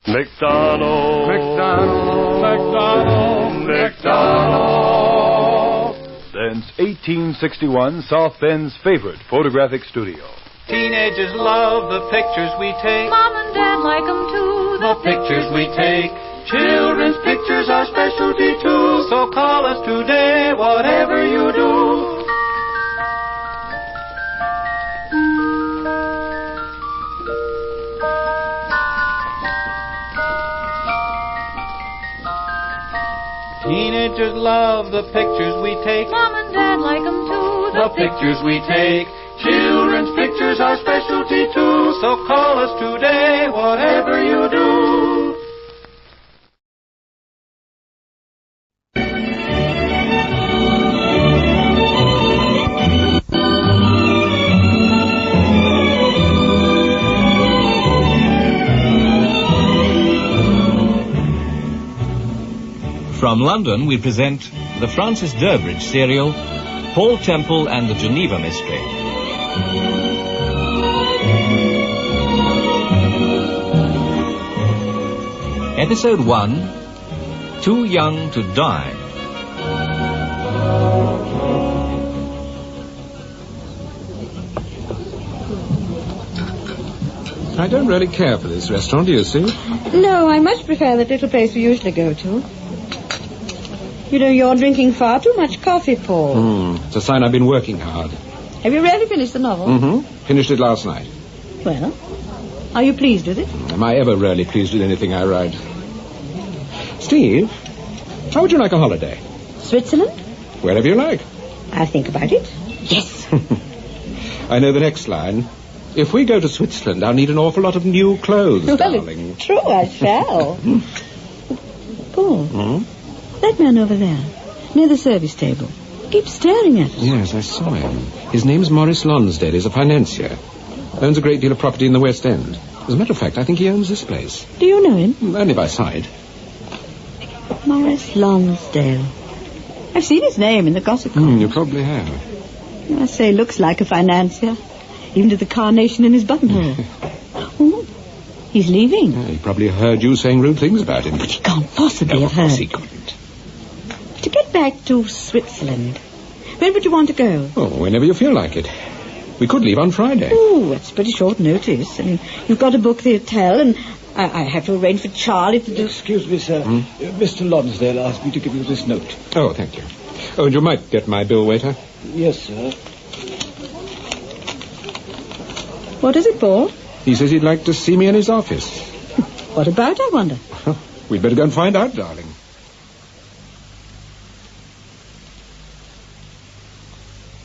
McDonald's. Since 1861, South Bend's favorite photographic studio. Teenagers love the pictures we take. Mom and Dad like them too. The pictures we take. Children's pictures are specialty too. So call us today, whatever you do. Teenagers love the pictures we take. Mom and Dad like them too. The pictures we take. Children's pictures are specialty too. So call us today, whatever you do. From London, we present the Francis Durbridge serial, Paul Temple and the Geneva Mystery. Episode 1, Too Young to Die. I don't really care for this restaurant, do you see? No, I much prefer that little place we usually go to. You know, you're drinking far too much coffee, Paul. It's a sign I've been working hard. Have you really finished the novel? Finished it last night. Well, are you pleased with it? Am I ever really pleased with anything I write? Steve, how would you like a holiday? Switzerland? Wherever you like. I'll think about it. Yes. I know the next line. If we go to Switzerland, I'll need an awful lot of new clothes, darling. It's true, I shall. Paul, that man over there, near the service table, keeps staring at us. Yes, I saw him. His name's Maurice Lonsdale. He's a financier. Owns a great deal of property in the West End. As a matter of fact, I think he owns this place. Do you know him? Only by sight. Maurice Lonsdale. I've seen his name in the gossip column. You probably have. I must say, looks like a financier. Even to the carnation in his buttonhole. He's leaving. Yeah, he probably heard you saying rude things about him. But he can't possibly have heard. Of course he couldn't. To get back to Switzerland, when would you want to go? Oh, whenever you feel like it. We could leave on Friday. Oh, that's pretty short notice. I mean, you've got to book the hotel, and I have to arrange for Charlie to do... Excuse me, sir. Mr. Lonsdale asked me to give you this note. Oh, thank you. Oh, and you might get my bill, waiter. Yes, sir. What is it, Paul? He says he'd like to see me in his office. What about, I wonder? We'd better go and find out, darling.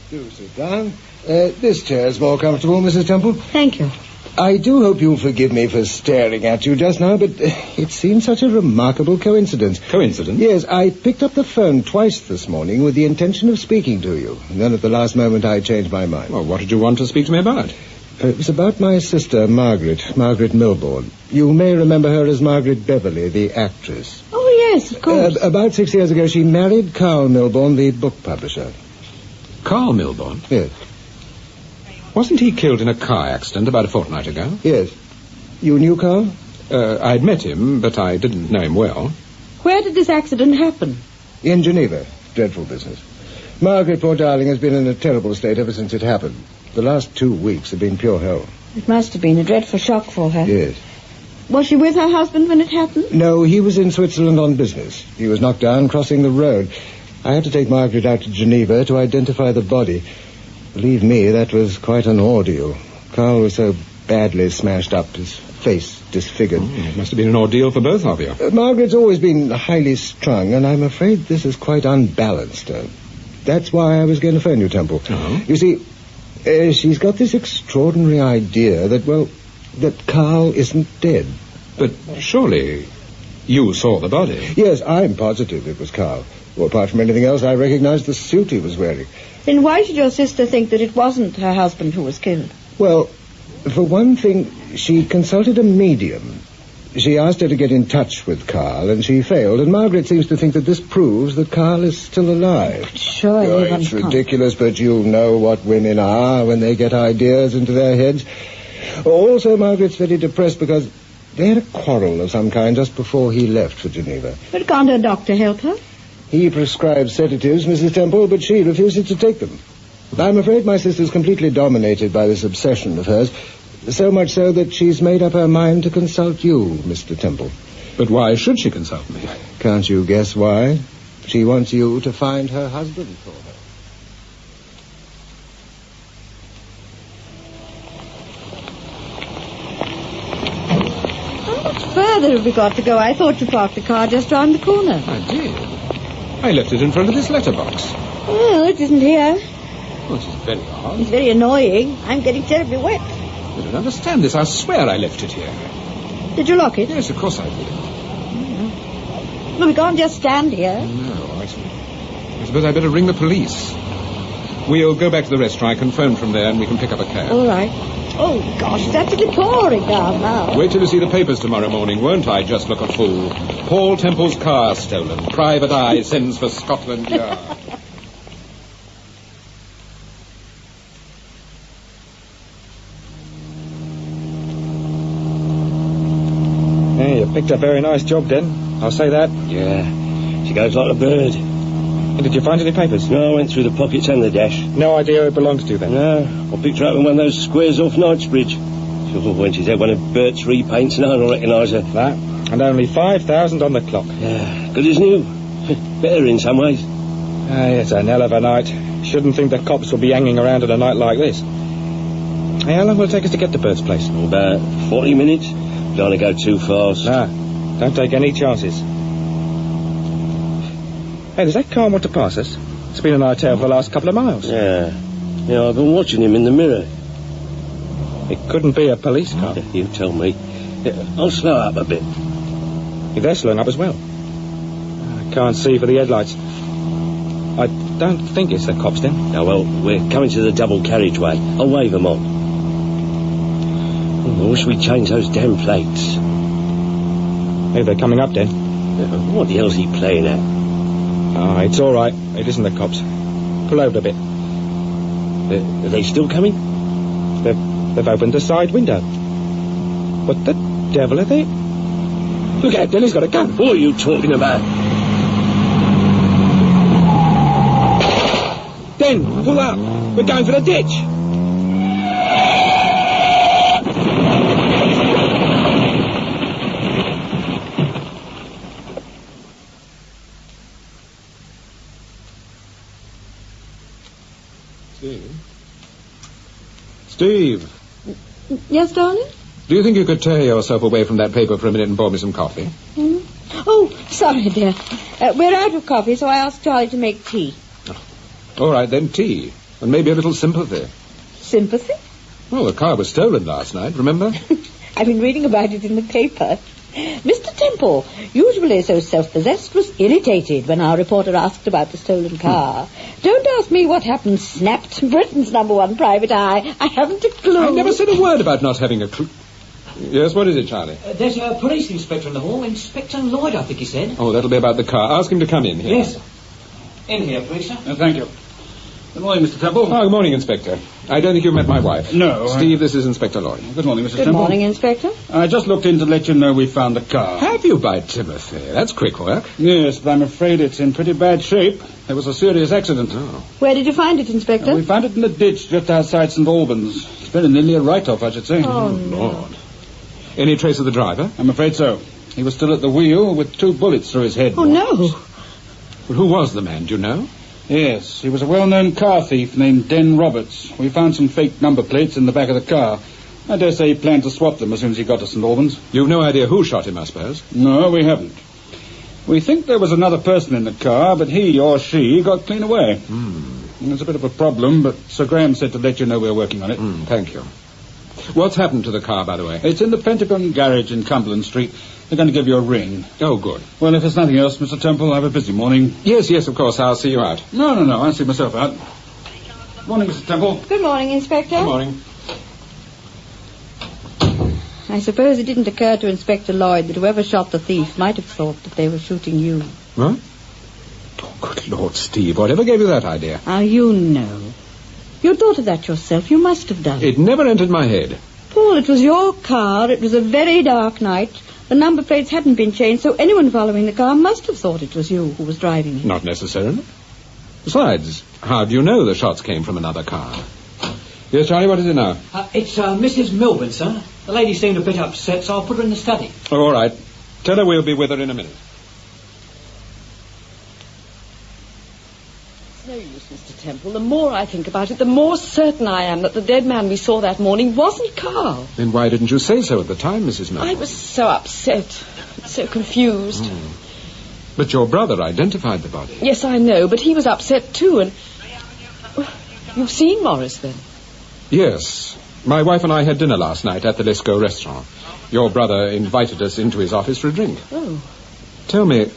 Do sit down. This chair is more comfortable, Mrs. Temple. Thank you. I do hope you'll forgive me for staring at you just now, but it seems such a remarkable coincidence. Coincidence? Yes, I picked up the phone twice this morning with the intention of speaking to you. And then at the last moment I changed my mind. Well, what did you want to speak to me about? It was about my sister, Margaret Milbourne. You may remember her as Margaret Beverley, the actress. Oh, yes, of course. About 6 years ago, she married Carl Milbourne, the book publisher. Carl Milbourne? Yes. Wasn't he killed in a car accident about a fortnight ago? Yes. You knew Carl? I'd met him, but I didn't know him well. Where did this accident happen? In Geneva. Dreadful business. Margaret, poor darling, has been in a terrible state ever since it happened. The last 2 weeks have been pure hell. It must have been a dreadful shock for her. Yes. Was she with her husband when it happened? No, he was in Switzerland on business. He was knocked down crossing the road. I had to take Margaret out to Geneva to identify the body. Believe me, that was quite an ordeal. Carl was so badly smashed up, his face disfigured. It must have been an ordeal for both of you. Margaret's always been highly strung, and I'm afraid this has quite unbalanced her. That's why I was going to phone you, Temple. You see, she's got this extraordinary idea that Carl isn't dead. But surely you saw the body. Yes, I'm positive it was Carl. Well, apart from anything else, I recognized the suit he was wearing. Then why should your sister think that it wasn't her husband who was killed? Well, for one thing, she consulted a medium. She asked her to get in touch with Carl, and she failed, and Margaret seems to think that this proves that Carl is still alive. Surely one it's can't. ridiculous, but you know what women are when they get ideas into their heads. Also, Margaret's very depressed because They had a quarrel of some kind just before he left for Geneva. But can't her doctor help her? He prescribed sedatives, Mrs. Temple, but she refuses to take them. I'm afraid my sister's completely dominated by this obsession of hers, so much so that she's made up her mind to consult you, Mr. Temple. But why should she consult me? Can't you guess why? She wants you to find her husband for her. How much further have we got to go? I thought you parked the car just round the corner. I did. I left it in front of this letterbox. Well, it isn't here. Well, this is very odd. It's very annoying. I'm getting terribly wet. I don't understand this. I swear I left it here. Did you lock it? Yes, of course I did. Well, we can't just stand here. No, I suppose I'd better ring the police. We'll go back to the restaurant. I can phone from there and we can pick up a cab. All right. Oh, gosh, it's absolutely pouring down now. Wait till you see the papers tomorrow morning, won't I? Just look a fool. Paul Temple's car stolen. Private Eye sends for Scotland Yard. Hey, you picked a very nice job, Den. I'll say that. Yeah, she goes like a bird. And did you find any papers? No, I went through the pockets and the dash. No idea who it belongs to, then? No, I picked her up in one of those squares off Knightsbridge. Sure, when she's had one of Bert's repaints, no one will recognise her. That, and only 5,000 on the clock. Yeah, good as new. Better in some ways. Hey, it's an hell of a night. Shouldn't think the cops will be hanging around at a night like this. Hey, how long will it take us to get to Bert's place? About 40 minutes. Don't want to go too fast. Nah, don't take any chances. Hey, does that car want to pass us? It's been an hightail for the last couple of miles. Yeah, I've been watching him in the mirror. It couldn't be a police car. You tell me. I'll slow up a bit. They're slowing up as well. I can't see for the headlights. I don't think it's the cops, then. Oh, well, we're coming to the double carriageway. I'll wave them on. I wish we'd change those damn plates. Maybe they're coming up, then. What the hell's he playing at? Oh, it's all right. It isn't the cops. Pull over a bit. Are they still coming? They've opened the side window. What the devil are they? Look out, Denny's got a gun. What are you talking about? Den, pull up. We're going for the ditch. Steve. Yes, darling? Do you think you could tear yourself away from that paper for a minute and pour me some coffee? Mm. Oh, sorry, dear. We're out of coffee, so I asked Charlie to make tea. Oh. All right, then tea. And maybe a little sympathy. Sympathy? Well, the car was stolen last night, remember? I've been reading about it in the paper. Mr. Temple, usually so self-possessed, was irritated when our reporter asked about the stolen car. Don't ask me what happened. Snapped Britain's #1 private eye. I haven't a clue. I never said a word about not having a clue. Yes, what is it, Charlie? There's a police inspector in the hall. Inspector Lloyd, I think he said. Oh, that'll be about the car. Ask him to come in here. Yes, sir. In here, please, sir. Thank you. Good morning, Mr. Temple. Oh, good morning, Inspector. I don't think you've met my wife. No. Steve, this is Inspector Lloyd. Good morning, Mr. Good Temple. morning, Inspector. I just looked in to let you know we found the car. Have you, by Timothy? That's quick work. Yes, but I'm afraid it's in pretty bad shape. There was a serious accident. Oh. Where did you find it, Inspector? We found it in a ditch just outside St. Albans. It's very nearly a write-off, I should say. Oh, Lord. Any trace of the driver? I'm afraid so. He was still at the wheel with 2 bullets through his head. Oh, no. Well, who was the man, do you know? Yes, he was a well-known car thief named Den Roberts. We found some fake number plates in the back of the car. I dare say he planned to swap them as soon as he got to St. Albans. You've no idea who shot him, I suppose? No, we haven't. We think there was another person in the car, but he or she got clean away. It's a bit of a problem, but Sir Graham said to let you know we're working on it. Thank you. What's happened to the car, by the way? It's in the Pentagon garage in Cumberland Street. They're going to give you a ring. Oh, good. Well, if there's nothing else, Mr. Temple, have a busy morning. Yes, of course. I'll see you out. No, I'll see myself out. Good morning, Mr. Temple. Good morning, Inspector. Good morning. I suppose it didn't occur to Inspector Lloyd that whoever shot the thief might have thought that they were shooting you. What? Oh, good Lord, Steve. Whatever gave you that idea? Ah, you know. You thought of that yourself. You must have done. It never entered my head. Paul, it was your car. It was a very dark night. The number plates hadn't been changed, so anyone following the car must have thought it was you who was driving it. Not necessarily. Besides, how do you know the shots came from another car? Yes, Charlie, what is it now? It's Mrs. Milburn, sir. The lady seemed a bit upset, so I'll put her in the study. Oh, all right. Tell her we'll be with her in a minute. It's no use, Mr. Temple. The more I think about it, the more certain I am that the dead man we saw that morning wasn't Carl. Then why didn't you say so at the time, Mrs. Milburn? I was so upset, so confused. But your brother identified the body. Yes, I know, but he was upset too, and... You've seen Morris, then? Yes. My wife and I had dinner last night at the Lescaut restaurant. Your brother invited us into his office for a drink. Oh. Tell me,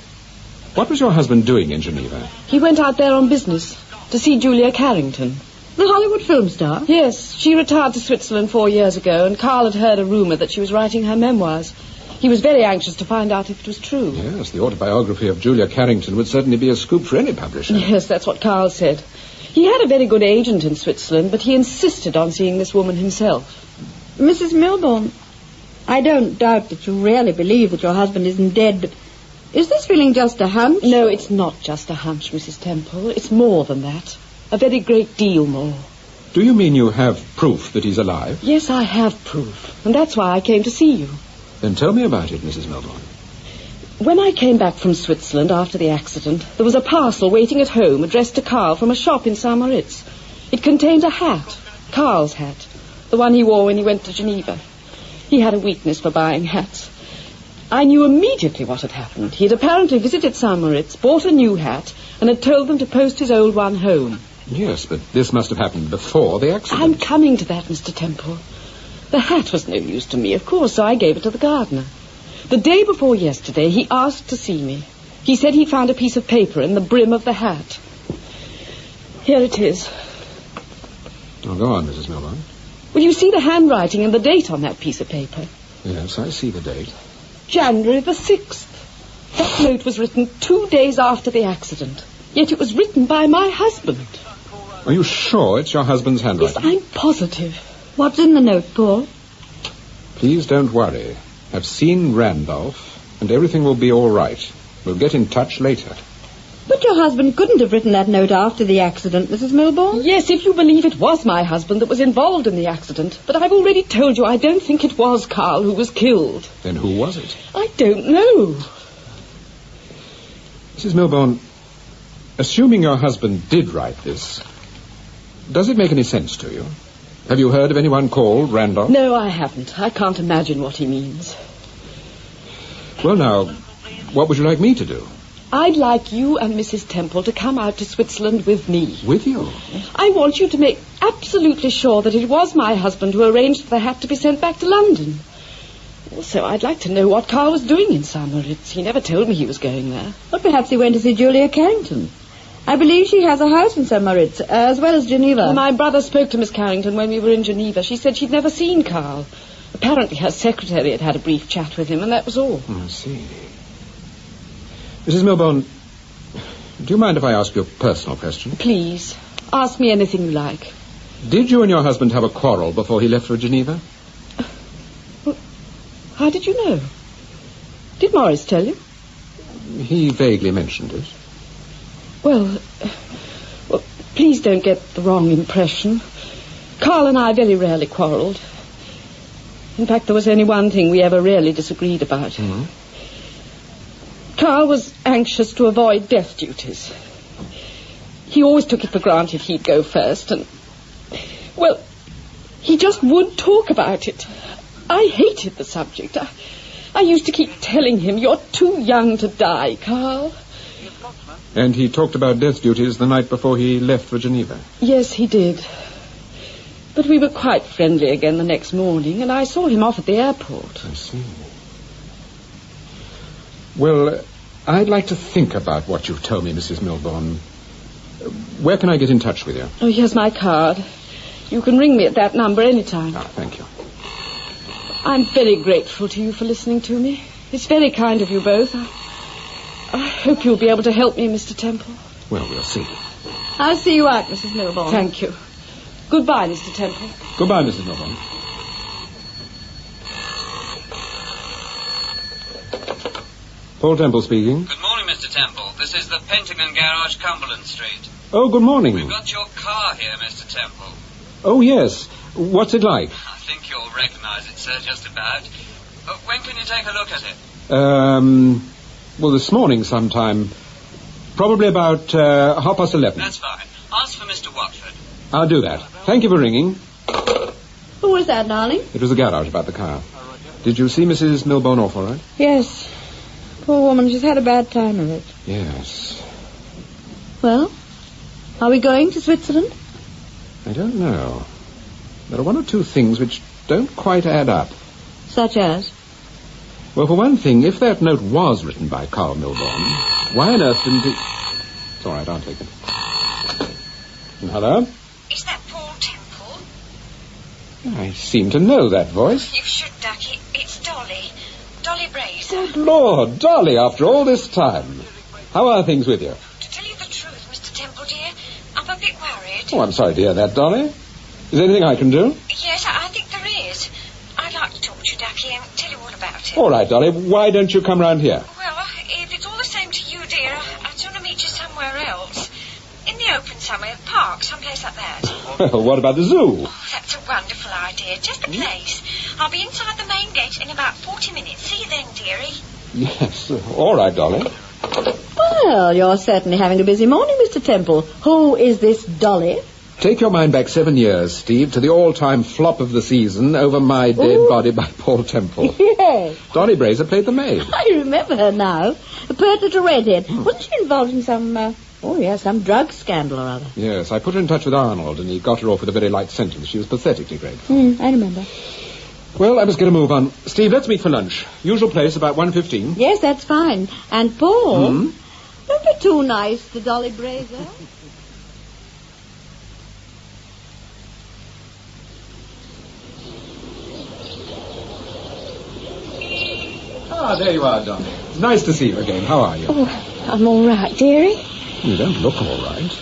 what was your husband doing in Geneva? He went out there on business to see Julia Carrington. The Hollywood film star? Yes, she retired to Switzerland 4 years ago, and Carl had heard a rumour that she was writing her memoirs. He was very anxious to find out if it was true. Yes, the autobiography of Julia Carrington would certainly be a scoop for any publisher. Yes, that's what Carl said. He had a very good agent in Switzerland, but he insisted on seeing this woman himself. Mrs. Milburn, I don't doubt that you really believe that your husband isn't dead, but is this feeling just a hunch? No, it's not just a hunch, Mrs. Temple. It's more than that. A very great deal more. Do you mean you have proof that he's alive? Yes, I have proof, and that's why I came to see you. Then tell me about it, Mrs. Milburn. When I came back from Switzerland after the accident, there was a parcel waiting at home addressed to Carl from a shop in St. Moritz. It contained a hat, Carl's hat, the one he wore when he went to Geneva. He had a weakness for buying hats. I knew immediately what had happened. He had apparently visited St. Moritz, bought a new hat, and had told them to post his old one home. Yes, but this must have happened before the accident. I'm coming to that, Mr. Temple. The hat was no use to me, of course, so I gave it to the gardener. The day before yesterday, he asked to see me. He said he found a piece of paper in the brim of the hat. Here it is. Oh, go on, Mrs. Milburn. Will you see the handwriting and the date on that piece of paper? Yes, I see the date. January the 6th. That note was written 2 days after the accident. Yet it was written by my husband. Are you sure it's your husband's handwriting? Yes, I'm positive. What's in the note, Paul? Please don't worry. I've seen Randolph, and everything will be all right. We'll get in touch later. But your husband couldn't have written that note after the accident, Mrs. Milburn. Yes, if you believe it was my husband that was involved in the accident. But I've already told you I don't think it was Carl who was killed. Then who was it? I don't know. Mrs. Milburn, assuming your husband did write this, does it make any sense to you? Have you heard of anyone called Randolph? No, I haven't. I can't imagine what he means. Well, now, what would you like me to do? I'd like you and Mrs. Temple to come out to Switzerland with me. With you? I want you to make absolutely sure that it was my husband who arranged for the hat to be sent back to London. Also, I'd like to know what Carl was doing in St. Moritz. He never told me he was going there. Well, perhaps he went to see Julia Carrington. I believe she has a house in St. Moritz, as well as Geneva. Well, my brother spoke to Miss Carrington when we were in Geneva. She said she'd never seen Carl. Apparently her secretary had had a brief chat with him, and that was all. I see. Mrs. Milburn, do you mind if I ask you a personal question? Please. Ask me anything you like. Did you and your husband have a quarrel before he left for Geneva? Well, how did you know? Did Morris tell you? He vaguely mentioned it. Well, please don't get the wrong impression. Carl and I very rarely quarrelled. In fact, there was only one thing we ever really disagreed about. Mm-hmm. Carl was anxious to avoid death duties. He always took it for granted he'd go first, and, well, he just would talk about it. I hated the subject. I used to keep telling him, "You're too young to die, Carl." And he talked about death duties the night before he left for Geneva? Yes, he did. But we were quite friendly again the next morning, and I saw him off at the airport. I see. Well, I'd like to think about what you've told me, Mrs. Milburn. Where can I get in touch with you? Oh, here's my card. You can ring me at that number anytime. Ah, thank you. I'm very grateful to you for listening to me. It's very kind of you both. I hope you'll be able to help me, Mr. Temple. Well, we'll see. I'll see you out, Mrs. Milburn. Thank you. Goodbye, Mr. Temple. Goodbye, Mrs. Milburn. Paul Temple speaking. Good morning, Mr. Temple. This is the Pentagon Garage, Cumberland Street. Oh, good morning. We've got your car here, Mr. Temple. Oh, yes. What's it like? I think you'll recognize it, sir, just about. When can you take a look at it? Well, this morning sometime. Probably about 11:30. That's fine. Ask for Mr. Watford. I'll do that. Thank you for ringing. Who was that, darling? It was the garage about the car. Did you see Mrs. Milbourne off all right? Yes. Poor woman, she's had a bad time of it. Yes. Well, are we going to Switzerland? I don't know. There are one or two things which don't quite add up. Such as? Well, for one thing, if that note was written by Carl Milbourne, why on earth didn't he... It's all right, I'll take it. Hello? Is that Paul Temple? I seem to know that voice. You should, Ducky. It's Dolly. Dolly Brazer. Good Lord, Dolly, after all this time. How are things with you? To tell you the truth, Mr. Temple, dear, I'm a bit worried. Oh, I'm sorry to hear that, Dolly. Is there anything I can do? Yes, I think there is. I'd like to talk to you, Ducky, and tell you all about it. All right, Dolly, why don't you come round here? Well, if it's all the same to you, dear, I'd sooner meet you somewhere else. In the open somewhere, park, someplace like that. Well, what about the zoo? Oh, that's a wonderful idea. Just the place. I'll be inside the main gate in about 40 minutes. See you then, dearie. Yes, all right, Dolly. Well, you're certainly having a busy morning, Mr. Temple. Who is this Dolly? Take your mind back 7 years, Steve, to the all-time flop of the season, Over My Dead Body by Paul Temple. Yes. Dolly Brazer played the maid. I remember her now. A pert little redhead. Wasn't she involved in some drug scandal or other? Yes, I put her in touch with Arnold, and he got her off with a very light sentence. She was pathetically grateful. I remember. Well, I must get a move on. Steve, let's meet for lunch. Usual place, about 1:15. Yes, that's fine. And Paul, don't be too nice to Dolly Brazer. Ah, there you are, Dolly. It's nice to see you again. How are you? Oh, I'm all right, dearie. You don't look all right.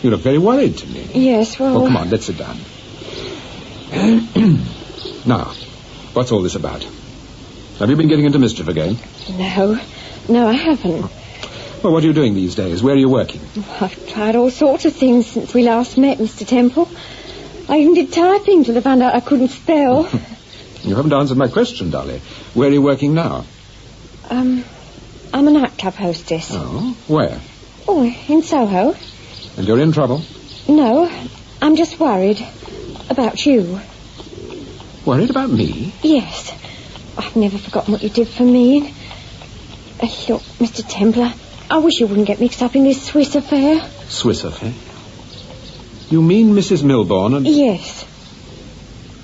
You look very worried to me. Yes, well... Oh, come on, let's sit down. Now, what's all this about? Have you been getting into mischief again? No, I haven't. Well, what are you doing these days? Where are you working? I've tried all sorts of things since we last met, Mr. Temple. I even did typing till I found out I couldn't spell. You haven't answered my question, Dolly. Where are you working now? I'm a nightclub hostess. Oh, where? Oh, in Soho. And you're in trouble? No, I'm just worried about you. Worried about me? Yes. I've never forgotten what you did for me. Look, Mr. Templar, I wish you wouldn't get mixed up in this Swiss affair. Swiss affair? You mean Mrs. Milbourne and... Yes.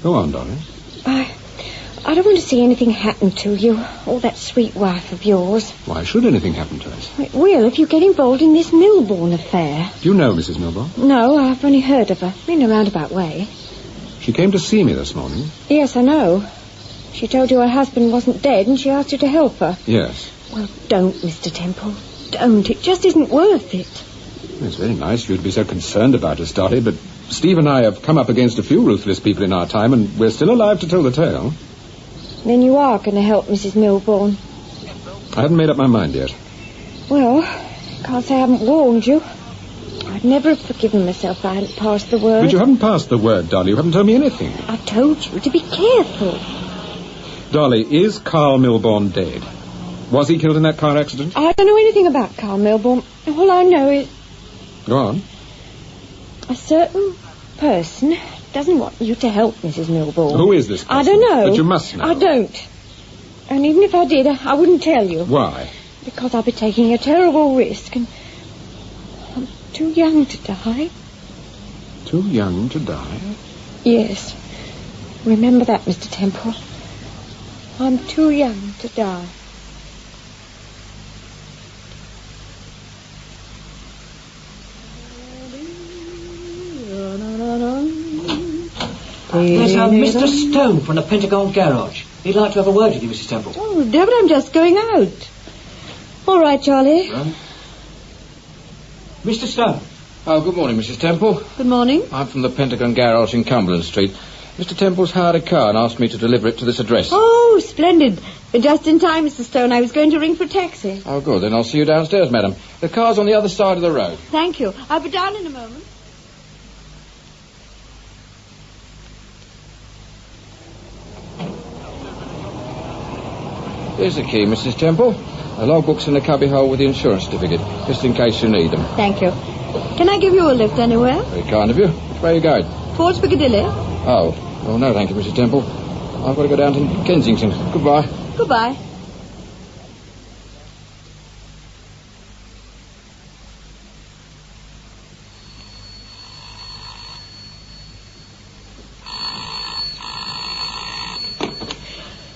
Go on, Dolly. I don't want to see anything happen to you, or that sweet wife of yours. Why should anything happen to us? It will if you get involved in this Milbourne affair. Do you know Mrs. Milbourne? No, I've only heard of her, in a roundabout way. She came to see me this morning. Yes, I know. She told you her husband wasn't dead and she asked you to help her. Yes. Well, don't, Mr. Temple. Don't. It just isn't worth it. It's very nice of you to be so concerned about us, Dolly, but Steve and I have come up against a few ruthless people in our time, and we're still alive to tell the tale. Then you are going to help Mrs. Milbourne? I haven't made up my mind yet. Well, can't say I haven't warned you. I'd never have forgiven myself if I hadn't passed the word. But you haven't passed the word, Dolly. You haven't told me anything. I told you to be careful. Dolly, is Carl Milbourne dead? Was he killed in that car accident? I don't know anything about Carl Milbourne. All I know is... Go on. A certain person doesn't want you to help Mrs. Milbourne. Who is this person? I don't know. But you must know. I don't. And even if I did, I wouldn't tell you. Why? Because I'd be taking a terrible risk, and I'm too young to die. Too young to die? Yes. Remember that, Mr. Temple. I'm too young to die. There's Mr. Stone from the Pentagon Garage. He'd like to have a word with you, Mrs. Temple. Oh, David, I'm just going out. All right, Charlie. Right. Mr. Stone. Oh, good morning, Mrs. Temple. Good morning. I'm from the Pentagon Garage in Cumberland Street. Mr. Temple's hired a car and asked me to deliver it to this address. Oh, splendid. Just in time, Mr. Stone. I was going to ring for a taxi. Oh, good. Then I'll see you downstairs, madam. The car's on the other side of the road. Thank you. I'll be down in a moment. Here's the key, Mrs. Temple. The logbook's in the cubbyhole with the insurance certificate, just in case you need them. Thank you. Can I give you a lift anywhere? Very kind of you. Where are you going? Towards Piccadilly. Oh, no, thank you, Mrs. Temple. I've got to go down to Kensington. Goodbye. Goodbye.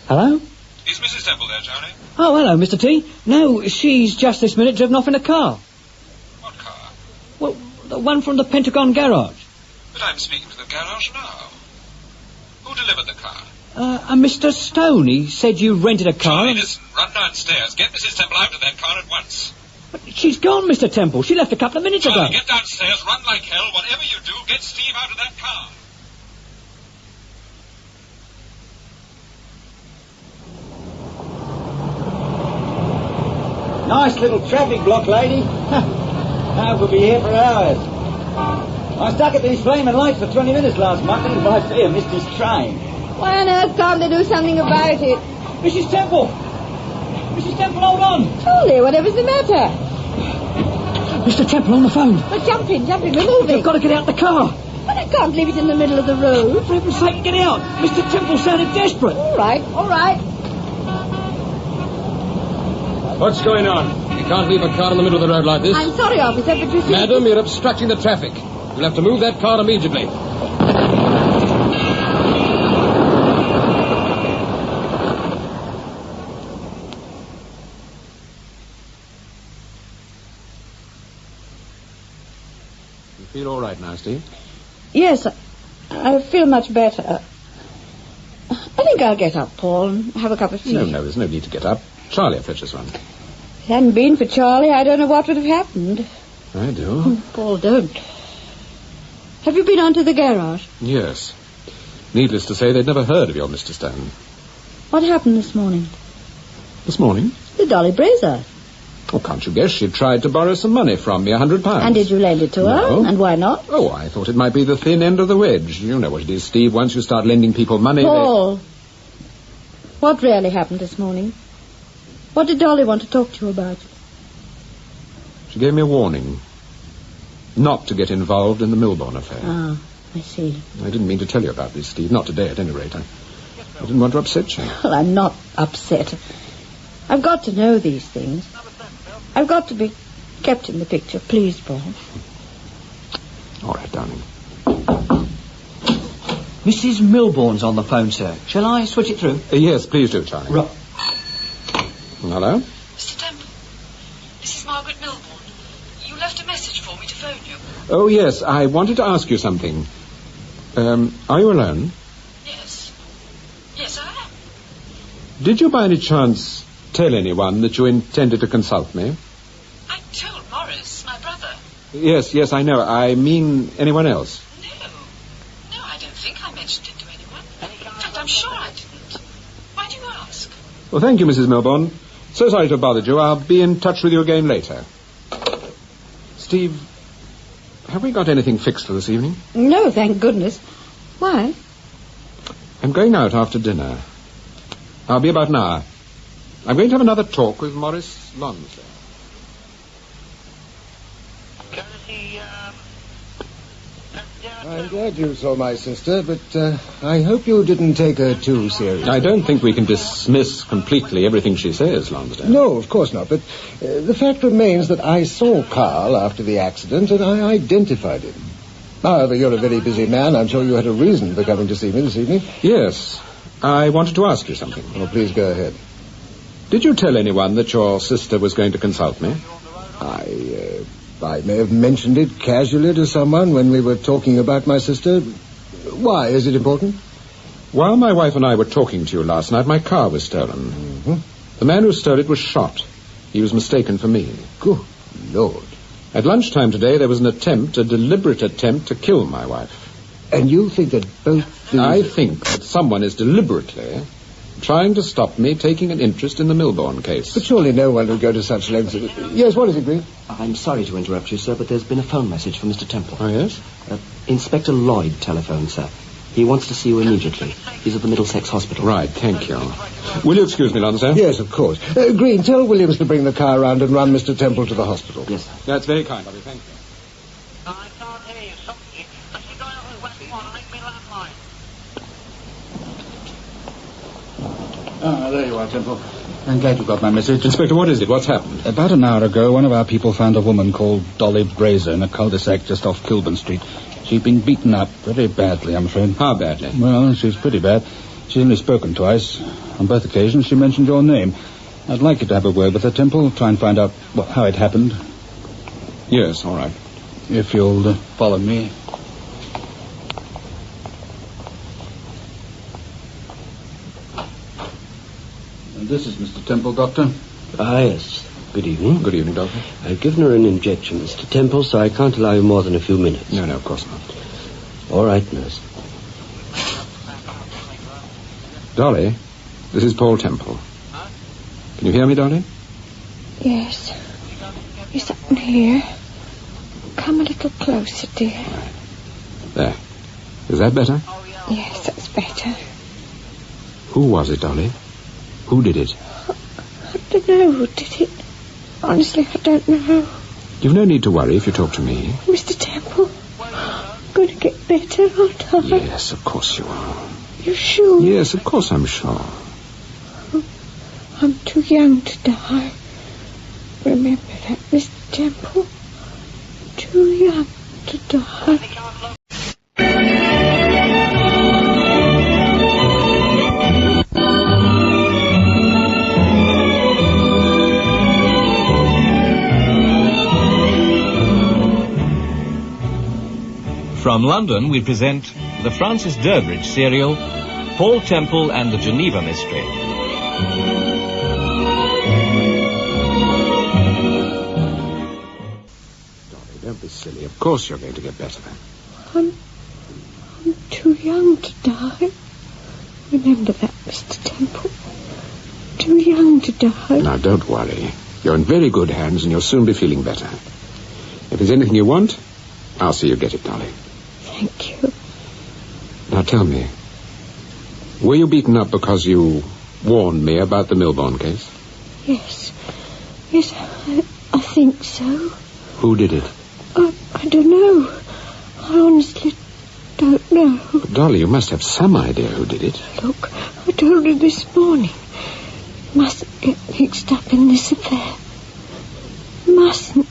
Hello? Is Mrs. Temple there, Tony? Oh, hello, Mr. T. No, she's just this minute driven off in a car. What car? Well, the one from the Pentagon garage. But I'm speaking to the garage now. Who delivered the car? Mr. Stone. He said you rented a car. Charlie, listen. Run downstairs. Get Mrs. Temple out of that car at once. But she's gone, Mr. Temple. She left a couple of minutes Charlie, ago. get downstairs. Run like hell. Whatever you do, get Steve out of that car. Nice little traffic block, lady. Now we'll be here for hours. I stuck at these flaming lights for 20 minutes last month, and by fear missed his train. Why on earth can't they do something about it? Mrs. Temple! Mrs. Temple, hold on! Truly, whatever's the matter? Mr. Temple on the phone. Well, jump in, we're moving. You've got to get out the car. But I can't leave it in the middle of the road. For heaven's sake, get out. Mr. Temple sounded desperate. All right. What's going on? You can't leave a car in the middle of the road like this. I'm sorry, officer, but you see... Madam, you're obstructing the traffic. You'll have to move that car immediately. You feel all right now, Steve? Yes, I feel much better. I think I'll get up, Paul, and have a cup of tea. No, there's no need to get up. Charlie will fetch us one. If it hadn't been for Charlie, I don't know what would have happened. I do. Paul, don't. Have you been on to the garage? Yes. Needless to say, they'd never heard of your Mr. Stone. What happened this morning? This morning? The Dolly Brazier. Oh, can't you guess? She tried to borrow some money from me, £100. And did you lend it to her? No. And why not? Oh, I thought it might be the thin end of the wedge. You know what it is, Steve. Once you start lending people money... Paul, what really happened this morning? What did Dolly want to talk to you about? She gave me a warning. Not to get involved in the Milbourne affair. Ah, I see. I didn't mean to tell you about this, Steve. Not today, at any rate. I didn't want to upset you. Well, I'm not upset. I've got to know these things. I've got to be kept in the picture. Please, Paul. All right, darling. Mrs. Milbourne's on the phone, sir. Shall I switch it through? Yes, please do, Charlie. Right. Hello? Mr. Temple, this is Margaret Milbourne. You left a message for me to phone you. Oh, yes. I wanted to ask you something. Are you alone? Yes. Yes, I am. Did you by any chance tell anyone that you intended to consult me? I told Morris, my brother. Yes, I know. I mean anyone else. No, I don't think I mentioned it to anyone. In fact, I'm sure I didn't. Why do you ask? Well, thank you, Mrs. Milbourne. So sorry to have bothered you. I'll be in touch with you again later. Steve, have we got anything fixed for this evening? No, thank goodness. Why? I'm going out after dinner. I'll be about an hour. I'm going to have another talk with Morris Lonsdale. I'm glad you saw my sister, but I hope you didn't take her too seriously. I don't think we can dismiss completely everything she says, Lonsdale. No, of course not, but the fact remains that I saw Carl after the accident and I identified him. However, you're a very busy man. I'm sure you had a reason for coming to see me this evening. Yes. I wanted to ask you something. Oh, please go ahead. Did you tell anyone that your sister was going to consult me? I may have mentioned it casually to someone when we were talking about my sister. Why? Is it important? While my wife and I were talking to you last night, my car was stolen. Mm-hmm. The man who stole it was shot. He was mistaken for me. Good Lord. At lunchtime today, there was a deliberate attempt to kill my wife. And you think that both... I think that someone is deliberately trying to stop me taking an interest in the Milbourne case. But surely no one would go to such lengths. Yes, what is it, Green? I'm sorry to interrupt you, sir, but there's been a phone message from Mr. Temple. Oh, yes? Inspector Lloyd telephoned, sir. He wants to see you immediately. He's at the Middlesex Hospital. Right, thank you. Will you excuse me, Lonsdale? Yes, of course. Green, tell Williams to bring the car round and run Mr. Temple to the hospital. Yes, sir. That's very kind of you, thank you. I can't hear you. Something. Let's go out with Westmore and ring me landline. There you are, Temple. I'm glad you got my message. Inspector, what is it? What's happened? About an hour ago, one of our people found a woman called Dolly Brazer in a cul-de-sac just off Kilburn Street. She'd been beaten up very badly, I'm afraid. How badly? Well, she's pretty bad. She's only spoken twice. On both occasions, she mentioned your name. I'd like you to have a word with her, Temple. Try and find out how it happened. Yes, all right. If you'll follow me. And this is Mr. Temple, Doctor. Ah, yes. Good evening. Good evening, Doctor. I've given her an injection, Mr. Temple, so I can't allow you more than a few minutes. No, of course not. All right, nurse. Dolly, this is Paul Temple. Can you hear me, Dolly? Yes. Yes, I can hear. Come a little closer, dear. There. Is that better? Yes, that's better. Who was it, Dolly? Who did it? I don't know who did it. Honestly, I don't know. You've no need to worry if you talk to me. Mr. Temple, I'm going to get better, aren't I? Yes, of course you are. You sure? Yes, of course I'm sure. I'm too young to die. Remember that, Mr. Temple. Too young to die. From London, we present the Francis Durbridge serial, Paul Temple and the Geneva Mystery. Dolly, don't be silly. Of course you're going to get better. I'm too young to die. Remember that, Mr. Temple. Too young to die. Now, don't worry. You're in very good hands and you'll soon be feeling better. If there's anything you want, I'll see you get it, Dolly. Thank you. Now tell me, were you beaten up because you warned me about the Milbourne case? Yes. Yes, I think so. Who did it? I don't know. I honestly don't know. But Dolly, you must have some idea who did it. Look, I told her this morning. Mustn't get mixed up in this affair. Mustn't.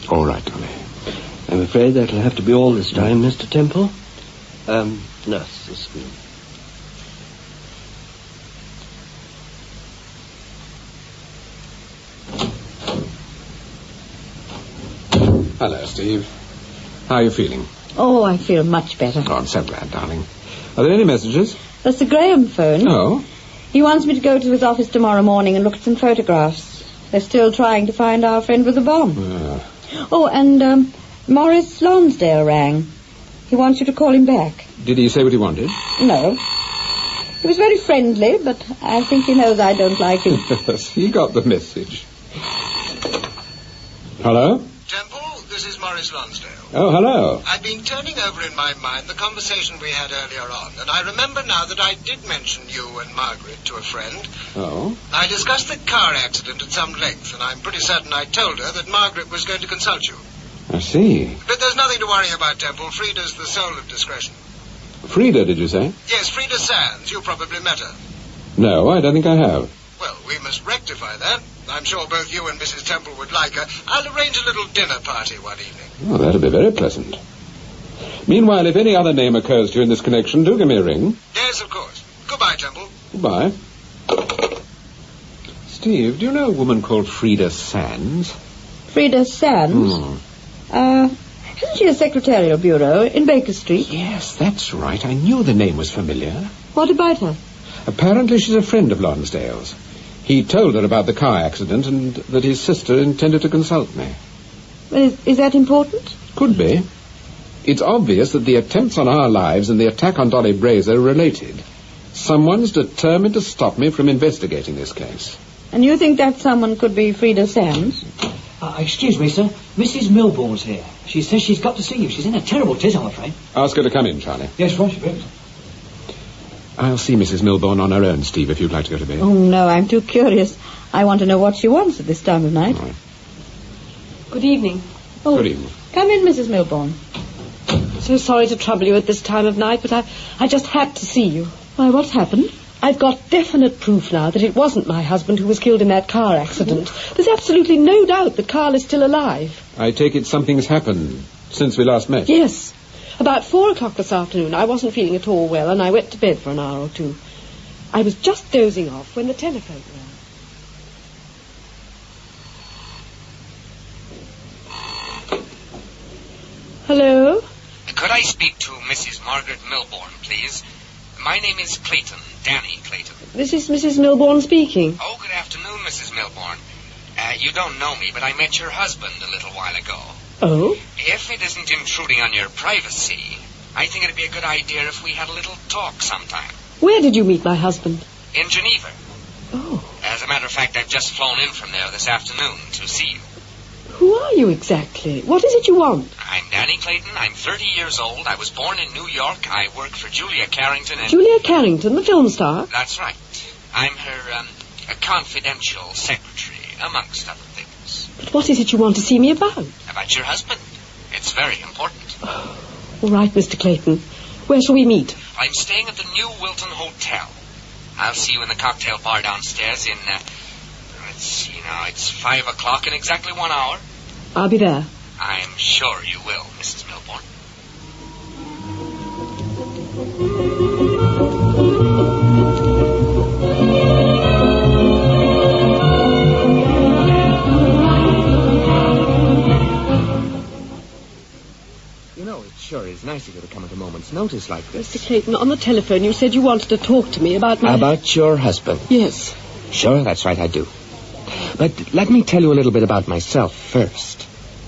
All right, Dolly. I'm afraid that'll have to be all this time, Mr. Temple. Nurse, this way. Hello, Steve. How are you feeling? Oh, I feel much better. Oh, I'm so glad, darling. Are there any messages? That's the Graham phone. Oh? He wants me to go to his office tomorrow morning and look at some photographs. They're still trying to find our friend with the bomb. Oh, and, Morris Lonsdale rang. He wants you to call him back. Did he say what he wanted? No. He was very friendly, but I think he knows I don't like him. He got the message. Hello? Temple, this is Morris Lonsdale. Oh, hello. I've been turning over in my mind the conversation we had earlier on, and I remember now that I did mention you and Margaret to a friend. Oh? I discussed the car accident at some length, and I'm pretty certain I told her that Margaret was going to consult you. I see. But there's nothing to worry about, Temple. Frida's the soul of discretion. Frida, did you say? Yes, Frida Sands. You probably met her. No, I don't think I have. Well, we must rectify that. I'm sure both you and Mrs. Temple would like her. I'll arrange a little dinner party one evening. Oh, that'll be very pleasant. Meanwhile, if any other name occurs to you in this connection, do give me a ring. Yes, of course. Goodbye, Temple. Goodbye. Steve, do you know a woman called Frida Sands? Frida Sands? Isn't she a secretarial bureau in Baker Street? Yes, that's right. I knew the name was familiar. What about her? Apparently she's a friend of Lonsdale's. He told her about the car accident and that his sister intended to consult me. Is that important? Could be. It's obvious that the attempts on our lives and the attack on Dolly Brazer are related. Someone's determined to stop me from investigating this case. And you think that someone could be Frida Sands? Excuse me, sir. Mrs. Milbourne's here. She says she's got to see you. She's in a terrible tiz, I'm afraid. Ask her to come in, Charlie. Yes, right, you I'll see Mrs. Milbourne on her own, Steve, if you'd like to go to bed. Oh, no, I'm too curious. I want to know what she wants at this time of night. Right. Good evening. Oh, good evening. Come in, Mrs. Milbourne. So sorry to trouble you at this time of night, but I just had to see you. Why, what's happened? I've got definite proof now that it wasn't my husband who was killed in that car accident. There's absolutely no doubt that Carl is still alive. I take it something's happened since we last met? Yes. About 4 o'clock this afternoon, I wasn't feeling at all well, and I went to bed for an hour or two. I was just dozing off when the telephone rang. Hello? Could I speak to Mrs. Margaret Milbourne, please? My name is Clayton, Danny Clayton. This is Mrs. Milbourne speaking. Oh, good afternoon, Mrs. Milbourne. You don't know me, but I met your husband a little while ago. Oh? If it isn't intruding on your privacy, I think it'd be a good idea if we had a little talk sometime. Where did you meet my husband? In Geneva. Oh. As a matter of fact, I've just flown in from there this afternoon to see you. Who are you exactly? What is it you want? I'm Danny Clayton. I'm 30 years old. I was born in New York. I work for Julia Carrington and... Julia Carrington, the film star? That's right. I'm her, a confidential secretary, amongst other things. But what is it you want to see me about? About your husband. It's very important. All right, Mr. Clayton. Where shall we meet? I'm staying at the New Wilton Hotel. I'll see you in the cocktail bar downstairs in, let's see now, it's 5 o'clock in exactly 1 hour. I'll be there. I'm sure you will, Mrs. Milbourne. You know, it sure is nice of you to come at a moment's notice like this. Mr. Clayton, on the telephone you said you wanted to talk to me about my... About your husband? Yes. Sure, that's right, I do. But let me tell you a little bit about myself first.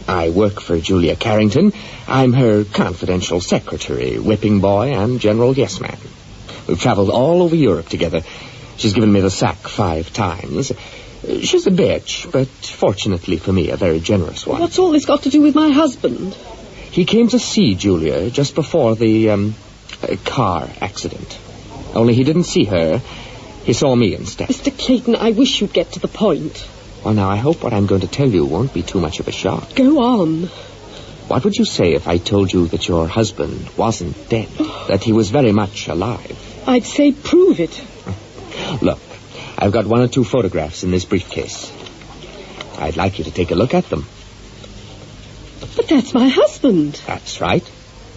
I work for Julia Carrington. I'm her confidential secretary, whipping boy, and general yes-man. We've traveled all over Europe together. She's given me the sack 5 times. She's a bitch, but fortunately for me, a very generous one. What's all this got to do with my husband? He came to see Julia just before the car accident. Only he didn't see her. He saw me instead. Mr. Clayton, I wish you'd get to the point. Well, now, I hope what I'm going to tell you won't be too much of a shock. Go on. What would you say if I told you that your husband wasn't dead, that he was very much alive? I'd say prove it. Look, I've got 1 or 2 photographs in this briefcase. I'd like you to take a look at them. But that's my husband. That's right.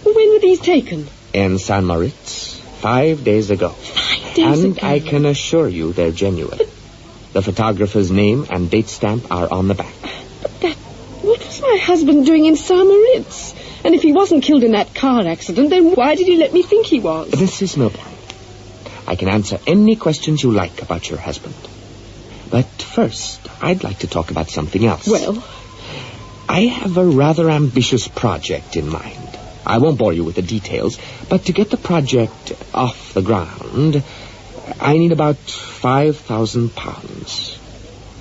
When were these taken? In San Moritz, 5 days ago. 5 days and ago? I can assure you they're genuine. The photographer's name and date stamp are on the back. But what was my husband doing in San Moritz? And if he wasn't killed in that car accident, then why did he let me think he was? Mrs. Milbourne, I can answer any questions you like about your husband. But first, I'd like to talk about something else. Well? I have a rather ambitious project in mind. I won't bore you with the details, but to get the project off the ground, I need about £5,000.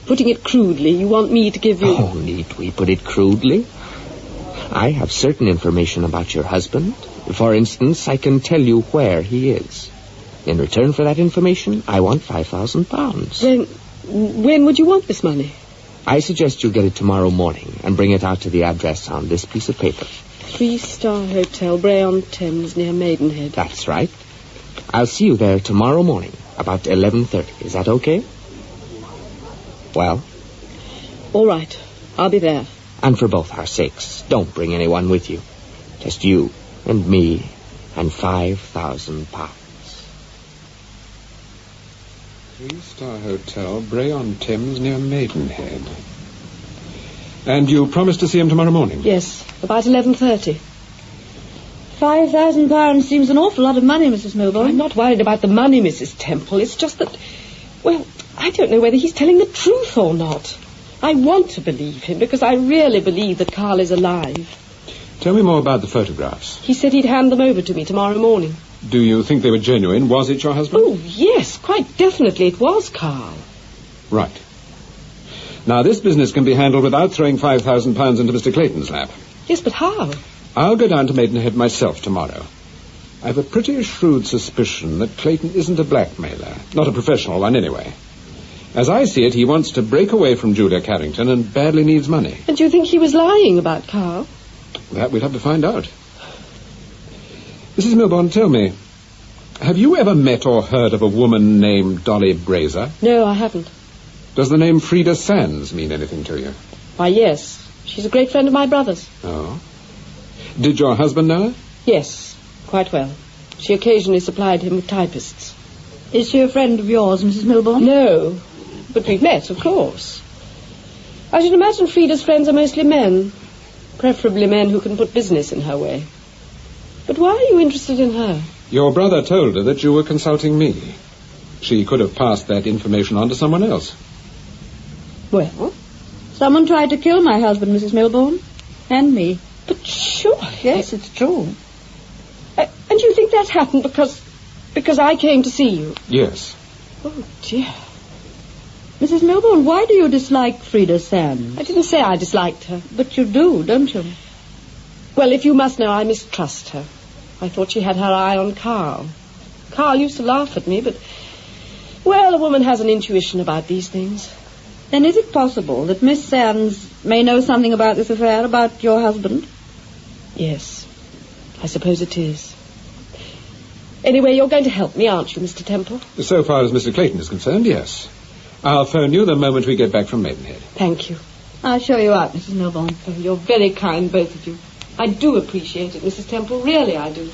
Putting it crudely, you want me to give you... Oh, need we put it crudely? I have certain information about your husband. For instance, I can tell you where he is. In return for that information, I want £5,000. When would you want this money? I suggest you get it tomorrow morning and bring it out to the address on this piece of paper. 3-star Hotel, Bray-on-Thames, near Maidenhead. That's right. I'll see you there tomorrow morning, about 11:30. Is that okay? Well? All right. I'll be there. And for both our sakes, don't bring anyone with you. Just you and me and £5,000. 3-star Hotel, Bray-on-Thames, near Maidenhead. And you promised to see him tomorrow morning? Yes, about 11:30. £5,000 seems an awful lot of money, Mrs. Milbourne. I'm not worried about the money, Mrs. Temple. It's just that, well, I don't know whether he's telling the truth or not. I want to believe him because I really believe that Carl is alive. Tell me more about the photographs. He said he'd hand them over to me tomorrow morning. Do you think they were genuine? Was it your husband? Oh, yes, quite definitely it was Carl. Right. Now, this business can be handled without throwing £5,000 into Mr. Clayton's lap. Yes, but how? I'll go down to Maidenhead myself tomorrow. I've a pretty shrewd suspicion that Clayton isn't a blackmailer. Not a professional one, anyway. As I see it, he wants to break away from Julia Carrington and badly needs money. And do you think he was lying about Carl? That we'll have to find out. Mrs. Milbourne, tell me, have you ever met or heard of a woman named Dolly Brazer? No, I haven't. Does the name Frida Sands mean anything to you? Why, yes. She's a great friend of my brother's. Oh. Did your husband know her? Yes, quite well. She occasionally supplied him with typists. Is she a friend of yours, Mrs. Milbourne? No, but we've met, of course. I should imagine Frida's friends are mostly men. Preferably men who can put business in her way. But why are you interested in her? Your brother told her that you were consulting me. She could have passed that information on to someone else. Well, someone tried to kill my husband, Mrs. Milbourne. And me. But surely... Yes, it's true. And you think that happened because I came to see you? Yes. Oh, dear. Mrs. Milbourne, why do you dislike Frida Sands? I didn't say I disliked her. But you do, don't you? Well, if you must know, I mistrust her. I thought she had her eye on Carl. Carl used to laugh at me, but... Well, a woman has an intuition about these things. Then is it possible that Miss Sands may know something about this affair, about your husband? Yes, I suppose it is. Anyway, you're going to help me, aren't you, Mr. Temple? So far as Mr. Clayton is concerned, yes. I'll phone you the moment we get back from Maidenhead. Thank you. I'll show you out, Mrs. Milbourne. Oh, you're very kind, both of you. I do appreciate it, Mrs. Temple. Really, I do.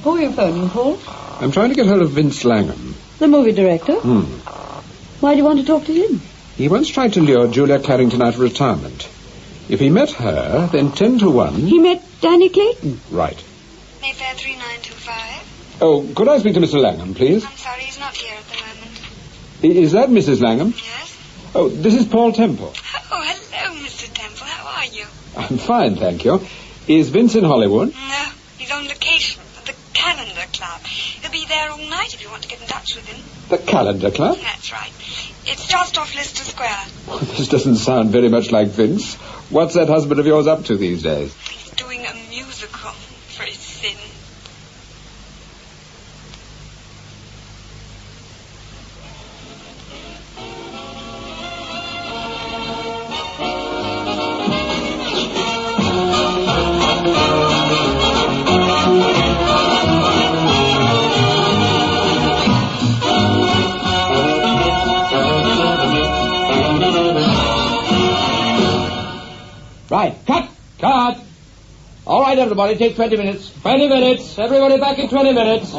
Who are you phoning, Paul? I'm trying to get hold of Vince Langham. The movie director? Why do you want to talk to him? He once tried to lure Julia Carrington out of retirement. If he met her, then 10 to 1... He met Danny Clayton. Right. Mayfair 3925. Oh, could I speak to Mr. Langham, please? I'm sorry, he's not here at the moment. Is that Mrs. Langham? Yes? Oh, this is Paul Temple. Oh, hello, Mr. Temple. How are you? I'm fine, thank you. Is Vince in Hollywood? No, he's on location at the Calendar Club. He'll be there all night if you want to get in touch with him. The Calendar Club? That's right. It's just off Leicester Square. Well, this doesn't sound very much like Vince. What's that husband of yours up to these days? He's doing a musical for his sin. Right, cut! All right, everybody, take 20 minutes. 20 minutes. Everybody back in 20 minutes.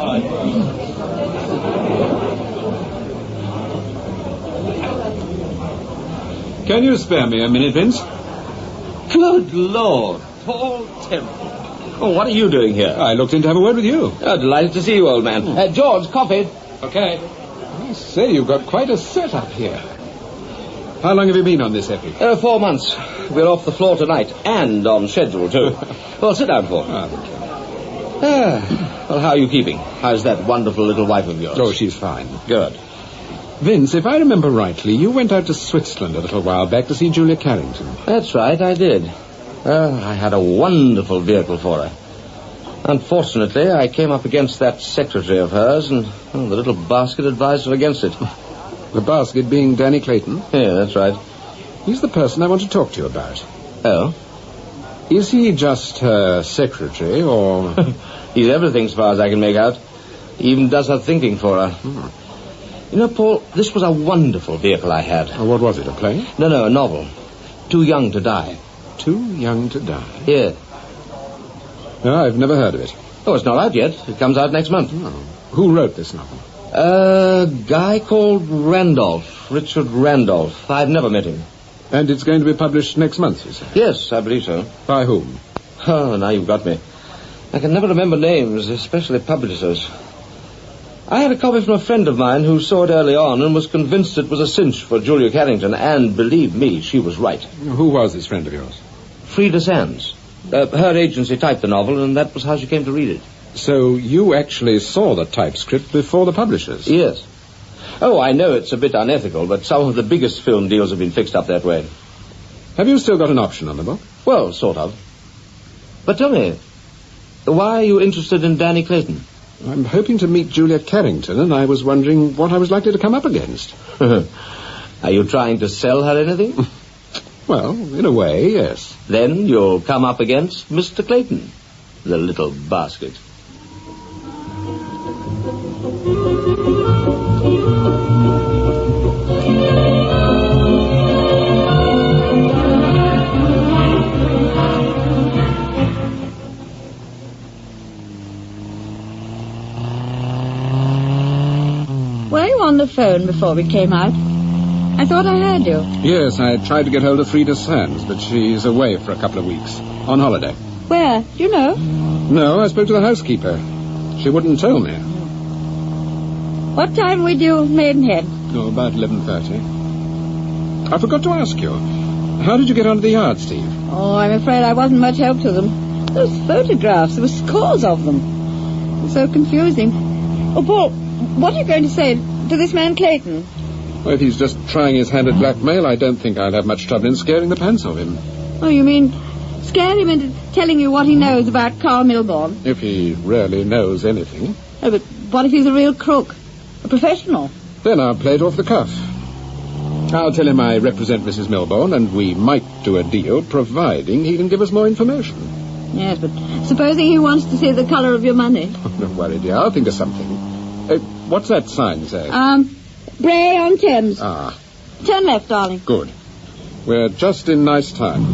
Can you spare me a minute, Vince? Good Lord, Paul Temple. Oh, what are you doing here? I looked in to have a word with you. Oh, delighted to see you, old man. George, coffee. Okay. I say, you've got quite a setup here. How long have you been on this epic? 4 months. We're off the floor tonight, and on schedule, too. Well, sit down, Paul. Well, how are you keeping? How's that wonderful little wife of yours? Oh, she's fine. Good. Vince, if I remember rightly, you went out to Switzerland a little while back to see Julia Carrington. That's right, I did. I had a wonderful vehicle for her. Unfortunately, I came up against that secretary of hers, and the little basket advised her against it. The basket being Danny Clayton? Yeah, that's right. He's the person I want to talk to you about. Oh? Is he just her secretary, or... He's everything as far as I can make out. He even does her thinking for her. You know, Paul, this was a wonderful vehicle I had. Oh, what was it, a play? No, a novel. Too Young to Die. Too Young to Die? Yeah. No, I've never heard of it. Oh, it's not out yet. It comes out next month. Oh. Who wrote this novel? A guy called Randolph. Richard Randolph. I've never met him. And it's going to be published next month, you say? Yes, I believe so. By whom? Oh, now you've got me. I can never remember names, especially publishers. I had a copy from a friend of mine who saw it early on and was convinced it was a cinch for Julia Carrington, and believe me, she was right. Who was this friend of yours? Frida Sands. Her agency typed the novel, and that was how she came to read it. So you actually saw the typescript before the publishers? Yes. Oh, I know it's a bit unethical, but some of the biggest film deals have been fixed up that way. Have you still got an option on the book? Well, sort of. But tell me, why are you interested in Danny Clayton? I'm hoping to meet Julia Carrington, and I was wondering what I was likely to come up against. Are you trying to sell her anything? Well, in a way, yes. Then you'll come up against Mr. Clayton, the little basket. Were you on the phone before we came out? I thought I heard you. Yes, I tried to get hold of Frida Sands, but she's away for a couple of weeks. On holiday. Where? Do you know? No, I spoke to the housekeeper. She wouldn't tell me. What time were you Maidenhead? Oh, about 11:30. I forgot to ask you. How did you get onto the yard, Steve? Oh, I'm afraid I wasn't much help to them. Those photographs, there were scores of them. It's so confusing. Oh, Paul, what are you going to say to this man Clayton? Well, if he's just trying his hand at blackmail, I don't think I'll have much trouble in scaring the pants off him. Oh, you mean scare him into telling you what he knows about Carl Milborn? If he really knows anything. Oh, but what if he's a real crook? A professional? Then I'll play it off the cuff. I'll tell him I represent Mrs. Milborn, and we might do a deal, providing he can give us more information. Yes, but supposing he wants to see the colour of your money? Oh, don't worry, dear. I'll think of something. What's that sign say? Bray on Thames. Ah. Turn left, darling. Good. We're just in nice time.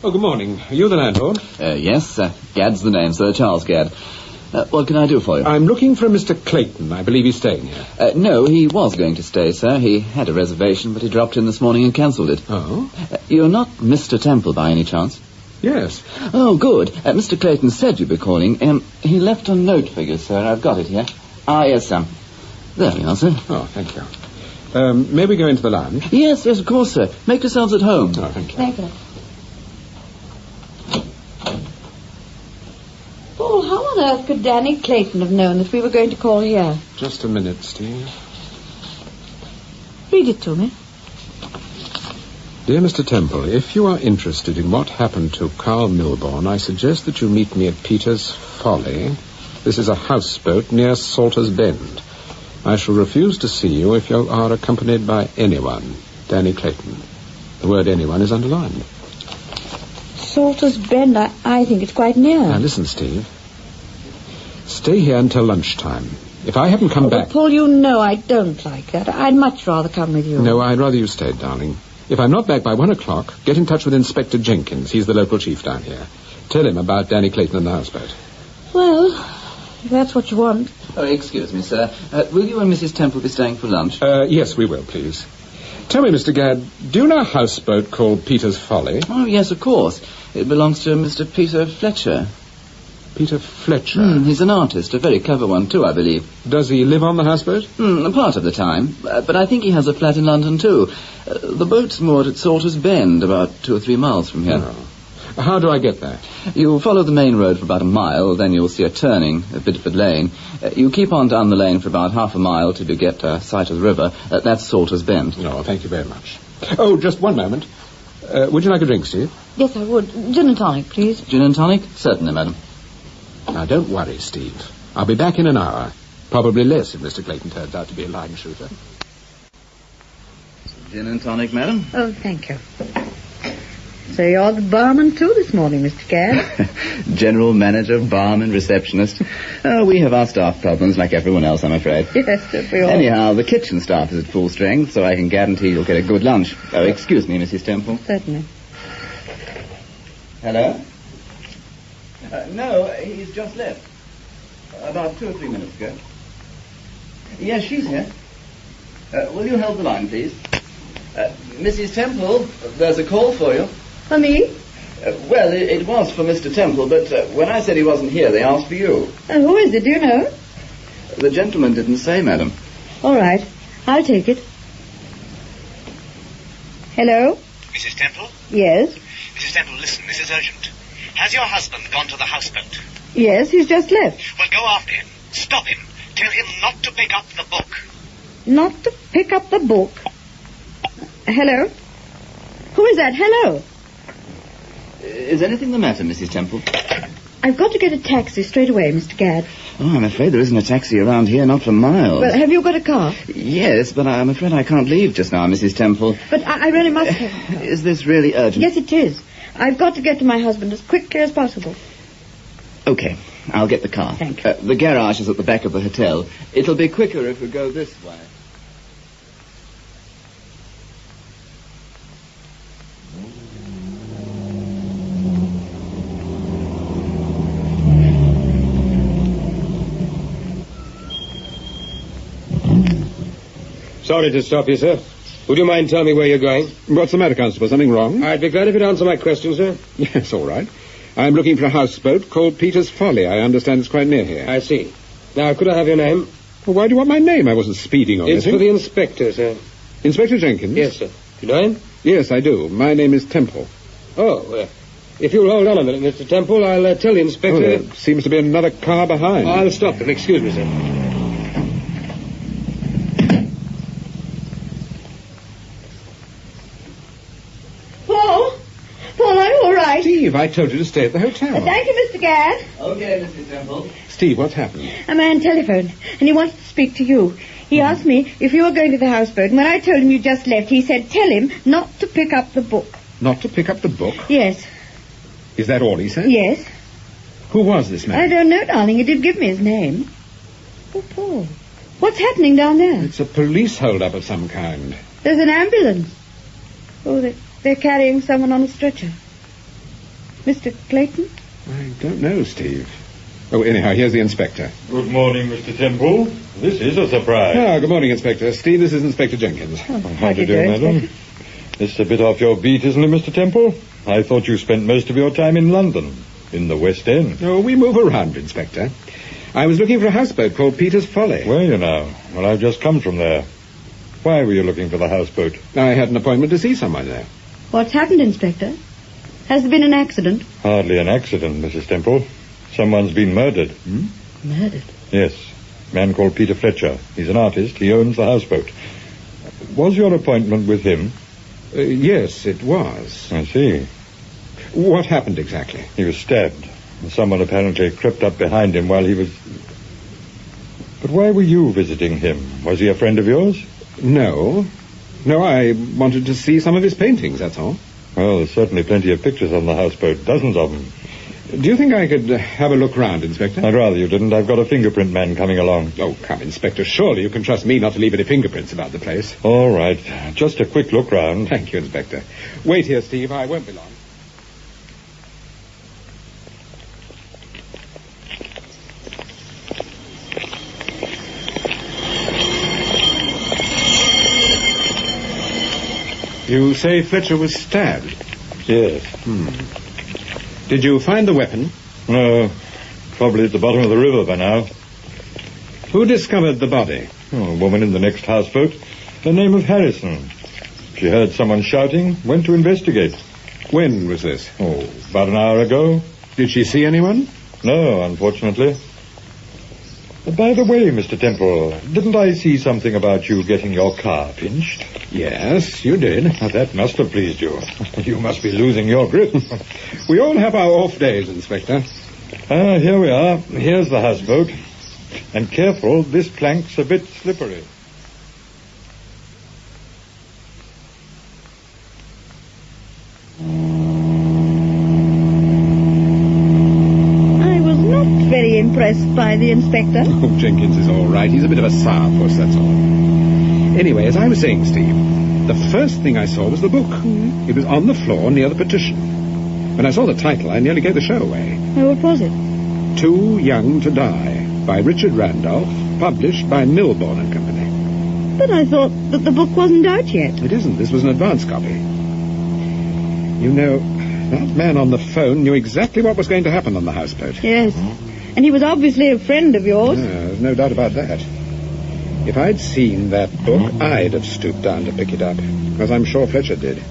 Oh, good morning. Are you the landlord? Yes, Gadd's the name, Sir Charles Gadd. What can I do for you? I'm looking for a Mr. Clayton. I believe he's staying here. No, he was going to stay, sir. He had a reservation, but he dropped in this morning and cancelled it. Oh? You're not Mr. Temple by any chance? Yes. Oh, good. Mr. Clayton said you'd be calling. He left a note for you, sir. I've got it here. Ah, yes, sir. There we are, sir. Oh, thank you. May we go into the lounge? Yes, of course, sir. Make yourselves at home. Oh, thank you. Thank you. Paul, how on earth could Danny Clayton have known that we were going to call here? Just a minute, Steve. Read it to me. Dear Mr. Temple, if you are interested in what happened to Carl Milborn, I suggest that you meet me at Peter's Folly. This is a houseboat near Salter's Bend. I shall refuse to see you if you are accompanied by anyone. Danny Clayton. The word anyone is underlined. Salter's Bend, I think it's quite near. Now listen, Steve. Stay here until lunchtime. If I haven't come back... Paul, you know I don't like that. I'd much rather come with you. No, I'd rather you stayed, darling. If I'm not back by 1 o'clock, get in touch with Inspector Jenkins. He's the local chief down here. Tell him about Danny Clayton and the houseboat. Well, if that's what you want. Oh, excuse me, sir. Will you and Mrs. Temple be staying for lunch? Yes, we will, please. Tell me, Mr. Gadd, do you know a houseboat called Peter's Folly? Oh, yes, of course. It belongs to Mr. Peter Fletcher. Peter Fletcher? He's an artist, a very clever one, too, I believe. Does he live on the houseboat? Part of the time. But I think he has a flat in London, too. The boat's moored at Salter's Bend, about 2 or 3 miles from here. Oh. How do I get there? You follow the main road for about a mile, then you'll see a turning, a Bideford Lane. You keep on down the lane for about half a mile till you get sight of the river. That's Salter's Bend. Oh, thank you very much. Oh, just one moment. Would you like a drink, Steve? Yes, I would. Gin and tonic, please. Gin and tonic? Certainly, madam. Now, don't worry, Steve. I'll be back in an hour. Probably less if Mr. Clayton turns out to be a line shooter. Gin and tonic, madam. Oh, thank you. So you're the barman, too, this morning, Mr. Gadd? General manager, barman, receptionist. We have our staff problems like everyone else, I'm afraid. Yes, don't we all? Anyhow, the kitchen staff is at full strength, so I can guarantee you'll get a good lunch. Oh, excuse me, Mrs. Temple. Certainly. Hello? No, he's just left. About 2 or 3 minutes ago. Yes, she's here. Will you hold the line, please? Mrs. Temple, there's a call for you. For me? Well, it was for Mr. Temple, but when I said he wasn't here, they asked for you. Who is it, do you know? The gentleman didn't say, madam. All right, I'll take it. Hello? Mrs. Temple? Yes? Mrs. Temple, listen, this is urgent. Has your husband gone to the houseboat? Yes, he's just left. Well, go after him. Stop him. Tell him not to pick up the book. Not to pick up the book? Hello? Who is that? Hello? Is anything the matter, Mrs. Temple? I've got to get a taxi straight away, Mr. Gadd. Oh, I'm afraid there isn't a taxi around here, not for miles. Well, have you got a car? Yes, but I'm afraid I can't leave just now, Mrs. Temple. But I really must have... Is this really urgent? Yes, it is. I've got to get to my husband as quickly as possible. Okay, I'll get the car. Thank you. The garage is at the back of the hotel. It'll be quicker if we go this way. Sorry to stop you, sir. Would you mind telling me where you're going? What's the matter, Constable? Something wrong? I'd be glad if you'd answer my question, sir. Yes, all right. I'm looking for a houseboat called Peter's Folly. I understand it's quite near here. I see. Now, could I have your name? Well, why do you want my name? I wasn't speeding or It's anything. for the inspector, sir. Inspector Jenkins? Yes, sir. Do you know him? Yes, I do. My name is Temple. Oh, if you'll hold on a minute, Mr. Temple, I'll tell the inspector... Oh, there seems to be another car behind. I'll stop them. Excuse me, sir. Paul, are you all right? Steve, I told you to stay at the hotel. Thank you, Mr. Gadd. Okay, Mrs. Temple. Steve, what's happened? A man telephoned, and he wanted to speak to you. He asked me if you were going to the houseboat, and when I told him you just left, he said, tell him not to pick up the book. Not to pick up the book? Yes. Is that all he said? Yes. Who was this man? I don't know, darling. He did give me his name. Oh, Paul, what's happening down there? It's a police hold-up of some kind. There's an ambulance. Oh, they're carrying someone on a stretcher. Mr. Clayton? I don't know, Steve. Oh, anyhow, here's the inspector. Good morning, Mr. Temple. This is a surprise. Ah, good morning, Inspector. Steve, this is Inspector Jenkins. How do you do, madam? This is a bit off your beat, isn't it, Mr. Temple? I thought you spent most of your time in London, in the West End. Oh, we move around, Inspector. I was looking for a houseboat called Peter's Folly. Were you now? Well, I've just come from there. Why were you looking for the houseboat? I had an appointment to see someone there. What's happened, Inspector? Has there been an accident? Hardly an accident, Mrs. Temple. Someone's been murdered. Murdered? Yes. A man called Peter Fletcher. He's an artist. He owns the houseboat. Was your appointment with him? Yes, it was. I see. What happened exactly? He was stabbed. And someone apparently crept up behind him while he was... But why were you visiting him? Was he a friend of yours? No. No, I wanted to see some of his paintings, that's all. Well, there's certainly plenty of pictures on the houseboat. Dozens of them. Do you think I could have a look round, Inspector? I'd rather you didn't. I've got a fingerprint man coming along. Oh, come, Inspector. Surely you can trust me not to leave any fingerprints about the place. All right. Just a quick look round. Thank you, Inspector. Wait here, Steve. I won't be long. You say Fletcher was stabbed? Yes. Did you find the weapon? No. Probably at the bottom of the river by now. Who discovered the body? Oh, a woman in the next houseboat. The name of Harrison. She heard someone shouting, went to investigate. When was this? Oh, about an hour ago. Did she see anyone? No, unfortunately. By the way, Mr. Temple, didn't I see something about you getting your car pinched? Yes, you did. Now, that must have pleased you. You must be losing your grip. We all have our off days, Inspector. Here we are. Here's the houseboat. And careful, this plank's a bit slippery. Very impressed by the inspector. Oh, Jenkins is all right. He's a bit of a sourpuss, that's all. Anyway, as I was saying, Steve, the first thing I saw was the book. It was on the floor near the partition. When I saw the title, I nearly gave the show away. Oh, what was it? Too Young to Die, by Richard Randolph, published by Milbourne and Company. But I thought that the book wasn't out yet. It isn't. This was an advance copy. You know, that man on the phone knew exactly what was going to happen on the houseboat. Yes. And he was obviously a friend of yours. There's no doubt about that. If I'd seen that book, I'd have stooped down to pick it up, as I'm sure Fletcher did.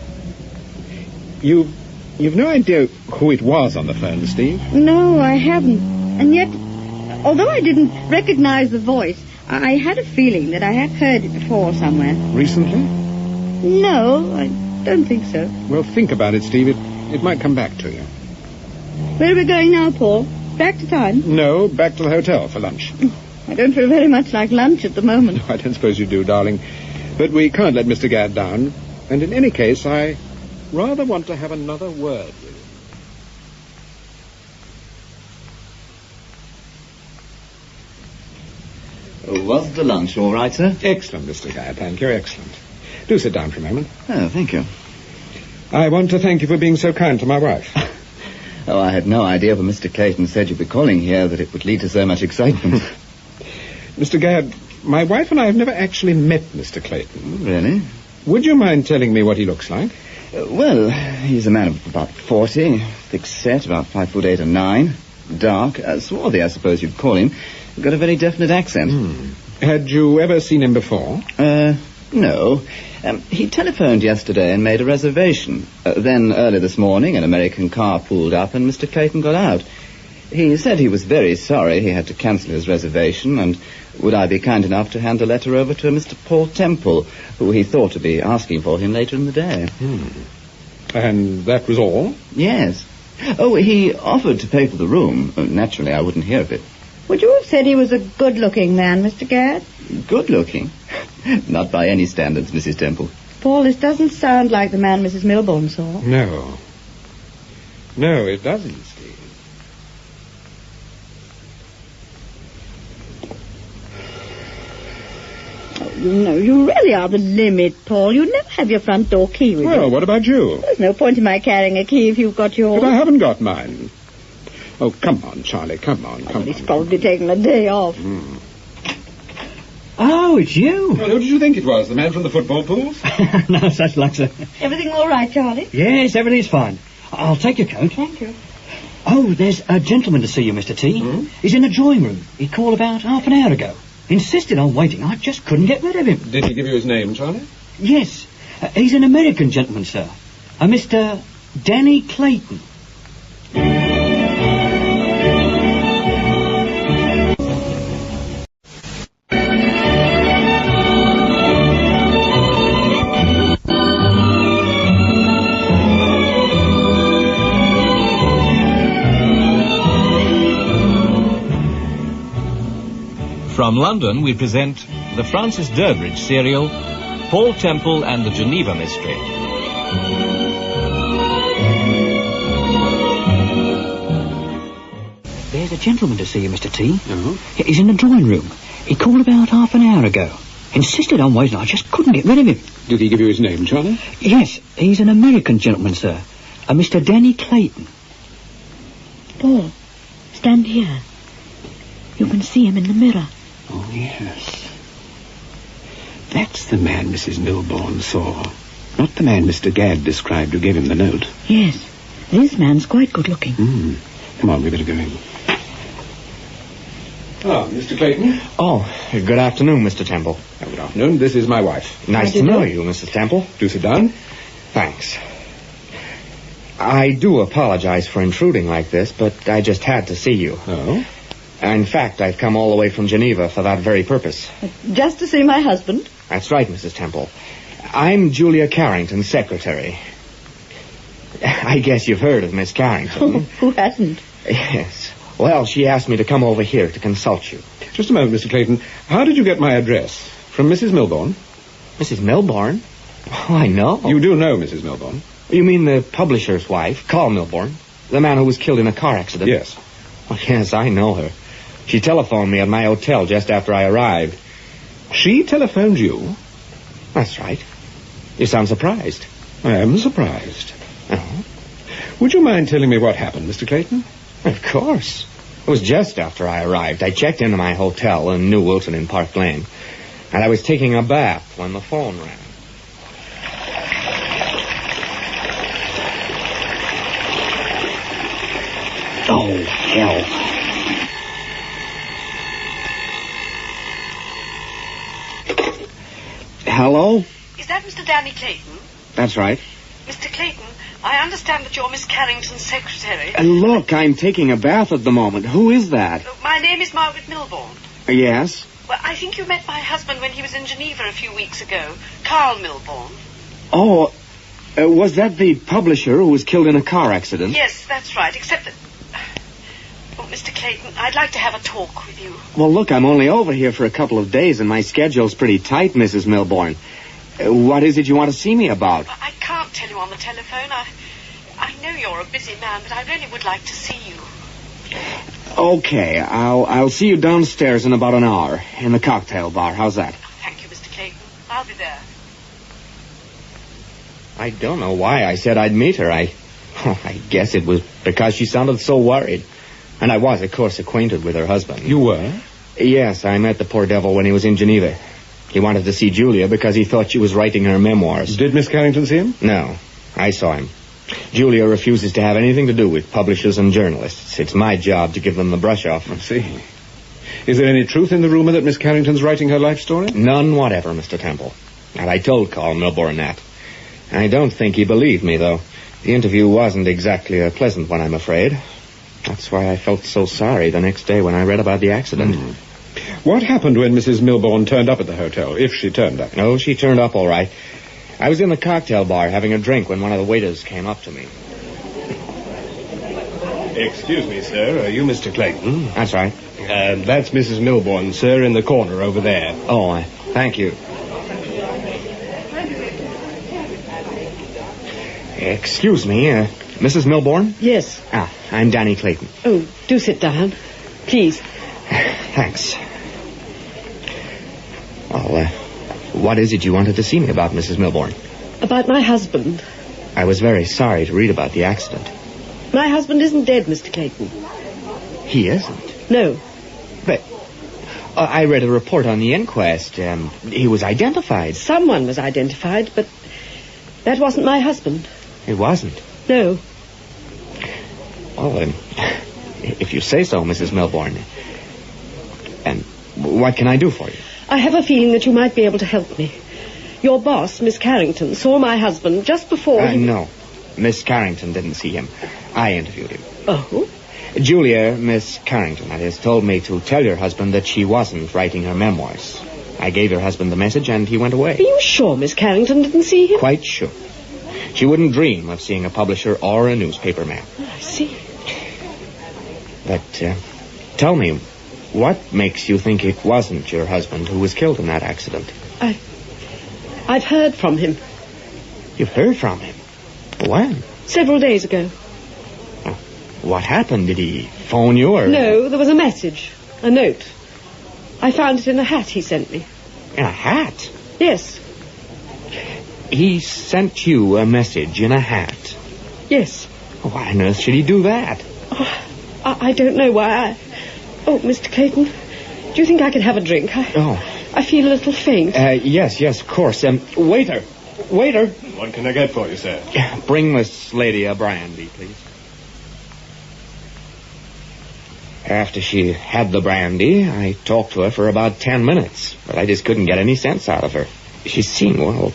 You've no idea who it was on the phone, Steve? No, I haven't. And yet, although I didn't recognize the voice, I had a feeling that I had heard it before somewhere. Recently? No, I don't think so. Well, think about it, Steve. It might come back to you. Where are we going now, Paul? Back to town? No, back to the hotel for lunch. I don't feel very much like lunch at the moment. No, I don't suppose you do, darling. But we can't let Mr. Gadd down. And in any case, I rather want to have another word with you. Was the lunch all right, sir? Excellent, Mr. Gadd, thank you, excellent. Do sit down for a moment. Oh, thank you. I want to thank you for being so kind to my wife. Oh, I had no idea when Mr. Clayton said you'd be calling here that it would lead to so much excitement. Mr. Gadd, my wife and I have never actually met Mr. Clayton. Really? Would you mind telling me what he looks like? Well, he's a man of about 40, thick-set, about 5'8" or 9, dark, swarthy, I suppose you'd call him. Got a very definite accent. Had you ever seen him before? No. He telephoned yesterday and made a reservation. Then, early this morning, an American car pulled up and Mr. Clayton got out. He said he was very sorry he had to cancel his reservation, and would I be kind enough to hand a letter over to Mr. Paul Temple, who he thought to be asking for him later in the day. And that was all? Yes. Oh, he offered to pay for the room. Naturally, I wouldn't hear of it. Would you have said he was a good-looking man, Mr. Gadd? Good-looking? Not by any standards, Mrs. Temple. Paul, this doesn't sound like the man Mrs. Milbourne saw. No. No, it doesn't, Steve. No, you really are the limit, Paul. You never have your front door key with you. Well, what about you? There's no point in my carrying a key if you've got yours. But I haven't got mine. Oh, come on, Charlie, come on. He's probably taken a day off. Oh, it's you. Well, who did you think it was? The man from the football pools? No such luck, sir. Everything all right, Charlie? Yes, everything's fine. I'll take your coat. Thank you. Oh, there's a gentleman to see you, Mr. T. He's in the drawing room. He called about half an hour ago. Insisted on waiting. I just couldn't get rid of him. Did he give you his name, Charlie? Yes. He's an American gentleman, sir. A Mr. Danny Clayton. From London, we present the Francis Durbridge serial, Paul Temple and the Geneva Mystery. There's a gentleman to see you, Mr. T. He's in the drawing room. He called about half an hour ago. Insisted on waiting. I just couldn't get rid of him. Did he give you his name, Charlie? Yes, he's an American gentleman, sir. A Mr. Danny Clayton. Paul, stand here. You can see him in the mirror. Oh, yes. That's the man Mrs. Milbourne saw. Not the man Mr. Gadd described who gave him the note. Yes. This man's quite good looking. Come on, we better go in. Ah, Mr. Clayton. Oh, good afternoon, Mr. Temple. Good afternoon. This is my wife. Nice to know you, Mrs. Temple. Do sit down. Thanks. I do apologize for intruding like this, but I just had to see you. Oh? In fact, I've come all the way from Geneva for that very purpose. Just to see my husband? That's right, Mrs. Temple. I'm Julia Carrington's secretary. I guess you've heard of Miss Carrington. Who hasn't? Yes. Well, she asked me to come over here to consult you. Just a moment, Mr. Clayton. How did you get my address? From Mrs. Milbourne? Mrs. Milbourne? Oh, I know. You do know Mrs. Milbourne? You mean the publisher's wife, Carl Milbourne? The man who was killed in a car accident? Yes. Oh, yes, I know her. She telephoned me at my hotel just after I arrived. She telephoned you? That's right. You sound surprised. I am surprised. Uh-huh. Would you mind telling me what happened, Mr. Clayton? Of course. It was just after I arrived. I checked into my hotel in New Wilton in Park Lane, and I was taking a bath when the phone rang. Oh, hell. Hello? Is that Mr. Danny Clayton? That's right. Mr. Clayton, I understand that you're Miss Carrington's secretary. Look, I'm taking a bath at the moment. Who is that? My name is Margaret Milbourne. Yes? Well, I think you met my husband when he was in Geneva a few weeks ago, Carl Milbourne. Oh, was that the publisher who was killed in a car accident? Yes, that's right, except that... Oh, Mr. Clayton, I'd like to have a talk with you. Well, look, I'm only over here for a couple of days, and my schedule's pretty tight, Mrs. Milbourne. What is it you want to see me about? I can't tell you on the telephone. I know you're a busy man, but I really would like to see you. Okay, I'll see you downstairs in about an hour, in the cocktail bar. How's that? Thank you, Mr. Clayton. I'll be there. I don't know why I said I'd meet her. I guess it was because she sounded so worried. And I was, of course, acquainted with her husband. You were? Yes, I met the poor devil when he was in Geneva. He wanted to see Julia because he thought she was writing her memoirs. Did Miss Carrington see him? No, I saw him. Julia refuses to have anything to do with publishers and journalists. It's my job to give them the brush off. I see. Is there any truth in the rumor that Miss Carrington's writing her life story? None whatever, Mr. Temple. And I told Carl Milbourne that. I don't think he believed me, though. The interview wasn't exactly a pleasant one, I'm afraid. That's why I felt so sorry the next day when I read about the accident. What happened when Mrs. Milbourne turned up at the hotel, if she turned up? Oh, she turned up all right. I was in the cocktail bar having a drink when one of the waiters came up to me. Excuse me, sir. Are you Mr. Clayton? That's right. That's Mrs. Milbourne, sir, in the corner over there. Oh, thank you. Excuse me, Mrs. Milbourne? Yes. I'm Danny Clayton. Oh, do sit down. Please. Thanks. Well, what is it you wanted to see me about, Mrs. Milbourne? About my husband. I was very sorry to read about the accident. My husband isn't dead, Mr. Clayton. He isn't? No. But I read a report on the inquest. He was identified. Someone was identified, but that wasn't my husband. It wasn't? No. Well, if you say so, Mrs. Milbourne. And what can I do for you? I have a feeling that you might be able to help me. Your boss, Miss Carrington, saw my husband just before he... No. Miss Carrington didn't see him. I interviewed him. Oh? Julia, Miss Carrington, that is, told me to tell your husband that she wasn't writing her memoirs. I gave your husband the message, and he went away. Are you sure Miss Carrington didn't see him? Quite sure. She wouldn't dream of seeing a publisher or a newspaper man. I see. But, tell me, what makes you think it wasn't your husband who was killed in that accident? I've heard from him. You've heard from him? When? Several days ago. What happened? Did he phone you or... No, there was a message. A note. I found it in a hat he sent me. In a hat? Yes. He sent you a message in a hat? Yes. Why on earth should he do that? Oh, I don't know why. Oh, Mr. Clayton, do you think I could have a drink? I feel a little faint. Yes, of course. Waiter! What can I get for you, sir? Bring this lady a brandy, please. After she had the brandy, I talked to her for about 10 minutes, but I just couldn't get any sense out of her. She seemed, well,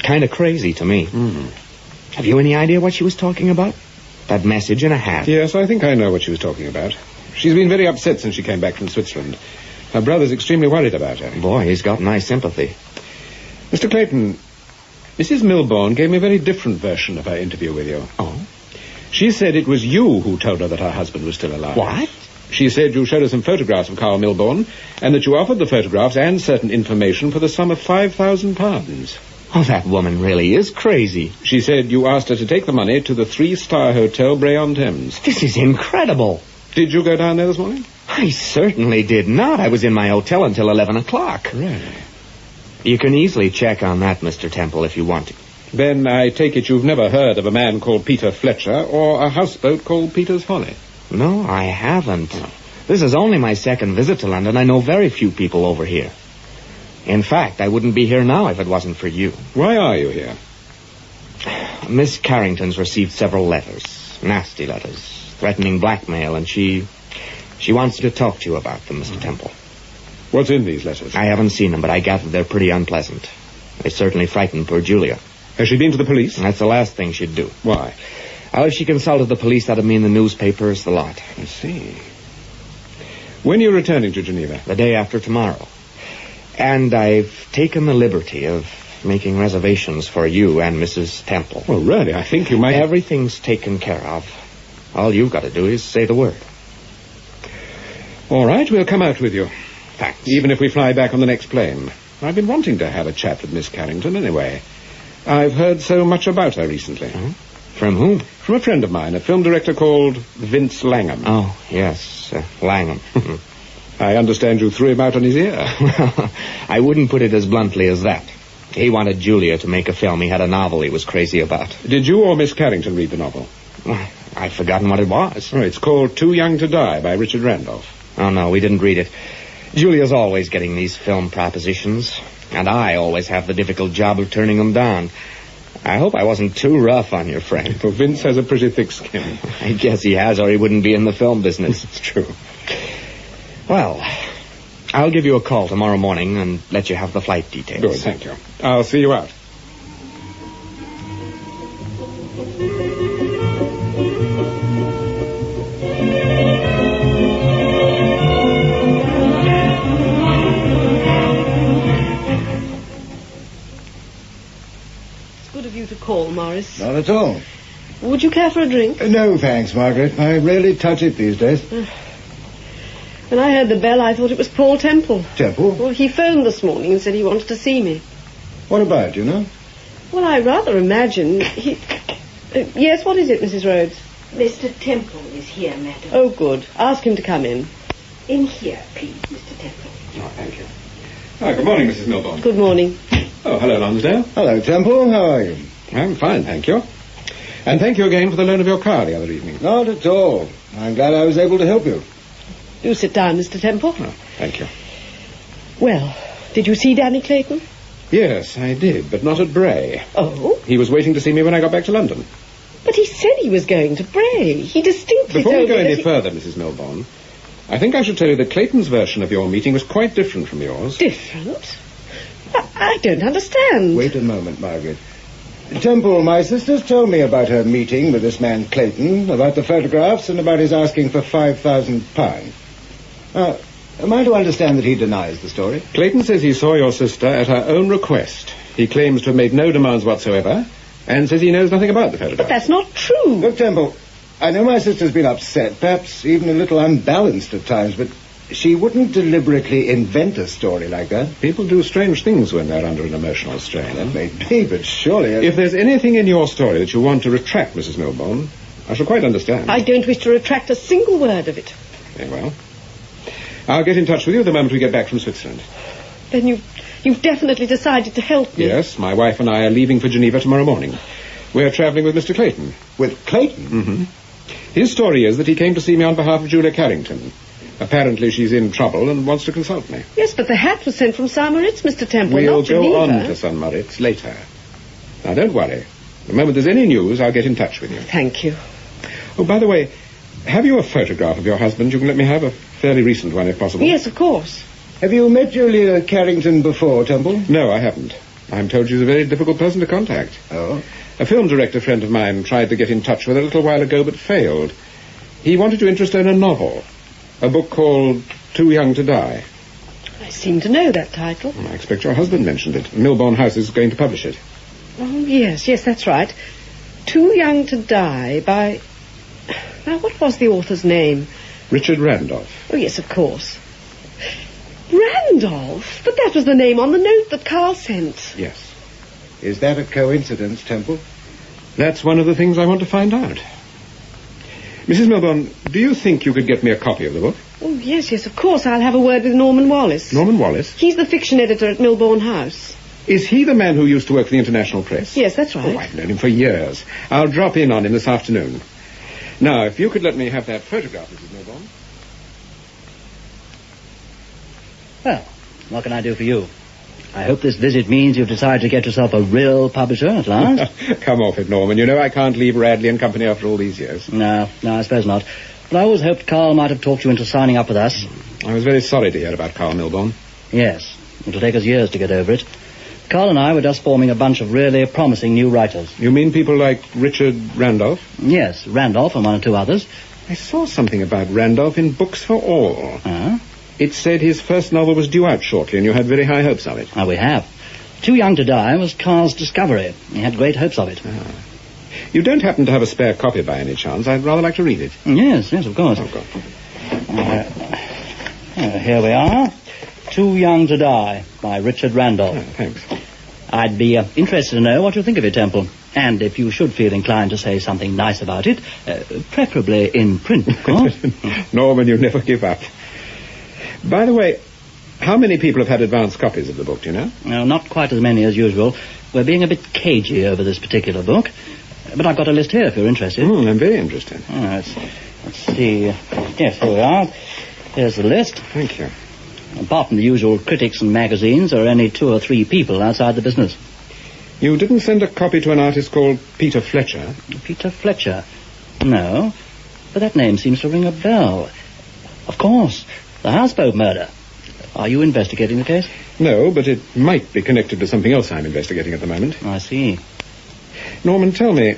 kind of crazy to me. Have you any idea what she was talking about? That message in a hat? Yes, I think I know what she was talking about. She's been very upset since she came back from Switzerland. Her brother's extremely worried about her. Boy, he's got my sympathy. Mr. Clayton, Mrs. Milbourne gave me a very different version of her interview with you. Oh? She said it was you who told her that her husband was still alive. What? She said you showed her some photographs of Carl Milbourne and that you offered the photographs and certain information for the sum of £5,000. Oh, that woman really is crazy. She said you asked her to take the money to the 3-star Hotel Bray-on-Thames. This is incredible. Did you go down there this morning? I certainly did not. I was in my hotel until 11 o'clock. Really? You can easily check on that, Mr. Temple, if you want to. Then I take it you've never heard of a man called Peter Fletcher or a houseboat called Peter's Folly? No, I haven't. This is only my second visit to London. I know very few people over here. In fact, I wouldn't be here now if it wasn't for you. Why are you here? Miss Carrington's received several letters, nasty letters, threatening blackmail, and she wants to talk to you about them, Mr. Temple. What's in these letters? I haven't seen them, but I gather they're pretty unpleasant. They certainly frightened poor Julia. Has she been to the police? That's the last thing she'd do. Why? Well, if she consulted the police, that'd mean the newspapers, the lot. I see. When are you returning to Geneva? The day after tomorrow. And I've taken the liberty of making reservations for you and Mrs. Temple. Well, really, I think you might... Everything's taken care of. All you've got to do is say the word. All right, we'll come out with you. Thanks. Even if we fly back on the next plane. I've been wanting to have a chat with Miss Carrington anyway. I've heard so much about her recently. Huh? From whom? From a friend of mine, a film director called Vince Langham. Oh, yes, Langham. I understand you threw him out on his ear. I wouldn't put it as bluntly as that. He wanted Julia to make a film. He had a novel he was crazy about. Did you or Miss Carrington read the novel? I've forgotten what it was. Oh, it's called Too Young to Die by Richard Randolph. Oh, no, we didn't read it. Julia's always getting these film propositions, and I always have the difficult job of turning them down. I hope I wasn't too rough on your friend. Well, Vince has a pretty thick skin. I guess he has, or he wouldn't be in the film business. It's true. Well, I'll give you a call tomorrow morning and let you have the flight details. Good, thank you. I'll see you out. Good of you to call, Morris. Not at all. Would you care for a drink? No, thanks, Margaret. I rarely touch it these days. When I heard the bell, I thought it was Paul Temple. Temple? Well, he phoned this morning and said he wanted to see me. What about, you know? Well, I rather imagine he... yes, what is it, Mrs. Rhodes? Mr. Temple is here, madam. Oh, good. Ask him to come in. In here, please, Mr. Temple. Oh, thank you. Oh, good morning, Mrs. Milborn. Good morning. Oh, hello, Lonsdale. Hello, Temple. How are you? I'm fine, thank you. And thank you again for the loan of your car the other evening. Not at all. I'm glad I was able to help you. Do sit down, Mr. Temple. Oh, thank you. Well, did you see Danny Clayton? Yes, I did, but not at Bray. Oh? He was waiting to see me when I got back to London. But he said he was going to Bray. He distinctly Before we told go me any that further, Mrs. Milborn, I think I should tell you that Clayton's version of your meeting was quite different from yours. Different? I don't understand. Wait a moment, Margaret. Temple, my sister's told me about her meeting with this man Clayton, about the photographs, and about his asking for £5,000. Am I to understand that he denies the story? Clayton says he saw your sister at her own request. He claims to have made no demands whatsoever, and says he knows nothing about the photographs. But that's not true. Look, Temple, I know my sister's been upset, perhaps even a little unbalanced at times, but she wouldn't deliberately invent a story like that. People do strange things when they're under an emotional strain. That may be, but surely... If there's anything in your story that you want to retract, Mrs. Milborn, I shall quite understand. I don't wish to retract a single word of it. Very well. I'll get in touch with you the moment we get back from Switzerland. Then you've definitely decided to help me? Yes, my wife and I are leaving for Geneva tomorrow morning. We're travelling with Mr. Clayton. With Clayton? Mm-hmm. His story is that he came to see me on behalf of Julia Carrington. Apparently she's in trouble and wants to consult me. Yes, but the hat was sent from St. Moritz, Mr. Temple, We'll not Geneva. go on to St. Moritz later. Now, don't worry. The moment there's any news, I'll get in touch with you. Thank you. Oh, by the way, have you a photograph of your husband you can let me have? A fairly recent one, if possible. Yes, of course. Have you met Julia Carrington before, Temple? No, I haven't. I'm told she's a very difficult person to contact. Oh? A film director friend of mine tried to get in touch with her a little while ago, but failed. He wanted to interest her in a novel. A book called Too Young to Die. I seem to know that title. I expect your husband mentioned it. Milborn House is going to publish it. Oh, yes, that's right. Too Young to Die by... Now, what was the author's name? Richard Randolph. Oh, yes, of course. Randolph? But that was the name on the note that Carl sent. Yes. Is that a coincidence, Temple? That's one of the things I want to find out. Mrs. Milborn, do you think you could get me a copy of the book? Oh, yes, of course. I'll have a word with Norman Wallace. Norman Wallace? He's the fiction editor at Milborn House. Is he the man who used to work for the international press? Yes, that's right. Oh, I've known him for years. I'll drop in on him this afternoon. Now, if you could let me have that photograph, Mrs. Milborn. Well, what can I do for you? I hope this visit means you've decided to get yourself a real publisher at last. Come off it, Norman. You know I can't leave Radley and Company after all these years. No, I suppose not. But I always hoped Carl might have talked you into signing up with us. I was very sorry to hear about Carl Milborn. Yes, it'll take us years to get over it. Carl and I were just forming a bunch of really promising new writers. You mean people like Richard Randolph? Yes, Randolph and one or two others. I saw something about Randolph in Books for All. It said his first novel was due out shortly, and you had very high hopes of it. We have. Too Young to Die was Carl's discovery. He had great hopes of it. You don't happen to have a spare copy by any chance? I'd rather like to read it. Yes, of course. Here we are. Too Young to Die by Richard Randolph. Thanks. I'd be interested to know what you think of it, Temple. And if you should feel inclined to say something nice about it, preferably in print, of course. Norman, you never give up. By the way, how many people have had advance copies of the book, do you know? No, not quite as many as usual. We're being a bit cagey over this particular book. But I've got a list here if you're interested. I'm very interested. Let's see. Yes, here we are. Here's the list. Thank you. Apart from the usual critics and magazines, there are only 2 or 3 people outside the business. You didn't send a copy to an artist called Peter Fletcher? Peter Fletcher? No. But that name seems to ring a bell. Of course. The houseboat murder. Are you investigating the case? No, but it might be connected to something else I'm investigating at the moment. I see. Norman, tell me,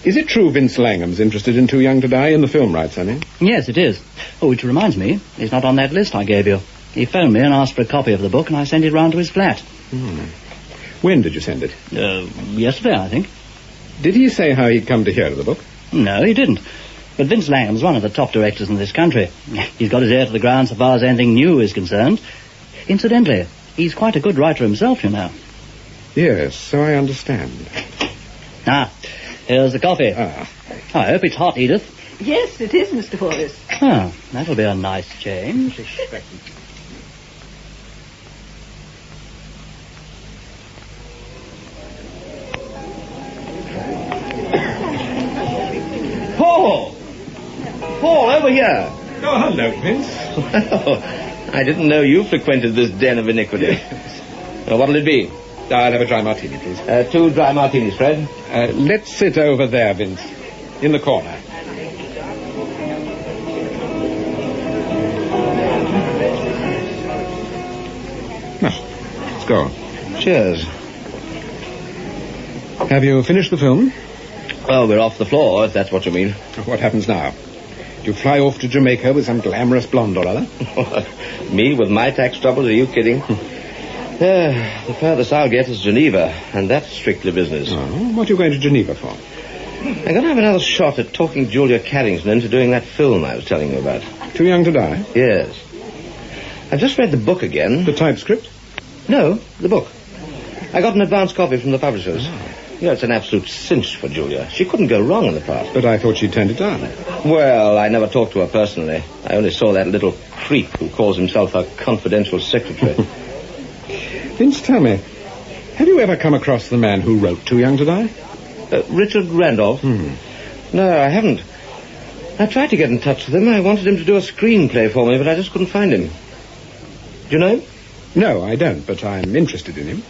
is it true Vince Langham's interested in Too Young to Die in the film rights, I mean? Yes, it is. Oh, which reminds me, he's not on that list I gave you. He phoned me and asked for a copy of the book, and I sent it round to his flat. When did you send it? Yesterday, I think. Did he say how he'd come to hear of the book? No, he didn't. But Vince Langham's one of the top directors in this country. He's got his ear to the ground so far as anything new is concerned. Incidentally, he's quite a good writer himself, you know. Yes, so I understand. Here's the coffee. I hope it's hot, Edith. Yes, it is, Mr. Forrest. That'll be a nice change. Paul, over here. Oh, hello, Vince. I didn't know you frequented this den of iniquity. What'll it be? I'll have a dry martini, please. 2 dry martinis, Fred. Let's sit over there, Vince. In the corner. Let's go. Cheers. Have you finished the film? Well, we're off the floor, if that's what you mean. What happens now? Do you fly off to Jamaica with some glamorous blonde or other? Me with my tax troubles? Are you kidding? The furthest I'll get is Geneva, and that's strictly business. What are you going to Geneva for? I'm going to have another shot at talking Julia Carrington into doing that film I was telling you about. Too Young to Die? Yes. I've just read the book again. The typescript? No, the book. I got an advance copy from the publishers. You know, it's an absolute cinch for Julia. She couldn't go wrong in the part. But I thought she turned it down. Well, I never talked to her personally. I only saw that little creep who calls himself her confidential secretary. Vince, tell me, have you ever come across the man who wrote Too Young to Die? Richard Randolph? No, I haven't. I tried to get in touch with him. I wanted him to do a screenplay for me, but I just couldn't find him. Do you know him? No, I don't, but I'm interested in him.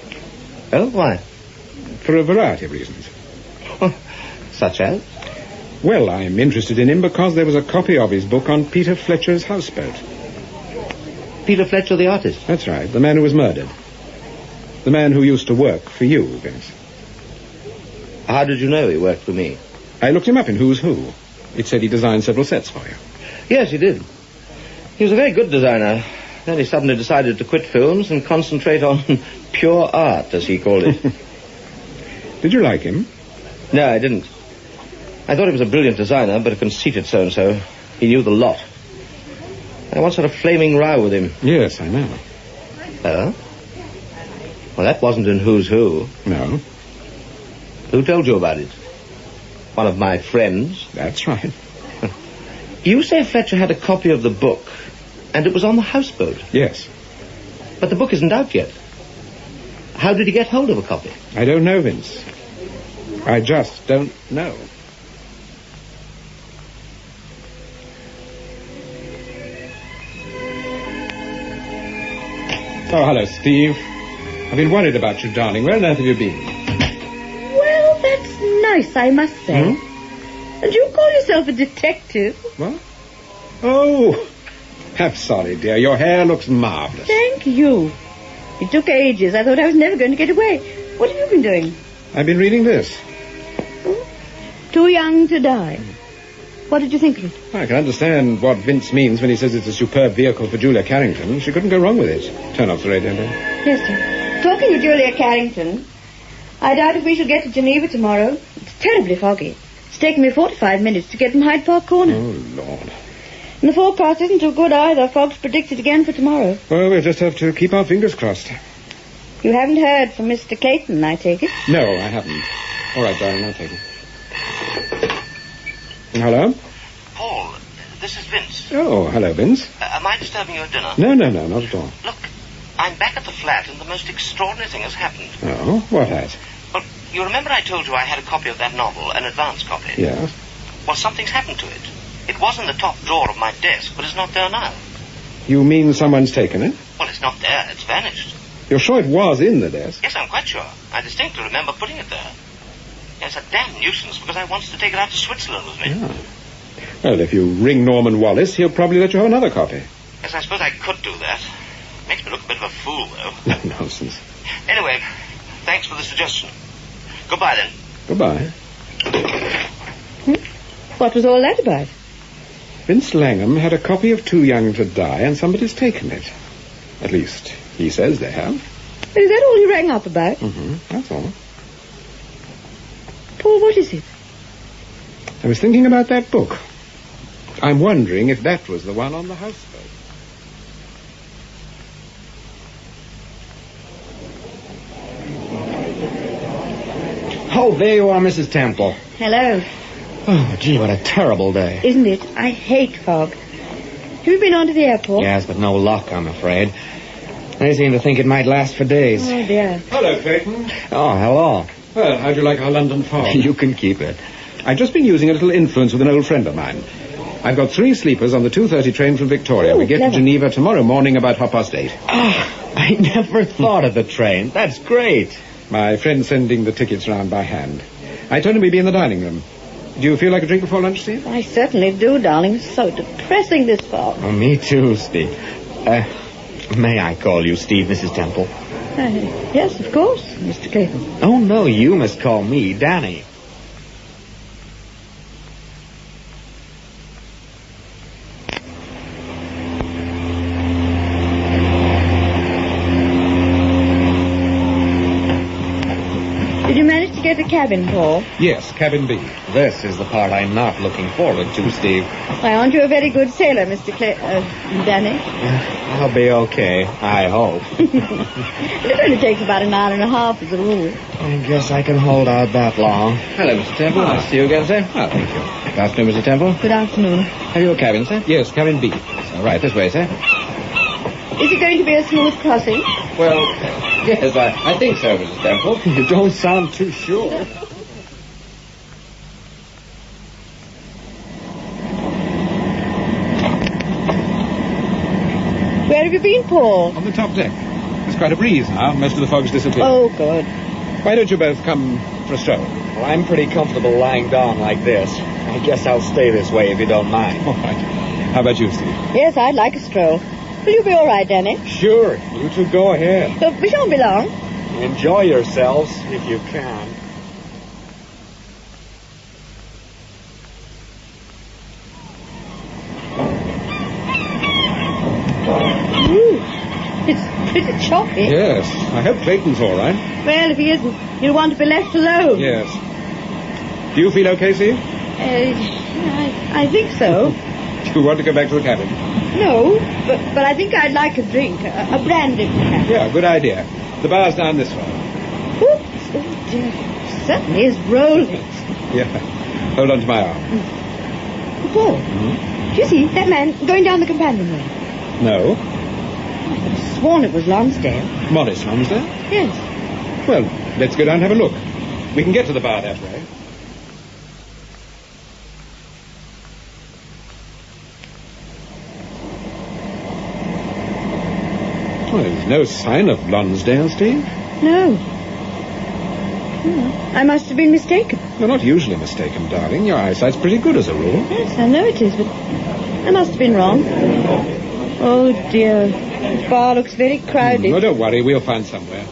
Oh, why? For a variety of reasons. Such as? Well, I'm interested in him because there was a copy of his book on Peter Fletcher's houseboat. Peter Fletcher, the artist? That's right, the man who was murdered. The man who used to work for you, Vince. How did you know he worked for me? I looked him up in Who's Who. It said he designed several sets for you. Yes, he did. He was a very good designer. Then he suddenly decided to quit films and concentrate on pure art, as he called it. Did you like him? No, I didn't. I thought he was a brilliant designer, but a conceited so-and-so. He knew the lot. I once had a flaming row with him. Yes, I know. Oh? Well, that wasn't in Who's Who. No. Who told you about it? One of my friends? That's right. You say Fletcher had a copy of the book, and it was on the houseboat? Yes. But the book isn't out yet. How did he get hold of a copy? I don't know, Vince. I just don't know. Oh, hello, Steve. I've been worried about you, darling. Where on earth have you been? Well, that's nice, I must say. And you call yourself a detective? What? Oh, I'm sorry, dear. Your hair looks marvellous. Thank you. It took ages. I thought I was never going to get away. What have you been doing? I've been reading this. Too Young to Die. What did you think of it? I can understand what Vince means when he says it's a superb vehicle for Julia Carrington. She couldn't go wrong with it. Turn off the radio, dear. Yes, sir. Talking of Julia Carrington, I doubt if we shall get to Geneva tomorrow. It's terribly foggy. It's taken me 45 minutes to get from Hyde Park Corner. Oh, Lord. And the forecast isn't too good either. Fog's predicted again for tomorrow. Well, we'll just have to keep our fingers crossed. You haven't heard from Mr. Clayton, I take it? No, I haven't. All right, darling, I'll take it. Hello? Paul, this is Vince. Oh, hello, Vince. Am I disturbing you at dinner? No, not at all. Look, I'm back at the flat and the most extraordinary thing has happened. Oh, what has? Well, you remember I told you I had a copy of that novel, an advance copy? Yes. Well, something's happened to it. It was in the top drawer of my desk, but it's not there now. You mean someone's taken it? Well, it's not there. It's vanished. You're sure it was in the desk? Yes, I'm quite sure. I distinctly remember putting it there. It's a damn nuisance because I wanted to take it out to Switzerland with me. Yeah. Well, if you ring Norman Wallace, he'll probably let you have another copy. Yes, I suppose I could do that. Makes me look a bit of a fool, though. No nonsense. Anyway, thanks for the suggestion. Goodbye, then. Goodbye. What was all that about? Vince Langham had a copy of Too Young to Die, and somebody's taken it. At least, he says they have. Is that all you rang up about? That's all. Paul, what is it? I was thinking about that book. I'm wondering if that was the one on the houseboat. Oh, there you are, Mrs. Temple. Hello. Oh, gee, what a terrible day. Isn't it? I hate fog. Have you been on to the airport? Yes, but no luck, I'm afraid. They seem to think it might last for days. Oh, dear. Hello, Clayton. Oh, hello. Well, how'd you like our London fog? You can keep it. I've just been using a little influence with an old friend of mine. I've got 3 sleepers on the 2:30 train from Victoria. We get to Geneva tomorrow morning about 8:30. I never thought of the train. That's great. My friend's sending the tickets round by hand. I told him we'd be in the dining room. Do you feel like a drink before lunch, Steve? I certainly do, darling. It's so depressing, this fog. Oh, me too, Steve. May I call you Steve, Mrs. Temple? Yes, of course, Mr. Clayton. Oh, no, you must call me Danny. Did you manage to get a cabin, Paul? Yes, cabin B. This is the part I'm not looking forward to, Steve. Why, aren't you a very good sailor, Mr. Danny? I'll be okay, I hope. It only takes about an hour and a half as a rule. I guess I can hold out that long. Hello, Mr. Temple. Nice to see you again, sir. Oh, thank you. Good afternoon, Mr. Temple. Good afternoon. Have you a cabin, sir? Yes, cabin B. All right, this way, sir. Is it going to be a smooth crossing? Well, yes, I think so, Mrs. Temple. You don't sound too sure. Where have you been, Paul? On the top deck. There's quite a breeze now. Most of the fog's disappeared. Oh, good. Why don't you both come for a stroll? Well, I'm pretty comfortable lying down like this. I guess I'll stay this way if you don't mind. All right. How about you, Steve? Yes, I'd like a stroll. Will you be all right, Danny? Sure. You two go ahead. But we shan't be long. Enjoy yourselves if you can. Ooh, it's pretty choppy. Yes. I hope Clayton's all right. Well, if he isn't, he'll want to be left alone. Yes. Do you feel okay, Steve? I think so. Do you want to go back to the cabin? No, but I think I'd like a drink, a brandy, perhaps. Yeah, good idea. The bar's down this way. Oops, oh dear, it certainly is rolling. Yeah. Hold on to my arm. Paul, do you see that man going down the companionway? No. I could have sworn it was Lonsdale. Morris Lonsdale? Yes. Let's go down and have a look. We can get to the bar that way. Well, there's no sign of Lonsdale, Steve. No. I must have been mistaken. You're not usually mistaken, darling. Your eyesight's pretty good as a rule. Yes, I know it is, but I must have been wrong. Oh, dear. The bar looks very crowded. Oh, don't worry. We'll find somewhere.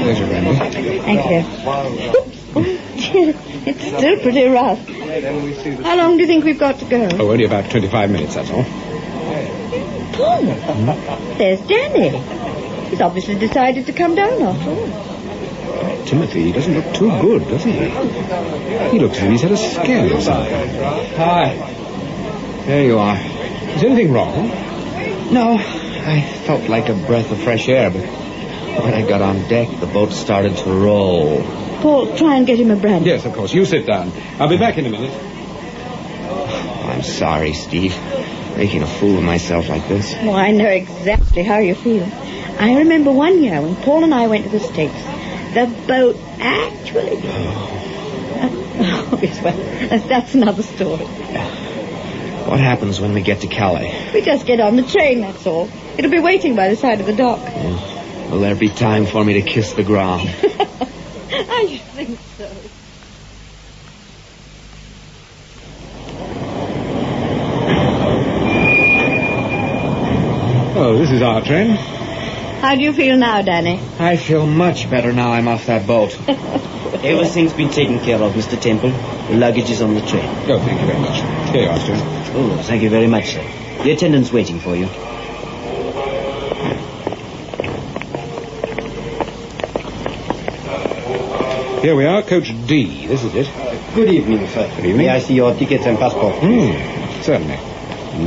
There's your brandy. Thank you. Oh, dear. It's still pretty rough. How long do you think we've got to go? Oh, only about 25 minutes, that's all. Paul, there's Danny. He's obviously decided to come down after all. Timothy, he doesn't look too good, does he? He looks as if he's had a scare or something. Hi. There you are. Is anything wrong? No, I felt like a breath of fresh air, but when I got on deck, the boat started to roll. Paul, try and get him a brandy. Yes, of course. You sit down. I'll be back in a minute. I'm sorry, Steve. Making a fool of myself like this. Oh, I know exactly how you feel. I remember one year when Paul and I went to the States. The boat actually... Oh, yes, well, that's another story. What happens when we get to Calais? We just get on the train, that's all. It'll be waiting by the side of the dock. Will there be time for me to kiss the ground? I think so. Oh, this is our train. How do you feel now, Danny? I feel much better now I'm off that boat. Everything's been taken care of, Mr. Temple. The luggage is on the train. Oh, thank you very much. Here you are, Stuart. Oh, thank you very much, sir. The attendant's waiting for you. Here we are, coach D. This is it. Good evening, sir. Good evening. May I see your tickets and passport, please? Certainly.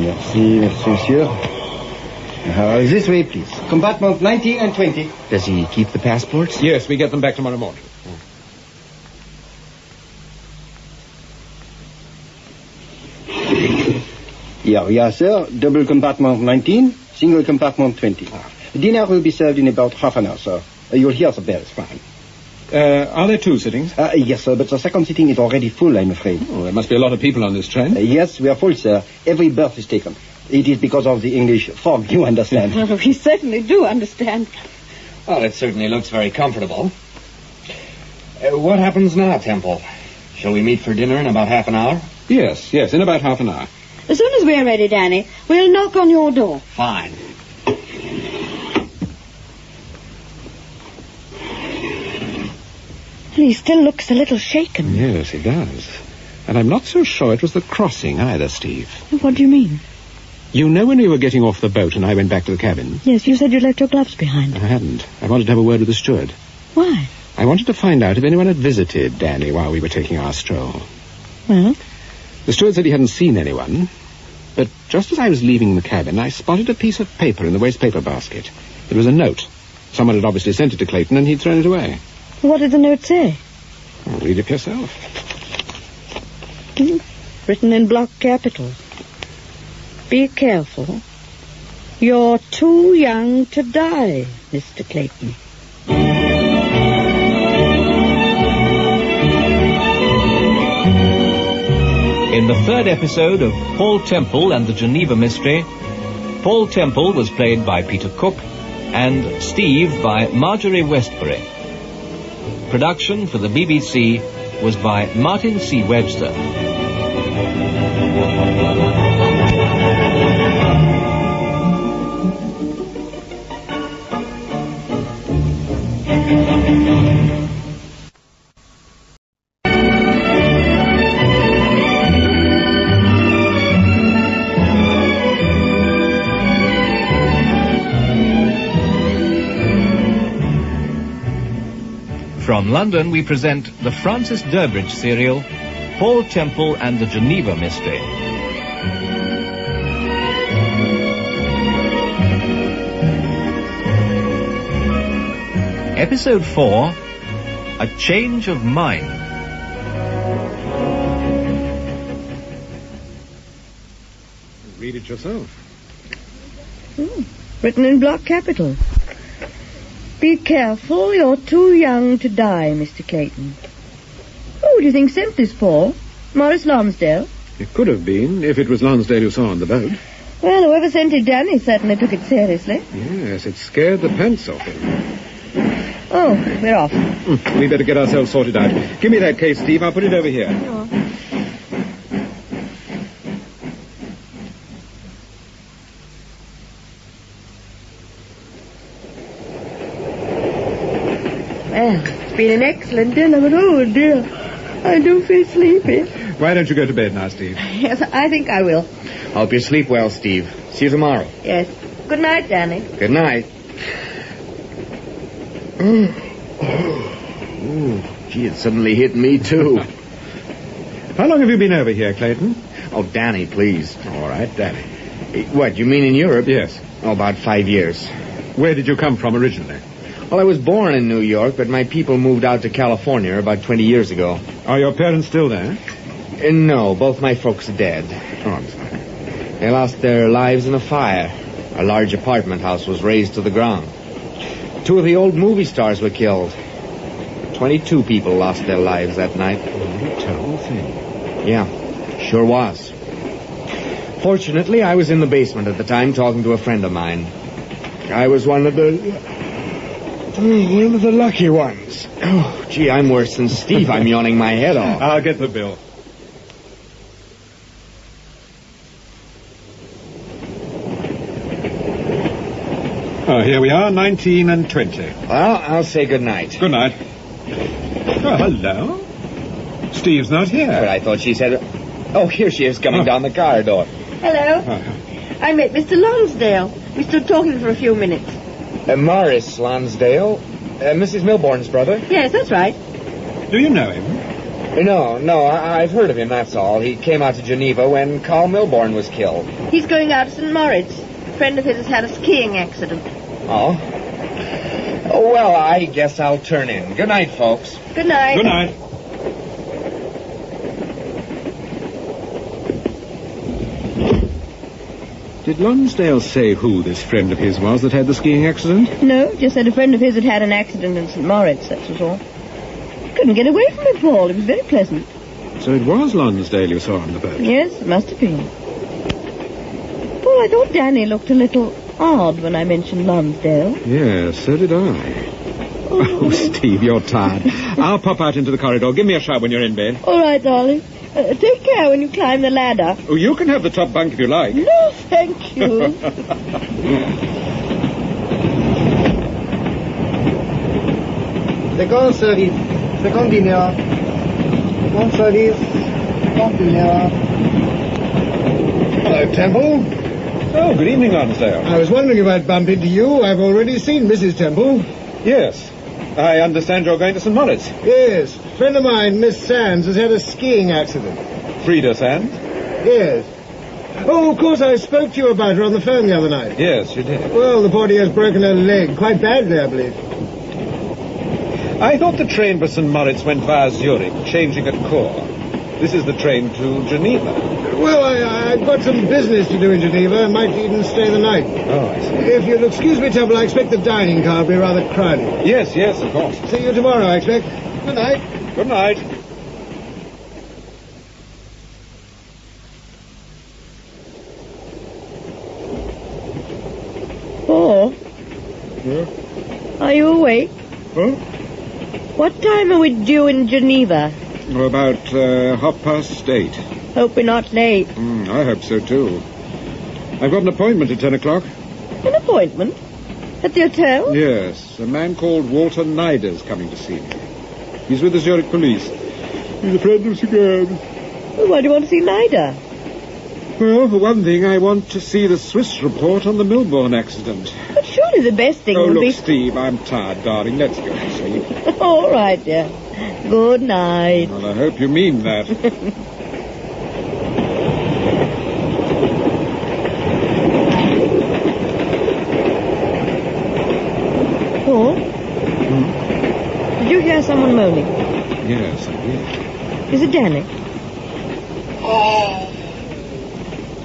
Merci, monsieur. This way, please. Compartment 19 and 20. Does he keep the passports? Yes, we get them back tomorrow morning. Here we are, sir. Double compartment 19, single compartment 20. Dinner will be served in about half an hour, sir. You'll hear the bells fine. Are there two sittings? Yes, sir, but the second sitting is already full, I'm afraid. Oh, there must be a lot of people on this train. Yes, we are full, sir. Every berth is taken. It is because of the English fog, you understand. Well, we certainly do understand. Well, it certainly looks very comfortable. What happens now, Temple? Shall we meet for dinner in about half an hour? Yes, in about half an hour. As soon as we're ready, Danny, we'll knock on your door. Fine. He still looks a little shaken. Yes, he does. And I'm not so sure it was the crossing either, Steve. What do you mean? You know when we were getting off the boat and I went back to the cabin? Yes, you said you left your gloves behind. I hadn't. I wanted to have a word with the steward. Why? I wanted to find out if anyone had visited Danny while we were taking our stroll. Well? The steward said he hadn't seen anyone, but just as I was leaving the cabin, I spotted a piece of paper in the waste paper basket. It was a note. Someone had obviously sent it to Clayton and he'd thrown it away. What did the note say? Well, read it yourself. Written in block capitals. Be careful. You're too young to die, Mr. Clayton. In the third episode of Paul Temple and the Geneva Mystery, Paul Temple was played by Peter Cook and Steve by Marjorie Westbury. Production for the BBC was by Martin C. Webster. From London, we present the Francis Durbridge serial, Paul Temple and the Geneva Mystery. Episode 4, A Change of Mind. it yourself. Written in block capital. Be careful, you're too young to die, Mr. Clayton. Who do you think sent this, Paul? Morris Lonsdale? It could have been, if it was Lonsdale you saw on the boat. Well, whoever sent it, Danny, certainly took it seriously. Yes, it scared the pants off him. Oh, we're off. We better get ourselves sorted out. Give me that case, Steve. I'll put it over here. Sure. Well, it's been an excellent dinner, but oh dear, I do feel sleepy. Why don't you go to bed now, Steve? Yes, I think I will. Hope you sleep well, Steve. See you tomorrow. Yes. Good night, Danny. Good night. Gee, it suddenly hit me, too. How long have you been over here, Clayton? Oh, Danny, please. All right, Danny. What, you mean in Europe? Yes. Oh, about 5 years. Where did you come from originally? Well, I was born in New York, but my people moved out to California about 20 years ago. Are your parents still there? No, both my folks are dead. Oh, I'm sorry. They lost their lives in a fire. A large apartment house was razed to the ground. 2 of the old movie stars were killed. 22 people lost their lives that night. What a terrible thing. Yeah, sure was. Fortunately, I was in the basement at the time talking to a friend of mine. I was one of the lucky ones. Oh, gee, I'm worse than Steve. I'm yawning my head off. I'll get the bill. Oh, here we are, 19 and 20. Well, I'll say good night. Good night. Oh, hello. Steve's not here. But I thought she said... Oh, here she is coming down the corridor. Hello. I met Mr. Lonsdale. We stood talking for a few minutes. Morris Lonsdale. Mrs. Milbourne's brother. Yes, that's right. Do you know him? No, I've heard of him, that's all. He came out to Geneva when Carl Milbourne was killed. He's going out to St. Moritz. A friend of his has had a skiing accident. Oh? Oh, well, I guess I'll turn in. Good night, folks. Good night. Good night. Did Lonsdale say who this friend of his was that had the skiing accident? No, just said a friend of his had had an accident in St. Moritz, that was all. Couldn't get away from it, Paul. It was very pleasant. So it was Lonsdale you saw on the boat? Yes, it must have been. Paul, I thought Danny looked a little odd when I mentioned Lonsdale. Yes, so did I. Oh, Steve, you're tired. I'll pop out into the corridor. Give me a shove when you're in bed. All right, darling. Take care when you climb the ladder. Oh, you can have the top bunk if you like. No, thank you. Second service. Second dinner. Second service. Second dinner. Hello, Temple. Oh, good evening, Lonsdale. I was wondering if I'd bump into you. I've already seen Mrs. Temple. Yes. I understand you're going to St. Moritz. Yes. A friend of mine, Miss Sands, has had a skiing accident. Frida Sands? Yes. Oh, of course, I spoke to you about her on the phone the other night. Yes, you did. Well, the body has broken her leg. Quite badly, I believe. I thought the train for St. Moritz went via Zurich, changing at Chor. This is the train to Geneva. Well, I've got some business to do in Geneva. I might even stay the night. Oh, I see. If you'll excuse me, Temple, I expect the dining car will be rather crowded. Yes, of course. See you tomorrow, I expect. Good night. Good night. Paul? Yeah? Are you awake? Huh? What time are we due in Geneva? Oh, about 8:30. Hope we're not late. I hope so, too. I've got an appointment at 10 o'clock. An appointment? At the hotel? Yes. A man called Walter Nider's coming to see me. He's with the Zurich police. He's a friend of Sir. Well, why do you want to see Nider? Well, for one thing, I want to see the Swiss report on the Milbourne accident. But surely the best thing would be... Oh, look, Steve, I'm tired, darling. Let's go to sleep. All right, dear. Good night. Well, I hope you mean that. Paul? Did you hear someone moaning? Yes, I did. Is it Danny? Oh.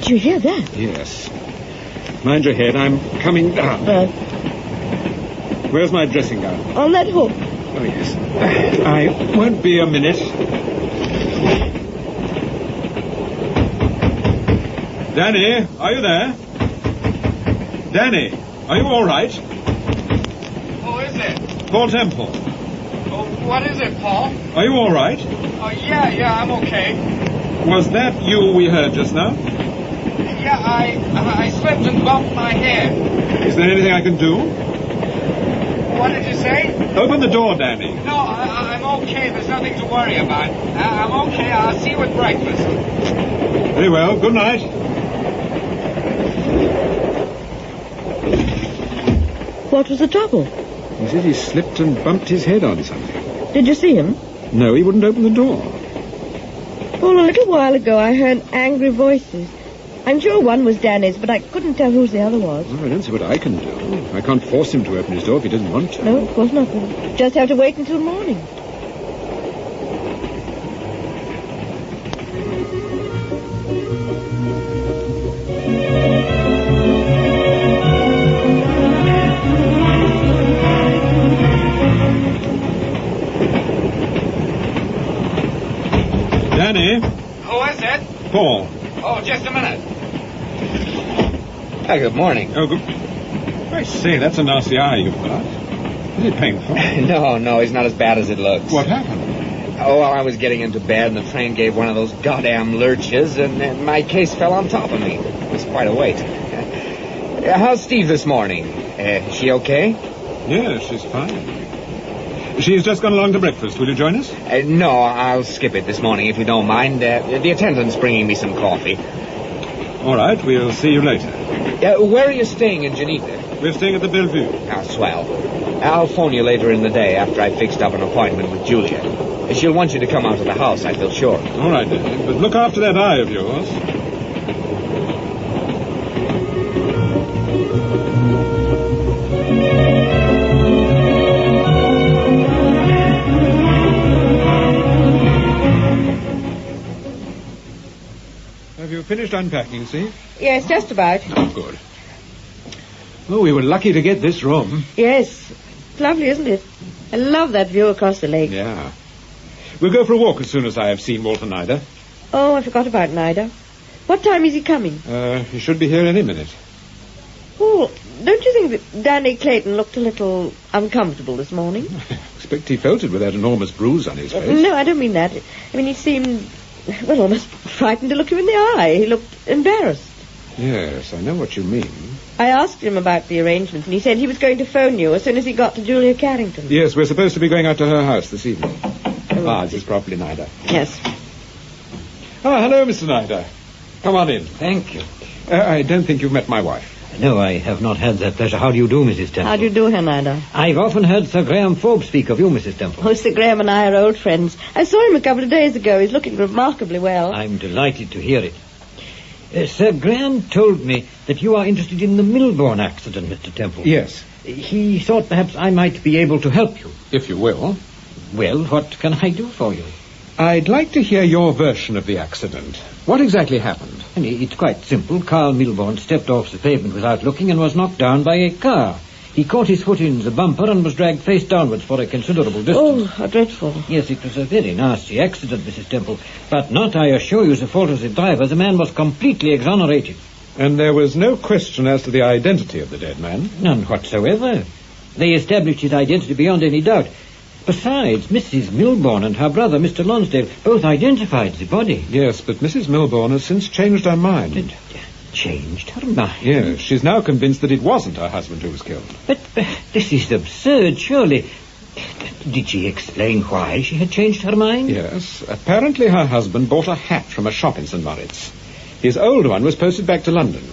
Did you hear that? Yes. Mind your head, I'm coming down. Where's my dressing gown? On that hook. Oh, yes. I won't be a minute. Danny, are you there? Danny, are you all right? Who is it? Paul Temple. Oh, what is it, Paul? Are you all right? Oh, yeah, I'm okay. Was that you we heard just now? Yeah, I slipped and bumped my head. Is there anything I can do? What did you say? Open the door, Danny. No, I'm okay. There's nothing to worry about. I'm okay. I'll see you at breakfast. Very well. Good night. What was the trouble? He said he slipped and bumped his head on something. Did you see him? No, he wouldn't open the door. Paul, a little while ago I heard angry voices. I'm sure one was Danny's, but I couldn't tell whose the other was. Well, I don't see what I can do. I can't force him to open his door if he doesn't want to. No, of course not. Just have to wait until morning. Danny? Who is it? Paul. Oh, just a minute. Hey, good morning. Oh, good. I say, that's a nasty eye you've got. Is it painful? No, it's not as bad as it looks. What happened? Oh, well, I was getting into bed and the train gave one of those goddamn lurches and my case fell on top of me. It was quite a weight. How's Steve this morning? Is she okay? Yes, she's fine. She's just gone along to breakfast. Will you join us? No, I'll skip it this morning if you don't mind. The attendant's bringing me some coffee. All right, we'll see you later. Where are you staying in Geneva? We're staying at the Bellevue. Ah, swell. I'll phone you later in the day after I've fixed up an appointment with Julia. She'll want you to come out to the house, I feel sure. All right, then. But look after that eye of yours. Have you finished unpacking, Steve? Yes, just about. Oh, good. Oh, we were lucky to get this room. Yes. It's lovely, isn't it? I love that view across the lake. Yeah. We'll go for a walk as soon as I have seen Walter Nida. Oh, I forgot about Nida. What time is he coming? He should be here any minute. Oh, don't you think that Danny Clayton looked a little uncomfortable this morning? I expect he felt it with that enormous bruise on his face. No, I don't mean that. I mean, he seemed, well, almost frightened to look you in the eye. He looked embarrassed. Yes, I know what you mean. I asked him about the arrangements, and he said he was going to phone you as soon as he got to Julia Carrington. Yes, we're supposed to be going out to her house this evening. This is probably Nida. Yes. Oh, hello, Mr. Nida. Come on in. Thank you. I don't think you've met my wife. No, I have not had that pleasure. How do you do, Mrs. Temple? How do you do, Nida? I've often heard Sir Graham Forbes speak of you, Mrs. Temple. Oh, Sir Graham and I are old friends. I saw him a couple of days ago. He's looking remarkably well. I'm delighted to hear it. Sir Graham told me that you are interested in the Milbourne accident, Mr. Temple. Yes. He thought perhaps I might be able to help you. If you will. Well, what can I do for you? I'd like to hear your version of the accident. What exactly happened? It's quite simple. Carl Milbourne stepped off the pavement without looking and was knocked down by a car. He caught his foot in the bumper and was dragged face downwards for a considerable distance. Oh, how dreadful. Yes, it was a very nasty accident, Mrs. Temple. But not, I assure you, the fault of the driver. The man was completely exonerated. And there was no question as to the identity of the dead man? None whatsoever. They established his identity beyond any doubt. Besides, Mrs. Milbourne and her brother, Mr. Lonsdale, both identified the body. Yes, but Mrs. Milbourne has since changed her mind. Changed her mind? Yes, she's now convinced that it wasn't her husband who was killed. But this is absurd, surely. Did she explain why she had changed her mind? Yes. Apparently her husband bought a hat from a shop in St. Moritz. His old one was posted back to London.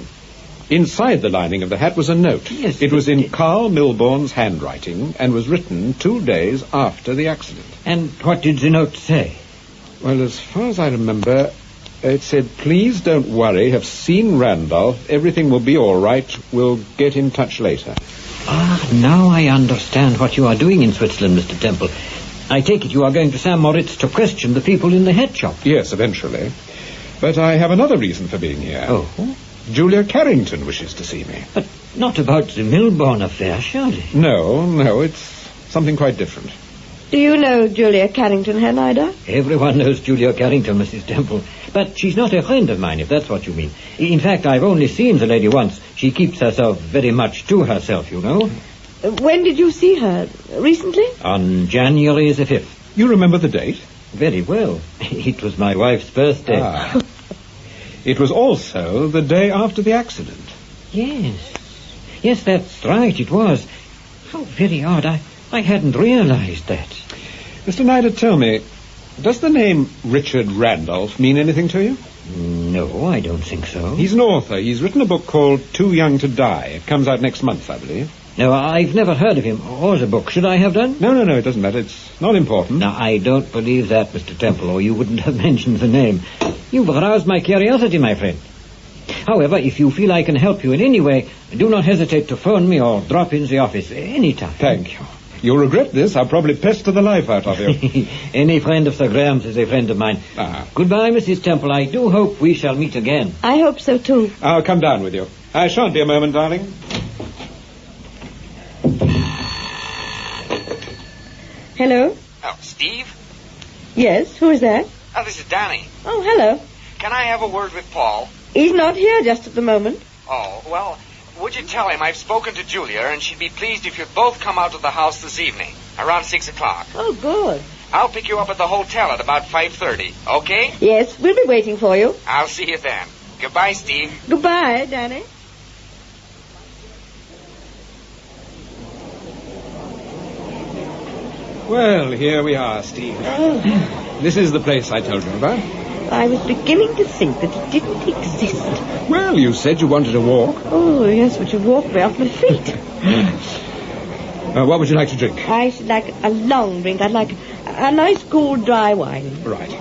Inside the lining of the hat was a note. Yes, it was in Carl Milbourne's handwriting and was written 2 days after the accident. And what did the note say? Well, as far as I remember, it said, "Please don't worry, have seen Randolph. Everything will be all right. We'll get in touch later." Ah, now I understand what you are doing in Switzerland, Mr. Temple. I take it you are going to St. Moritz to question the people in the hat shop. Yes, eventually. But I have another reason for being here. Oh? Julia Carrington wishes to see me. But not about the Milbourne affair, surely. No, it's something quite different. Do you know Julia Carrington, Herr Neider? Everyone knows Julia Carrington, Mrs. Temple. But she's not a friend of mine, if that's what you mean. In fact, I've only seen the lady once. She keeps herself very much to herself, you know. When did you see her? Recently? On January the 5th. You remember the date? Very well. It was my wife's birthday. Ah. It was also the day after the accident. Yes, that's right, it was. How very odd. I hadn't realized that. Mr. Neider, tell me, does the name Richard Randolph mean anything to you? No, I don't think so. He's an author. He's written a book called Too Young to Die. It comes out next month, I believe. No, I've never heard of him or the book. Should I have done? No, it doesn't matter. It's not important. Now, I don't believe that, Mr. Temple, or you wouldn't have mentioned the name. You've aroused my curiosity, my friend. However, if you feel I can help you in any way, do not hesitate to phone me or drop in the office any time. Thank you. You'll regret this. I'll probably pester the life out of you. Any friend of Sir Graham's is a friend of mine. Goodbye, Mrs. Temple. I do hope we shall meet again. I hope so, too. I'll come down with you. I shan't be a moment, darling. Hello? Oh, Steve? Yes, who is that? Oh, this is Danny. Oh, hello. Can I have a word with Paul? He's not here just at the moment. Oh, well, would you tell him I've spoken to Julia and she'd be pleased if you'd both come out to the house this evening, around 6 o'clock. Oh, good. I'll pick you up at the hotel at about 5:30, okay? Yes, we'll be waiting for you. I'll see you then. Goodbye, Steve. Goodbye, Danny. Well, here we are, Steve. This is the place I told you about. I was beginning to think that it didn't exist. Well, you said you wanted to walk. Oh, yes, but you walked me off my feet. What would you like to drink? I should like a long drink. I'd like a nice cool dry wine. Right.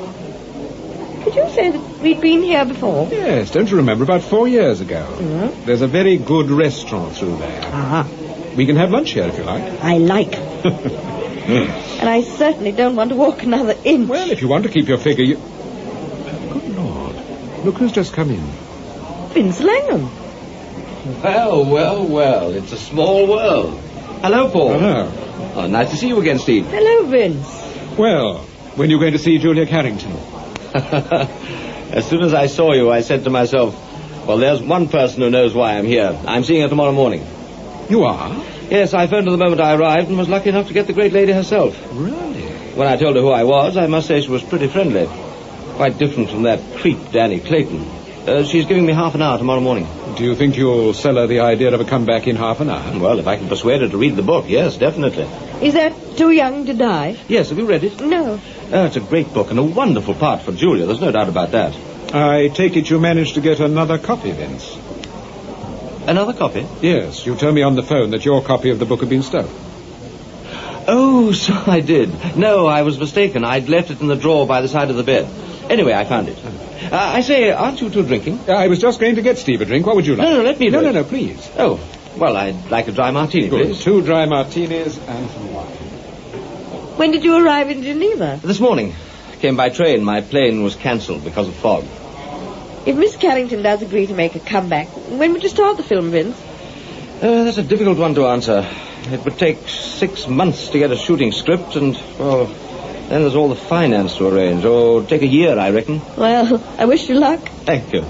Did you say that we'd been here before? Yes, don't you remember? About 4 years ago. Mm-hmm. There's a very good restaurant through there. Ah. We can have lunch here if you like. I like. And I certainly don't want to walk another inch. Well, if you want to keep your figure, you... Good Lord. Look who's just come in. Vince Langham. Well, it's a small world. Hello, Paul. Hello. Oh, nice to see you again, Steve. Hello, Vince. Well, when are you going to see Julia Carrington? As soon as I saw you, I said to myself, well, there's one person who knows why I'm here. I'm seeing her tomorrow morning. You are? Yes, I phoned her the moment I arrived and was lucky enough to get the great lady herself. Really? When I told her who I was, I must say she was pretty friendly. Quite different from that creep, Danny Clayton. She's giving me half an hour tomorrow morning. Do you think you'll sell her the idea of a comeback in half an hour? Well, if I can persuade her to read the book, yes, definitely. Is that Too Young to Die? Yes, have you read it? No. It's a great book and a wonderful part for Julia. There's no doubt about that. I take it you managed to get another copy, Vince. Another copy? Yes, you told me on the phone that your copy of the book had been stolen. Oh, so I did. No, I was mistaken. I'd left it in the drawer by the side of the bed. Anyway, I found it. I say, aren't you two drinking? I was just going to get Steve a drink. What would you like? No, let me do it. No, please. Oh, well, I'd like a dry martini, Good. please. 2 dry martinis and some wine. When did you arrive in Geneva? This morning. Came by train. My plane was cancelled because of fog. If Miss Carrington does agree to make a comeback, when would you start the film, Vince? That's a difficult one to answer. It would take 6 months to get a shooting script, and, well, then there's all the finance to arrange. Oh, take a year, I reckon. Well, I wish you luck. Thank you.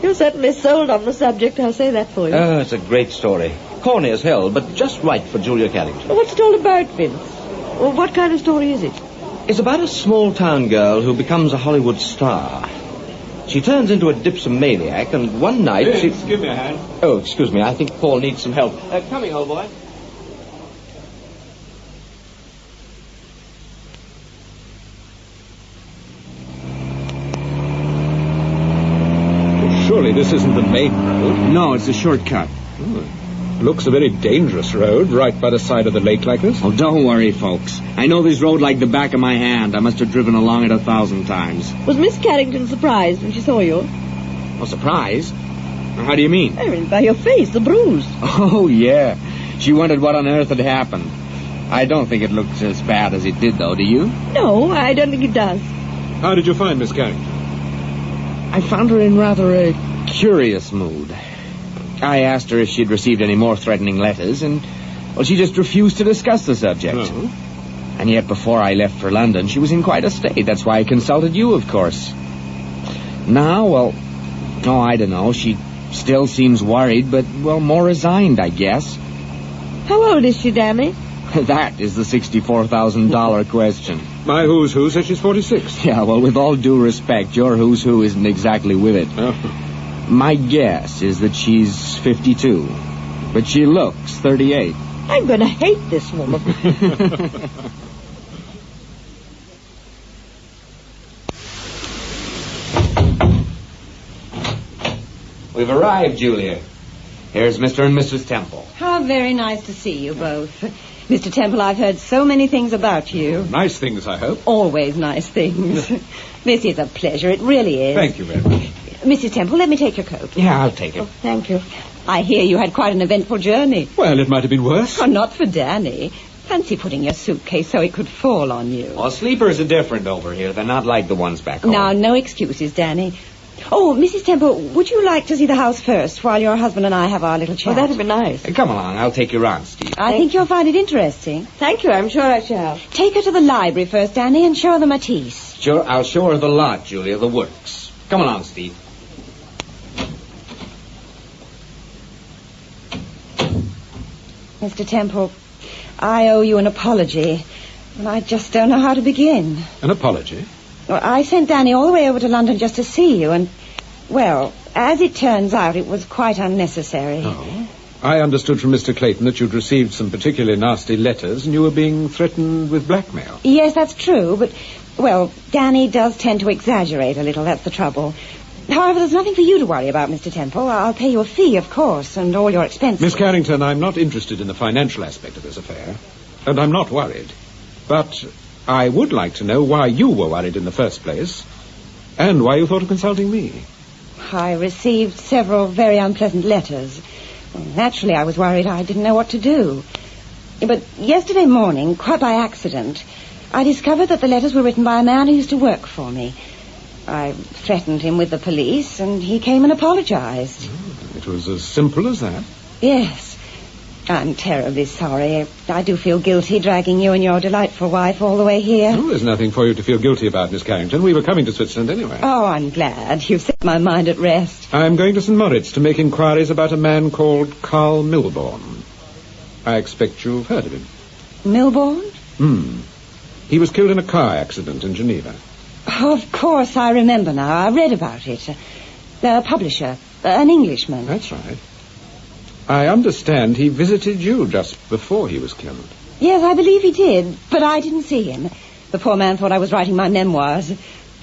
You're certainly sold on the subject, I'll say that for you. Oh, it's a great story. Corny as hell, but just right for Julia Carrington. Well, what's it all about, Vince? Well, what kind of story is it? It's about a small-town girl who becomes a Hollywood star. She turns into a dipsomaniac, and one night Vince, give me a hand. Oh, excuse me, I think Paul needs some help. Coming, old boy. Surely this isn't the main road. No, it's a shortcut. Looks a very dangerous road, right by the side of the lake like this. Oh, don't worry, folks. I know this road like the back of my hand. I must have driven along it 1,000 times. Was Miss Carrington surprised when she saw you? Oh, surprise? How do you mean? I mean, by your face, the bruise. Oh, yeah. She wondered what on earth had happened. I don't think it looks as bad as it did, though, do you? No, I don't think it does. How did you find Miss Carrington? I found her in rather a curious mood. I asked her if she'd received any more threatening letters, and, well, she just refused to discuss the subject. Oh. And yet, before I left for London, she was in quite a state. That's why I consulted you, of course. Now, well, I don't know. She still seems worried, but, well, more resigned, I guess. How old is she, Danny? That is the $64,000 question. My who's who says she's 46. Yeah, well, with all due respect, your who's who isn't exactly with it. Oh. My guess is that she's 52, but she looks 38. I'm going to hate this woman. We've arrived, Julia. Here's Mr. and Mrs. Temple. How very nice to see you both. Mr. Temple, I've heard so many things about you. Nice things, I hope. Always nice things. This is a pleasure. It really is. Thank you very much. Mrs. Temple, let me take your coat. Yeah, I'll take it. Oh, thank you. I hear you had quite an eventful journey. Well, it might have been worse. Oh, not for Danny. Fancy putting your suitcase so it could fall on you. Well, sleepers are different over here. They're not like the ones back home. Now, no excuses, Danny. Oh, Mrs. Temple, would you like to see the house first while your husband and I have our little chat? Oh, that'd be nice. Hey, come along. I'll take you round, Steve. I think you'll find it interesting. Thank you. I'm sure I shall. Take her to the library first, Danny, and show her the Matisse. Sure, I'll show her the lot, Julia, the works. Come along, Steve. Mr. Temple, I owe you an apology, and I just don't know how to begin. An apology? Well, I sent Danny all the way over to London just to see you, and, well, as it turns out, it was quite unnecessary. Oh. I understood from Mr. Clayton that you'd received some particularly nasty letters and you were being threatened with blackmail. Yes, that's true, but, well, Danny does tend to exaggerate a little, that's the trouble. However, there's nothing for you to worry about, Mr. Temple. I'll pay you a fee, of course, and all your expenses. Miss Carrington, I'm not interested in the financial aspect of this affair, and I'm not worried. But I would like to know why you were worried in the first place, and why you thought of consulting me. I received several very unpleasant letters. Naturally, I was worried. I didn't know what to do. But yesterday morning, quite by accident, I discovered that the letters were written by a man who used to work for me. I threatened him with the police, and he came and apologized. Oh, it was as simple as that? Yes. I'm terribly sorry. I do feel guilty dragging you and your delightful wife all the way here. Oh, there's nothing for you to feel guilty about, Miss Carrington. We were coming to Switzerland anyway. Oh, I'm glad. You've set my mind at rest. I'm going to St. Moritz to make inquiries about a man called Carl Milborn. I expect you've heard of him. Milborn? He was killed in a car accident in Geneva. Oh, of course, I remember now. I read about it. The publisher, an Englishman. That's right. I understand he visited you just before he was killed. Yes, I believe he did, but I didn't see him. The poor man thought I was writing my memoirs.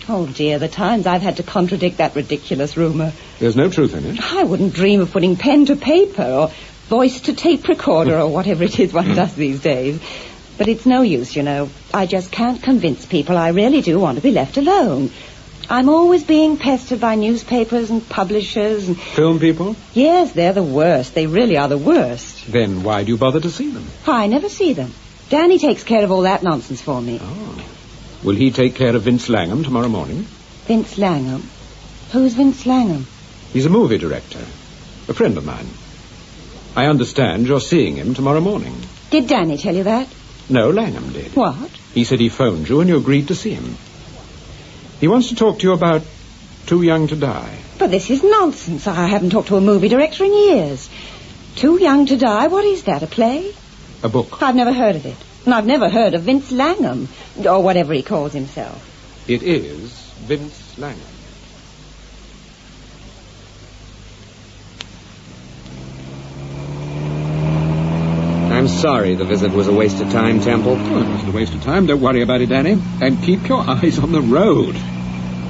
Oh, dear, the times I've had to contradict that ridiculous rumor. There's no truth in it. I wouldn't dream of putting pen to paper or voice to tape recorder or whatever it is one does these days. But it's no use, you know. I just can't convince people I really do want to be left alone. I'm always being pestered by newspapers and publishers and... Film people? Yes, they're the worst. They really are the worst. Then why do you bother to see them? I never see them. Danny takes care of all that nonsense for me. Oh. Will he take care of Vince Langham tomorrow morning? Vince Langham? Who's Vince Langham? He's a movie director. A friend of mine. I understand you're seeing him tomorrow morning. Did Danny tell you that? No, Langham did. What? He said he phoned you and you agreed to see him. He wants to talk to you about Too Young to Die. But this is nonsense. I haven't talked to a movie director in years. Too Young to Die? What is that, a play? A book. I've never heard of it. And I've never heard of Vince Langham, or whatever he calls himself. It is Vince Langham. I'm sorry the visit was a waste of time, Temple. Well, it wasn't a waste of time. Don't worry about it, Danny. And keep your eyes on the road.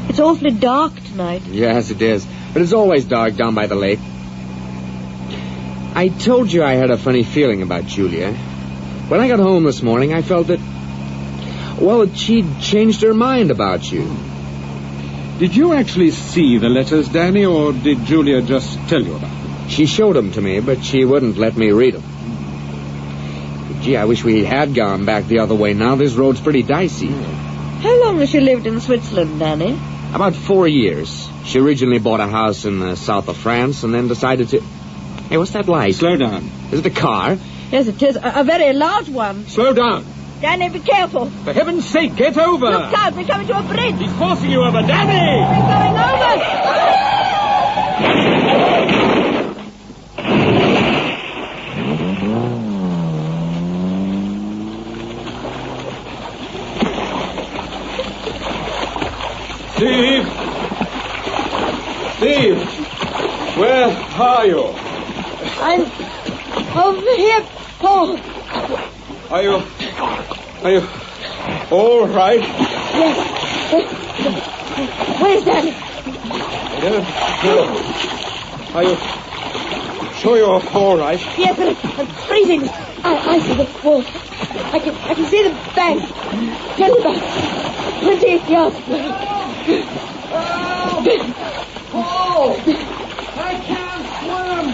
It's awfully dark tonight. Yes, it is. But it's always dark down by the lake. I told you I had a funny feeling about Julia. When I got home this morning, I felt that, well, she'd changed her mind about you. Did you actually see the letters, Danny, or did Julia just tell you about them? She showed them to me, but she wouldn't let me read them. Gee, I wish we had gone back the other way now. This road's pretty dicey. How long has she lived in Switzerland, Danny? About 4 years. She originally bought a house in the south of France and then decided to... Hey, what's that light? Slow down. Is it a car? Yes, it is. A very large one. Slow down. Danny, be careful. For heaven's sake, get over. Look out, we're coming to a bridge. He's forcing you over. Danny! We're going over. Steve! Steve! Where are you? I'm over here, Paul. Are you all right? Yes. Where's Danny? I don't know. Are you sure you're all right? Yes, but I'm freezing. I see the wall. I can see the bank. Just about 20 yards away. Paul! I can't swim!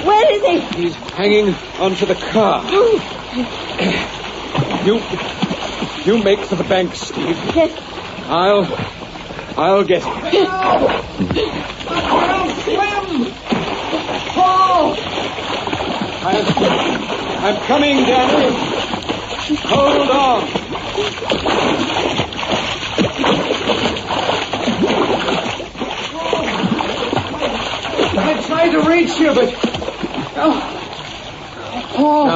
Where is he? He's hanging onto the car. You make for the bank, Steve. Yes. I'll get him. I can't swim! Paul! I'm coming, Danny. Hold on. I tried to reach you, but... Paul.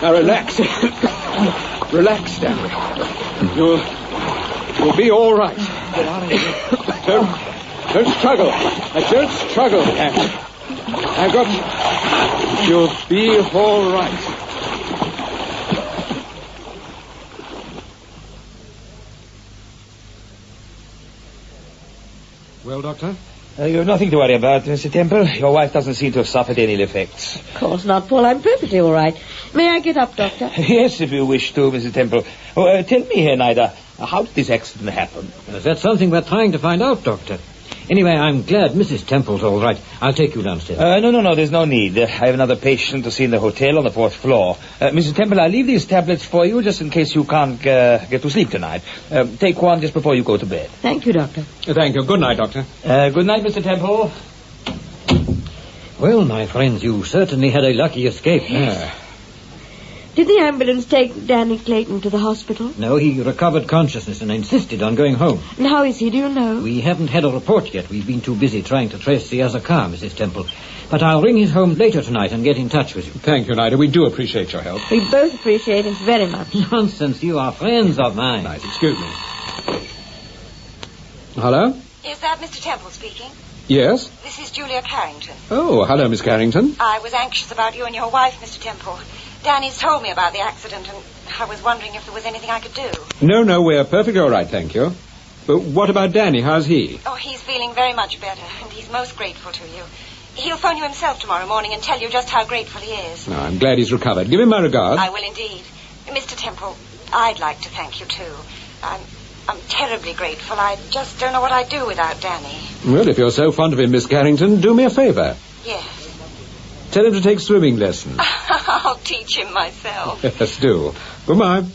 Now relax. Relax, Danny. You'll be all right. Don't struggle. Don't struggle, Danny. I've got you. You'll be all right. Well, Doctor? You have nothing to worry about, Mr. Temple. Your wife doesn't seem to have suffered any ill effects. Of course not, Paul. I'm perfectly all right. May I get up, Doctor? Yes, if you wish to, Mrs. Temple. Oh, tell me here, Nida, how did this accident happen? That's something we're trying to find out, Doctor. Anyway, I'm glad Mrs. Temple's all right. I'll take you downstairs. No, there's no need. I have another patient to see in the hotel on the 4th floor. Mrs. Temple, I'll leave these tablets for you just in case you can't get to sleep tonight. Take one just before you go to bed. Thank you, Doctor. Thank you. Good night, Doctor. Good night, Mr. Temple. Well, my friends, you certainly had a lucky escape. Yes. Did the ambulance take Danny Clayton to the hospital? No, he recovered consciousness and insisted on going home. And how is he, do you know? We haven't had a report yet. We've been too busy trying to trace the other car, Mrs. Temple. But I'll ring his home later tonight and get in touch with you. Thank you, Nida. We do appreciate your help. We both appreciate it very much. Nonsense. You are friends of mine. Right, excuse me. Hello? Is that Mr. Temple speaking? Yes? This is Julia Carrington. Oh, hello, Miss Carrington. I was anxious about you and your wife, Mr. Temple. Danny's told me about the accident, and I was wondering if there was anything I could do. No, we're perfectly all right, thank you. But what about Danny? How's he? Oh, he's feeling very much better, and he's most grateful to you. He'll phone you himself tomorrow morning and tell you just how grateful he is. No, I'm glad he's recovered. Give him my regards. I will indeed. Mr. Temple, I'd like to thank you, too. I'm terribly grateful. I just don't know what I'd do without Danny. Well, if you're so fond of him, Miss Carrington, do me a favour. Yes. Tell him to take swimming lessons. I'll teach him myself. Yes, do. Goodbye.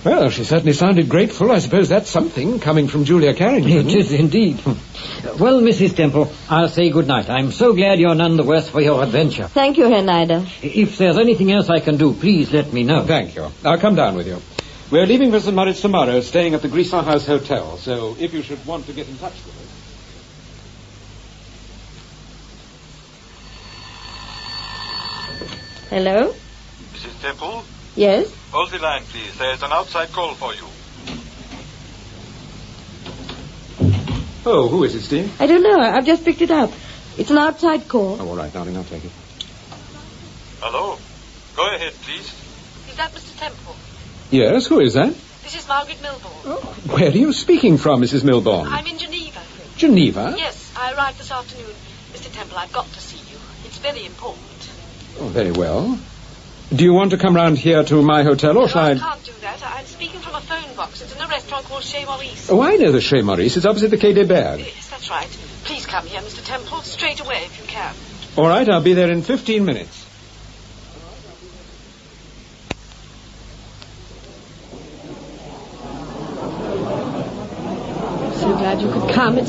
Well, she certainly sounded grateful. I suppose that's something, coming from Julia Carrington. It is indeed. Well, Mrs. Temple, I'll say good night. I'm so glad you're none the worse for your adventure. Thank you, Herr Nida. If there's anything else I can do, please let me know. Thank you. I'll come down with you. We're leaving for St. Moritz tomorrow, staying at the Grisson House Hotel, so if you should want to get in touch with us... Hello? Mrs. Temple? Yes? Hold the line, please. There's an outside call for you. Oh, who is it, Steve? I don't know. I've just picked it up. It's an outside call. Oh, all right, darling, I'll take it. Hello? Go ahead, please. Is that Mr. Temple? Yes, who is that? This is Margaret Milbourne. Oh, where are you speaking from, Mrs. Milbourne? I'm in Geneva. Geneva? Yes, I arrived this afternoon. Mr. Temple, I've got to see you. It's very important. Oh, very well. Do you want to come round here to my hotel, or shall I can't do that. I'm speaking from a phone box. It's in a restaurant called Chez Maurice. Oh, I know the Chez Maurice. It's opposite the Quai des Bergues. Yes, that's right. Please come here, Mr. Temple, straight away if you can. All right, I'll be there in 15 minutes. So glad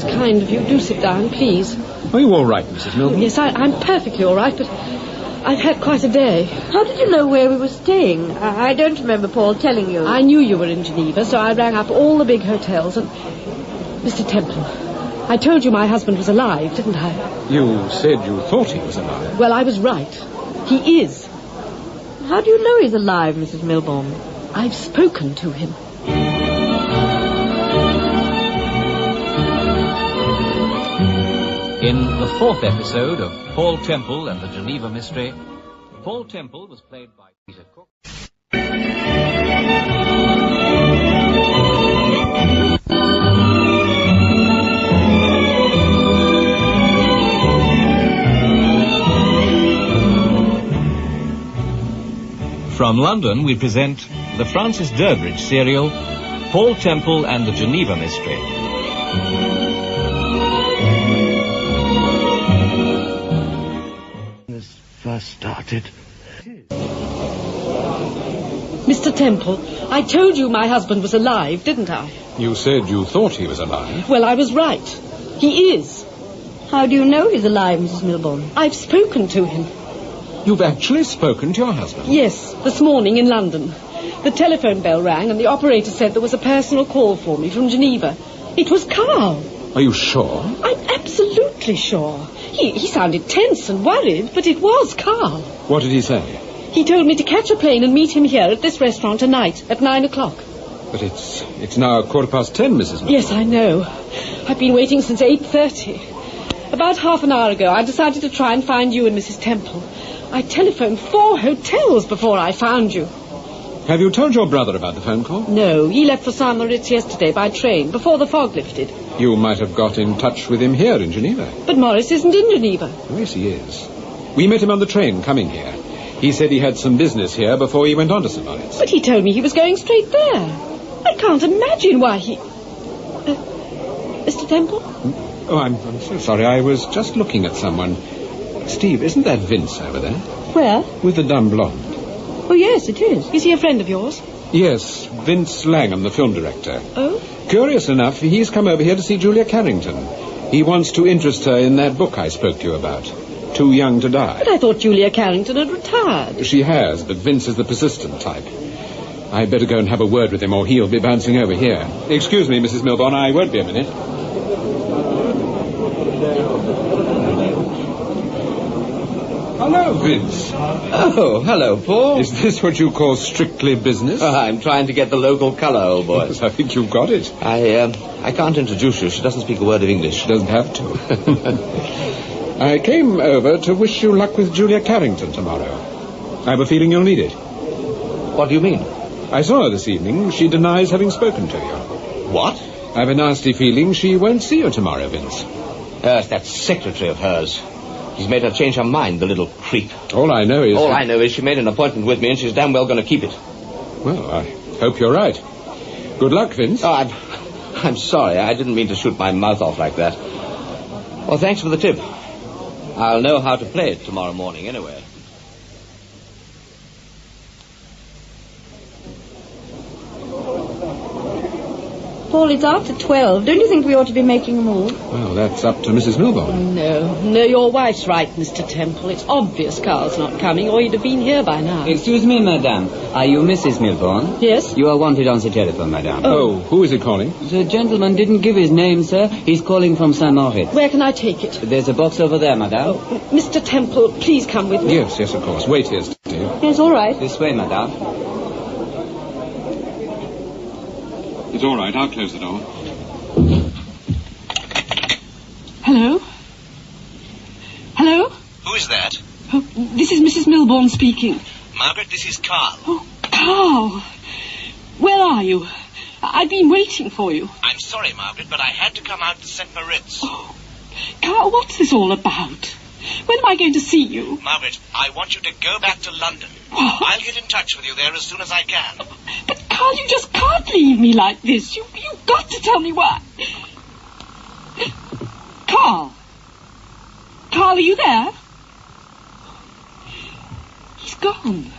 kind of you. Do sit down, please. Are you all right, Mrs. Milburn? Yes, I'm perfectly all right, but I've had quite a day. How did you know where we were staying? I don't remember Paul telling you. I knew you were in Geneva, so I rang up all the big hotels and... Mr. Temple, I told you my husband was alive, didn't I? You said you thought he was alive. Well, I was right. He is. How do you know he's alive, Mrs. Milburn? I've spoken to him. In the fourth episode of Paul Temple and the Geneva Mystery, Paul Temple was played by Peter Cook. From London, we present the Francis Durbridge serial, Paul Temple and the Geneva Mystery. This first started. Mr. Temple, I told you my husband was alive, didn't I? You said you thought he was alive. Well, I was right. He is. How do you know he's alive, Mrs. Milburn? I've spoken to him. You've actually spoken to your husband? Yes, this morning in London. The telephone bell rang and the operator said there was a personal call for me from Geneva. It was Carl. Are you sure? I'm absolutely sure. He sounded tense and worried, but it was Carl. What did he say? He told me to catch a plane and meet him here at this restaurant tonight at 9 o'clock. But it's now 10:15, Mrs. Milburn. Yes, I know. I've been waiting since 8:30. About half an hour ago, I decided to try and find you and Mrs. Temple. I telephoned 4 hotels before I found you. Have you told your brother about the phone call? No, he left for Saint Moritz yesterday by train, before the fog lifted. You might have got in touch with him here in Geneva. But Morris isn't in Geneva. Oh, yes, he is. We met him on the train coming here. He said he had some business here before he went on to Saint Moritz. But he told me he was going straight there. I can't imagine why he... Mr. Temple? Oh, I'm so sorry. I was just looking at someone. Steve, isn't that Vince over there? Where? With the dumb blonde. Oh, yes, it is. Is he a friend of yours? Yes, Vince Langham, the film director. Oh? Curious enough, he's come over here to see Julia Carrington. He wants to interest her in that book I spoke to you about, Too Young to Die. But I thought Julia Carrington had retired. She has, but Vince is the persistent type. I'd better go and have a word with him, or he'll be bouncing over here. Excuse me, Mrs. Milburn, I won't be a minute. Hello, Vince. Oh, hello, Paul. Is this what you call strictly business? I'm trying to get the local colour, old boy. Yes, I think you've got it. I can't introduce you. She doesn't speak a word of English. She doesn't have to. I came over to wish you luck with Julia Carrington tomorrow. I have a feeling you'll need it. What do you mean? I saw her this evening. She denies having spoken to you. What? I have a nasty feeling she won't see you tomorrow, Vince. Yes, that secretary of hers. He's made her change her mind, the little creep. All I know is she made an appointment with me, and she's damn well going to keep it. Well, I hope you're right. Good luck, Vince. Oh, I'm sorry. I didn't mean to shoot my mouth off like that. Well, thanks for the tip. I'll know how to play it tomorrow morning, anyway. Paul, it's after 12. Don't you think we ought to be making a move? Well, that's up to Mrs. Milburn. No, your wife's right, Mr. Temple. It's obvious Carl's not coming, or he'd have been here by now. Excuse me, madame. Are you Mrs. Milburn? Yes. You are wanted on the telephone, madame. Oh, who is it calling? The gentleman didn't give his name, sir. He's calling from Saint Moritz. Where can I take it? There's a box over there, madame. Oh, Mr. Temple, please come with me. Yes, of course. Wait here, Steve. Yes, all right. This way, madame. It's all right. I'll close the door. Hello? Hello? Who is that? Oh, this is Mrs. Milburn speaking. Margaret, this is Carl. Oh, Carl. Where are you? I've been waiting for you. I'm sorry, Margaret, but I had to come out to St. Moritz. Oh, Carl, what's this all about? When am I going to see you? Margaret, I want you to go back to London. What? I'll get in touch with you there as soon as I can. But, Carl, you just can't leave me like this. You've got to tell me why. Carl. Carl, are you there? He's gone.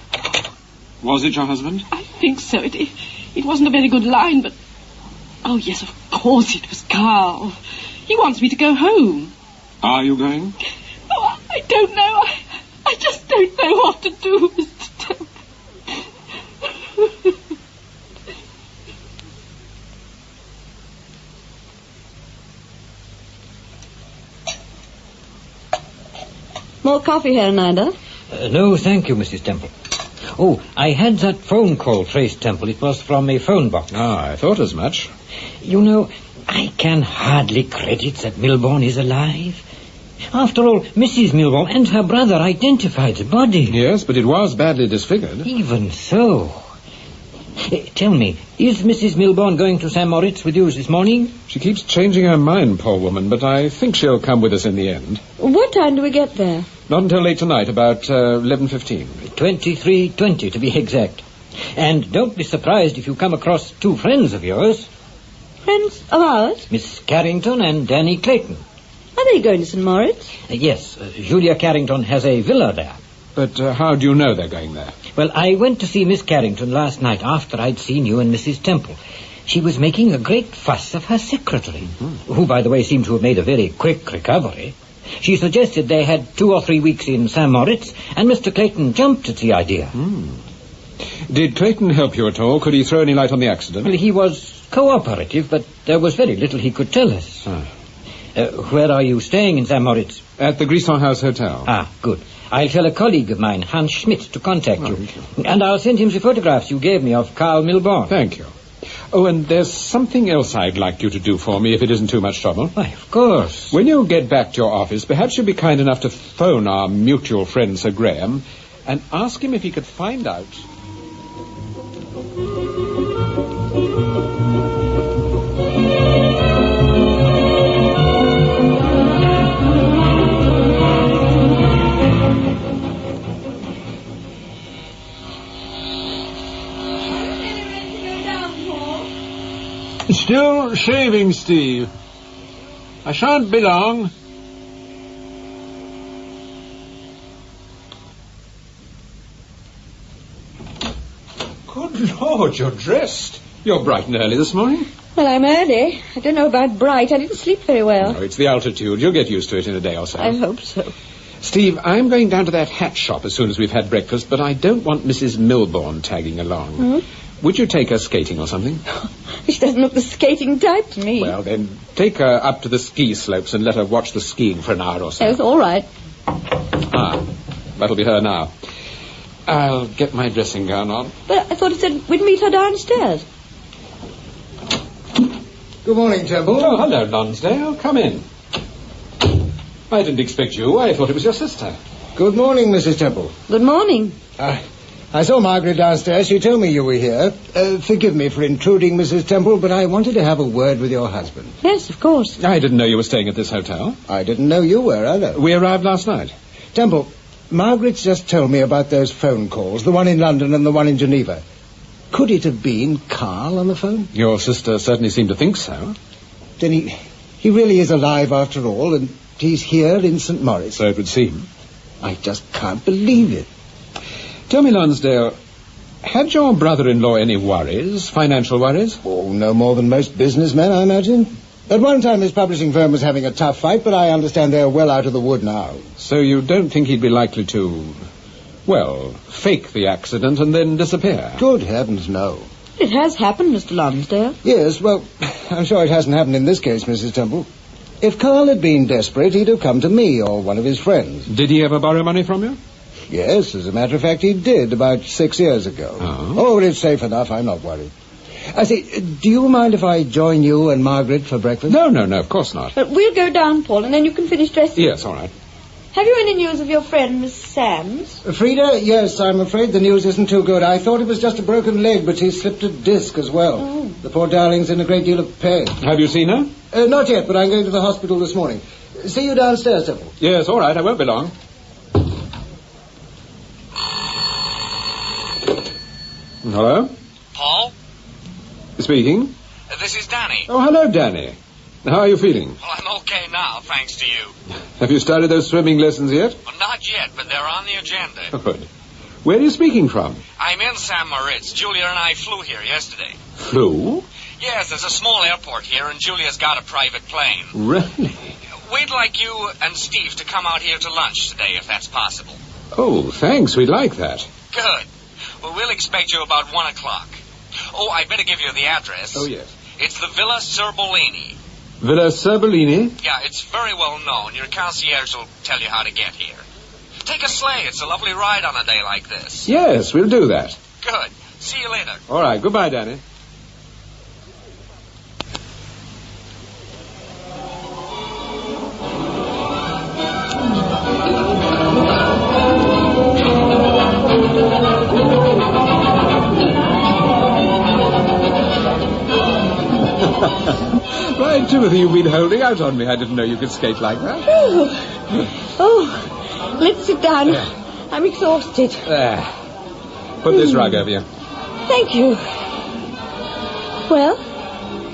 Was it your husband? I think so. It wasn't a very good line, but... Oh, yes, of course it was Carl. He wants me to go home. Are you going? Oh, I don't know. I just don't know what to do, Mr. Temple. More coffee, Herr Nida? No, thank you, Mrs. Temple. Oh, I had that phone call traced, Temple. It was from a phone box. Ah, I thought as much. You know, I can hardly credit that Milborn is alive. After all, Mrs. Milborn and her brother identified the body. Yes, but it was badly disfigured. Even so. Tell me, is Mrs. Milborn going to St. Moritz with you this morning? She keeps changing her mind, poor woman, but I think she'll come with us in the end. What time do we get there? Not until late tonight, about 11:15. 23:20 to be exact. And don't be surprised if you come across two friends of yours. Friends of ours? Miss Carrington and Danny Clayton. Are they going to St. Moritz? Yes, Julia Carrington has a villa there. But how do you know they're going there? Well, I went to see Miss Carrington last night after I'd seen you and Mrs. Temple. She was making a great fuss of her secretary, who, by the way, seemed to have made a very quick recovery. She suggested they had 2 or 3 weeks in St. Moritz, and Mr. Clayton jumped at the idea. Did Clayton help you at all? Could he throw any light on the accident? Well, he was cooperative, but there was very little he could tell us. Where are you staying in St. Moritz? At the Grisson House Hotel. Ah, good. I'll tell a colleague of mine, Hans Schmidt, to contact you. And I'll send him the photographs you gave me of Carl Milborn. Thank you. Oh, and there's something else I'd like you to do for me, if it isn't too much trouble. Why, of course. When you get back to your office, perhaps you'd be kind enough to phone our mutual friend, Sir Graham, and ask him if he could find out... Still shaving, Steve. I shan't be long. Good Lord, you're dressed. You're bright and early this morning. Well, I'm early. I don't know about bright. I didn't sleep very well. No, it's the altitude. You'll get used to it in a day or so. I hope so. Steve, I'm going down to that hat shop as soon as we've had breakfast, but I don't want Mrs. Milborn tagging along. Would you take her skating or something? She doesn't look the skating type to me. Well, then, take her up to the ski slopes and let her watch the skiing for an hour or so. Yes, all right. Ah, that'll be her now. I'll get my dressing gown on. But I thought it said we'd meet her downstairs. Good morning, Temple. Oh, hello, Lonsdale. Come in. I didn't expect you. I thought it was your sister. Good morning, Mrs. Temple. Good morning. I saw Margaret downstairs. She told me you were here. Forgive me for intruding, Mrs. Temple, but I wanted to have a word with your husband. Yes, of course. I didn't know you were staying at this hotel. I didn't know you were either. We arrived last night. Temple, Margaret's just told me about those phone calls, the one in London and the one in Geneva. Could it have been Carl on the phone? Your sister certainly seemed to think so. Then he really is alive after all, and he's here in St. Moritz. So it would seem. I just can't believe it. Tell me, Lonsdale, had your brother-in-law any worries, financial worries? Oh, no more than most businessmen, I imagine. At one time his publishing firm was having a tough fight, but I understand they're well out of the wood now. So you don't think he'd be likely to, well, fake the accident and then disappear? Good heavens, no. It has happened, Mr. Lonsdale. Yes, well, I'm sure it hasn't happened in this case, Mrs. Temple. If Carl had been desperate, he'd have come to me or one of his friends. Did he ever borrow money from you? Yes, as a matter of fact, he did about 6 years ago. Oh, it's safe enough. I'm not worried. I say, do you mind if I join you and Margaret for breakfast? No, of course not. We'll go down, Paul, and then you can finish dressing. Yes, all right. Have you any news of your friend, Miss Sands? Frida, yes, I'm afraid the news isn't too good. I thought it was just a broken leg, but she's slipped a disc as well. The poor darling's in a great deal of pain. Have you seen her? Not yet, but I'm going to the hospital this morning. See you downstairs, Temple. Yes, all right, I won't be long. Hello? Paul? Speaking. This is Danny. Oh, hello, Danny. How are you feeling? Well, I'm okay now, thanks to you. Have you started those swimming lessons yet? Well, not yet, but they're on the agenda. Good. Where are you speaking from? I'm in St. Moritz. Julia and I flew here yesterday. Flew? Yes, there's a small airport here, and Julia's got a private plane. Really? We'd like you and Steve to come out here to lunch today, if that's possible. Oh, thanks. We'd like that. Good. Well, we'll expect you about 1 o'clock. Oh, I better give you the address. Oh, yes. It's the Villa Cerbolini. Villa Cerbolini? Yeah, it's very well known. Your concierge will tell you how to get here. Take a sleigh. It's a lovely ride on a day like this. Yes, we'll do that. Good. See you later. All right. Goodbye, Danny. Right, Timothy, you've been holding out on me. I didn't know you could skate like that. Oh, let's sit down. I'm exhausted. Put this rug over you. Thank you. Well,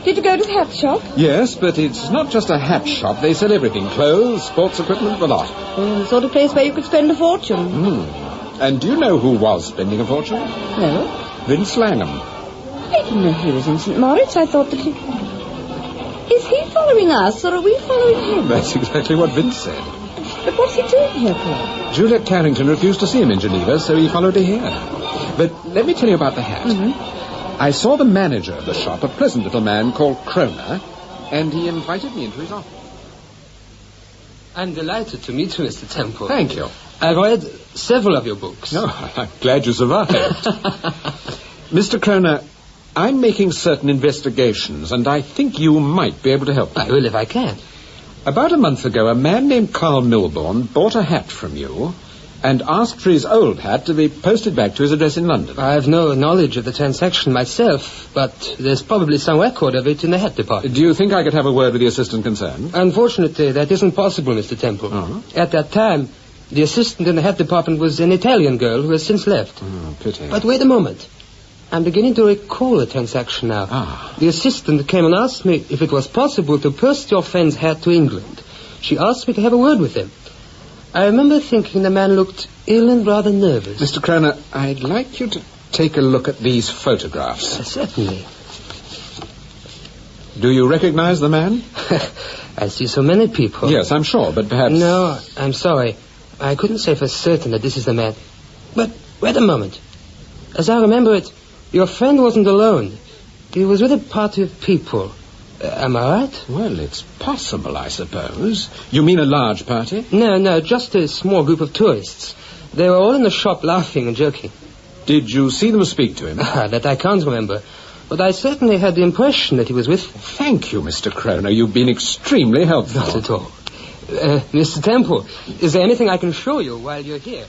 did you go to the hat shop? Yes, but it's not just a hat shop. They sell everything. Clothes, sports equipment, the lot. The sort of place where you could spend a fortune. And do you know who was spending a fortune? No. Vince Langham. I didn't know he was in St. Moritz. I thought that he... Is he following us, or are we following him? That's exactly what Vince said. But what's he doing here, Paul? Juliet Carrington refused to see him in Geneva, so he followed her here. But let me tell you about the hat. I saw the manager of the shop, a pleasant little man called Kroner, and he invited me into his office. I'm delighted to meet you, Mr. Temple. Thank you. I've read several of your books. Oh, I'm glad you survived. Mr. Kroner, I'm making certain investigations, and I think you might be able to help me. I will if I can. About a month ago, a man named Carl Milbourne bought a hat from you and asked for his old hat to be posted back to his address in London. I have no knowledge of the transaction myself, but there's probably some record of it in the hat department. Do you think I could have a word with the assistant concerned? Unfortunately, that isn't possible, Mr. Temple. At that time, the assistant in the hat department was an Italian girl who has since left. Pity. But wait a moment. I'm beginning to recall the transaction now. The assistant came and asked me if it was possible to post your friend's hat to England. She asked me to have a word with him. I remember thinking the man looked ill and rather nervous. Mr. Kroner, I'd like you to take a look at these photographs. Certainly. Do you recognize the man? I see so many people. Yes, I'm sure, but perhaps... No, I'm sorry. I couldn't say for certain that this is the man. But wait a moment. As I remember it, your friend wasn't alone. He was with a party of people. Am I right? Well, it's possible, I suppose. You mean a large party? No, just a small group of tourists. They were all in the shop laughing and joking. Did you see them speak to him? That I can't remember. But I certainly had the impression that he was with... Thank you, Mr. Kroner. You've been extremely helpful. Not at all. Mr. Temple, is there anything I can show you while you're here?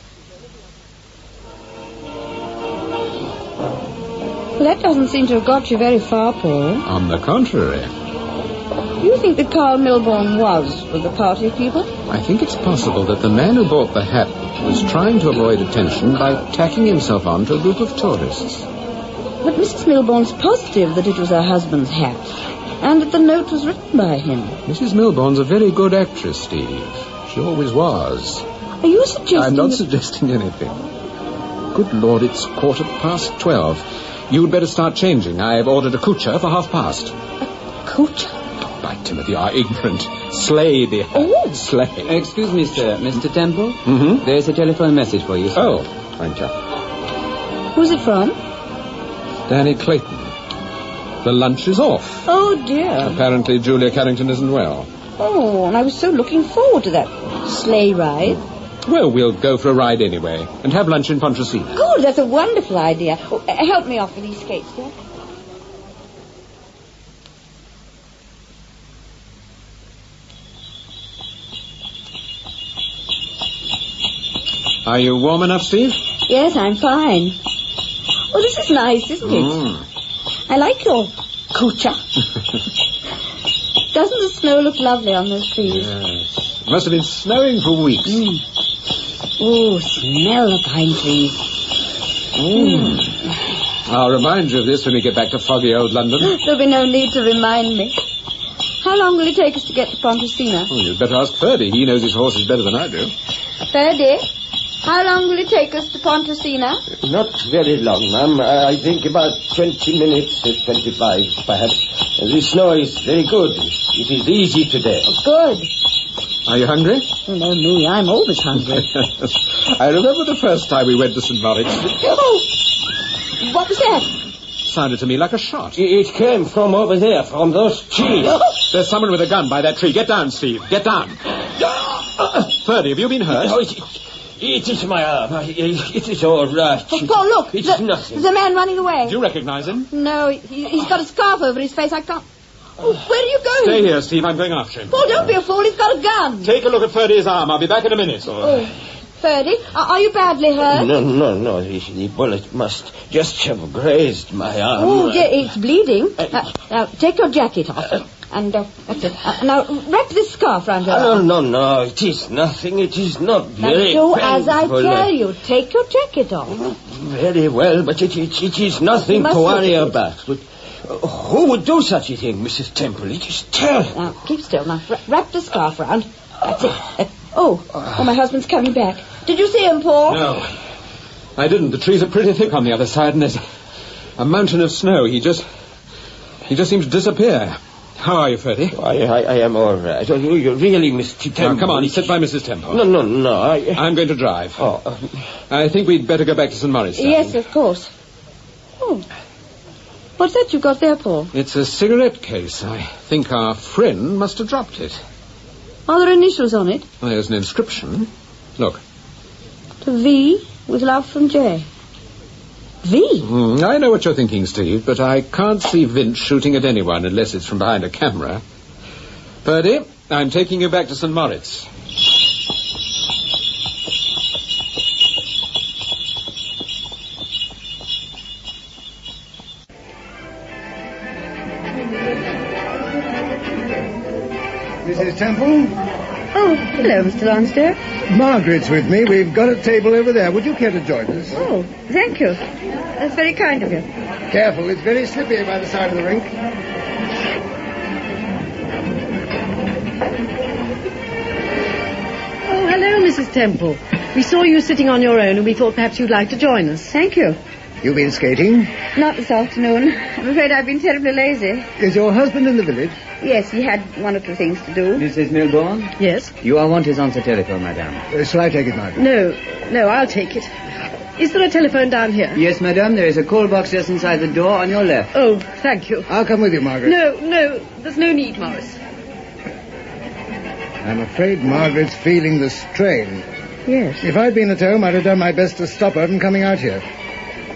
Well, that doesn't seem to have got you very far, Paul. On the contrary. You think that Carl Milbourne was with the party of people? I think it's possible that the man who bought the hat was trying to avoid attention by tacking himself on to a group of tourists. But Mrs. Milbourne's positive that it was her husband's hat, and that the note was written by him. Mrs. Milbourne's a very good actress, Steve. She always was. Are you suggesting... I'm not suggesting anything. Good Lord, it's 12:15. You'd better start changing. I've ordered a coucher for past. A coucher? Oh, by Timothy, you are ignorant. Sleigh, dear. Oh. Sleigh. Excuse me, sir. Mr. Temple? Mm-hmm. There's a telephone message for you, sir. Oh, thank you. Who's it from? Danny Clayton. The lunch is off. Oh, dear. Apparently Julia Carrington isn't well. Oh, and I was so looking forward to that sleigh ride. Well, we'll go for a ride anyway, and have lunch in Pontresina. Good, that's a wonderful idea. Oh, help me off with these skates, dear. Are you warm enough, Steve? Yes, I'm fine. Oh, this is nice, isn't it? I like your coucher. Doesn't the snow look lovely on those trees? Yes. It must have been snowing for weeks. Oh, smell the pine trees. I'll remind you of this when we get back to foggy old London. There'll be no need to remind me. How long will it take us to get to Pontresina? Oh, you'd better ask Ferdy. He knows his horses better than I do. Ferdy? How long will it take us to Pontresina? Not very long, ma'am. I think about 20 minutes, 25, perhaps. The snow is very good. It is easy today. Good. Are you hungry? No, me. I'm always hungry. I remember the first time we went to St. Moritz. Oh! What was that? Sounded to me like a shot. It came from over there, from those trees. There's someone with a gun by that tree. Get down, Steve. Get down. Ferdy, have you been hurt? No, it is my arm. It is all right. Oh, Paul, look. It's nothing. There's a man running away. Do you recognize him? No, he's got a scarf over his face. I can't... Oh, where are you going? Stay here, Steve. I'm going after him. Paul, don't be a fool. He's got a gun. Take a look at Ferdy's arm. I'll be back in a minute. Oh, Ferdy, are you badly hurt? No. The bullet must just have grazed my arm. Oh, it's bleeding. Now, take your jacket off. And that's it. Now, wrap this scarf round your arm. No. It is nothing. It is not very do painful. as I tell you. Take your jacket off. Very well, but it is nothing to worry about. But who would do such a thing, Mrs. Temple? It is terrible. Now, keep still. Now, wrap the scarf round. That's it. Oh, my husband's coming back. Did you see him, Paul? No, I didn't. The trees are pretty thick on the other side, and there's a mountain of snow. He just seems to disappear. How are you, Ferdy? I am all right. You really, Mr. Temple... Now, come on, sit by Mrs. Temple. No. I'm going to drive. I think we'd better go back to St. Moritz. Yes, of course. Oh. What's that you got there, Paul? It's a cigarette case. I think our friend must have dropped it. Are there initials on it? Well, there's an inscription. Look. To V with love from J. V? I know what you're thinking, Steve, but I can't see Vince shooting at anyone unless it's from behind a camera. Ferdy, I'm taking you back to St. Moritz. Mrs. Temple? Oh, hello, Mr. Lonsdale. Margaret's with me. We've got a table over there. Would you care to join us? Oh, thank you. That's very kind of you. Careful, it's very slippery by the side of the rink. Oh, hello, Mrs. Temple. We saw you sitting on your own and we thought perhaps you'd like to join us. Thank you. You've been skating? Not this afternoon. I'm afraid I've been terribly lazy. Is your husband in the village? Yes, he had one or two things to do. Mrs. Milbourne? Yes? You are wanted on the telephone, madame. Shall I take it, Margaret? No, I'll take it. Is there a telephone down here? Yes, madame, there is a call box just inside the door on your left. Oh, thank you. I'll come with you, Margaret. No, there's no need, Morris. I'm afraid Margaret's feeling the strain. Yes. If I'd been at home, I'd have done my best to stop her from coming out here.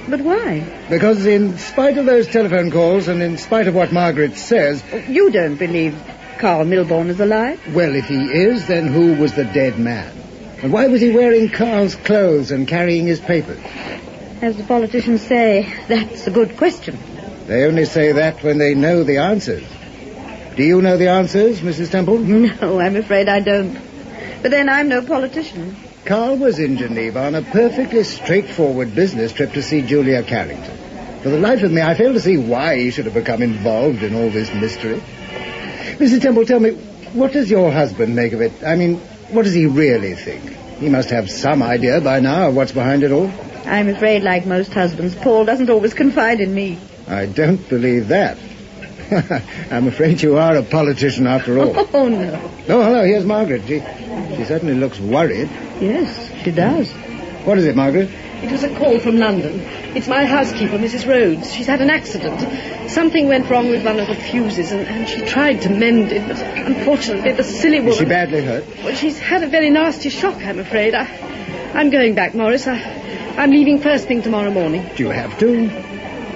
But why? Because in spite of those telephone calls and in spite of what Margaret says... You don't believe Carl Milbourne is alive? Well, if he is, then who was the dead man? And why was he wearing Carl's clothes and carrying his papers? As the politicians say, that's a good question. They only say that when they know the answers. Do you know the answers, Mrs. Temple? No, I'm afraid I don't. But then I'm no politician. Carl was in Geneva on a perfectly straightforward business trip to see Julia Carrington. For the life of me, I fail to see why he should have become involved in all this mystery. Mrs. Temple, tell me, what does your husband make of it? I mean, what does he really think? He must have some idea by now of what's behind it all. I'm afraid, like most husbands, Paul doesn't always confide in me. I don't believe that. I'm afraid you are a politician after all. Oh, no. Oh, hello, here's Margaret. She certainly looks worried. Yes, she does. What is it, Margaret? It was a call from London. It's my housekeeper, Mrs. Rhodes. She's had an accident. Something went wrong with one of the fuses, and she tried to mend it, but unfortunately the silly woman... Is she badly hurt? Well, she's had a very nasty shock, I'm afraid. I'm going back, Morris. I'm leaving first thing tomorrow morning. Do you have to?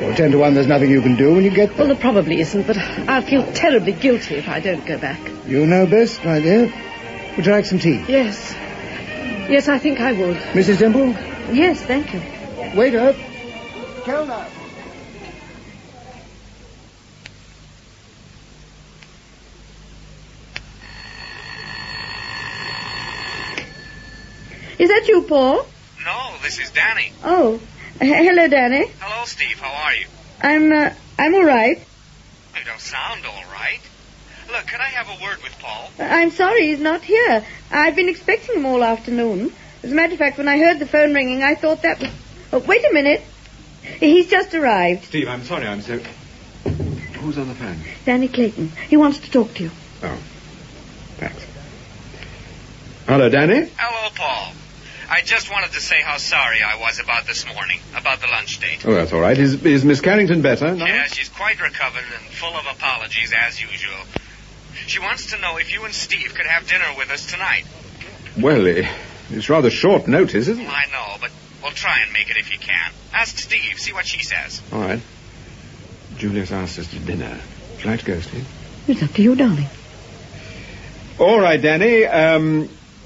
Well, 10 to 1, there's nothing you can do when you get there. Well, there probably isn't, but I'll feel terribly guilty if I don't go back. You know best, my dear. Would you like some tea? Yes. Yes, I think I would. Mrs. Temple? Yes, thank you. Waiter. Kellner. Is that you, Paul? No, this is Danny. Oh, hello, Danny. Hello, Steve. How are you? I'm all right. You don't sound all right. Look, can I have a word with Paul? I'm sorry he's not here. I've been expecting him all afternoon. As a matter of fact, when I heard the phone ringing, I thought that was... Oh, wait a minute. He's just arrived. Steve, I'm sorry, I'm so... Who's on the phone? Danny Clayton. He wants to talk to you. Oh. Thanks. Hello, Danny? Hello, Paul. I just wanted to say how sorry I was about this morning, about the lunch date. Oh, that's all right. Is Miss Carrington better? No? Yeah, she's quite recovered and full of apologies, as usual. She wants to know if you and Steve could have dinner with us tonight. Well, it's rather short notice, isn't it? I know, but we'll try and make it if you can. Ask Steve, see what she says. All right. Julius asked us to dinner. Shall I go, Steve? It's up to you, darling. All right, Danny.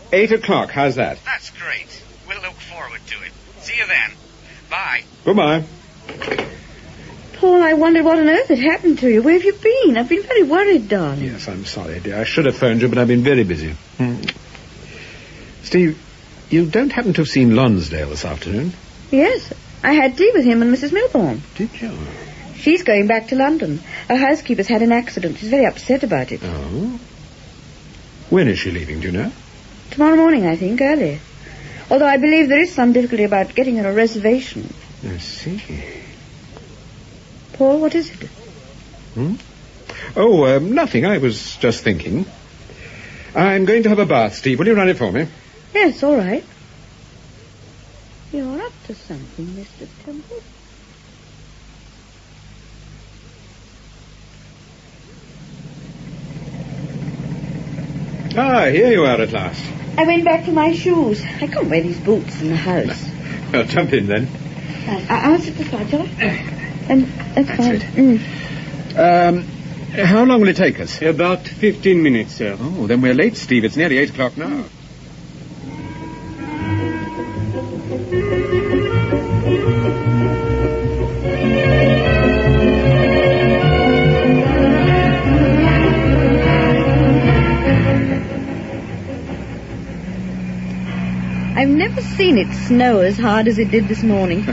8 o'clock. How's that? That's great. We'll look forward to it. See you then. Bye. Goodbye. Paul, I wondered what on earth had happened to you. Where have you been? I've been very worried, darling. Yes, I'm sorry, dear. I should have phoned you, but I've been very busy. Steve, you don't happen to have seen Lonsdale this afternoon? Yes. I had tea with him and Mrs. Milborn. Did you? She's going back to London. Her housekeeper's had an accident. She's very upset about it. Oh? When is she leaving, do you know? Tomorrow morning, I think, early. Although I believe there is some difficulty about getting her a reservation. I see. Paul, what is it? Oh, nothing. I was just thinking. I'm going to have a bath, Steve. Will you run it for me? Yes, all right. You're up to something, Mr. Temple. Ah, here you are at last. I went back for my shoes. I can't wear these boots in the house. Well, jump in then. I'll sit beside you. That's fine. How long will it take us? About 15 minutes, sir. Oh, then we're late, Steve. It's nearly 8 o'clock now. I've never seen it snow as hard as it did this morning.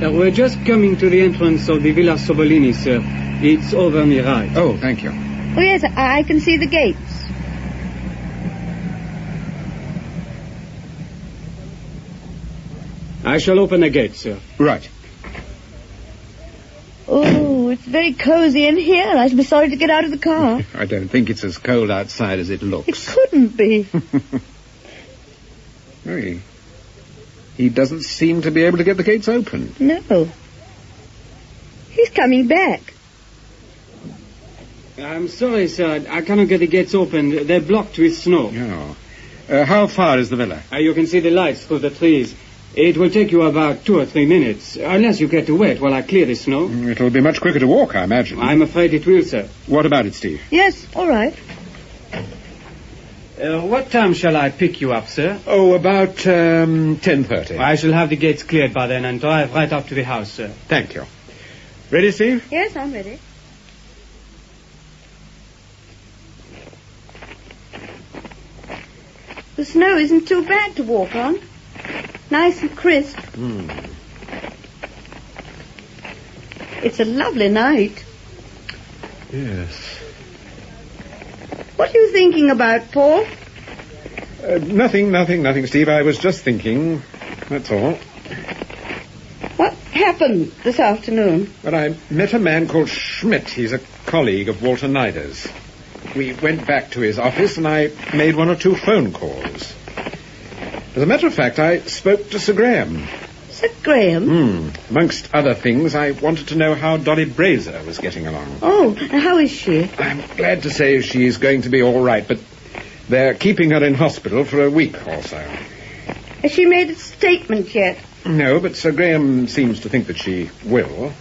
We're just coming to the entrance of the Villa Sobolini, sir. It's over on the right. Oh, thank you. Oh, yes, I can see the gates. I shall open the gate, sir. Right. Oh, it's very cozy in here. I shall be sorry to get out of the car. I don't think it's as cold outside as it looks. It couldn't be. He doesn't seem to be able to get the gates open. No. He's coming back. I'm sorry, sir. I cannot get the gates open. They're blocked with snow. Oh. How far is the villa? You can see the lights through the trees. It will take you about 2 or 3 minutes, unless you care to wait while I clear the snow. It'll be much quicker to walk, I imagine. I'm afraid it will, sir. What about it, Steve? Yes, all right. What time shall I pick you up, sir? Oh, about 10:30. I shall have the gates cleared by then and drive right up to the house, sir. Thank you. Ready, Steve? Yes, I'm ready. The snow isn't too bad to walk on. Nice and crisp. It's a lovely night. Yes. What are you thinking about, Paul? Nothing, Steve. I was just thinking, that's all. What happened this afternoon? Well, I met a man called Schmidt. He's a colleague of Walter Nider's. We went back to his office and I made 1 or 2 phone calls. As a matter of fact, I spoke to Sir Graham. Sir Graham? Amongst other things, I wanted to know how Dolly Brazier was getting along. Oh, how is she? I'm glad to say she's going to be all right, but they're keeping her in hospital for a week or so. Has she made a statement yet? No, but Sir Graham seems to think that she will.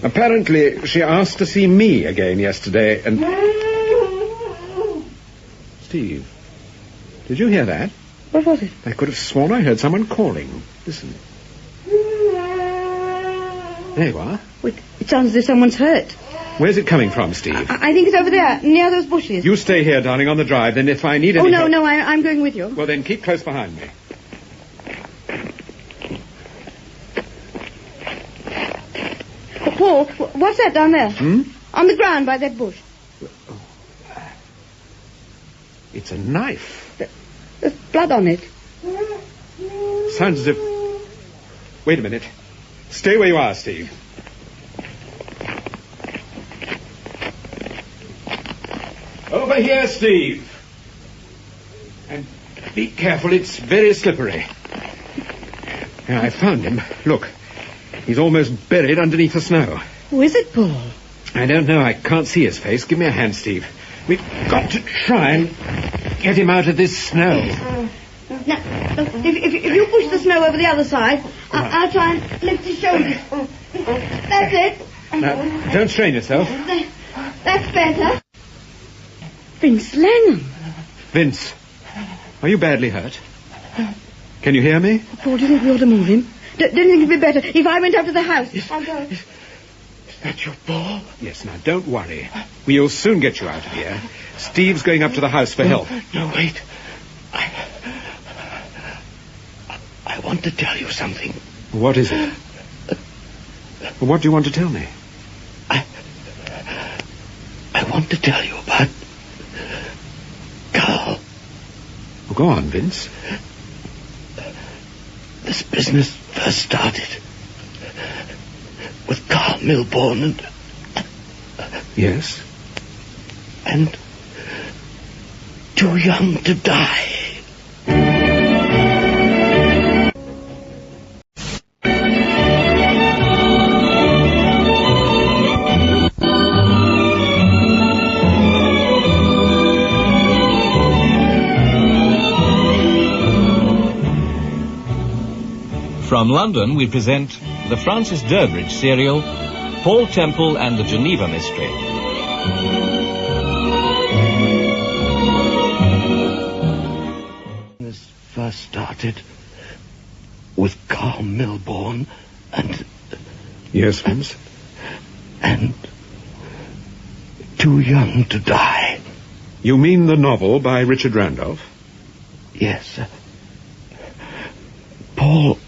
Apparently, she asked to see me again yesterday, and... Steve, did you hear that? What was it? I could have sworn I heard someone calling. Listen. There you are. Wait, it sounds as if someone's hurt. Where's it coming from, Steve? I think it's over there, near those bushes. You stay here, darling, on the drive. Then if I need any help... No, I'm going with you. Well, then keep close behind me. Paul, what's that down there? On the ground by that bush. It's a knife. There's blood on it. Sounds as if... Wait a minute. Stay where you are, Steve. Over here, Steve. And be careful, it's very slippery. Yeah, I found him. Look, he's almost buried underneath the snow. Who is it, Paul? I don't know. I can't see his face. Give me a hand, Steve. We've got to try and get him out of this snow. Now, if you push the snow over the other side, I'll try and lift his shoulders. That's it. Now, don't strain yourself. That's better. Vince Langham. Vince, are you badly hurt? Can you hear me? Paul, do you think we ought to move him? Don't you think it'd be better if I went up to the house? I'll go. Is that your ball? Yes, now, don't worry. We'll soon get you out of here. Steve's going up to the house for help. No, wait. I want to tell you something. What is it? What do you want to tell me? I want to tell you about Carl. Well, go on, Vince. This business first started with Carl Milbourne and... Yes? And too young to die. From London, we present the Francis Durbridge serial, Paul Temple and the Geneva Mystery. This first started with Carl Milbourne and... Yes, Vince? And too young to die. You mean the novel by Richard Randolph? Yes. Paul...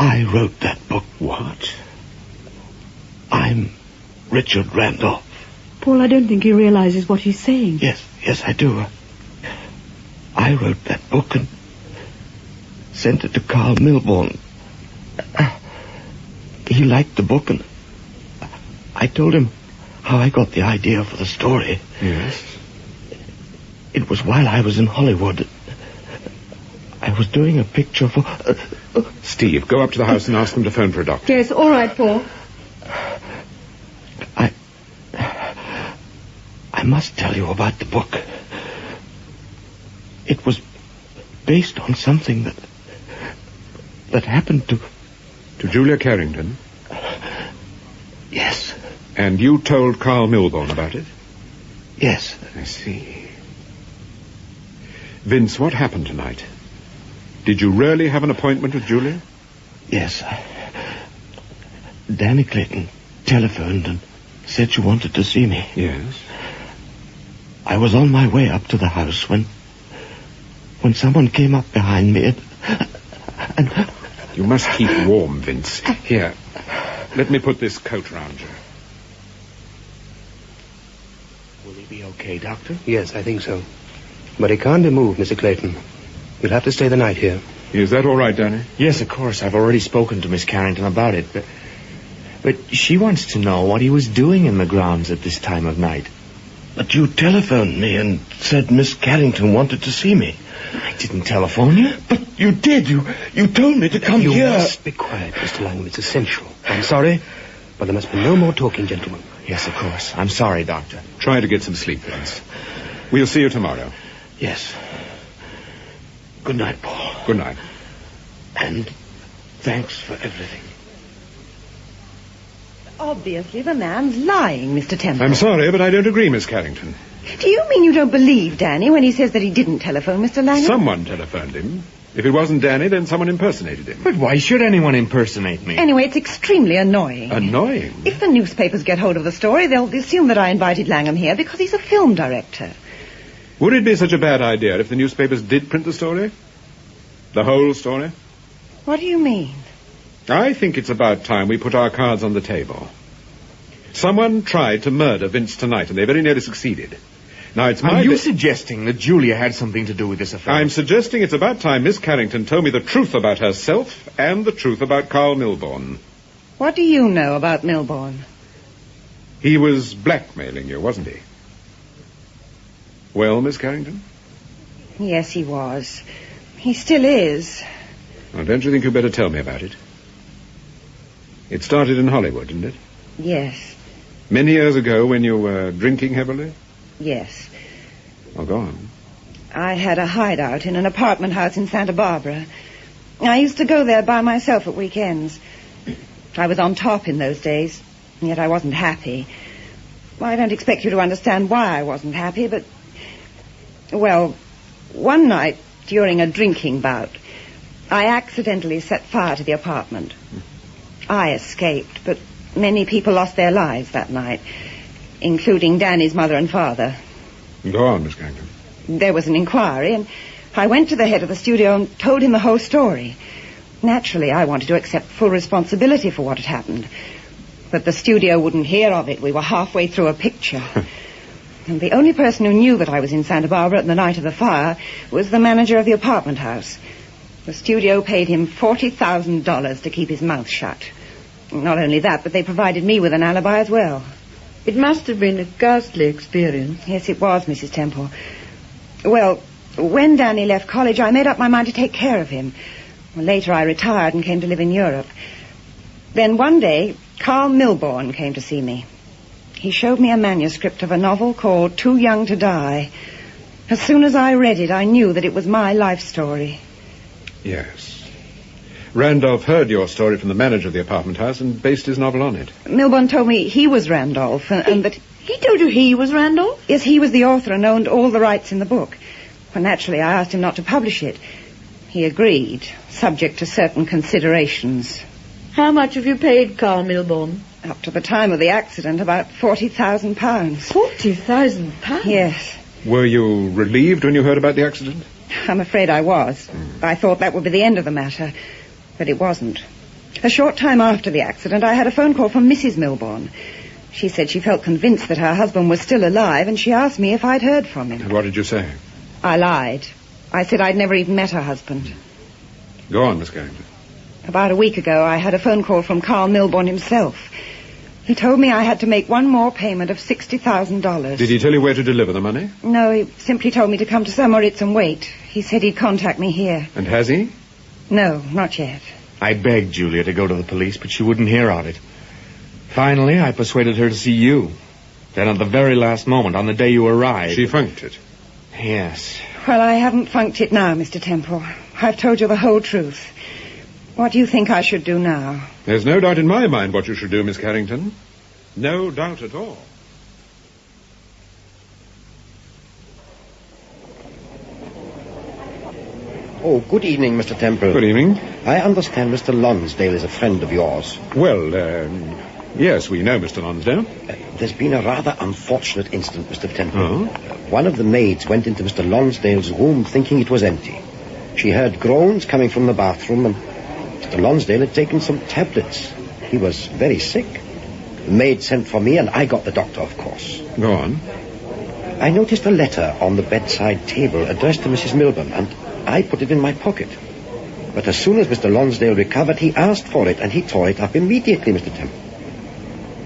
I wrote that book. What? I'm Richard Randolph. Paul, I don't think he realizes what he's saying. Yes, I do. I wrote that book and sent it to Carl Milbourne. He liked the book, and I told him how I got the idea for the story. Yes? It was while I was in Hollywood. I was doing a picture for... Steve, go up to the house and ask them to phone for a doctor. Yes, all right, Paul. I must tell you about the book. It was based on something that happened to... To Julia Carrington? Yes. And you told Carl Milbourne about it? Yes. I see. Vince, what happened tonight? Did you really have an appointment with Julia? Yes. Danny Clayton telephoned and said she wanted to see me. Yes. I was on my way up to the house when someone came up behind me and... You must keep warm, Vince. Here, let me put this coat round you. Will he be okay, Doctor? Yes, I think so. But he can't be moved, Mr. Clayton. You'll have to stay the night here. Is that all right, Danny? Yes, of course. I've already spoken to Miss Carrington about it, but she wants to know what he was doing in the grounds at this time of night. But you telephoned me and said Miss Carrington wanted to see me. I didn't telephone you. But you did. You told me to come here. You must be quiet, Mr. Langham. It's essential. I'm sorry, but there must be no more talking, gentlemen. Yes, of course. I'm sorry, Doctor. Try to get some sleep, Vince. We'll see you tomorrow. Yes. Good night, Paul. Good night. And thanks for everything. Obviously, the man's lying, Mr. Temple. I'm sorry, but I don't agree, Miss Carrington. Do you mean you don't believe Danny when he says that he didn't telephone Mr. Langham? Someone telephoned him. If it wasn't Danny, then someone impersonated him. But why should anyone impersonate me? Anyway, it's extremely annoying. Annoying? If the newspapers get hold of the story, they'll assume that I invited Langham here because he's a film director. Would it be such a bad idea if the newspapers did print the story? The whole story? What do you mean? I think it's about time we put our cards on the table. Someone tried to murder Vince tonight, and they very nearly succeeded. Now, it's Are you suggesting that Julia had something to do with this affair? I'm suggesting it's about time Miss Carrington told me the truth about herself and the truth about Carl Milbourne. What do you know about Milbourne? He was blackmailing you, wasn't he? Well, Miss Carrington? Yes, he was. He still is. Well, don't you think you'd better tell me about it? It started in Hollywood, didn't it? Yes, Many years ago when you were drinking heavily? yes. Oh, go on. I had a hideout in an apartment house in Santa Barbara. I used to go there by myself at weekends. I was on top in those days, and yet I wasn't happy. Well, I don't expect you to understand why I wasn't happy, but... Well, one night during a drinking bout, I accidentally set fire to the apartment. I escaped, but many people lost their lives that night, including Danny's mother and father. Go on, Miss Carrington. There was an inquiry, and I went to the head of the studio and told him the whole story. Naturally, I wanted to accept full responsibility for what had happened. But the studio wouldn't hear of it. We were halfway through a picture. And the only person who knew that I was in Santa Barbara the night of the fire was the manager of the apartment house. The studio paid him $40,000 to keep his mouth shut. Not only that, but they provided me with an alibi as well. It must have been a ghastly experience. Yes, it was, Mrs. Temple. Well, when Danny left college, I made up my mind to take care of him. Later, I retired and came to live in Europe. Then one day, Carl Milbourne came to see me. He showed me a manuscript of a novel called Too Young to Die. As soon as I read it, I knew that it was my life story. Yes. Randolph heard your story from the manager of the apartment house and based his novel on it. Milbourne told me he was Randolph and that... He told you he was Randolph? Yes, he was the author and owned all the rights in the book. Well, naturally, I asked him not to publish it. He agreed, subject to certain considerations. How much have you paid Carl Milbourne? Up to the time of the accident, about £40,000. £40,000? Yes. Were you relieved when you heard about the accident? I'm afraid I was. I thought that would be the end of the matter, but it wasn't. A short time after the accident, I had a phone call from Mrs. Milbourne. She said she felt convinced that her husband was still alive, and she asked me if I'd heard from him. And what did you say? I lied. I said I'd never even met her husband. Go on, Miss Carrington. About a week ago, I had a phone call from Carl Milbourne himself. He told me I had to make one more payment of $60,000. Did he tell you where to deliver the money? No, he simply told me to come to Samoritz and wait. He said he'd contact me here. And has he? No, not yet. I begged Julia to go to the police, but she wouldn't hear of it. Finally, I persuaded her to see you. Then at the very last moment, on the day you arrived... She funked it. Yes. Well, I haven't funked it now, Mr. Temple. I've told you the whole truth. What do you think I should do now? There's no doubt in my mind what you should do, Miss Carrington. No doubt at all. Oh, good evening, Mr. Temple. Good evening. I understand Mr. Lonsdale is a friend of yours. Well, yes, we know Mr. Lonsdale. There's been a rather unfortunate incident, Mr. Temple. Oh? One of the maids went into Mr. Lonsdale's room thinking it was empty. She heard groans coming from the bathroom, and Mr. Lonsdale had taken some tablets. He was very sick. The maid sent for me, and I got the doctor, of course. Go on. I noticed a letter on the bedside table addressed to Mrs. Milbourne, and I put it in my pocket. But as soon as Mr. Lonsdale recovered, he asked for it, and he tore it up immediately, Mr. Temple.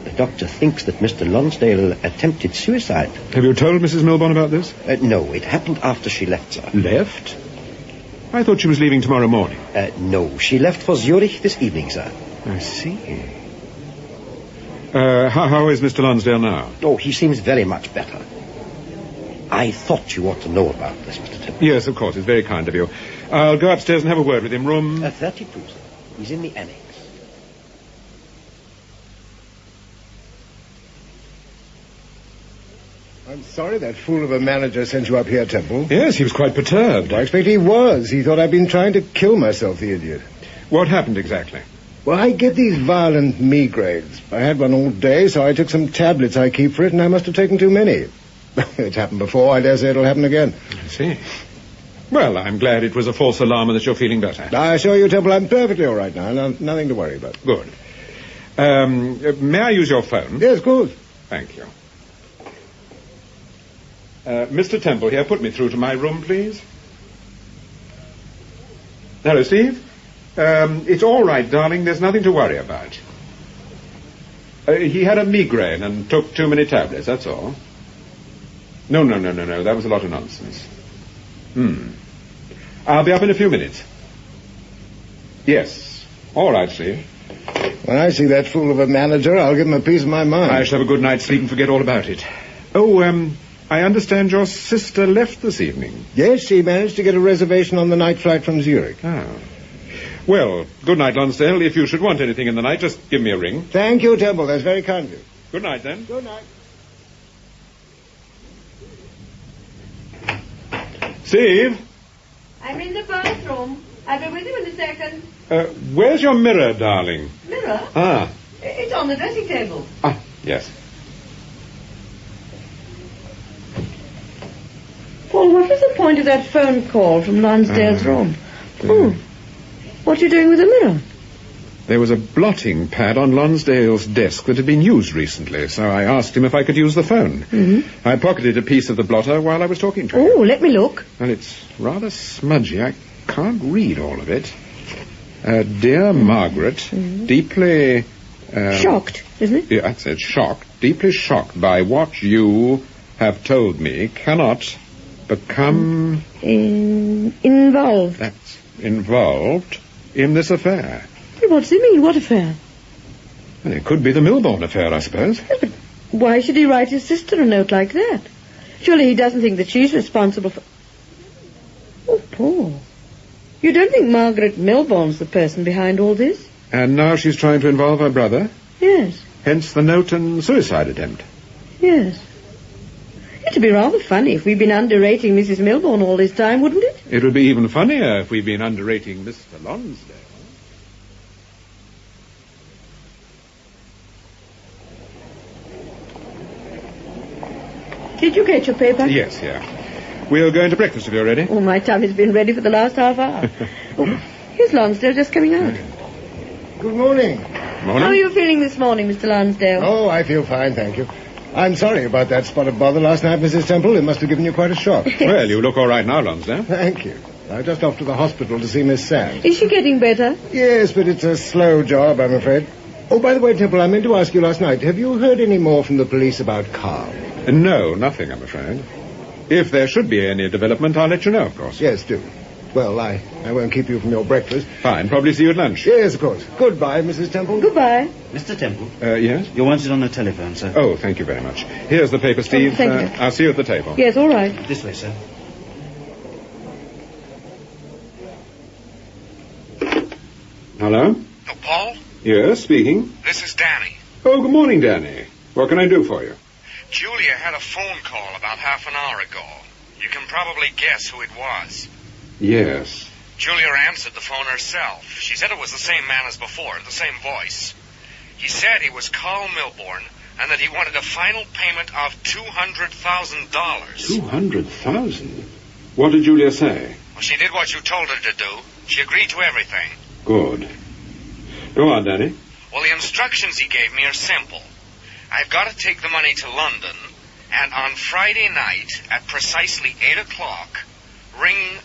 The doctor thinks that Mr. Lonsdale attempted suicide. Have you told Mrs. Milbourne about this? No, it happened after she left, sir. Left? I thought she was leaving tomorrow morning. No, she left for Zurich this evening, sir. I see. How is Mr. Lonsdale now? Oh, he seems very much better. I thought you ought to know about this, Mr. Temple. Yes, of course. It's very kind of you. I'll go upstairs and have a word with him. Room... 32, sir. He's in the annex. I'm sorry that fool of a manager sent you up here, Temple. Yes, he was quite perturbed. I expect he was. He thought I'd been trying to kill myself, the idiot. What happened exactly? Well, I get these violent migraines. I had one all day, so I took some tablets I keep for it, and I must have taken too many. It's happened before. I dare say it'll happen again. I see. Well, I'm glad it was a false alarm and that you're feeling better. I assure you, Temple, I'm perfectly all right now. Nothing to worry about. Good. May I use your phone? Yes, of course. Thank you. Mr. Temple here, put me through to my room, please. Hello, Steve. It's all right, darling. There's nothing to worry about. He had a migraine and took too many tablets, that's all. No. That was a lot of nonsense. I'll be up in a few minutes. Yes. All right, Steve. When I see that fool of a manager, I'll give him a piece of my mind. I shall have a good night's sleep and forget all about it. Oh, I understand your sister left this evening. Yes, she managed to get a reservation on the night flight from Zurich. Ah. Well, good night, Lonsdale. If you should want anything in the night, just give me a ring. Thank you, Temple. That's very kind of you. Good night, then. Good night. Steve? I'm in the bathroom. I'll be with you in a second. Where's your mirror, darling? Mirror? Ah. It's on the dressing table. Ah, yes. Paul, what was the point of that phone call from Lonsdale's room? What are you doing with the mirror? There was a blotting pad on Lonsdale's desk that had been used recently, so I asked him if I could use the phone. Mm-hmm. I pocketed a piece of the blotter while I was talking to him. Oh, let me look. Well, it's rather smudgy. I can't read all of it. Dear Margaret, deeply... shocked, isn't it? Yeah, that's it, shocked. Deeply shocked by what you have told me, cannot become... involved. That's involved in this affair. What does he mean? What affair? Well, it could be the Milbourne affair, I suppose. Yes, but why should he write his sister a note like that? Surely he doesn't think that she's responsible for... Oh, Paul. You don't think Margaret Milbourne's the person behind all this? And now she's trying to involve her brother? Yes. Hence the note and suicide attempt? Yes. It'd be rather funny if we'd been underrating Mrs. Milbourne all this time, wouldn't it? It would be even funnier if we'd been underrating Mr. Lonsdale. Did you get your paper? Yes, yeah. We'll go into breakfast if you're ready. Oh, my tummy's been ready for the last half hour. Here's Lonsdale just coming out. Good morning. Morning. How are you feeling this morning, Mr. Lonsdale? Oh, I feel fine, thank you. I'm sorry about that spot of bother last night, Mrs. Temple. It must have given you quite a shock. Well, you look all right now, Lonsdale. Thank you. I'm just off to the hospital to see Miss Sands. Is she getting better? Yes, but it's a slow job, I'm afraid. Oh, by the way, Temple, I meant to ask you last night, have you heard any more from the police about Carl? No, nothing, I'm afraid. If there should be any development, I'll let you know, of course. Yes, do. Well, I won't keep you from your breakfast. Fine. Probably see you at lunch. Yes, of course. Goodbye, Mrs. Temple. Goodbye. Mr. Temple? Yes? You're wanted on the telephone, sir. Oh, thank you very much. Here's the paper, Steve. Thank you. I'll see you at the table. Yes, all right. This way, sir. Hello? Oh, Paul? Yes, speaking. This is Danny. Oh, good morning, Danny. What can I do for you? Julia had a phone call about half an hour ago. You can probably guess who it was. Yes. Julia answered the phone herself. She said it was the same man as before, the same voice. He said he was Carl Milbourne and that he wanted a final payment of $200,000. $200,000? What did Julia say? Well, she did what you told her to do. She agreed to everything. Good. Go on, Danny. Well, the instructions he gave me are simple. I've got to take the money to London, and on Friday night at precisely 8 o'clock, ring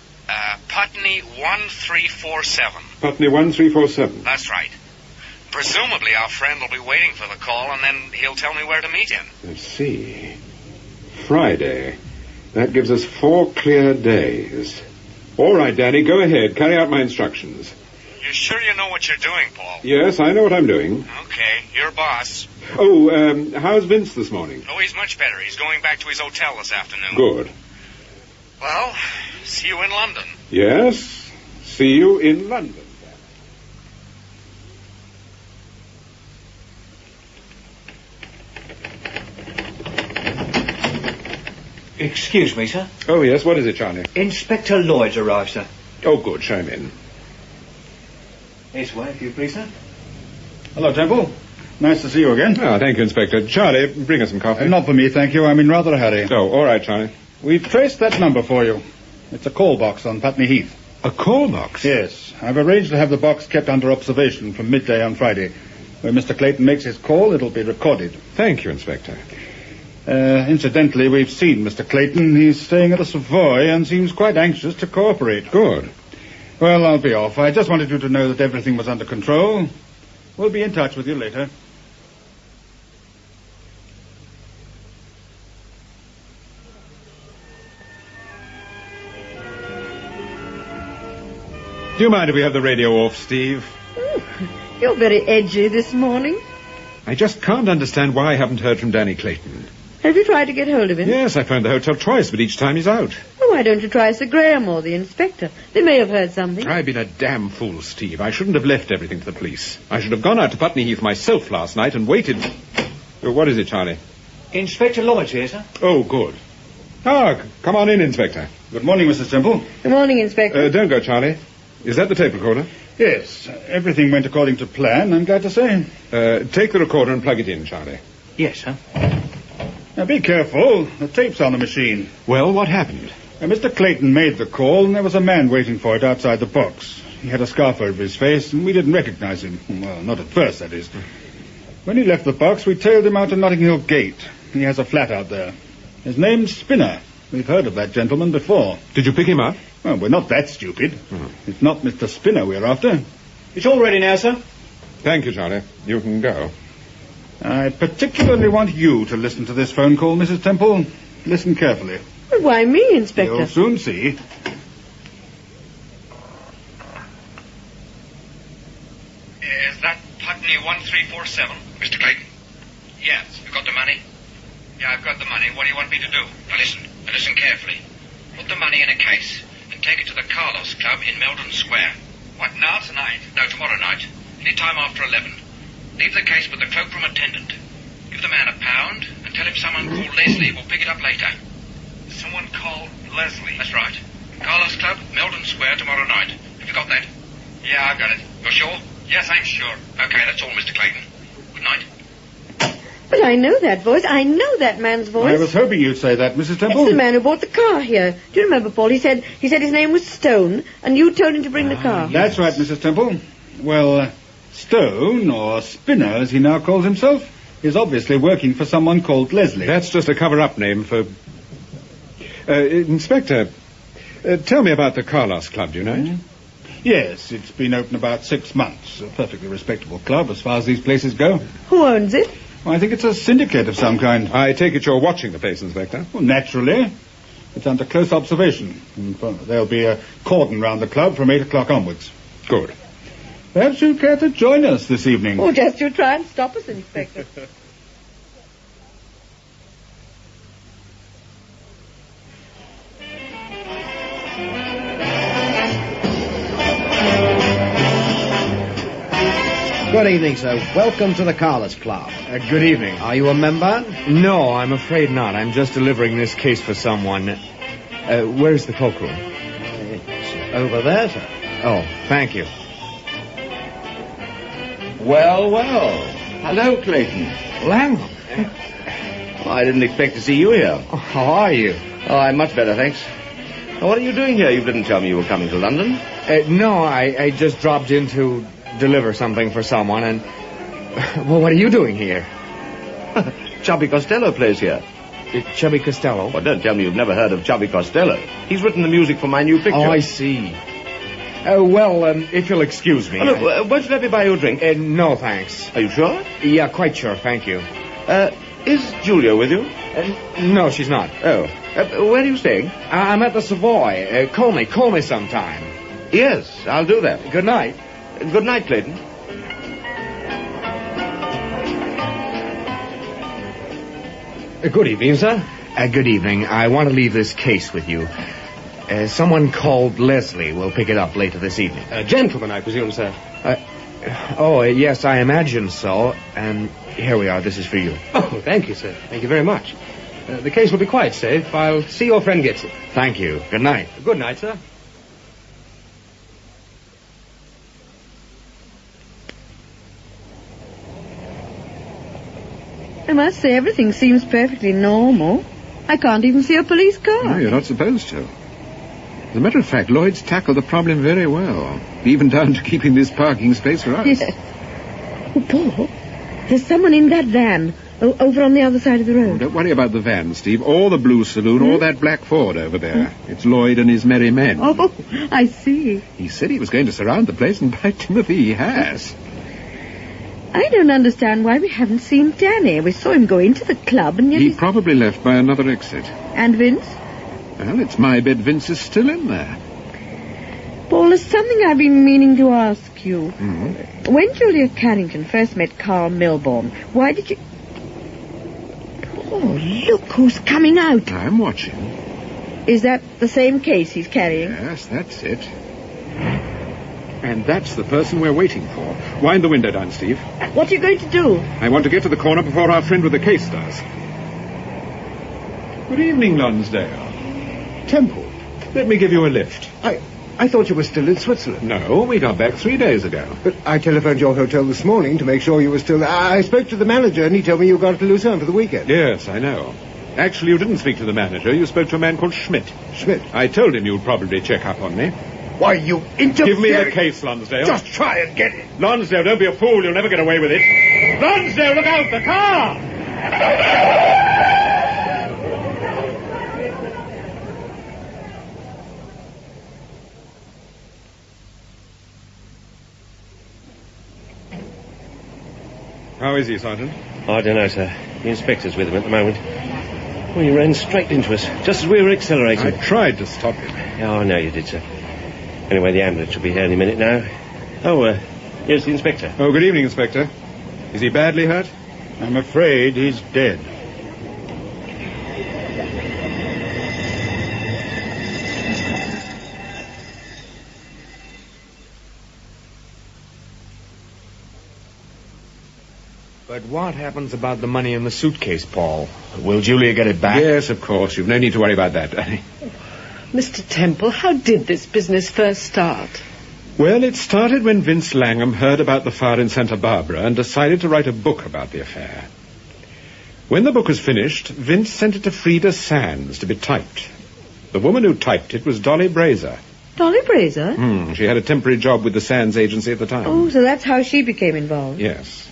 Putney 1347. Putney 1347. That's right. Presumably our friend will be waiting for the call, and then he'll tell me where to meet him. Let's see. Friday. That gives us 4 clear days. All right, Danny, go ahead. Carry out my instructions. You sure you know what you're doing, Paul? Yes, I know what I'm doing. Okay, you're boss. Oh, how's Vince this morning? Oh, he's much better. He's going back to his hotel this afternoon. Good. Well, see you in London. Yes, see you in London. Excuse me, sir. Oh, yes, what is it, Charlie? Inspector Lloyd's arrived, sir. Oh, good, show him in. This way, if you please, sir. Hello, Temple. Nice to see you again. Ah, thank you, Inspector. Charlie, bring us some coffee. Not for me, thank you. I'm in rather a hurry. Oh, all right, Charlie. We've traced that number for you. It's a call box on Putney Heath. A call box? Yes. I've arranged to have the box kept under observation from midday on Friday. When Mr. Clayton makes his call, it'll be recorded. Thank you, Inspector. Incidentally, we've seen Mr. Clayton. He's staying at the Savoy and seems quite anxious to cooperate. Good. Well, I'll be off. I just wanted you to know that everything was under control. We'll be in touch with you later. Do you mind if we have the radio off, Steve? You're very edgy this morning. I just can't understand why I haven't heard from Danny Clayton. Have you tried to get hold of him? Yes, I phoned the hotel twice, but each time he's out. Well, why don't you try Sir Graham or the inspector? They may have heard something. I've been a damn fool, Steve. I shouldn't have left everything to the police. I should have gone out to Putney Heath myself last night and waited. Oh, what is it, Charlie? Inspector Lloyd's here, sir. Oh, good. Come on in, Inspector. Good morning, Mrs. Temple. Good morning, Inspector. Don't go, Charlie. Is that the tape recorder? Yes, everything went according to plan, I'm glad to say. Take the recorder and plug it in, Charlie. Yes, sir. Now, be careful. The tape's on the machine. Well, what happened? Mr. Clayton made the call, and there was a man waiting for it outside the box. He had a scarf over his face, and we didn't recognize him. Well, not at first, that is. When he left the box, we tailed him out to Notting Hill Gate. He has a flat out there. His name's Spinner. We've heard of that gentleman before. Did you pick him up? Well, we're not that stupid. It's not Mr. Spinner we're after. It's all ready now, sir. Thank you, Charlie. You can go. I particularly want you to listen to this phone call, Mrs. Temple. Listen carefully. Well, why me, Inspector? You'll soon see. Is that Putney 1347? Mr. Clayton? Yes. You got the money? Yeah, I've got the money. What do you want me to do? Now listen carefully. Put the money in a case and take it to the Carlos Club in Meldon Square. What, now tonight? No, tomorrow night. Any time after 11. Leave the case with the cloakroom attendant. Give the man £1 and tell him someone called Leslie will pick it up later. Someone called Leslie? That's right. Carlos Club, Meldon Square, tomorrow night. Have you got that? Yeah, I've got it. You're sure? Yes, I'm sure. Okay, that's all, Mr. Clayton. Good night. But I know that voice. I know that man's voice. I was hoping you'd say that, Mrs. Temple. It's the man who bought the car here. Do you remember, Paul? He said his name was Stone, and you told him to bring the car. That's right, Mrs. Temple. Well, Stone, or Spinner, as he now calls himself, is obviously working for someone called Leslie. That's just a cover-up name for... Inspector, tell me about the Carlos Club, do you know it? Yes, it's been open about 6 months. A perfectly respectable club as far as these places go. Who owns it? Well, I think it's a syndicate of some kind. I take it you're watching the place, Inspector? Well, naturally. It's under close observation. There'll be a cordon round the club from 8 o'clock onwards. Good. Perhaps you'd care to join us this evening. Oh, just you try and stop us, Inspector. Good evening, sir. Welcome to the Carlos Club. Good evening. Are you a member? No, I'm afraid not. I'm just delivering this case for someone. Where's the cloakroom? It's over there, sir. Oh, thank you. Well, well. Hello, Clayton. Langham. Oh, I didn't expect to see you here. Oh, how are you? Oh, I'm much better, thanks. Now, what are you doing here? You didn't tell me you were coming to London. No, I just dropped in to deliver something for someone, and... Well, what are you doing here? Chubby Costello plays here. Chubby Costello? Well, don't tell me you've never heard of Chubby Costello. He's written the music for my new picture. Oh, I see. Well, if you'll excuse me... Oh, look, won't you let me buy you a drink? No, thanks. Are you sure? Yeah, quite sure, thank you. Is Julia with you? No, she's not. Oh. Where are you staying? I'm at the Savoy. Call me sometime. Yes, I'll do that. Good night. Good night, Clayton. Good evening, sir. Good evening. I want to leave this case with you. Someone called Leslie will pick it up later this evening. A gentleman, I presume, sir. Yes, I imagine so. And here we are. This is for you. Oh, thank you, sir. Thank you very much. The case will be quite safe. I'll see your friend gets it. Thank you. Good night. Good night, sir. I must say, everything seems perfectly normal. I can't even see a police car. No, you're not supposed to. As a matter of fact, Lloyd's tackled the problem very well, even down to keeping this parking space for us. Yes. Oh, Paul, there's someone in that van. Oh, over on the other side of the road. Don't worry about the van, Steve, or the Blue Saloon, or that black Ford over there. It's Lloyd and his merry men. Oh, I see. He said he was going to surround the place, and by Timothy, he has. I don't understand why we haven't seen Danny. We saw him go into the club and yet He probably left by another exit. And Vince? Well, it's my bet Vince is still in there. Paul, there's something I've been meaning to ask you. Mm-hmm. When Julia Carrington first met Carl Milborn, why did you... Oh, look who's coming out. I'm watching. Is that the same case he's carrying? Yes, that's it. And that's the person we're waiting for. Wind the window down, Steve. What are you going to do? I want to get to the corner before our friend with the case does. Good evening, Lonsdale. Temple. Let me give you a lift. I thought you were still in Switzerland. No, we got back 3 days ago. But I telephoned your hotel this morning to make sure you were still there. I spoke to the manager and he told me you got to Lucerne for the weekend. Yes, I know. Actually, you didn't speak to the manager. You spoke to a man called Schmidt. Schmidt? I told him you'd probably check up on me. Why, you interfere... Give me the case, Lonsdale. Just try and get it. Lonsdale, don't be a fool. You'll never get away with it. Lonsdale, look out! The car! How is he, Sergeant? I don't know, sir. The inspector's with him at the moment. Well, he ran straight into us, just as we were accelerating. I tried to stop him. Yeah, I know you did, sir. Anyway, the ambulance will be here any minute now. Oh, here's the inspector. Oh, good evening, Inspector. Is he badly hurt? I'm afraid he's dead. But what happens about the money in the suitcase, Paul? Will Julia get it back? Yes, of course. You've no need to worry about that, Danny. Mr. Temple, how did this business first start? Well, it started when Vince Langham heard about the fire in Santa Barbara and decided to write a book about the affair. When the book was finished, Vince sent it to Frida Sands to be typed. The woman who typed it was Dolly Brazer. Dolly Brazer? She had a temporary job with the Sands agency at the time. Oh, so that's how she became involved. Yes.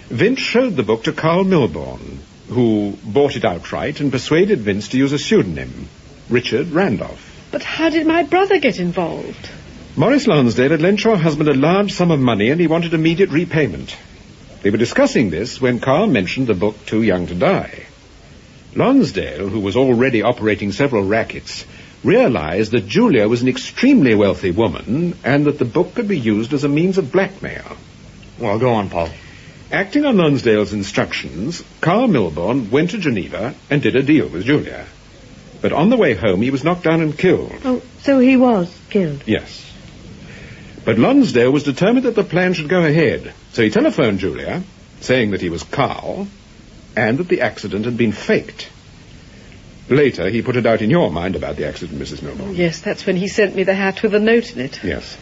Vince showed the book to Carl Milborn, who bought it outright and persuaded Vince to use a pseudonym, Richard Randolph. But how did my brother get involved? Maurice Lonsdale had lent your husband a large sum of money and he wanted immediate repayment. They were discussing this when Carl mentioned the book Too Young to Die. Lonsdale, who was already operating several rackets, realized that Julia was an extremely wealthy woman and that the book could be used as a means of blackmail. Well, go on, Paul. Acting on Lonsdale's instructions, Carl Milborn went to Geneva and did a deal with Julia. But on the way home, he was knocked down and killed. Oh, so he was killed? Yes. But Lonsdale was determined that the plan should go ahead, so he telephoned Julia, saying that he was Carl, and that the accident had been faked. Later, he put it out in your mind about the accident, Mrs. Milborn. Yes, that's when he sent me the hat with a note in it. Yes.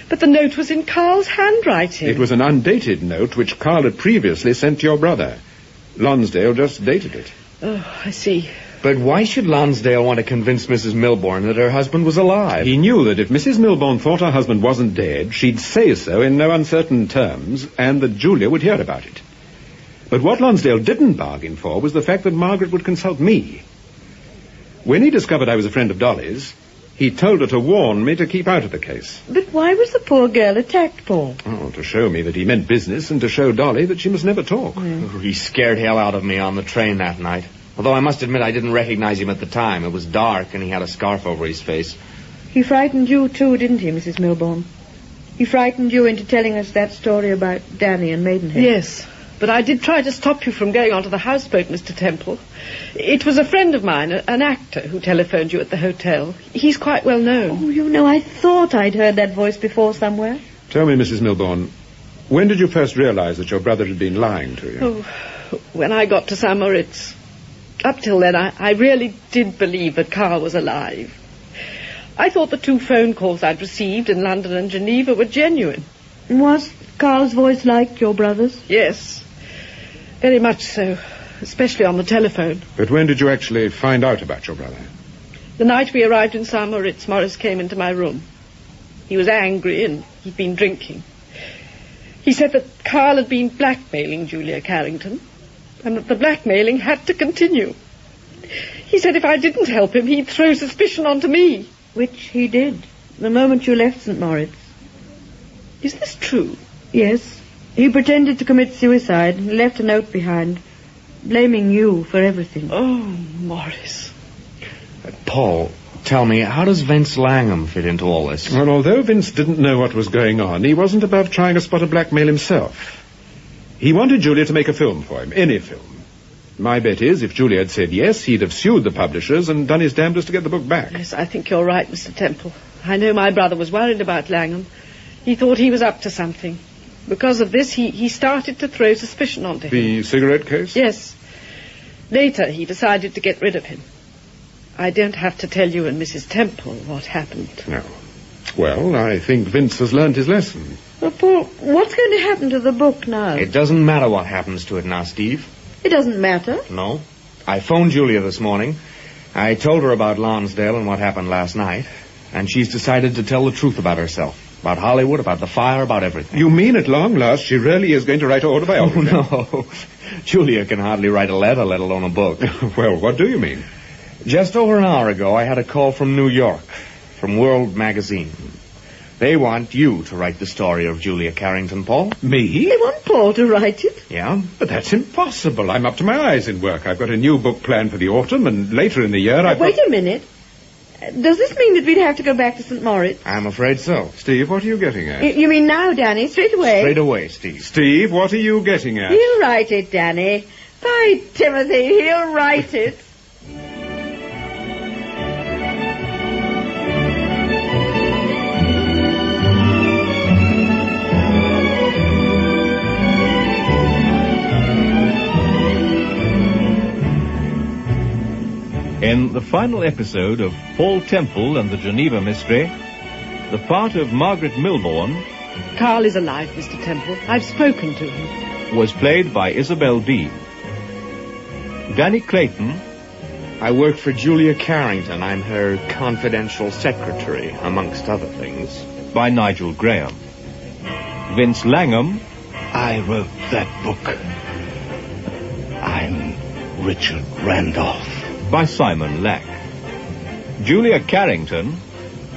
But the note was in Carl's handwriting. It was an undated note which Carl had previously sent to your brother. Lonsdale just dated it. Oh, I see. But why should Lonsdale want to convince Mrs. Milborn that her husband was alive? He knew that if Mrs. Milborn thought her husband wasn't dead, she'd say so in no uncertain terms, and that Julia would hear about it. But what Lonsdale didn't bargain for was the fact that Margaret would consult me. When he discovered I was a friend of Dolly's, he told her to warn me to keep out of the case. But why was the poor girl attacked, Paul? Oh, to show me that he meant business and to show Dolly that she must never talk. He scared hell out of me on the train that night. Although I must admit I didn't recognize him at the time. It was dark and he had a scarf over his face. He frightened you too, didn't he, Mrs. Milborn? He frightened you into telling us that story about Danny and Maidenhead. Yes, but I did try to stop you from going onto the houseboat, Mr. Temple. It was a friend of mine, an actor, who telephoned you at the hotel. He's quite well known. Oh, you know, I thought I'd heard that voice before somewhere. Tell me, Mrs. Milborn, when did you first realize that your brother had been lying to you? Oh, when I got to St. Moritz. Up till then, I really did believe that Carl was alive. I thought the 2 phone calls I'd received in London and Geneva were genuine. Was Carl's voice like your brother's? Yes, very much so, especially on the telephone. But when did you actually find out about your brother? The night we arrived in St. Moritz, Morris came into my room. He was angry and he'd been drinking. He said that Carl had been blackmailing Julia Carrington. and that the blackmailing had to continue. He said if I didn't help him, he'd throw suspicion onto me. Which he did, the moment you left St. Moritz. Is this true? Yes. He pretended to commit suicide and left a note behind, blaming you for everything. Oh, Morris. Paul, tell me, how does Vince Langham fit into all this? Well, although Vince didn't know what was going on, he wasn't above trying a spot of blackmail himself. He wanted Julia to make a film for him, any film. My bet is, if Julia had said yes, he'd have sued the publishers and done his damnedest to get the book back. Yes, I think you're right, Mr. Temple. I know my brother was worried about Langham. He thought he was up to something. Because of this, he started to throw suspicion onto him. The cigarette case? Yes. Later, he decided to get rid of him. I don't have to tell you and Mrs. Temple what happened. No. Well, I think Vince has learned his lesson. Well, Paul, what's going to happen to the book now? It doesn't matter what happens to it now, Steve. It doesn't matter. No. I phoned Julia this morning. I told her about Lonsdale and what happened last night. And she's decided to tell the truth about herself. About Hollywood, about the fire, about everything. You mean at long last she really is going to write an autobiography? Oh, no. Julia can hardly write a letter, let alone a book. Well, what do you mean? Just over an hour ago, I had a call from New York, from World Magazine. They want you to write the story of Julia Carrington, Paul. Me? They want Paul to write it? Yeah. But that's impossible. I'm up to my eyes in work. I've got a new book planned for the autumn, and later in the year Wait a minute. Does this mean that we'd have to go back to St. Moritz? I'm afraid so. Steve, what are you getting at? You mean now, Danny? Straight away? Straight away, Steve. Steve, what are you getting at? He'll write it, Danny. By Timothy, he'll write it. In the final episode of Paul Temple and the Geneva Mystery, the part of Margaret Milbourne... Carl is alive, Mr. Temple. I've spoken to him. ...was played by Isabel Dean. Danny Clayton... I work for Julia Carrington. I'm her confidential secretary, amongst other things. ...by Nigel Graham. Vince Langham... I wrote that book. I'm Richard Randolph. ...by Simon Lack. Julia Carrington...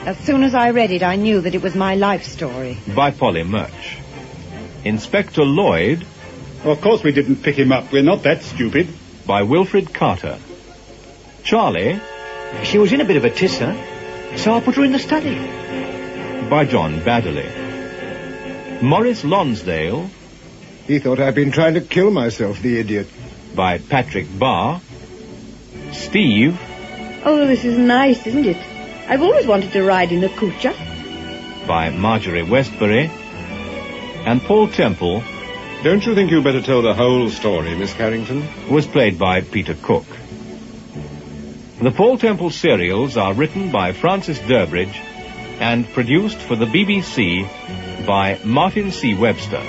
As soon as I read it, I knew that it was my life story. ...by Polly Murch. Inspector Lloyd... Well, of course we didn't pick him up. We're not that stupid. ...by Wilfred Carter. Charlie... She was in a bit of a tisser, so I put her in the study. ...by John Baddeley. Maurice Lonsdale... He thought I'd been trying to kill myself, the idiot. ...by Patrick Barr. Steve... Oh, this is nice, isn't it? I've always wanted to ride in a kucha. ...by Marjorie Westbury. And Paul Temple... Don't you think you better tell the whole story, Miss Carrington? ...was played by Peter Cook. The Paul Temple serials are written by Francis Durbridge and produced for the BBC by Martin C. Webster.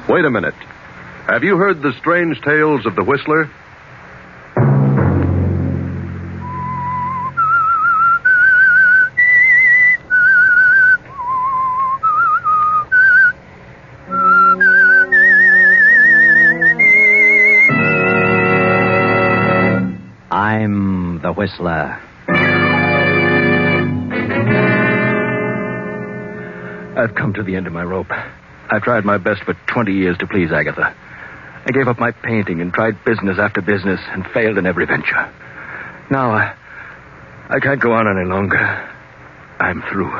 Wait a minute. Have you heard the strange tales of the Whistler? I'm the Whistler. I've come to the end of my rope. I've tried my best for 20 years to please Agatha. I gave up my painting and tried business after business and failed in every venture. Now, I can't go on any longer. I'm through.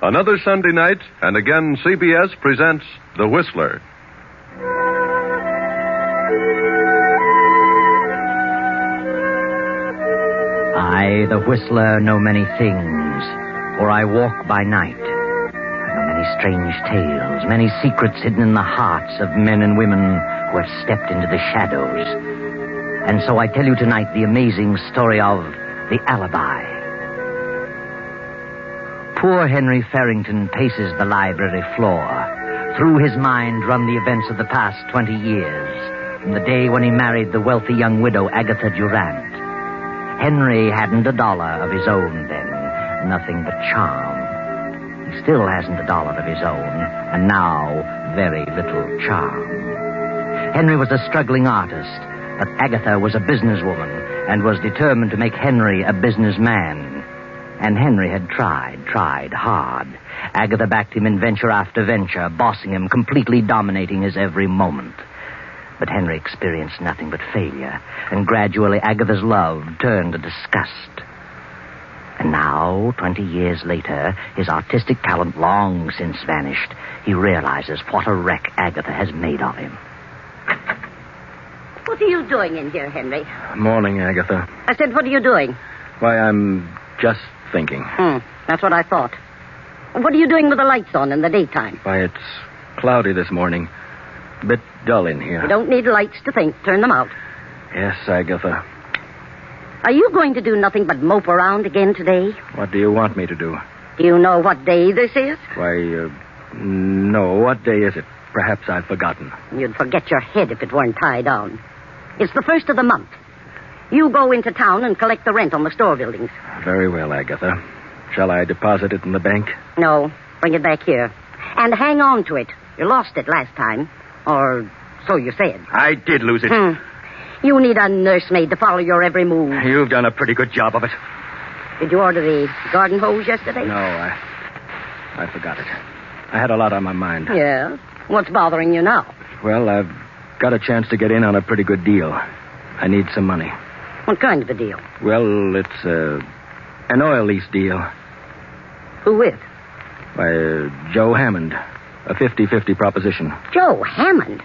Another Sunday night, and again CBS presents The Whistler. I, the Whistler, know many things, for I walk by night. I know many strange tales, many secrets hidden in the hearts of men and women who have stepped into the shadows. And so I tell you tonight the amazing story of the alibi. Poor Henry Farrington paces the library floor. Through his mind run the events of the past 20 years, from the day when he married the wealthy young widow Agatha Durant. Henry hadn't $1 of his own then, nothing but charm. He still hasn't $1 of his own, and now very little charm. Henry was a struggling artist, but Agatha was a businesswoman and was determined to make Henry a businessman. And Henry had tried hard. Agatha backed him in venture after venture, bossing him, completely dominating his every moment. But Henry experienced nothing but failure, and gradually Agatha's love turned to disgust. And now, 20 years later, his artistic talent long since vanished, he realizes what a wreck Agatha has made of him. What are you doing in here, Henry? Morning, Agatha. I said, what are you doing? Why, I'm just thinking. That's what I thought. What are you doing with the lights on in the daytime? Why, it's cloudy this morning. A bit dull in here. You don't need lights to think. Turn them out. Yes, Agatha. Are you going to do nothing but mope around again today? What do you want me to do? Do you know what day this is? Why, no. What day is it? Perhaps I've forgotten. You'd forget your head if it weren't tied down. It's the 1st of the month. You go into town and collect the rent on the store buildings. Very well, Agatha. Shall I deposit it in the bank? No. Bring it back here. And hang on to it. You lost it last time. Or so you said. I did lose it. You need a nursemaid to follow your every move. You've done a pretty good job of it. Did you order the garden hose yesterday? No, I forgot it. I had a lot on my mind. Yeah? What's bothering you now? Well, I've got a chance to get in on a pretty good deal. I need some money. What kind of a deal? Well, it's an oil lease deal. Who with? Why, Joe Hammond. A 50-50 proposition. Joe Hammond?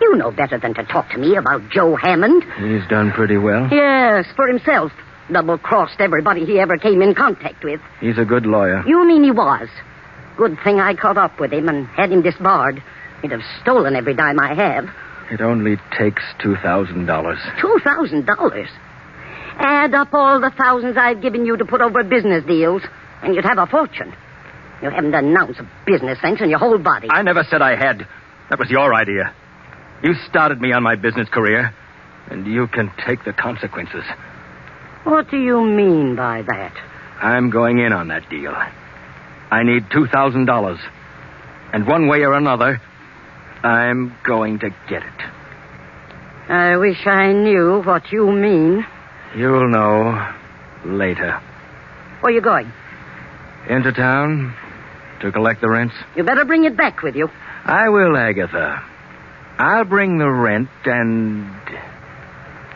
You know better than to talk to me about Joe Hammond. He's done pretty well. Yes, for himself. Double-crossed everybody he ever came in contact with. He's a good lawyer. You mean he was? Good thing I caught up with him and had him disbarred. He'd have stolen every dime I have. It only takes $2,000. $2,000? Add up all the thousands I've given you to put over business deals, and you'd have a fortune. You haven't an ounce of business sense in your whole body. I never said I had. That was your idea. You started me on my business career, and you can take the consequences. What do you mean by that? I'm going in on that deal. I need $2,000. And one way or another, I'm going to get it. I wish I knew what you mean. You'll know later. Where are you going? Into town to collect the rents. You better bring it back with you. I will, Agatha. I'll bring the rent and...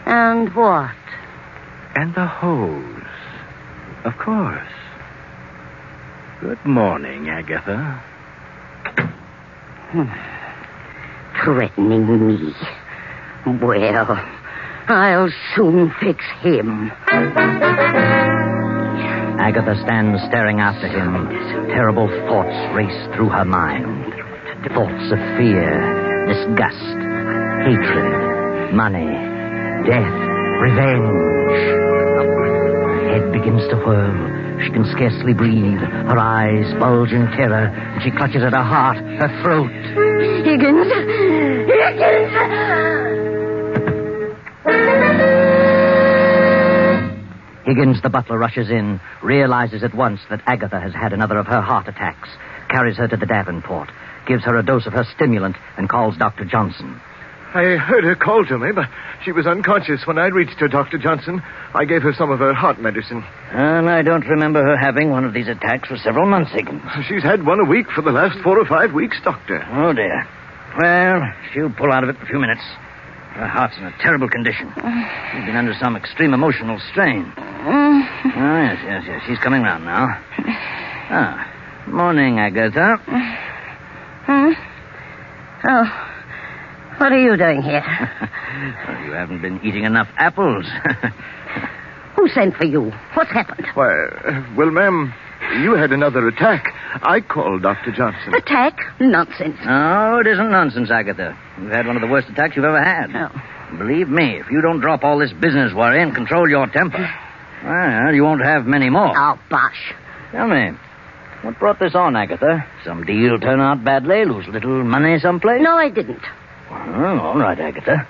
And what? And the hose. Of course. Good morning, Agatha. Threatening me. Well, I'll soon fix him. Agatha stands staring after him. Terrible thoughts race through her mind. Thoughts of fear, disgust, hatred, money, death, revenge. Her head begins to whirl. She can scarcely breathe. Her eyes bulge in terror. And she clutches at her heart, her throat. Higgins! Higgins, the butler, rushes in, realizes at once that Agatha has had another of her heart attacks, carries her to the Davenport, gives her a dose of her stimulant, and calls Dr. Johnson. I heard her call to me, but she was unconscious when I reached her, Dr. Johnson. I gave her some of her heart medicine. And I don't remember her having one of these attacks for several months, Higgins. She's had one a week for the last 4 or 5 weeks, Doctor. Oh, dear. Well, she'll pull out of it in a few minutes. Her heart's in a terrible condition. She's been under some extreme emotional strain. Oh, yes. She's coming round now. Morning, Agatha. Oh, what are you doing here? Well, you haven't been eating enough apples. Who sent for you? What's happened? Why, well, ma'am, you had another attack. I called Dr. Johnson. Attack? Nonsense. No, it isn't nonsense, Agatha. You've had one of the worst attacks you've ever had. No. Believe me, if you don't drop all this business worry and control your temper, well, you won't have many more. Oh, bosh. Tell me, what brought this on, Agatha? Some deal turn out badly? Lose little money someplace? No, I didn't. Well, all right, Agatha.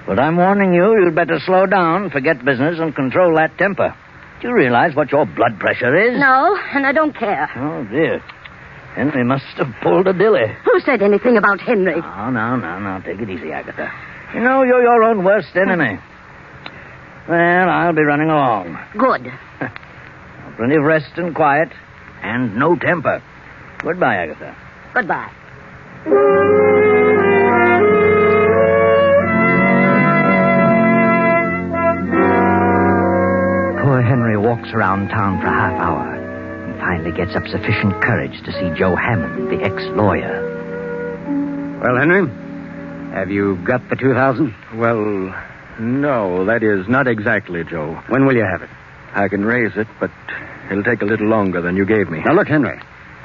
But I'm warning you, you'd better slow down, forget business, and control that temper. Do you realize what your blood pressure is? No, and I don't care. Oh, dear. Henry must have pulled a dilly. Who said anything about Henry? Oh, no. Take it easy, Agatha. You know, you're your own worst enemy. Well, I'll be running along. Good. Plenty of rest and quiet, and no temper. Goodbye, Agatha. Goodbye. Poor Henry walks around town for a half hour and finally gets up sufficient courage to see Joe Hammond, the ex-lawyer. Well, Henry, have you got the 2,000? Well, no, that is not exactly, Joe. When will you have it? I can raise it, but it'll take a little longer than you gave me. Now, look, Henry,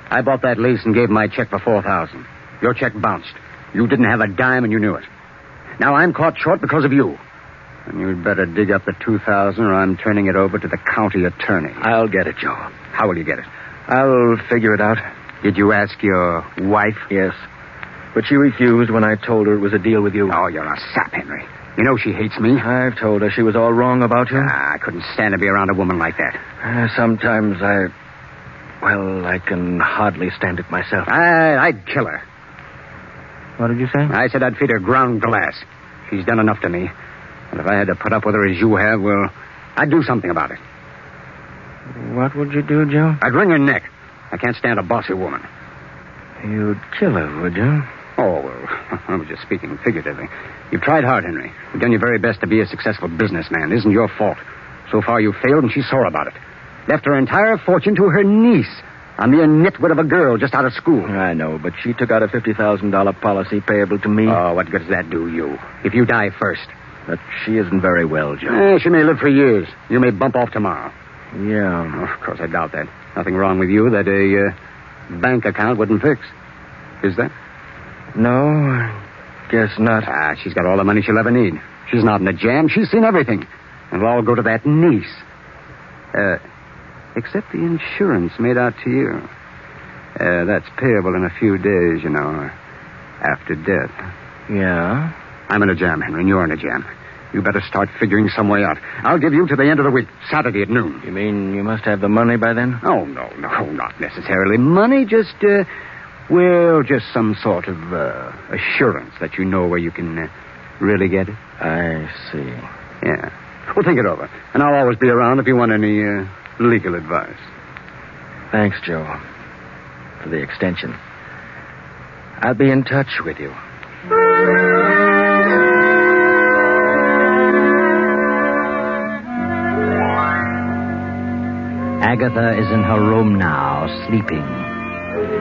I bought that lease and gave my check for 4,000. Your check bounced. You didn't have a dime and you knew it. Now I'm caught short because of you. And you'd better dig up the 2,000 or I'm turning it over to the county attorney. I'll get it, Joe. How will you get it? I'll figure it out. Did you ask your wife? Yes. But she refused when I told her it was a deal with you. Oh, you're a sap, Henry. You know she hates me. I've told her she was all wrong about you. I couldn't stand to be around a woman like that. Sometimes I can hardly stand it myself. I'd kill her. What did you say? I said I'd feed her ground glass. She's done enough to me. And if I had to put up with her as you have, well, I'd do something about it. What would you do, Joe? I'd wring her neck. I can't stand a bossy woman. You'd kill her, would you? Oh, well, I was just speaking figuratively. You've tried hard, Henry. You've done your very best to be a successful businessman. It isn't your fault. So far, you failed, and she's sore about it. Left her entire fortune to her niece, a mere nitwit of a girl just out of school. I know, but she took out a $50,000 policy payable to me. Oh, what good does that do you? If you die first. But she isn't very well, Joe. She may live for years. You may bump off tomorrow. Yeah. Oh, of course, I doubt that. Nothing wrong with you that a bank account wouldn't fix. Is there? No, I guess not. She's got all the money she'll ever need. She's not in a jam. She's seen everything. And it'll all go to that niece. Except the insurance made out to you. That's payable in a few days, you know, after death. Yeah? I'm in a jam, Henry, and you're in a jam. You better start figuring some way out. I'll give you to the end of the week, Saturday at noon. You mean you must have the money by then? Oh, no, not necessarily money. Just some sort of assurance that you know where you can really get it. I see. Yeah. Well, think it over. And I'll always be around if you want any legal advice. Thanks, Joe, for the extension. I'll be in touch with you. Agatha is in her room now, sleeping.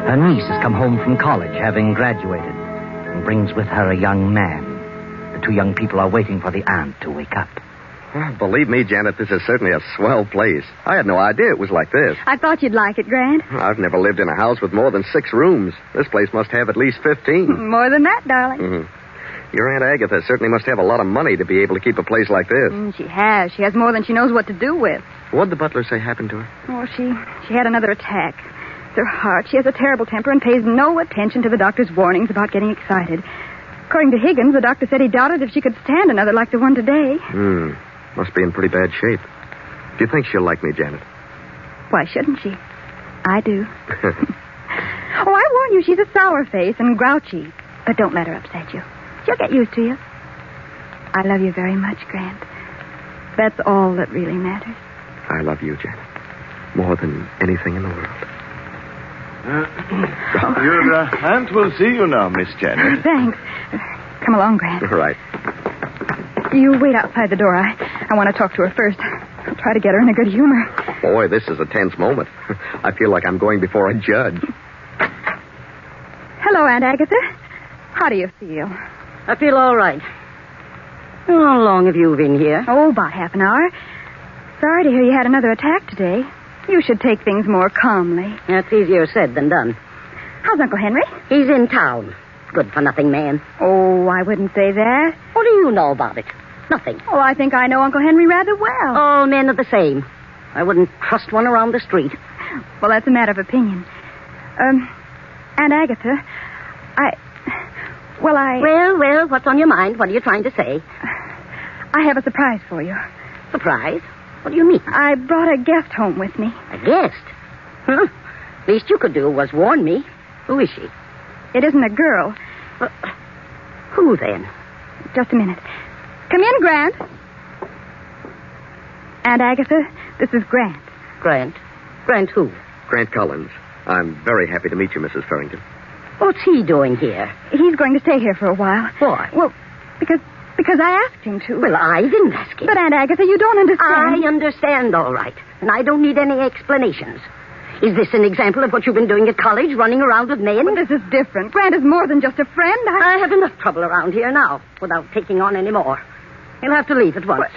Her niece has come home from college, having graduated, and brings with her a young man. The two young people are waiting for the aunt to wake up. Well, believe me, Janet, this is certainly a swell place. I had no idea it was like this. I thought you'd like it, Grant. I've never lived in a house with more than 6 rooms. This place must have at least 15. More than that, darling. Mm-hmm. Your Aunt Agatha certainly must have a lot of money to be able to keep a place like this. She has. She has more than she knows what to do with. What'd the butler say happened to her? Oh, she had another attack. It's her heart. She has a terrible temper and pays no attention to the doctor's warnings about getting excited. According to Higgins, the doctor said he doubted if she could stand another like the one today. Must be in pretty bad shape. Do you think she'll like me, Janet? Why shouldn't she? I do. Oh, I warn you, she's a sour face and grouchy. But don't let her upset you. She'll get used to you. I love you very much, Grant. That's all that really matters. I love you, Janet. More than anything in the world. Your aunt will see you now, Miss Janet. Thanks. Come along, Grant. Right. You wait outside the door. I want to talk to her first. I'll try to get her in a good humor. Boy, this is a tense moment. I feel like I'm going before a judge. Hello, Aunt Agatha. How do you feel? I feel all right. How long have you been here? Oh, about half an hour. Sorry to hear you had another attack today. You should take things more calmly. That's easier said than done. How's Uncle Henry? He's in town. good-for-nothing man. Oh, I wouldn't say that. What do you know about it? Nothing. Oh, I think I know Uncle Henry rather well. All men are the same. I wouldn't trust one around the street. Well, that's a matter of opinion. Aunt Agatha, Well, what's on your mind? What are you trying to say? I have a surprise for you. Surprise? What do you mean? I brought a guest home with me. A guest? Huh? Least you could do was warn me. Who is she? It isn't a girl. Who, then? Just a minute. Come in, Grant. Aunt Agatha, this is Grant. Grant? Grant who? Grant Collins. I'm very happy to meet you, Mrs. Farrington. What's he doing here? He's going to stay here for a while. Why? Well, because I asked him to. Well, I didn't ask him. But, Aunt Agatha, you don't understand. I understand, all right. And I don't need any explanations. Is this an example of what you've been doing at college, running around with men? Well, this is different. Grant is more than just a friend. I have enough trouble around here now, without taking on any more. You'll have to leave at once. What?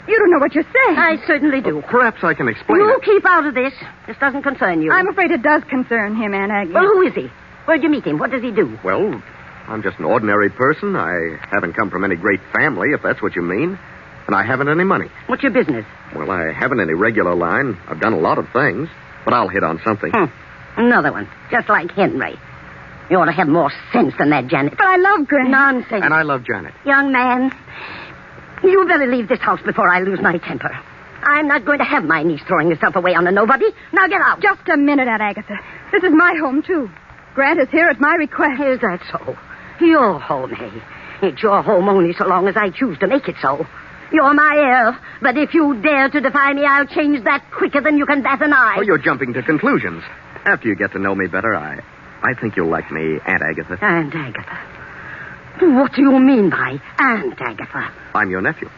You don't know what you're saying. I certainly do. Well, perhaps I can explain You it. keep out of this. This doesn't concern you. I'm afraid it does concern him, Aunt Agatha. Well, who is he? Where'd you meet him? What does he do? Well, I'm just an ordinary person. I haven't come from any great family, if that's what you mean. And I haven't any money. What's your business? Well, I haven't any regular line. I've done a lot of things. But I'll hit on something. Another one. Just like Henry. You ought to have more sense than that, Janet. But I love Grant. Nonsense. And I love Janet. Young man, you better leave this house before I lose my temper. I'm not going to have my niece throwing herself away on a nobody. Now get out. Just a minute, Aunt Agatha. This is my home, too. Grant is here at my request. Is that so? Your home, hey? It's your home only so long as I choose to make it so. You're my heir, but if you dare to defy me, I'll change that quicker than you can bat an eye. Oh, you're jumping to conclusions. After you get to know me better, I think you'll like me, Aunt Agatha. Aunt Agatha? What do you mean by Aunt Agatha? I'm your nephew.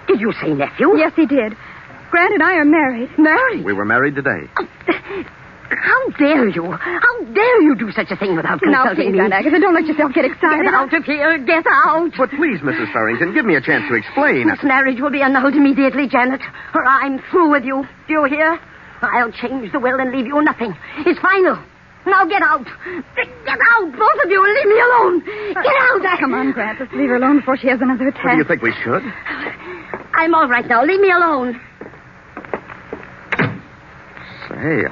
Did you say nephew? Yes, he did. Grant and I are married. Married? We were married today. How dare you? How dare you do such a thing without consulting now, please, me? Aunt Agatha, don't let yourself get excited. Get out of here. Get out. But please, Mrs. Farrington, give me a chance to explain. This marriage will be annulled immediately, Janet, or I'm through with you. Do you hear? I'll change the will and leave you nothing. It's final. Now get out. Get out, both of you, and leave me alone. Get out. Come on, Grant. Let's leave her alone before she has another attack. What do you think we should? I'm all right now. Leave me alone. Say,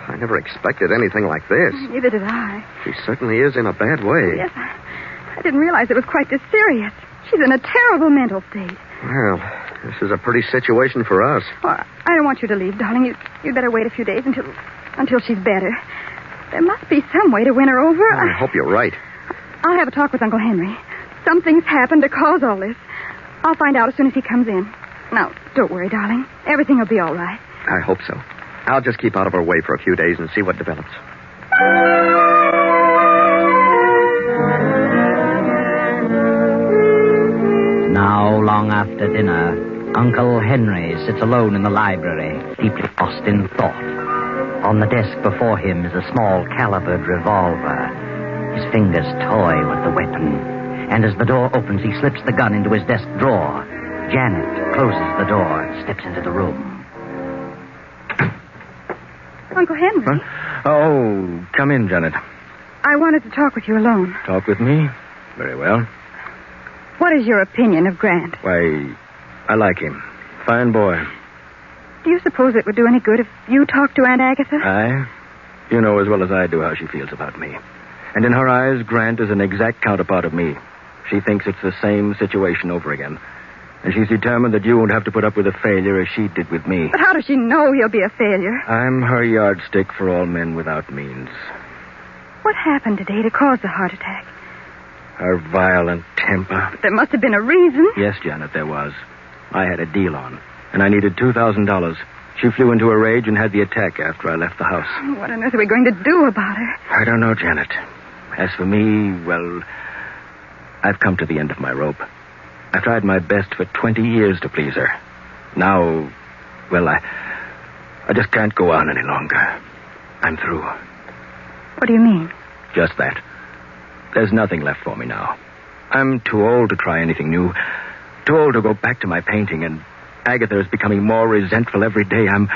I never expected anything like this. Neither did I. She certainly is in a bad way. Yes, I didn't realize it was quite this serious. She's in a terrible mental state. Well, this is a pretty situation for us. Well, I don't want you to leave, darling. You'd better wait a few days until she's better. There must be some way to win her over. I hope you're right. I'll have a talk with Uncle Henry. Something's happened to cause all this. I'll find out as soon as he comes in. Now, don't worry, darling. Everything will be all right. I hope so. I'll just keep out of her way for a few days and see what develops. Now, long after dinner, Uncle Henry sits alone in the library, deeply lost in thought. On the desk before him is a small calibered revolver. His fingers toy with the weapon. And as the door opens, he slips the gun into his desk drawer. Janet closes the door and steps into the room. Uncle Henry? Huh? Oh, come in, Janet. I wanted to talk with you alone. Talk with me? Very well. What is your opinion of Grant? Why, I like him. Fine boy. Do you suppose it would do any good if you talked to Aunt Agatha? Aye. You know as well as I do how she feels about me. And in her eyes, Grant is an exact counterpart of me. She thinks it's the same situation over again. And she's determined that you won't have to put up with a failure as she did with me. But how does she know he'll be a failure? I'm her yardstick for all men without means. What happened today to cause the heart attack? Her violent temper. But there must have been a reason. Yes, Janet, there was. I had a deal on, and I needed $2,000. She flew into a rage and had the attack after I left the house. What on earth are we going to do about her? I don't know, Janet. As for me, well, I've come to the end of my rope. I've tried my best for 20 years to please her. Now, well, I just can't go on any longer. I'm through. What do you mean? Just that. There's nothing left for me now. I'm too old to try anything new. Too old to go back to my painting, and Agatha is becoming more resentful every day. I'm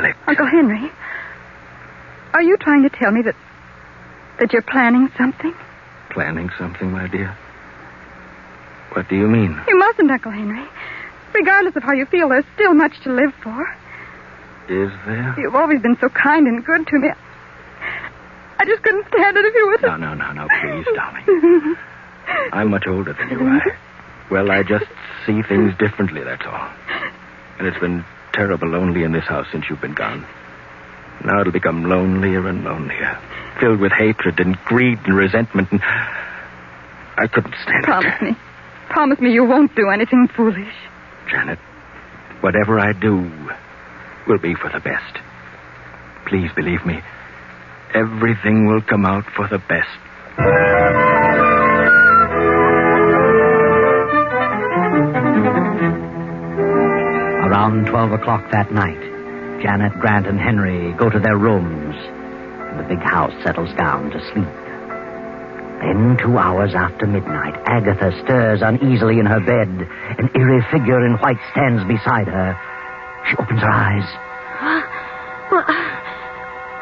licked. Uncle Henry, are you trying to tell me that That you're planning something? Planning something, my dear? What do you mean? You mustn't, Uncle Henry. Regardless of how you feel, there's still much to live for. Is there? You've always been so kind and good to me. I just couldn't stand it if you were... No, please, darling. I'm much older than you are. Well, I just see things differently, that's all. And it's been terrible lonely in this house since you've been gone. Now it'll become lonelier and lonelier, filled with hatred and greed and resentment, and I couldn't stand it. Promise me you won't do anything foolish. Janet, whatever I do will be for the best. Please believe me. Everything will come out for the best. Around 12 o'clock that night, Janet, Grant, and Henry go to their rooms, and the big house settles down to sleep. Then, 2 hours after midnight, Agatha stirs uneasily in her bed. An eerie figure in white stands beside her. She opens her eyes.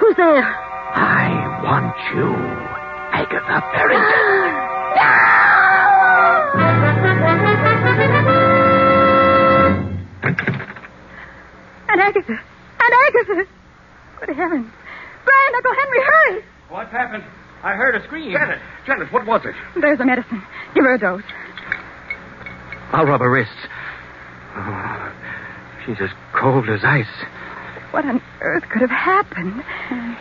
Who's there? I want you, Agatha Barrington. Aunt Agatha! Good heavens. Brian, Uncle Henry, hurry! What's happened? I heard a scream. Janet, what was it? There's the medicine. Give her a dose. I'll rub her wrists. Oh, she's as cold as ice. What on earth could have happened?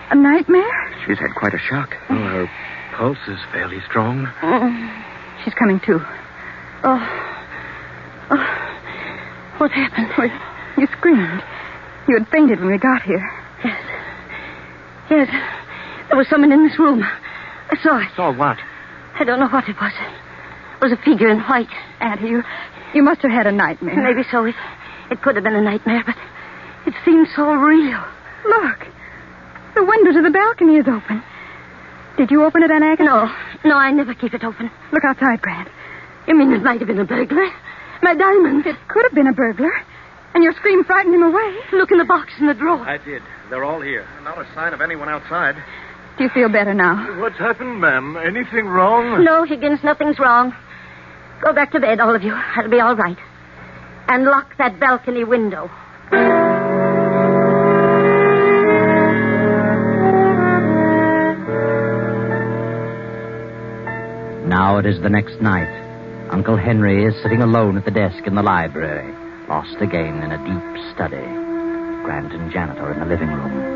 A nightmare? She's had quite a shock. Oh, her pulse is fairly strong. She's coming to. What happened? Well, you screamed. You had fainted when we got here. Yes. There was someone in this room. I saw it. Saw what? I don't know what it was. It was a figure in white. Auntie, you must have had a nightmare. Maybe so. It could have been a nightmare, but it seemed so real. Look. The window to the balcony is open. Did you open it, Aunt Agatha? No, I never keep it open. Look outside, Grant. You mean it might have been a burglar? My diamonds. It could have been a burglar. And your scream frightened him away. Look in the box in the drawer. I did. They're all here. Not a sign of anyone outside. Do you feel better now? What's happened, ma'am? Anything wrong? No, Higgins, nothing's wrong. Go back to bed, all of you. I'll be all right. And lock that balcony window. Now it is the next night. Uncle Henry is sitting alone at the desk in the library, lost again in a deep study. Grant and Janet are in the living room.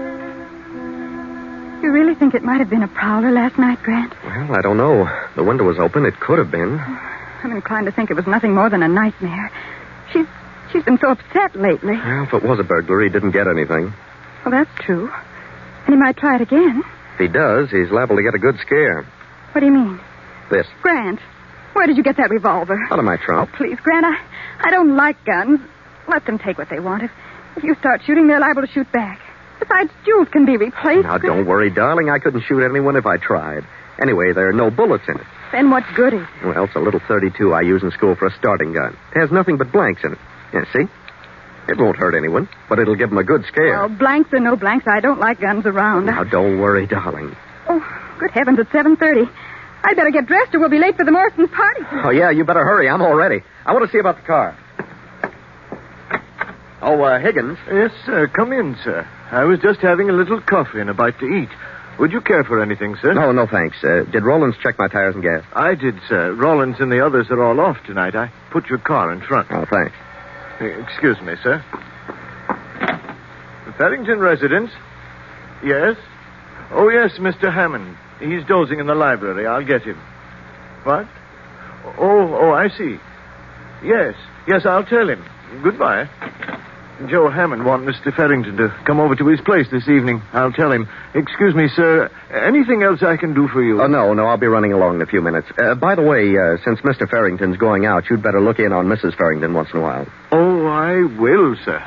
You really think it might have been a prowler last night, Grant? Well, I don't know. The window was open. It could have been. I'm inclined to think it was nothing more than a nightmare. She's been so upset lately. Well, if it was a burglary, he didn't get anything. Well, that's true. And he might try it again. If he does, he's liable to get a good scare. What do you mean? This. Grant, where did you get that revolver? Out of my trunk. Oh, please, Grant, I don't like guns. Let them take what they want. If you start shooting, they're liable to shoot back. Besides, jewels can be replaced. Now, don't worry, darling. I couldn't shoot anyone if I tried. Anyway, there are no bullets in it. Then what good is it? Well, it's a little .32 I use in school for a starting gun. It has nothing but blanks in it. Yeah, see? It won't hurt anyone, but it'll give them a good scare. Well, blanks or no blanks, I don't like guns around. Now, don't worry, darling. Oh, good heavens, it's 7:30. I'd better get dressed or we'll be late for the Morrison's party. Oh, yeah, you better hurry. I'm all ready. I want to see about the car. Oh, Higgins. Yes, sir. Come in, sir. I was just having a little coffee and a bite to eat. Would you care for anything, sir? No, thanks. Did Rollins check my tires and gas? I did, sir. Rollins and the others are all off tonight. I put your car in front. Oh, thanks. Excuse me, sir. The Farrington residence? Yes? Oh, yes, Mr. Hammond. He's dozing in the library. I'll get him. What? Oh, I see. Yes, I'll tell him. Goodbye. Joe Hammond wants Mr. Farrington to come over to his place this evening. I'll tell him. Excuse me, sir. Anything else I can do for you? Oh, no. I'll be running along in a few minutes. By the way, since Mr. Farrington's going out, you'd better look in on Mrs. Farrington once in a while. Oh, I will, sir.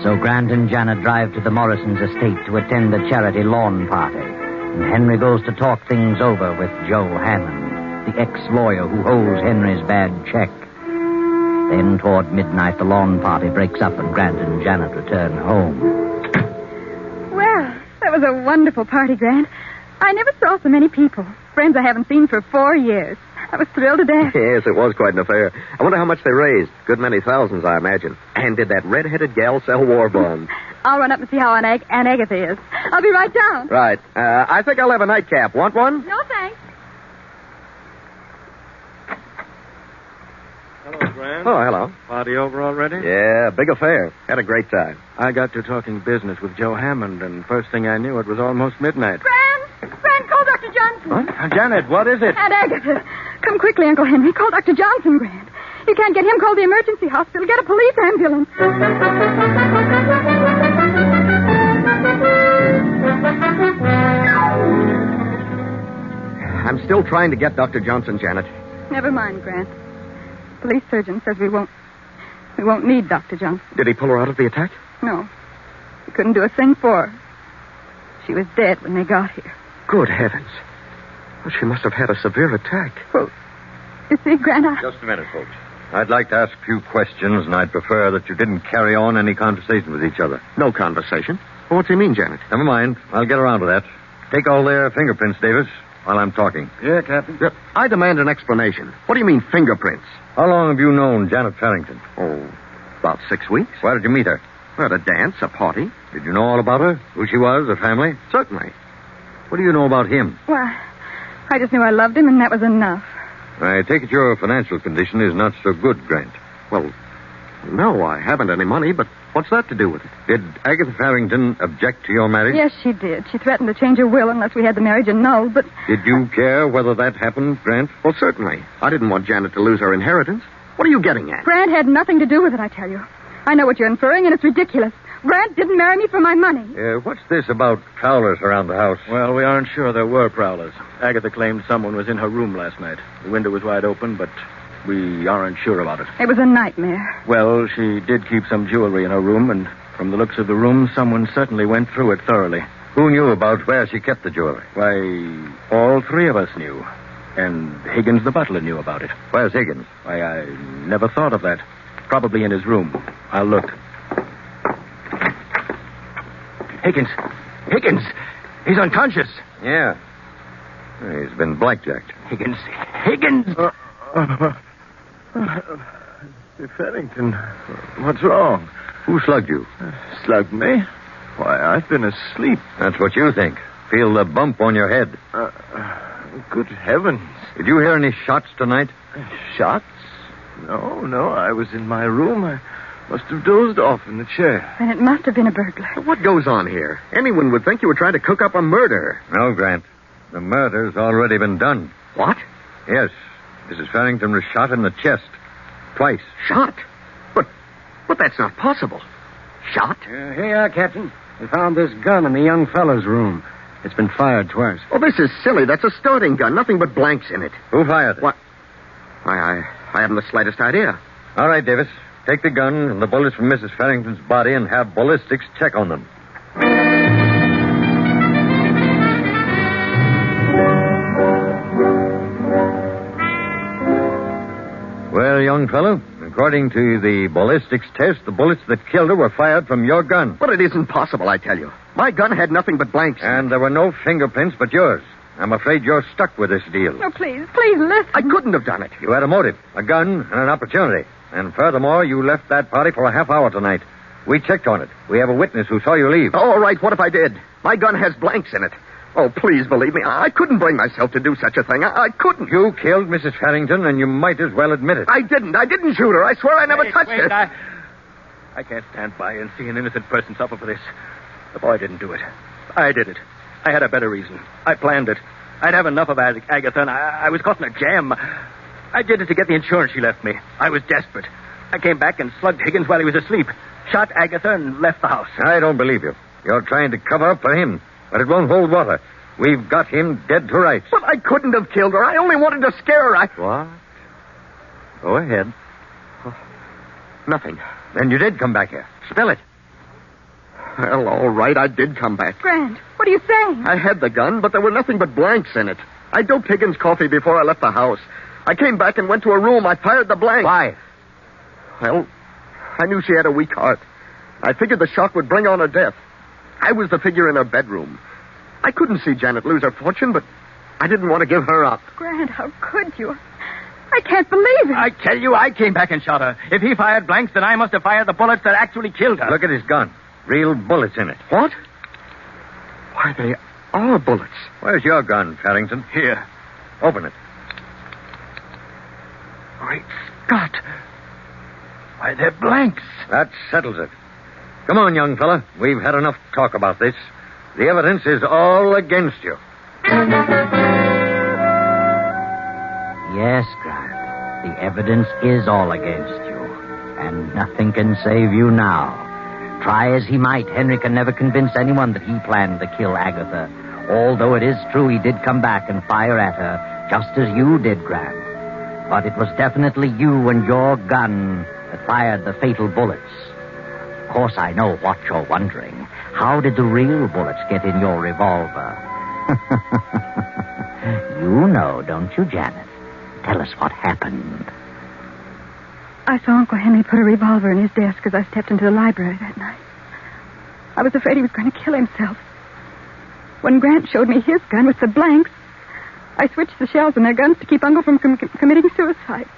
So Grant and Janet drive to the Morrisons' estate to attend a charity lawn party. And Henry goes to talk things over with Joe Hammond, the ex-lawyer who holds Henry's bad check. Then, toward midnight, the lawn party breaks up and Grant and Janet return home. Well, that was a wonderful party, Grant. I never saw so many people. Friends I haven't seen for 4 years. I was thrilled to death. Yes, it was quite an affair. I wonder how much they raised. Good many thousands, I imagine. And did that red-headed gal sell war bonds? I'll run up and see how Aunt Agatha is. I'll be right down. Right. I think I'll have a nightcap. Want one? No, thanks. Hello, Grant. Oh, hello. Party over already? Yeah, big affair. Had a great time. I got to talking business with Joe Hammond, and first thing I knew, it was almost midnight. Grant, call Dr. Johnson. What? Janet, what is it? Aunt Agatha. Come quickly, Uncle Henry. Call Dr. Johnson, Grant. You can't get him, call the emergency hospital. Get a police ambulance. I'm still trying to get Dr. Johnson, Janet. Never mind, Grant. Police surgeon says we won't need Dr. Johnson. Did he pull her out of the attack? No. He couldn't do a thing for her. She was dead when they got here. Good heavens. Well, she must have had a severe attack. Well, you see, Grant, Just a minute, folks. I'd like to ask a few questions, and I'd prefer that you didn't carry on any conversation with each other. No conversation? Well, what's he mean, Janet? Never mind. I'll get around to that. Take all their fingerprints, Davis, while I'm talking. Yeah, Captain. Yep. I demand an explanation. What do you mean, fingerprints? How long have you known Janet Farrington? Oh, about 6 weeks. Where did you meet her? At a dance, a party. Did you know all about her? Who she was, her family? Certainly. What do you know about him? well, I just knew I loved him, and that was enough. I take it your financial condition is not so good, Grant. Well, no, I haven't any money, but what's that to do with it? Did Agatha Farrington object to your marriage? Yes, she did. She threatened to change her will unless we had the marriage annulled, but... Did you care whether that happened, Grant? Well, certainly. I didn't want Janet to lose her inheritance. What are you getting at? Grant had nothing to do with it, I tell you. I know what you're inferring, and it's ridiculous. Grant didn't marry me for my money. What's this about prowlers around the house? Well, we aren't sure there were prowlers. Agatha claimed someone was in her room last night. The window was wide open, but we aren't sure about it. It was a nightmare. Well, she did keep some jewelry in her room, and from the looks of the room, someone certainly went through it thoroughly. Who knew about where she kept the jewelry? Why, all three of us knew. And Higgins the butler knew about it. Where's Higgins? Why, I never thought of that. Probably in his room. I'll look. Higgins! He's unconscious. Yeah. He's been blackjacked. Higgins! Farrington, what's wrong? Who slugged you? Slugged me? Why, I've been asleep. That's what you think. Feel the bump on your head. Good heavens. Did you hear any shots tonight? Shots? No, I was in my room. I must have dozed off in the chair. Then it must have been a burglar. What goes on here? Anyone would think you were trying to cook up a murder. No, Grant. The murder's already been done. What? Yes. Mrs. Farrington was shot in the chest. Twice. Shot? But that's not possible. Shot? Here you are, Captain. We found this gun in the young fellow's room. It's been fired twice. Oh, this is silly. That's a starting gun. Nothing but blanks in it. Who fired it? What? I haven't the slightest idea. All right, Davis. Take the gun and the bullets from Mrs. Farrington's body and have ballistics check on them. Well, young fellow, according to the ballistics test, the bullets that killed her were fired from your gun. But it isn't possible, I tell you. My gun had nothing but blanks. And there were no fingerprints but yours. I'm afraid you're stuck with this deal. No, please listen. I couldn't have done it. You had a motive, a gun, and an opportunity. And furthermore, you left that party for a half hour tonight. We checked on it. We have a witness who saw you leave. All right, what if I did? My gun has blanks in it. Oh, please believe me. I couldn't bring myself to do such a thing. I couldn't. You killed Mrs. Farrington, and you might as well admit it. I didn't shoot her. I swear I never touched her. I can't stand by and see an innocent person suffer for this. The boy didn't do it. I did it. I had a better reason. I planned it. I'd have enough of Agatha, and I was caught in a jam. I did it to get the insurance she left me. I was desperate. I came back and slugged Higgins while he was asleep, shot Agatha, and left the house. I don't believe you. You're trying to cover up for him, but it won't hold water. We've got him dead to rights. But I couldn't have killed her. I only wanted to scare her. What? Go ahead. Nothing. Then you did come back here. Spill it. Well, all right, I did come back. Grant, what are you saying? I had the gun, but there were nothing but blanks in it. I doped Higgins' coffee before I left the house. I came back and went to a room. I fired the blanks. Why? Well, I knew she had a weak heart. I figured the shock would bring on her death. I was the figure in her bedroom. I couldn't see Janet lose her fortune, but I didn't want to give her up. Grant, how could you? I can't believe it. I tell you, I came back and shot her. If he fired blanks, then I must have fired the bullets that actually killed her. Look at his gun. Real bullets in it. What? Why, they are bullets. Where's your gun, Farrington? Here. Open it. Great Scott. Why, they're blanks. That settles it. Come on, young fella. We've had enough talk about this. The evidence is all against you. Yes, Grant. The evidence is all against you. And nothing can save you now. Try as he might, Henry can never convince anyone that he planned to kill Agatha. Although it is true he did come back and fire at her, just as you did, Grant. But it was definitely you and your gun that fired the fatal bullets. Of course, I know what you're wondering. How did the real bullets get in your revolver? You know, don't you, Janet? Tell us what happened. I saw Uncle Henry put a revolver in his desk as I stepped into the library that night. I was afraid he was going to kill himself. When Grant showed me his gun with the blanks, I switched the shells in their guns to keep Uncle from committing suicide.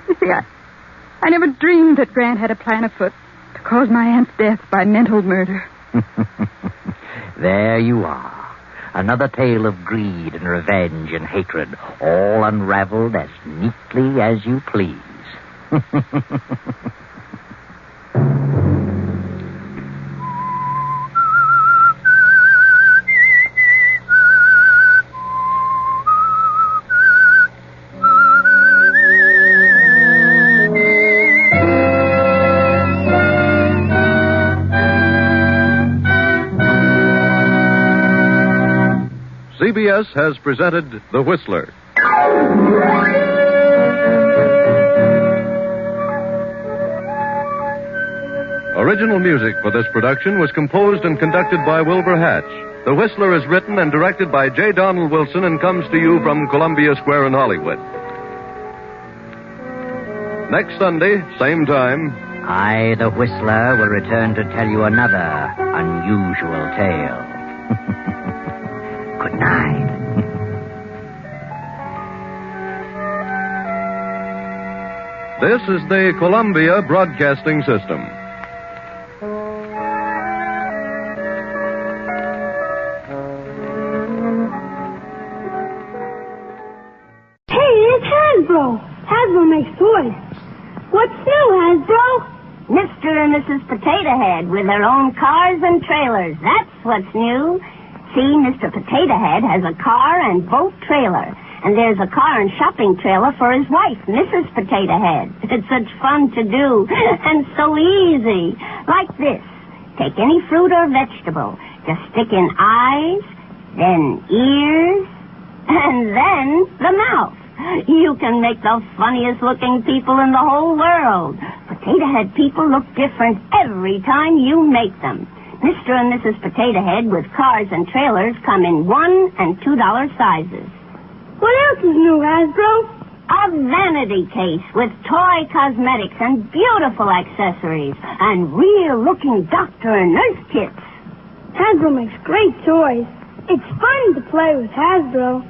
You see, I never dreamed that Grant had a plan afoot to cause my aunt's death by mental murder. There you are. Another tale of greed and revenge and hatred, all unraveled as neatly as you please. CBS has presented The Whistler. Original music for this production was composed and conducted by Wilbur Hatch. The Whistler is written and directed by J. Donald Wilson and comes to you from Columbia Square in Hollywood. Next Sunday, same time, I, the Whistler, will return to tell you another unusual tale. Good night. This is the Columbia Broadcasting System. Hey, it's Hasbro. Hasbro makes toys. What's new, Hasbro? Mr. and Mrs. Potato Head with their own cars and trailers. That's what's new. See, Mr. Potato Head has a car and boat trailer. And there's a car and shopping trailer for his wife, Mrs. Potato Head. It's such fun to do and so easy. Like this. Take any fruit or vegetable. Just stick in eyes, then ears, and then the mouth. You can make the funniest looking people in the whole world. Potato Head people look different every time you make them. Mr. and Mrs. Potato Head with cars and trailers come in $1 and $2 sizes. What else is new, Hasbro? A vanity case with toy cosmetics and beautiful accessories and real-looking doctor and nurse kits. Hasbro makes great toys. It's fun to play with Hasbro.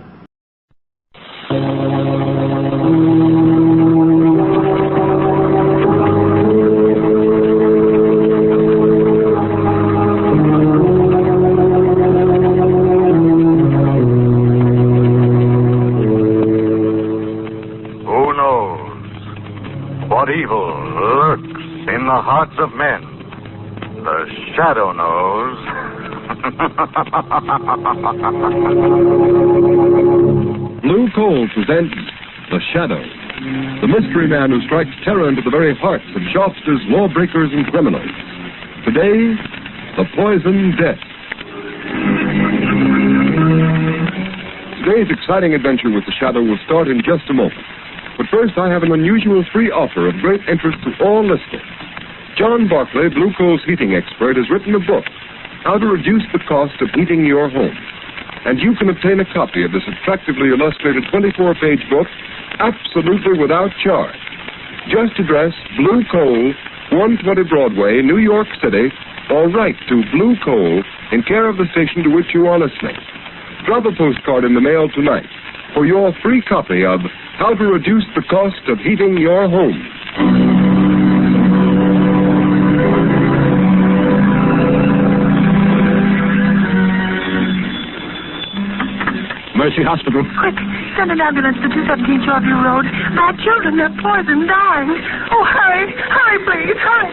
Evil lurks in the hearts of men. The Shadow knows. Blue Coal presents The Shadow, the mystery man who strikes terror into the very hearts of shopsters, lawbreakers, and criminals. Today, the Poison Death. Today's exciting adventure with The Shadow will start in just a moment. But first, I have an unusual free offer of great interest to all listeners. John Barclay, Blue Coal's heating expert, has written a book, How to Reduce the Cost of Heating Your Home. And you can obtain a copy of this attractively illustrated 24-page book absolutely without charge. Just address Blue Coal, 120 Broadway, New York City, or write to Blue Coal in care of the station to which you are listening. Drop a postcard in the mail tonight for your free copy of How to Reduce the Cost of Heating Your Home. Mercy Hospital. Quick, send an ambulance to 217 Shoreview Road. My children, they're poisoned, dying. Oh, hurry, hurry, please, hurry.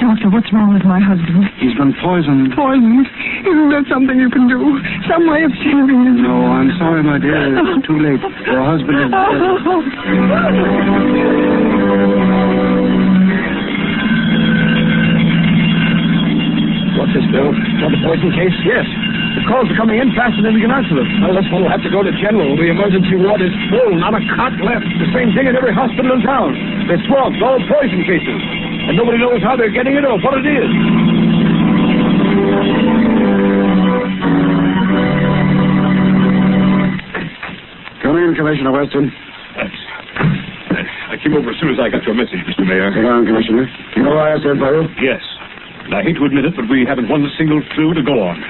Doctor, what's wrong with my husband? He's been poisoned. Poisoned? Isn't there something you can do? Some way of saving him? No, I'm sorry, my dear. It's too late. Your husband is dead. What's this, Bill? Not a poison case? Yes. The calls are coming in faster than we can answer them. Well, this one will have to go to General. The emergency ward is full. Not a cot left. The same thing in every hospital in town. They're swamped, all poison cases. And nobody knows how they're getting it or what it is. Come in, Commissioner Weston. I came over as soon as I got your message, Mr. Mayor. Come on, Commissioner. You know why I sent for you? Yes. And I hate to admit it, but we haven't one single clue to go on.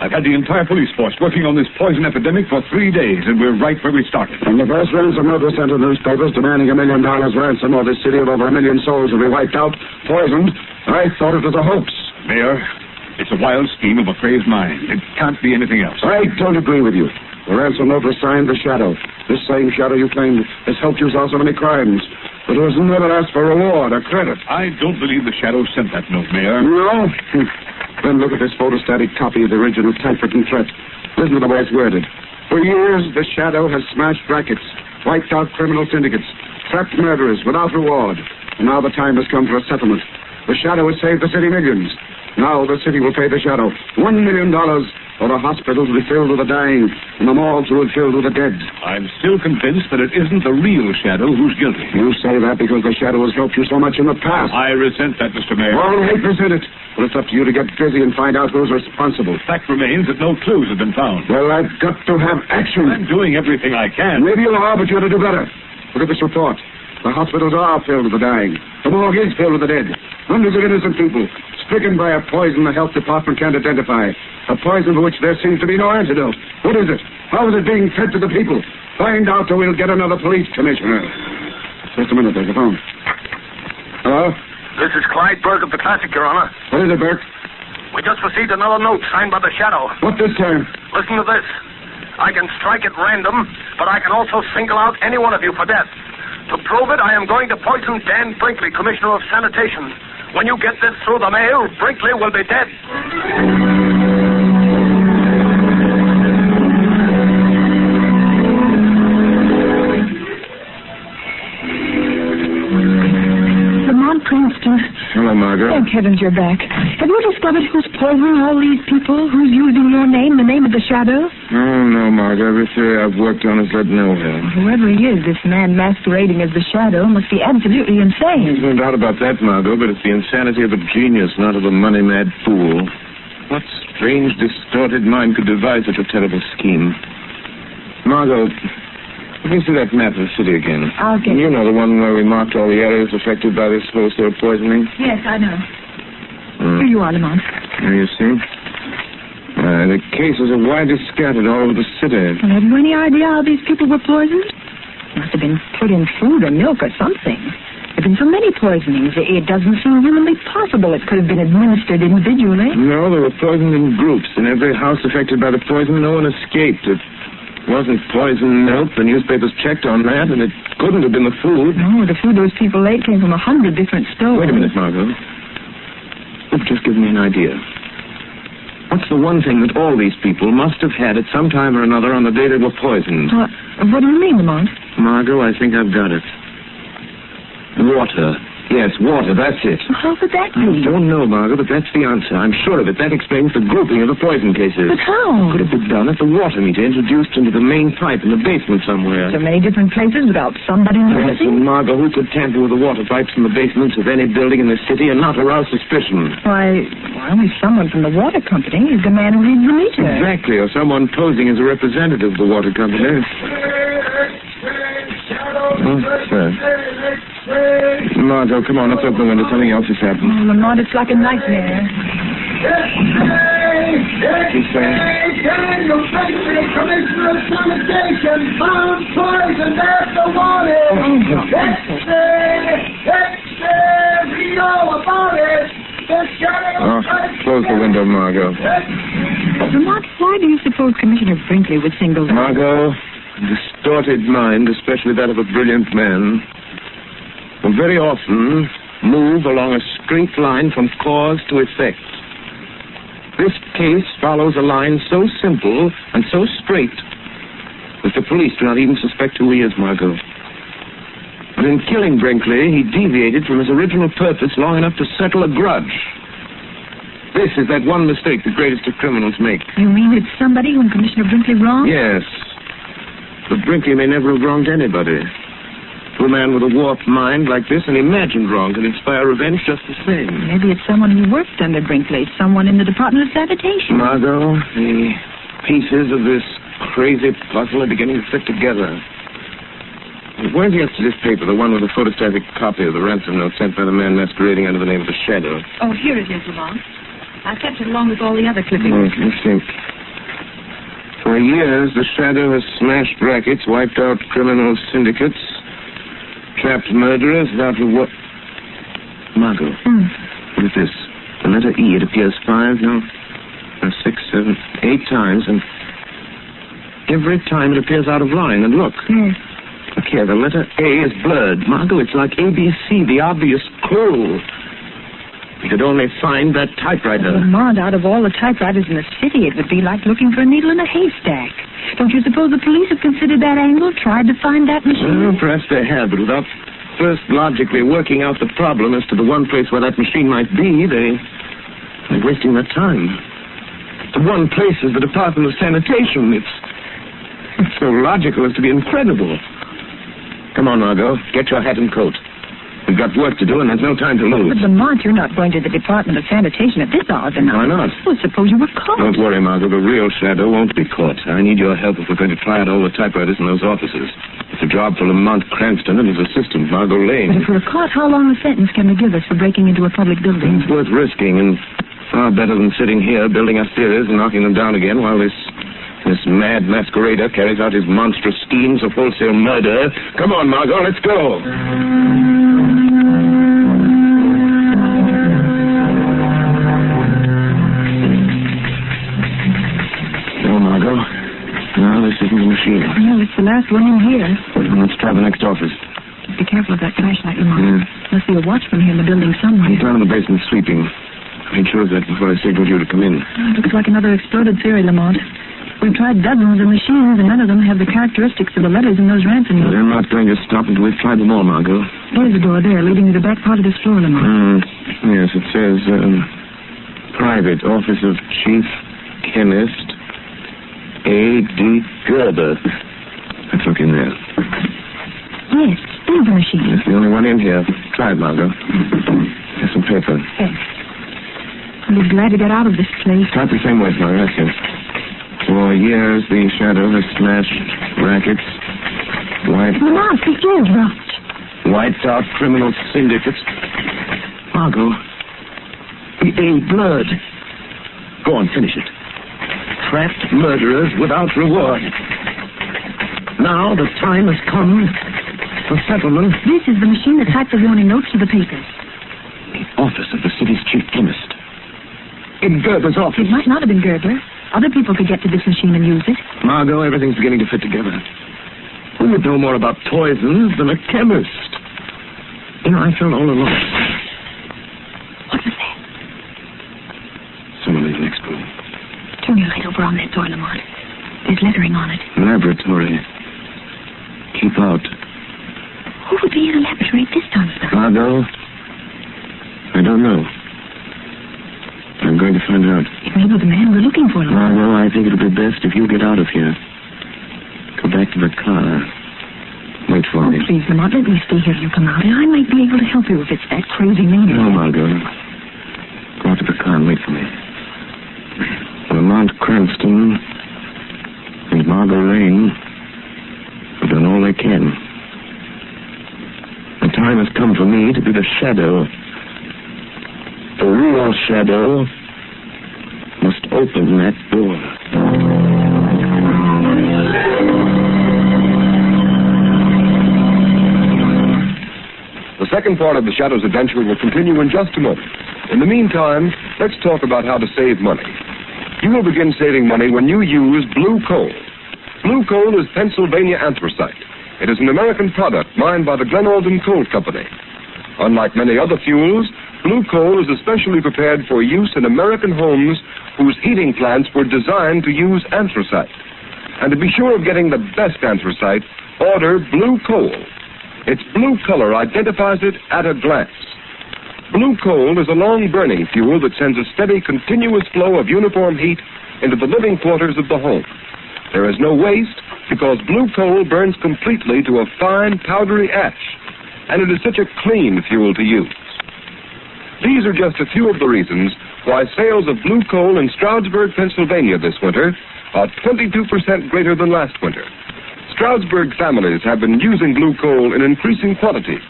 I've had the entire police force working on this poison epidemic for 3 days, and we're right where we started. When the first ransom note was sent to newspapers demanding $1 million ransom, or this city of over 1 million souls will be wiped out, poisoned, I thought it was a hoax. Mayor, it's a wild scheme of a crazed mind. It can't be anything else. I don't agree with you. The ransom note was signed The Shadow. This same Shadow you claim has helped you solve so many crimes. But it was never asked for reward or credit. I don't believe The Shadow sent that note, Mayor. No? Then look at this photostatic copy of the original typewritten threat. Listen to the way it's worded. For years, The Shadow has smashed rackets, wiped out criminal syndicates, trapped murderers without reward. And now the time has come for a settlement. The Shadow has saved the city millions. Now the city will pay The Shadow $1 million, or the hospitals will be filled with the dying, and the malls will be filled with the dead. I'm still convinced that it isn't the real Shadow who's guilty. You say that because The Shadow has helped you so much in the past. I resent that, Mr. Mayor. All hate resent it. Well, it's up to you to get busy and find out who's responsible. Fact remains that no clues have been found. Well, I've got to have action. I'm doing everything I can. Maybe you are, but you ought to do better. Look at this report. The hospitals are filled with the dying. The morgue is filled with the dead. Hundreds of innocent people stricken by a poison the health department can't identify. A poison for which there seems to be no antidote. What is it? How is it being fed to the people? Find out or we'll get another police commissioner. Just a minute, there's a phone. Hello? This is Clyde Burke of the Classic, Your Honor. What is it, Burke? We just received another note signed by The Shadow. What this time? Listen to this. I can strike at random, but I can also single out any one of you for death. To prove it, I am going to poison Dan Brinkley, Commissioner of Sanitation. When you get this through the mail, Brinkley will be dead. Lamont Princeton. Hello, Margaret. Thank heavens you're back. Have you discovered who's poisoning all these people? Who's using your name, the name of The Shadow? Oh, no, Margaret. Every theory I've worked on has led nowhere. Whoever he is, this man masquerading as The Shadow must be absolutely insane. There's no doubt about that, Margot, but it's the insanity of a genius, not of a money-mad fool. What strange, distorted mind could devise such a terrible scheme? Margot, let me see that map of the city again. I'll get You know the one where we marked all the areas affected by this wholesale poisoning? Yes, I know. Here you are, Lamont. There you see. The cases are widely scattered all over the city. Well, have you any idea how these people were poisoned? Must have been put in food or milk or something. There have been so many poisonings, it doesn't seem humanly possible it could have been administered individually. No, they were poisoned in groups. In every house affected by the poison, no one escaped. It wasn't poisoned milk. The newspapers checked on that, and it couldn't have been the food. No, the food those people ate came from 100 different stores. Wait a minute, Margot. You've just given me an idea. What's the one thing that all these people must have had at some time or another on the day they were poisoned? What do you mean, Lamont? Margot, I think I've got it. Water. Yes, water, that's it. How could that I be? don't know, Margot, but that's the answer. I'm sure of it. That explains the grouping of the poison cases. But how? Could have been done if the water meter introduced into the main pipe in the basement somewhere. So many different places without somebody Yes, noticing? and Margot, who could tamper with the water pipes in the basements of any building in the city and not arouse suspicion? Why, only someone from the water company is the man who reads the meter. Exactly, or someone posing as a representative of the water company. Oh, sir. Margot, come on, let's open the window. Something else has happened. Oh, Lamont, it's like a nightmare. He's saying... Daniel Brinkley, Commissioner of Sanitation, found poison after warning. We know about it. Oh, close the window, Margot. Lamont, why do you suppose Commissioner Brinkley would single out? Margot, a distorted mind, especially that of a brilliant man, will very often move along a straight line from cause to effect. This case follows a line so simple and so straight that the police do not even suspect who he is, Margot. But in killing Brinkley, he deviated from his original purpose long enough to settle a grudge. This is that one mistake the greatest of criminals make. You mean it's somebody whom Commissioner Brinkley wronged? Yes. But Brinkley may never have wronged anybody. To a man with a warped mind like this, an imagined wrong can inspire revenge just the same. Maybe it's someone who worked under Brinkley, someone in the Department of Sanitation. Margot, the pieces of this crazy puzzle are beginning to fit together. Where's yesterday's paper, the one with the photostatic copy of the ransom note sent by the man masquerading under the name of the Shadow? Oh, here it is, Lamont. I kept it along with all the other clippings. Let me think. For years, the Shadow has smashed rackets, wiped out criminal syndicates, trapped murderers without reward. Margot, look at this. The letter E, it appears 5, no, 6, 7, 8 times, and every time it appears out of line. And look. Look here, the letter A is blurred. Margot, it's like ABC, the obvious clue. We could only find that typewriter. Lamont, out of all the typewriters in the city, it would be like looking for a needle in a haystack. Don't you suppose the police have considered that angle, tried to find that machine? Well, perhaps they have, but without first logically working out the problem as to the one place where that machine might be, they're wasting their time. The one place is the Department of Sanitation. It's so logical as to be incredible. Come on, Margot. Get your hat and coat. We've got work to do, and there's no time to lose. But, Lamont, you're not going to the Department of Sanitation at this hour of the night. Why not? Well, suppose you were caught. Don't worry, Margot. The real Shadow won't be caught. I need your help if we're going to try out all the typewriters in those offices. It's a job for Lamont Cranston and his assistant, Margot Lane. But if we're caught, how long a sentence can they give us for breaking into a public building? It's worth risking, and far better than sitting here building up theories and knocking them down again while this mad masquerader carries out his monstrous schemes of wholesale murder. Come on, Margot, let's go. No, Margot. No, this isn't the machine. No, it's the last one in here. Let's try the next office. Be careful of that flashlight, Lamont. Must be a watchman here in the building somewhere. He's down in the basement sweeping. I made sure of that before I signaled you to come in. Looks like another exploded theory, Lamont. We've tried dozens of machines, and none of them have the characteristics of the letters in those ransom notes. They're not going to stop until we've tried them all, Margot. There's a door there, leading to the back part of this floor, Lamont. Yes, it says, Private Office of Chief Chemist A.D. Gerber. Let's look in there. Yes, there's the machine. It's the only one in here. Try it, Margot. Here's some paper. Yes. I'll be glad to get out of this place. Start the same way, Margot. That's it. For years, the Shadow has smashed rackets, Lamont, the door's locked. wiped out criminal syndicates. Margot, the A blurred. Go on, finish it. Trapped murderers without reward. Now the time has come for settlement. This is the machine that typed the warning notes to the papers. The office of the city's chief chemist. In Gerber's office. It might not have been Gerber. Other people could get to this machine and use it. Margot, everything's beginning to fit together. Who would know more about poisons than a chemist? You know, I felt all alone. What was that? Someone in the next room. Turn your light over on that door, Lamont. There's lettering on it. Laboratory. Keep out. Who would be in a laboratory at this time of night? Margot, I don't know. I'm going to find out. It may be the man we're looking for, Lamont. No, I think it'll be best if you get out of here. Go back to the car. Wait for me. Please, Lamont, let me stay here till tomorrow. I might be able to help you if it's that crazy lady. No, Margot. Go out to the car and wait for me. Lamont Cranston and Margot Lane have done all they can. The time has come for me to be the shadow. The real shadow must open that door. The second part of the Shadow's adventure will continue in just a moment. In the meantime, let's talk about how to save money. You will begin saving money when you use blue coal. Blue coal is Pennsylvania anthracite. It is an American product mined by the Glen Alden Coal Company. Unlike many other fuels, blue coal is especially prepared for use in American homes whose heating plants were designed to use anthracite. And to be sure of getting the best anthracite, order blue coal. Its blue color identifies it at a glance. Blue coal is a long-burning fuel that sends a steady, continuous flow of uniform heat into the living quarters of the home. There is no waste because blue coal burns completely to a fine, powdery ash, and it is such a clean fuel to use. These are just a few of the reasons why sales of blue coal in Stroudsburg, Pennsylvania this winter are 22% greater than last winter. Stroudsburg families have been using blue coal in increasing quantities.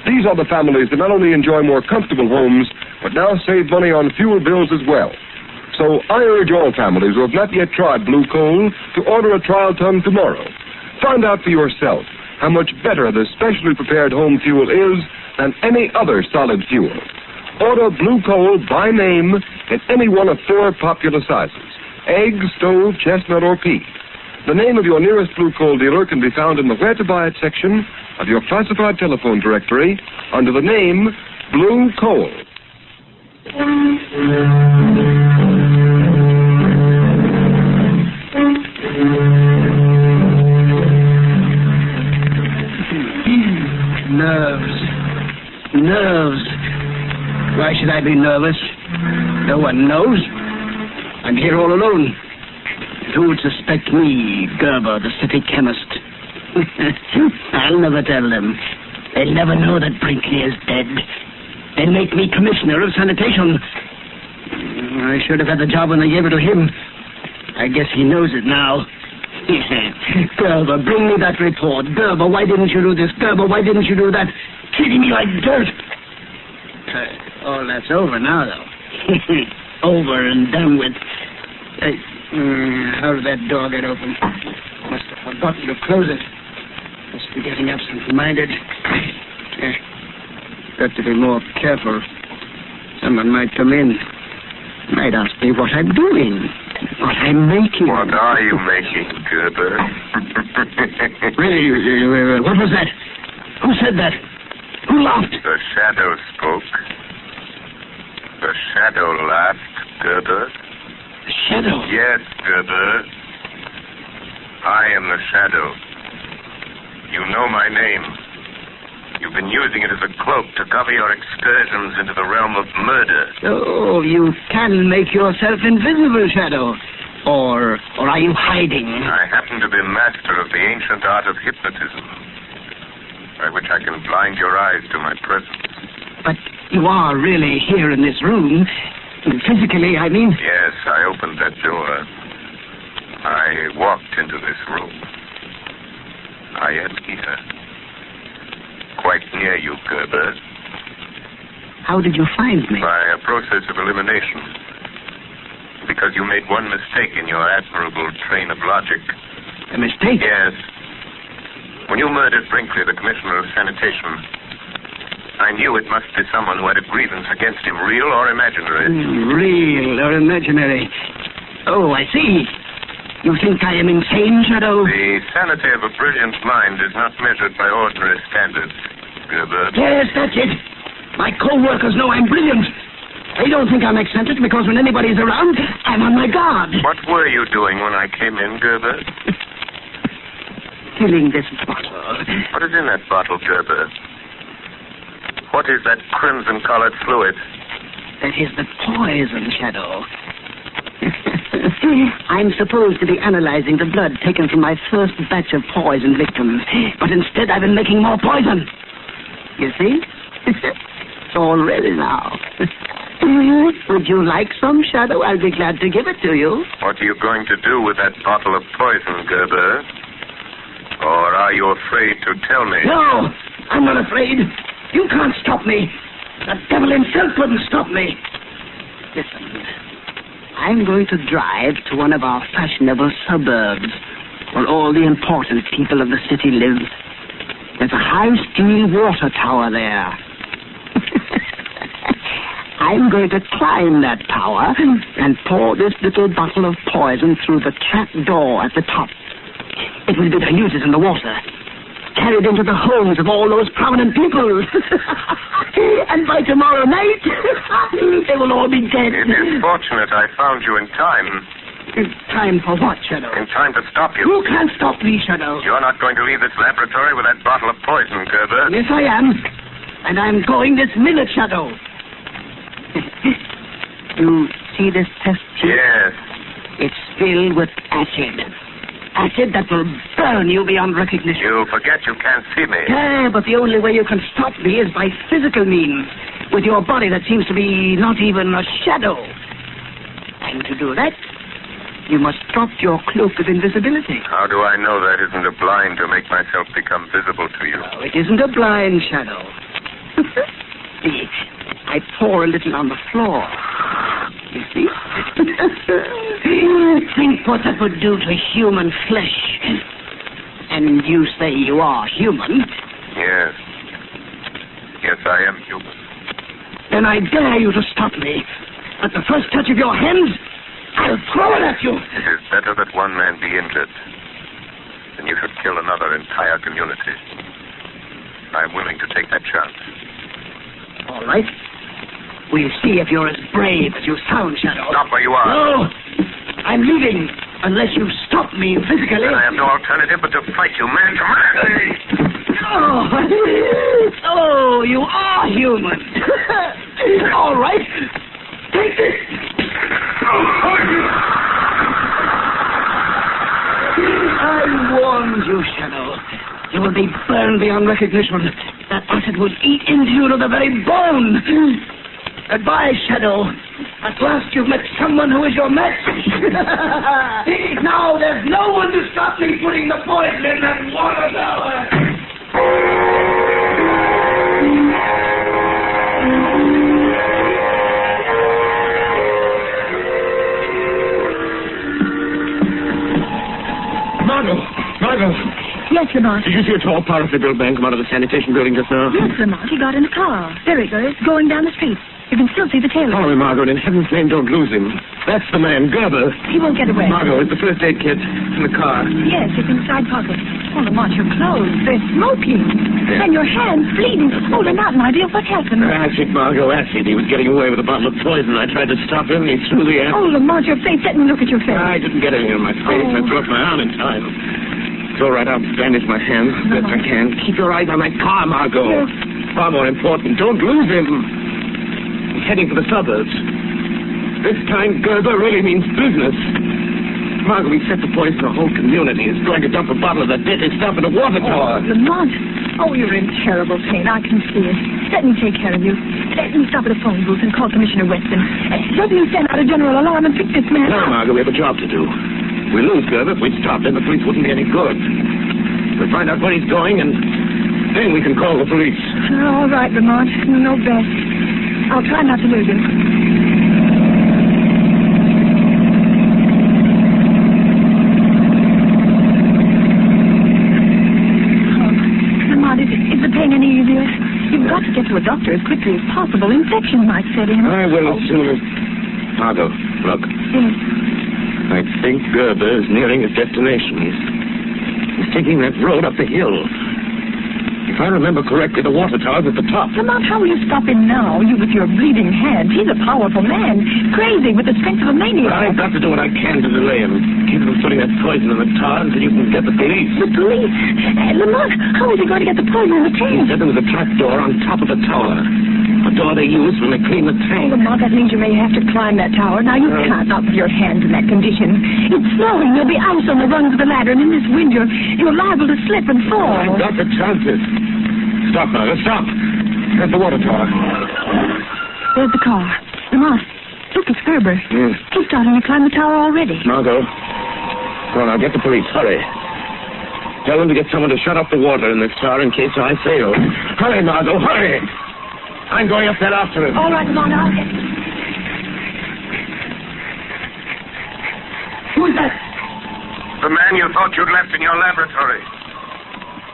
These are the families that not only enjoy more comfortable homes, but now save money on fuel bills as well. So I urge all families who have not yet tried blue coal to order a trial ton tomorrow. Find out for yourself how much better this specially prepared home fuel is than any other solid fuel. Order blue coal by name in any one of 4 popular sizes: egg, stove, chestnut, or pea. The name of your nearest blue coal dealer can be found in the Where to Buy It section of your classified telephone directory under the name Blue Coal. Nerves. Why should I be nervous? No one knows. I'm here all alone. Who would suspect me, Gerber, the city chemist? I'll never tell them. They'll never know that Brinkley is dead. They'll make me commissioner of sanitation. I should have had the job when they gave it to him. I guess he knows it now. Gerber, bring me that report. Gerber, why didn't you do this? Gerber, why didn't you do that? Treating me like dirt. All that's over now, though. Over and done with. How did that door get open? Must have forgotten to close it. Must be getting absent-minded. Got to be more careful. Someone might come in. Might ask me what I'm doing. What I'm making. What are you making, Gerber? Really, what was that? Who said that? Who laughed? The shadow spoke. The shadow laughed, Gerber. The shadow? Yes, Gerber. I am the shadow. You know my name. You've been using it as a cloak to cover your excursions into the realm of murder. Oh, you can make yourself invisible, Shadow. Or are you hiding? I happen to be master of the ancient art of hypnotism, by which I can blind your eyes to my presence. But you are really here in this room. Physically, I mean. Yes, I opened that door. I walked into this room. I am here. Quite near you, Gerber. How did you find me? By a process of elimination. Because you made one mistake in your admirable train of logic. A mistake? Yes. When you murdered Brinkley, the commissioner of sanitation, I knew it must be someone who had a grievance against him, real or imaginary. Real or imaginary. Oh, I see. You think I am insane, Shadow? The sanity of a brilliant mind is not measured by ordinary standards, Gerber. Yes, that's it. My co-workers know I'm brilliant. They don't think I'm eccentric because when anybody's around, I'm on my guard. What were you doing when I came in, Gerber? Filling this bottle. What is in that bottle, Gerber? What is that crimson-colored fluid? That is the poison, Shadow. I'm supposed to be analyzing the blood taken from my first batch of poison victims, but instead I've been making more poison. You see? It's all ready now. Would you like some, Shadow? I'll be glad to give it to you. What are you going to do with that bottle of poison, Gerber? Or are you afraid to tell me? No, I'm not afraid. You can't stop me. The devil himself couldn't stop me. Listen, I'm going to drive to one of our fashionable suburbs where all the important people of the city live. There's a high steel water tower there. I'm going to climb that tower and pour this little bottle of poison through the trap door at the top. It will be diluted in the water, carried into the homes of all those prominent people. And by tomorrow night, they will all be dead. It is fortunate I found you in time. In time for what, Shadow? In time to stop you. You can't stop me, Shadow. You're not going to leave this laboratory with that bottle of poison, Gerber. Yes, I am. And I'm going this minute, Shadow. You see this test tube? Yes. It's filled with acid. Acid that will burn you beyond recognition. You forget you can't see me. Yeah, but the only way you can stop me is by physical means, with your body that seems to be not even a shadow. And to do that, you must drop your cloak of invisibility. How do I know that isn't a blind to make myself become visible to you? No, it isn't a blind, Shadow. See, I pour a little on the floor. You see? Think what that would do to human flesh. And you say you are human. Yes. Yes, I am human. Then I dare you to stop me. At the first touch of your hands, I'll throw it at you. It is better that one man be injured than you should kill another entire community. I'm willing to take that chance. All right. We'll see if you're as brave as you sound, Shadow. Stop where you are. No! I'm leaving unless you stop me physically. Then I have no alternative but to fight you man to man. Oh, you are human. All right. Take this. I warned you, Shadow. You will be burned beyond recognition. That acid will eat into you to the very bone. Goodbye, Shadow. At last you've met someone who is your match. Now there's no one to stop me putting the poison in that water tower. Margot. Yes, Lamont. Did you see a tall, powerfully built man come out of the sanitation building just now? Yes, Lamont. He got in a car. There he goes, going down the street. You can still see the tail. Follow him, Margot, and in heaven's name, don't lose him. That's the man, Gerber. He won't get away. Margot, it's the first aid kit in the car. Yes, it's in the side pocket. Oh, Lamont, your clothes. They're smoking. Yeah. And your hands bleeding. Oh, Lamont, my dear, what happened? Acid, Margot, acid. He was getting away with a bottle of poison. I tried to stop him, and he threw the acid. Oh, Lamont, your face. Let me look at your face. I didn't get anything on my face. I broke my arm in time. It's all right. I'll bandage my hands as best I can. Keep your eyes on that car, Margot. Yes. Far more important. Don't lose him. He's heading for the suburbs. This time, Gerber really means business. Margot, he set the poison to the whole community. He's going to dump a bottle of that deadly stuff in a water tower. Oh, Lamont. Oh, you're in terrible pain. I can see it. Let me take care of you. Let me stop at a phone booth and call Commissioner Weston. Let me send out a general alarm and pick this man No, up. Margot, we have a job to do. If we lose Gerber, if we stop him, the police wouldn't be any good. We'll find out where he's going, and then we can call the police. All right, Lamont. You know best. I'll try not to lose him. Is the pain any easier? You've got to get to a doctor as quickly as possible. Infection might set in. I will as soon as... Margot, look. Yes. I think Gerber is nearing his destination. He's taking that road up the hill. If I remember correctly, the water tower's at the top. Lamont, how will you stop him now? You with your bleeding hands. He's a powerful man. Crazy with the strength of a maniac. But I've got to do what I can to delay him. Keep him putting that poison in the tower until you can get the police. The police? Lamont, how is he going to get the poison in the tank? He said there was a trap door on top of the tower. A door they use when they clean the tank. Oh, Lamont, that means you may have to climb that tower. Now, you can't not with your hands in that condition. It's snowing. You'll be out on the rungs of the ladder, and in this wind, you're liable to slip and fall. I've got the chances. Stop now. Let's stop. At the water tower. There's the car. Lamont, look, it's Gerber. Yes. He's starting to climb the tower already. Margot. Go on, I'll get the police. Hurry. Tell them to get someone to shut off the water in this tower in case I fail. Hurry, Margot, hurry! I'm going up there after him. All right, Lamont, I'll get... Who's that? The man you thought you'd left in your laboratory.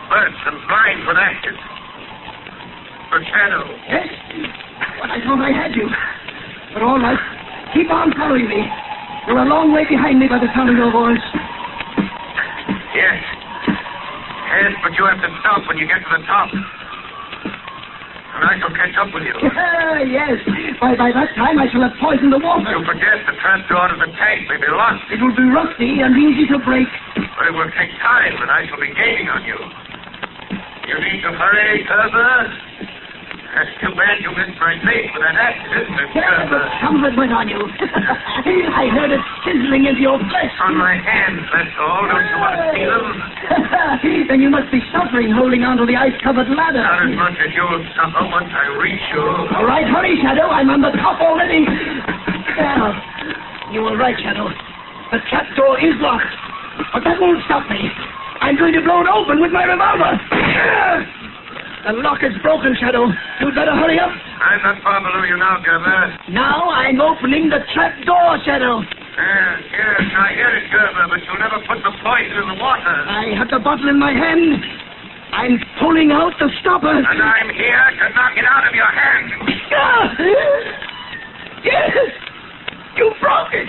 Burnt and blind with ashes. The shadow. Yes? But I thought I had you. But all right. Keep on following me. You're a long way behind me by the sound of your voice. Yes. Yes, but you have to stop when you get to the top. And I shall catch up with you. Yes. By that time, I shall have poisoned the water. You forget the trapdoor to the tank may be locked. It will be rusty and easy to break. But it will take time, and I shall be gaining on you. You need to hurry, Gerber. That's too bad you missed my face with that axe, isn't it, Gerber? Some of it went on you. I heard it sizzling into your flesh. On my hands, that's all. Don't you want to see them? Then you must be suffering holding onto the ice-covered ladder. Not as much as you'll suffer once I reach you. All right, hurry, Shadow. I'm on the top already. Now, you were right, Shadow. The trapdoor is locked. But that won't stop me. I'm going to blow it open with my revolver. The lock is broken, Shadow. You'd better hurry up. I'm not far below you now, Gerber. Now I'm opening the trapdoor, Shadow. Yes, I hear it, Gerber, but you'll never put the poison in the water. I have the bottle in my hand. I'm pulling out the stopper. And I'm here to knock it out of your hand. Yes! You broke it!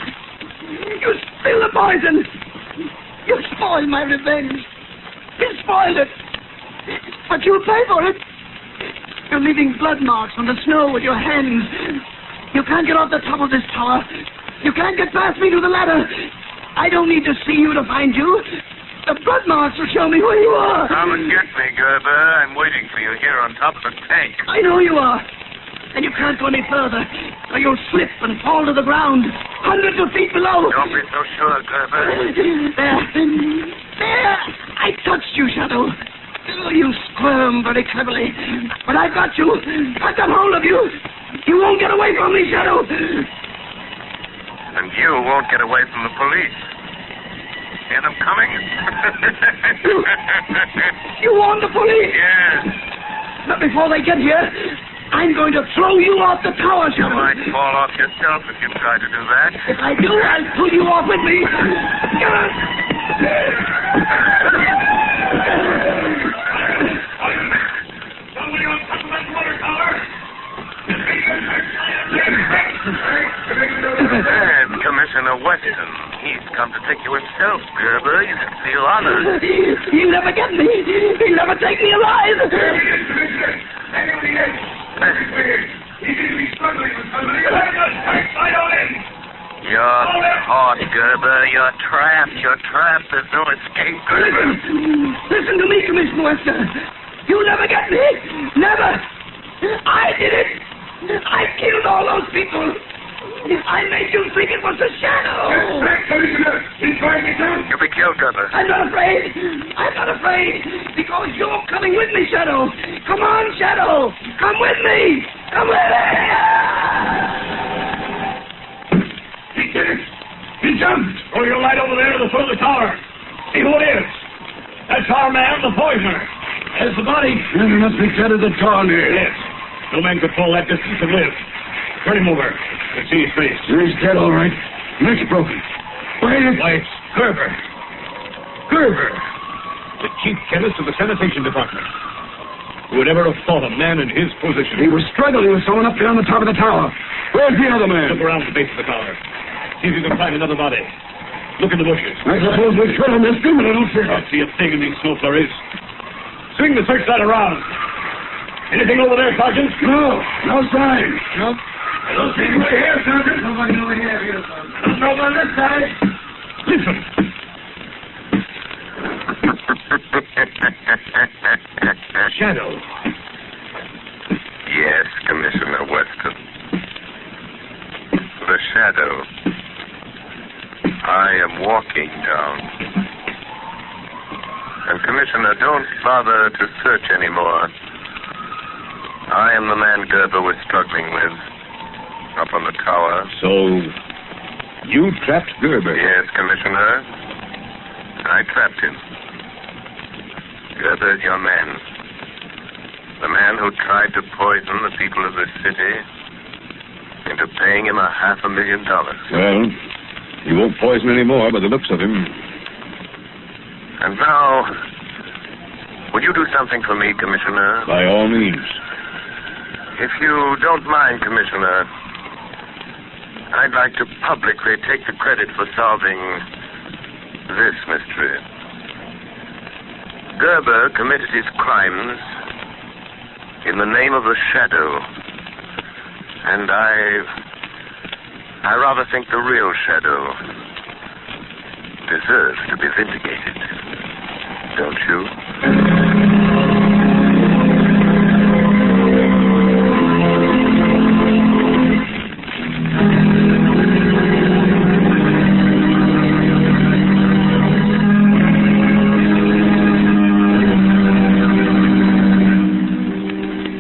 You spilled the poison! You spoiled my revenge! You spoiled it! But you'll pay for it! You're leaving blood marks on the snow with your hands. You can't get off the top of this tower. You can't get past me to the ladder. I don't need to see you to find you. The blood marks will show me where you are. Come and get me, Gerber. I'm waiting for you here on top of the tank. I know you are. And you can't go any further, or you'll slip and fall to the ground, hundreds of feet below. Don't be so sure, Gerber. There! I touched you, Shadow. Oh, you squirm very cleverly. But I've got you. I've got hold of you. You won't get away from me, Shadow. And you won't get away from the police. Hear them coming? You warned the police? Yes. But before they get here, I'm going to throw you off the tower, You Shadow. might fall off yourself if you try to do that. If I do, I'll pull you off with me. Somebody on top of that water tower. And Commissioner Weston, he's come to take you himself, Gerber. You can feel honored. He'll never get me. He'll never take me alive. You're caught, Gerber. You're trapped. You're trapped. There's no escape, Gerber. Listen to me, Commissioner Weston. You'll never get me. Never. I did it. I killed all those people. I made you think it was a shadow. He's trying to get down. You'll be killed, Gerber. I'm not afraid. I'm not afraid. Because you're coming with me, Shadow. Come on, Shadow. Come with me. Come with me. He did it. He jumped. Throw your light over there to the foot of the tower. See who it is. That's our man, the poisoner. There's the body. Then he must be dead at the tower near. Yes. No man could fall that distance and live. Turn him over. Let's see his face. He's dead, all right. Neck's broken. Why, it's Gerber. Gerber. The chief chemist of the sanitation department. Who would ever have thought a man in his position? He was struggling with someone up there on the top of the tower. Where's the other man? Look around the base of the tower. See if you can find another body. Look in the bushes. I suppose we should on this dim a little, sir. Can't see a thing in these snow flurries. Swing the searchlight around. Anything over there, Sergeant? No sign. Nope. I don't see anybody here, Sergeant. Nobody over here, Sergeant. Nobody on this side. Listen. Shadow. Yes, Commissioner Weston. The shadow. I am walking down. And, Commissioner, don't bother to search anymore. I am the man Gerber was struggling with up on the tower. So, you trapped Gerber? Yes, Commissioner. I trapped him. Gerber is your man. The man who tried to poison the people of this city into paying him $500,000. Well, he won't poison any more by the looks of him. And now, would you do something for me, Commissioner? By all means. If you don't mind, Commissioner, I'd like to publicly take the credit for solving this mystery. Gerber committed his crimes in the name of the shadow. And I rather think the real shadow deserves to be vindicated. Don't you?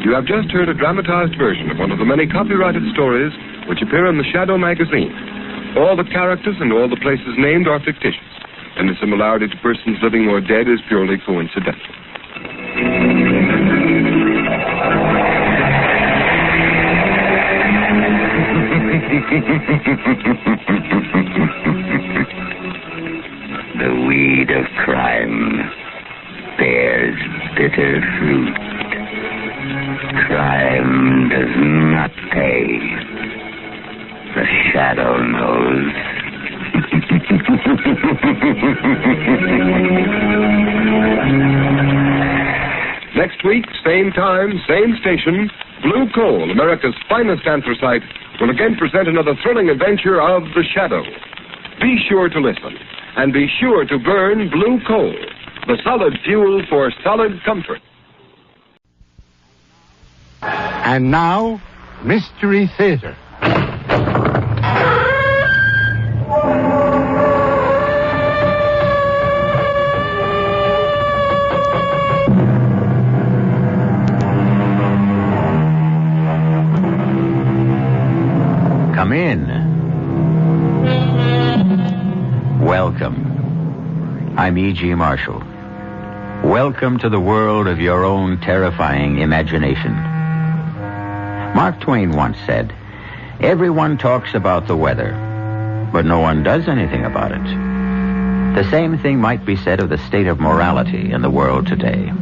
You have just heard a dramatized version of one of the many copyrighted stories which appear in the Shadow magazine. All the characters and all the places named are fictitious, and the similarity to persons living or dead is purely coincidental. The weed of crime bears bitter fruit. Crime does not pay. The shadow knows. Next week, same time, same station, Blue Coal, America's finest anthracite, will again present another thrilling adventure of The Shadow. Be sure to listen, and be sure to burn Blue Coal, the solid fuel for solid comfort. And now, Mystery Theater. Come in. Welcome. I'm E.G. Marshall. Welcome to the world of your own terrifying imagination. Mark Twain once said, "Everyone talks about the weather, but no one does anything about it." The same thing might be said of the state of morality in the world today.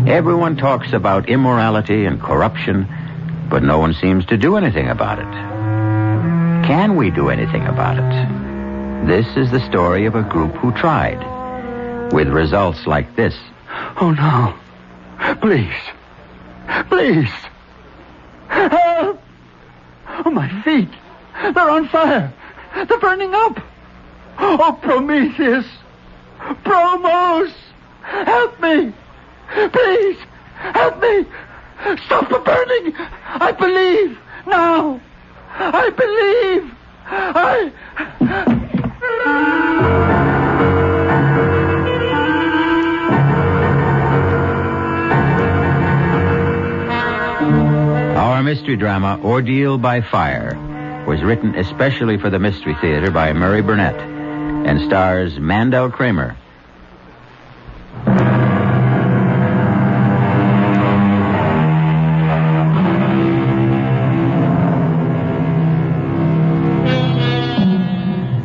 Everyone talks about immorality and corruption, but no one seems to do anything about it. Can we do anything about it? This is the story of a group who tried, with results like this. Oh, no. Please. Please. Help! Oh, my feet. They're on fire. They're burning up. Oh, Prometheus. Promos. Help me. Please. Help me. Stop the burning. I believe. Now. I believe. Our mystery drama, Ordeal by Fire, was written especially for the Mystery Theater by Murray Burnett and stars Mandel Kramer.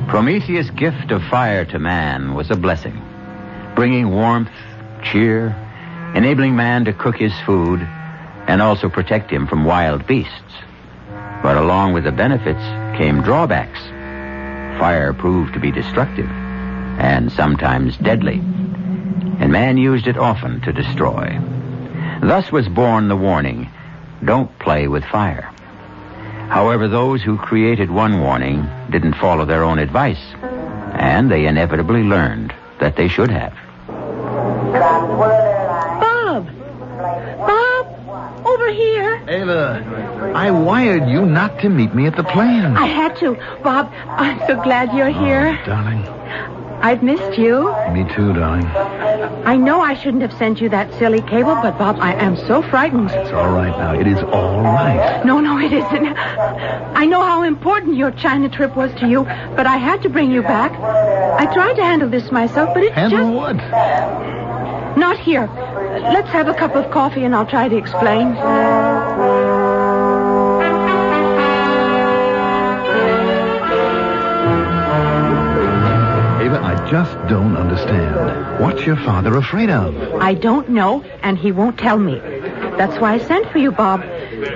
Prometheus' gift of fire to man was a blessing, bringing warmth, cheer, enabling man to cook his food, and also protect him from wild beasts. But along with the benefits came drawbacks. Fire proved to be destructive and sometimes deadly. and man used it often to destroy. Thus was born the warning, don't play with fire. However, those who created one warning didn't follow their own advice, and they inevitably learned that they should have. Bob! Bob! Over here! Ava, I wired you not to meet me at the plane. I had to. Bob, I'm so glad you're here. Darling. I've missed you. Me too, darling. I know I shouldn't have sent you that silly cable, but Bob, I am so frightened. It's all right now. It is all right. No, it isn't. I know how important your China trip was to you, but I had to bring you back. I tried to handle this myself, but it's Handle what? Not here. Let's have a cup of coffee and I'll try to explain. I just don't understand. What's your father afraid of? I don't know, and he won't tell me. That's why I sent for you, Bob.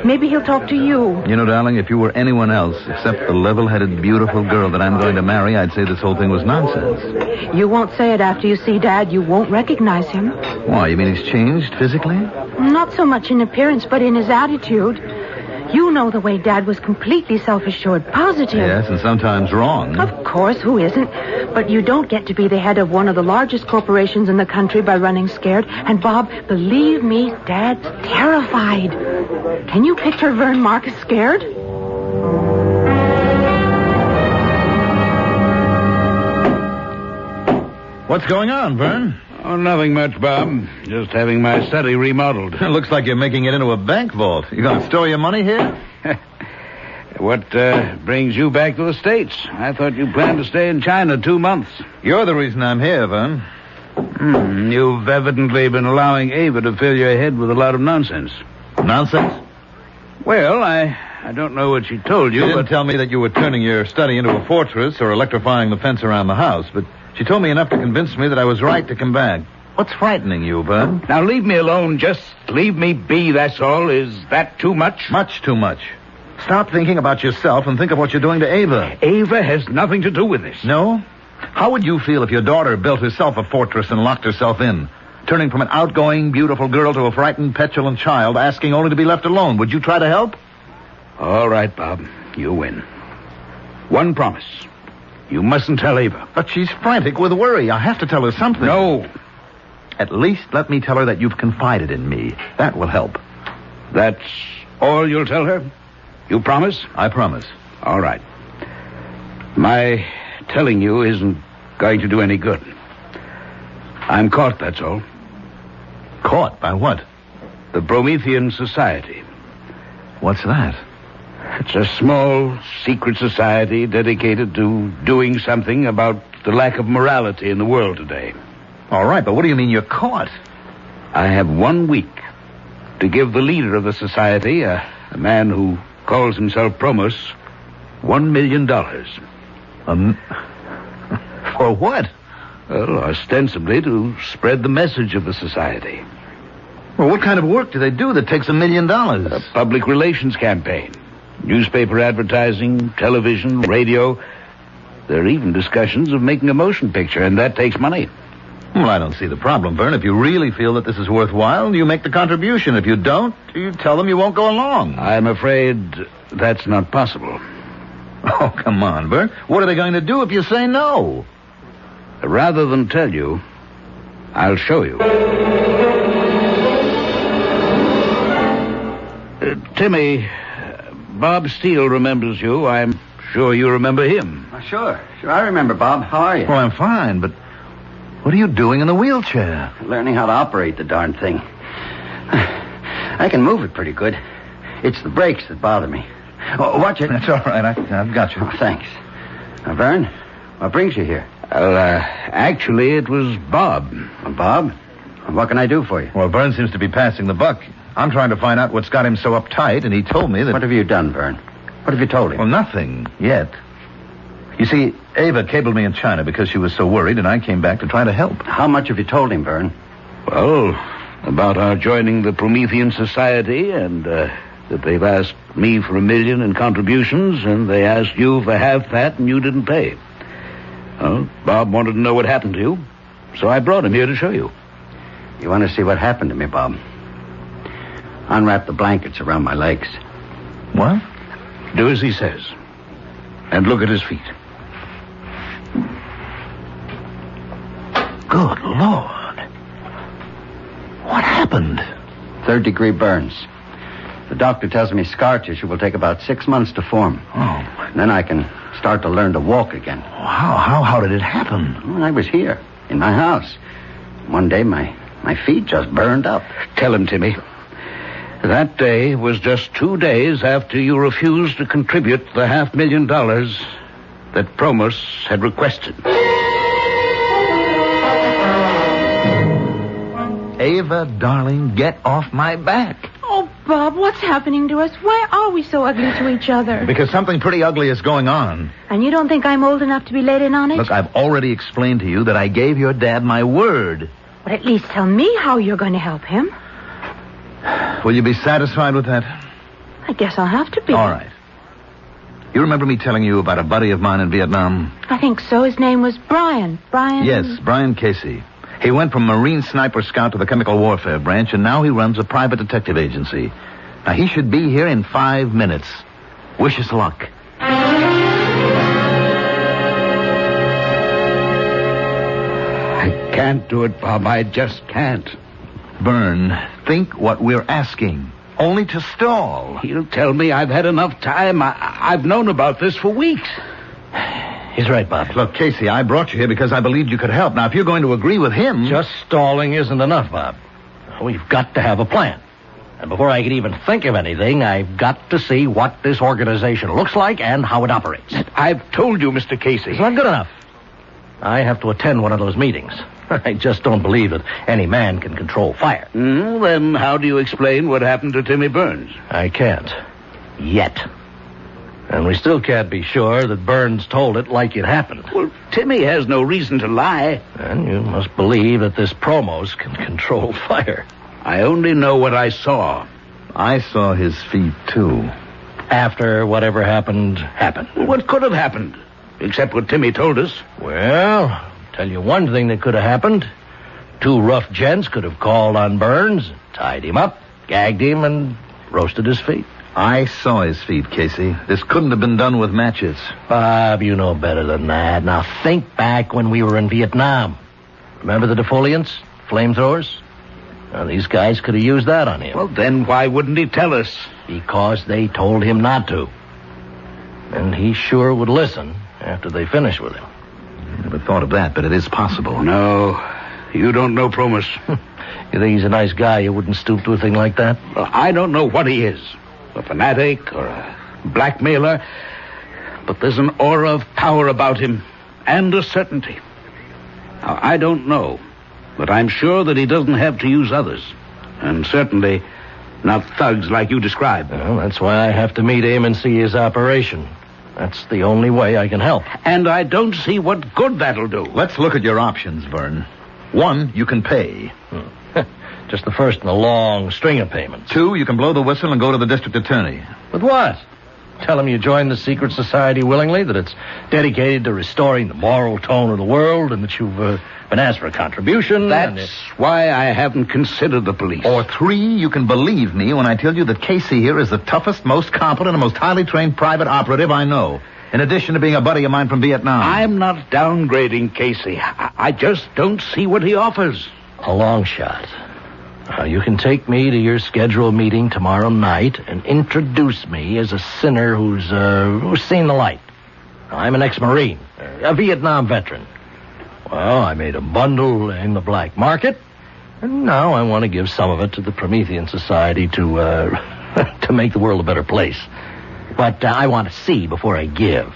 Maybe he'll talk to you. You know, darling, if you were anyone else except the level-headed, beautiful girl that I'm going to marry, I'd say this whole thing was nonsense. You won't say it after you see Dad. You won't recognize him. Why, you mean he's changed physically? Not so much in appearance, but in his attitude. You know the way Dad was completely self-assured, positive. Yes, and sometimes wrong. Of course, who isn't? But you don't get to be the head of one of the largest corporations in the country by running scared. And, Bob, believe me, Dad's terrified. Can you picture Vern Marcus scared? What's going on, Vern? Oh, nothing much, Bob. Just having my study remodeled. It looks like you're making it into a bank vault. You going to store your money here? What brings you back to the States? I thought you planned to stay in China 2 months. You're the reason I'm here, Vern. You've evidently been allowing Ava to fill your head with a lot of nonsense. Nonsense? Well, I don't know what she told you, She didn't tell me that you were turning your study into a fortress or electrifying the fence around the house, but she told me enough to convince me that I was right to come back. What's frightening you, Vern? Now, leave me alone. Just leave me be, that's all. Is that too much? Much too much. Stop thinking about yourself and think of what you're doing to Ava. Ava has nothing to do with this. No? How would you feel if your daughter built herself a fortress and locked herself in, turning from an outgoing, beautiful girl to a frightened, petulant child, asking only to be left alone? Would you try to help? All right, Bob. You win. One promise. You mustn't tell Ava. But she's frantic with worry. I have to tell her something. No. At least let me tell her that you've confided in me. That will help. That's all you'll tell her? You promise? I promise. All right. My telling you isn't going to do any good. I'm caught, that's all. Caught? By what? The Promethean Society. What's that? It's a small, secret society dedicated to doing something about the lack of morality in the world today. All right, but what do you mean you're caught? I have 1 week to give the leader of the society, a man who calls himself Promos, $1 million. For what? Well, ostensibly to spread the message of the society. Well, what kind of work do they do that takes $1 million? A public relations campaign. Newspaper advertising, television, radio. There are even discussions of making a motion picture, and that takes money. Well, I don't see the problem, Vern. If you really feel that this is worthwhile, you make the contribution. If you don't, you tell them you won't go along. I'm afraid that's not possible. Oh, come on, Vern. What are they going to do if you say no? Rather than tell you, I'll show you. Timmy, Bob Steele remembers you. I'm sure you remember him. Sure, I remember, Bob. How are you? Well, I'm fine, but what are you doing in the wheelchair? Learning how to operate the darn thing. I can move it pretty good. It's the brakes that bother me. Oh, watch it. That's all right. I've got you. Oh, thanks. Now, Vern, what brings you here? Well, actually, it was Bob. Bob? What can I do for you? Well, Vern seems to be passing the buck. I'm trying to find out what's got him so uptight, and he told me that... What have you done, Vern? What have you told him? Well, nothing yet. You see, Ava cabled me in China because she was so worried, and I came back to try to help. How much have you told him, Vern? Well, about our joining the Promethean Society, and that they've asked me for $1 million in contributions, and they asked you for half that, and you didn't pay. Well, Bob wanted to know what happened to you, so I brought him here to show you. You want to see what happened to me, Bob? Unwrap the blankets around my legs. What? Do as he says. And look at his feet. Good Lord. What happened? 3rd-degree burns. The doctor tells me scar tissue will take about 6 months to form. Oh. Then I can start to learn to walk again. How did it happen? Well, I was here, in my house. One day, my feet just burned up. Tell him, Timmy. That day was just 2 days after you refused to contribute the $500,000 that Promos had requested. Ava, darling, get off my back. Oh, Bob, what's happening to us? Why are we so ugly to each other? Because something pretty ugly is going on. And you don't think I'm old enough to be let in on it? Look, I've already explained to you that I gave your dad my word. But at least tell me how you're going to help him. Will you be satisfied with that? I guess I'll have to be. All right. You remember me telling you about a buddy of mine in Vietnam? I think so. His name was Brian. Brian? Yes, Brian Casey. He went from Marine Sniper Scout to the Chemical Warfare Branch, and now he runs a private detective agency. Now, he should be here in 5 minutes. Wish us luck. I can't do it, Bob. I just can't. Vern, think what we're asking. Only to stall. He'll tell me I've had enough time. I've known about this for weeks. He's right, Bob. Look, Casey, I brought you here because I believed you could help. Now, if you're going to agree with him... Just stalling isn't enough, Bob. We've got to have a plan. And before I can even think of anything, I've got to see what this organization looks like and how it operates. I've told you, Mr. Casey. It's not good enough. I have to attend one of those meetings. I just don't believe that any man can control fire. Then how do you explain what happened to Timmy Burns? I can't. Yet. And we still can't be sure that Burns told it like it happened. Well, Timmy has no reason to lie. And you must believe that this Promos can control fire. I only know what I saw. I saw his feet, too. After whatever happened, happened. Well, what could have happened? Except what Timmy told us. Well, I'll tell you one thing that could have happened. 2 rough gents could have called on Burns, tied him up, gagged him, and roasted his feet. I saw his feet, Casey. This couldn't have been done with matches. Bob, you know better than that. Now, think back when we were in Vietnam. Remember the defoliants? Flamethrowers? Now, these guys could have used that on him. Well, then why wouldn't he tell us? Because they told him not to. And he sure would listen after they finished with him. I never thought of that, but it is possible. No, you don't know Promus. You think he's a nice guy? You wouldn't stoop to a thing like that? Well, I don't know what he is. A fanatic or a blackmailer. But there's an aura of power about him and a certainty. Now, I don't know, but I'm sure that he doesn't have to use others. And certainly not thugs like you described. Well, that's why I have to meet him and see his operation. That's the only way I can help. And I don't see what good that'll do. Let's look at your options, Vern. 1, you can pay. Just the first in a long string of payments. 2, you can blow the whistle and go to the district attorney. With what? Tell him you joined the secret society willingly, that it's dedicated to restoring the moral tone of the world, and that you've been asked for a contribution. That's why I haven't considered the police. Or 3, you can believe me when I tell you that Casey here is the toughest, most competent, and most highly trained private operative I know. In addition to being a buddy of mine from Vietnam. I'm not downgrading Casey. I just don't see what he offers. A long shot. You can take me to your scheduled meeting tomorrow night and introduce me as a sinner who's seen the light. I'm an ex-Marine, a Vietnam veteran. Well, I made a bundle in the black market, and now I want to give some of it to the Promethean Society to make the world a better place. But I want to see before I give.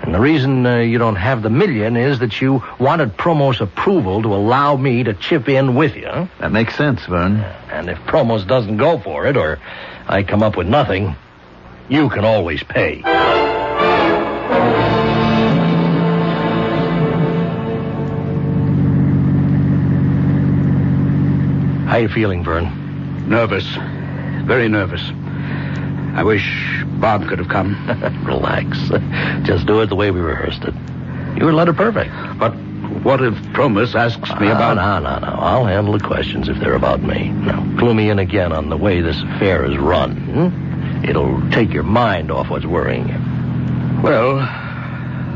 And the reason you don't have the $1 million is that you wanted Promos approval to allow me to chip in with you. That makes sense, Vern. And if Promos doesn't go for it, or I come up with nothing, you can always pay. How you feeling, Vern? Nervous. Very nervous. I wish Bob could have come. Relax. Just do it the way we rehearsed it. You were letter perfect. But what if Promus asks me about... No. I'll handle the questions if they're about me. Now, clue me in again on the way this affair is run. It'll take your mind off what's worrying you. Well,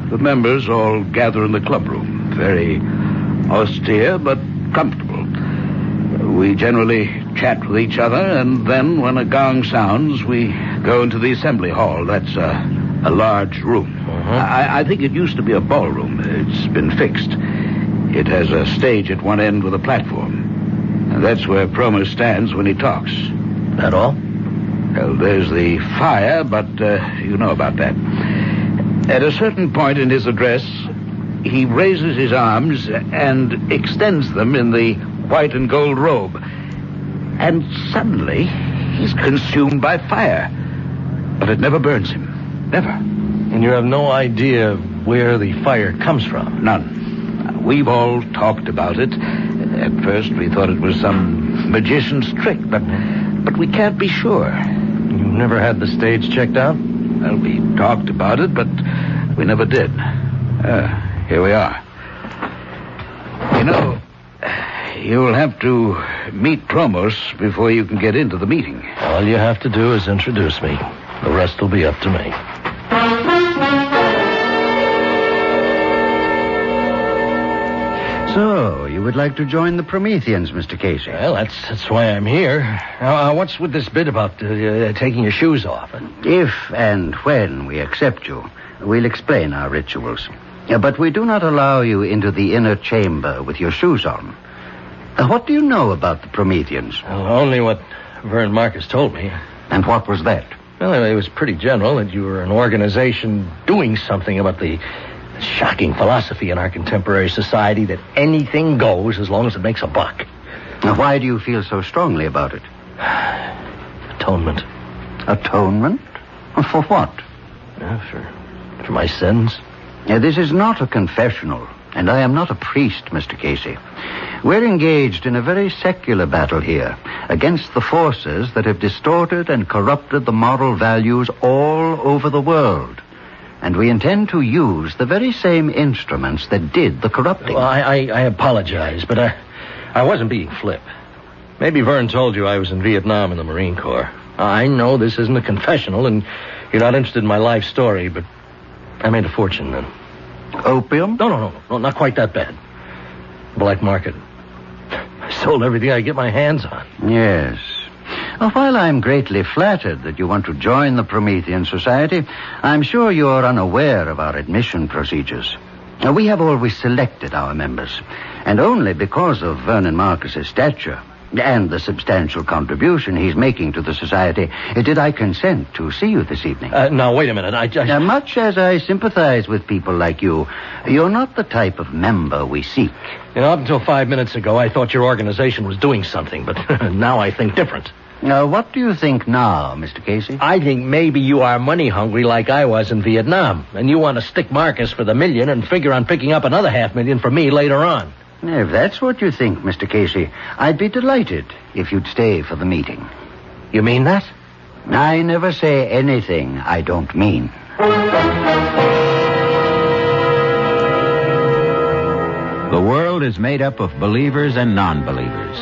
the members all gather in the clubroom. Very austere, but comfortable. We generally chat with each other, and then when a gong sounds, we go into the assembly hall. That's a large room. I think it used to be a ballroom. It's been fixed. It has a stage at one end with a platform. And that's where Promus stands when he talks. That all? Well, there's the fire, but you know about that. At a certain point in his address, he raises his arms and extends them in the white and gold robe. And suddenly, he's consumed by fire. But it never burns him. Never. And you have no idea where the fire comes from? None. We've all talked about it. At first, we thought it was some magician's trick, but we can't be sure. You've never had the stage checked out? Well, we talked about it, but we never did. Here we are. You know, you'll have to meet Promus before you can get into the meeting. All you have to do is introduce me. The rest will be up to me. So, you would like to join the Prometheans, Mr. Casey? Well, that's why I'm here. Now, what's with this bit about taking your shoes off? If and when we accept you, we'll explain our rituals. But we do not allow you into the inner chamber with your shoes on. What do you know about the Prometheans? Well, only what Vern Marcus told me. And what was that? Well, it was pretty general that you were an organization doing something about the shocking philosophy in our contemporary society that anything goes as long as it makes a buck. Now, why do you feel so strongly about it? Atonement. Atonement? For what? For my sins. Now, this is not a confessional, and I am not a priest, Mr. Casey. We're engaged in a very secular battle here against the forces that have distorted and corrupted the moral values all over the world. And we intend to use the very same instruments that did the corrupting. Well, I apologize, but I wasn't being flip. Maybe Vern told you I was in Vietnam in the Marine Corps. I know this isn't a confessional, and you're not interested in my life story, but I made a fortune then. Opium? No, not quite that bad. Black market. I sold everything I get my hands on. Yes. Well, while I'm greatly flattered that you want to join the Promethean Society, I'm sure you're unaware of our admission procedures. We have always selected our members, and only because of Vernon Marcus's stature and the substantial contribution he's making to the society did I consent to see you this evening. Now, wait a minute. Now, much as I sympathize with people like you, you're not the type of member we seek. You know, up until 5 minutes ago, I thought your organization was doing something, but now I think different. Now, what do you think now, Mr. Casey? I think maybe you are money hungry like I was in Vietnam, and you want to stick Marcus for the $1 million and figure on picking up another $500,000 for me later on. If that's what you think, Mr. Casey, I'd be delighted if you'd stay for the meeting. You mean that? I never say anything I don't mean. The world is made up of believers and non-believers.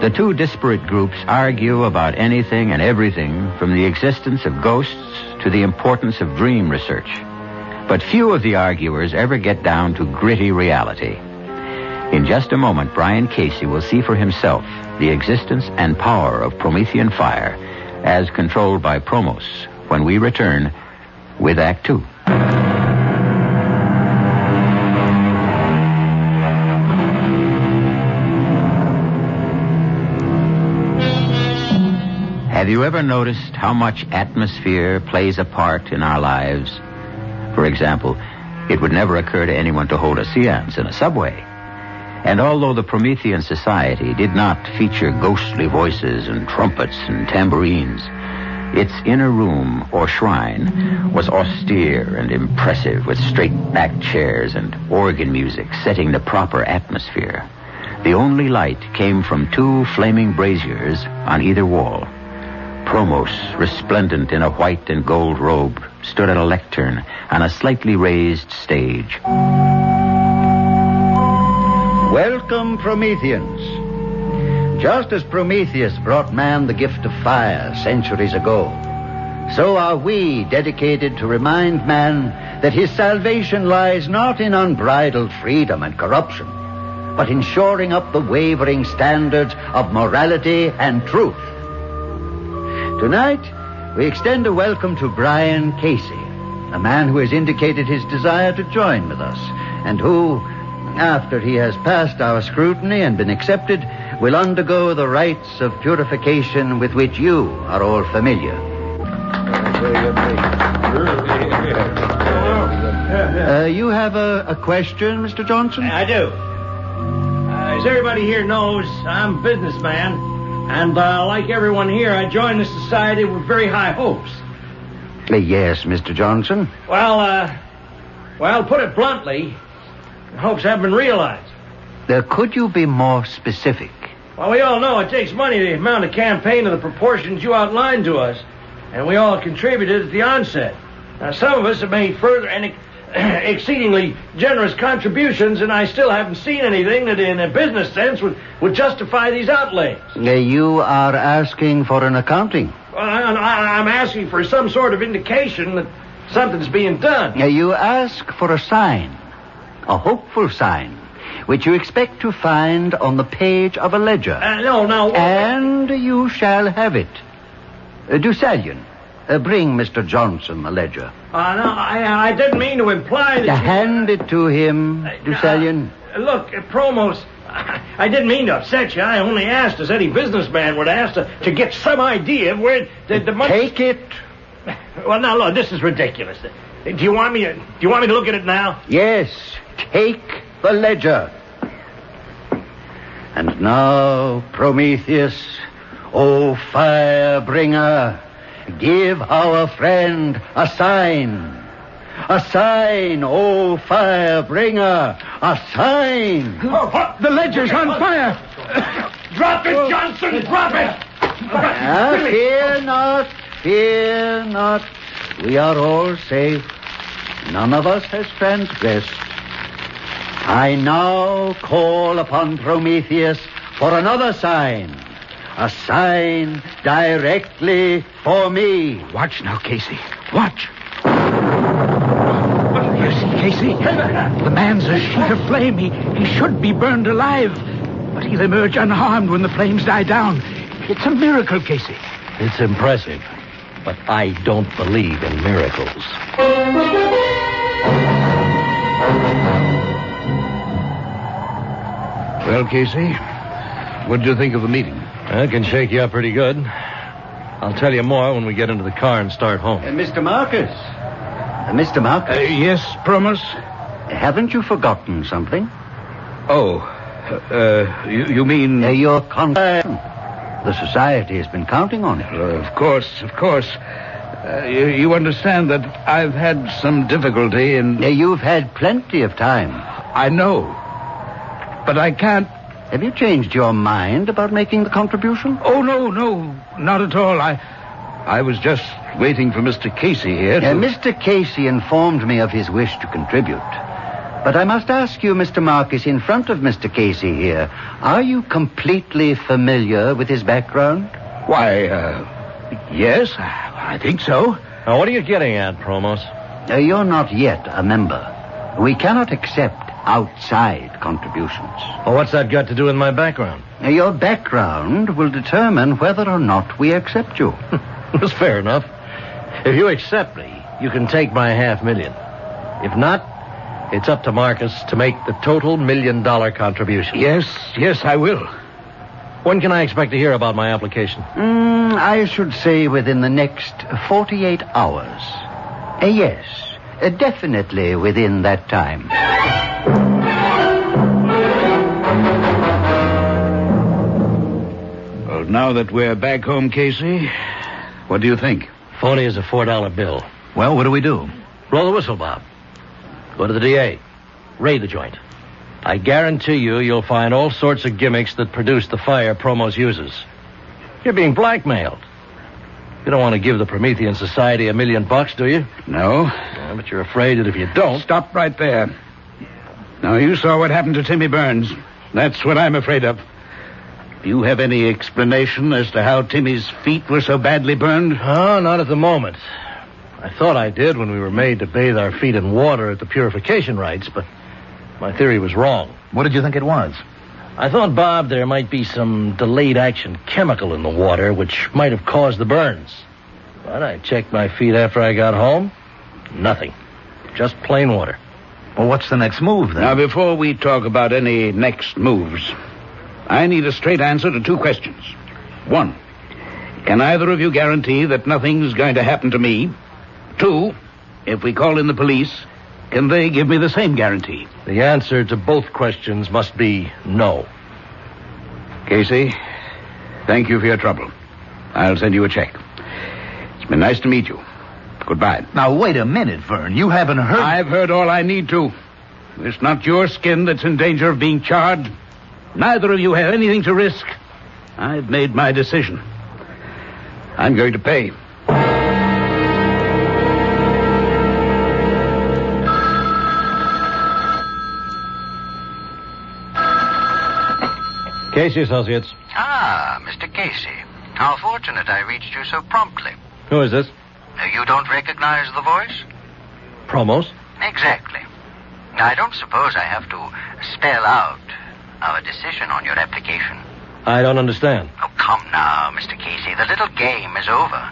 The two disparate groups argue about anything and everything, from the existence of ghosts to the importance of dream research. But few of the arguers ever get down to gritty reality. In just a moment, Brian Casey will see for himself the existence and power of Promethean fire as controlled by Promos when we return with Act 2. Have you ever noticed how much atmosphere plays a part in our lives? For example, it would never occur to anyone to hold a seance in a subway. And although the Promethean Society did not feature ghostly voices and trumpets and tambourines, its inner room or shrine was austere and impressive, with straight-backed chairs and organ music setting the proper atmosphere. The only light came from 2 flaming braziers on either wall. Promos, resplendent in a white and gold robe, stood at a lectern on a slightly raised stage. Welcome, Prometheans. Just as Prometheus brought man the gift of fire centuries ago, so are we dedicated to remind man that his salvation lies not in unbridled freedom and corruption, but in shoring up the wavering standards of morality and truth. Tonight, we extend a welcome to Brian Casey, a man who has indicated his desire to join with us, and who, after he has passed our scrutiny and been accepted, will undergo the rites of purification with which you are all familiar. You have a question, Mr. Johnson? I do. As everybody here knows, I'm a businessman, and like everyone here, I joined the society with very high hopes. Yes, Mr. Johnson. Well, put it bluntly, the hopes haven't been realized. Could you be more specific? Well, we all know it takes money to mount a campaign of the proportions you outlined to us, and we all contributed at the onset. Now, some of us have made further and exceedingly generous contributions, and I still haven't seen anything that, in a business sense, would justify these outlays. You are asking for an accounting? Well, I'm asking for some sort of indication that something's being done. You ask for a sign, a hopeful sign, which you expect to find on the page of a ledger. No. And you shall have it. Deuxalion, bring Mr. Johnson the ledger. No, I didn't mean to imply that... Hand it to him, Deuxalion. Look, Promos, I didn't mean to upset you. I only asked, as any businessman would ask, to get some idea of where the money... Take it. Well, now, look, this is ridiculous. Do you want me to look at it now? Yes, take the ledger. And now, Prometheus, O fire bringer, give our friend a sign. A sign, O fire bringer, a sign. The ledger's on fire. Drop it, Johnson, drop it. Fear not. We are all safe. None of us has transgressed. I now call upon Prometheus for another sign. A sign directly for me. Watch now, Casey. Watch. You see, Casey? The man's a sheet of flame. He should be burned alive. But he'll emerge unharmed when the flames die down. It's a miracle, Casey. It's impressive, but I don't believe in miracles. Well, Casey, what did you think of the meeting? I can shake you up pretty good. I'll tell you more when we get into the car and start home. Mr. Marcus. Mr. Marcus. Yes, Promos? Haven't you forgotten something? Oh, you mean... Your confidence. The society has been counting on it. Of course. You understand that I've had some difficulty in... You've had plenty of time. I know. But I can't... Have you changed your mind about making the contribution? Oh, no, not at all. I was just waiting for Mr. Casey here to... Mr. Casey informed me of his wish to contribute. But I must ask you, Mr. Marcus, in front of Mr. Casey here, are you completely familiar with his background? Why, yes, I think so. Now, what are you getting at, Promos? You're not yet a member. We cannot accept outside contributions. Well, what's that got to do with my background? Your background will determine whether or not we accept you. That's fair enough. If you accept me, you can take my $500,000. If not, it's up to Marcus to make the total $1 million contribution. Yes, I will. When can I expect to hear about my application? I should say within the next 48 hours. Yes, definitely within that time. Well, now that we're back home, Casey, what do you think? Phony is a $4 bill. Well, what do we do? Blow the whistle, Bob. Go to the DA. Raid the joint. I guarantee you'll find all sorts of gimmicks that produce the fire Promos uses. You're being blackmailed. You don't want to give the Promethean Society $1 million, do you? No. Yeah, but you're afraid that if you don't... Stop right there. Now, you saw what happened to Timmy Burns. That's what I'm afraid of. Do you have any explanation as to how Timmy's feet were so badly burned? Oh, not at the moment. I thought I did when we were made to bathe our feet in water at the purification rites, but my theory was wrong. What did you think it was? I thought, Bob, there might be some delayed action chemical in the water which might have caused the burns. But I checked my feet after I got home. Nothing. Just plain water. Well, what's the next move, then? Now, before we talk about any next moves, I need a straight answer to two questions. One, can either of you guarantee that nothing's going to happen to me? Two, if we call in the police, can they give me the same guarantee? The answer to both questions must be no. Casey, thank you for your trouble. I'll send you a check. It's been nice to meet you. Goodbye. Now, wait a minute, Vern. You haven't heard... I've heard all I need to. It's not your skin that's in danger of being charred. Neither of you have anything to risk. I've made my decision. I'm going to pay. Casey Associates. Ah, Mr. Casey. How fortunate I reached you so promptly. Who is this? You don't recognize the voice? Promos? Exactly. I don't suppose I have to spell out our decision on your application. I don't understand. Oh, come now, Mr. Casey. The little game is over.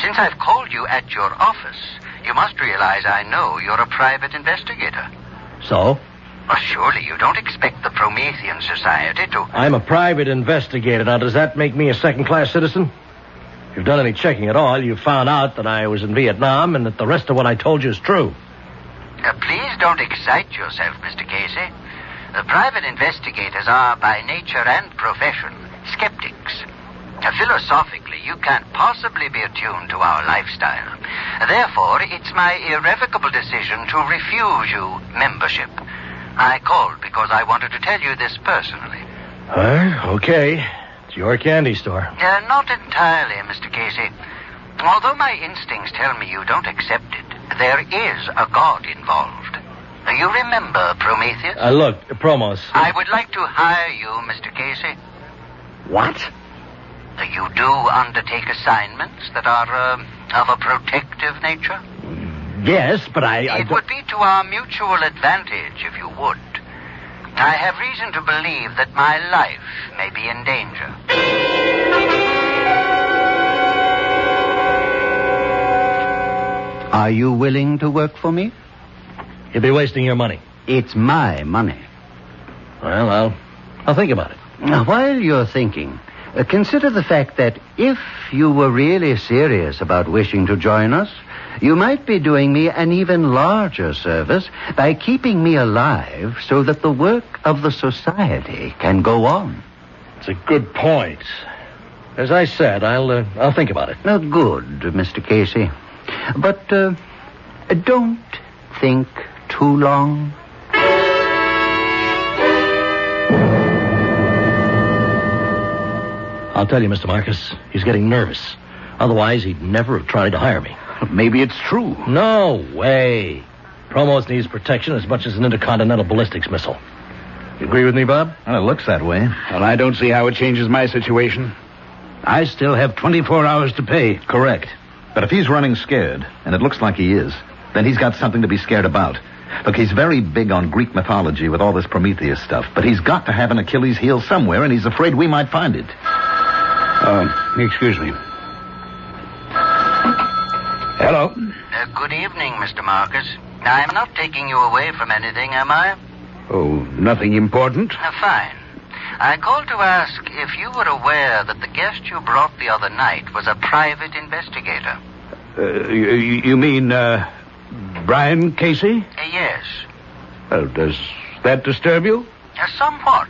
Since I've called you at your office, you must realize I know you're a private investigator. So? Well, surely you don't expect the Promethean Society to... I'm a private investigator. Now, does that make me a second-class citizen? If you've done any checking at all, you've found out that I was in Vietnam and that the rest of what I told you is true. Please don't excite yourself, Mr. Casey. The private investigators are, by nature and profession, skeptics. Philosophically, you can't possibly be attuned to our lifestyle. Therefore, it's my irrevocable decision to refuse you membership. I called because I wanted to tell you this personally. Okay. It's your candy store. Not entirely, Mr. Casey. Although my instincts tell me you don't accept it, there is a god involved. You remember Prometheus? Look, Promos. I would like to hire you, Mr. Casey. What? You do undertake assignments that are of a protective nature? Yes, but It would be to our mutual advantage if you would. I have reason to believe that my life may be in danger. Are you willing to work for me? You'll be wasting your money. It's my money. Well, I'll think about it. Now, while you're thinking, consider the fact that if you were really serious about wishing to join us, you might be doing me an even larger service by keeping me alive so that the work of the society can go on. It's a good point. As I said, I'll think about it. Now, good, Mr. Casey. But don't think too long. I'll tell you, Mr. Marcus, he's getting nervous. Otherwise, he'd never have tried to hire me. Maybe it's true. No way. Promos needs protection as much as an intercontinental ballistics missile. You agree with me, Bob? Well, it looks that way. Well, I don't see how it changes my situation. I still have 24 hours to pay. Correct. But if he's running scared, and it looks like he is, then he's got something to be scared about. Look, he's very big on Greek mythology with all this Prometheus stuff, but he's got to have an Achilles heel somewhere, and he's afraid we might find it. Excuse me. Hello? Good evening, Mr. Marcus. I'm not taking you away from anything, am I? Oh, nothing important? Fine. I called to ask if you were aware that the guest you brought the other night was a private investigator. You mean, Brian Casey? Yes. Well, does that disturb you? Somewhat.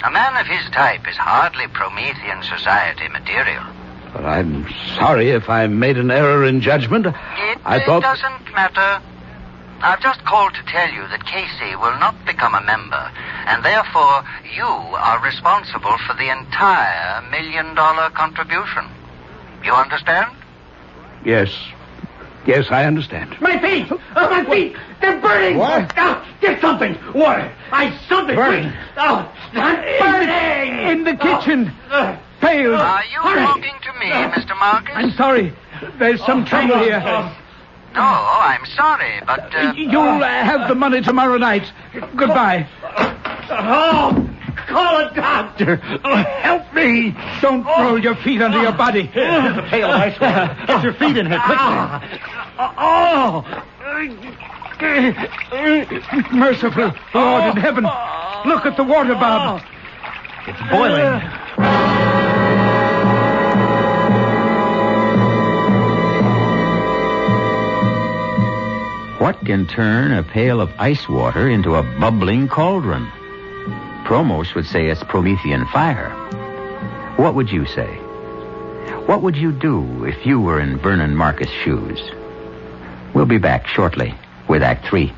A man of his type is hardly Promethean Society material. Well, I'm sorry if I made an error in judgment. It doesn't matter. I've just called to tell you that Casey will not become a member, and therefore you are responsible for the entire $1 million contribution. You understand? Yes. Yes, I understand. My feet! My feet! They're burning! What? Get something! Water! Something! Burning? Quick. I'm burning! In the kitchen! Pails! Are you talking to me, Mr. Marcus? I'm sorry. There's some trouble here. No, I'm sorry, but... You'll have the money tomorrow night. Goodbye. Call a doctor! Help me! Don't roll your feet under your body. Here's a pail of ice water. Get your feet in here, quickly. Merciful Lord in heaven. Look at the water, Bob. It's boiling. What can turn a pail of ice water into a bubbling cauldron? Promos would say it's Promethean fire. What would you say? What would you do if you were in Vernon Marcus' shoes? We'll be back shortly with Act 3.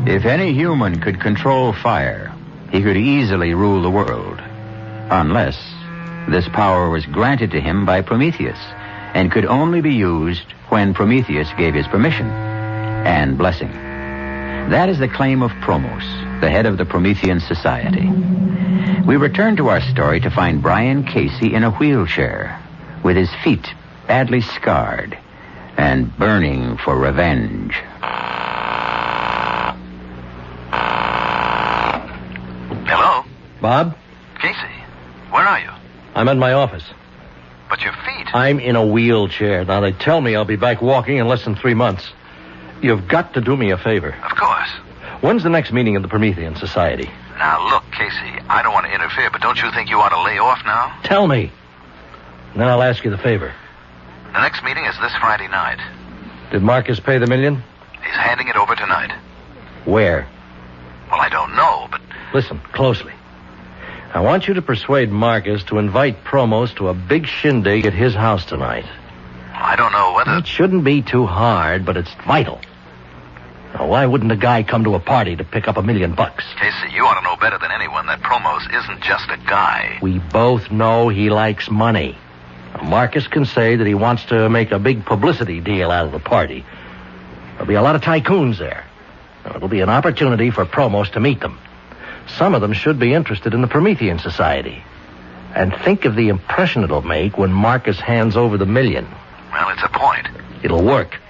If any human could control fire, he could easily rule the world. Unless this power was granted to him by Prometheus and could only be used when Prometheus gave his permission and blessing. That is the claim of Promos, the head of the Promethean Society. We return to our story to find Brian Casey in a wheelchair with his feet badly scarred and burning for revenge. Hello? Bob? Casey, where are you? I'm at my office. But your feet... I'm in a wheelchair. Now, they tell me I'll be back walking in less than 3 months. You've got to do me a favor. Of course. When's the next meeting of the Promethean Society? Now, look, Casey, I don't want to interfere, but don't you think you ought to lay off now? Tell me. And then I'll ask you the favor. The next meeting is this Friday night. Did Marcus pay the $1 million? He's handing it over tonight. Where? Well, I don't know, but... Listen closely. I want you to persuade Marcus to invite Promos to a big shindig at his house tonight. I don't know whether... It shouldn't be too hard, but it's vital. Now, why wouldn't a guy come to a party to pick up $1 million? Casey, you ought to know better than anyone that Promos isn't just a guy. We both know he likes money. Now, Marcus can say that he wants to make a big publicity deal out of the party. There'll be a lot of tycoons there. Now, it'll be an opportunity for Promos to meet them. Some of them should be interested in the Promethean Society. And think of the impression it'll make when Marcus hands over the $1 million. Well, it's a point. It'll work.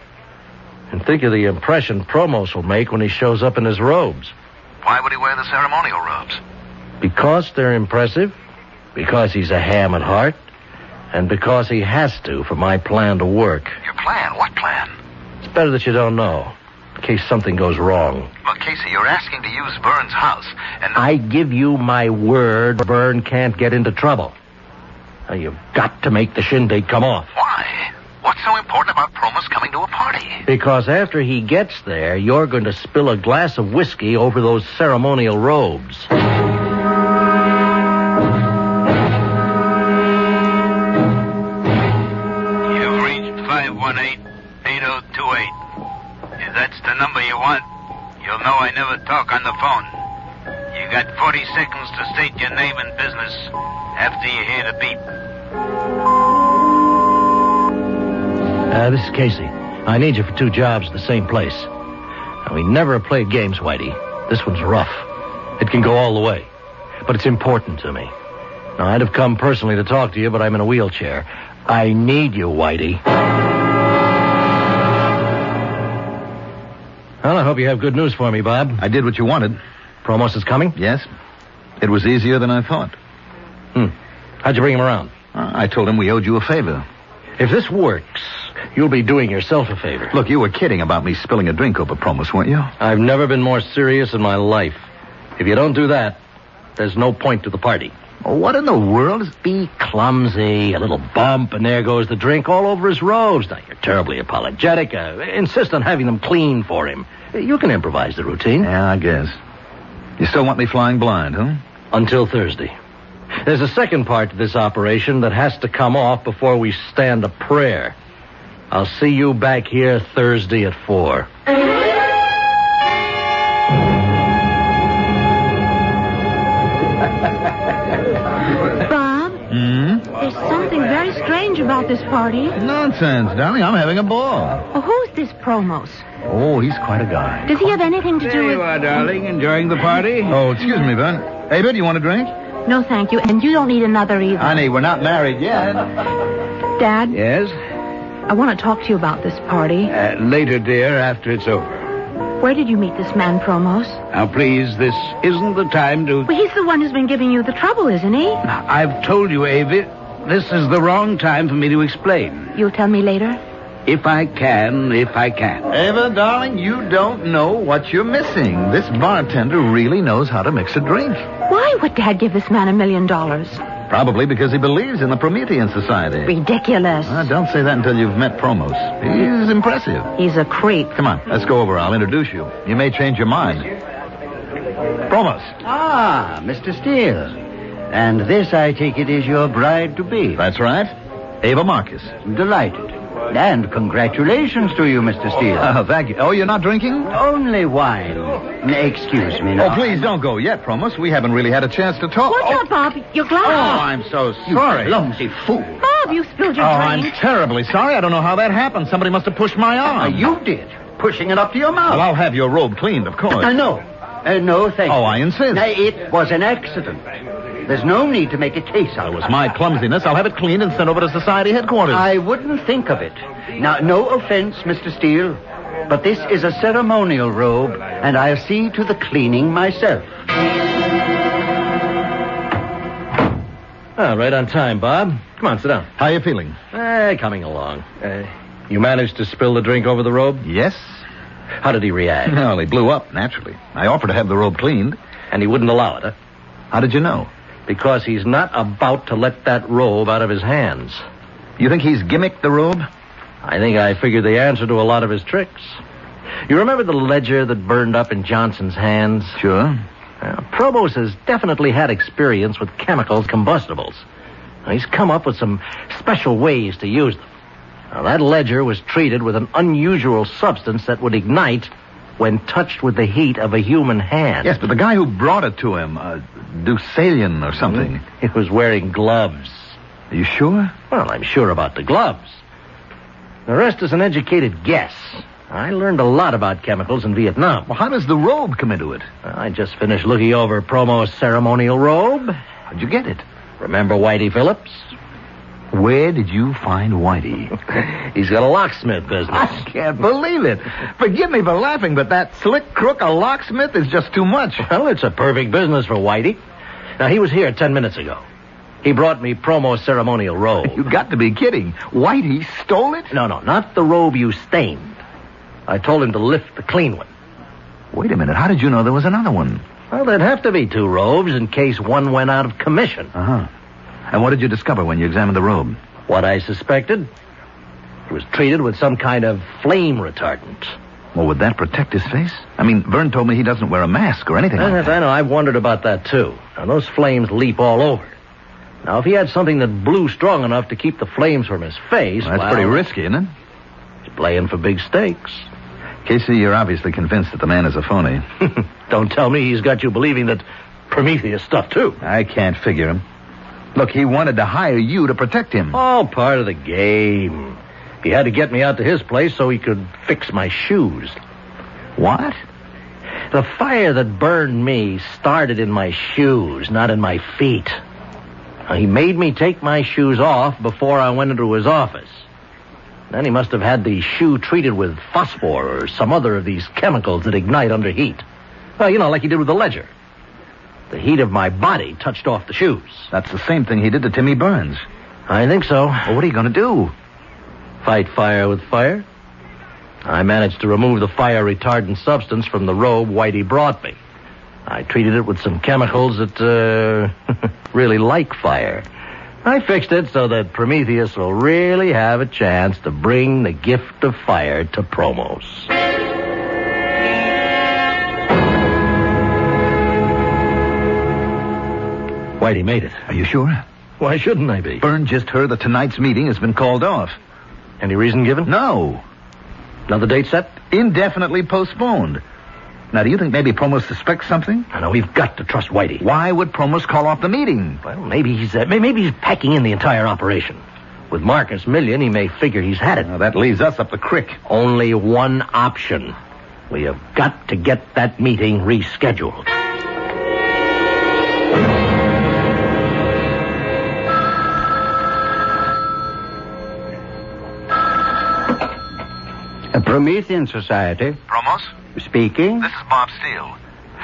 And think of the impression Promos will make when he shows up in his robes. Why would he wear the ceremonial robes? Because they're impressive, because he's a ham at heart, and because he has to for my plan to work. Your plan? What plan? It's better that you don't know, in case something goes wrong. Well, Casey, you're asking to use Vern's house, and... I give you my word Vern can't get into trouble. Now, you've got to make the shindig come off. Why? What's so important about Promos coming to a party? Because after he gets there, you're going to spill a glass of whiskey over those ceremonial robes. You've reached 518-8028. If that's the number you want, you'll know I never talk on the phone. You got 40 seconds to state your name and business after you hear the beep. This is Casey. I need you for 2 jobs at the same place. Now, we never played games, Whitey. This one's rough. It can go all the way. But it's important to me. Now, I'd have come personally to talk to you, but I'm in a wheelchair. I need you, Whitey. Well, I hope you have good news for me, Bob. I did what you wanted. Promos is coming? Yes. It was easier than I thought. How'd you bring him around? I told him we owed you a favor. If this works, you'll be doing yourself a favor. Look, you were kidding about me spilling a drink over Promos, weren't you? I've never been more serious in my life. If you don't do that, there's no point to the party. What in the world? Be clumsy, a little bump, and there goes the drink all over his robes. Now, you're terribly apologetic. Insist on having them clean for him. You can improvise the routine. Yeah, I guess. You still want me flying blind, huh? Until Thursday. There's a second part to this operation that has to come off before we stand a prayer. I'll see you back here Thursday at 4. strange about this party. Nonsense, darling. I'm having a ball. Well, who's this Promos? Oh, he's quite a guy. Does he have anything to do There with... you are, darling, enjoying the party? Oh, excuse me, Vern. Ava, do you want a drink? No, thank you. And you don't need another either. Honey, we're not married yet. Dad? Yes? I want to talk to you about this party. Later, dear, after it's over. Where did you meet this man, Promos? Now, please, this isn't the time to... Well, he's the one who's been giving you the trouble, isn't he? Now, I've told you, Avie, this is the wrong time for me to explain. You'll tell me later? If I can. Ava, darling, you don't know what you're missing. This bartender really knows how to mix a drink. Why would Dad give this man $1 million? Probably because he believes in the Promethean Society. Ridiculous. Don't say that until you've met Promos. He's impressive. He's a creep. Come on, let's go over. I'll introduce you. You may change your mind. Promos. Ah, Mr. Steele. And this, I take it, is your bride-to-be. That's right. Ava Marcus. Delighted. And congratulations to you, Mr. Steele. Thank you. Oh, you're not drinking? Only wine. Excuse me now. Oh, please don't go yet, Promos. We haven't really had a chance to talk. What's up, Bob? Your glass. Oh, I'm so sorry. You clumsy fool. Bob, you spilled your I'm drink. terribly sorry. I don't know how that happened. Somebody must have pushed my arm. You did. Pushing it up to your mouth. Well, I'll have your robe cleaned, of course. No. No, thank you. Oh, I insist. It was an accident. There's no need to make a case out of it. It was my clumsiness. I'll have it cleaned and sent over to Society headquarters. I wouldn't think of it. Now, no offense, Mr. Steele, but this is a ceremonial robe, and I'll see to the cleaning myself. Right on time, Bob. Come on, sit down. How you feeling? Coming along. You managed to spill the drink over the robe? Yes. How did he react? Well, he blew up, naturally. I offered to have the robe cleaned. And he wouldn't allow it, huh? How did you know? Because he's not about to let that robe out of his hands. You think he's gimmicked the robe? I think I figured the answer to a lot of his tricks. You remember the ledger that burned up in Johnson's hands? Sure. Probos has definitely had experience with chemicals combustibles. He's come up with some special ways to use them. That ledger was treated with an unusual substance that would ignite when touched with the heat of a human hand. Yes, but the guy who brought it to him, Deucalion or something. He was wearing gloves. Are you sure? Well, I'm sure about the gloves. The rest is an educated guess. I learned a lot about chemicals in Vietnam. Well, how does the robe come into it? I just finished looking over Promo's ceremonial robe. How'd you get it? Remember Whitey Phillips? Where did you find Whitey? He's got a locksmith business. I can't believe it. Forgive me for laughing, but that slick crook, a locksmith, is just too much. Well, it's a perfect business for Whitey. Now, he was here 10 minutes ago. He brought me Promo's ceremonial robe. You got to be kidding. Whitey stole it? No, not the robe you stained. I told him to lift the clean one. Wait a minute. How did you know there was another one? Well, there'd have to be 2 robes in case one went out of commission. Uh-huh. And what did you discover when you examined the robe? What I suspected. It was treated with some kind of flame retardant. Well, would that protect his face? I mean, Vern told me he doesn't wear a mask or anything like that. I know. I've wondered about that, too. Now, those flames leap all over. Now, if he had something that blew strong enough to keep the flames from his face... Well, that's pretty risky, isn't it? He's playing for big stakes. Casey, you're obviously convinced that the man is a phony. Don't tell me he's got you believing that Prometheus stuff, too. I can't figure him. Look, he wanted to hire you to protect him. All part of the game. He had to get me out to his place so he could fix my shoes. What? The fire that burned me started in my shoes, not in my feet. He made me take my shoes off before I went into his office. Then he must have had the shoe treated with phosphor or some other of these chemicals that ignite under heat. Well, like he did with the ledger. The heat of my body touched off the shoes. That's the same thing he did to Timmy Burns. I think so. Well, what are you going to do? Fight fire with fire. I managed to remove the fire-retardant substance from the robe Whitey brought me. I treated it with some chemicals that really like fire. I fixed it so that Prometheus will really have a chance to bring the gift of fire to Promos. Whitey made it. Are you sure? Why shouldn't I be? Byrne just heard that tonight's meeting has been called off. Any reason given? No. Another date set? Indefinitely postponed. Now, do you think maybe Promos suspects something? I know, we've got to trust Whitey. Why would Promos call off the meeting? Well, maybe he's packing in the entire operation. With Marcus Million, he may figure he's had it. Now, that leaves us up the creek. Only one option. We have got to get that meeting rescheduled. A Promethean Society. Promos? Speaking. This is Bob Steele.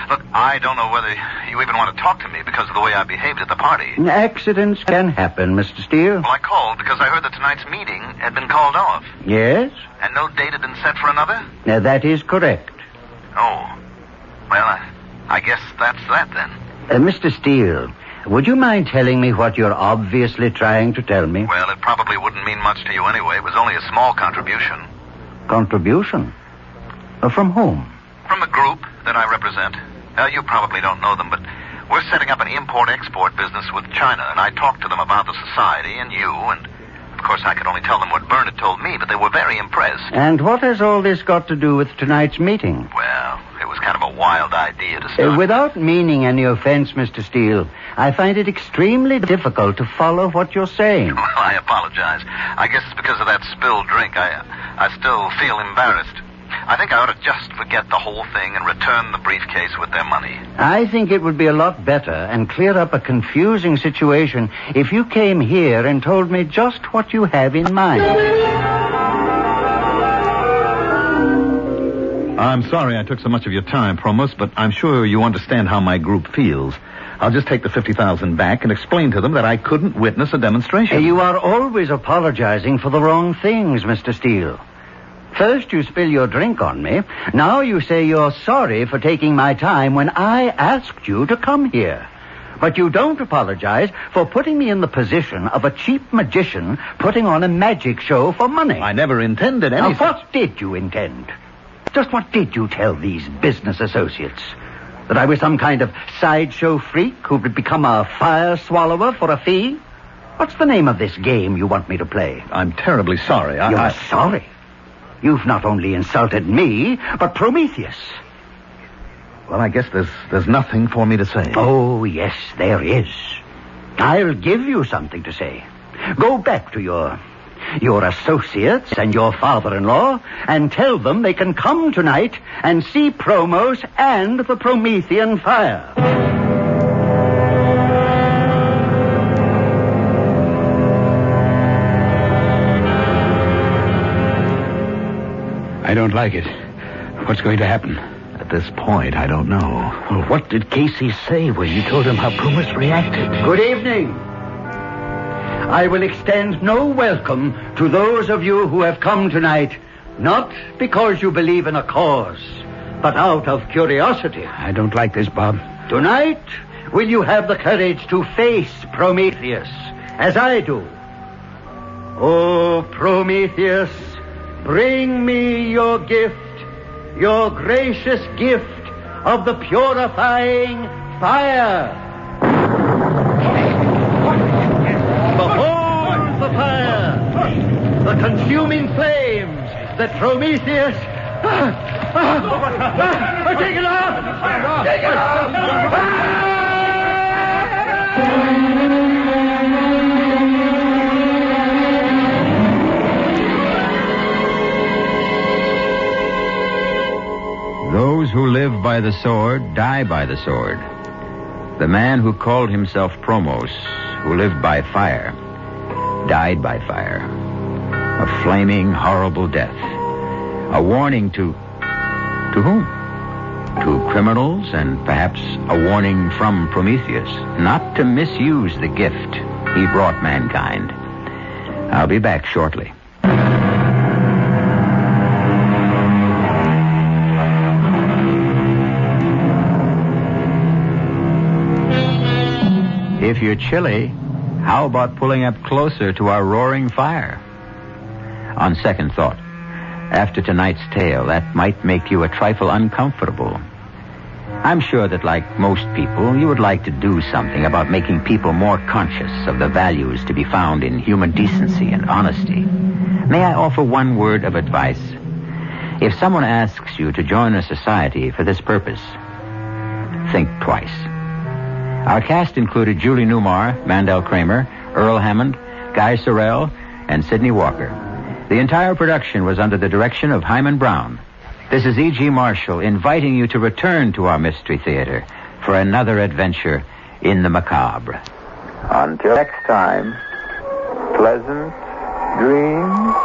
Look, I don't know whether you even want to talk to me because of the way I behaved at the party. Accidents can happen, Mr. Steele. Well, I called because I heard that tonight's meeting had been called off. Yes? And no date had been set for another? Now, that is correct. Oh. Well, I guess that's that then. Mr. Steele, would you mind telling me what you're obviously trying to tell me? Well, it probably wouldn't mean much to you anyway. It was only a small contribution. Contribution? From whom? From the group that I represent. You probably don't know them, but we're setting up an import-export business with China, and I talked to them about the society and you, and of course I could only tell them what Byrne had told me, but they were very impressed. And what has all this got to do with tonight's meeting? Well, it was kind of a wild idea to start. Without meaning any offense, Mr. Steele, I find it extremely difficult to follow what you're saying. Well, I apologize. I guess it's because of that spilled drink. I still feel embarrassed. I think I ought to just forget the whole thing and return the briefcase with their money. I think it would be a lot better and clear up a confusing situation if you came here and told me just what you have in mind. I'm sorry I took so much of your time, Promos, but I'm sure you understand how my group feels. I'll just take the $50,000 back and explain to them that I couldn't witness a demonstration. You are always apologizing for the wrong things, Mr. Steele. First you spill your drink on me. Now you say you're sorry for taking my time when I asked you to come here. But you don't apologize for putting me in the position of a cheap magician putting on a magic show for money. I never intended any Now, what did you intend? Just what did you tell these business associates? That I was some kind of sideshow freak who would become a fire swallower for a fee? What's the name of this game you want me to play? I'm terribly sorry. You're sorry? You've not only insulted me, but Prometheus. Well, I guess there's nothing for me to say. Oh, yes, there is. I'll give you something to say. Go back to your associates and your father-in-law and tell them they can come tonight and see Promos and the Promethean fire. I don't like it. What's going to happen? At this point, I don't know. Well, what did Casey say when you told him how Promos reacted? Good evening. I will extend no welcome to those of you who have come tonight, not because you believe in a cause, but out of curiosity. I don't like this, Bob. Tonight, will you have the courage to face Prometheus, as I do? Oh, Prometheus, bring me your gift, your gracious gift of the purifying fire. Behold the fire, the consuming flames that Prometheus... Take it off! Take it off! Those who live by the sword die by the sword. The man who called himself Promos, who lived by fire, died by fire. A flaming, horrible death. A warning to whom? To criminals, and perhaps a warning from Prometheus not to misuse the gift he brought mankind. I'll be back shortly. If you're chilly, how about pulling up closer to our roaring fire? On second thought, after tonight's tale, that might make you a trifle uncomfortable. I'm sure that, like most people, you would like to do something about making people more conscious of the values to be found in human decency and honesty. May I offer one word of advice? If someone asks you to join a society for this purpose, think twice. Our cast included Julie Newmar, Mandel Kramer, Earl Hammond, Guy Sorrell, and Sidney Walker. The entire production was under the direction of Hyman Brown. This is E.G. Marshall inviting you to return to our Mystery Theater for another adventure in the macabre. Until next time, pleasant dreams.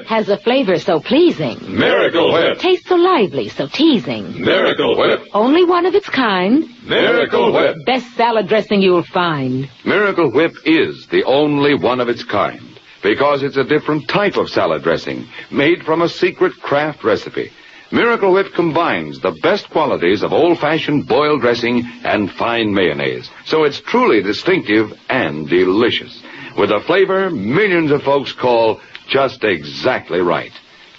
Has a flavor so pleasing. Miracle Whip. Tastes so lively, so teasing. Miracle Whip. Only one of its kind. Miracle Whip. Best salad dressing you'll find. Miracle Whip is the only one of its kind because it's a different type of salad dressing made from a secret craft recipe. Miracle Whip combines the best qualities of old-fashioned boiled dressing and fine mayonnaise, so it's truly distinctive and delicious, with a flavor millions of folks call just exactly right.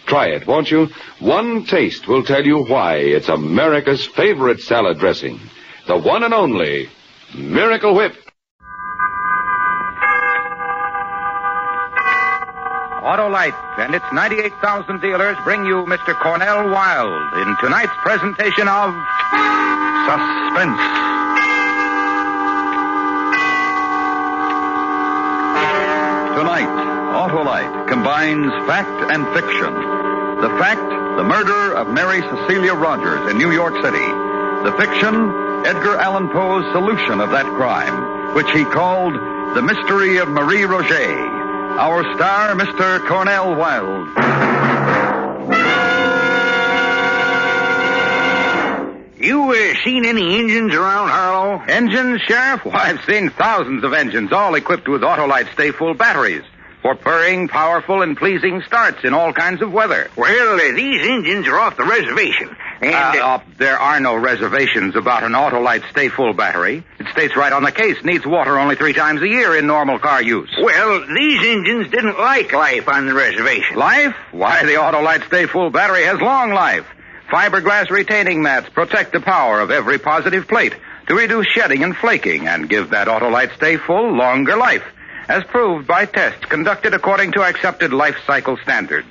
Try it, won't you? One taste will tell you why it's America's favorite salad dressing. The one and only Miracle Whip. Autolite and its 98,000 dealers bring you Mr. Cornell Wilde in tonight's presentation of Suspense. Tonight, Autolite combines fact and fiction. The fact, the murder of Mary Cecilia Rogers in New York City. The fiction, Edgar Allan Poe's solution of that crime, which he called The Mystery of Marie Roget. Our star, Mr. Cornell Wilde. You seen any engines around Harlow? Engines, Sheriff? Why, I've seen thousands of engines, all equipped with Autolite stay-full batteries for purring, powerful, and pleasing starts in all kinds of weather. Well, these engines are off the reservation. And there are no reservations about an Autolite stay-full battery. It states right on the case, needs water only 3 times a year in normal car use. Well, these engines didn't like life on the reservation. Life? Why, the Autolite stay-full battery has long life. Fiberglass retaining mats protect the power of every positive plate to reduce shedding and flaking and give that Autolite stay-full longer life, as proved by tests conducted according to accepted life cycle standards.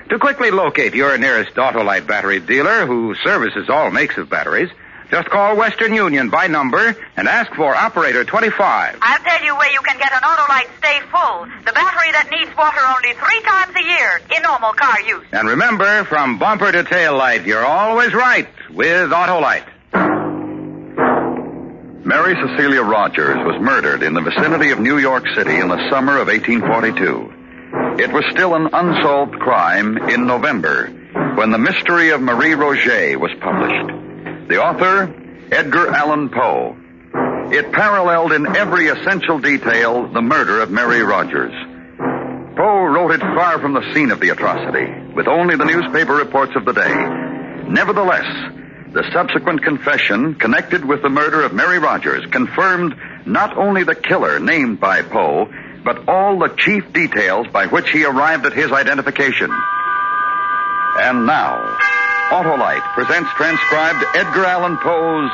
To quickly locate your nearest Autolite battery dealer who services all makes of batteries, just call Western Union by number and ask for Operator 25. I'll tell you where you can get an Autolite Stay Full, the battery that needs water only 3 times a year in normal car use. And remember, from bumper to tail light, you're always right with Autolite. Mary Cecilia Rogers was murdered in the vicinity of New York City in the summer of 1842. It was still an unsolved crime in November when The Mystery of Marie Roget was published. The author, Edgar Allan Poe. It paralleled in every essential detail the murder of Mary Rogers. Poe wrote it far from the scene of the atrocity, with only the newspaper reports of the day. Nevertheless, the subsequent confession connected with the murder of Mary Rogers confirmed not only the killer named by Poe, but all the chief details by which he arrived at his identification. And now, Autolite presents transcribed Edgar Allan Poe's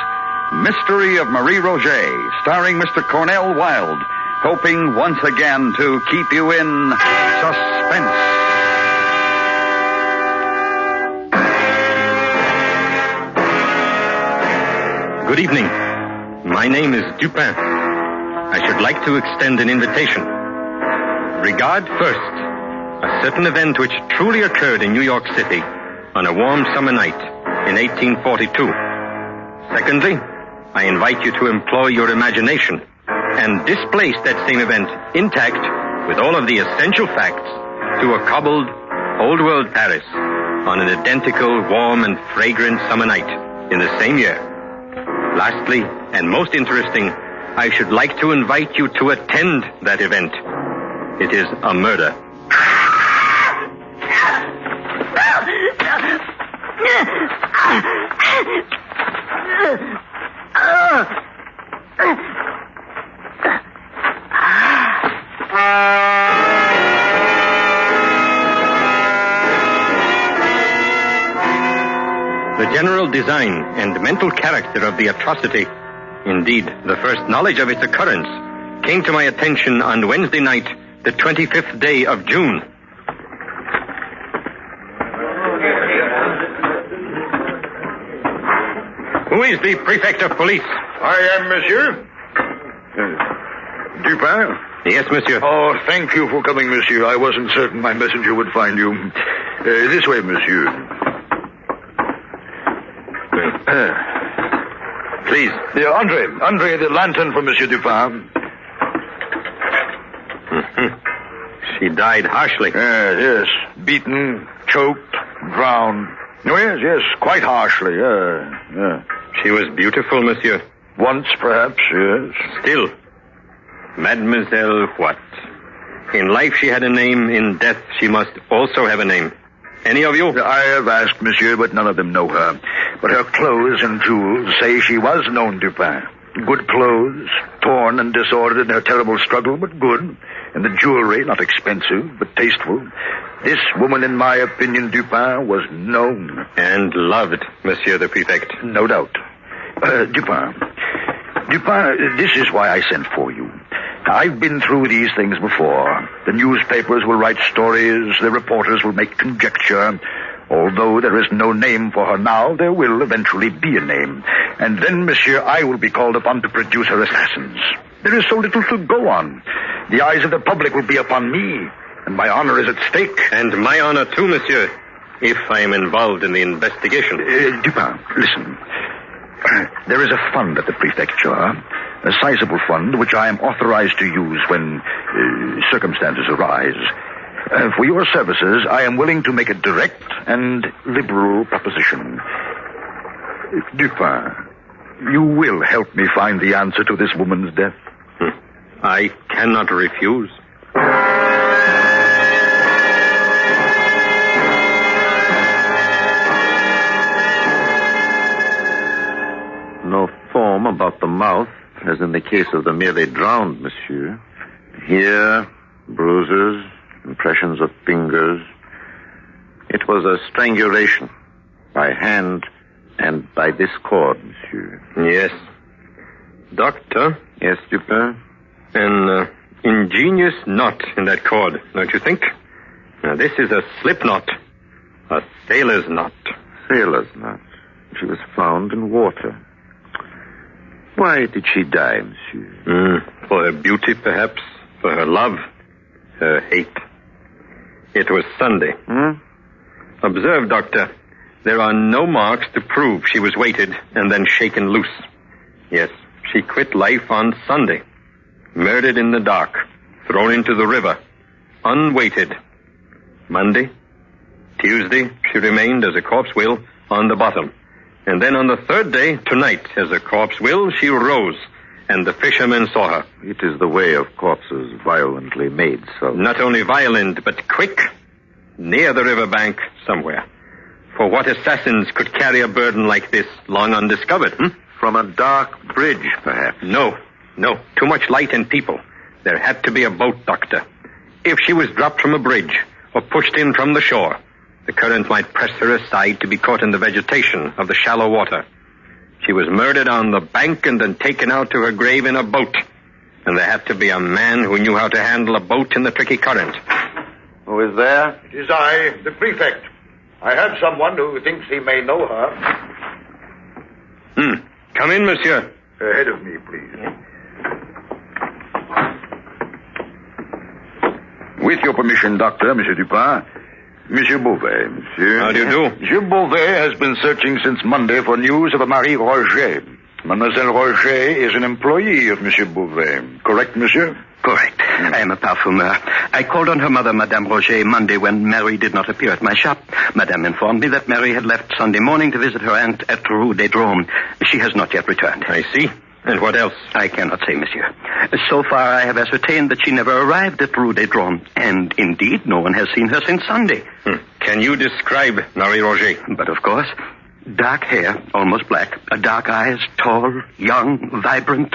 Mystery of Marie Roget, starring Mr. Cornell Wilde, hoping once again to keep you in suspense. Good evening. My name is Dupin. I should like to extend an invitation. Regard first a certain event which truly occurred in New York City on a warm summer night in 1842. Secondly, I invite you to employ your imagination and displace that same event intact with all of the essential facts to a cobbled, old-world Paris on an identical, warm and fragrant summer night in the same year. Lastly, and most interesting, I should like to invite you to attend that event. It is a murder. the general design and mental character of the atrocity, indeed, the first knowledge of its occurrence, came to my attention on Wednesday night, the 25th day of June. Who is the prefect of police? I am, monsieur. Dupin? Yes, monsieur. Oh, thank you for coming, monsieur. I wasn't certain my messenger would find you. This way, monsieur. Please. Andre, the lantern for Monsieur Dupin. She died harshly. Yes. Beaten, choked, drowned. Oh, yes, quite harshly. She was beautiful, monsieur. Once, perhaps, yes. Still, Mademoiselle what? In life she had a name, in death she must also have a name. Any of you? I have asked, monsieur, but none of them know her. But her clothes and jewels say she was known Dupin. Good clothes, torn and disordered in her terrible struggle, but good. And the jewelry, not expensive, but tasteful. This woman, in my opinion, Dupin, was known. And loved, Monsieur the Prefect. No doubt. Dupin, this is why I sent for you. I've been through these things before. The newspapers will write stories, the reporters will make conjecture. Although there is no name for her now, there will eventually be a name. And then, monsieur, I will be called upon to produce her assassins. There is so little to go on. The eyes of the public will be upon me, and my honor is at stake. And my honor too, monsieur, if I am involved in the investigation. Dupin, listen. There is a fund at the prefecture, a sizable fund which I am authorized to use when circumstances arise. For your services, I am willing to make a direct and liberal proposition. Dupin, you will help me find the answer to this woman's death. I cannot refuse. No foam about the mouth, as in the case of the merely drowned, monsieur. Here, bruises, impressions of fingers. It was a strangulation by hand and by this cord, monsieur. Yes. Doctor? Yes, Dupin? An ingenious knot in that cord, don't you think? Now, this is a slip knot. A sailor's knot. Sailor's knot. She was found in water. Why did she die, monsieur? For her beauty, perhaps. For her love. Her hate. It was Sunday. Observe, Doctor. There are no marks to prove she was weighted and then shaken loose. Yes, she quit life on Sunday. Murdered in the dark. Thrown into the river. Unweighted. Monday, Tuesday, she remained, as a corpse will, on the bottom. And then on the third day, tonight, as a corpse will, she rose, and the fishermen saw her. It is the way of corpses violently made so. Not only violent, but quick. Near the riverbank, somewhere. For what assassins could carry a burden like this, long undiscovered? From a dark bridge, perhaps? No. Too much light and people. There had to be a boat, Doctor. If she was dropped from a bridge, or pushed in from the shore, the current might press her aside to be caught in the vegetation of the shallow water. She was murdered on the bank and then taken out to her grave in a boat. And there had to be a man who knew how to handle a boat in the tricky current. Who is there? It is I, the prefect. I have someone who thinks he may know her. Come in, monsieur. Ahead of me, please. With your permission, Doctor, Monsieur Dupin. Monsieur Beauvais, monsieur. How do you do? Monsieur Beauvais has been searching since Monday for news of a Marie Roget. Mademoiselle Roget is an employee of Monsieur Beauvais. Correct, monsieur? Correct. I am a parfumeur. I called on her mother, Madame Roget, Monday when Mary did not appear at my shop. Madame informed me that Mary had left Sunday morning to visit her aunt at Rue des Drômes. She has not yet returned. I see. And what else? I cannot say, monsieur. So far, I have ascertained that she never arrived at Rue des Drômes. And, indeed, no one has seen her since Sunday. Can you describe Marie Roget? But, of course. Dark hair, almost black. Dark eyes, tall, young, vibrant.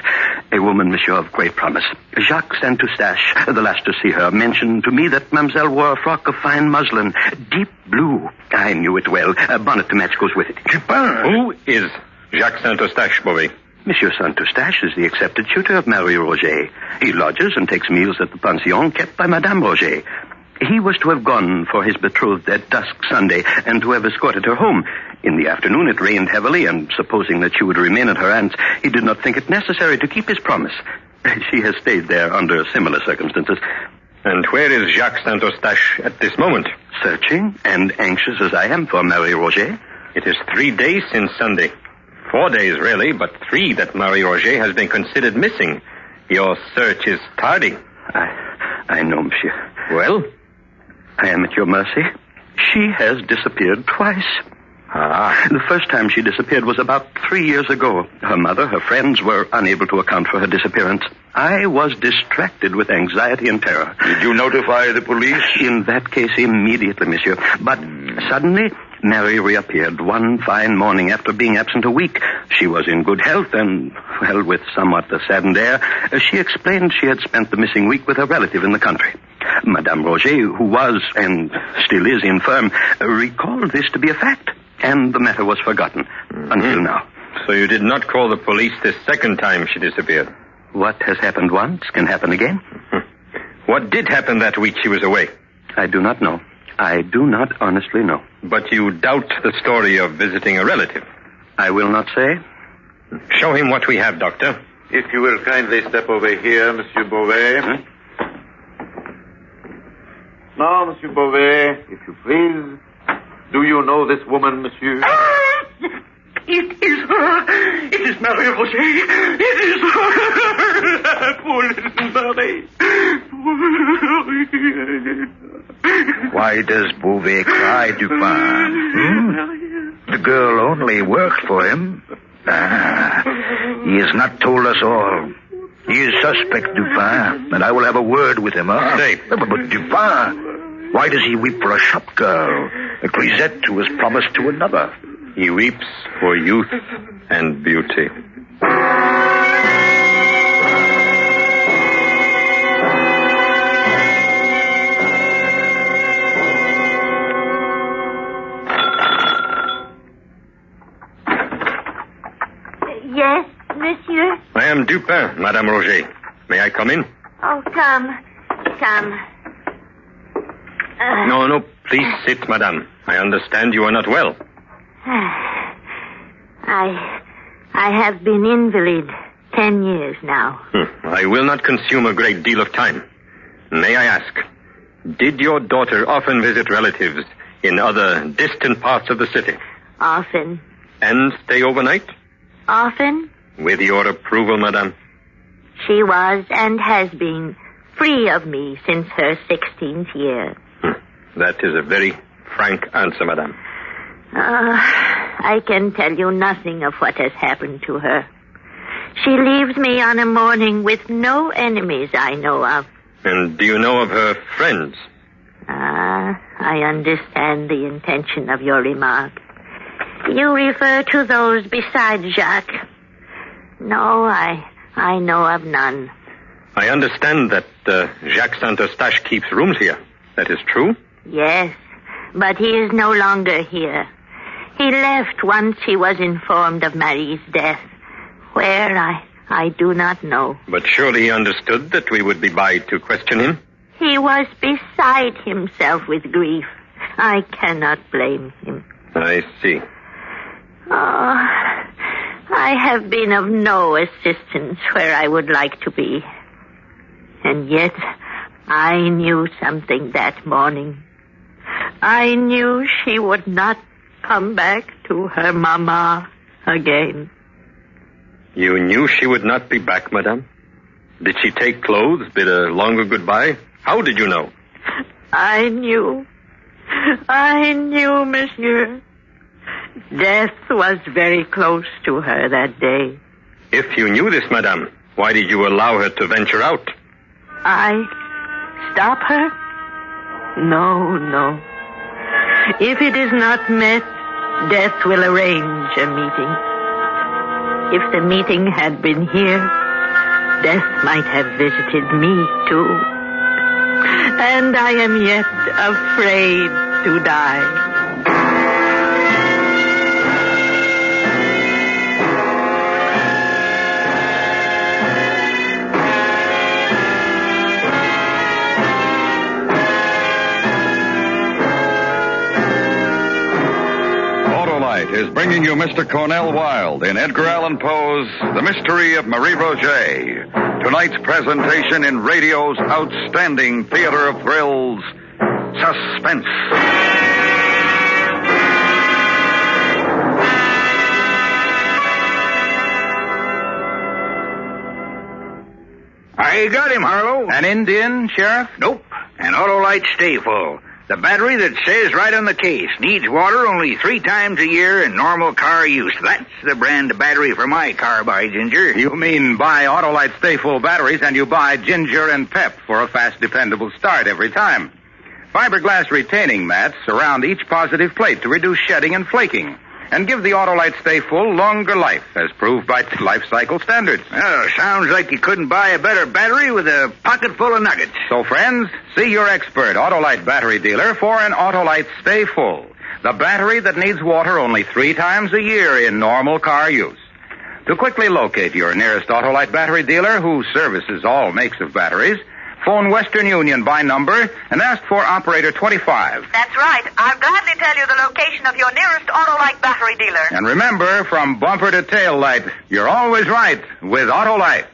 A woman, monsieur, of great promise. Jacques Saint-Eustache, the last to see her, mentioned to me that mademoiselle wore a frock of fine muslin, deep blue. I knew it well. A bonnet to match goes with it. Who is Jacques Saint-Eustache, Beauvais? Monsieur Saint-Eustache is the accepted tutor of Marie Roget. He lodges and takes meals at the pension kept by Madame Roget. He was to have gone for his betrothed at dusk Sunday and to have escorted her home. In the afternoon it rained heavily, and supposing that she would remain at her aunt's, he did not think it necessary to keep his promise. She has stayed there under similar circumstances. And where is Jacques Saint-Eustache at this moment? Searching and anxious as I am for Marie Roget. It is 3 days since Sunday. 4 days, really, but 3 that Marie Roget has been considered missing. Your search is tardy. I know, monsieur. Well? I am at your mercy. She has disappeared twice. The first time she disappeared was about 3 years ago. Her mother, her friends were unable to account for her disappearance. I was distracted with anxiety and terror. Did you notify the police? In that case, immediately, monsieur. But suddenly, Mary reappeared one fine morning after being absent a week. She was in good health and, well, with somewhat a saddened air, she explained she had spent the missing week with a relative in the country. Madame Roget, who was, and still is, infirm, recalled this to be a fact. And the matter was forgotten until now. So you did not call the police this second time she disappeared? What has happened once can happen again. What did happen that week she was away? I do not know. I do not honestly know. But you doubt the story of visiting a relative? I will not say. Show him what we have, Doctor. If you will kindly step over here, Monsieur Beauvais. Now, Monsieur Beauvais, if you please. Do you know this woman, monsieur? It is her. It is Marie Roget. It is her. Poor little Marie. Why does Beauvais cry, Dupin? The girl only worked for him. He has not told us all. He is suspect, Dupin, and I will have a word with him. Stay. But Dupin, why does he weep for a shop girl, a grisette who was promised to another? He weeps for youth and beauty. Yes, monsieur? I am Dupin, Madame Roget. May I come in? Oh, come. No, please sit, madame. I understand you are not well. I have been invalid 10 years now. I will not consume a great deal of time. May I ask, did your daughter often visit relatives in other distant parts of the city? Often. And stay overnight? Often. With your approval, madame? She was and has been free of me since her 16th year. That is a very frank answer, madame. I can tell you nothing of what has happened to her. She leaves me on a morning with no enemies I know of. And do you know of her friends? I understand the intention of your remark. You refer to those besides Jacques. No, I know of none. I understand that Jacques Saint-Eustache keeps rooms here. That is true? Yes, but he is no longer here. He left once he was informed of Marie's death. Where, I do not know. But surely he understood that we would be by to question him? He was beside himself with grief. I cannot blame him. I see. I have been of no assistance where I would like to be. And yet, I knew something that morning. I knew she would not come back to her mama again. You knew she would not be back, madame? Did she take clothes, bid a longer goodbye? How did you know? I knew, monsieur. Death was very close to her that day. If you knew this, madame, why did you allow her to venture out? I stop her? No. If it is not met, death will arrange a meeting. If the meeting had been here, death might have visited me, too. And I am yet afraid to die. Is bringing you Mr. Cornell Wilde in Edgar Allan Poe's The Mystery of Marie Roget. Tonight's presentation in radio's outstanding theater of thrills, Suspense. I got him, Harlow. An Indian, Sheriff? Nope. An Autolite Stay Full. The battery that says right on the case, needs water only 3 times a year in normal car use. That's the brand of battery for my car, by Ginger. You mean buy Autolite Stay Full batteries and you buy Ginger and Pep for a fast, dependable start every time. Fiberglass retaining mats surround each positive plate to reduce shedding and flaking and give the Autolite Stay Full longer life, as proved by life cycle standards. Oh, sounds like you couldn't buy a better battery with a pocket full of nuggets. So, friends, see your expert Autolite battery dealer for an Autolite Stay Full, the battery that needs water only 3 times a year in normal car use. To quickly locate your nearest Autolite battery dealer, who services all makes of batteries, phone Western Union by number and ask for operator 25. That's right. I'll gladly tell you the location of your nearest Autolite battery dealer. And remember, from bumper to tail light, you're always right with Autolite.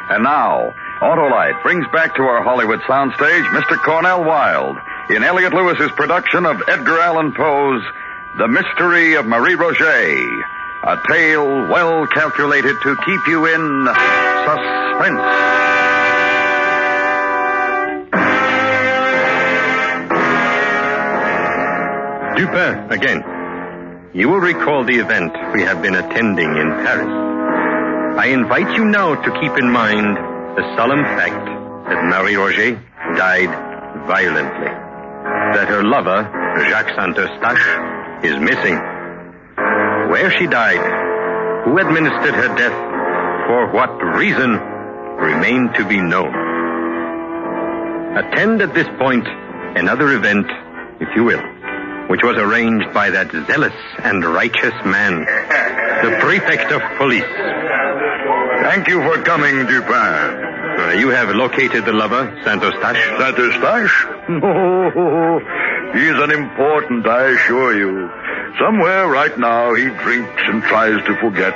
And now, Autolite brings back to our Hollywood soundstage Mr. Cornell Wilde in Elliot Lewis's production of Edgar Allan Poe's The Mystery of Marie Roget, a tale well calculated to keep you in suspense. Dupin, again. You will recall the event we have been attending in Paris. I invite you now to keep in mind the solemn fact that Marie Roget died violently. That her lover, Jacques Saint-Eustache, is missing. Where she died, who administered her death, for what reason, remain to be known. Attend at this point another event, if you will, which was arranged by that zealous and righteous man, the prefect of police. Thank you for coming, Dupin. You have located the lover, Saint-Eustache? Saint-Eustache? Oh, he's unimportant, I assure you. Somewhere right now he drinks and tries to forget.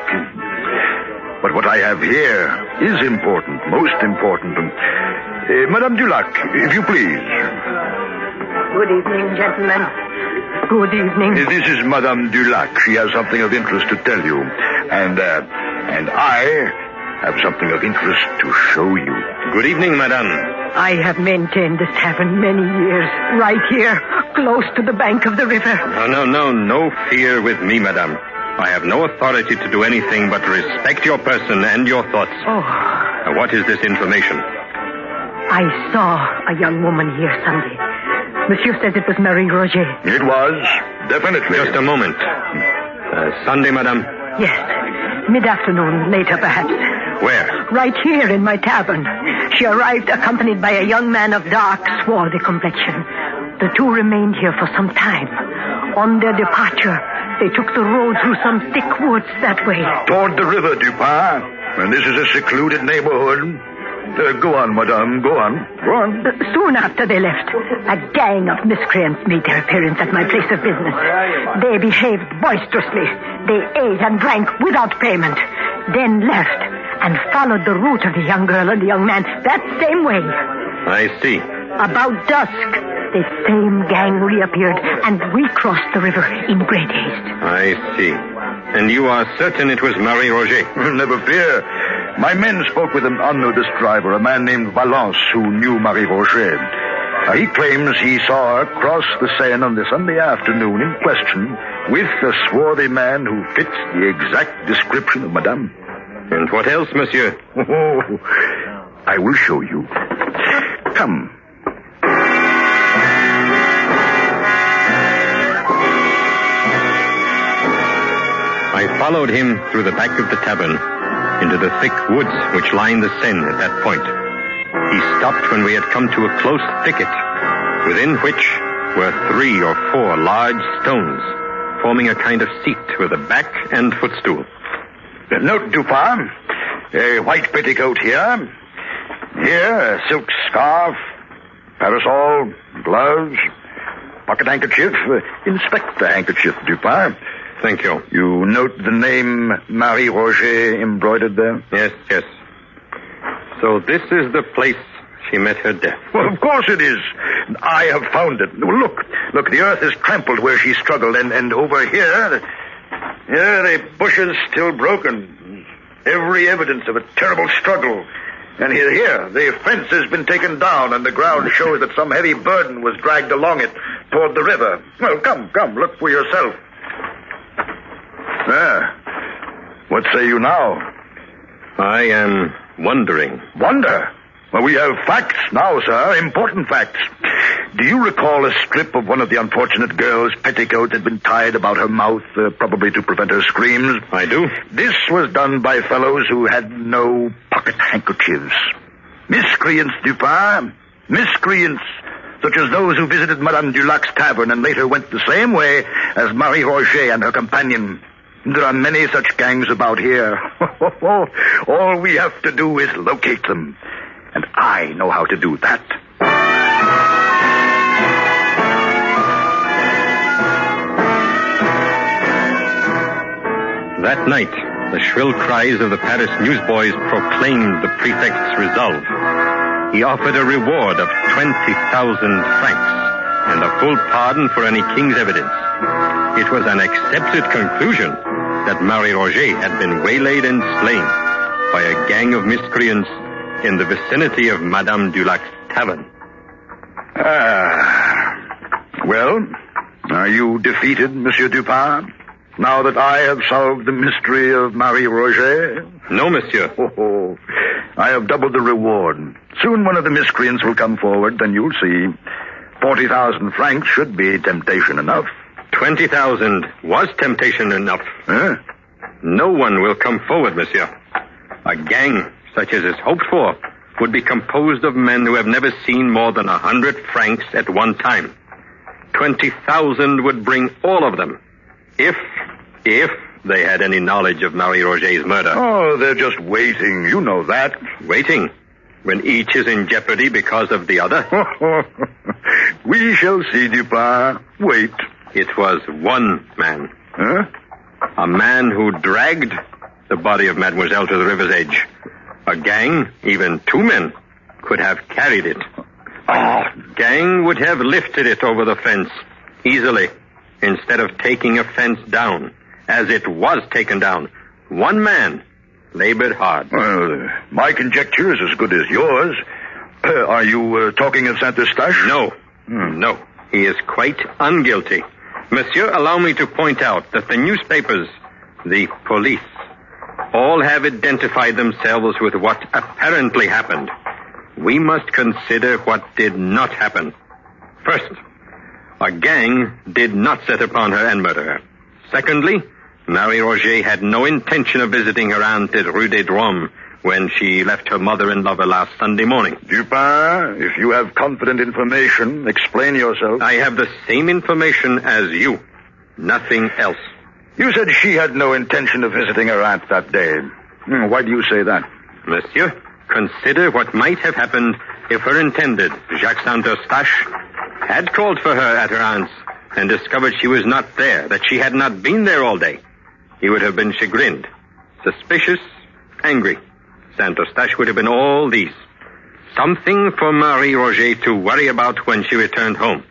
But what I have here is important, most important. Madame Dulac, if you please. Good evening, gentlemen. Good evening. This is Madame Dulac. She has something of interest to tell you. And I have something of interest to show you. Good evening, Madame. I have maintained this tavern many years, right here, close to the bank of the river. No fear with me, Madame. I have no authority to do anything but respect your person and your thoughts. Oh. What is this information? I saw a young woman here Sunday. Monsieur says it was Marie Roget. It was, definitely. Just a moment. Sunday, Madame? Yes. Mid-afternoon, later perhaps. Where? Right here in my tavern. She arrived accompanied by a young man of dark, swarthy complexion. The two remained here for some time. On their departure, they took the road through some thick woods that way. Toward the river, Dupin. And this is a secluded neighborhood. Go on, madame, go on. Go on. Soon after they left, a gang of miscreants made their appearance at my place of business. They behaved boisterously. They ate and drank without payment. Then left and followed the route of the young girl and the young man that same way. I see. About dusk, the same gang reappeared and recrossed the river in great haste. I see. And you are certain it was Marie Roget? Never fear. My men spoke with an unnoticed driver, a man named Valence, who knew Marie Roget. He claims he saw her cross the Seine on the Sunday afternoon in question with a swarthy man who fits the exact description of Madame. And what else, monsieur? Oh, I will show you. Come. I followed him through the back of the tavern into the thick woods which lined the Seine at that point. He stopped when we had come to a close thicket, within which were 3 or 4 large stones, forming a kind of seat with a back and footstool. Note, Dupin. A white petticoat here. Here, a silk scarf, parasol, gloves, pocket handkerchief. Inspect the handkerchief, Dupin. Thank you. You note the name Marie Roget embroidered there? Yes. So this is the place she met her death. Well, of course it is. I have found it. Look, the earth is trampled where she struggled, and over here, the bushes still broken. Every evidence of a terrible struggle. And here, the fence has been taken down, and the ground shows that some heavy burden was dragged along it toward the river. Well, come, look for yourself. What say you now? I am wondering. Wonder? Well, we have facts now, sir. Important facts. Do you recall a strip of one of the unfortunate girl's petticoat had been tied about her mouth, probably to prevent her screams? I do. This was done by fellows who had no pocket handkerchiefs. Miscreants, Dupin. Miscreants, such as those who visited Madame Dulac's tavern and later went the same way as Marie Roget and her companion. There are many such gangs about here. All we have to do is locate them. And I know how to do that. That night, the shrill cries of the Paris newsboys proclaimed the prefect's resolve. He offered a reward of 20,000 francs and a full pardon for any king's evidence. It was an accepted conclusion that Marie Roget had been waylaid and slain by a gang of miscreants in the vicinity of Madame Dulac's tavern. Well, are you defeated, Monsieur Dupin? Now that I have solved the mystery of Marie Roget? No, monsieur. I have doubled the reward. Soon one of the miscreants will come forward, then you'll see. 40,000 francs should be temptation enough. 20,000 was temptation enough. No one will come forward, monsieur. A gang such as is hoped for would be composed of men who have never seen more than 100 francs at one time. 20,000 would bring all of them, if they had any knowledge of Marie Roget's murder. Oh, they're just waiting. You know that. Waiting? When each is in jeopardy because of the other? We shall see, Dupin. Wait. It was one man. A man who dragged the body of Mademoiselle to the river's edge. A gang, even 2 men, could have carried it. Gang would have lifted it over the fence easily, instead of taking a fence down, as it was taken down. One man labored hard. Well, my conjecture is as good as yours. Are you talking of Saint-Eustache? No. No. He is quite unguilty. Monsieur, allow me to point out that the newspapers, the police, all have identified themselves with what apparently happened. We must consider what did not happen. First, a gang did not set upon her and murder her. Secondly, Marie Roget had no intention of visiting her aunt at Rue des Drômes when she left her mother and lover last Sunday morning. Dupin, if you have confident information, explain yourself. I have the same information as you. Nothing else. You said she had no intention of visiting her aunt that day. Why do you say that? Monsieur, consider what might have happened if her intended, Jacques Saint-Eustache, had called for her at her aunt's and discovered she was not there, that she had not been there all day. He would have been chagrined, suspicious, angry. Saint-Eustache would have been all these. Something for Marie Roget to worry about when she returned home.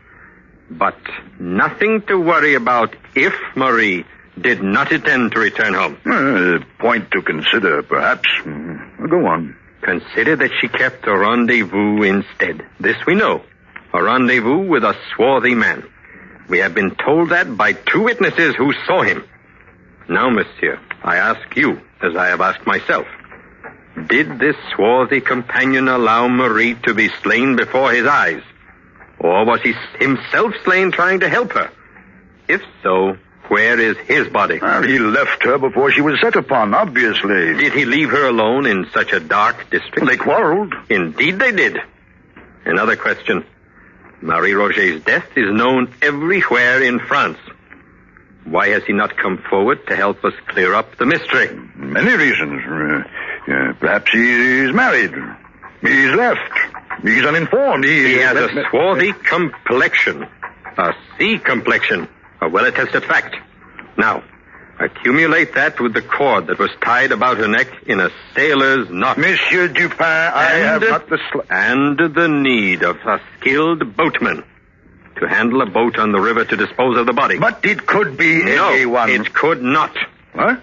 But nothing to worry about if Marie did not intend to return home. A point to consider, perhaps. Go on. Consider that she kept a rendezvous instead. This we know. A rendezvous with a swarthy man. We have been told that by 2 witnesses who saw him. Now, monsieur, I ask you, as I have asked myself, did this swarthy companion allow Marie to be slain before his eyes? Or was he himself slain trying to help her? If so, Where is his body? Well, he left her before she was set upon, obviously. Did he leave her alone in such a dark district? They quarreled. Indeed they did. Another question. Marie Roget's death is known everywhere in France. Why has he not come forward to help us clear up the mystery? Many reasons. Perhaps he's married. He's left. He's uninformed. He has a swarthy complexion. A sea complexion. A well-attested fact. Now, accumulate that with the cord that was tied about her neck in a sailor's knot. Monsieur Dupin, I have not the... And the need of a skilled boatman to handle a boat on the river to dispose of the body. But it could be anyone. No, it could not. What?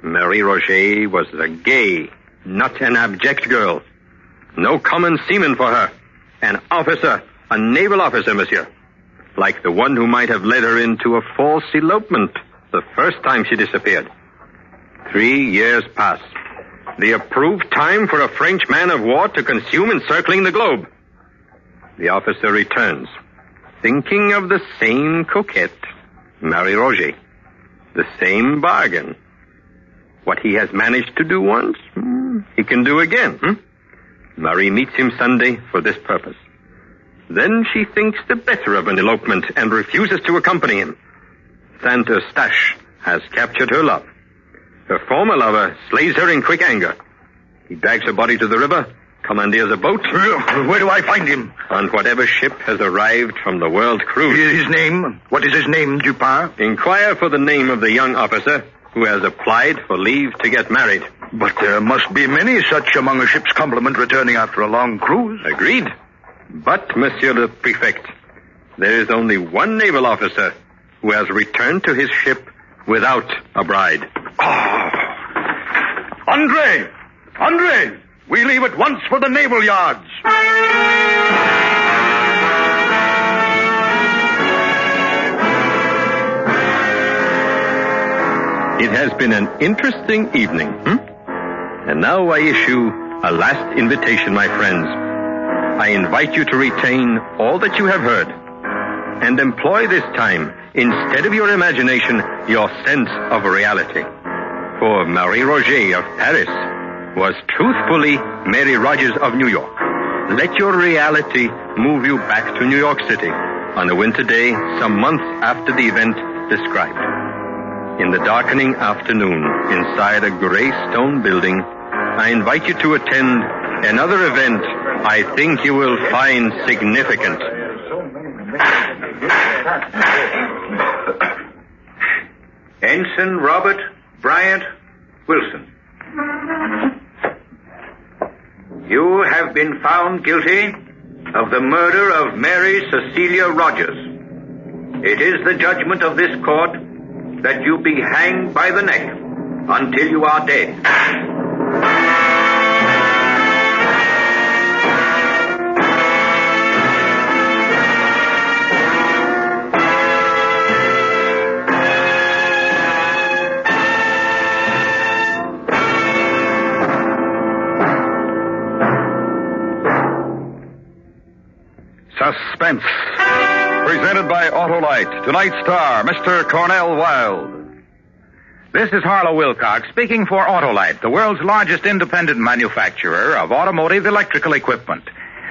Marie Roget was a gay, not an abject girl. No common seaman for her. An officer, a naval officer, monsieur. Like the one who might have led her into a false elopement the first time she disappeared. 3 years pass. The approved time for a French man of war to consume encircling the globe. The officer returns, thinking of the same coquette, Marie Roget. The same bargain. What he has managed to do once, he can do again. Marie meets him Sunday for this purpose. Then she thinks the better of an elopement and refuses to accompany him. Saint Eustache has captured her love. Her former lover slays her in quick anger. He drags her body to the river, commandeers a boat. Where do I find him? On whatever ship has arrived from the world cruise. His name? What is his name, Dupin? Inquire for the name of the young officer who has applied for leave to get married. But there must be many such among a ship's complement returning after a long cruise. Agreed. But, Monsieur le Prefect, there is only one naval officer who has returned to his ship without a bride. Andre! Andre! We leave at once for the naval yards. It has been an interesting evening. And now I issue a last invitation, my friends. I invite you to retain all that you have heard and employ this time, instead of your imagination, your sense of reality. For Marie Roget of Paris was truthfully Mary Rogers of New York. Let your reality move you back to New York City on a winter day some months after the event described. In the darkening afternoon, inside a gray stone building, I invite you to attend another event I think you will find significant. Ensign Robert Bryant Wilson. You have been found guilty of the murder of Mary Cecilia Rogers. It is the judgment of this court that you be hanged by the neck until you are dead. Suspense. Presented by Autolite. Tonight's star, Mr. Cornell Wilde. This is Harlow Wilcox speaking for Autolite, the world's largest independent manufacturer of automotive electrical equipment.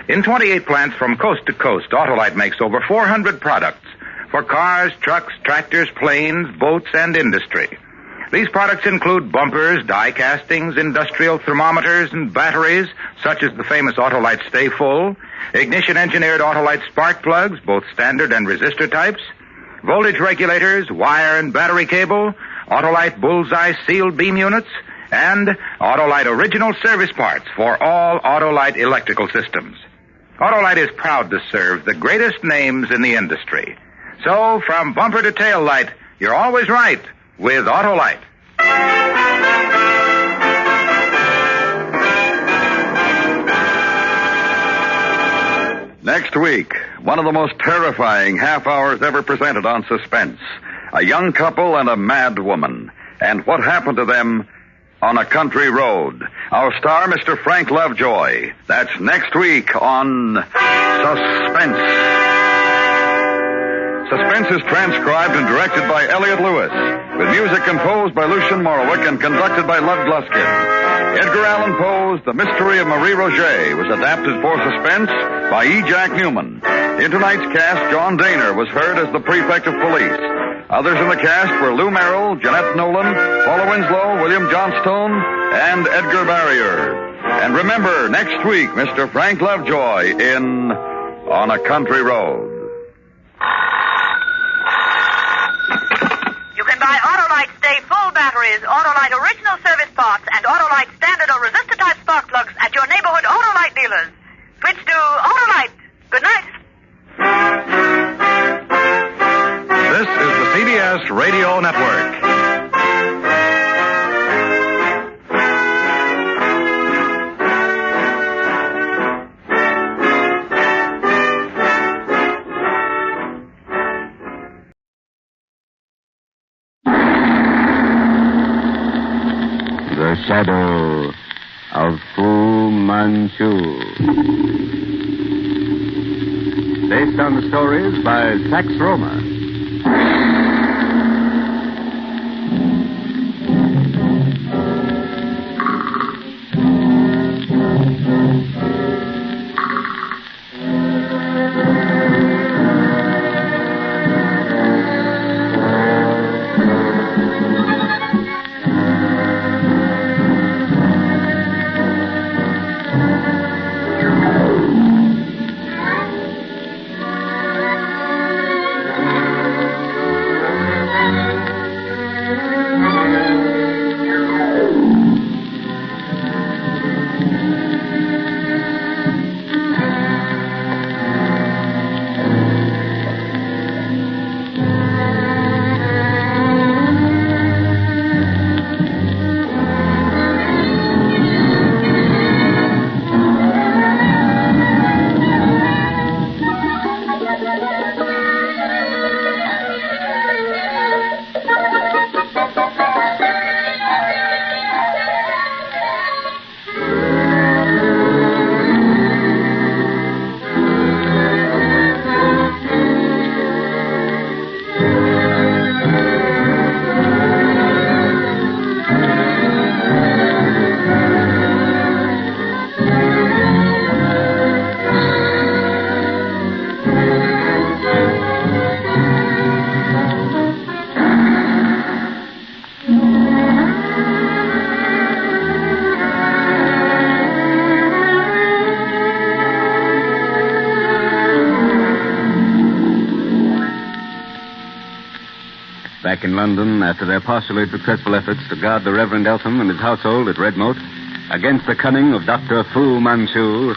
In 28 plants from coast to coast, Autolite makes over 400 products for cars, trucks, tractors, planes, boats, and industry. These products include bumpers, die castings, industrial thermometers, and batteries, such as the famous Autolite Stay Full, ignition-engineered Autolite spark plugs, both standard and resistor types, voltage regulators, wire and battery cable, Autolite Bullseye sealed beam units, and Autolite original service parts for all Autolite electrical systems. Autolite is proud to serve the greatest names in the industry. So, from bumper to tail light, you're always right with Autolite. Next week, one of the most terrifying half hours ever presented on Suspense. A young couple and a mad woman. And what happened to them on a country road. Our star, Mr. Frank Lovejoy. That's next week on Suspense. Suspense is transcribed and directed by Elliott Lewis, with music composed by Lucian Morowick and conducted by Lud Gluskin. Edgar Allan Poe's The Mystery of Marie Roget was adapted for Suspense by E. Jack Newman. In tonight's cast, John Daner was heard as the prefect of police. Others in the cast were Lou Merrill, Jeanette Nolan, Paula Winslow, William Johnstone, and Edgar Barrier. And remember, next week, Mr. Frank Lovejoy in On a Country Road. You can buy Autolite Stay Full batteries, Autolite original service parts, and Autolite standard or resistor type spark plugs at your neighborhood Autolite dealers. Switch to Autolite. Good night. This is the CBS Radio Network. The Shadow of Fu Manchu. Based on the stories by Sax Rohmer. Back in London, after their partially successful efforts to guard the Reverend Eltham and his household at Redmoat against the cunning of Dr. Fu Manchu,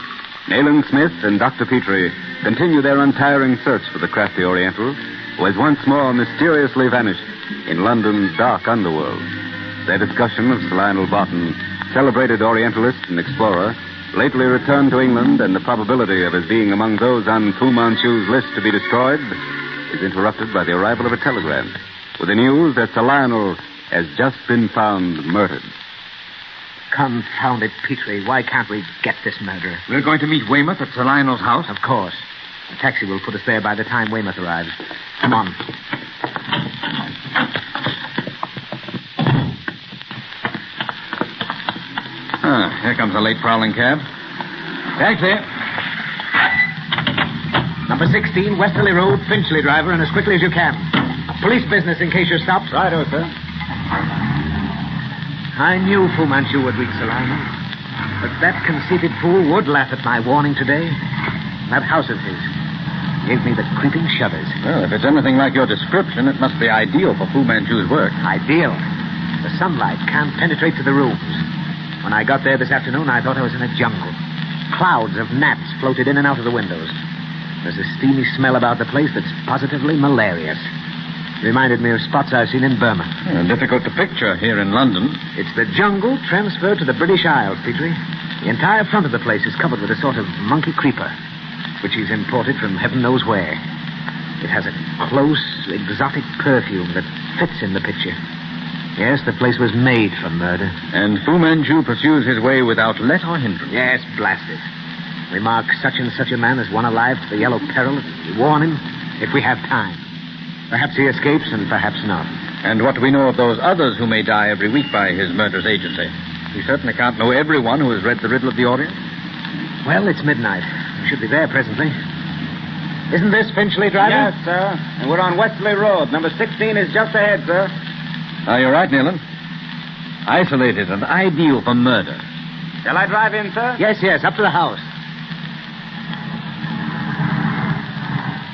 Nayland Smith and Dr. Petrie continue their untiring search for the crafty Oriental, who has once more mysteriously vanished in London's dark underworld. Their discussion of Sir Lionel Barton, celebrated Orientalist and explorer, lately returned to England, and the probability of his being among those on Fu Manchu's list to be destroyed, is interrupted by the arrival of a telegram with the news that Sir Lionel has just been found murdered. Confound it, Petrie. Why can't we get this murderer? We're going to meet Weymouth at Sir Lionel's house? Of course. A taxi will put us there by the time Weymouth arrives. Come on. Here comes a late prowling cab. Taxi. Number 16, Westerly Road, Finchley, driver, and as quickly as you can. Police business in case you're stopped. Righto, sir. I knew Fu Manchu would reach Sir Lionel. But that conceited fool would laugh at my warning today. That house of his gave me the creeping shudders. Well, if it's anything like your description, it must be ideal for Fu Manchu's work. Ideal? The sunlight can't penetrate to the rooms. When I got there this afternoon, I thought I was in a jungle. Clouds of gnats floated in and out of the windows. There's a steamy smell about the place that's positively malarious. Reminded me of spots I've seen in Burma. Difficult to picture here in London. It's the jungle transferred to the British Isles, Petrie. The entire front of the place is covered with a sort of monkey creeper, which is imported from heaven knows where. It has a close, exotic perfume that fits in the picture. Yes, the place was made for murder. And Fu Manchu pursues his way without let or hindrance. Yes, blast it. We mark such and such a man as one alive to the Yellow Peril and we warn him if we have time. Perhaps he escapes and perhaps not. And what do we know of those others who may die every week by his murderous agency? We certainly can't know everyone who has read the riddle of the Orient. Well, it's midnight. We should be there presently. Isn't this Finchley driving? Yes, sir. And we're on Westerly Road. Number 16 is just ahead, sir. You're right, Nealon. Isolated and ideal for murder. Shall I drive in, sir? Yes, up to the house.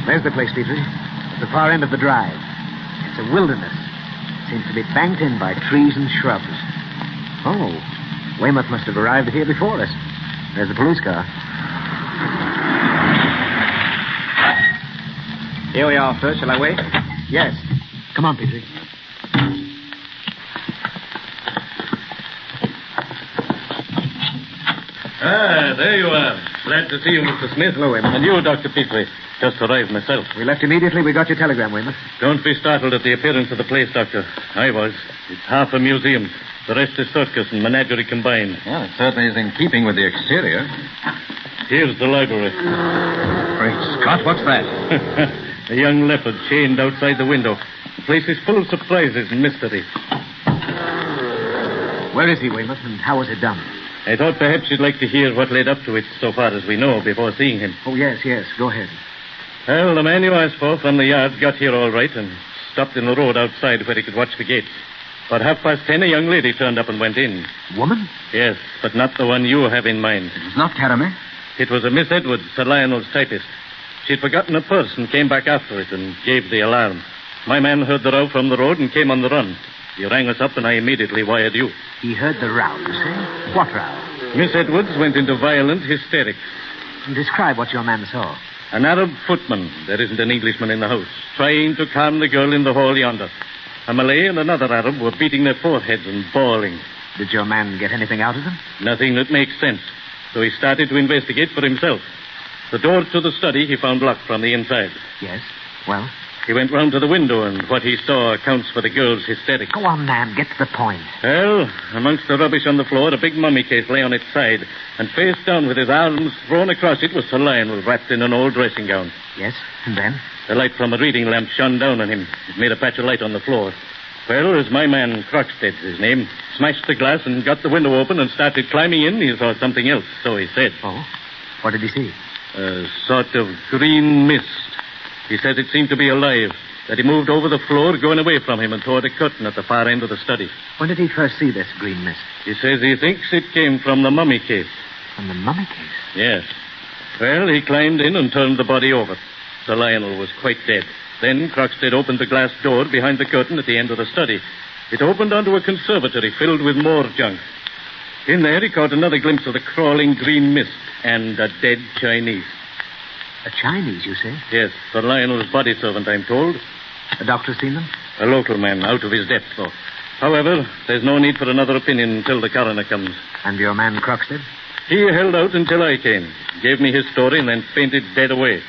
There's the place, Petrie. At the far end of the drive. It's a wilderness. It seems to be banked in by trees and shrubs. Oh, Weymouth must have arrived here before us. There's the police car. Here we are, sir. Shall I wait? Yes. Come on, Petrie. There you are. Glad to see you, Mr. Smith. Hello, Weymouth. And you, Dr. Petrie. Just arrived myself. We left immediately. We got your telegram, Weymouth. Don't be startled at the appearance of the place, Doctor. I was. It's half a museum. The rest is circus and menagerie combined. Well, it certainly is in keeping with the exterior. Here's the library. Great Scott, what's that? A young leopard chained outside the window. The place is full of surprises and mystery. Where is he, Weymouth, and how was it done? I thought perhaps you'd like to hear what led up to it so far as we know before seeing him. Oh, yes. Go ahead. Well, the man you asked for from the yard got here all right and stopped in the road outside where he could watch the gates. About 10:30, a young lady turned up and went in. Woman? Yes, but not the one you have in mind. It's not Caramel? It was a Miss Edwards, Sir Lionel's typist. She'd forgotten her purse and came back after it and gave the alarm. My man heard the row from the road and came on the run. He rang us up and I immediately wired you. He heard the row, you say? What row? Miss Edwards went into violent hysterics. Describe what your man saw. An Arab footman, there isn't an Englishman in the house, trying to calm the girl in the hall yonder. A Malay and another Arab were beating their foreheads and bawling. Did your man get anything out of them? Nothing that makes sense. So he started to investigate for himself. The door to the study he found locked from the inside. Yes. Well? He went round to the window, and what he saw accounts for the girl's hysterics. Go on, man. Get to the point. Well, amongst the rubbish on the floor, a big mummy case lay on its side, and face down with his arms thrown across it was Sir Lionel, wrapped in an old dressing gown. Yes, and then? The light from a reading lamp shone down on him. It made a patch of light on the floor. Well, as my man, Croxted, his name, smashed the glass and got the window open and started climbing in, he saw something else, so he said. Oh? What did he see? A sort of green mist. He says it seemed to be alive, that he moved over the floor, going away from him, and toward a curtain at the far end of the study. When did he first see this green mist? He says he thinks it came from the mummy case. From the mummy case? Yes. Well, he climbed in and turned the body over. Sir Lionel was quite dead. Then Croxted opened the glass door behind the curtain at the end of the study. It opened onto a conservatory filled with more junk. In there, he caught another glimpse of the crawling green mist and a dead Chinese. A Chinese, you say? Yes, Sir Lionel's body servant, I'm told. A doctor seen them? A local man, out of his depth, though. However, there's no need for another opinion until the coroner comes. And your man Croxted? He held out until I came. Gave me his story and then fainted dead away.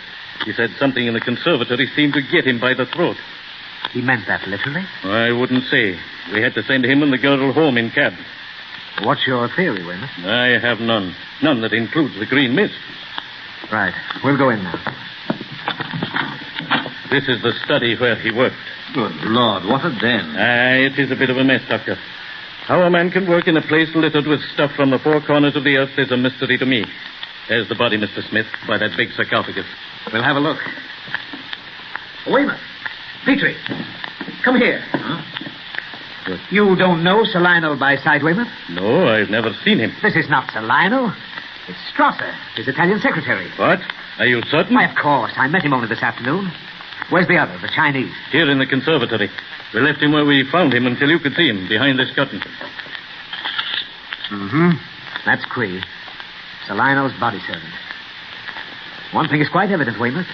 He said something in the conservatory seemed to get him by the throat. He meant that literally? I wouldn't say. We had to send him and the girl home in cab. What's your theory, Weymouth? I have none. None that includes the green mist. Right. We'll go in now. This is the study where he worked. Good Lord, what a den. It is a bit of a mess, Doctor. How a man can work in a place littered with stuff from the four corners of the earth is a mystery to me. There's the body, Mr. Smith, by that big sarcophagus. We'll have a look. Weymouth. Petrie. Come here. Huh? You don't know Sir Lionel by sight, Weymouth? No, I've never seen him. This is not Sir Lionel. It's Strasser, his Italian secretary. What? Are you certain? Why, of course. I met him only this afternoon. Where's the other, the Chinese? Here in the conservatory. We left him where we found him until you could see him, behind this curtain. Mm-hmm. That's Cree. Sir Lionel's body servant. One thing is quite evident, Weymouth.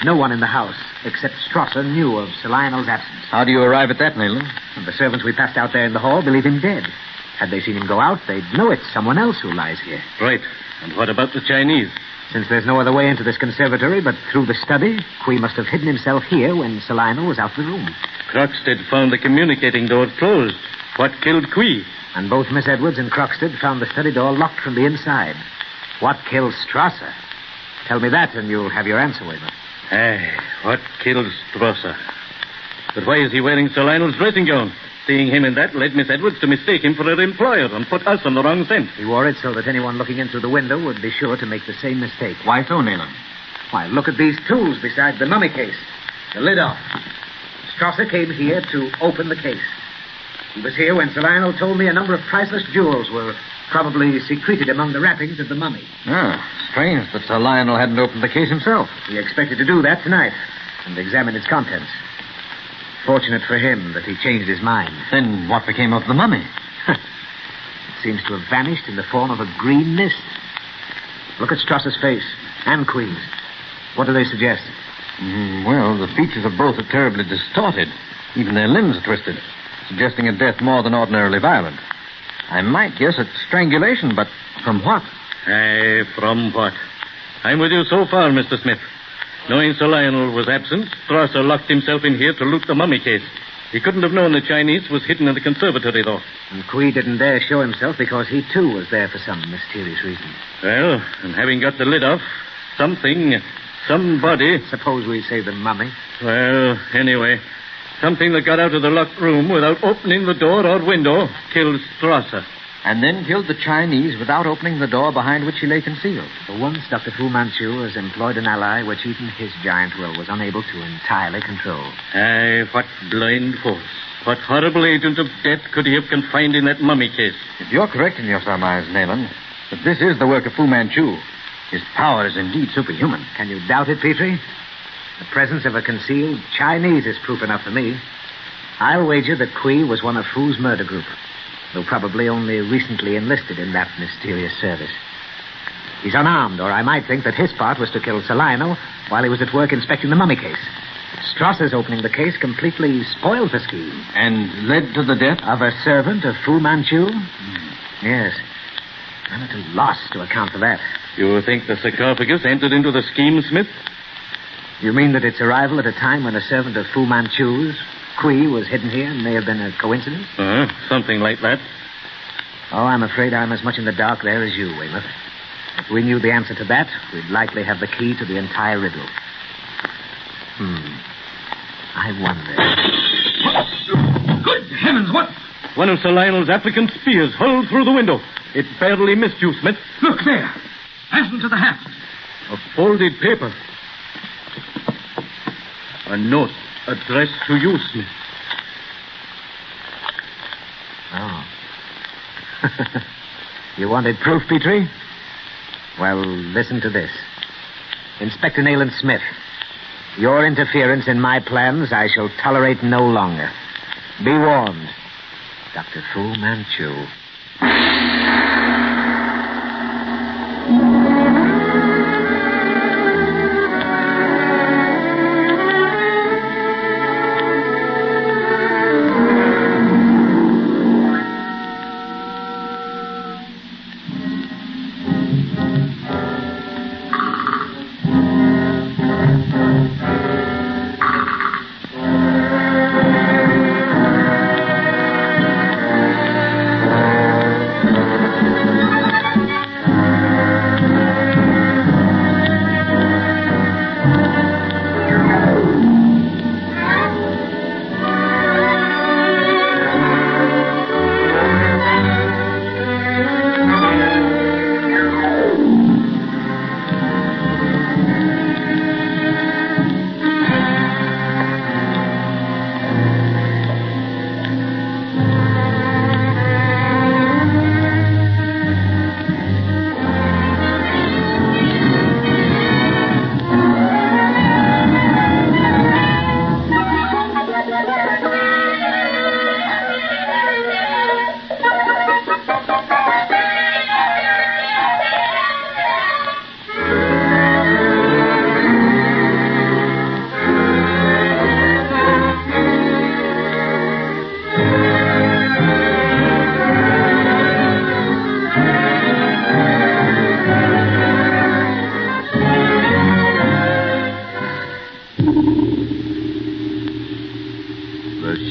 No one in the house, except Strasser, knew of Sir Lionel's absence. How do you arrive at that, Nealon? And the servants we passed out there in the hall believe him dead. Had they seen him go out, they'd know it's someone else who lies here. Right. And what about the Chinese? Since there's no other way into this conservatory but through the study, Quee must have hidden himself here when Sir Lionel was out of the room. Croxted found the communicating door closed. What killed Quee? And both Miss Edwards and Croxted found the study door locked from the inside. What killed Strasser? Tell me that and you'll have your answer, Weymouth. What killed Strasser? But why is he wearing Sir Lionel's dressing gown? Seeing him in that led Miss Edwards to mistake him for her employer and put us on the wrong scent. He wore it so that anyone looking in through the window would be sure to make the same mistake. Why so, Nayland? Why, look at these tools beside the mummy case. The lid off. Strasser came here to open the case. He was here when Sir Lionel told me a number of priceless jewels were probably secreted among the wrappings of the mummy. Ah, strange that Sir Lionel hadn't opened the case himself. He expected to do that tonight and examine its contents. Fortunate for him that he changed his mind. Then what became of the mummy? It seems to have vanished in the form of a green mist. Look at Strasser's face and Queen's. What do they suggest? Well, the features of both are terribly distorted. Even their limbs are twisted, suggesting a death more than ordinarily violent. I might guess at strangulation, but from what? From what? I'm with you so far, Mr. Smith. Knowing Sir Lionel was absent, Strasser locked himself in here to loot the mummy case. He couldn't have known the Chinese was hidden in the conservatory, though. And Kui didn't dare show himself because he, too, was there for some mysterious reason. Well, and having got the lid off, somebody... Suppose we say the mummy. Well, anyway, something that got out of the locked room without opening the door or window killed Strasser. And then killed the Chinese without opening the door behind which he lay concealed. For once, Dr. Fu Manchu has employed an ally which even his giant will was unable to entirely control. Aye, what blind force. What horrible agent of death could he have confined in that mummy case? If you're correct in your surmise, Nayland, that this is the work of Fu Manchu, his power is indeed superhuman. Can you doubt it, Petrie? The presence of a concealed Chinese is proof enough for me. I'll wager that Kui was one of Fu's murder group, though probably only recently enlisted in that mysterious service. He's unarmed, or I might think that his part was to kill Sir Lionel while he was at work inspecting the mummy case. Strasser's opening the case completely spoiled the scheme. And led to the death? Of a servant of Fu Manchu? Yes. I'm at a loss to account for that. You think the sarcophagus entered into the scheme, Smith? You mean that its arrival at a time when a servant of Fu Manchu's, Kui, was hidden here may have been a coincidence? Something like that. Oh, I'm afraid I'm as much in the dark there as you, Weymouth. If we knew the answer to that, we'd likely have the key to the entire riddle. I wonder... Good heavens, what? One of Sir Lionel's applicant spears hurled through the window. It barely missed you, Smith. Look there. Fastened to the haft. A folded paper. A note addressed to you, Smith. Oh. You wanted proof, Petrie? Well, listen to this. Inspector Nayland Smith, your interference in my plans I shall tolerate no longer. Be warned. Dr. Fu Manchu.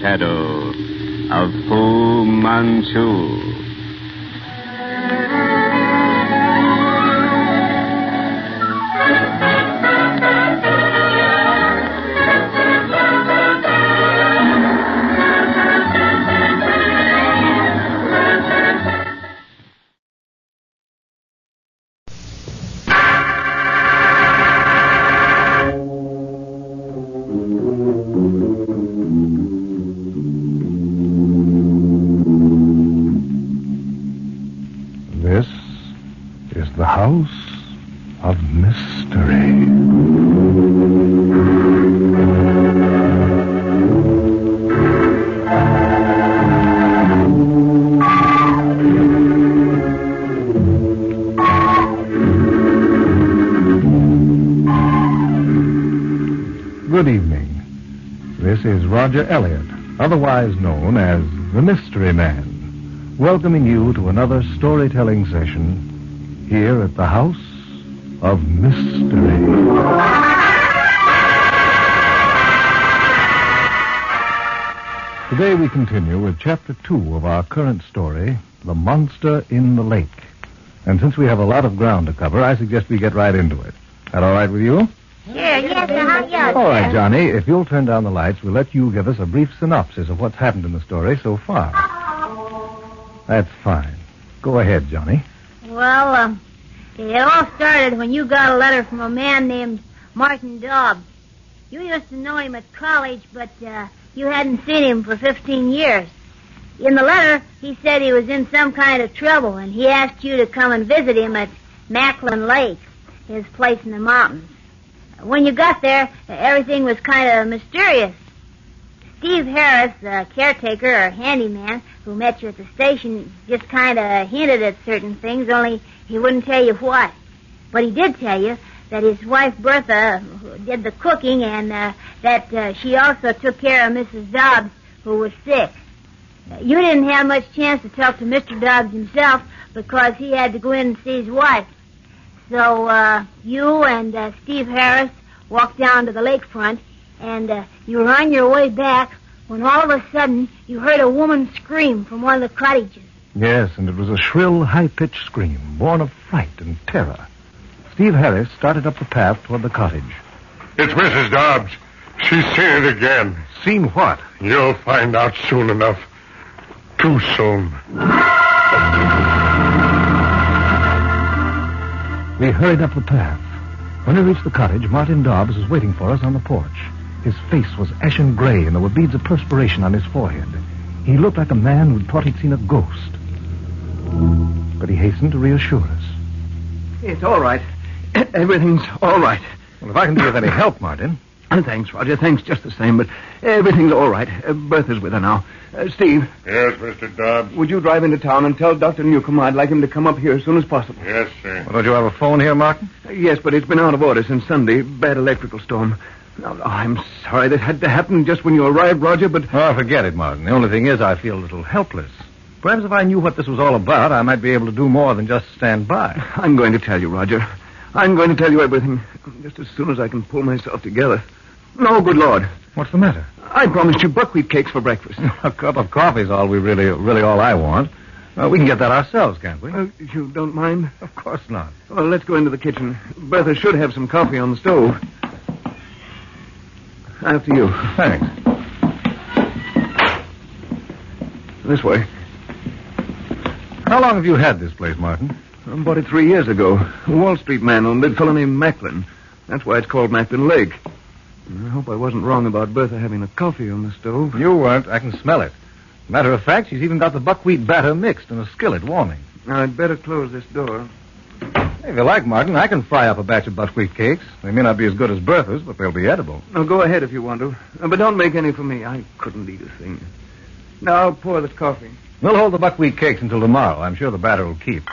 Shadow of Fu Manchu. The House of Mystery. Good evening. This is Roger Elliott, otherwise known as the Mystery Man, welcoming you to another storytelling session here at the House of Mystery. Today we continue with Chapter 2 of our current story, The Monster in the Lake. And since we have a lot of ground to cover, I suggest we get right into it. That all right with you? Sure, yes. All right, Johnny, if you'll turn down the lights, we'll let you give us a brief synopsis of what's happened in the story so far. That's fine. Go ahead, Johnny. Well, it all started when you got a letter from a man named Martin Dobbs. You used to know him at college, but you hadn't seen him for 15 years. In the letter, he said he was in some kind of trouble, and he asked you to come and visit him at Macklin Lake, his place in the mountains. When you got there, everything was kind of mysterious. Steve Harris, the caretaker or handyman who met you at the station, just kind of hinted at certain things, only he wouldn't tell you what. But he did tell you that his wife Bertha did the cooking and that she also took care of Mrs. Dobbs, who was sick. You didn't have much chance to talk to Mr. Dobbs himself because he had to go in and see his wife. So you and Steve Harris walked down to the lakefront, and you were on your way back when all of a sudden you heard a woman scream from one of the cottages. Yes, and it was a shrill, high-pitched scream, born of fright and terror. Steve Harris started up the path toward the cottage. It's Mrs. Dobbs. She's seen it again. Seen what? You'll find out soon enough. Too soon. We hurried up the path. When we reached the cottage, Martin Dobbs was waiting for us on the porch. His face was ashen gray, and there were beads of perspiration on his forehead. He looked like a man who thought he'd seen a ghost. But he hastened to reassure us. It's all right. Everything's all right. Well, if I can be of any help, Martin. Thanks, Roger. Thanks just the same, but everything's all right. Bertha's with her now. Steve. Yes, Mr. Dobbs. Would you drive into town and tell Dr. Newcomb I'd like him to come up here as soon as possible? Yes, sir. Well, don't you have a phone here, Martin? Yes, but it's been out of order since Sunday. Bad electrical storm. Oh, I'm sorry that had to happen just when you arrived, Roger, but... Oh, forget it, Martin. The only thing is I feel a little helpless. Perhaps if I knew what this was all about, I might be able to do more than just stand by. I'm going to tell you, Roger. I'm going to tell you everything, just as soon as I can pull myself together. No, good Lord. What's the matter? I promised you buckwheat cakes for breakfast. A cup of coffee's all really all I want. We can get that ourselves, can't we? You don't mind? Of course not. Well, let's go into the kitchen. Bertha should have some coffee on the stove. After you. Thanks. This way. How long have you had this place, Martin? I bought it 3 years ago. A Wall Street man owned it, a fellow named Macklin. That's why it's called Macklin Lake. I hope I wasn't wrong about Bertha having the coffee on the stove. You weren't. I can smell it. Matter of fact, she's even got the buckwheat batter mixed in a skillet warming. I'd better close this door. If you like, Martin, I can fry up a batch of buckwheat cakes. They may not be as good as Bertha's, but they'll be edible. Now, go ahead if you want to. But don't make any for me. I couldn't eat a thing. Now, I'll pour this coffee. We'll hold the buckwheat cakes until tomorrow. I'm sure the batter will keep.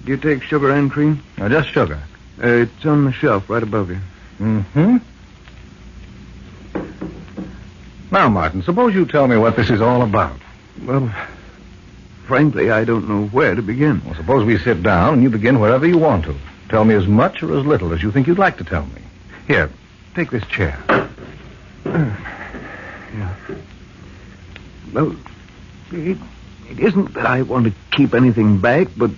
Do you take sugar and cream? No, just sugar. It's on the shelf right above you. Mm-hmm. Now, Martin, suppose you tell me what this is all about. Well, frankly, I don't know where to begin. Well, suppose we sit down and you begin wherever you want to. Tell me as much or as little as you think you'd like to tell me. Here, take this chair. Yeah. Well, it isn't that I want to keep anything back, but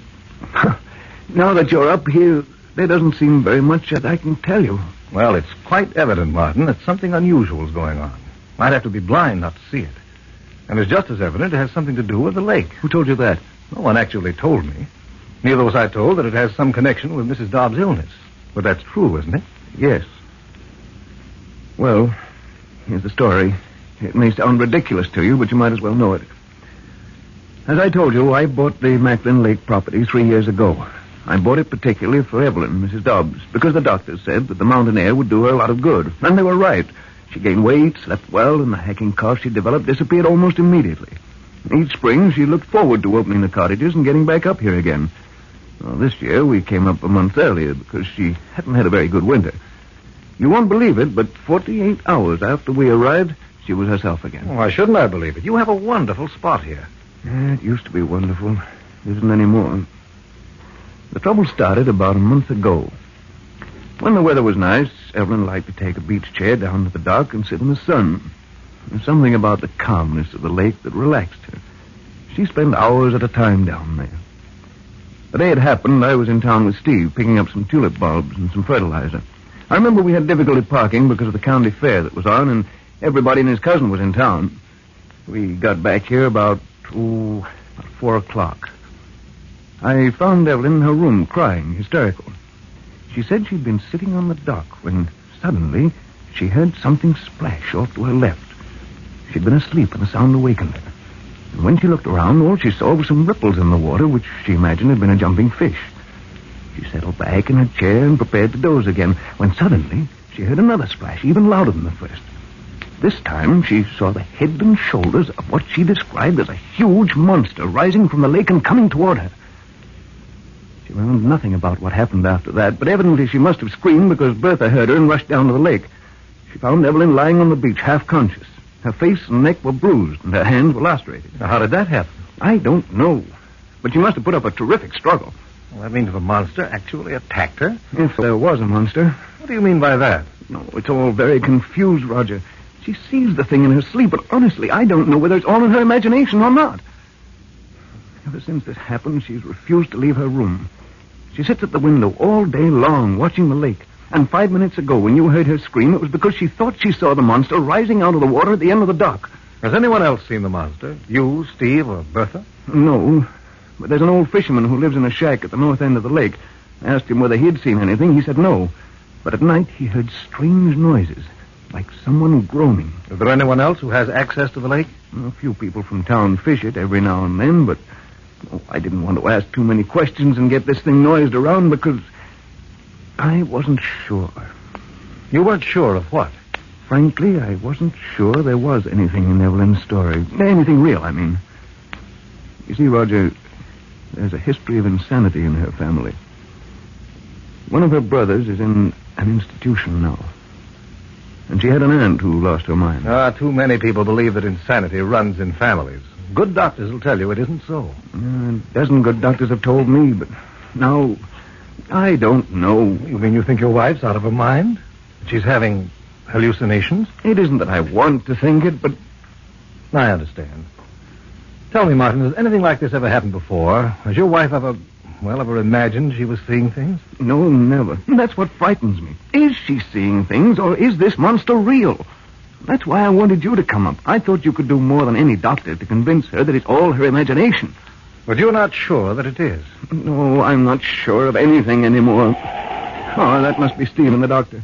now that you're up here, there doesn't seem very much that I can tell you. Well, it's quite evident, Martin, that something unusual is going on. I'd have to be blind not to see it. And it's just as evident it has something to do with the lake. Who told you that? No one actually told me. Neither was I told that it has some connection with Mrs. Dobbs' illness. But that's true, isn't it? Yes. Well, here's the story. It may sound ridiculous to you, but you might as well know it. As I told you, I bought the Macklin Lake property 3 years ago. I bought it particularly for Evelyn, Mrs. Dobbs, because the doctors said that the mountain air would do her a lot of good. And they were right. She gained weight, slept well, and the hacking cough she developed disappeared almost immediately. Each spring, she looked forward to opening the cottages and getting back up here again. Well, this year, we came up a month earlier because she hadn't had a very good winter. You won't believe it, but 48 hours after we arrived, she was herself again. Why shouldn't I believe it? You have a wonderful spot here. Yeah, it used to be wonderful. It isn't anymore. The trouble started about a month ago. When the weather was nice, Evelyn liked to take a beach chair down to the dock and sit in the sun. There's something about the calmness of the lake that relaxed her. She spent hours at a time down there. The day it happened, I was in town with Steve, picking up some tulip bulbs and some fertilizer. I remember we had difficulty parking because of the county fair that was on, and everybody and his cousin was in town. We got back here about 4 o'clock. I found Evelyn in her room, crying, hysterical. She said she'd been sitting on the dock when suddenly she heard something splash off to her left. She'd been asleep and the sound awakened her. And when she looked around, all she saw was some ripples in the water, which she imagined had been a jumping fish. She settled back in her chair and prepared to doze again, when suddenly she heard another splash, even louder than the first. This time she saw the head and shoulders of what she described as a huge monster rising from the lake and coming toward her. She remembered nothing about what happened after that, but evidently she must have screamed because Bertha heard her and rushed down to the lake. She found Evelyn lying on the beach, half conscious. Her face and neck were bruised, and her hands were lacerated. Now, how did that happen? I don't know. But she must have put up a terrific struggle. Well, that means the monster actually attacked her? If there was a monster. What do you mean by that? No, it's all very confused, Roger. She sees the thing in her sleep, but honestly, I don't know whether it's all in her imagination or not. Ever since this happened, she's refused to leave her room. She sits at the window all day long, watching the lake. And 5 minutes ago, when you heard her scream, it was because she thought she saw the monster rising out of the water at the end of the dock. Has anyone else seen the monster? You, Steve, or Bertha? No, but there's an old fisherman who lives in a shack at the north end of the lake. I asked him whether he'd seen anything. He said no. But at night, he heard strange noises, like someone groaning. Is there anyone else who has access to the lake? A few people from town fish it every now and then, but I didn't want to ask too many questions and get this thing noised around because I wasn't sure. You weren't sure of what? Frankly, I wasn't sure there was anything in Evelyn's story. Anything real, I mean. You see, Roger, there's a history of insanity in her family. One of her brothers is in an institution now. And she had an aunt who lost her mind. Too many people believe that insanity runs in families. Good doctors will tell you it isn't so. A dozen good doctors have told me, but now I don't know. You mean you think your wife's out of her mind? She's having hallucinations? It isn't that I want to think it, but I understand. Tell me, Martin, has anything like this ever happened before? Has your wife ever imagined she was seeing things? No, never. That's what frightens me. Is she seeing things, or is this monster real? That's why I wanted you to come up. I thought you could do more than any doctor to convince her that it's all her imagination. But you're not sure that it is? No, I'm not sure of anything anymore. Oh, that must be Stephen, the doctor.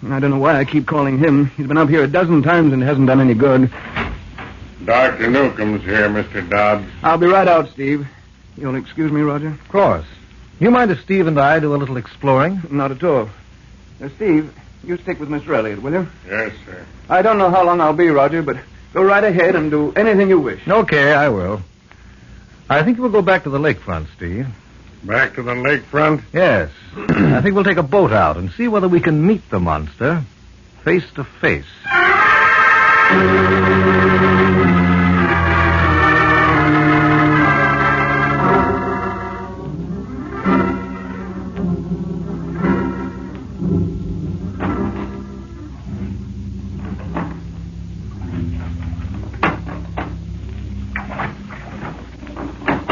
I don't know why I keep calling him. He's been up here a dozen times and hasn't done any good. Dr. Newcomb's here, Mr. Dobbs. I'll be right out, Steve. You'll excuse me, Roger? Of course. You mind if Steve and I do a little exploring? Not at all. Steve, you stick with Mr. Elliott, will you? Yes, sir. I don't know how long I'll be, Roger, but go right ahead and do anything you wish. Okay, I will. I think we'll go back to the lakefront, Steve. Back to the lakefront? Yes. I think we'll take a boat out and see whether we can meet the monster face to face.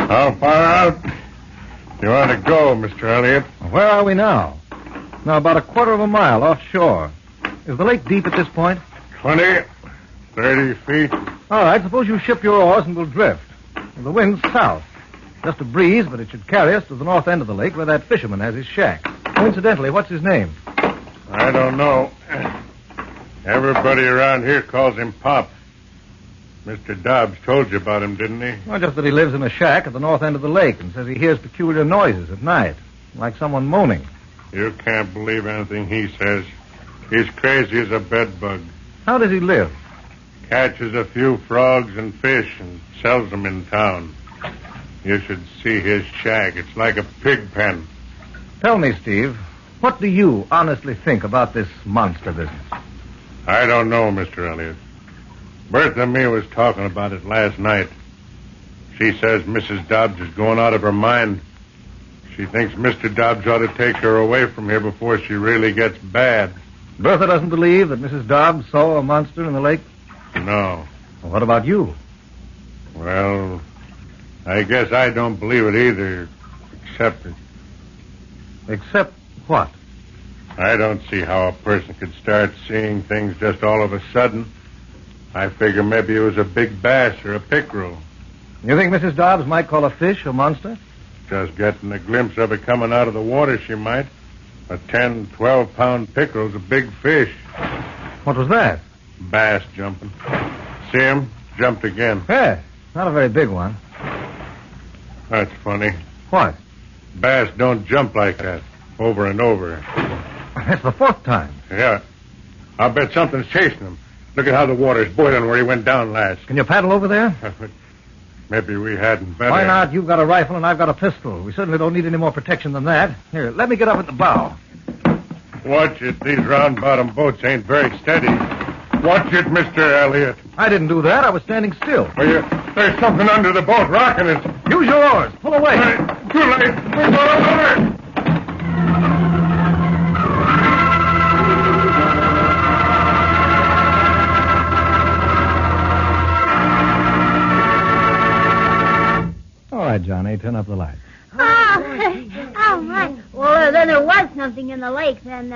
How far out do you want to go, Mr. Elliott? Where are we now? Now, about a quarter of a mile offshore. Is the lake deep at this point? 20, 30 feet. All right, suppose you ship your oars and we'll drift. The wind's south. Just a breeze, but it should carry us to the north end of the lake where that fisherman has his shack. Coincidentally, what's his name? I don't know. Everybody around here calls him Pop. Mr. Dobbs told you about him, didn't he? Well, just that he lives in a shack at the north end of the lake and says he hears peculiar noises at night, like someone moaning. You can't believe anything he says. He's crazy as a bedbug. How does he live? Catches a few frogs and fish and sells them in town. You should see his shack. It's like a pig pen. Tell me, Steve, what do you honestly think about this monster business? I don't know, Mr. Elliott. Bertha and me was talking about it last night. She says Mrs. Dobbs is going out of her mind. She thinks Mr. Dobbs ought to take her away from here before she really gets bad. Bertha doesn't believe that Mrs. Dobbs saw a monster in the lake? No. Well, what about you? Well, I guess I don't believe it either, except it. Except what? I don't see how a person could start seeing things just all of a sudden. I figure maybe it was a big bass or a pickerel. You think Mrs. Dobbs might call a fish a monster? Just getting a glimpse of it coming out of the water, she might. A 10, 12-pound pickerel's a big fish. What was that? Bass jumping. See him? Jumped again. Yeah, not a very big one. That's funny. What? Bass don't jump like that, over and over. That's the fourth time. Yeah. I'll bet something's chasing him. Look at how the water's boiling where he went down last. Can you paddle over there? Maybe we hadn't better. Why not? You've got a rifle and I've got a pistol. We certainly don't need any more protection than that. Here, let me get up at the bow. Watch it. These round-bottom boats ain't very steady. Watch it, Mr. Elliott. I didn't do that. I was standing still. Well, there's something under the boat rocking it. Use your oars. Pull away. Too late. We're going over. All right, Johnny, turn up the light. Oh, my. Well, then there was something in the lake. Then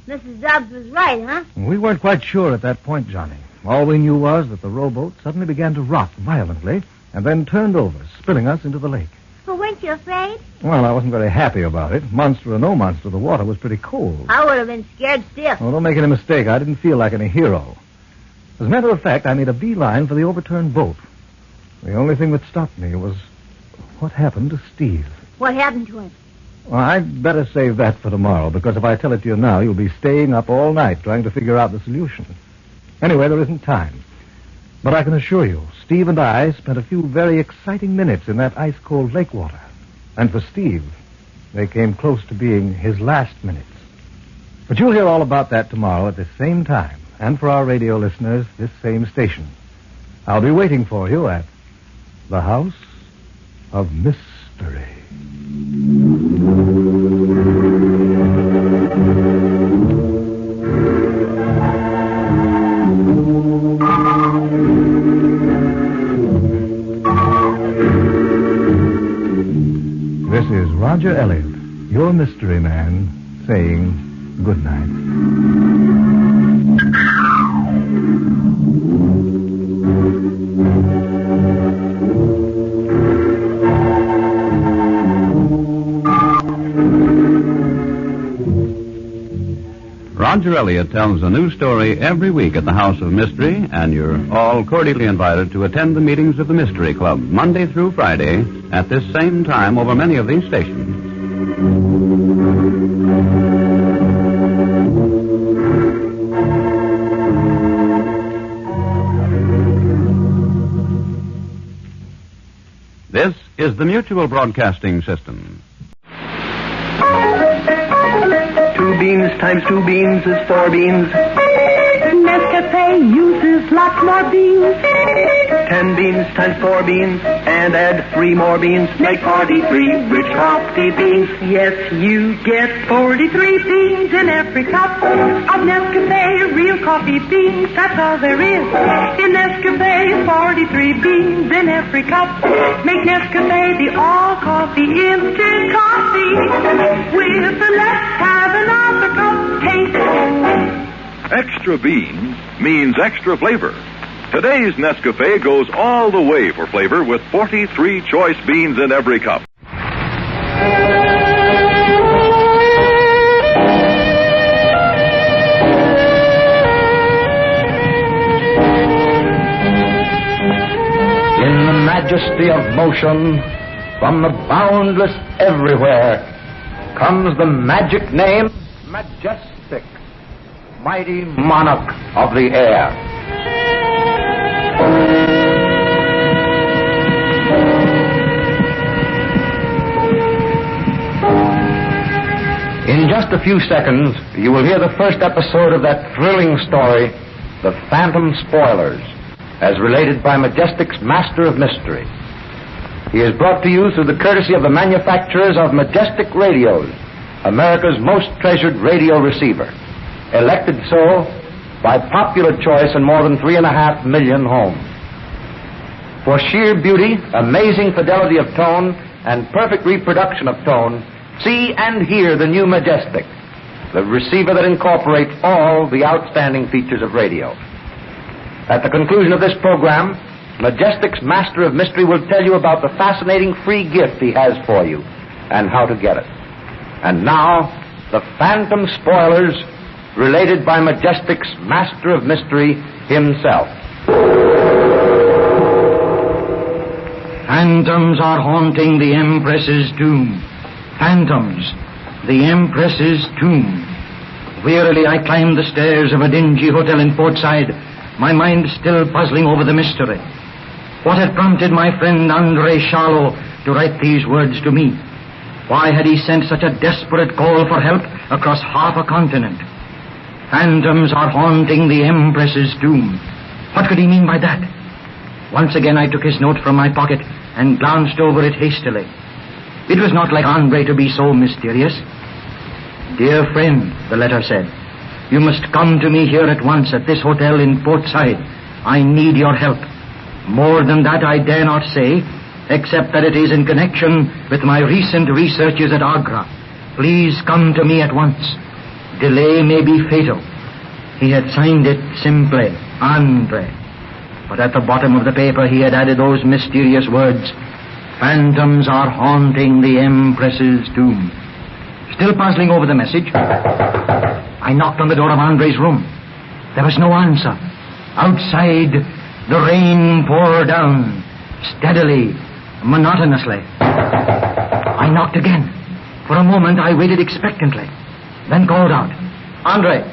Mrs. Dobbs was right, huh? We weren't quite sure at that point, Johnny. All we knew was that the rowboat suddenly began to rock violently and then turned over, spilling us into the lake. Well, weren't you afraid? Well, I wasn't very happy about it. Monster or no monster, the water was pretty cold. I would have been scared stiff. Oh, don't make any mistake. I didn't feel like any hero. As a matter of fact, I made a beeline for the overturned boat. The only thing that stopped me was what happened to Steve. What happened to him? Well, I'd better save that for tomorrow, because if I tell it to you now, you'll be staying up all night trying to figure out the solution. Anyway, there isn't time. But I can assure you, Steve and I spent a few very exciting minutes in that ice-cold lake water. And for Steve, they came close to being his last minutes. But you'll hear all about that tomorrow at the same time. And for our radio listeners, this same station. I'll be waiting for you at the House of Mystery. This is Roger Elliott, your mystery man, saying good night. Roger Elliott tells a new story every week at the House of Mystery, and you're all cordially invited to attend the meetings of the Mystery Club, Monday through Friday, at this same time over many of these stations. This is the Mutual Broadcasting System. 2 beans times 2 beans is 4 beans. Nescafe uses lots more beans. 10 beans times 4 beans and add 3 more beans make 43 rich coffee beans. Yes, you get 43 beans in every cup of Nescafe real coffee beans. That's all there is. In Nescafe, 43 beans in every cup. Make Nescafe the all coffee instant coffee with the Let's Have Another Cup taste. Extra beans means extra flavor. Today's Nescafe goes all the way for flavor with 43 choice beans in every cup. majesty of motion, from the boundless everywhere, comes the magic name Majestic, mighty monarch of the air. In just a few seconds, you will hear the first episode of that thrilling story, The Phantom Spoilers, as related by Majestic's Master of Mystery. He is brought to you through the courtesy of the manufacturers of Majestic Radios, America's most treasured radio receiver, elected so by popular choice in more than 3.5 million homes. For sheer beauty, amazing fidelity of tone, and perfect reproduction of tone, see and hear the new Majestic, the receiver that incorporates all the outstanding features of radio. At the conclusion of this program, Majestic's Master of Mystery will tell you about the fascinating free gift he has for you and how to get it. And now, the Phantom Spoilers, related by Majestic's Master of Mystery himself. Phantoms are haunting the Empress's tomb. Phantoms, the Empress's tomb. Wearily I climbed the stairs of a dingy hotel in Portside, my mind still puzzling over the mystery. What had prompted my friend André Charlot to write these words to me? Why had he sent such a desperate call for help across half a continent? Phantoms are haunting the Empress's tomb. What could he mean by that? Once again I took his note from my pocket and glanced over it hastily. It was not like André to be so mysterious. Dear friend, the letter said, you must come to me here at once at this hotel in Portside. I need your help. More than that I dare not say, except that it is in connection with my recent researches at Agra. Please come to me at once. Delay may be fatal. He had signed it simply, André. But at the bottom of the paper he had added those mysterious words, Phantoms are haunting the Empress's tomb. Still puzzling over the message, I knocked on the door of André's room. There was no answer. Outside, the rain poured down, steadily, monotonously. I knocked again. For a moment I waited expectantly, then called out, André,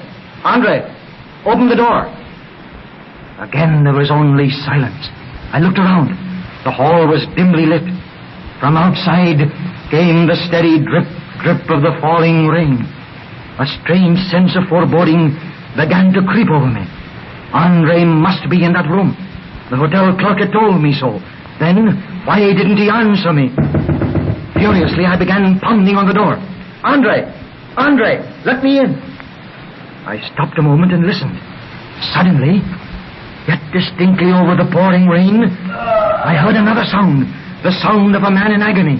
open the door. Again there was only silence. I looked around. The hall was dimly lit. From outside came the steady drip, drip of the falling rain. A strange sense of foreboding began to creep over me. André must be in that room. The hotel clerk had told me so. Then, why didn't he answer me? Furiously, I began pounding on the door. André, let me in. I stopped a moment and listened. Suddenly, yet distinctly over the pouring rain, I heard another sound, the sound of a man in agony.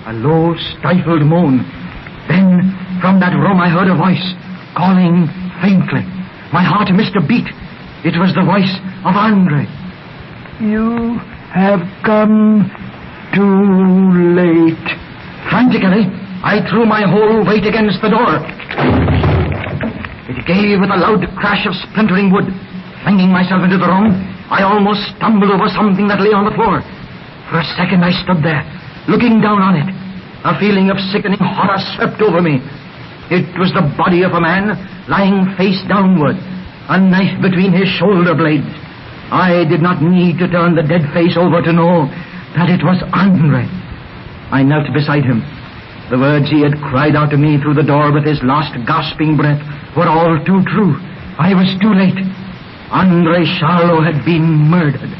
A low, stifled moan. Then, from that room I heard a voice, calling faintly. My heart missed a beat. It was the voice of André. You have come too late. Frantically, I threw my whole weight against the door. It gave with a loud crash of splintering wood. Flinging myself into the room, I almost stumbled over something that lay on the floor. For a second I stood there, looking down on it. A feeling of sickening horror swept over me. It was the body of a man lying face downward, a knife between his shoulder blades. I did not need to turn the dead face over to know that it was André. I knelt beside him. The words he had cried out to me through the door with his last gasping breath were all too true. I was too late. André Charlot had been murdered.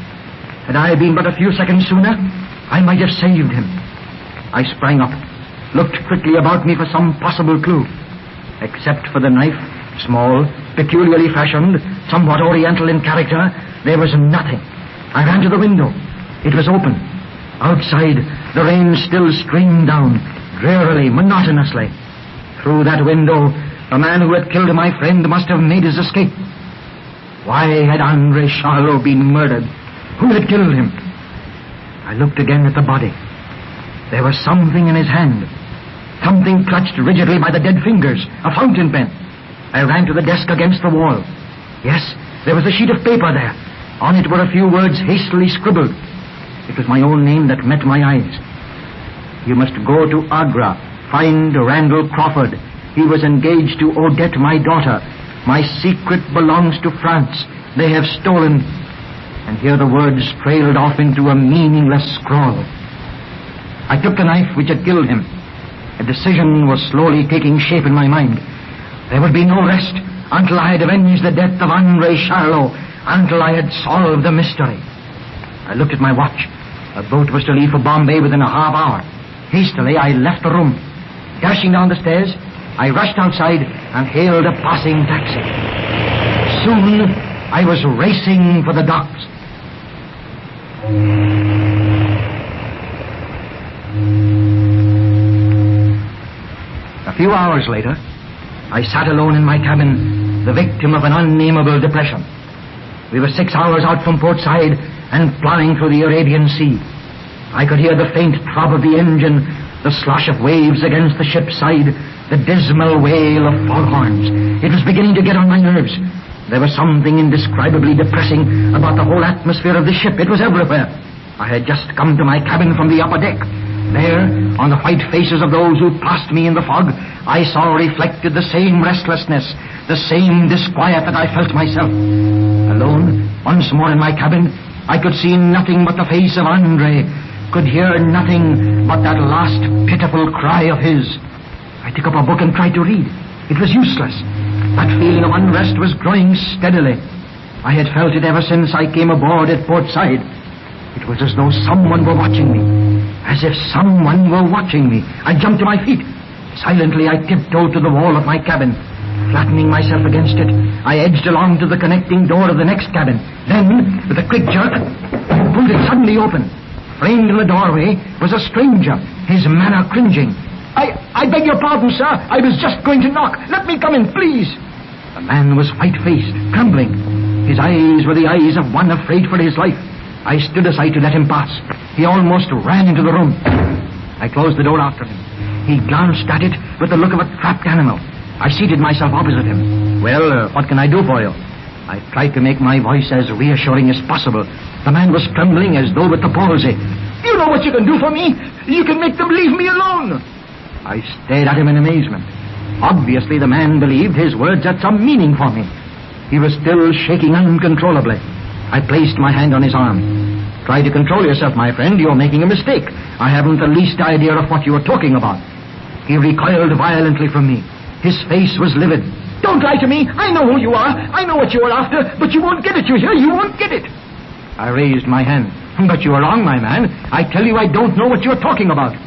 Had I been but a few seconds sooner, I might have saved him. I sprang up, looked quickly about me for some possible clue. Except for the knife, small, peculiarly fashioned, somewhat oriental in character, there was nothing. I ran to the window. It was open. Outside, the rain still streamed down, drearily, monotonously. Through that window, the man who had killed my friend must have made his escape. Why had André Charlot been murdered? Who had killed him? I looked again at the body. There was something in his hand. Something clutched rigidly by the dead fingers. A fountain pen. I ran to the desk against the wall. Yes, there was a sheet of paper there. On it were a few words hastily scribbled. It was my own name that met my eyes. You must go to Agra, find Randall Crawford. He was engaged to Odette, my daughter. My secret belongs to France. They have stolen. And here the words trailed off into a meaningless scrawl. I took the knife which had killed him. A decision was slowly taking shape in my mind. There would be no rest until I had avenged the death of Andre Charlot, until I had solved the mystery. I looked at my watch. A boat was to leave for Bombay within a half hour. Hastily, I left the room. Dashing down the stairs, I rushed outside and hailed a passing taxi. Soon, I was racing for the docks. A few hours later, I sat alone in my cabin, the victim of an unnameable depression. We were 6 hours out from Port Said and plowing through the Arabian Sea. I could hear the faint throb of the engine, the slosh of waves against the ship's side, the dismal wail of foghorns. It was beginning to get on my nerves. There was something indescribably depressing about the whole atmosphere of the ship. It was everywhere. I had just come to my cabin from the upper deck. There, on the white faces of those who passed me in the fog, I saw reflected the same restlessness, the same disquiet that I felt myself. Alone, once more in my cabin, I could see nothing but the face of Andre, could hear nothing but that last pitiful cry of his. I took up a book and tried to read. It was useless. That feeling of unrest was growing steadily. I had felt it ever since I came aboard at Port Said. It was as though someone were watching me. As if someone were watching me. I jumped to my feet. Silently, I tiptoed to the wall of my cabin. Flattening myself against it, I edged along to the connecting door of the next cabin. Then, with a quick jerk, I pulled it suddenly open. Framed in the doorway was a stranger, his manner cringing. I beg your pardon, sir. I was just going to knock. Let me come in, please. The man was white-faced, trembling. His eyes were the eyes of one afraid for his life. I stood aside to let him pass. He almost ran into the room. I closed the door after him. He glanced at it with the look of a trapped animal. I seated myself opposite him. Well, what can I do for you? I tried to make my voice as reassuring as possible. The man was trembling as though with the palsy. You know what you can do for me? You can make them leave me alone. I stared at him in amazement. Obviously, the man believed his words had some meaning for me. He was still shaking uncontrollably. I placed my hand on his arm. Try to control yourself, my friend. You're making a mistake. I haven't the least idea of what you are talking about. He recoiled violently from me. His face was livid. Don't lie to me. I know who you are. I know what you are after, but you won't get it, you hear? You won't get it. I raised my hand. But you are wrong, my man. I tell you I don't know what you're talking about.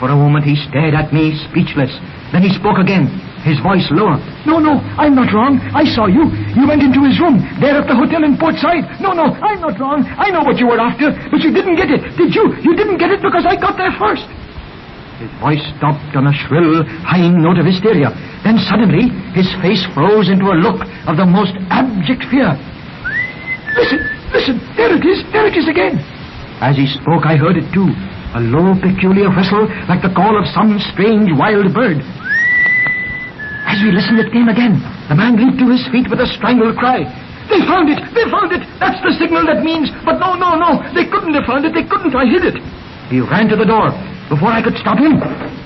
For a moment he stared at me, speechless. Then he spoke again, his voice lower. No, I'm not wrong. I saw you. You went into his room, there at the hotel in Port Said. No, I'm not wrong. I know what you were after, but you didn't get it, did you? You didn't get it because I got there first. His voice stopped on a shrill, high note of hysteria. Then suddenly, his face froze into a look of the most abject fear. Listen, there it is again. As he spoke, I heard it too. A low, peculiar whistle, like the call of some strange wild bird. As we listened, it came again. The man leaped to his feet with a strangled cry. They found it! That's the signal that means... But no, they couldn't have found it, I hid it. He ran to the door. Before I could stop him,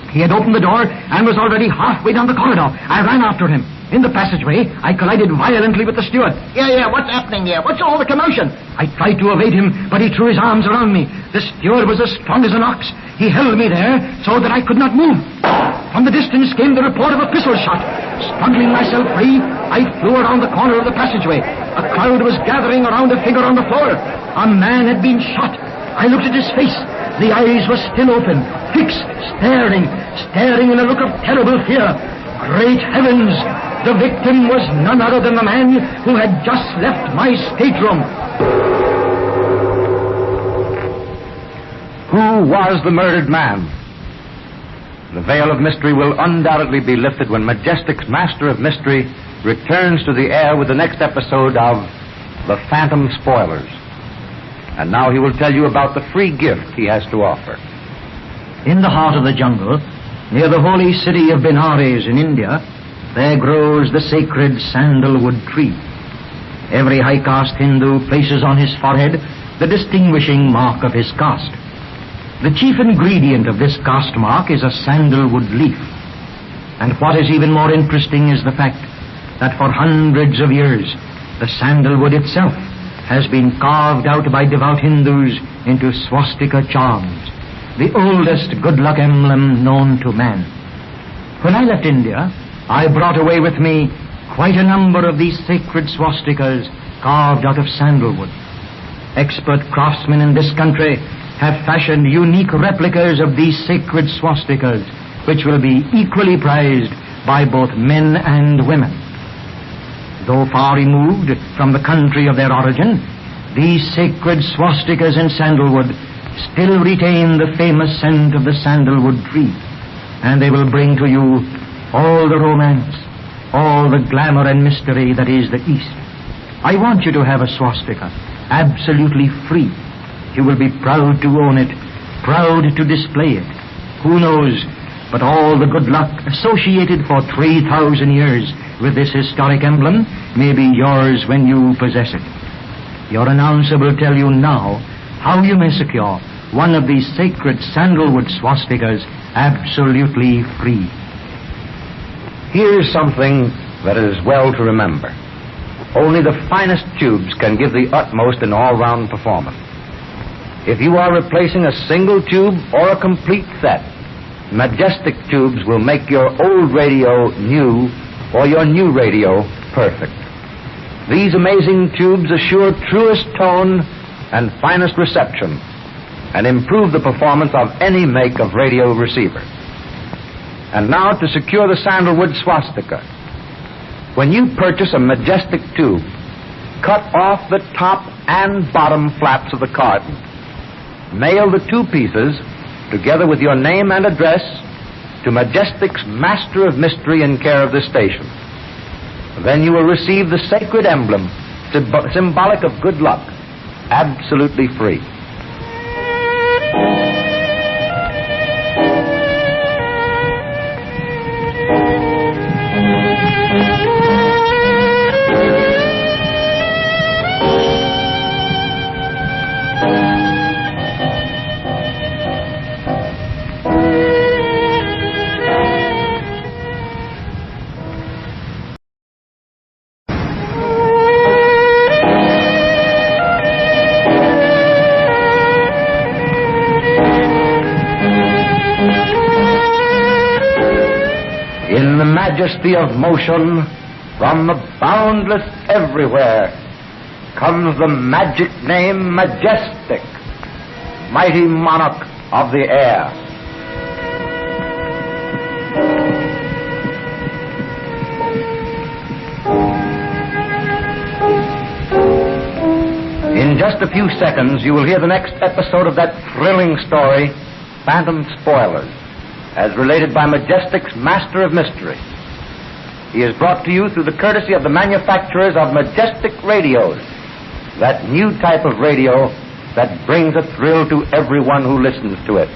he had opened the door and was already halfway down the corridor. I ran after him. In the passageway, I collided violently with the steward. Yeah, what's happening here? What's all the commotion? I tried to evade him, but he threw his arms around me. The steward was as strong as an ox. He held me there so that I could not move. From the distance came the report of a pistol shot. Struggling myself free, I flew around the corner of the passageway. A crowd was gathering around a figure on the floor. A man had been shot. I looked at his face. The eyes were still open, fixed, staring in a look of terrible fear. Great heavens! The victim was none other than the man who had just left my stateroom. Who was the murdered man? The veil of mystery will undoubtedly be lifted when Majestic's Master of Mystery returns to the air with the next episode of The Phantom Spoilers. And now he will tell you about the free gift he has to offer. In the heart of the jungle, near the holy city of Benares in India, there grows the sacred sandalwood tree. Every high-caste Hindu places on his forehead the distinguishing mark of his caste. The chief ingredient of this caste mark is a sandalwood leaf. And what is even more interesting is the fact that for hundreds of years, the sandalwood itself has been carved out by devout Hindus into swastika charms, the oldest good luck emblem known to man. When I left India, I brought away with me quite a number of these sacred swastikas carved out of sandalwood. Expert craftsmen in this country have fashioned unique replicas of these sacred swastikas, which will be equally prized by both men and women. Though far removed from the country of their origin, these sacred swastikas in sandalwood still retain the famous scent of the sandalwood tree, and they will bring to you all the romance, all the glamour and mystery that is the East. I want you to have a swastika, absolutely free. You will be proud to own it, proud to display it. Who knows, but all the good luck associated for 3,000 years with this historic emblem may be yours when you possess it. Your announcer will tell you now how you may secure one of these sacred sandalwood swastikas absolutely free. Here's something that is well to remember. Only the finest tubes can give the utmost in all-round performance. If you are replacing a single tube or a complete set, Majestic tubes will make your old radio new or your new radio perfect. These amazing tubes assure truest tone and finest reception and improve the performance of any make of radio receiver. And now to secure the sandalwood swastika. When you purchase a Majestic tube, cut off the top and bottom flaps of the carton. Mail the two pieces, together with your name and address, to Majestic's Master of Mystery in care of this station. Then you will receive the sacred emblem, symbolic of good luck, absolutely free. In the majesty of motion, from the boundless everywhere, comes the magic name Majestic, mighty monarch of the air. In just a few seconds, you will hear the next episode of that thrilling story, Phantom Spoilers, as related by Majestic's Master of Mystery. He is brought to you through the courtesy of the manufacturers of Majestic radios, that new type of radio that brings a thrill to everyone who listens to it.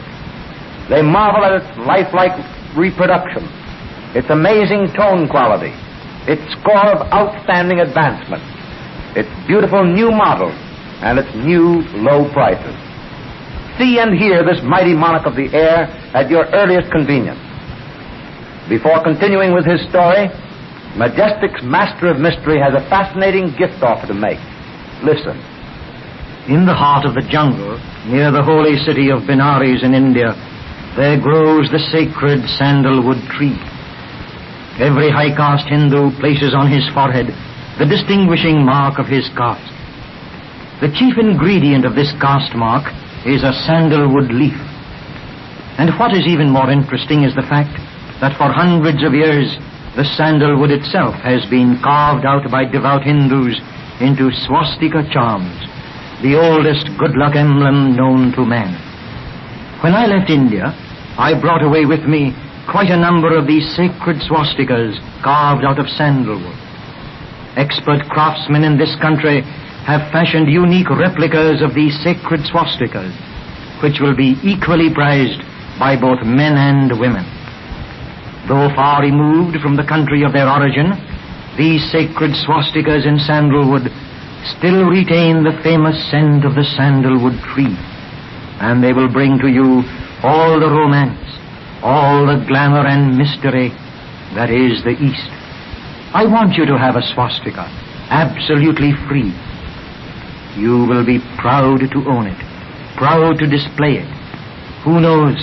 They marvel at its lifelike reproduction, its amazing tone quality, its score of outstanding advancement, its beautiful new models, and its new low prices. See and hear this mighty monarch of the air at your earliest convenience. Before continuing with his story, Majestic's Master of Mystery has a fascinating gift offer to make. Listen. In the heart of the jungle, near the holy city of Benares in India, there grows the sacred sandalwood tree. Every high-caste Hindu places on his forehead the distinguishing mark of his caste. The chief ingredient of this caste mark is a sandalwood leaf. And what is even more interesting is the fact that for hundreds of years, the sandalwood itself has been carved out by devout Hindus into swastika charms, the oldest good luck emblem known to man. When I left India, I brought away with me quite a number of these sacred swastikas carved out of sandalwood. Expert craftsmen in this country have fashioned unique replicas of these sacred swastikas, which will be equally prized by both men and women. Though far removed from the country of their origin, these sacred swastikas in sandalwood still retain the famous scent of the sandalwood tree, and they will bring to you all the romance, all the glamour and mystery that is the East. I want you to have a swastika, absolutely free. You will be proud to own it, proud to display it. Who knows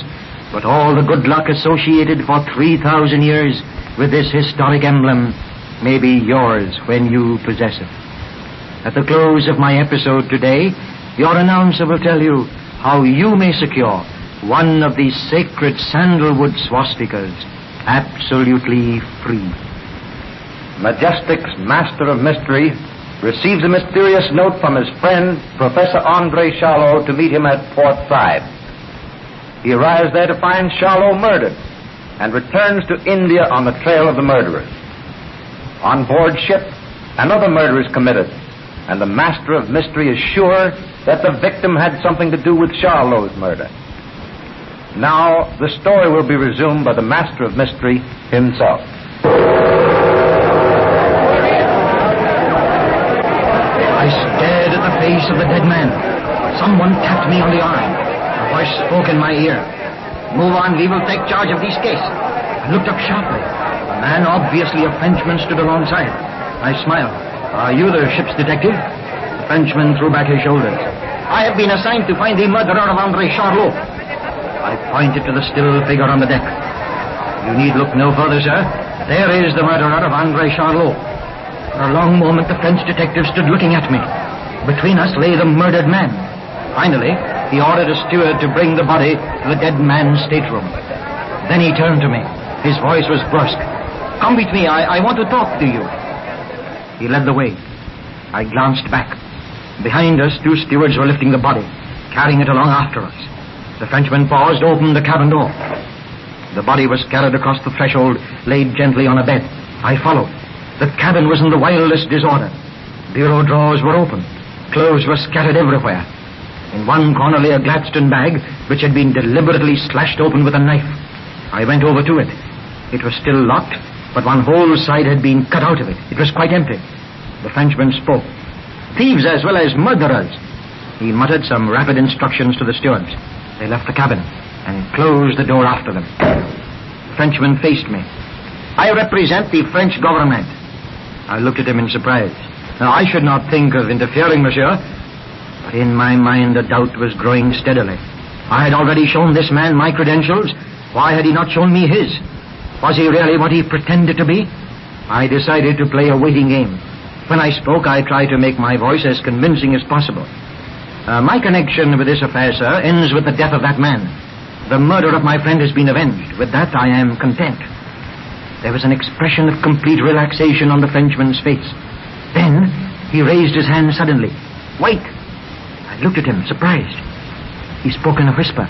but all the good luck associated for 3,000 years with this historic emblem may be yours when you possess it. At the close of my episode today, your announcer will tell you how you may secure one of these sacred sandalwood swastikas absolutely free. Majestic's Master of Mystery receives a mysterious note from his friend, Professor Andre Charlot, to meet him at Port Said. He arrives there to find Charlot murdered and returns to India on the trail of the murderers. On board ship, another murder is committed, and the Master of Mystery is sure that the victim had something to do with Charlot's murder. Now, the story will be resumed by the Master of Mystery himself. I stared at the face of the dead man. Someone tapped me on the arm. A voice spoke in my ear. "Move on, we will take charge of this case." I looked up sharply. A man, obviously a Frenchman, stood alongside. I smiled. "Are you the ship's detective?" The Frenchman threw back his shoulders. "I have been assigned to find the murderer of Andre Charlot." I pointed to the still figure on the deck. "You need look no further, sir. There is the murderer of Andre Charlot." For a long moment, the French detective stood looking at me. Between us lay the murdered man. Finally, he ordered a steward to bring the body to the dead man's stateroom. Then he turned to me. His voice was brusque. "Come with me. I want to talk to you." He led the way. I glanced back. Behind us, two stewards were lifting the body, carrying it along after us. The Frenchman paused, opened the cabin door. The body was carried across the threshold, laid gently on a bed. I followed. The cabin was in the wildest disorder. Bureau drawers were open. Clothes were scattered everywhere. In one corner lay a Gladstone bag, which had been deliberately slashed open with a knife. I went over to it. It was still locked, but one whole side had been cut out of it. It was quite empty. The Frenchman spoke. "Thieves as well as murderers." He muttered some rapid instructions to the stewards. They left the cabin and closed the door after them. The Frenchman faced me. "I represent the French government." I looked at him in surprise. "Now, I should not think of interfering, monsieur." But in my mind, a doubt was growing steadily. I had already shown this man my credentials. Why had he not shown me his? Was he really what he pretended to be? I decided to play a waiting game. When I spoke, I tried to make my voice as convincing as possible. My connection with this affair, sir, ends with the death of that man. The murder of my friend has been avenged. With that, I am content. There was an expression of complete relaxation on the Frenchman's face. Then, he raised his hand suddenly. "Wait!" I looked at him, surprised. He spoke in a whisper.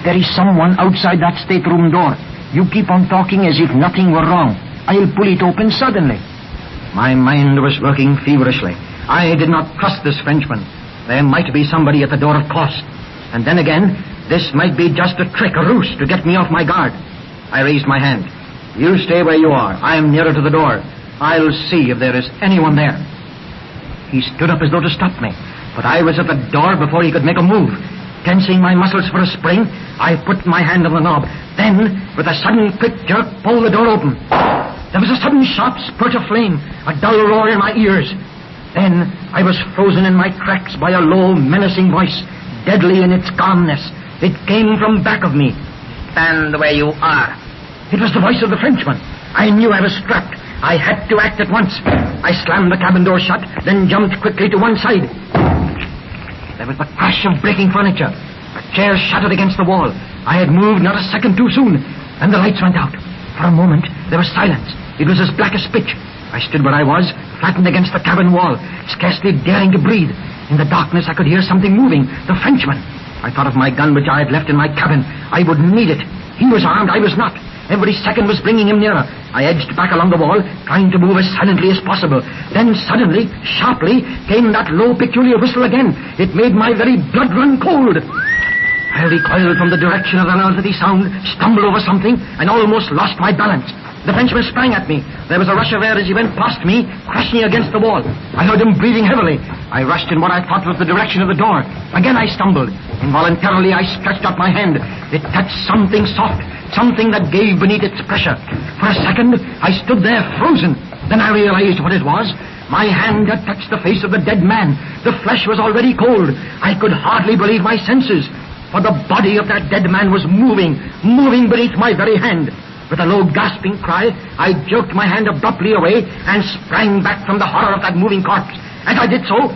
"There is someone outside that stateroom door. You keep on talking as if nothing were wrong. I'll pull it open suddenly." My mind was working feverishly. I did not trust this Frenchman. There might be somebody at the door, of course. And then again, this might be just a trick, a ruse to get me off my guard. I raised my hand. "You stay where you are. I am nearer to the door. I'll see if there is anyone there." He stood up as though to stop me, but I was at the door before he could make a move. Tensing my muscles for a spring, I put my hand on the knob. Then, with a sudden quick jerk, pulled the door open. There was a sudden sharp spurt of flame, a dull roar in my ears. Then I was frozen in my tracks by a low, menacing voice, deadly in its calmness. It came from back of me. "Stand where you are." It was the voice of the Frenchman. I knew I was trapped. I had to act at once. I slammed the cabin door shut, then jumped quickly to one side. There was the crash of breaking furniture. A chair shattered against the wall. I had moved not a second too soon, and the lights went out. For a moment, there was silence. It was as black as pitch. I stood where I was, flattened against the cabin wall, scarcely daring to breathe. In the darkness, I could hear something moving. The Frenchman. I thought of my gun, which I had left in my cabin. I would need it. He was armed. I was not. Every second was bringing him nearer. I edged back along the wall, trying to move as silently as possible. Then suddenly, sharply, came that low, peculiar whistle again. It made my very blood run cold. I recoiled from the direction of the unearthly sound, stumbled over something, and almost lost my balance. The Frenchman sprang at me. There was a rush of air as he went past me, crashing against the wall. I heard him breathing heavily. I rushed in what I thought was the direction of the door. Again I stumbled. Involuntarily I stretched out my hand. It touched something soft, something that gave beneath its pressure. For a second, I stood there frozen. Then I realized what it was. My hand had touched the face of the dead man. The flesh was already cold. I could hardly believe my senses, for the body of that dead man was moving beneath my very hand. With a low gasping cry, I jerked my hand abruptly away and sprang back from the horror of that moving corpse. As I did so,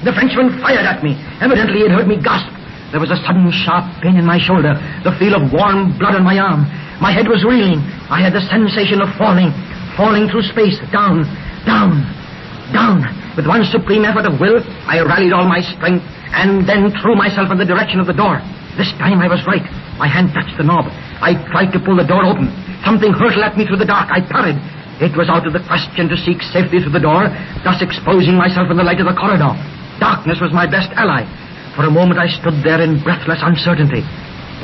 the Frenchman fired at me. Evidently, it heard me gasp. There was a sudden sharp pain in my shoulder, the feel of warm blood on my arm. My head was reeling. I had the sensation of falling through space, down. With one supreme effort of will, I rallied all my strength and then threw myself in the direction of the door. This time I was right. My hand touched the knob. I tried to pull the door open. Something hurtled at me through the dark. I parried. It was out of the question to seek safety through the door, thus exposing myself in the light of the corridor. Darkness was my best ally. For a moment I stood there in breathless uncertainty.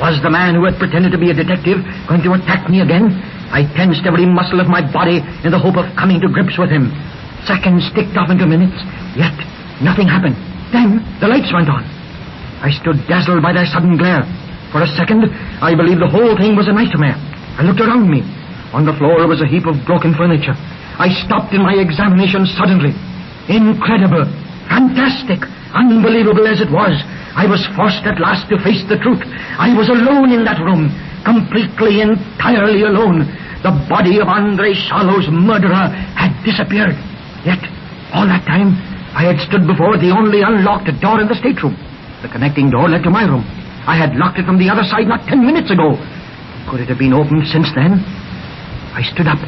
Was the man who had pretended to be a detective going to attack me again? I tensed every muscle of my body in the hope of coming to grips with him. Seconds ticked off into minutes, yet nothing happened. Then the lights went on. I stood dazzled by their sudden glare. For a second, I believed the whole thing was a nightmare. I looked around me. On the floor was a heap of broken furniture. I stopped in my examination suddenly. Incredible, fantastic, unbelievable as it was, I was forced at last to face the truth. I was alone in that room, completely, entirely alone. The body of André Charlot's murderer had disappeared. Yet, all that time, I had stood before the only unlocked door in the stateroom. The connecting door led to my room. I had locked it from the other side not 10 minutes ago. Could it have been opened since then? I stood up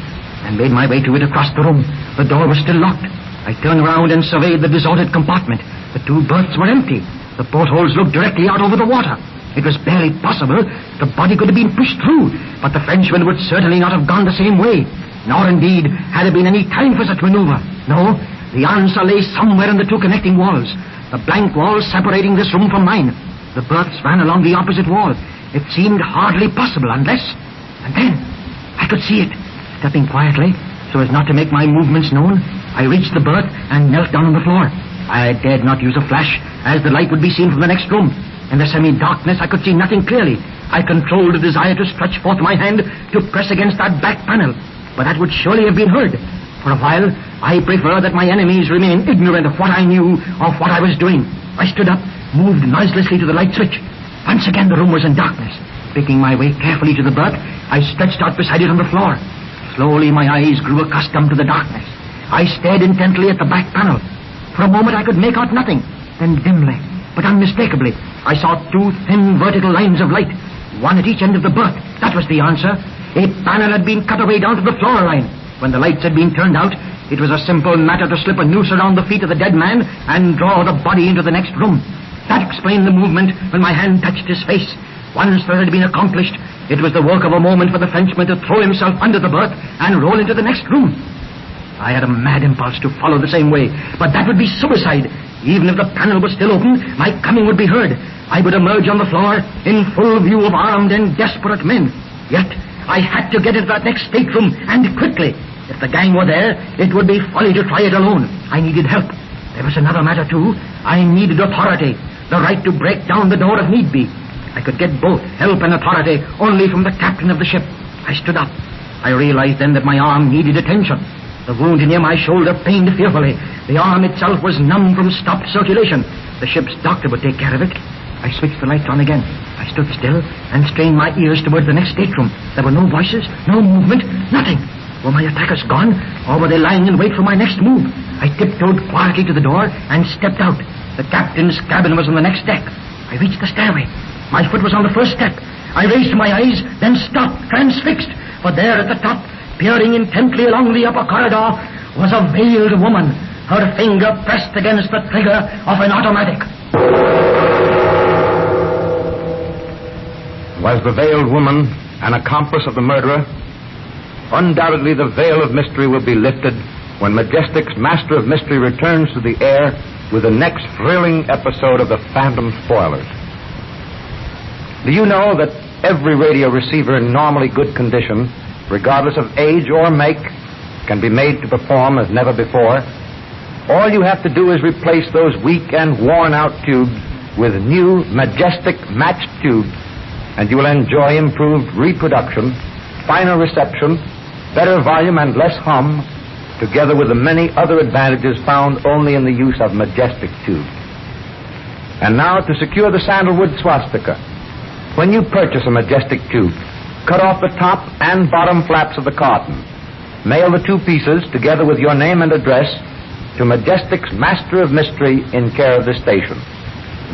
and made my way to it across the room. The door was still locked. I turned around and surveyed the disordered compartment. The two berths were empty. The portholes looked directly out over the water. It was barely possible the body could have been pushed through, but the Frenchman would certainly not have gone the same way. Nor, indeed, had there been any time for such maneuver. No, the answer lay somewhere in the two connecting walls. The blank walls separating this room from mine. The berths ran along the opposite wall. It seemed hardly possible unless... And then, I could see it. Stepping quietly, so as not to make my movements known, I reached the berth and knelt down on the floor. I dared not use a flash, as the light would be seen from the next room. In the semi-darkness, I could see nothing clearly. I controlled a desire to stretch forth my hand to press against that back panel. But that would surely have been heard. For a while, I preferred that my enemies remain ignorant of what I knew or what I was doing. I stood up, moved noiselessly to the light switch. Once again, the room was in darkness. Picking my way carefully to the berth, I stretched out beside it on the floor. Slowly, my eyes grew accustomed to the darkness. I stared intently at the back panel. For a moment, I could make out nothing. Then dimly, but unmistakably, I saw two thin vertical lines of light, one at each end of the berth. That was the answer. A panel had been cut away down to the floor line. When the lights had been turned out, it was a simple matter to slip a noose around the feet of the dead man and draw the body into the next room. That explained the movement when my hand touched his face. Once that had been accomplished, it was the work of a moment for the Frenchman to throw himself under the berth and roll into the next room. I had a mad impulse to follow the same way, but that would be suicide. Even if the panel was still open, my coming would be heard. I would emerge on the floor in full view of armed and desperate men. Yet, I had to get into that next stateroom, and quickly. If the gang were there, it would be folly to try it alone. I needed help. There was another matter, too. I needed authority, the right to break down the door if need be. I could get both help and authority only from the captain of the ship. I stood up. I realized then that my arm needed attention. The wound near my shoulder pained fearfully. The arm itself was numb from stopped circulation. The ship's doctor would take care of it. I switched the lights on again. I stood still and strained my ears towards the next stateroom. There were no voices, no movement, nothing. Were my attackers gone, or were they lying in wait for my next move? I tiptoed quietly to the door and stepped out. The captain's cabin was on the next deck. I reached the stairway. My foot was on the first step. I raised my eyes, then stopped, transfixed. For there at the top, peering intently along the upper corridor, was a veiled woman, her finger pressed against the trigger of an automatic. Was the veiled woman an accomplice of the murderer? Undoubtedly, the veil of mystery will be lifted when Majestic's Master of Mystery returns to the air with the next thrilling episode of the Phantom Spoilers. Do you know that every radio receiver in normally good condition regardless of age or make, can be made to perform as never before. All you have to do is replace those weak and worn-out tubes with new Majestic matched tubes, and you will enjoy improved reproduction, finer reception, better volume and less hum, together with the many other advantages found only in the use of Majestic tubes. And now, to secure the sandalwood swastika. When you purchase a Majestic tube, cut off the top and bottom flaps of the carton. Mail the 2 pieces, together with your name and address, to Majestic's Master of Mystery in care of the station.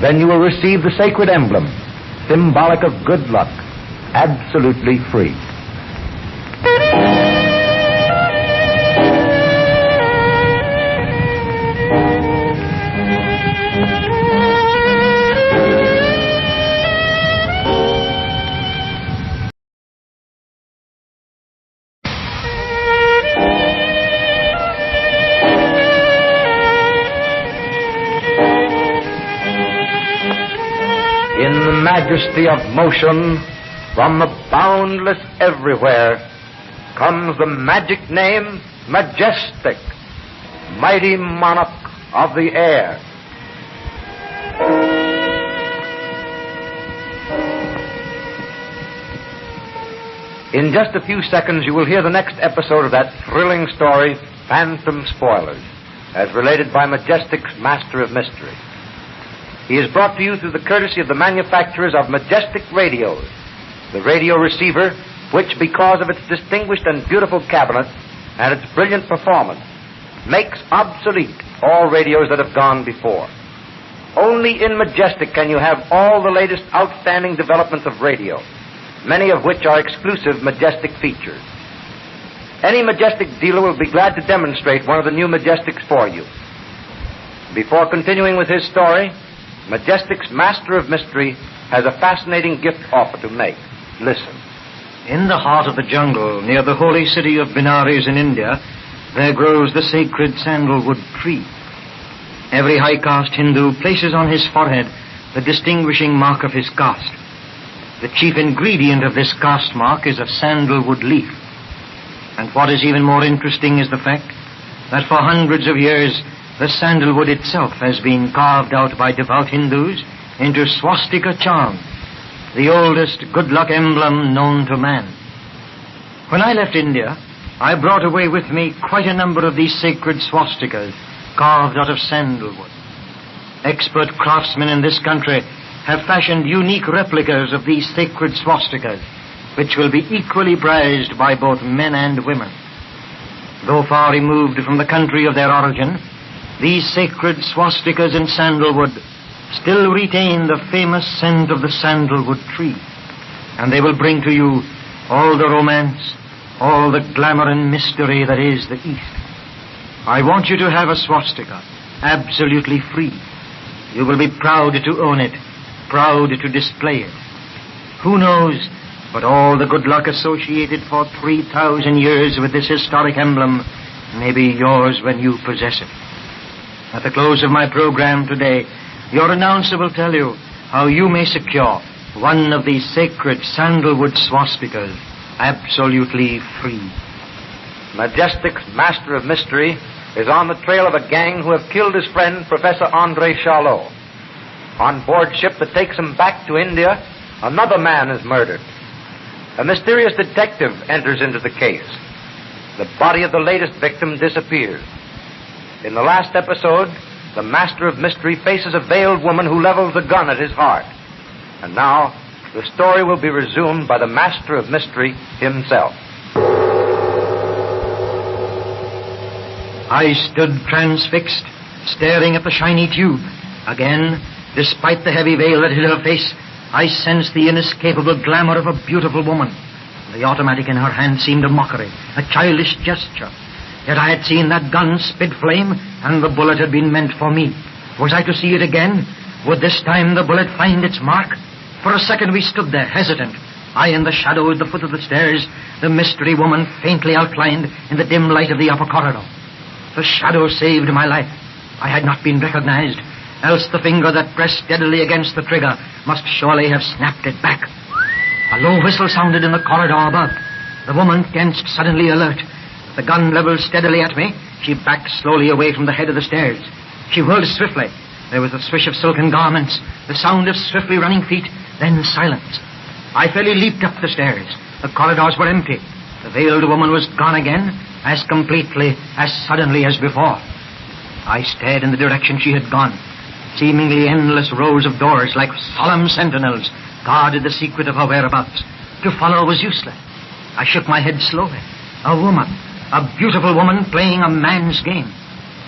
Then you will receive the sacred emblem, symbolic of good luck, absolutely free. In the majesty of motion, from the boundless everywhere, comes the magic name Majestic, mighty monarch of the air. In just a few seconds, you will hear the next episode of that thrilling story, Phantom Spoilers, as related by Majestic's Master of Mystery. He is brought to you through the courtesy of the manufacturers of Majestic radios, the radio receiver which, because of its distinguished and beautiful cabinet and its brilliant performance, makes obsolete all radios that have gone before. Only in Majestic can you have all the latest outstanding developments of radio, many of which are exclusive Majestic features. Any Majestic dealer will be glad to demonstrate one of the new Majestics for you. Before continuing with his story, Majestic's Master of Mystery has a fascinating gift offer to make. Listen. In the heart of the jungle, near the holy city of Benares in India, there grows the sacred sandalwood tree. Every high caste Hindu places on his forehead the distinguishing mark of his caste. The chief ingredient of this caste mark is a sandalwood leaf. And what is even more interesting is the fact that for hundreds of years, the sandalwood itself has been carved out by devout Hindus into swastika charm, the oldest good luck emblem known to man. When I left India, I brought away with me quite a number of these sacred swastikas carved out of sandalwood. Expert craftsmen in this country have fashioned unique replicas of these sacred swastikas, which will be equally prized by both men and women. Though far removed from the country of their origin, these sacred swastikas in sandalwood still retain the famous scent of the sandalwood tree, and they will bring to you all the romance, all the glamour and mystery that is the East. I want you to have a swastika, absolutely free. You will be proud to own it, proud to display it. Who knows but all the good luck associated for 3,000 years with this historic emblem may be yours when you possess it. At the close of my program today, your announcer will tell you how you may secure one of these sacred sandalwood swastikas absolutely free. Majestic's Master of Mystery is on the trail of a gang who have killed his friend, Professor André Charlot. On board ship that takes him back to India, another man is murdered. A mysterious detective enters into the case. The body of the latest victim disappears. In the last episode, the Master of Mystery faces a veiled woman who levels a gun at his heart. And now, the story will be resumed by the Master of Mystery himself. I stood transfixed, staring at the shiny tube. Again, despite the heavy veil that hid her face, I sensed the inescapable glamour of a beautiful woman. The automatic in her hand seemed a mockery, a childish gesture. Yet I had seen that gun spit flame, and the bullet had been meant for me. Was I to see it again? Would this time the bullet find its mark? For a second we stood there, hesitant. I in the shadow at the foot of the stairs, the mystery woman faintly outlined in the dim light of the upper corridor. The shadow saved my life. I had not been recognized, else the finger that pressed steadily against the trigger must surely have snapped it back. A low whistle sounded in the corridor above. The woman tensed, suddenly alert. The gun leveled steadily at me. She backed slowly away from the head of the stairs. She whirled swiftly. There was the swish of silken garments, the sound of swiftly running feet, then silence. I fairly leaped up the stairs. The corridors were empty. The veiled woman was gone again, as completely, as suddenly as before. I stared in the direction she had gone. Seemingly endless rows of doors, like solemn sentinels, guarded the secret of her whereabouts. To follow was useless. I shook my head slowly. A woman, a beautiful woman playing a man's game.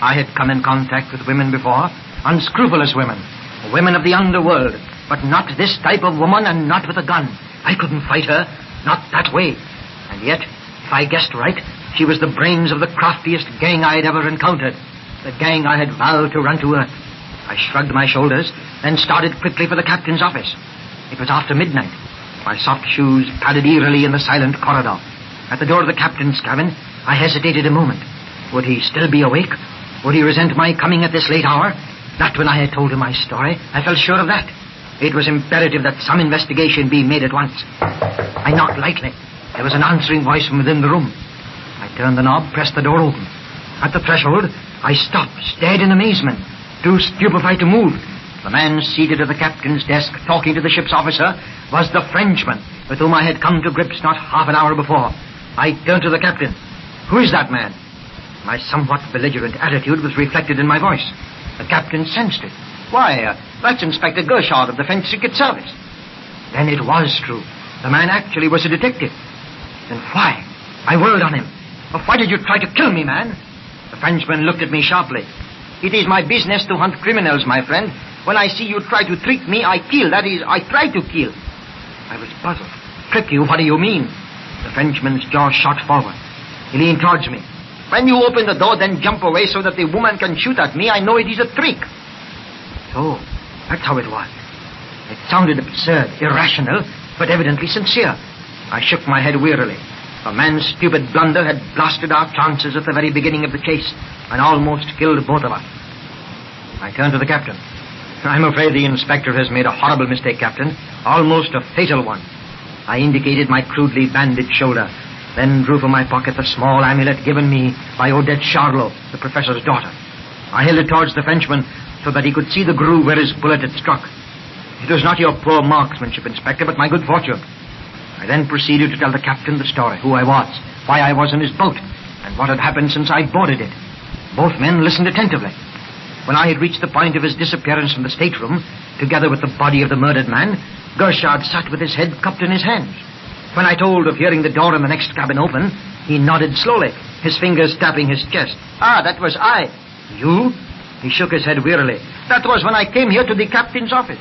I had come in contact with women before, unscrupulous women, women of the underworld, but not this type of woman and not with a gun. I couldn't fight her, not that way. And yet, if I guessed right, she was the brains of the craftiest gang I had ever encountered, the gang I had vowed to run to earth. I shrugged my shoulders, then started quickly for the captain's office. It was after midnight. My soft shoes padded eerily in the silent corridor. At the door of the captain's cabin, I hesitated a moment. Would he still be awake? Would he resent my coming at this late hour? Not when I had told him my story. I felt sure of that. It was imperative that some investigation be made at once. I knocked lightly. There was an answering voice from within the room. I turned the knob, pressed the door open. At the threshold, I stopped, stared in amazement, too stupefied to move. The man seated at the captain's desk, talking to the ship's officer, was the Frenchman with whom I had come to grips not half an hour before. I turned to the captain. Who is that man? My somewhat belligerent attitude was reflected in my voice. The captain sensed it. Why, that's Inspector Gershard of the French Secret Service. Then it was true. The man actually was a detective. Then why? I whirled on him. Why did you try to kill me, man? The Frenchman looked at me sharply. It is my business to hunt criminals, my friend. When I see you try to trick me, I kill. That is, I try to kill. I was puzzled. Trick you? What do you mean? The Frenchman's jaw shot forward. He leaned towards me. When you open the door, then jump away so that the woman can shoot at me, I know it is a trick. So, that's how it was. It sounded absurd, irrational, but evidently sincere. I shook my head wearily. A man's stupid blunder had blasted our chances at the very beginning of the chase and almost killed both of us. I turned to the captain. I'm afraid the inspector has made a horrible mistake, Captain. Almost a fatal one. I indicated my crudely bandaged shoulder, then drew from my pocket the small amulet given me by Odette Charlot, the professor's daughter. I held it towards the Frenchman so that he could see the groove where his bullet had struck. It was not your poor marksmanship, Inspector, but my good fortune. I then proceeded to tell the captain the story, who I was, why I was in his boat, and what had happened since I boarded it. Both men listened attentively. When I had reached the point of his disappearance from the stateroom, together with the body of the murdered man, Gershard sat with his head cupped in his hands. When I told of hearing the door in the next cabin open, he nodded slowly, his fingers tapping his chest. Ah, that was I. You? He shook his head wearily. That was when I came here to the captain's office.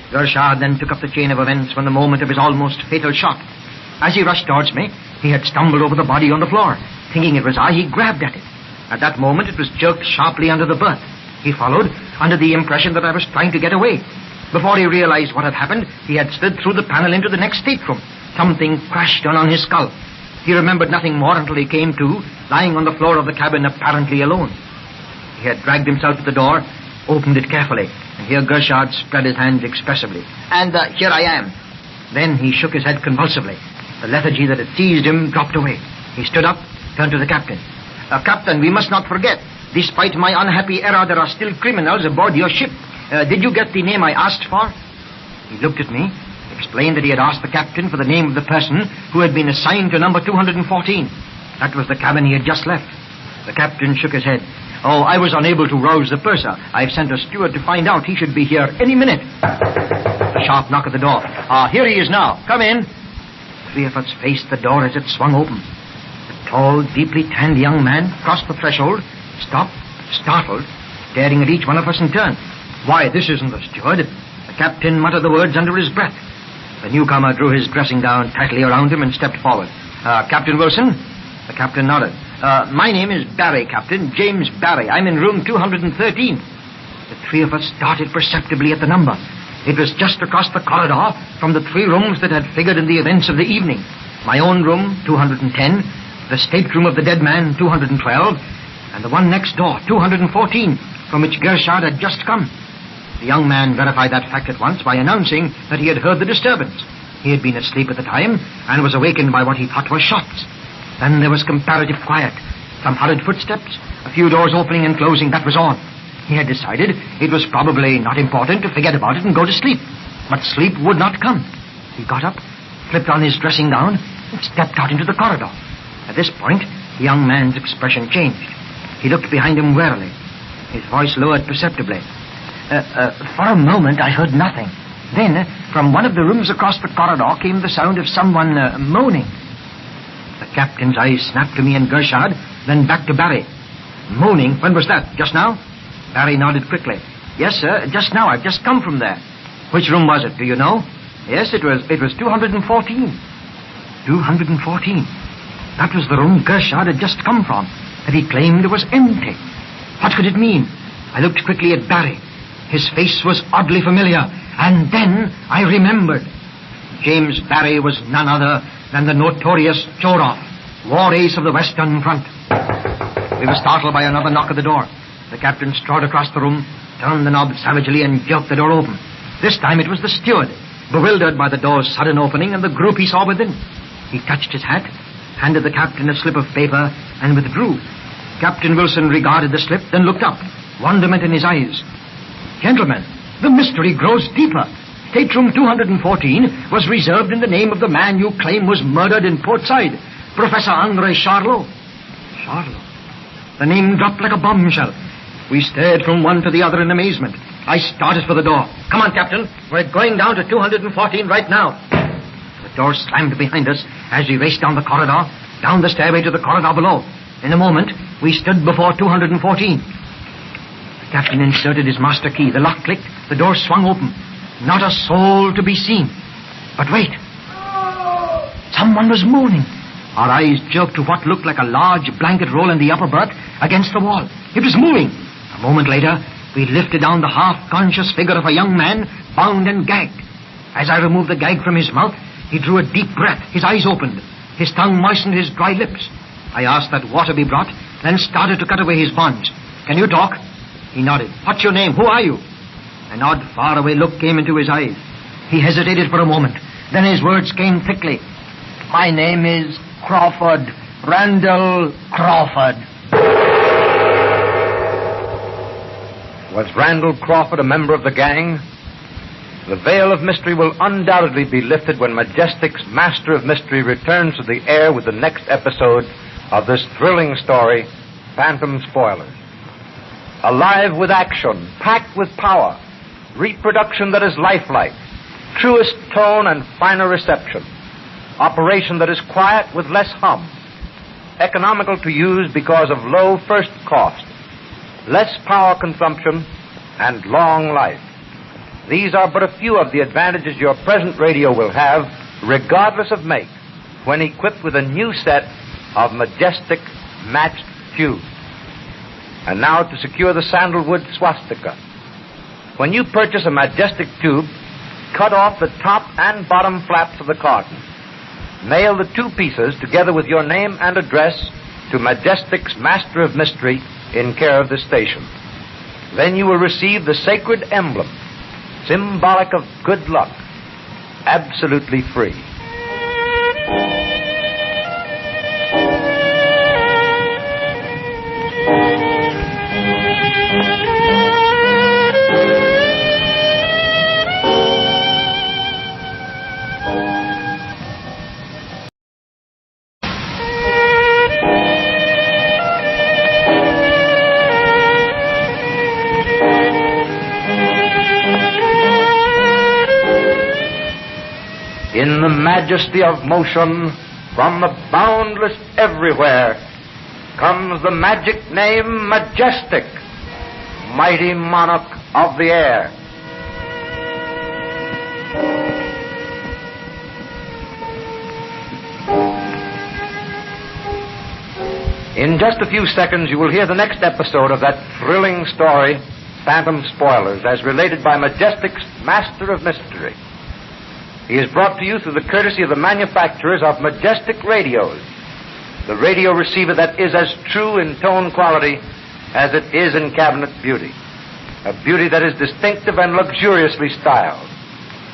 Gershard then took up the chain of events from the moment of his almost fatal shot. As he rushed towards me, he had stumbled over the body on the floor. Thinking it was I, he grabbed at it. At that moment, it was jerked sharply under the berth. He followed, under the impression that I was trying to get away. Before he realized what had happened, he had slid through the panel into the next stateroom. Something crashed down on his skull. He remembered nothing more until he came to, lying on the floor of the cabin, apparently alone. He had dragged himself to the door, opened it carefully, and here Gershard spread his hands expressively. And here I am. Then he shook his head convulsively. The lethargy that had seized him dropped away. He stood up, turned to the captain. Captain, we must not forget, despite my unhappy error, there are still criminals aboard your ship. Did you get the name I asked for? He looked at me, explained that he had asked the captain for the name of the person who had been assigned to number 214. That was the cabin he had just left. The captain shook his head. Oh, I was unable to rouse the purser. I've sent a steward to find out. He should be here any minute. A sharp knock at the door. Here he is now. Come in. Three of us faced the door as it swung open. The tall, deeply tanned young man crossed the threshold, stopped, startled, staring at each one of us in turn. Why, this isn't the steward. The captain muttered the words under his breath. The newcomer drew his dressing gown tightly around him and stepped forward. Captain Wilson? The captain nodded. My name is Barry, Captain. James Barry. I'm in room 213. The three of us started perceptibly at the number. It was just across the corridor from the three rooms that had figured in the events of the evening. My own room, 210, the stateroom of the dead man, 212, and the one next door, 214, from which Gershard had just come. The young man verified that fact at once by announcing that he had heard the disturbance. He had been asleep at the time and was awakened by what he thought were shots. Then there was comparative quiet, some hurried footsteps, a few doors opening and closing, that was all. He had decided it was probably not important to forget about it and go to sleep. But sleep would not come. He got up, slipped on his dressing gown, and stepped out into the corridor. At this point, the young man's expression changed. He looked behind him warily. His voice lowered perceptibly. For a moment, I heard nothing. Then, from one of the rooms across the corridor came the sound of someone moaning. The captain's eyes snapped to me and Gershard, then back to Barry. Moaning? When was that? Just now? Barry nodded quickly. Yes, sir, just now. I've just come from there. Which room was it? Do you know? Yes, it was 214. 214. That was the room Gershard had just come from, that he claimed was empty. What could it mean? I looked quickly at Barry. His face was oddly familiar, and then I remembered. James Barry was none other than the notorious Chorov, war ace of the Western Front. We were startled by another knock at the door. The captain strode across the room, turned the knob savagely, and jerked the door open. This time it was the steward, bewildered by the door's sudden opening and the group he saw within. He touched his hat, handed the captain a slip of paper, and withdrew. Captain Wilson regarded the slip, then looked up, wonderment in his eyes. Gentlemen, the mystery grows deeper. Stateroom 214 was reserved in the name of the man you claim was murdered in Portside, Professor André Charlot. Charlot? The name dropped like a bombshell. We stared from one to the other in amazement. I started for the door. Come on, Captain. We're going down to 214 right now. The door slammed behind us as we raced down the corridor, down the stairway to the corridor below. In a moment, we stood before 214. The captain inserted his master key. The lock clicked. The door swung open. Not a soul to be seen. But wait. Someone was moaning. Our eyes jerked to what looked like a large blanket roll in the upper berth against the wall. It was moving. A moment later, we lifted down the half-conscious figure of a young man, bound and gagged. As I removed the gag from his mouth, he drew a deep breath. His eyes opened. His tongue moistened his dry lips. I asked that water be brought, then started to cut away his bonds. Can you talk? He nodded. What's your name? Who are you? An odd, faraway look came into his eyes. He hesitated for a moment. Then his words came thickly. My name is Crawford. Randall Crawford. Was Randall Crawford a member of the gang? The veil of mystery will undoubtedly be lifted when Majestic's Master of Mystery returns to the air with the next episode of this thrilling story, Phantom Spoilers. Alive with action, packed with power, reproduction that is lifelike, truest tone and finer reception, operation that is quiet with less hum, economical to use because of low first cost, less power consumption, and long life. These are but a few of the advantages your present radio will have, regardless of make, when equipped with a new set of Majestic matched tubes. And now to secure the sandalwood swastika. When you purchase a Majestic tube, cut off the top and bottom flaps of the carton. Mail the two pieces together with your name and address to Majestic's Master of Mystery in care of the station. Then you will receive the sacred emblem, symbolic of good luck, absolutely free. In the majesty of motion, from the boundless everywhere, comes the magic name Majestic, mighty monarch of the air. In just a few seconds, you will hear the next episode of that thrilling story, Phantom Spoilers, as related by Majestic's Master of Mystery. He is brought to you through the courtesy of the manufacturers of Majestic radios, the radio receiver that is as true in tone quality as it is in cabinet beauty, a beauty that is distinctive and luxuriously styled,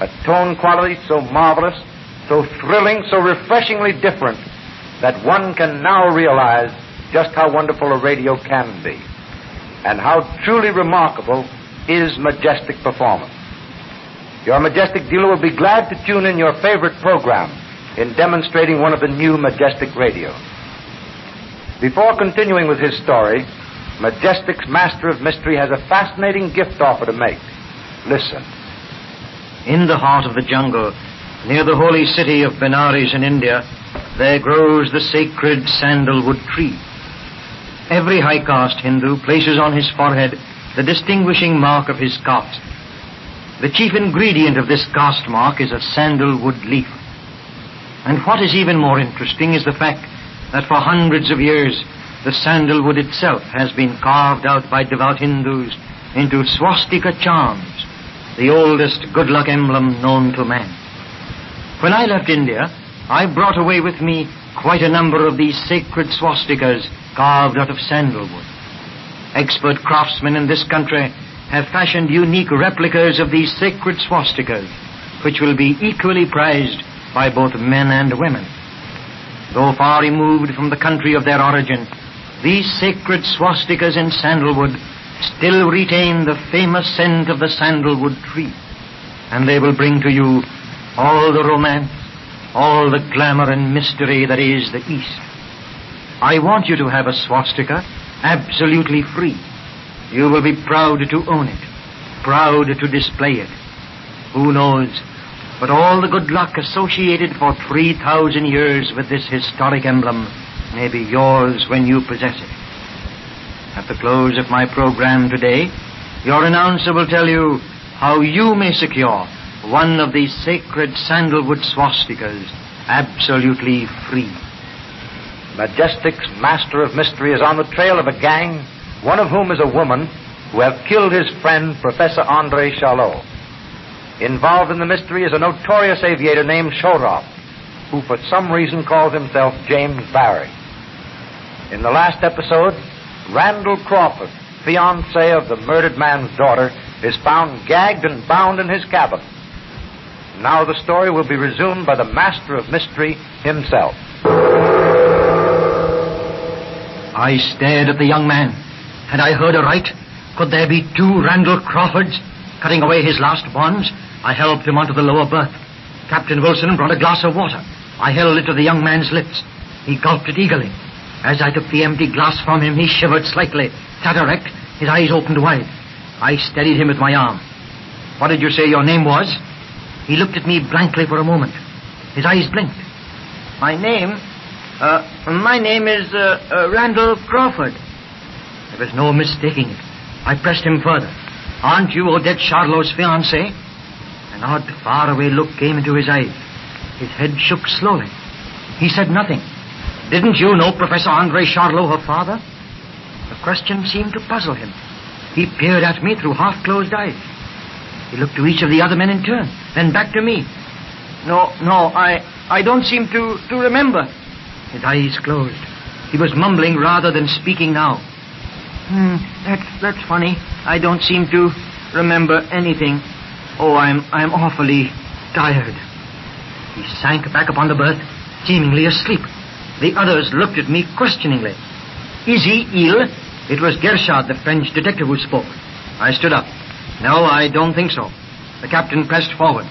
a tone quality so marvelous so thrilling, so refreshingly different, that one can now realize just how wonderful a radio can be, and how truly remarkable is Majestic performance. Your Majestic dealer will be glad to tune in your favorite program in demonstrating one of the new Majestic radios. Before continuing with his story, Majestic's Master of Mystery has a fascinating gift offer to make. Listen. In the heart of the jungle, near the holy city of Benares in India, there grows the sacred sandalwood tree. Every high caste Hindu places on his forehead the distinguishing mark of his caste. The chief ingredient of this caste mark is a sandalwood leaf. And what is even more interesting is the fact that for hundreds of years, the sandalwood itself has been carved out by devout Hindus into swastika charms, the oldest good luck emblem known to man. When I left India, I brought away with me quite a number of these sacred swastikas carved out of sandalwood. Expert craftsmen in this country have fashioned unique replicas of these sacred swastikas, which will be equally prized by both men and women. Though far removed from the country of their origin, these sacred swastikas in sandalwood still retain the famous scent of the sandalwood tree, and they will bring to you all the romance, all the glamour and mystery that is the East. I want you to have a swastika absolutely free. You will be proud to own it, proud to display it. Who knows, but all the good luck associated for 3,000 years with this historic emblem may be yours when you possess it. At the close of my program today, your announcer will tell you how you may secure one of these sacred sandalwood swastikas absolutely free. Majestic's Master of Mystery is on the trail of a gang, one of whom is a woman who have killed his friend, Professor André Charlot. Involved in the mystery is a notorious aviator named Chodroff, who for some reason calls himself James Barry. In the last episode, Randall Crawford, fiancé of the murdered man's daughter, is found gagged and bound in his cabin. Now the story will be resumed by the Master of Mystery himself. I stared at the young man. Had I heard aright? Could there be two Randall Crawfords? Cutting away his last bonds, I helped him onto the lower berth. Captain Wilson brought a glass of water. I held it to the young man's lips. He gulped it eagerly. As I took the empty glass from him, he shivered slightly, sat erect, his eyes opened wide. I steadied him with my arm. What did you say your name was? He looked at me blankly for a moment. His eyes blinked. My name is Randall Crawford. There was no mistaking it. I pressed him further. Aren't you Odette Charlot's fiancé? An odd, faraway look came into his eyes. His head shook slowly. He said nothing. Didn't you know Professor André Charlot, her father? The question seemed to puzzle him. He peered at me through half-closed eyes. He looked to each of the other men in turn, then back to me. No, I don't seem to remember. His eyes closed. He was mumbling rather than speaking now. That's funny. I don't seem to remember anything. Oh, I'm awfully tired. He sank back upon the berth, seemingly asleep. The others looked at me questioningly. Is he ill? It was Gershard, the French detective, who spoke. I stood up. No, I don't think so. The captain pressed forward.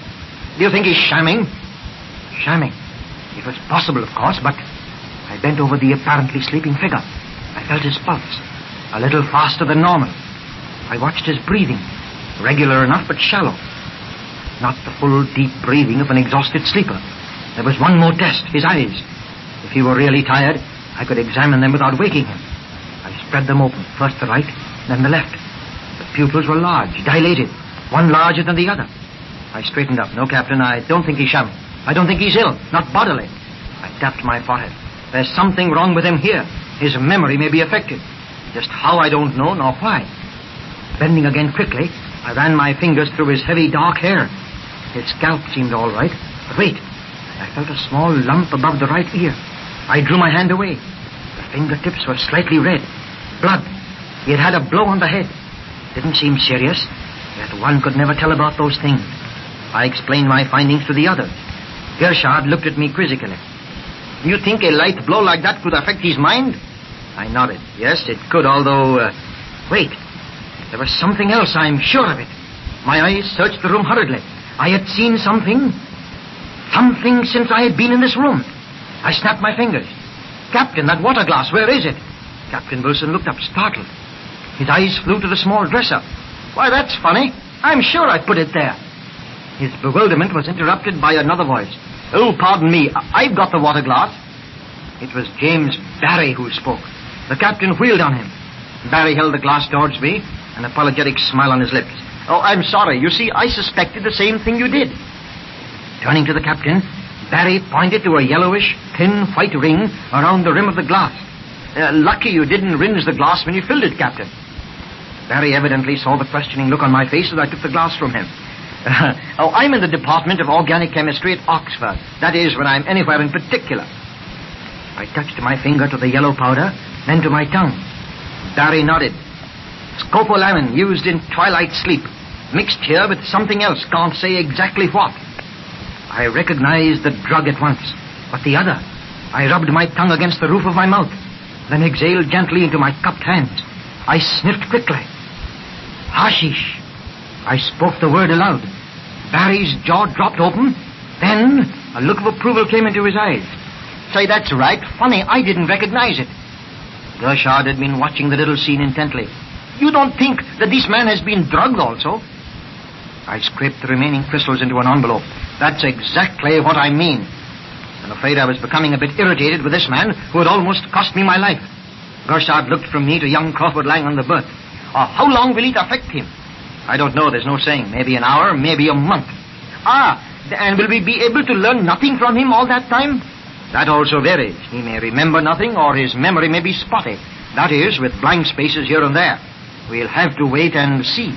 Do you think he's shamming? Shamming. It was possible, of course, but I bent over the apparently sleeping figure. I felt his pulse, a little faster than normal. I watched his breathing, regular enough but shallow. Not the full, deep breathing of an exhausted sleeper. There was one more test, his eyes. If he were really tired, I could examine them without waking him. I spread them open, first the right, then the left. The pupils were large, dilated, one larger than the other. I straightened up. No, Captain, I don't think he's shamming. I don't think he's ill, not bodily. I tapped my forehead. There's something wrong with him here. His memory may be affected. Just how, I don't know, nor why. Bending again quickly, I ran my fingers through his heavy dark hair. His scalp seemed all right. But wait, I felt a small lump above the right ear. I drew my hand away. The fingertips were slightly red. Blood. He had had a blow on the head. Didn't seem serious, yet one could never tell about those things. I explained my findings to the others. Gershard looked at me quizzically. You think a light blow like that could affect his mind? I nodded. Yes, it could, although... Wait. There was something else, I'm sure of it. My eyes searched the room hurriedly. I had seen something. Something since I had been in this room. I snapped my fingers. Captain, that water glass, where is it? Captain Wilson looked up, startled. His eyes flew to the small dresser. Why, that's funny. I'm sure I put it there. His bewilderment was interrupted by another voice. Oh, pardon me. I've got the water glass. It was James Barry who spoke. The captain wheeled on him. Barry held the glass towards me, an apologetic smile on his lips. Oh, I'm sorry. You see, I suspected the same thing you did. Turning to the captain, Barry pointed to a yellowish, thin white ring around the rim of the glass. Lucky you didn't rinse the glass when you filled it, Captain. Barry evidently saw the questioning look on my face as I took the glass from him. I'm in the Department of Organic Chemistry at Oxford. That is, when I'm anywhere in particular. I touched my finger to the yellow powder, then to my tongue. Barry nodded. Scopolamine used in twilight sleep. Mixed here with something else, can't say exactly what. I recognized the drug at once. But the other? I rubbed my tongue against the roof of my mouth, then exhaled gently into my cupped hands. I sniffed quickly. Hashish. I spoke the word aloud. Barry's jaw dropped open. Then a look of approval came into his eyes. Say, that's right. Funny, I didn't recognize it. Gershard had been watching the little scene intently. You don't think that this man has been drugged also? I scraped the remaining crystals into an envelope. That's exactly what I mean. I'm afraid I was becoming a bit irritated with this man who had almost cost me my life. Gershard looked from me to young Crawford lying on the berth. How long will it affect him? I don't know. There's no saying. Maybe an hour, maybe a month. And will we be able to learn nothing from him all that time? That also varies. He may remember nothing, or his memory may be spotty. That is, with blank spaces here and there. We'll have to wait and see.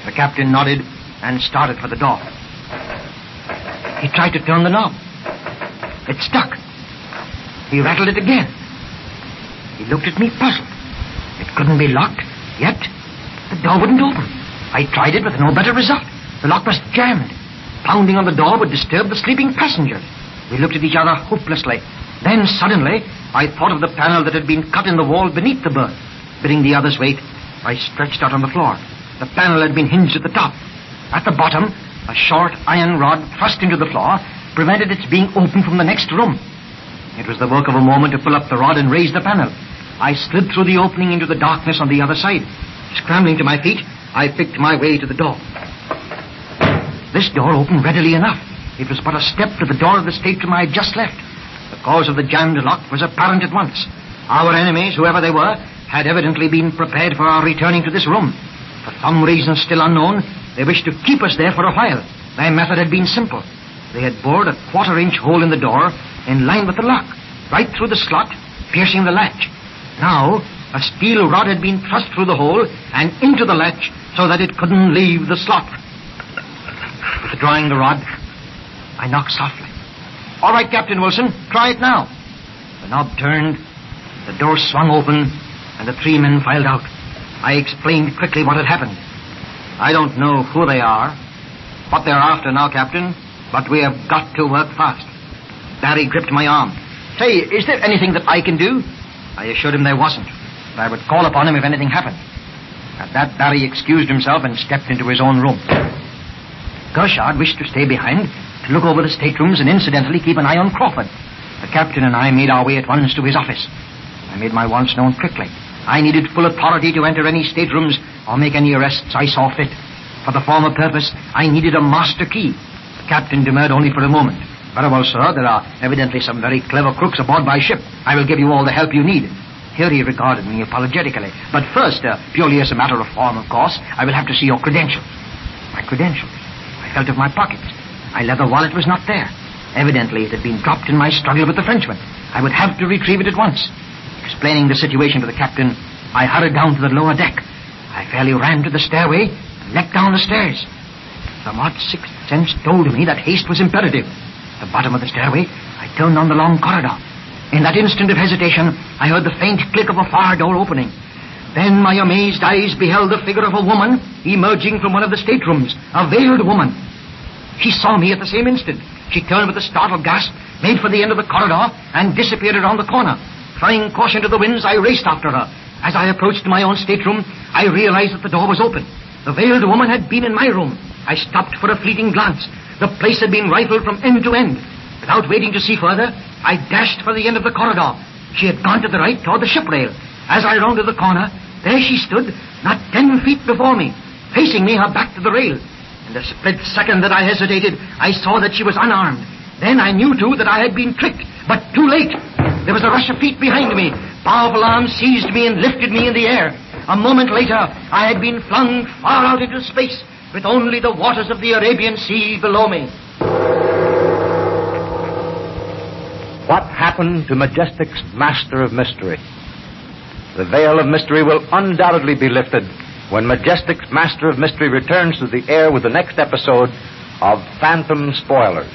The captain nodded and started for the door. He tried to turn the knob. It stuck. He rattled it again. He looked at me puzzled. It couldn't be locked, yet the door wouldn't open. I tried it with no better result. The lock was jammed. Pounding on the door would disturb the sleeping passengers. We looked at each other hopelessly. Then suddenly, I thought of the panel that had been cut in the wall beneath the berth. Bidding the others wait, I stretched out on the floor. The panel had been hinged at the top. At the bottom, a short iron rod thrust into the floor prevented its being opened from the next room. It was the work of a moment to pull up the rod and raise the panel. I slid through the opening into the darkness on the other side. Scrambling to my feet, I picked my way to the door. This door opened readily enough. It was but a step to the door of the stateroom I had just left. The cause of the jammed lock was apparent at once. Our enemies, whoever they were, had evidently been prepared for our returning to this room. For some reason still unknown, they wished to keep us there for a while. Their method had been simple. They had bored a 1/4-inch hole in the door in line with the lock, right through the slot, piercing the latch. Now, a steel rod had been thrust through the hole and into the latch so that it couldn't leave the slot. Withdrawing the rod, I knocked softly. All right, Captain Wilson, try it now. The knob turned, the door swung open, and the 3 men filed out. I explained quickly what had happened. I don't know who they are, what they're after now, Captain, but we have got to work fast. Barry gripped my arm. Say, is there anything that I can do? I assured him there wasn't, but I would call upon him if anything happened. At that, Barry excused himself and stepped into his own room. Gershard wished to stay behind to look over the staterooms and incidentally keep an eye on Crawford. The captain and I made our way at once to his office. I made my wants known quickly. I needed full authority to enter any staterooms or make any arrests I saw fit. For the former purpose, I needed a master key. The captain demurred only for a moment. Very well, sir, there are evidently some very clever crooks aboard my ship. I will give you all the help you need. Here he regarded me apologetically. But first, purely as a matter of form, of course, I will have to see your credentials. My credentials? I felt of my pockets. My leather wallet was not there. Evidently, it had been dropped in my struggle with the Frenchman. I would have to retrieve it at once. Explaining the situation to the captain, I hurried down to the lower deck. I fairly ran to the stairway and leapt down the stairs. Some odd sixth sense told me that haste was imperative. At the bottom of the stairway, I turned on the long corridor. In that instant of hesitation, I heard the faint click of a far door opening. Then my amazed eyes beheld the figure of a woman emerging from one of the staterooms, a veiled woman. She saw me at the same instant. She turned with a startled gasp, made for the end of the corridor, and disappeared around the corner. Throwing caution to the winds, I raced after her. As I approached my own stateroom, I realized that the door was open. The veiled woman had been in my room. I stopped for a fleeting glance. The place had been rifled from end to end. Without waiting to see further, I dashed for the end of the corridor. She had gone to the right toward the ship rail. As I rounded the corner, there she stood, not 10 feet before me, facing me, her back to the rail. In the split second that I hesitated, I saw that she was unarmed. Then I knew, too, that I had been tricked, but too late. There was a rush of feet behind me. Powerful arms seized me and lifted me in the air. A moment later, I had been flung far out into space, with only the waters of the Arabian Sea below me. What happened to Majestic's master of mystery? The veil of mystery will undoubtedly be lifted when Majestic's master of mystery returns to the air with the next episode of Phantom Spoilers.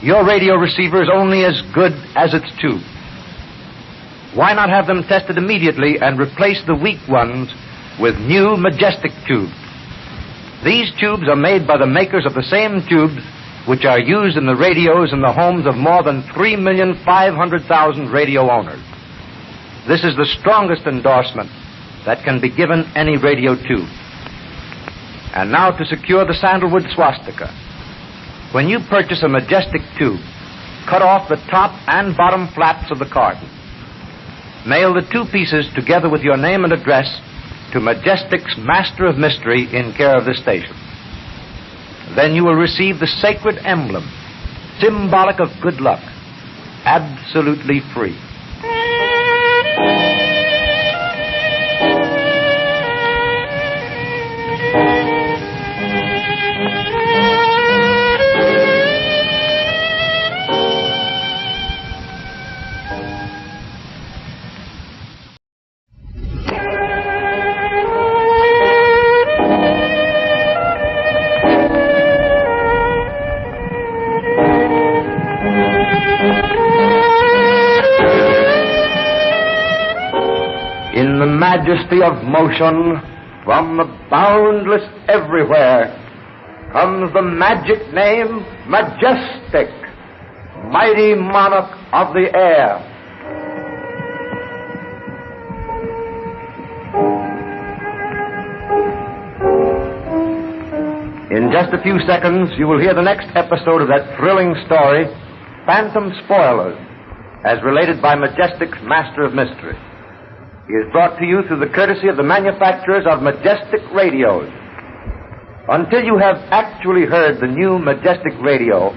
Your radio receiver is only as good as its tube. Why not have them tested immediately and replace the weak ones with new Majestic tubes? These tubes are made by the makers of the same tubes which are used in the radios in the homes of more than 3,500,000 radio owners. This is the strongest endorsement that can be given any radio tube. And now to secure the sandalwood swastika. When you purchase a Majestic tube, cut off the top and bottom flaps of the carton. Mail the two pieces together with your name and address to Majestic's Master of Mystery in care of this station. Then you will receive the sacred emblem, symbolic of good luck, absolutely free. Majesty of motion, from the boundless everywhere, comes the magic name Majestic, mighty monarch of the air. In just a few seconds, you will hear the next episode of that thrilling story, Phantom Spoilers, as related by Majestic's Master of Mystery. He is brought to you through the courtesy of the manufacturers of Majestic radios. Until you have actually heard the new Majestic radio,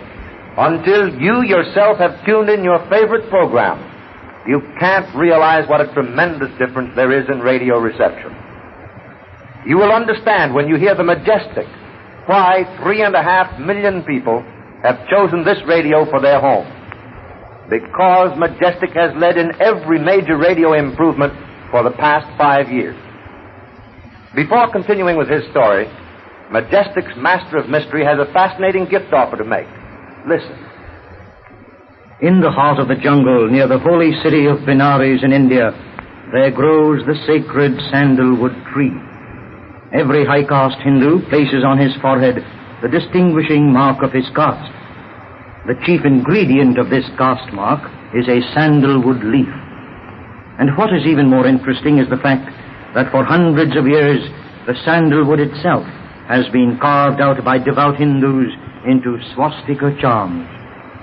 until you yourself have tuned in your favorite program, you can't realize what a tremendous difference there is in radio reception. You will understand when you hear the Majestic why 3.5 million people have chosen this radio for their home. Because Majestic has led in every major radio improvement for the past 5 years. Before continuing with his story, Majestic's Master of Mystery has a fascinating gift offer to make. Listen. In the heart of the jungle, near the holy city of Benares in India, there grows the sacred sandalwood tree. Every high-caste Hindu places on his forehead the distinguishing mark of his caste. The chief ingredient of this caste mark is a sandalwood leaf. And what is even more interesting is the fact that for hundreds of years, the sandalwood itself has been carved out by devout Hindus into swastika charms,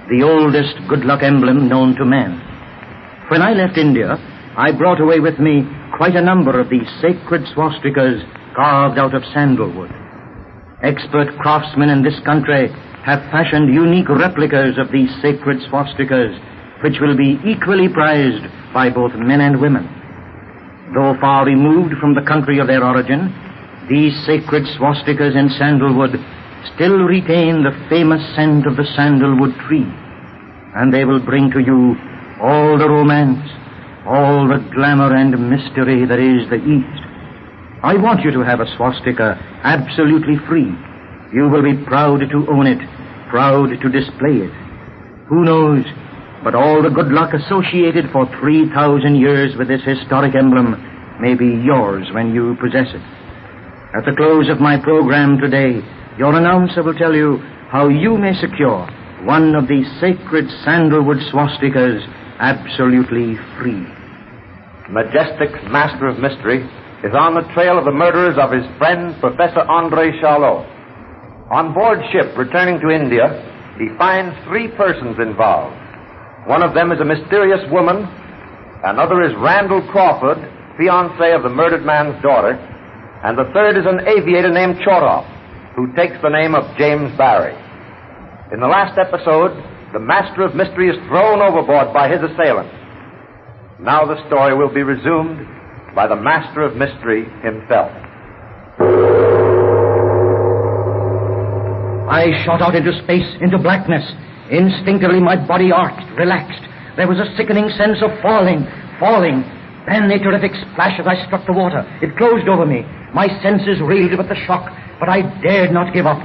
the oldest good luck emblem known to man. When I left India, I brought away with me quite a number of these sacred swastikas carved out of sandalwood. Expert craftsmen in this country have fashioned unique replicas of these sacred swastikas, which will be equally prized by both men and women. Though far removed from the country of their origin, these sacred swastikas in sandalwood still retain the famous scent of the sandalwood tree, and they will bring to you all the romance, all the glamour and mystery that is the East. I want you to have a swastika absolutely free. You will be proud to own it, proud to display it. Who knows, but all the good luck associated for 3,000 years with this historic emblem may be yours when you possess it. At the close of my program today, your announcer will tell you how you may secure one of these sacred sandalwood swastikas absolutely free. Majestic's Master of Mystery is on the trail of the murderers of his friend, Professor André Charlot. On board ship returning to India, he finds 3 persons involved. One of them is a mysterious woman. Another is Randall Crawford, fiancé of the murdered man's daughter. And the third is an aviator named Choroff, who takes the name of James Barry. In the last episode, the Master of Mystery is thrown overboard by his assailants. Now the story will be resumed by the Master of Mystery himself. I shot out into space, into blackness. Instinctively, my body arched, relaxed. There was a sickening sense of falling. Then a terrific splash as I struck the water. It closed over me. My senses reeled with the shock, but I dared not give up.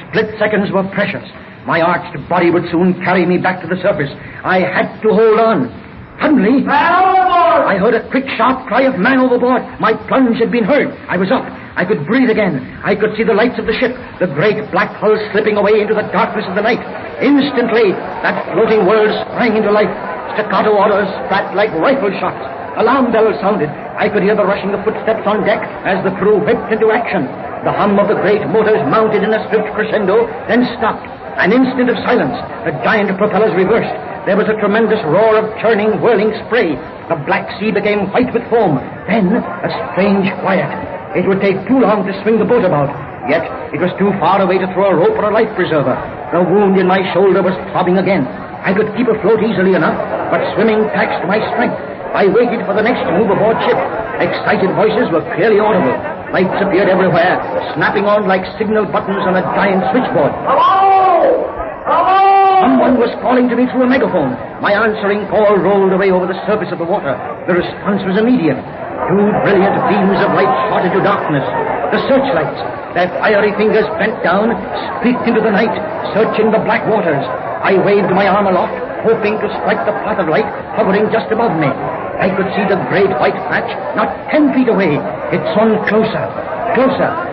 Split seconds were precious. My arched body would soon carry me back to the surface. I had to hold on. Suddenly, man overboard! I heard a quick, sharp cry of man overboard. My plunge had been heard. I was up. I could breathe again. I could see the lights of the ship, the great black hull slipping away into the darkness of the night. Instantly, that floating world sprang into life. Staccato orders spat like rifle shots. Alarm bells sounded. I could hear the rushing of footsteps on deck as the crew whipped into action. The hum of the great motors mounted in a swift crescendo, then stopped. An instant of silence. The giant propellers reversed. There was a tremendous roar of churning, whirling spray. The black sea became white with foam. Then a strange quiet. It would take too long to swing the boat about. Yet it was too far away to throw a rope or a life preserver. The wound in my shoulder was throbbing again. I could keep afloat easily enough, but swimming taxed my strength. I waited for the next move aboard ship. Excited voices were clearly audible. Lights appeared everywhere, snapping on like signal buttons on a giant switchboard. Hello! Hello! Someone was calling to me through a megaphone. My answering call rolled away over the surface of the water. The response was immediate. 2 brilliant beams of light shot into darkness. The searchlights, their fiery fingers bent down, streaked into the night, searching the black waters. I waved my arm aloft, hoping to strike the path of light hovering just above me. I could see the great white patch not 10 feet away. It swung closer.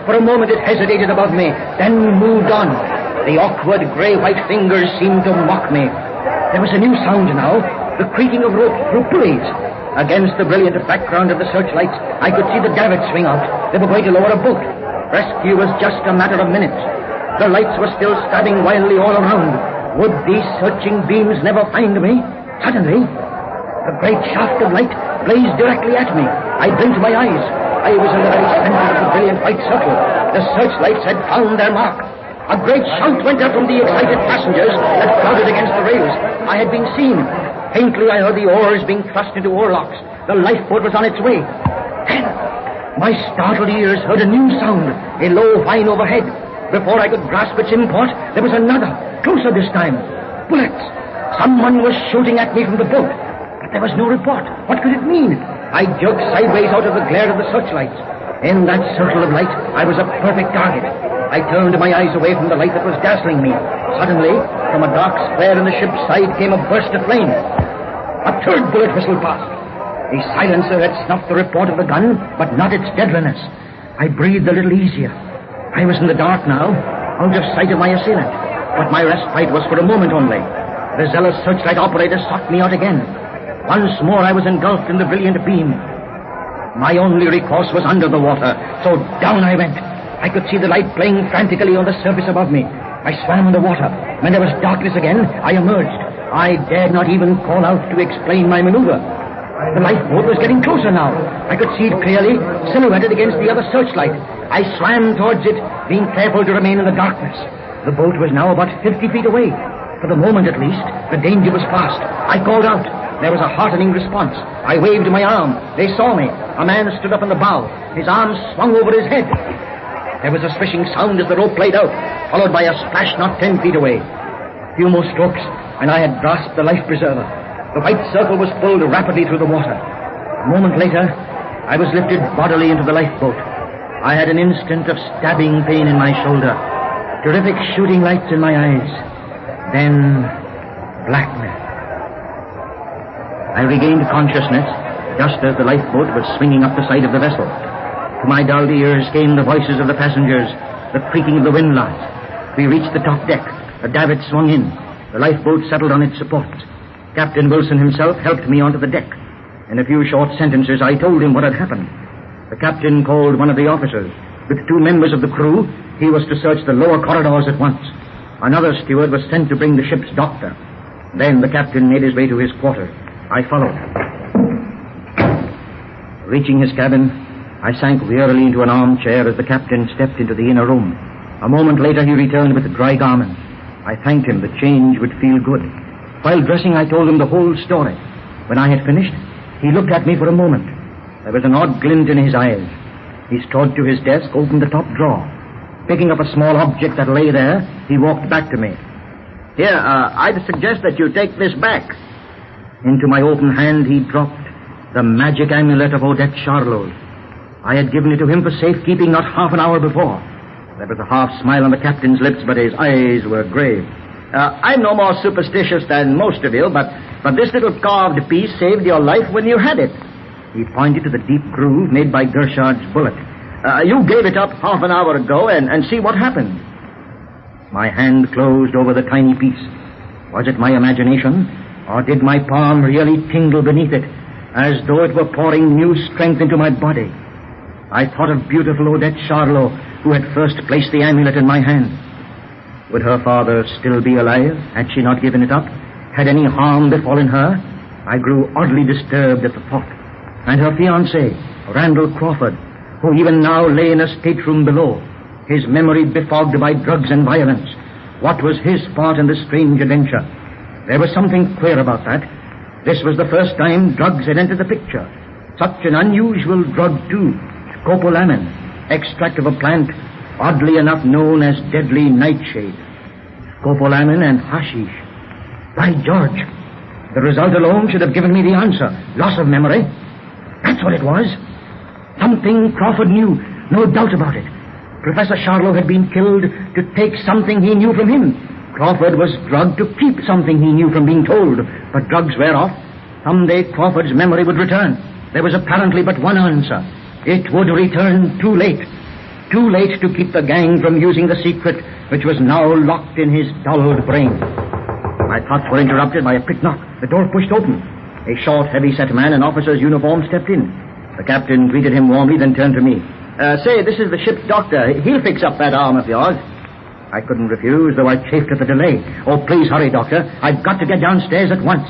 For a moment it hesitated above me, then moved on. The awkward gray-white fingers seemed to mock me. There was a new sound now, the creaking of ropes through pulleys. Against the brilliant background of the searchlights, I could see the davits swing out. They were going to lower a boat. Rescue was just a matter of minutes. The lights were still stabbing wildly all around. Would these searching beams never find me? Suddenly, a great shaft of light blazed directly at me. I blinked my eyes. I was in the very center of the brilliant white circle. The searchlights had found their mark. A great shout went up from the excited passengers that crowded against the rails. I had been seen. Faintly, I heard the oars being thrust into oarlocks. The lifeboat was on its way. Then, my startled ears heard a new sound, a low whine overhead. Before I could grasp its import, there was another, closer this time. Bullets. Someone was shooting at me from the boat. But there was no report. What could it mean? I jerked sideways out of the glare of the searchlights. In that circle of light, I was a perfect target. I turned my eyes away from the light that was dazzling me. Suddenly, from a dark square in the ship's side came a burst of flame. A third bullet whistled past. The silencer had snuffed the report of the gun, but not its deadliness. I breathed a little easier. I was in the dark now, out of sight of my assailant. But my respite was for a moment only. The zealous searchlight operator sought me out again. Once more I was engulfed in the brilliant beam. My only recourse was under the water, so down I went. I could see the light playing frantically on the surface above me. I swam in the water. When there was darkness again, I emerged. I dared not even call out to explain my maneuver. The lifeboat was getting closer now. I could see it clearly, silhouetted against the other searchlight. I swam towards it, being careful to remain in the darkness. The boat was now about 50 feet away. For the moment, at least, the danger was past. I called out. There was a heartening response. I waved my arm. They saw me. A man stood up on the bow. His arms swung over his head. There was a swishing sound as the rope played out, followed by a splash not 10 feet away. A few more strokes, and I had grasped the life preserver. The white circle was pulled rapidly through the water. A moment later, I was lifted bodily into the lifeboat. I had an instant of stabbing pain in my shoulder, terrific shooting lights in my eyes, then blackness. I regained consciousness just as the lifeboat was swinging up the side of the vessel. To my dulled ears came the voices of the passengers, the creaking of the windlass, We reached the top deck. The davit swung in. The lifeboat settled on its supports. Captain Wilson himself helped me onto the deck. In a few short sentences, I told him what had happened. The captain called one of the officers. With 2 members of the crew, he was to search the lower corridors at once. Another steward was sent to bring the ship's doctor. Then the captain made his way to his quarters. I followed. Reaching his cabin, I sank wearily into an armchair as the captain stepped into the inner room. A moment later, he returned with dry garments. I thanked him. The change would feel good. While dressing, I told him the whole story. When I had finished, he looked at me for a moment. There was an odd glint in his eyes. He strode to his desk, opened the top drawer. Picking up a small object that lay there, he walked back to me. Here, I'd suggest that you take this back. Into my open hand, he dropped the magic amulet of Odette Charlot's. I had given it to him for safekeeping not half an hour before. There was a half smile on the captain's lips, but his eyes were grave. I'm no more superstitious than most of you, but this little carved piece saved your life when you had it. He pointed to the deep groove made by Gershard's bullet. You gave it up half an hour ago, and see what happened. My hand closed over the tiny piece. Was it my imagination, or did my palm really tingle beneath it, as though it were pouring new strength into my body? I thought of beautiful Odette Charlot, who had first placed the amulet in my hand. Would her father still be alive? Had she not given it up? Had any harm befallen her? I grew oddly disturbed at the thought. And her fiancé, Randall Crawford, who even now lay in a stateroom below, his memory befogged by drugs and violence. What was his part in this strange adventure? There was something queer about that. This was the first time drugs had entered the picture. Such an unusual drug, too. Scopolamine, extract of a plant oddly enough known as deadly nightshade. Scopolamine and hashish. By George, the result alone should have given me the answer. Loss of memory. That's what it was. Something Crawford knew, no doubt about it. Professor Charlot had been killed to take something he knew from him. Crawford was drugged to keep something he knew from being told. But drugs wear off. Someday Crawford's memory would return. There was apparently but one answer. It would return too late. Too late to keep the gang from using the secret which was now locked in his dulled brain. My thoughts were interrupted by a quick knock. The door pushed open. A short, heavy-set man in officer's uniform stepped in. The captain greeted him warmly, then turned to me. Say, this is the ship's doctor. He'll fix up that arm of yours. I couldn't refuse, though I chafed at the delay. Oh, please hurry, doctor. I've got to get downstairs at once.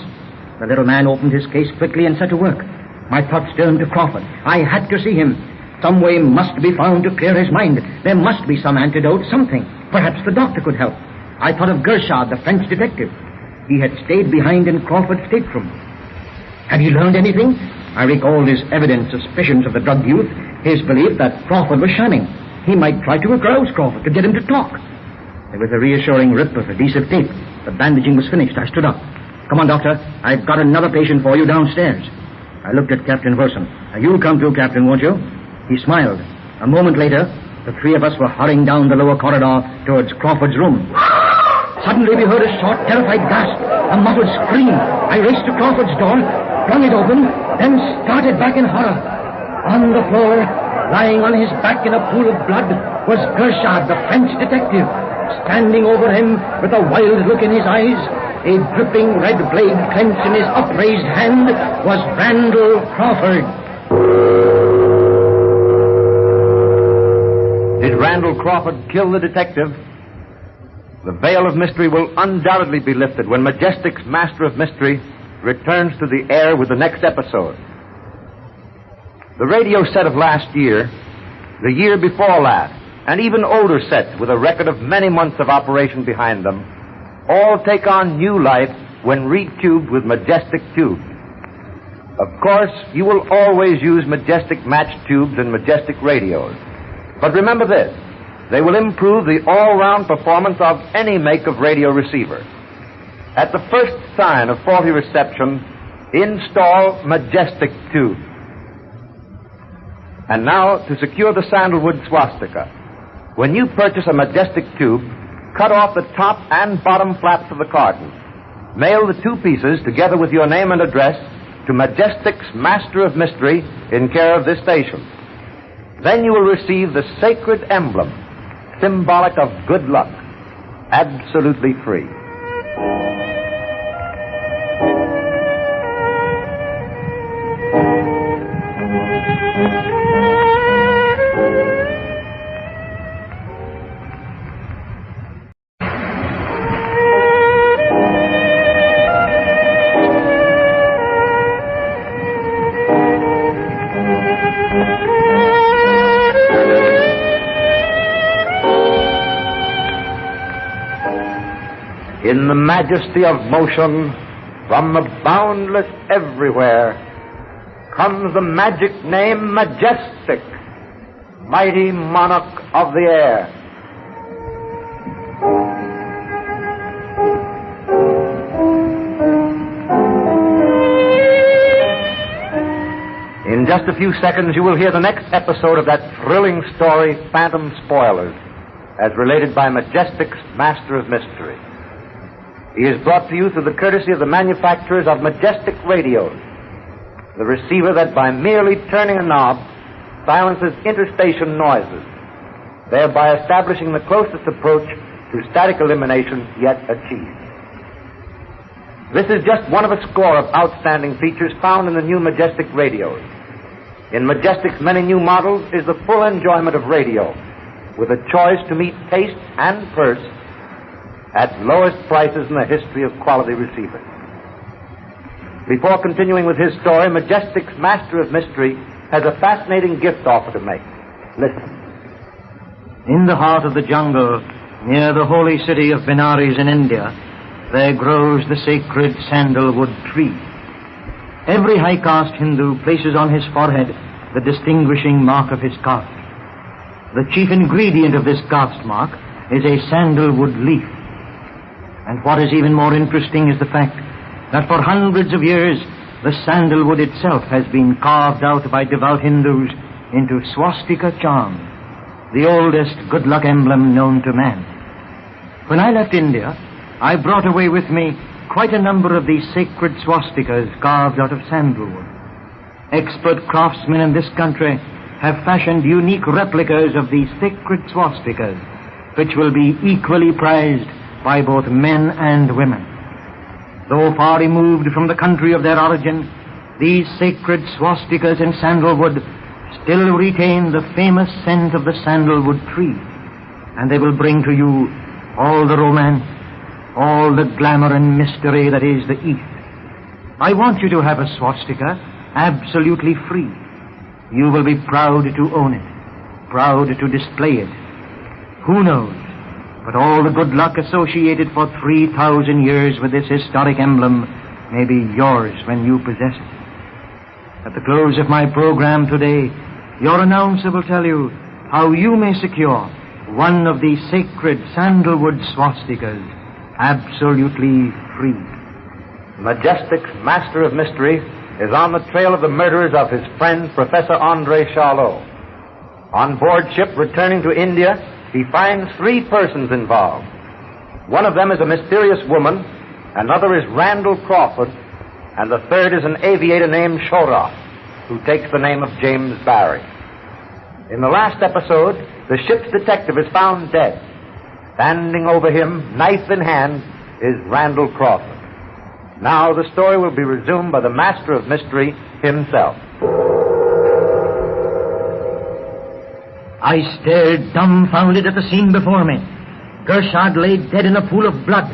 The little man opened his case quickly and set to work. My thoughts turned to Crawford. I had to see him. Some way must be found to clear his mind. There must be some antidote, something. Perhaps the doctor could help. I thought of Gershard, the French detective. He had stayed behind in Crawford's stateroom. Had he learned anything? I recalled his evident suspicions of the drugged youth, his belief that Crawford was shamming. He might try to arouse Crawford, to get him to talk. There was a reassuring rip of adhesive tape. The bandaging was finished. I stood up. Come on, doctor. I've got another patient for you downstairs. I looked at Captain Wilson. You'll come too, Captain, won't you? He smiled. A moment later, the 3 of us were hurrying down the lower corridor towards Crawford's room. Suddenly we heard a short, terrified gasp, a muffled scream. I raced to Crawford's door, flung it open, then started back in horror. On the floor, lying on his back in a pool of blood, was Gershard, the French detective. Standing over him with a wild look in his eyes, a dripping red blade clenched in his upraised hand, was Randall Crawford. Did Randall Crawford kill the detective? The veil of mystery will undoubtedly be lifted when Majestic's Master of Mystery returns to the air with the next episode. The radio set of last year, the year before last, and even older sets with a record of many months of operation behind them, all take on new life when retubed with Majestic tubes. Of course, you will always use Majestic match tubes and Majestic radios. But remember this, they will improve the all-round performance of any make of radio receiver. At the first sign of faulty reception, install Majestic tubes. And now, to secure the sandalwood swastika. When you purchase a Majestic tube, cut off the top and bottom flaps of the carton. Mail the 2 pieces, together with your name and address, to Majestic's Master of Mystery in care of this station. Then you will receive the sacred emblem, symbolic of good luck, absolutely free. In the majesty of motion, from the boundless everywhere, comes the magic name Majestic, mighty monarch of the air. In just a few seconds, you will hear the next episode of that thrilling story, Phantom Spoilers, as related by Majestic's Master of Mystery. He is brought to you through the courtesy of the manufacturers of Majestic radios, the receiver that by merely turning a knob silences interstation noises, thereby establishing the closest approach to static elimination yet achieved. This is just one of a score of outstanding features found in the new Majestic radios. In Majestic's many new models is the full enjoyment of radio, with a choice to meet taste and purse at lowest prices in the history of quality receivers. Before continuing with his story, Majestic's Master of Mystery has a fascinating gift offer to make. Listen. In the heart of the jungle, near the holy city of Benares in India, there grows the sacred sandalwood tree. Every high caste Hindu places on his forehead the distinguishing mark of his caste. The chief ingredient of this caste mark is a sandalwood leaf. And what is even more interesting is the fact that for hundreds of years, the sandalwood itself has been carved out by devout Hindus into swastika charm, the oldest good luck emblem known to man. When I left India, I brought away with me quite a number of these sacred swastikas carved out of sandalwood. Expert craftsmen in this country have fashioned unique replicas of these sacred swastikas, which will be equally prized by both men and women. Though far removed from the country of their origin, these sacred swastikas in sandalwood still retain the famous scent of the sandalwood tree, and they will bring to you all the romance, all the glamour and mystery that is the East. I want you to have a swastika absolutely free. You will be proud to own it, proud to display it. Who knows? But all the good luck associated for 3,000 years with this historic emblem may be yours when you possess it. At the close of my program today, your announcer will tell you how you may secure one of these sacred sandalwood swastikas absolutely free. Majestic's Master of Mystery is on the trail of the murderers of his friend, Professor Andre Charlot. On board ship returning to India, he finds 3 persons involved. One of them is a mysterious woman, another is Randall Crawford, and the third is an aviator named Shorrock, who takes the name of James Barry. In the last episode, the ship's detective is found dead. Standing over him, knife in hand, is Randall Crawford. Now the story will be resumed by the Master of Mystery himself. I stared dumbfounded at the scene before me. Gershad lay dead in a pool of blood.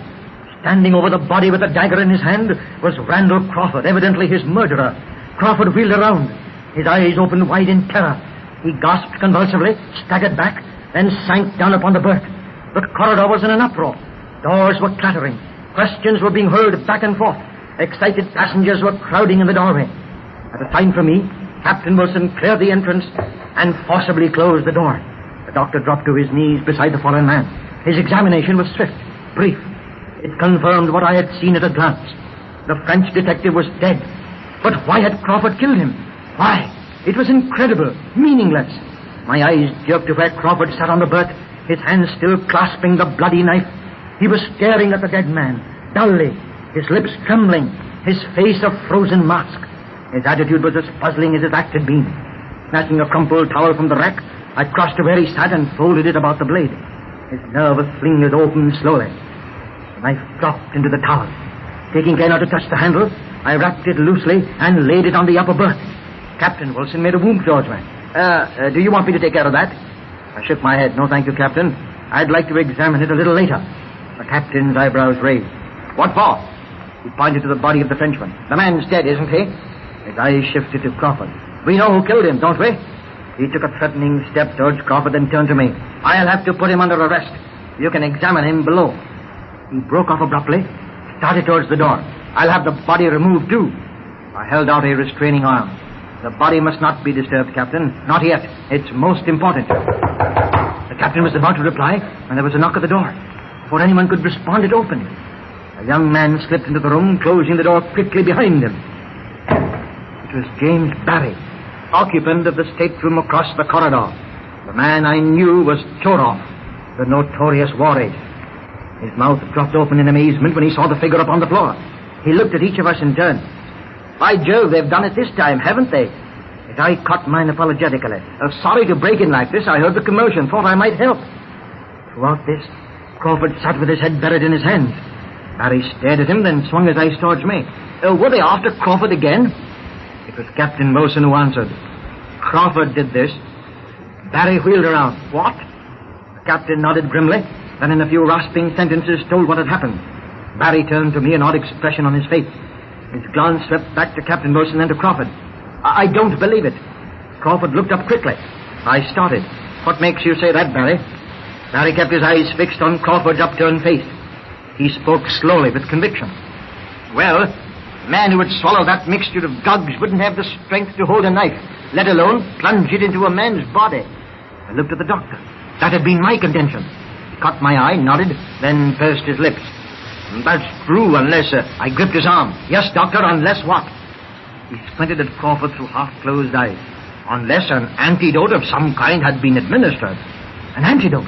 Standing over the body with a dagger in his hand was Randall Crawford, evidently his murderer. Crawford wheeled around. His eyes opened wide in terror. He gasped convulsively, staggered back, then sank down upon the berth. The corridor was in an uproar. Doors were clattering. Questions were being hurled back and forth. Excited passengers were crowding in the doorway. At a sign from me, Captain Wilson cleared the entrance and forcibly closed the door. The doctor dropped to his knees beside the fallen man. His examination was swift, brief. It confirmed what I had seen at a glance. The French detective was dead. But why had Crawford killed him? Why? It was incredible, meaningless. My eyes jerked to where Crawford sat on the berth, his hands still clasping the bloody knife. He was staring at the dead man, dully, his lips trembling, his face a frozen mask. His attitude was as puzzling as his act had been. Snatching a crumpled towel from the rack, I crossed to where he sat and folded it about the blade. His nervous fingers opened slowly. The knife dropped into the towel. Taking care not to touch the handle, I wrapped it loosely and laid it on the upper berth. Captain Wilson made a wound towards me. Do you want me to take care of that? I shook my head. No, thank you, Captain. I'd like to examine it a little later. The captain's eyebrows raised. What for? He pointed to the body of the Frenchman. The man's dead, isn't he? His eyes shifted to Crawford. We know who killed him, don't we? He took a threatening step towards Crawford, then turned to me. I'll have to put him under arrest. You can examine him below. He broke off abruptly, started towards the door. I'll have the body removed, too. I held out a restraining arm. The body must not be disturbed, Captain. Not yet. It's most important. The captain was about to reply when there was a knock at the door. Before anyone could respond, it opened. A young man slipped into the room, closing the door quickly behind him. It was James Barry, occupant of the stateroom across the corridor. The man I knew was Chorov, the notorious war agent. His mouth dropped open in amazement when he saw the figure upon the floor. He looked at each of us in turn. By Jove, they've done it this time, haven't they? But I caught mine apologetically. Sorry to break in like this. I heard the commotion, thought I might help. Throughout this, Crawford sat with his head buried in his hands. Barry stared at him, then swung his eyes towards me. Were they after Crawford again? It was Captain Wilson who answered. Crawford did this. Barry wheeled around. What? The captain nodded grimly, then in a few rasping sentences told what had happened. Barry turned to me, an odd expression on his face. His glance swept back to Captain Wilson, then to Crawford. I don't believe it. Crawford looked up quickly. I started. What makes you say that, Barry? Barry kept his eyes fixed on Crawford's upturned face. He spoke slowly with conviction. Well, a man who would swallow that mixture of drugs wouldn't have the strength to hold a knife, let alone plunge it into a man's body. I looked at the doctor. That had been my contention. He caught my eye, nodded, then pursed his lips. That's true, unless... I gripped his arm. Yes, doctor, unless what? He squinted at Crawford through half-closed eyes. Unless an antidote of some kind had been administered. An antidote?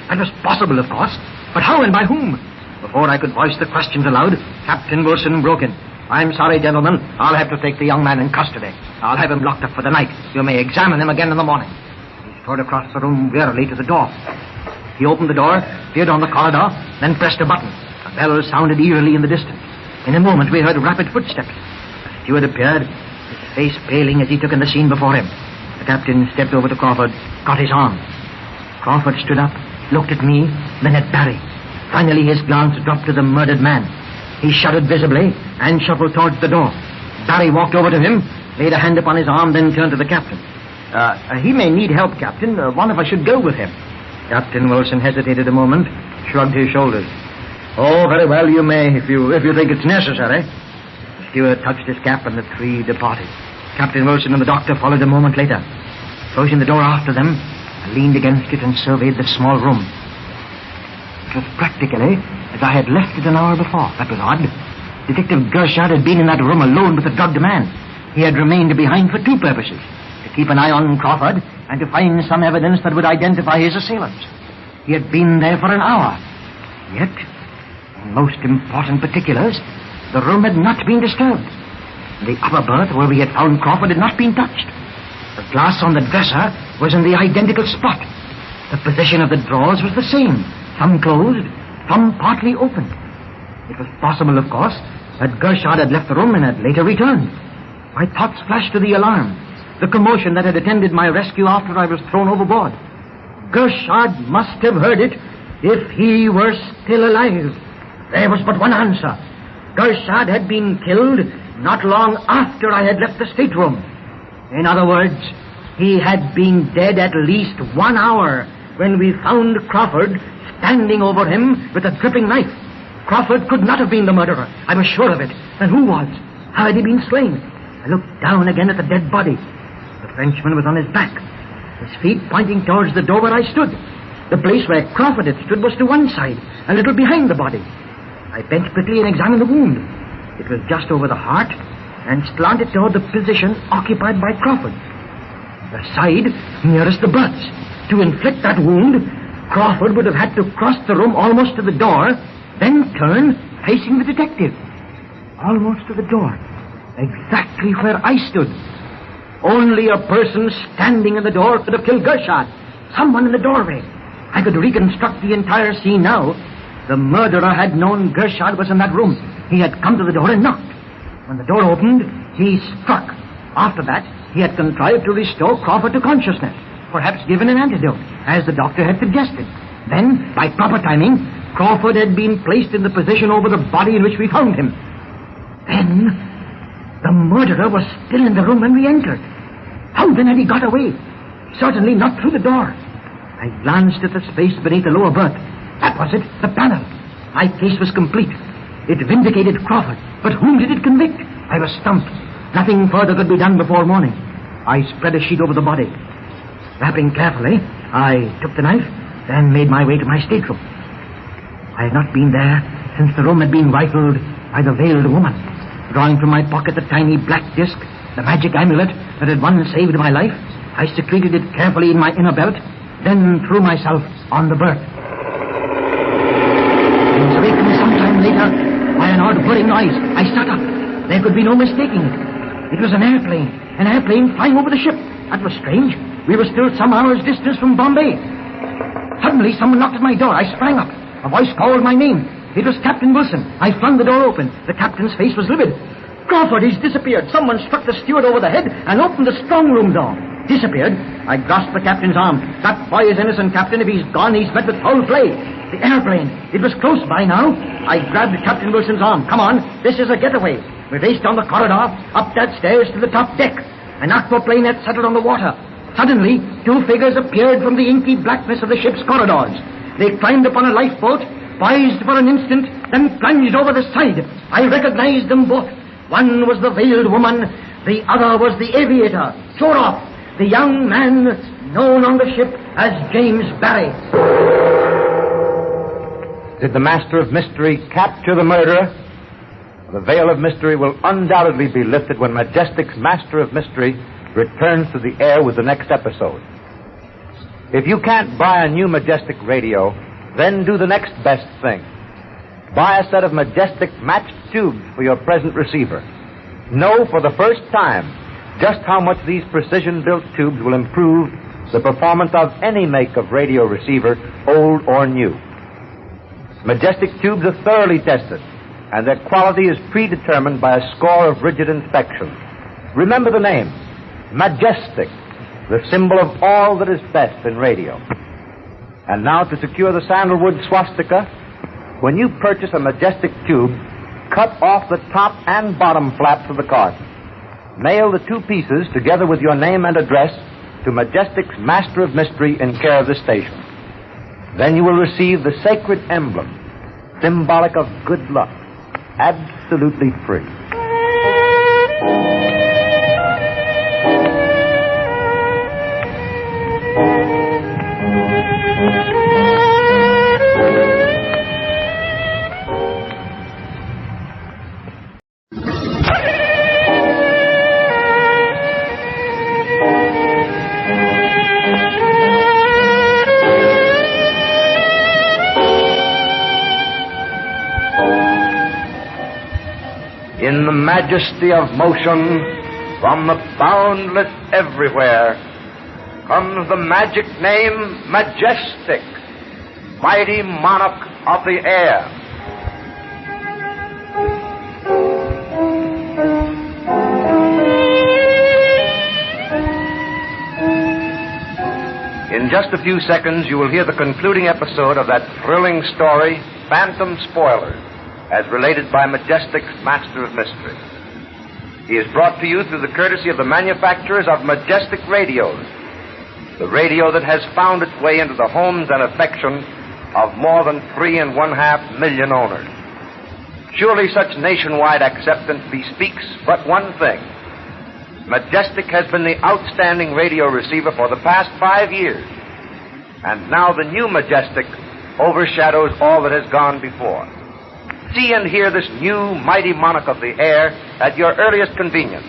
That was possible, of course. But how and by whom? Before I could voice the questions aloud, Captain Wilson broke in. I'm sorry, gentlemen. I'll have to take the young man in custody. I'll have him locked up for the night. You may examine him again in the morning. He strode across the room wearily to the door. He opened the door, peered on the corridor, then pressed a button. A bell sounded eerily in the distance. In a moment, we heard rapid footsteps. A steward appeared, his face paling as he took in the scene before him. The captain stepped over to Crawford, caught his arm. Crawford stood up, looked at me, then at Barry. Finally, his glance dropped to the murdered man. He shuddered visibly and shuffled towards the door. Barry walked over to him, laid a hand upon his arm, then turned to the captain. He may need help, Captain. One of us should go with him. Captain Wilson hesitated a moment, shrugged his shoulders. Oh, very well, you may, if you think it's necessary. The steward touched his cap, and the three departed. Captain Wilson and the doctor followed a moment later. Closing the door after them, I leaned against it and surveyed the small room. It was practically as I had left it an hour before. That was odd. Detective Gershard had been in that room alone with the drugged man. He had remained behind for two purposes: to keep an eye on Crawford and to find some evidence that would identify his assailants. He had been there for an hour. Yet, in most important particulars, the room had not been disturbed. The upper berth where we had found Crawford had not been touched. The glass on the dresser was in the identical spot. The position of the drawers was the same, some closed, some partly open. It was possible, of course, that Gershard had left the room and had later returned. My thoughts flashed to the alarm, the commotion that had attended my rescue after I was thrown overboard. Gershard must have heard it if he were still alive. There was but one answer. Gershard had been killed not long after I had left the stateroom. In other words, he had been dead at least 1 hour when we found Crawford standing over him with a dripping knife. Crawford could not have been the murderer. I was sure of it. Then who was? How had he been slain? I looked down again at the dead body. The Frenchman was on his back, his feet pointing towards the door where I stood. The place where Crawford had stood was to one side, a little behind the body. I bent quickly and examined the wound. It was just over the heart and slanted toward the position occupied by Crawford. The side nearest the berths. To inflict that wound, Crawford would have had to cross the room almost to the door, then turn facing the detective. Almost to the door, exactly where I stood. Only a person standing in the door could have killed Gershard. Someone in the doorway. I could reconstruct the entire scene now. The murderer had known Gershard was in that room. He had come to the door and knocked. When the door opened, he struck. After that, he had contrived to restore Crawford to consciousness, perhaps given an antidote, as the doctor had suggested. Then, by proper timing, Crawford had been placed in the position over the body in which we found him. Then, the murderer was still in the room when we entered. How then had he got away? Certainly not through the door. I glanced at the space beneath the lower berth. That was it, the panel. My case was complete. It vindicated Crawford, but whom did it convict? I was stumped. Nothing further could be done before morning. I spread a sheet over the body. Wrapping carefully, I took the knife, then made my way to my stateroom. I had not been there since the room had been rifled by the veiled woman. Drawing from my pocket the tiny black disc, the magic amulet that had once saved my life, I secreted it carefully in my inner belt, then threw myself on the berth. I was awakened sometime later by an odd whirring noise. I sat up. There could be no mistaking it. It was an airplane flying over the ship. That was strange. We were still some hours' distance from Bombay. Suddenly, someone knocked at my door. I sprang up. A voice called my name. It was Captain Wilson. I flung the door open. The captain's face was livid. Crawford, he's disappeared. Someone struck the steward over the head and opened the strong room door. Disappeared? I grasped the captain's arm. That boy is innocent, Captain. If he's gone, he's met with foul play. The airplane. It was close by now. I grabbed Captain Wilson's arm. Come on. This is a getaway. We raced down the corridor, up that stairs to the top deck. An aquaplane had settled on the water. Suddenly, two figures appeared from the inky blackness of the ship's corridors. They climbed upon a lifeboat, poised for an instant, then plunged over the side. I recognized them both. One was the veiled woman. The other was the aviator. Sure off. The young man known on the ship as James Barry. Did the Master of Mystery capture the murderer? The veil of mystery will undoubtedly be lifted when Majestic's Master of Mystery returns to the air with the next episode. If you can't buy a new Majestic radio, then do the next best thing. Buy a set of Majestic matched tubes for your present receiver. Know for the first time just how much these precision-built tubes will improve the performance of any make of radio receiver, old or new. Majestic tubes are thoroughly tested, and their quality is predetermined by a score of rigid inspections. Remember the name, Majestic, the symbol of all that is best in radio. And now, to secure the sandalwood swastika, when you purchase a Majestic tube, cut off the top and bottom flaps of the carton. Mail the two pieces, together with your name and address, to Majestic's Master of Mystery in care of the station. Then you will receive the sacred emblem, symbolic of good luck, absolutely free. In the majesty of motion, from the boundless everywhere, comes the magic name Majestic, mighty monarch of the air. In just a few seconds, you will hear the concluding episode of that thrilling story, Phantom Spoilers, as related by Majestic's Master of Mystery. He is brought to you through the courtesy of the manufacturers of Majestic radios, the radio that has found its way into the homes and affection of more than 3.5 million owners. Surely such nationwide acceptance bespeaks but one thing. Majestic has been the outstanding radio receiver for the past 5 years, and now the new Majestic overshadows all that has gone before. See and hear this new mighty monarch of the air at your earliest convenience.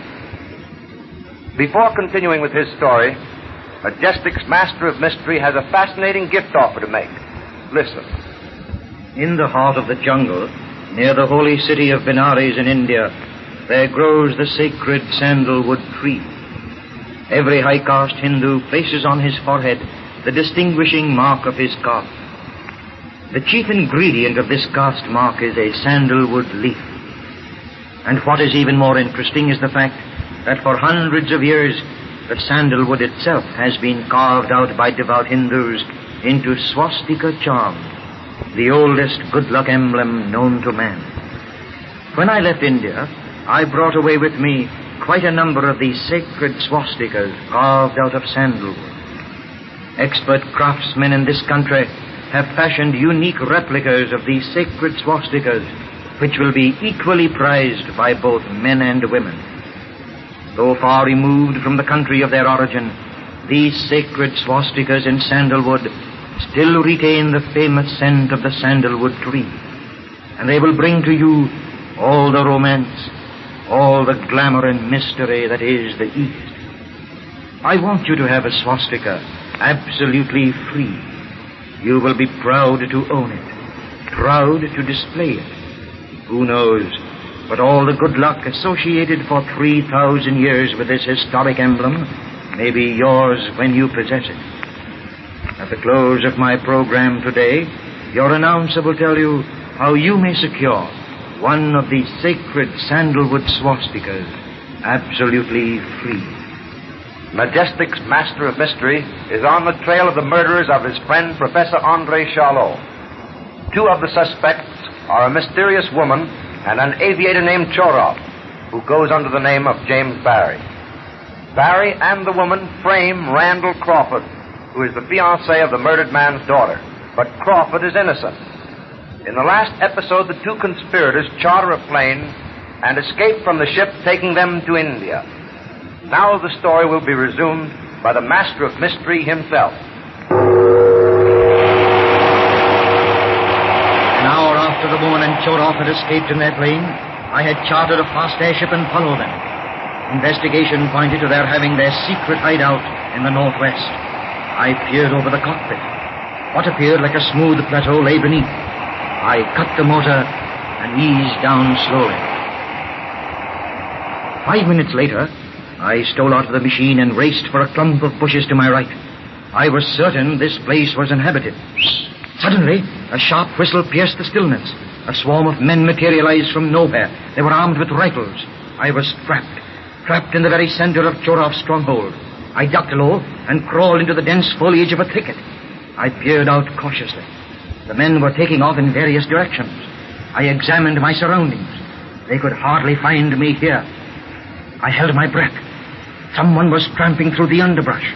Before continuing with his story, Majestic's Master of Mystery has a fascinating gift offer to make. Listen. In the heart of the jungle, near the holy city of Benares in India, there grows the sacred sandalwood tree. Every high-caste Hindu places on his forehead the distinguishing mark of his caste. The chief ingredient of this caste mark is a sandalwood leaf. And what is even more interesting is the fact that for hundreds of years, the sandalwood itself has been carved out by devout Hindus into swastika charm, the oldest good luck emblem known to man. When I left India, I brought away with me quite a number of these sacred swastikas carved out of sandalwood. Expert craftsmen in this country have fashioned unique replicas of these sacred swastikas, which will be equally prized by both men and women. Though far removed from the country of their origin, these sacred swastikas in sandalwood still retain the famous scent of the sandalwood tree, and they will bring to you all the romance, all the glamour and mystery that is the East. I want you to have a swastika absolutely free. You will be proud to own it, proud to display it. Who knows but all the good luck associated for 3,000 years with this historic emblem may be yours when you possess it. At the close of my program today, your announcer will tell you how you may secure one of these sacred sandalwood swastikas absolutely free. Majestic's Master of Mystery is on the trail of the murderers of his friend Professor André Charlot. Two of the suspects are a mysterious woman and an aviator named Chorov, who goes under the name of James Barry. Barry and the woman frame Randall Crawford, who is the fiancé of the murdered man's daughter. But Crawford is innocent. In the last episode, the two conspirators charter a plane and escape from the ship taking them to India. Now the story will be resumed by the Master of Mystery himself. An hour after the woman and Chorov had escaped in their plane, I had chartered a fast airship and followed them. Investigation pointed to their having their secret hideout in the northwest. I peered over the cockpit. What appeared like a smooth plateau lay beneath. I cut the motor and eased down slowly. 5 minutes later, I stole out of the machine and raced for a clump of bushes to my right. I was certain this place was inhabited. Suddenly, a sharp whistle pierced the stillness. A swarm of men materialized from nowhere. They were armed with rifles. I was trapped in the very center of Chorov's stronghold. I ducked low and crawled into the dense foliage of a thicket. I peered out cautiously. The men were taking off in various directions. I examined my surroundings. They could hardly find me here. I held my breath. Someone was tramping through the underbrush.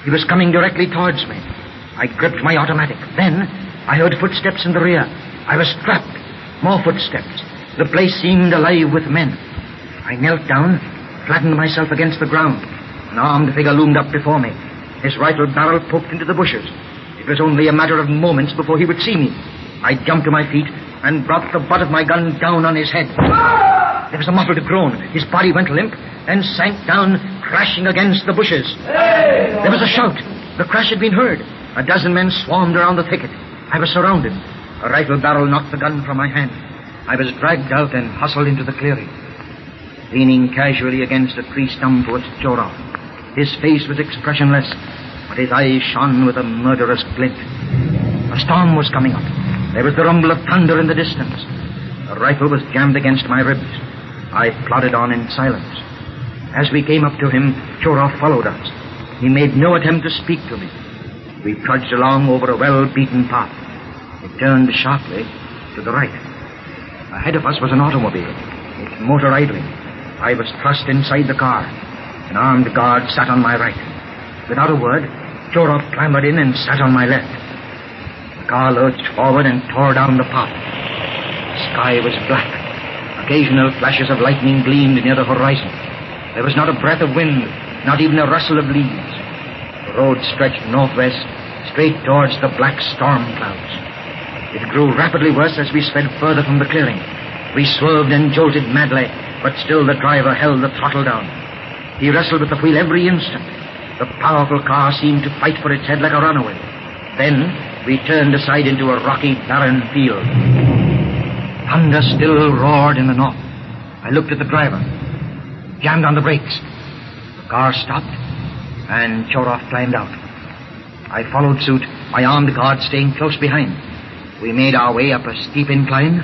He was coming directly towards me. I gripped my automatic. Then I heard footsteps in the rear. I was trapped. More footsteps. The place seemed alive with men. I knelt down, flattened myself against the ground. An armed figure loomed up before me. His rifle barrel poked into the bushes. It was only a matter of moments before he would see me. I jumped to my feet and brought the butt of my gun down on his head. There was a muffled groan. His body went limp and sank down, crashing against the bushes. Hey! There was a shout. The crash had been heard. A dozen men swarmed around the thicket. I was surrounded. A rifle barrel knocked the gun from my hand. I was dragged out and hustled into the clearing. Leaning casually against a tree stump was Chorov. His face was expressionless, but his eyes shone with a murderous glint. A storm was coming up. There was the rumble of thunder in the distance. A rifle was jammed against my ribs. I plodded on in silence. As we came up to him, Chorov followed us. He made no attempt to speak to me. We trudged along over a well-beaten path. It turned sharply to the right. Ahead of us was an automobile, its motor idling. I was thrust inside the car. An armed guard sat on my right. Without a word, Chorov clambered in and sat on my left. The car lurched forward and tore down the path. The sky was black. Occasional flashes of lightning gleamed near the horizon. There was not a breath of wind, not even a rustle of leaves. The road stretched northwest, straight towards the black storm clouds. It grew rapidly worse as we sped further from the clearing. We swerved and jolted madly, but still the driver held the throttle down. He wrestled with the wheel every instant. The powerful car seemed to fight for its head like a runaway. Then we turned aside into a rocky, barren field. Thunder still roared in the north. I looked at the driver, jammed on the brakes. The car stopped, and Chorov climbed out. I followed suit, my armed guard staying close behind. We made our way up a steep incline,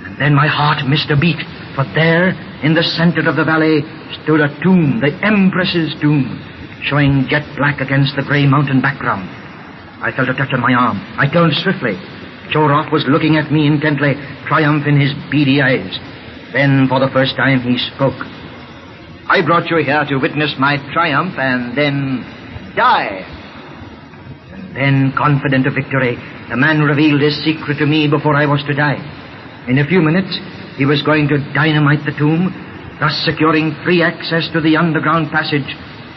and then my heart missed a beat, for there, in the center of the valley, stood a tomb, the Empress's tomb, showing jet black against the gray mountain background. I felt a touch on my arm. I turned swiftly. Chorov was looking at me intently, triumph in his beady eyes. Then, for the first time, he spoke. I brought you here to witness my triumph and then die. And then, confident of victory, the man revealed his secret to me before I was to die. In a few minutes, he was going to dynamite the tomb, thus securing free access to the underground passage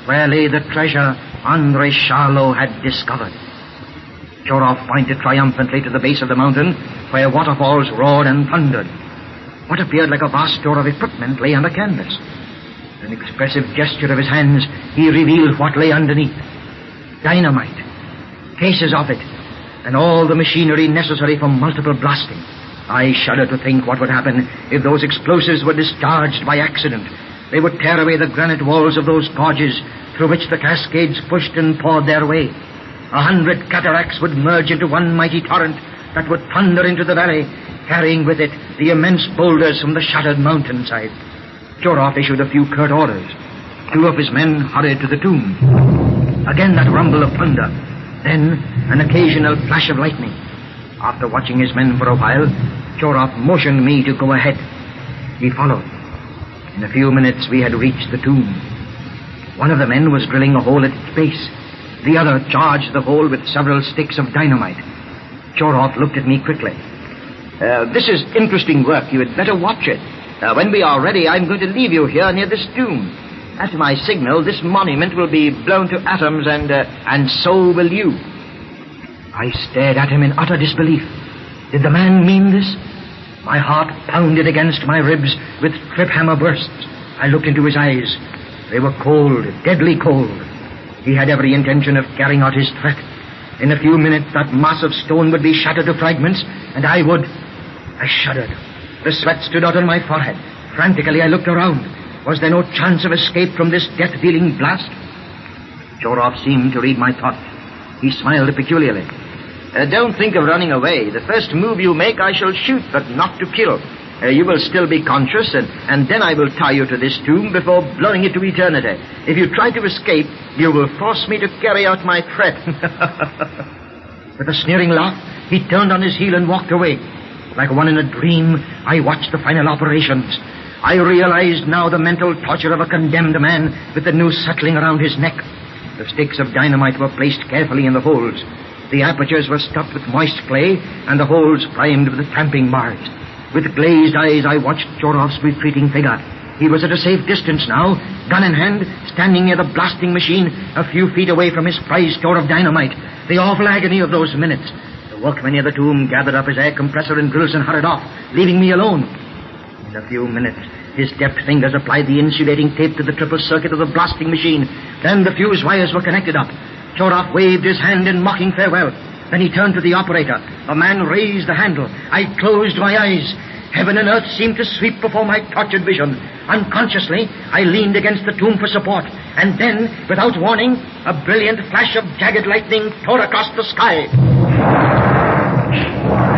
where lay the treasure Andrei Charlot had discovered. Chorov pointed triumphantly to the base of the mountain where waterfalls roared and thundered. What appeared like a vast store of equipment lay under canvas. With an expressive gesture of his hands, he revealed what lay underneath. Dynamite, cases of it, and all the machinery necessary for multiple blasting. I shudder to think what would happen if those explosives were discharged by accident. They would tear away the granite walls of those gorges through which the cascades pushed and poured their way. 100 cataracts would merge into one mighty torrent that would thunder into the valley, carrying with it the immense boulders from the shattered mountainside. Chorov issued a few curt orders. 2 of his men hurried to the tomb. Again that rumble of thunder. Then an occasional flash of lightning. After watching his men for a while, Chorov motioned me to go ahead. He followed. In a few minutes we had reached the tomb. One of the men was drilling a hole at its base. The other charged the hole with several sticks of dynamite. Chorov looked at me quickly. This is interesting work. You had better watch it. When we are ready, I'm going to leave you here near this tomb. At my signal, this monument will be blown to atoms, and so will you. I stared at him in utter disbelief. Did the man mean this? My heart pounded against my ribs with trip-hammer bursts. I looked into his eyes. They were cold, deadly cold. He had every intention of carrying out his threat. In a few minutes, that mass of stone would be shattered to fragments, and I would... I shuddered. The sweat stood out on my forehead. Frantically, I looked around. Was there no chance of escape from this death-dealing blast? Chorov seemed to read my thoughts. He smiled peculiarly. Don't think of running away. The first move you make, I shall shoot, but not to kill. You will still be conscious, and then I will tie you to this tomb before blowing it to eternity. If you try to escape, you will force me to carry out my threat. With a sneering laugh, he turned on his heel and walked away. Like one in a dream, I watched the final operations. I realized now the mental torture of a condemned man with the noose settling around his neck. The sticks of dynamite were placed carefully in the holes. The apertures were stuffed with moist clay, and the holes primed with the tamping bars. With glazed eyes, I watched Chorov's retreating figure. He was at a safe distance now, gun in hand, standing near the blasting machine, a few feet away from his prized store of dynamite. The awful agony of those minutes. The workmen near the tomb gathered up his air compressor and drills and hurried off, leaving me alone. In a few minutes, his deft fingers applied the insulating tape to the triple circuit of the blasting machine. Then the fuse wires were connected up. Chorov waved his hand in mocking farewell. Then he turned to the operator. The man raised the handle. I closed my eyes. Heaven and earth seemed to sweep before my tortured vision. Unconsciously, I leaned against the tomb for support. And then, without warning, a brilliant flash of jagged lightning tore across the sky.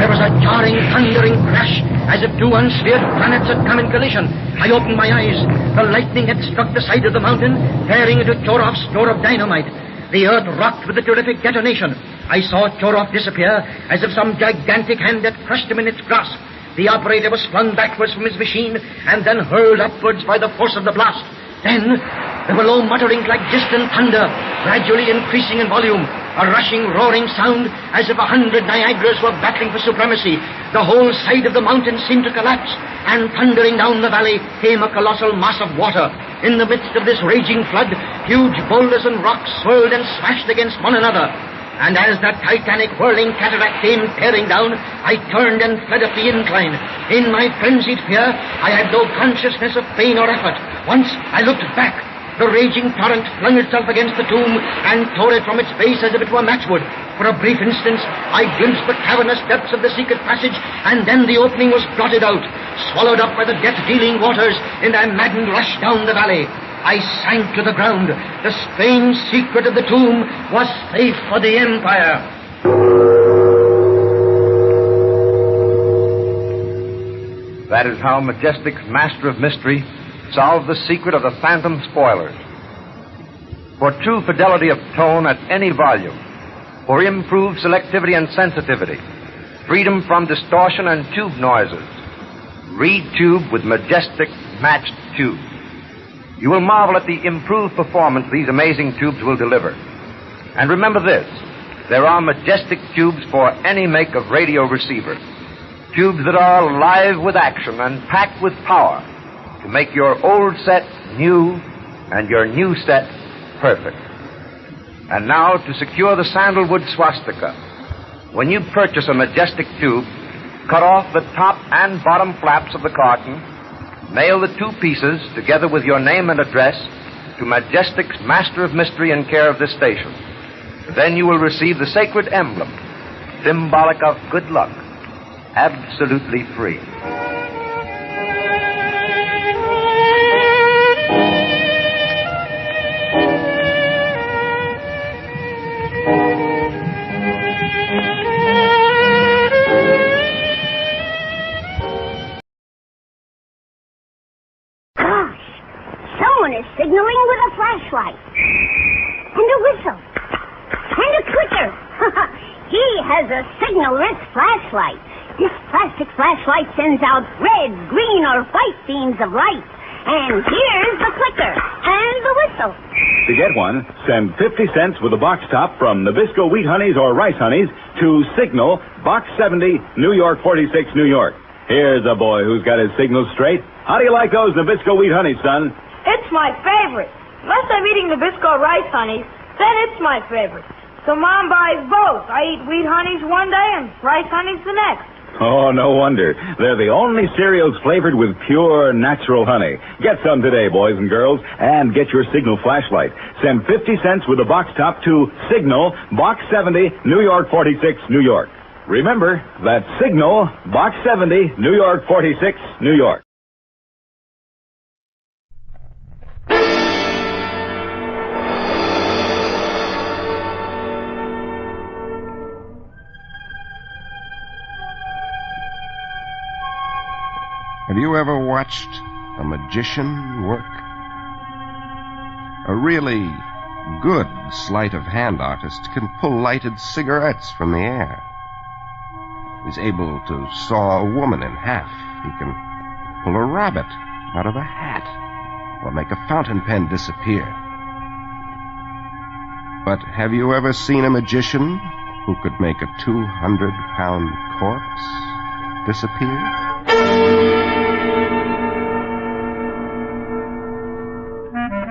There was a jarring, thundering crash, as if 2 unsphered planets had come in collision. I opened my eyes. The lightning had struck the side of the mountain, tearing into Chorov's store of dynamite. The earth rocked with the terrific detonation. I saw Chorov disappear, as if some gigantic hand had crushed him in its grasp. The operator was flung backwards from his machine, and then hurled upwards by the force of the blast. Then, there were low mutterings like distant thunder, gradually increasing in volume. A rushing, roaring sound, as if 100 Niagaras were battling for supremacy. The whole side of the mountain seemed to collapse, and thundering down the valley came a colossal mass of water. In the midst of this raging flood, huge boulders and rocks swirled and smashed against one another. And as that titanic whirling cataract came tearing down, I turned and fled up the incline. In my frenzied fear, I had no consciousness of pain or effort. Once I looked back. The raging torrent flung itself against the tomb and tore it from its base as if it were matchwood. For a brief instant, I glimpsed the cavernous depths of the secret passage, and then the opening was blotted out, swallowed up by the death-dealing waters in their maddened rush down the valley. I sank to the ground. The strange secret of the tomb was safe for the Empire. That is how Majestic's Master of Mystery solved the secret of the phantom spoilers. For true fidelity of tone at any volume, for improved selectivity and sensitivity, freedom from distortion and tube noises, read tube with Majestic matched tube. You will marvel at the improved performance these amazing tubes will deliver. And remember this, there are Majestic tubes for any make of radio receiver. Tubes that are alive with action and packed with power to make your old set new and your new set perfect. And now, to secure the sandalwood swastika, when you purchase a Majestic tube, cut off the top and bottom flaps of the carton, mail the two pieces, together with your name and address, to Majestic's Master of Mystery in care of this station. Then you will receive the sacred emblem, symbolic of good luck, absolutely free. Signaling with a flashlight. And a whistle. And a clicker. He has a signal-less flashlight. This plastic flashlight sends out red, green, or white beams of light. And here's the clicker. And the whistle. To get one, send 50 cents with a box top from Nabisco Wheat Honeys or Rice Honeys to Signal, Box 70, New York 46, New York. Here's a boy who's got his signals straight. How do you like those Nabisco Wheat Honeys, son? It's my favorite. Unless I'm eating Nabisco Rice Honeys, then it's my favorite. So Mom buys both. I eat Wheat Honeys one day and Rice Honeys the next. Oh, no wonder. They're the only cereals flavored with pure, natural honey. Get some today, boys and girls, and get your Signal flashlight. Send 50 cents with a box top to Signal, Box 70, New York 46, New York. Remember, that's Signal, Box 70, New York 46, New York. Have you ever watched a magician work? A really good sleight of hand artist can pull lighted cigarettes from the air. He's able to saw a woman in half. He can pull a rabbit out of a hat or make a fountain pen disappear. But have you ever seen a magician who could make a 200-pound corpse disappear?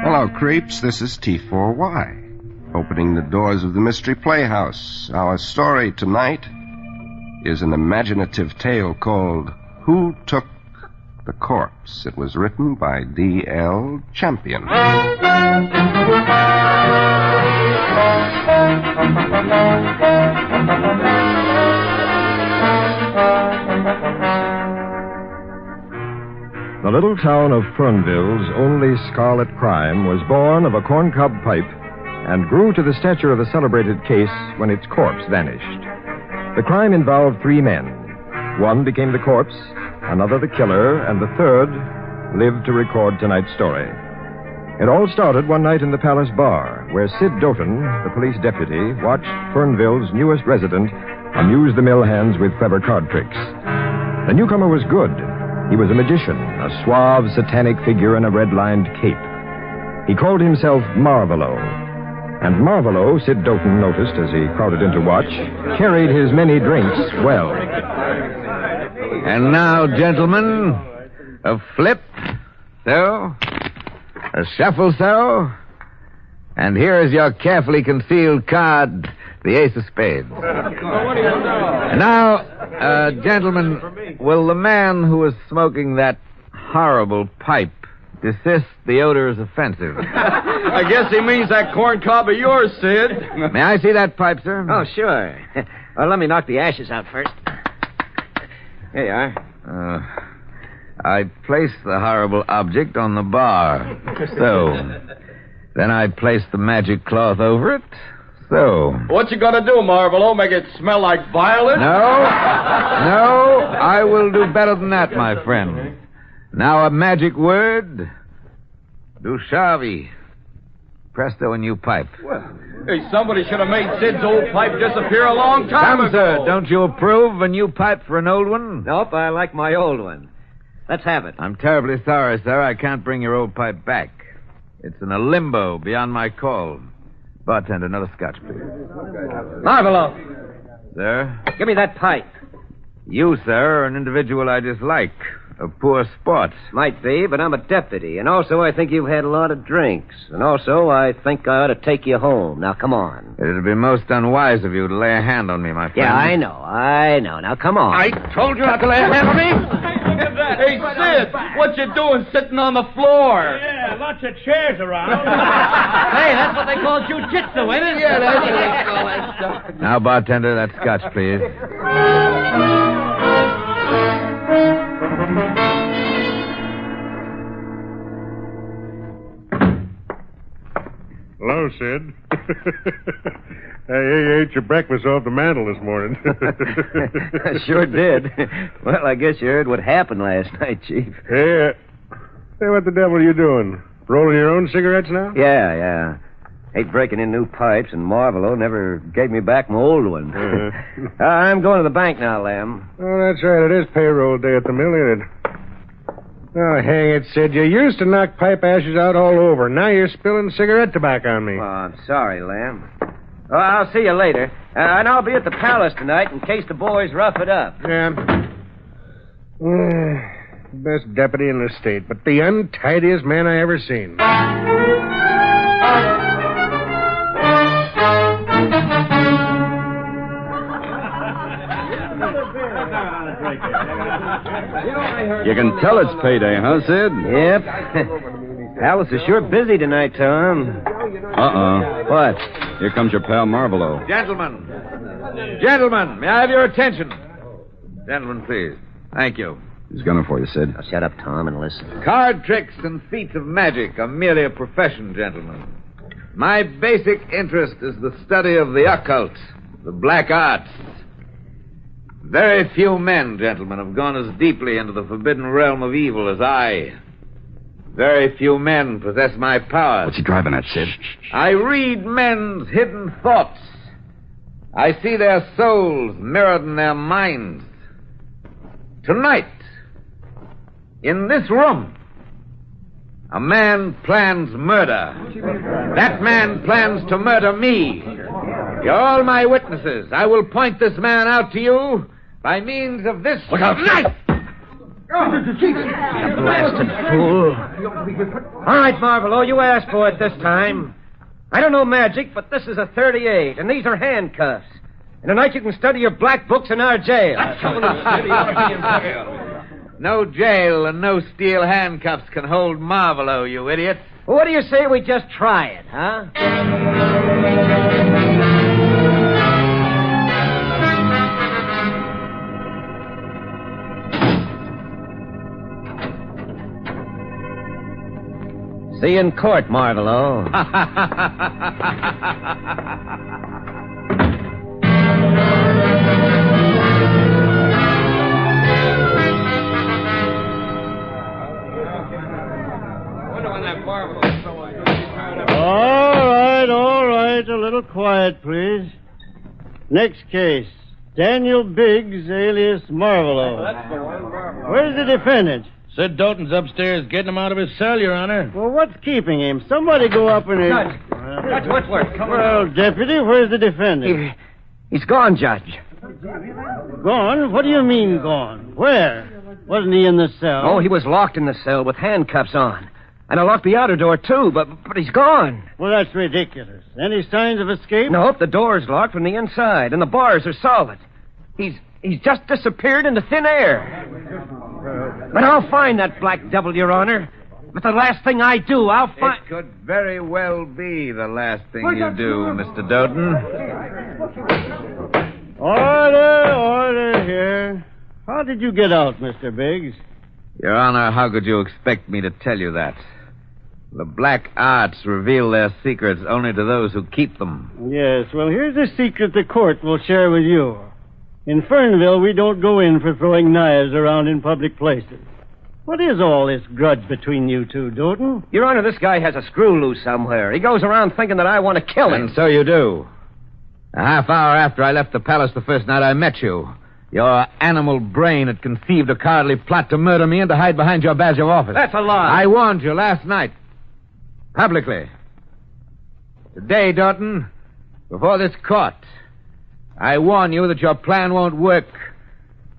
Hello, creeps. This is T4Y, opening the doors of the Mystery Playhouse. Our story tonight is an imaginative tale called Who Took the Corpse? It was written by D.L. Champion. The little town of Fernville's only scarlet crime was born of a corncob pipe and grew to the stature of a celebrated case when its corpse vanished. The crime involved three men. One became the corpse, another the killer, and the third lived to record tonight's story. It all started one night in the Palace Bar, where Sid Doughton, the police deputy, watched Fernville's newest resident amuse the mill hands with clever card tricks. The newcomer was good. He was a magician, a suave, satanic figure in a red-lined cape. He called himself Marvelo. And Marvelo, Sid Doughton noticed as he crowded in to watch, carried his many drinks well. And now, gentlemen, a flip, so, a shuffle, so, and here is your carefully concealed card, the ace of spades. And now, gentlemen, will the man who is smoking that horrible pipe desist? The odor is offensive. I guess he means that corn cob of yours, Sid. May I see that pipe, sir? Oh, sure. Well, let me knock the ashes out first. Here you are. I place the horrible object on the bar. So. Then I place the magic cloth over it. So. What you gonna do, Marvelo? Make it smell like violet? No, I will do better than that, my friend. Now a magic word. Dushavi. Presto, a new pipe. Hey, somebody should have made Sid's old pipe disappear a long time Come, ago. sir, don't you approve of a new pipe for an old one? Nope, I like my old one. Let's have it. I'm terribly sorry, sir. I can't bring your old pipe back. It's in a limbo beyond my call. Bartender, another scotch, please. Marvelo, Sir? give me that pipe. You, sir, are an individual I dislike. A poor sport. Might be, but I'm a deputy. And also, I think you've had a lot of drinks. And also, I think I ought to take you home. Now, come on. It'd be most unwise of you to lay a hand on me, my friend. Yeah, I know. Now, come on. I told you not to lay a hand on me. Hey, Sid, what you doing sitting on the floor? Yeah, lots of chairs around. Hey, that's what they call jujitsu, ain't it? Yeah, that's what they call that stuff. Now, bartender, that scotch, please. Hello, Sid. Hey, ate your breakfast off the mantel this morning. I sure did. Well, I guess you heard what happened last night, Chief. Hey, what the devil are you doing? Rolling your own cigarettes now? Yeah. Hate breaking in new pipes, and Marvelo never gave me back my old one. I'm going to the bank now, Lem. Oh, that's right. It is payroll day at the mill, ain't it? Oh, hang it, Sid. You used to knock pipe ashes out all over. Now you're spilling cigarette tobacco on me. Oh, I'm sorry, Lem. Oh, I'll see you later. And I'll be at the palace tonight in case the boys rough it up. Yeah. Best deputy in the state, but the untidiest man I ever seen. You can tell it's payday, huh, Sid? Yep. Palace is sure busy tonight, Tom. What? Here comes your pal Marvelo. Gentlemen, may I have your attention? Gentlemen, please. Thank you. He's gunning for you, Sid. Now, shut up, Tom, and listen. Card tricks and feats of magic are merely a profession, gentlemen. My basic interest is the study of the occult, the black arts. Very few men, gentlemen, have gone as deeply into the forbidden realm of evil as I. Very few men possess my powers. What's he driving at, Sid? I read men's hidden thoughts. I see their souls mirrored in their minds. Tonight, in this room, a man plans murder. That man plans to murder me. You're all my witnesses. I will point this man out to you by means of this knife. You blasted fool. All right, Marvelo, you asked for it this time. I don't know magic, but this is a 38, and these are handcuffs. And tonight you can study your black books in our jail. No jail and no steel handcuffs can hold Marvelo, you idiot. Well, what do you say we just try it, huh? See you in court, Marvelo. All right. A little quiet, please. Next case. Daniel Biggs, alias Marvelo. Where's the defendant? Sid Doughton's upstairs getting him out of his cell, Your Honor. Well, what's keeping him? Somebody go up and... Judge Whitworth, come on. Well, Deputy, where's the defendant? He's gone, Judge. Gone? What do you mean gone? Where? Wasn't he in the cell? Oh, he was locked in the cell with handcuffs on. And I locked the outer door, too, but he's gone. Well, that's ridiculous. Any signs of escape? Nope, the door's locked from the inside, and the bars are solid. He's just disappeared into thin air. But I'll find that black devil, Your Honor. But the last thing I do, I'll find... It could very well be the last thing you do, Mr. Doughton. Order here. How did you get out, Mr. Biggs? Your Honor, how could you expect me to tell you that? The black arts reveal their secrets only to those who keep them. Yes, well, here's a secret the court will share with you. In Fernville, we don't go in for throwing knives around in public places. What is all this grudge between you two, Doughton? Your Honor, this guy has a screw loose somewhere. He goes around thinking that I want to kill him. And so you do. A half hour after I left the palace the first night I met you, your animal brain had conceived a cowardly plot to murder me and to hide behind your badge of office. That's a lie. I warned you last night. Publicly. Today, Doughton, before this court, I warn you that your plan won't work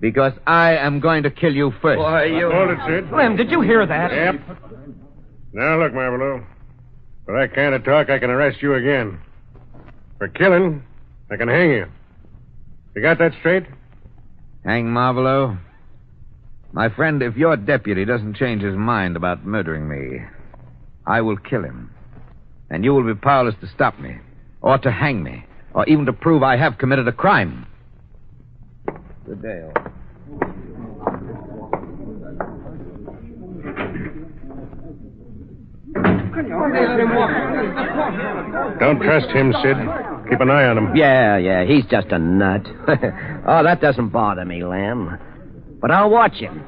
because I am going to kill you first. Why, you... Hold it, Sid. Lem, did you hear that? Yep. Now, look, Marvolo. For that kind of talk, I can arrest you again. For killing, I can hang you. You got that straight? Hang Marvolo? My friend, if your deputy doesn't change his mind about murdering me, I will kill him. And you will be powerless to stop me, or to hang me, or even to prove I have committed a crime. Good day, all. Don't trust him, Sid. Keep an eye on him. Yeah, he's just a nut. Oh, that doesn't bother me, Lem. But I'll watch him.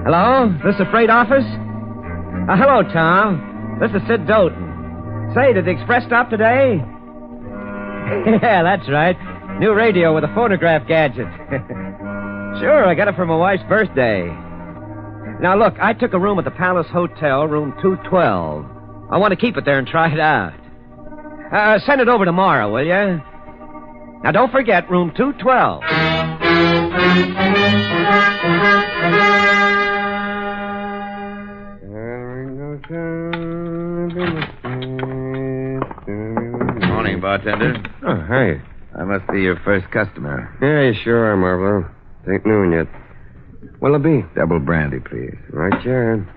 Hello? This the freight office? Hello, Tom. This is Sid Doughton. Say, did the express stop today? Yeah, that's right. New radio with a phonograph gadget. Sure, I got it for my wife's birthday. Now, look, I took a room at the Palace Hotel, room 212. I want to keep it there and try it out. Send it over tomorrow, will you? Now, don't forget, room 212. Morning, bartender. Oh, hey. I must be your first customer. Yeah, you sure are, Marvolo. Ain't noon yet. What'll it be? Double brandy, please. Right, sure.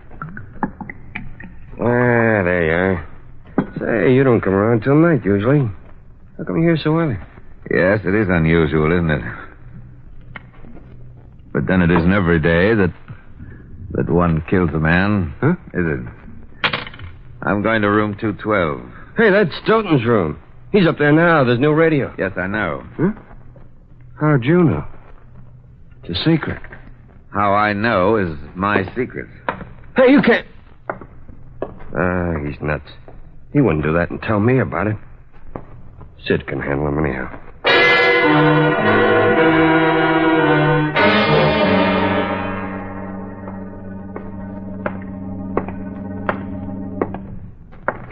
Ah, there you are. Say, you don't come around till night, usually. How come you're here so early? Yes, it is unusual, isn't it? But then it isn't every day that one kills a man. Huh? Is it? I'm going to room 212. Hey, that's Stoughton's room. He's up there now. There's no radio. Yes, I know. Huh? How'd you know? It's a secret. How I know is my secret. Hey, you can't... he's nuts. He wouldn't do that and tell me about it. Sid can handle him anyhow.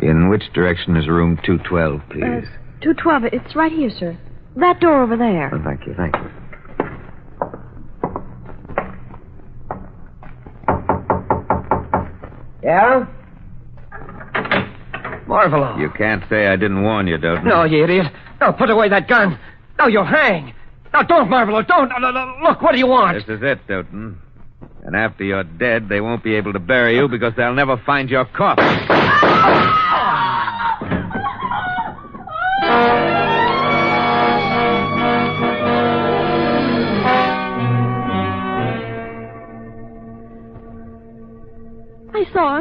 In which direction is room 212, please? 212, it's right here, sir. That door over there. Oh, thank you. Yeah? Marvolo. You can't say I didn't warn you, Doughton. No, you idiot. No, put away that gun. No, you'll hang. No, don't, Marvolo, don't. No, look, what do you want? This is it, Doughton. And after you're dead, they won't be able to bury you because they'll never find your coffin.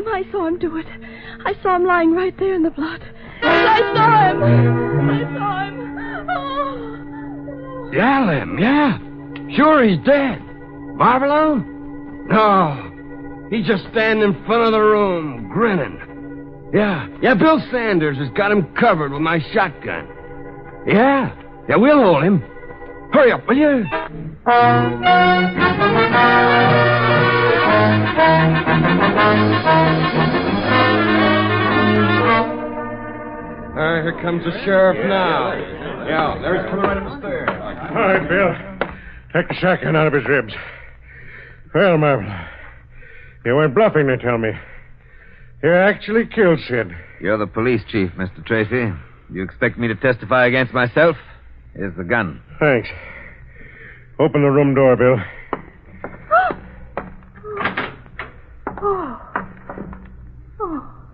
I saw him do it. I saw him lying right there in the blood. I saw him. Oh. Yeah, Lem, yeah. Sure, he's dead. Marvolo? No. He's just standing in front of the room, grinning. Yeah, Bill Sanders has got him covered with my shotgun. Yeah, we'll hold him. Hurry up, will you? Here comes the sheriff now. Yeah, there he's coming right up the stairs. All right, Bill. Take the shotgun out of his ribs. Well, Marvolo, you weren't bluffing, they tell me. You actually killed Sid. You're the police chief, Mr. Tracy. You expect me to testify against myself? Here's the gun. Thanks. Open the room door, Bill.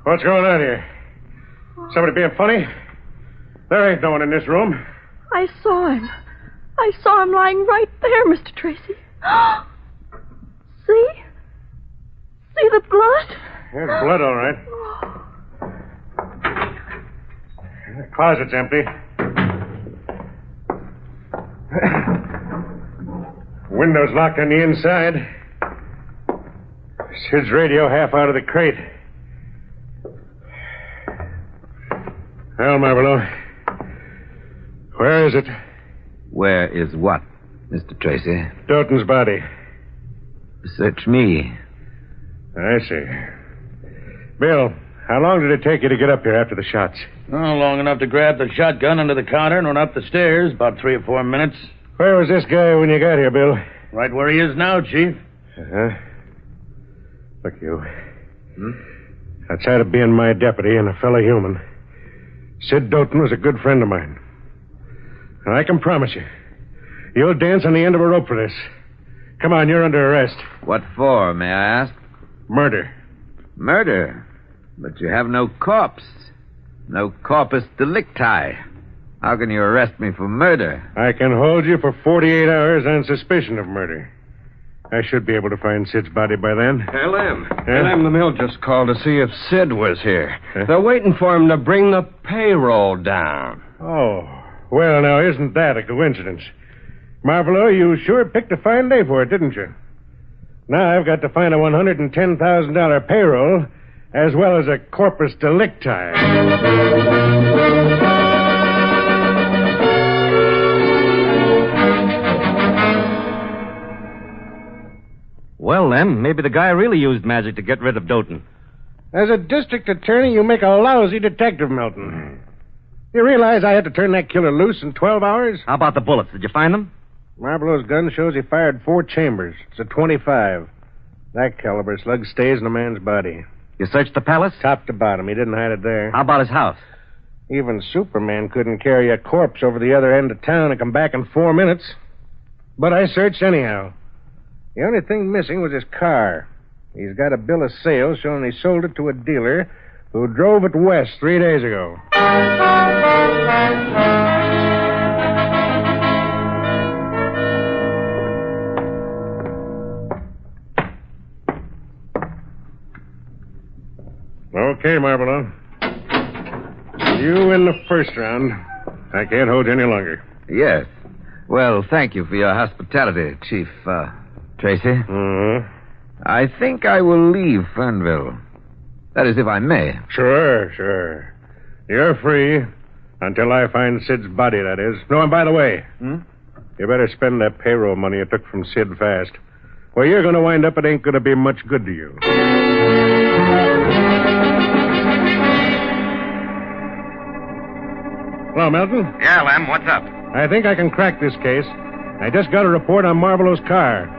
What's going on here? Somebody being funny? There ain't no one in this room. I saw him. I saw him lying right there, Mr. Tracy. See? See the blood? There's blood, all right. The closet's empty. Window's locked on the inside. Sid's radio half out of the crate. Well, Marvelo, where is it? Where is what, Mr. Tracy? Doughton's body. Search me. I see. Bill, how long did it take you to get up here after the shots? Oh, long enough to grab the shotgun under the counter and run up the stairs. About 3 or 4 minutes. Where was this guy when you got here, Bill? Right where he is now, Chief. Uh-huh. Look, you. Outside of being my deputy and a fellow human, Sid Doughton was a good friend of mine. And I can promise you, you'll dance on the end of a rope for this. Come on, you're under arrest. What for, may I ask? Murder. Murder? But you have no corpse. No corpus delicti. How can you arrest me for murder? I can hold you for 48 hours on suspicion of murder. I should be able to find Sid's body by then. LM. LM, the mill just called to see if Sid was here. They're waiting for him to bring the payroll down. Oh, well, now, isn't that a coincidence? Marvelo, you sure picked a fine day for it, didn't you? Now I've got to find a $110,000 payroll as well as a corpus delicti. Well, then, maybe the guy really used magic to get rid of Doughton. As a district attorney, you make a lousy detective, Melton. You realize I had to turn that killer loose in 12 hours? How about the bullets? Did you find them? Marvelo's gun shows he fired 4 chambers. It's a .25. That caliber slug stays in a man's body. You searched the palace? Top to bottom. He didn't hide it there. How about his house? Even Superman couldn't carry a corpse over the other end of town and come back in 4 minutes. But I searched anyhow. The only thing missing was his car. He's got a bill of sale showing he sold it to a dealer who drove it west 3 days ago. Okay, Marvelo. You in the first round. I can't hold you any longer. Yes. Well, thank you for your hospitality, Chief, Tracy. Mm-hmm. I think I will leave Fernville. That is, if I may. Sure. You're free until I find Sid's body, that is. No, and by the way, you better spend that payroll money you took from Sid fast. Where you're going to wind up, it ain't going to be much good to you. Hello, Melton? Yeah, Lem, what's up? I think I can crack this case. I just got a report on Marvelo's car.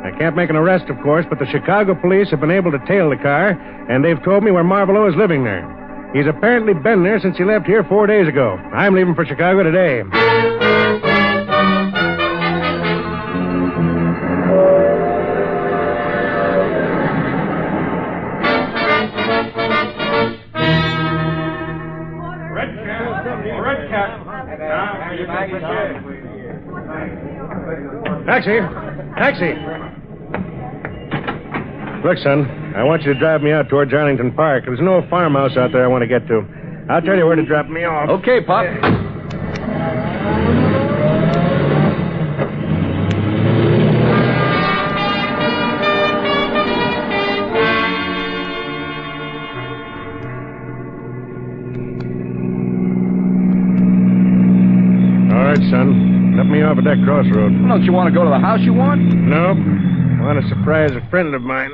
I can't make an arrest, of course, but the Chicago police have been able to tail the car, and they've told me where Marvelo is living there. He's apparently been there since he left here 4 days ago. I'm leaving for Chicago today. Taxi! Look, son, I want you to drive me out towards Arlington Park. There's no farmhouse out there I want to get to. I'll tell you where to drop me off. Okay, Pop. All right, son. Let me off at that crossroad. Don't you want to go to the house you want? Nope. I want to surprise a friend of mine.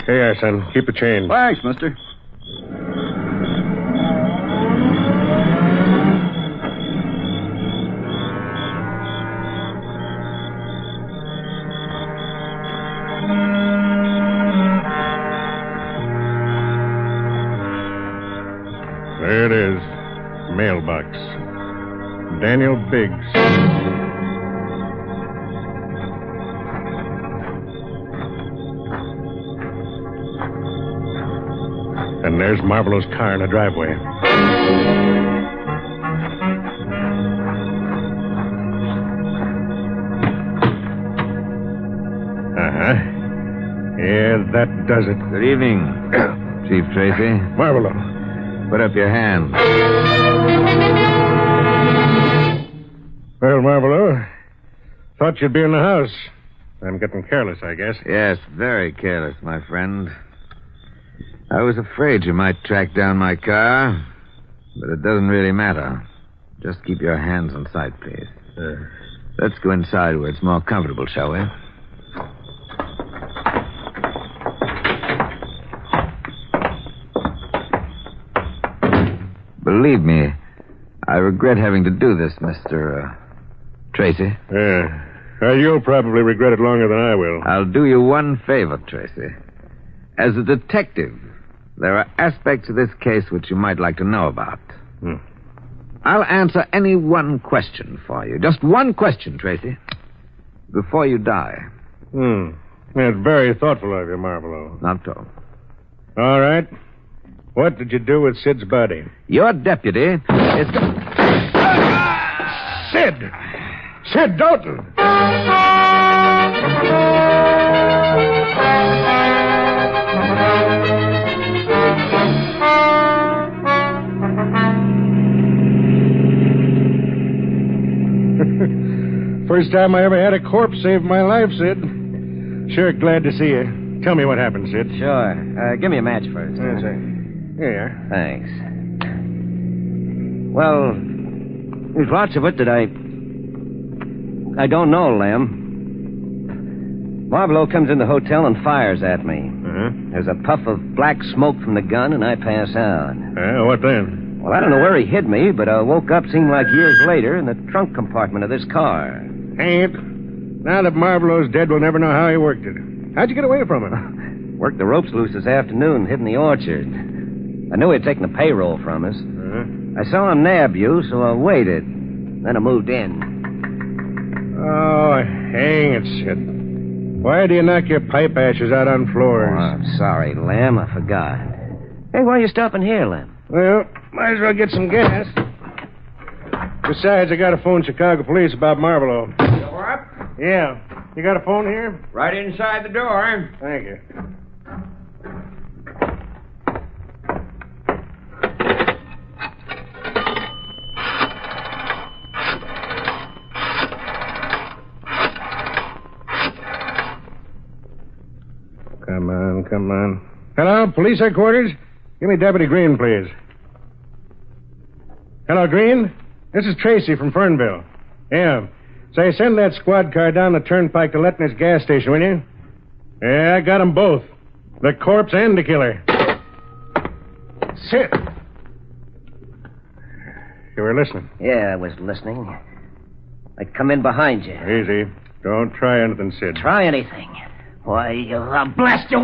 Here, son. Keep the change. Thanks, mister. There it is. Mailbox. Daniel Biggs. And there's Marlborough's car in the driveway. Uh-huh. Yeah, that does it. Good evening, Chief Tracy. Marlborough. Put up your hand. Well, Marlborough, thought you'd be in the house. I'm getting careless, I guess. Yes, very careless, my friend. I was afraid you might track down my car, but it doesn't really matter. Just keep your hands on sight, please. Let's go inside where it's more comfortable, shall we? Believe me, I regret having to do this, Mr. Tracy. Yeah. You'll probably regret it longer than I will. I'll do you one favor, Tracy. As a detective, there are aspects of this case which you might like to know about. I'll answer any one question for you. Just one question, Tracy. Before you die. That's very thoughtful of you, Marlborough. Not so. All right. What did you do with Sid's body? Your deputy is... Sid! Sid Doughton! First time I ever had a corpse save my life, Sid. Sure glad to see you. Tell me what happened, Sid. Sure. Give me a match first. Yes, sir. Here you are. Thanks. Well, there's lots of it that I don't know, Lem. Marlowe comes in the hotel and fires at me. There's a puff of black smoke from the gun, and I pass out. What then? Well, I don't know where he hid me, but I woke up, seemed like years later, in the trunk compartment of this car. Hang it. Now that Marlborough's dead, we'll never know how he worked it. How'd you get away from him? Worked the ropes loose this afternoon, hid in the orchard. I knew he'd taken the payroll from us. I saw him nab you, so I waited. Then I moved in. Oh, hang it, Sid. Why do you knock your pipe ashes out on floors? Oh, I'm sorry, Lem. I forgot. Hey, why are you stopping here, Lem? Well, might as well get some gas. Besides, I got to phone Chicago police about Marlborough. You're up? Yeah. You got a phone here? Right inside the door. Thank you. Come on. Hello, police headquarters? Give me Deputy Green, please. Hello, Green? This is Tracy from Fernville. Yeah. Say, send that squad car down the turnpike to Letner's gas station, will you? Yeah, I got them both. The corpse and the killer. Sit. You were listening? Yeah, I was listening. I come in behind you. Easy. Don't try anything, Sid. Try anything. Why, I'll blast you.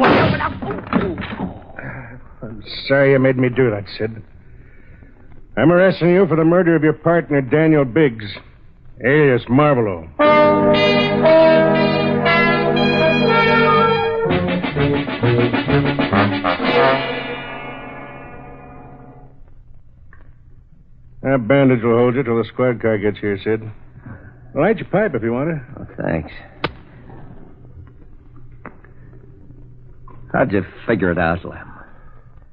I'm sorry you made me do that, Sid. I'm arresting you for the murder of your partner, Daniel Biggs, alias Marlborough. That bandage will hold you till the squad car gets here, Sid. Light your pipe if you want it. Oh, thanks. How'd you figure it out, Lem?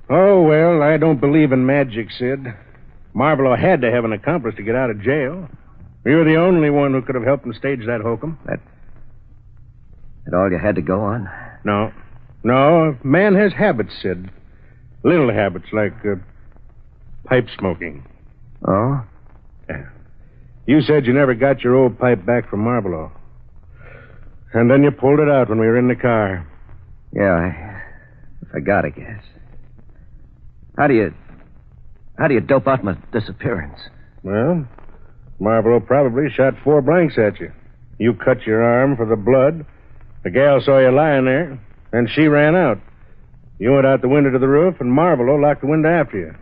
Oh, well, I don't believe in magic, Sid. Marlborough had to have an accomplice to get out of jail. You were the only one who could have helped him stage that hokum. That all you had to go on? No. No, man has habits, Sid. Little habits like pipe smoking. Oh? Yeah. You said you never got your old pipe back from Marlborough. And then you pulled it out when we were in the car. Yeah, I forgot, I guess. How do you dope out my disappearance? Well, Marlborough probably shot 4 blanks at you. You cut your arm for the blood. The gal saw you lying there, and she ran out. You went out the window to the roof, and Marlborough locked the window after you.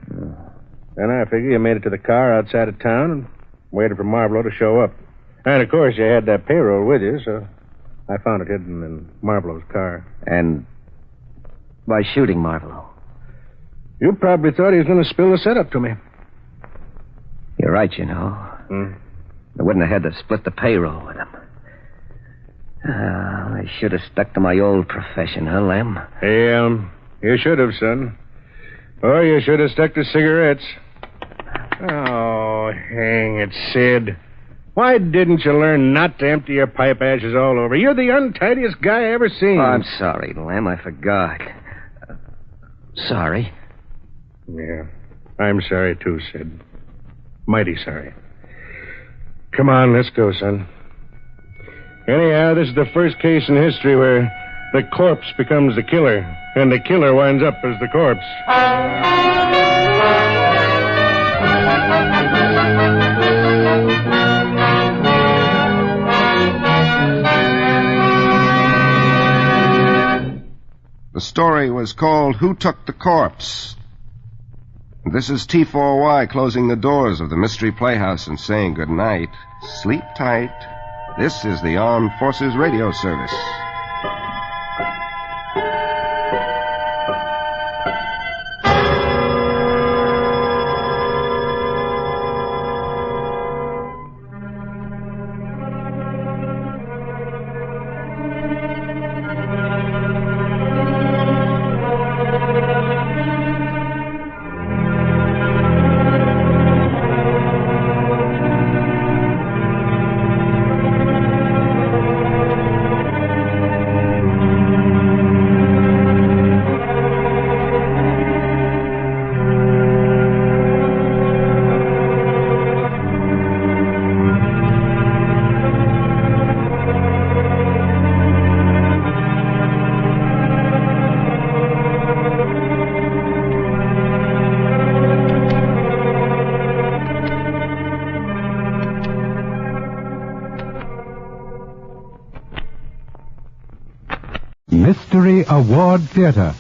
Then I figure you made it to the car outside of town and waited for Marlborough to show up. And, of course, you had that payroll with you, so I found it hidden in Marlborough's car. And by shooting Marlborough? You probably thought he was going to spill the setup to me. You're right, you know. I wouldn't have had to split the payroll with him. I should have stuck to my old profession, huh, Lem? Hey, you should have, son. Or you should have stuck to cigarettes. Oh, hang it, Sid. Why didn't you learn not to empty your pipe ashes all over? You're the untidiest guy I ever seen. Oh, I'm sorry, Lem. I forgot. Sorry. Yeah, I'm sorry, too, Sid. Mighty sorry. Come on, let's go, son. Anyhow, this is the first case in history where the corpse becomes the killer, and the killer winds up as the corpse. The story was called Who Took the Corpse? This is T4Y closing the doors of the Mystery Playhouse and saying good night. Sleep tight. This is the Armed Forces Radio Service. Mystery Award Theater.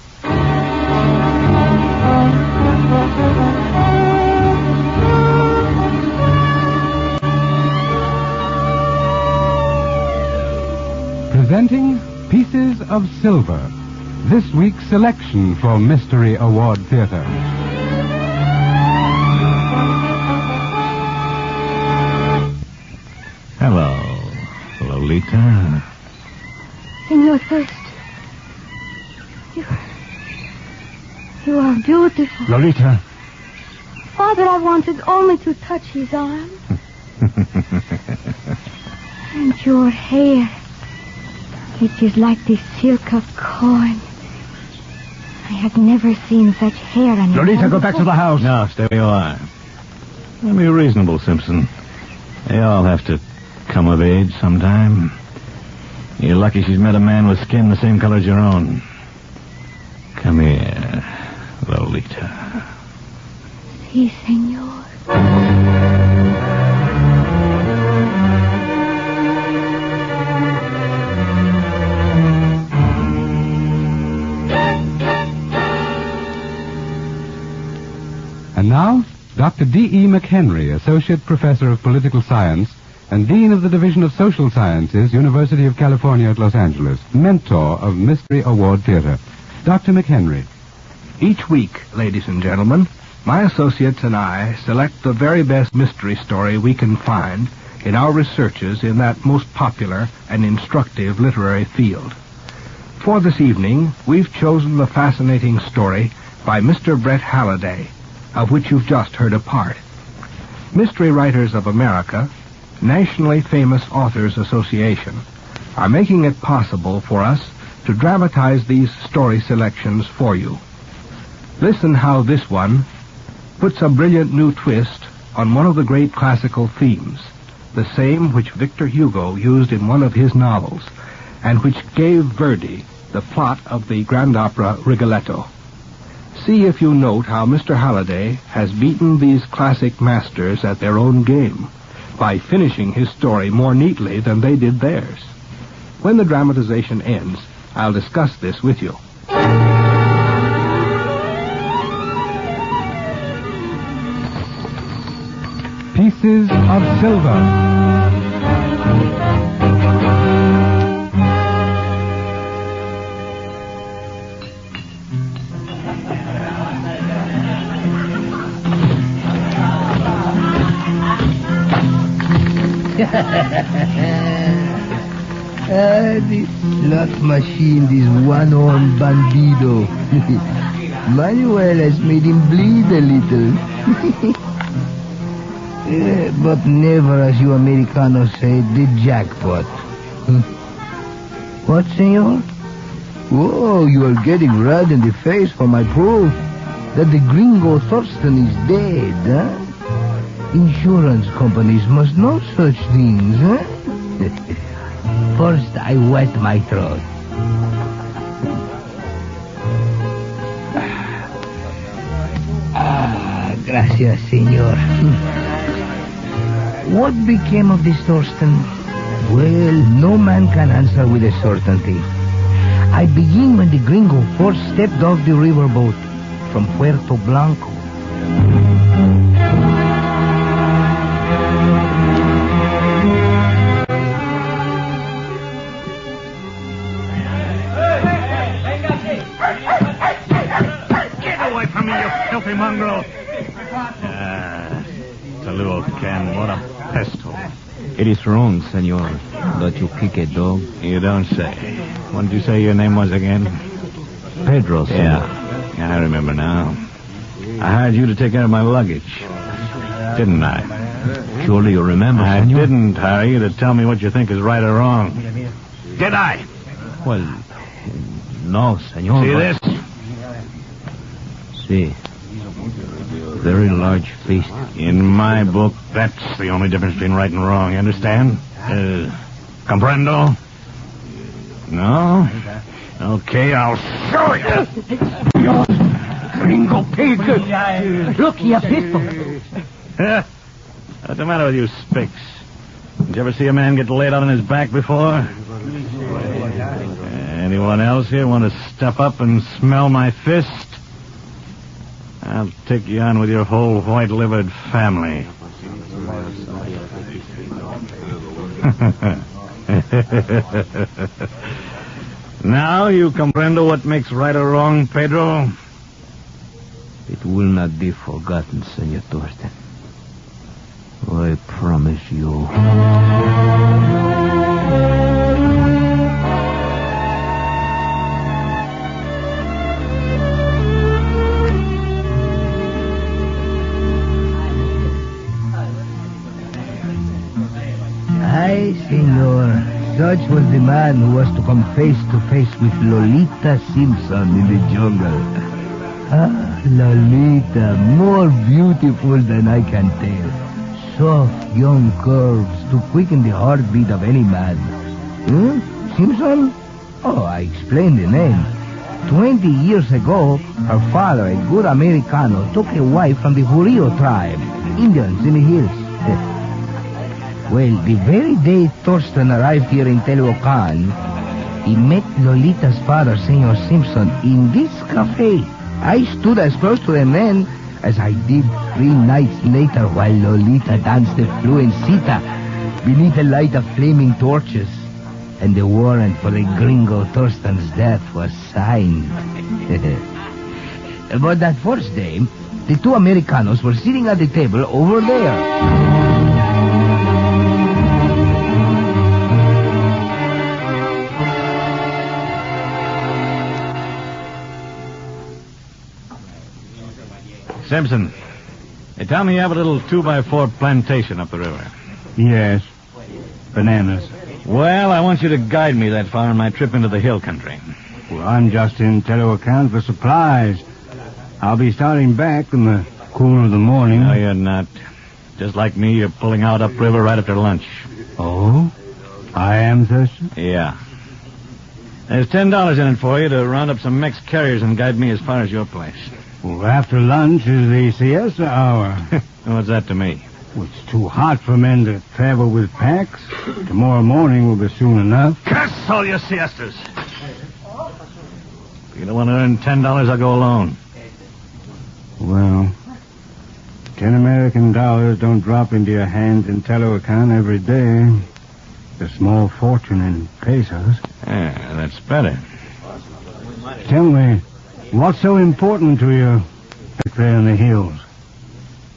Presenting Pieces of Silver, this week's selection for Mystery Award Theater. Hello, Lolita. Senor Thirst. You are beautiful. Lolita. Father, I wanted only to touch his arm. And your hair. It is like the silk of corn. I have never seen such hair on your Lolita, go back to the house. No, stay where you are. Let me be reasonable, Simpson. They all have to come of age sometime. You're lucky she's met a man with skin the same color as your own. Come here, Lolita. Si, senor. And now, Dr. D.E. McHenry, Associate Professor of Political Science and Dean of the Division of Social Sciences, University of California at Los Angeles, mentor of Mystery Award Theater. Dr. McHenry. Each week, ladies and gentlemen, my associates and I select the very best mystery story we can find in our researches in that most popular and instructive literary field. For this evening, we've chosen the fascinating story by Mr. Brett Halliday, of which you've just heard a part. Mystery Writers of America, Nationally Famous Authors Association, are making it possible for us to dramatize these story selections for you. Listen how this one puts a brilliant new twist on one of the great classical themes, the same which Victor Hugo used in one of his novels, and which gave Verdi the plot of the grand opera Rigoletto. See if you note how Mr. Halliday has beaten these classic masters at their own game by finishing his story more neatly than they did theirs. When the dramatization ends, I'll discuss this with you. Pieces of Silver. This slot machine, this one-horn bandido. Manuel has made him bleed a little. But never, as you Americanos say, the jackpot. What, senor? Whoa, you are getting red in the face for my proof that the gringo Thurston is dead, huh? Insurance companies must know such things, huh? First, I wet my throat. Gracias, senor. What became of this Thurston? Well, no man can answer with a certainty. I begin when the gringo first stepped off the riverboat from Puerto Blanco. Get away from me, you filthy mongrel! It's a little can. What a pesto. It is wrong, senor, that you kick a dog. You don't say. What did you say your name was again? Pedro, senor. Yeah, I remember now. I hired you to take care of my luggage. Didn't I? Surely you remember, I senor. didn't hire you to tell me what you think is right or wrong. Did I? Well, no, senor. See this? See. Very large face. In my book, that's the only difference between right and wrong. You understand? Comprendo? No? Okay, I'll show you. Gringo pig! Look, he a pistol. What's the matter with you, Spicks? Did you ever see a man get laid out on his back before? Anyone else here want to step up and smell my fist? I'll take you on with your whole white-livered family. Now you comprendo what makes right or wrong, Pedro? It will not be forgotten, Senor Thurston. I promise you. Aye, senor. Such was the man who was to come face to face with Lolita Simpson in the jungle. Ah, Lolita, more beautiful than I can tell. Soft, young curves to quicken the heartbeat of any man. Simpson? Oh, I explained the name. 20 years ago, her father, a good Americano, took a wife from the Jurio tribe, Indians in the hills. Well, the very day Thurston arrived here in Tehuacan, he met Lolita's father, Senor Simpson, in this cafe. I stood as close to them then as I did 3 nights later while Lolita danced the fluencita beneath the light of flaming torches. And the warrant for the gringo Thurston's death was signed. But that first day, the 2 Americanos were sitting at the table over there. Simpson, they tell me you have a little 2x4 plantation up the river. Yes. Bananas. Well, I want you to guide me that far on my trip into the hill country. Well, I'm just in Tehuacan for supplies. I'll be starting back in the cool of the morning. No, you're not. Just like me, you're pulling out upriver right after lunch. Oh? I am Thurston? Yeah. There's $10 in it for you to round up some Mex carriers and guide me as far as your place. Well, after lunch is the siesta hour. What's that to me? Well, it's too hot for men to travel with packs. Tomorrow morning will be soon enough. Curse all your siestas! If you don't want to earn $10, I'll go alone. Well, 10 American dollars don't drop into your hands in Tehuacan every day. It's a small fortune in pesos. Yeah, that's better. Tell me, what's so important to you back there in the hills?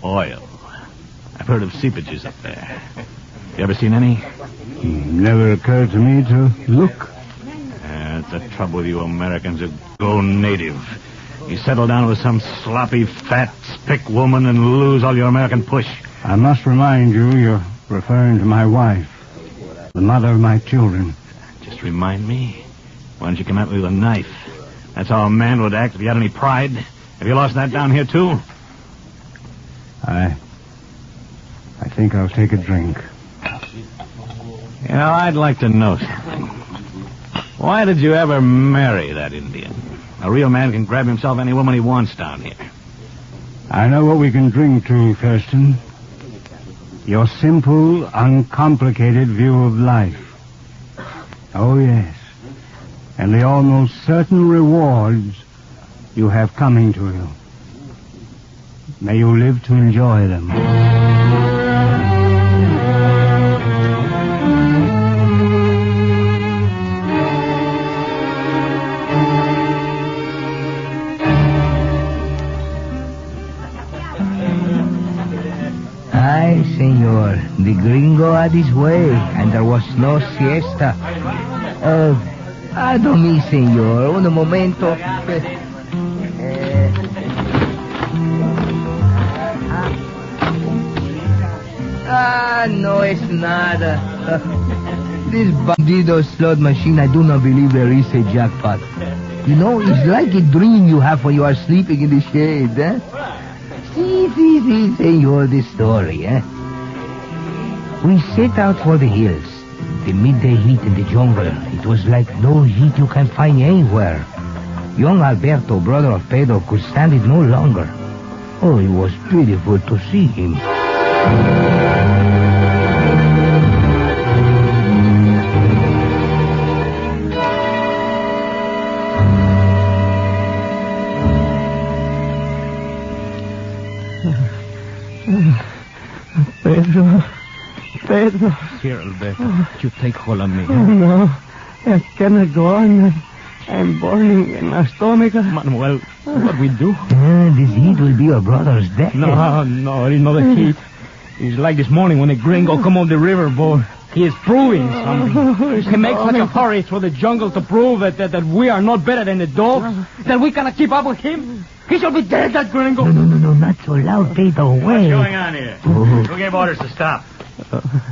Oil. I've heard of seepages up there. You ever seen any? Never occurred to me to look. That's the trouble with you Americans who go native. You settle down with some sloppy, fat, spick woman and lose all your American push. I must remind you, you're referring to my wife, the mother of my children. Just remind me. Why don't you come at me with a knife? That's how a man would act if he had any pride. Have you lost that down here, too? I think I'll take a drink. You know, I'd like to know something. Why did you ever marry that Indian? A real man can grab himself any woman he wants down here. I know what we can drink to, Thurston. Your simple, uncomplicated view of life. Oh, yes. And the almost certain rewards you have coming to you. May you live to enjoy them. Ay, senor. The gringo had his way, and there was no siesta. Pardon me, senor. Un momento. No es nada. This bandido slot machine, I do not believe there is a jackpot. You know, it's like a dream you have when you are sleeping in the shade, eh? See, senor, the story, eh? We set out for the hills. The midday heat in the jungle. It was like no heat you can find anywhere. Young Alberto, brother of Pedro, could stand it no longer. Oh, it was beautiful to see him. Pedro. Here, Alberto. You take hold of me. Oh, no. I cannot go on. I'm burning in my stomach. Manuel, what we do? This heat will be your brother's death. No, it's not the heat. It's like this morning when a gringo come on the river boat. He is proving something. He makes such a hurry through the jungle to prove that we are not better than the dogs, that we cannot keep up with him. He shall be dead, that gringo. No, not so loud, Pedro. Wait. What's going on here? Who gave orders to stop?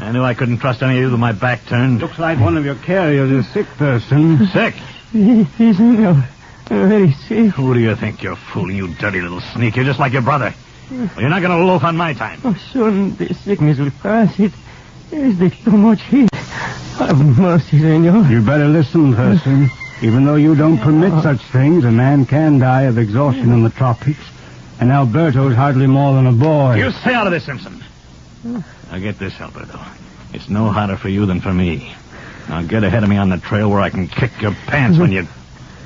I knew I couldn't trust any of you with my back turned. Looks like one of your carriers is sick, Thurston. Sick? He's very sick. Who do you think you're fooling, you dirty little sneak? You're just like your brother. Well, you're not going to loaf on my time. Oh, soon the sickness will pass. It is the too much heat. Have mercy, senor. You better listen, Thurston. Even though you don't permit such things, a man can die of exhaustion in the tropics. And Alberto's hardly more than a boy. You stay out of this, Simpson. Now get this, Alberto. It's no harder for you than for me. Now get ahead of me on the trail where I can kick your pants when you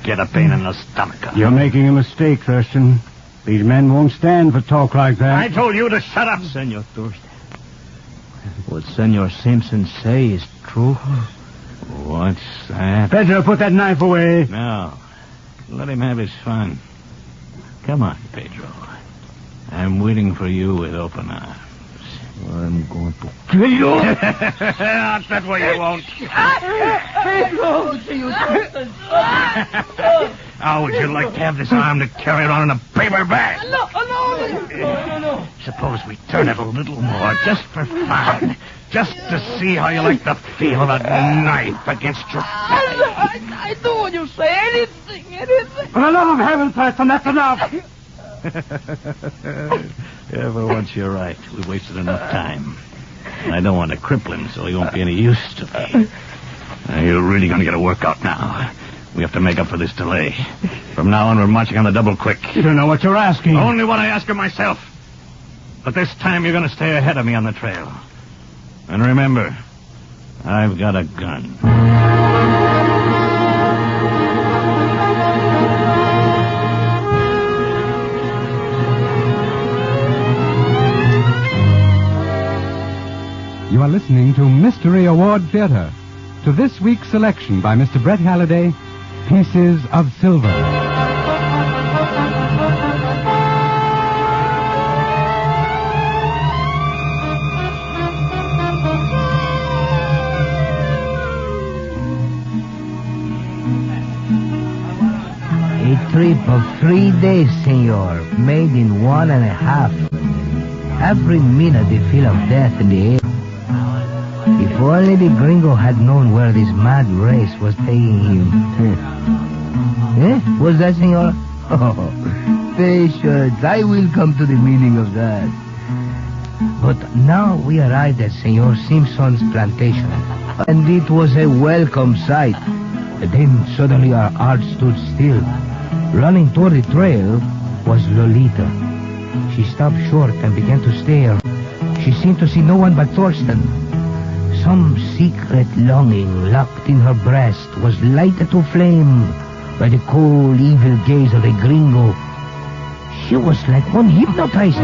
get a pain in the stomach. You're making a mistake, Thurston. These men won't stand for talk like that. I told you to shut up. Senor Thurston. What Senor Simpson say is true. What's that? Pedro, put that knife away. No. Let him have his fun. Come on, Pedro. I'm waiting for you with open arms. I'm going to kill you. That way you won't. How would you like to have this arm to carry around in a paper bag? No. Suppose we turn it a little more, just for fun. Just to see how you like the feel of a knife against your face. I do what you say. Anything. For the love of heaven, Thurston, that's enough. Yeah, for once you're right. We wasted enough time. And I don't want to cripple him so he won't be any use to me. You're really going to get a workout now. We have to make up for this delay. From now on, we're marching on the double quick. You don't know what you're asking. Only what I ask of myself. But this time you're going to stay ahead of me on the trail. And remember, I've got a gun. You are listening to Mystery Award Theater. To this week's selection by Mr. Brett Halliday, Pieces of Silver. trip of 3 days, senor, made in 1.5. Every minute the feel of death in the air. If only the gringo had known where this mad race was taking him. What's that, senor? Oh, patience. I will come to the meaning of that. But now we arrived at Senor Simpson's plantation, and it was a welcome sight. Then suddenly our hearts stood still. Running toward the trail was Lolita. She stopped short and began to stare. She seemed to see no one but Thorsten. Some secret longing locked in her breast was lighted to flame by the cold, evil gaze of the gringo. She was like one hypnotized.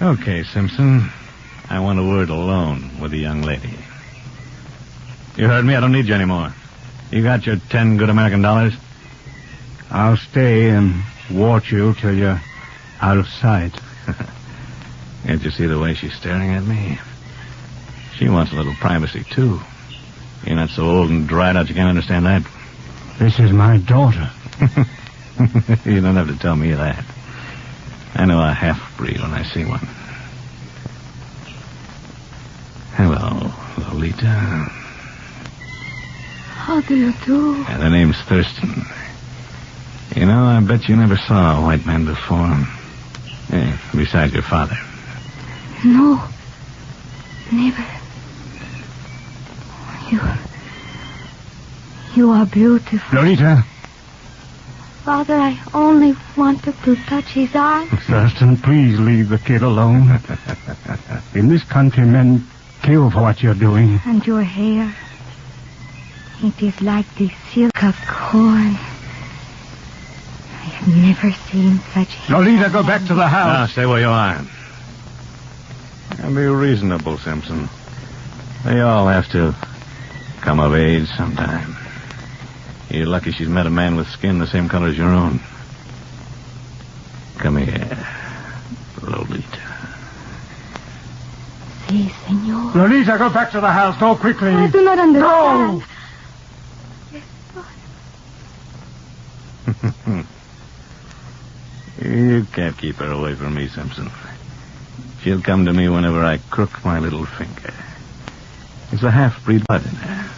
Okay, Simpson. I want a word alone with the young lady. You heard me? I don't need you anymore. You got your 10 good American dollars? I'll stay and watch you till you're out of sight. Can't you see the way she's staring at me? She wants a little privacy, too. You're not so old and dried out you can't understand that. This is my daughter. You don't have to tell me that. I know a half-breed when I see one. Hello, Lolita. How do you do? And the name's Thurston. You know, I bet you never saw a white man before. Besides your father. No. Never. You are beautiful. Lolita. Father, I only wanted to touch his arm. Thurston, please leave the kid alone. In this country, men kill for what you're doing. And your hair. It is like the silk of corn. I have never seen such hair. Lolita, go back to the house. No, stay where you are. And be reasonable, Simpson. They all have to come of age sometime. You're lucky she's met a man with skin the same color as your own. Come here, Lolita. Si, senor. Lolita, go back to the house. Go quickly. I do not understand. Go! You can't keep her away from me, Simpson. She'll come to me whenever I crook my little finger. It's a half-breed blood in her.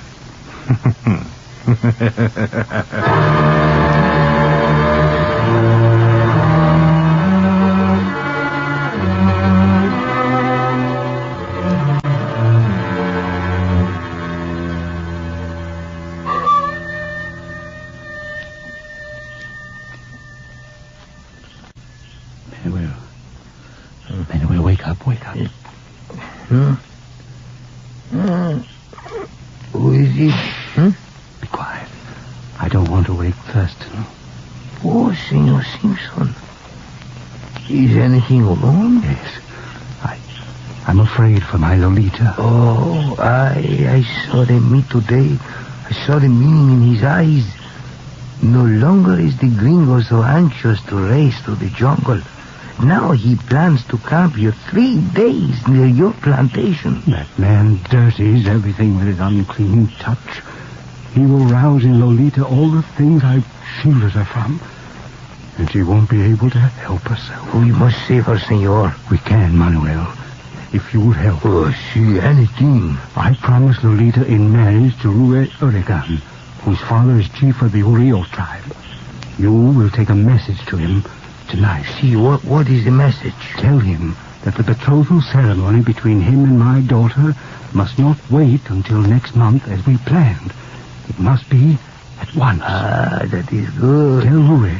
Manuel, wake up. Huh? Who is he? Be quiet. I don't want to wake Thurston. Oh, Senor Simpson. Is anything wrong? Yes. I'm afraid for my Lolita. Oh, I saw the meat today. I saw the meaning in his eyes. No longer is the gringo so anxious to race through the jungle. Now he plans to camp here 3 days near your plantation. That man dirties everything with his unclean touch. He will rouse in Lolita all the things I've shielded her from. And she won't be able to help herself. We must save her, senor. We can, Manuel. If you would help. Oh, see, anything. I promised Lolita in marriage to Rue Oregon, whose father is chief of the Oriole tribe. You will take a message to him tonight. See, what is the message? Tell him that the betrothal ceremony between him and my daughter must not wait until next month as we planned. It must be at once. Ah, that is good. Tell Rue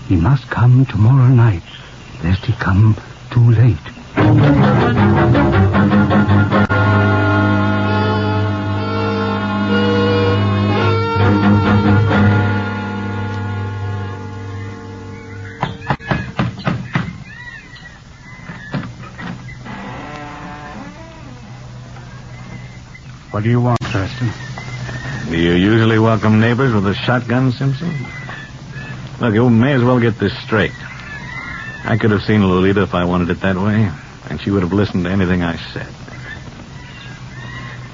he must come tomorrow night, lest he come too late. What do you want, Thurston? Do you usually welcome neighbors with a shotgun, Simpson? Look, you may as well get this straight. I could have seen Lolita if I wanted it that way, and she would have listened to anything I said.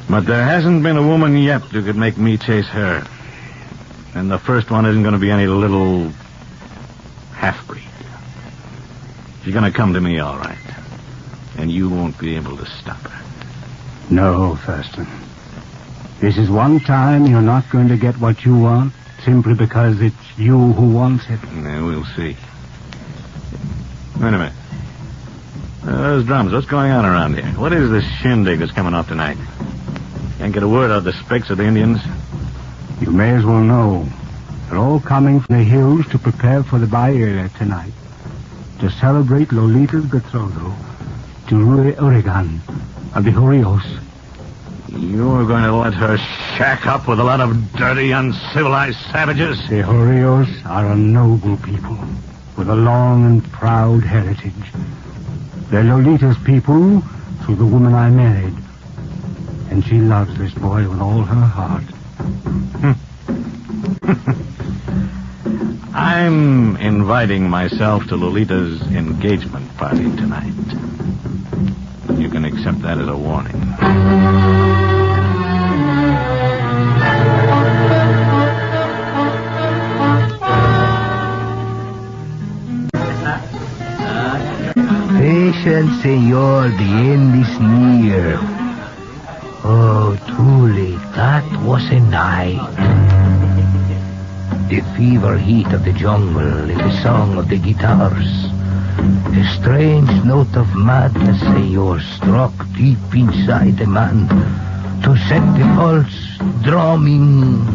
But there hasn't been a woman yet who could make me chase her. And the first one isn't going to be any little half-breed. She's going to come to me all right. And you won't be able to stop her. No, Thurston. This is one time you're not going to get what you want simply because it's you who wants it. Yeah, we'll see. Wait a minute. Those drums, what's going on around here? What is this shindig that's coming off tonight? Can't get a word out of the Spicks of the Indians. You may as well know. They're all coming from the hills to prepare for the baile tonight. To celebrate Lolita's betrothal to Rui Oregon of the Jorios. You're going to let her shack up with a lot of dirty, uncivilized savages? The Jorios are a noble people with a long and proud heritage. They're Lolita's people through the woman I married. And she loves this boy with all her heart. I'm inviting myself to Lolita's engagement party tonight. You can accept that as a warning. Patience, senor, the end is near. Oh, truly, that was a night. The fever heat of the jungle and the song of the guitars. A strange note of madness, senor, struck deep inside the man to set the pulse drumming.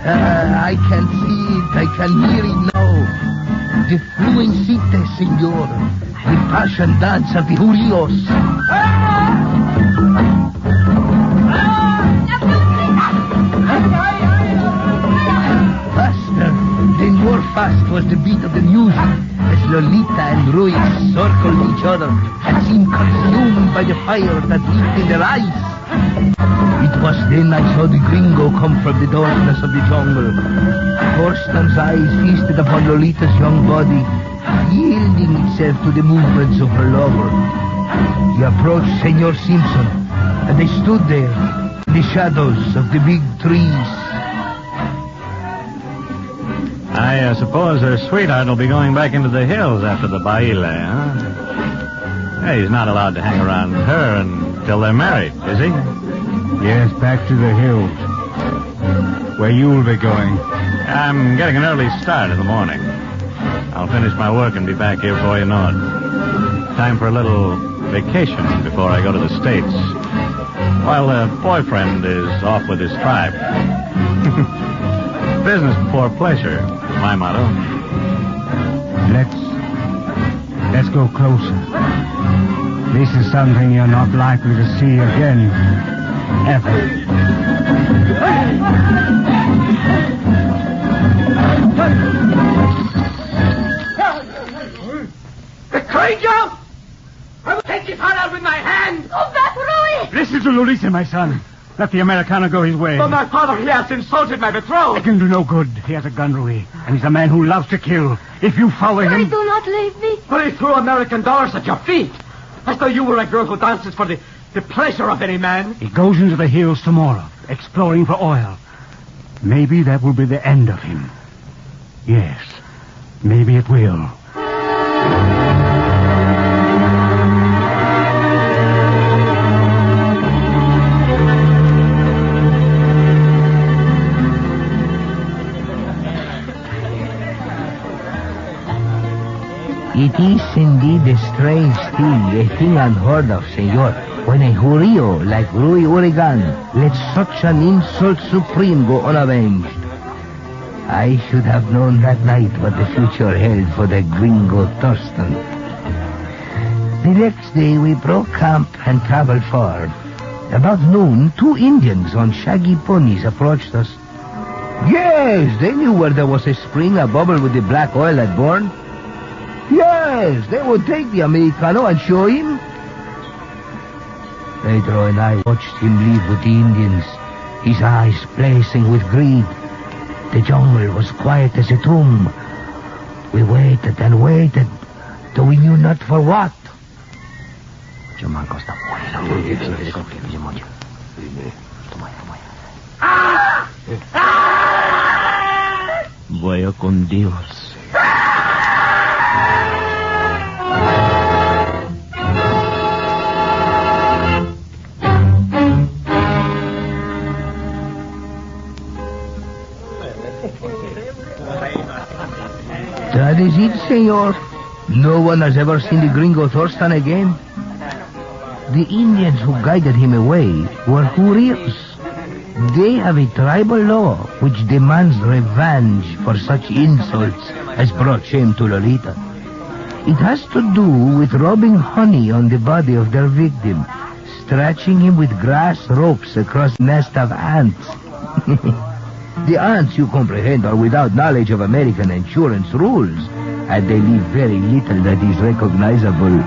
I can see it, I can hear it now. The fluencite, senor. The passion dance of the Jorios. Faster, then more fast was the beat of the music as Lolita and Rui circled each other and seemed consumed by the fire that leaped in their eyes. It was then I saw the gringo come from the darkness of the jungle. Thurston's eyes feasted upon Lolita's young body, yielding itself to the movements of her lover. He approached Senor Simpson, and they stood there in the shadows of the big trees. I suppose her sweetheart will be going back into the hills after the baile, huh? Hey, he's not allowed to hang around her until they're married, is he? Yes, back to the hills. Where you'll be going. I'm getting an early start in the morning. I'll finish my work and be back here before you know it. Time for a little vacation before I go to the States. While the boyfriend is off with his tribe. Business before pleasure, my motto. Let's go closer. This is something you're not likely to see again. Ever. The stranger! I will take his heart out with my hand! Oh, that's Rui! Listen to Lolita, my son. Let the Americano go his way. But my father, he has insulted my betrothed. It can do no good. He has a gun, Rui, and he's a man who loves to kill. If you follow him... Do not leave me. But he threw American dollars at your feet. As though you were a girl who dances for the pleasure of any man. He goes into the hills tomorrow, exploring for oil. Maybe that will be the end of him. Yes, maybe it will. It is indeed a strange thing, a thing unheard of, senor, when a Jorio like Rui Oregon lets such an insult supreme go unavenged. I should have known that night what the future held for the gringo Thurston. The next day we broke camp and traveled far. About noon, 2 Indians on shaggy ponies approached us. Yes, they knew where there was a spring, a bubble with the black oil had burned. Yes, they would take the Americano and show him. Pedro and I watched him leave with the Indians, his eyes blazing with greed. The jungle was quiet as a tomb. We waited and waited, though we knew not for what. Vaya con Dios. That is it, senor. No one has ever seen the gringo Thurston again. The Indians who guided him away were Jurios. They have a tribal law which demands revenge for such insults as brought shame to Lolita. It has to do with rubbing honey on the body of their victim, stretching him with grass ropes across a nest of ants. The ants, you comprehend, are without knowledge of American insurance rules, and they leave very little that is recognizable.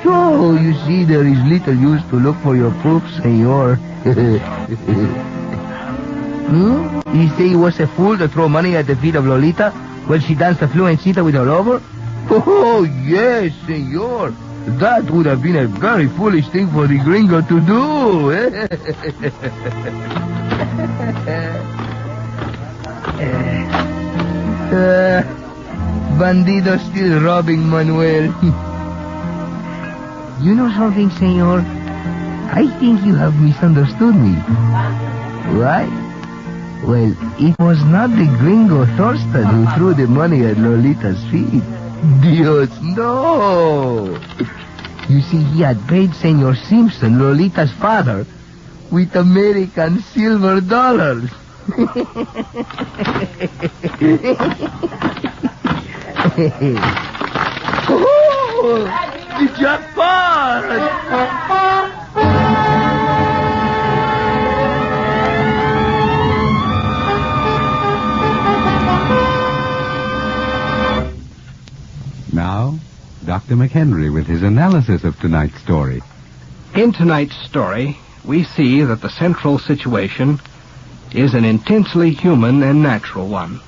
So, you see, there is little use to look for your proof, senor. You say he was a fool to throw money at the feet of Lolita while she danced a fluencita with her lover? Oh, yes, senor. That would have been a very foolish thing for the gringo to do. Bandido still robbing Manuel. You know something, senor? I think you have misunderstood me. Why? Well, it was not the gringo Thurston who threw the money at Lolita's feet. Dios, no! You see, he had paid Senor Simpson, Lolita's father, with American silver dollars. Oh, the jackpot! Now, Dr. McHenry with his analysis of tonight's story. In tonight's story, we see that the central situation is an intensely human and natural one,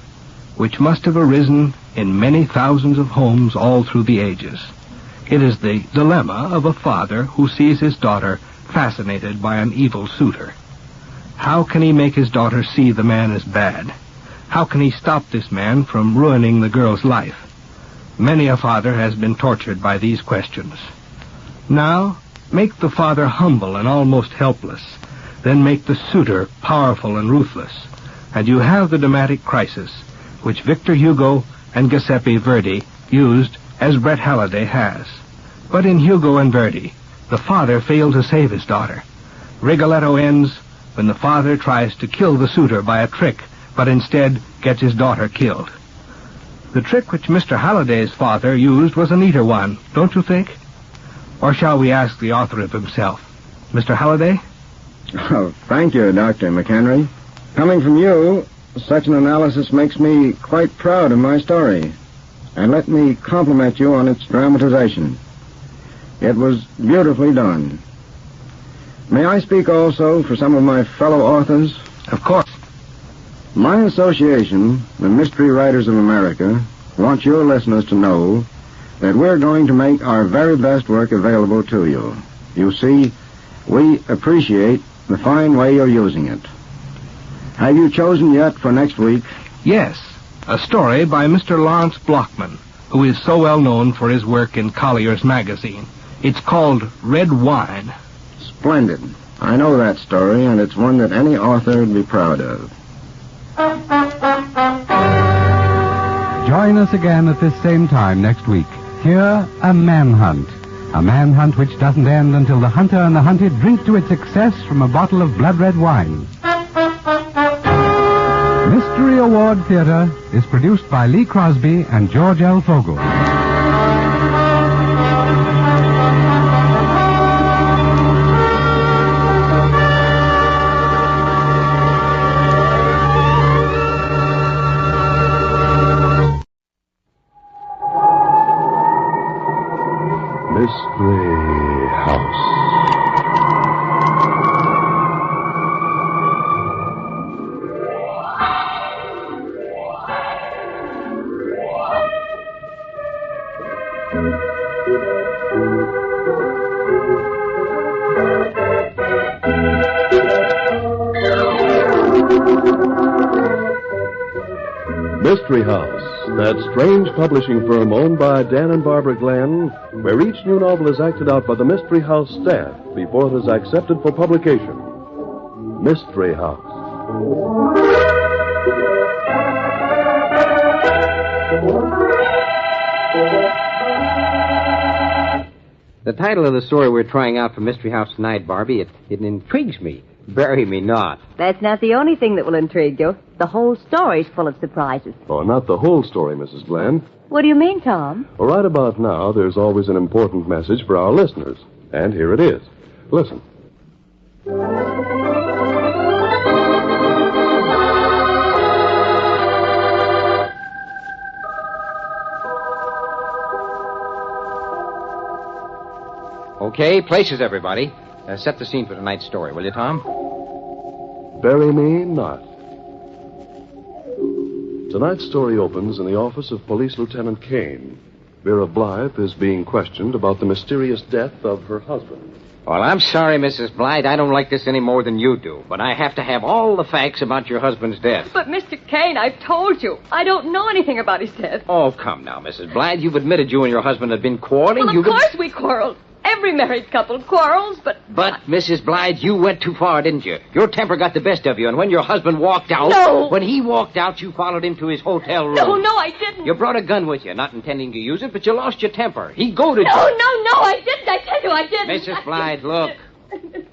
which must have arisen in many thousands of homes all through the ages. It is the dilemma of a father who sees his daughter fascinated by an evil suitor. How can he make his daughter see the man as bad? How can he stop this man from ruining the girl's life? Many a father has been tortured by these questions. Now, make the father humble and almost helpless. Then make the suitor powerful and ruthless. And you have the dramatic crisis, which Victor Hugo and Giuseppe Verdi used as Bret Halliday has. But in Hugo and Verdi, the father failed to save his daughter. Rigoletto ends when the father tries to kill the suitor by a trick, but instead gets his daughter killed. The trick which Mr. Halliday's father used was a neater one, don't you think? Or shall we ask the author of himself? Mr. Halliday? Oh, thank you, Dr. McHenry. Coming from you, such an analysis makes me quite proud of my story. And let me compliment you on its dramatization. It was beautifully done. May I speak also for some of my fellow authors? Of course. My association, the Mystery Writers of America, wants your listeners to know that we're going to make our very best work available to you. You see, we appreciate the fine way you're using it. Have you chosen yet for next week? Yes, a story by Mr. Lawrence Blockman, who is so well known for his work in Collier's magazine. It's called Red Wine. Splendid. I know that story, and it's one that any author would be proud of. Join us again at this same time next week. Hear A Manhunt. A manhunt which doesn't end until the hunter and the hunted drink to its success from a bottle of blood-red wine. Mystery Award Theater is produced by Lee Crosby and George L. Fogel. Mystery. House. Mystery House, that strange publishing firm owned by Dan and Barbara Glenn, where each new novel is acted out by the Mystery House staff before it is accepted for publication. Mystery House. The title of the story we're trying out for Mystery House tonight, Barbie, it intrigues me. Bury me not. That's not the only thing that will intrigue you. The whole story's full of surprises. Oh, not the whole story, Mrs. Glenn. What do you mean, Tom? Well, right about now, there's always an important message for our listeners. And here it is. Listen. Okay, places, everybody. Set the scene for tonight's story, will you, Tom? Bury me not. Tonight's story opens in the office of Police Lieutenant Kane. Vera Blythe is being questioned about the mysterious death of her husband. Well, I'm sorry, Mrs. Blythe. I don't like this any more than you do. But I have to have all the facts about your husband's death. But, Mr. Kane, I've told you. I don't know anything about his death. Oh, come now, Mrs. Blythe. You've admitted you and your husband have been quarreling. Well, of course we quarreled. Every married couple quarrels, but... But, Mrs. Blythe, you went too far, didn't you? Your temper got the best of you, and when your husband walked out... No! When he walked out, you followed him to his hotel room. No, I didn't. You brought a gun with you, not intending to use it, but you lost your temper. He goaded you. No, I didn't. I tell you, I didn't. Mrs. Blythe, look.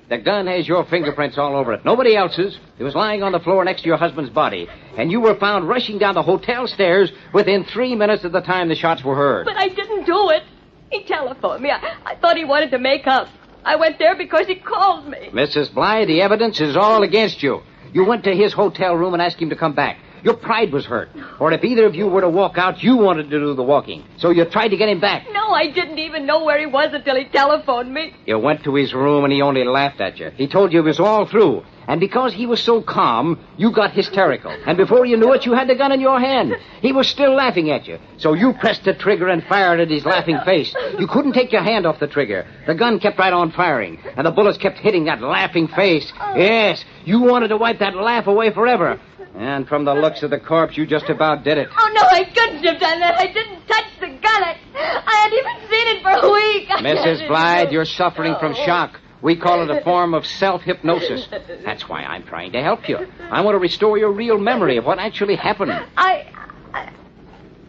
The gun has your fingerprints all over it. Nobody else's. It was lying on the floor next to your husband's body. And you were found rushing down the hotel stairs within 3 minutes of the time the shots were heard. But I didn't do it. He telephoned me. I thought he wanted to make up. I went there because he called me. Mrs. Blythe, the evidence is all against you. You went to his hotel room and asked him to come back. Your pride was hurt. Or if either of you were to walk out, you wanted to do the walking. So you tried to get him back. No, I didn't even know where he was until he telephoned me. You went to his room and he only laughed at you. He told you it was all through. And because he was so calm, you got hysterical. And before you knew it, you had the gun in your hand. He was still laughing at you. So you pressed the trigger and fired at his laughing face. You couldn't take your hand off the trigger. The gun kept right on firing. And the bullets kept hitting that laughing face. Yes, you wanted to wipe that laugh away forever. And from the looks of the corpse, you just about did it. Oh, no, I couldn't have done that. I didn't touch the gun. I hadn't even seen it for a week. Mrs. Blythe, you're suffering from shock. We call it a form of self-hypnosis. That's why I'm trying to help you. I want to restore your real memory of what actually happened.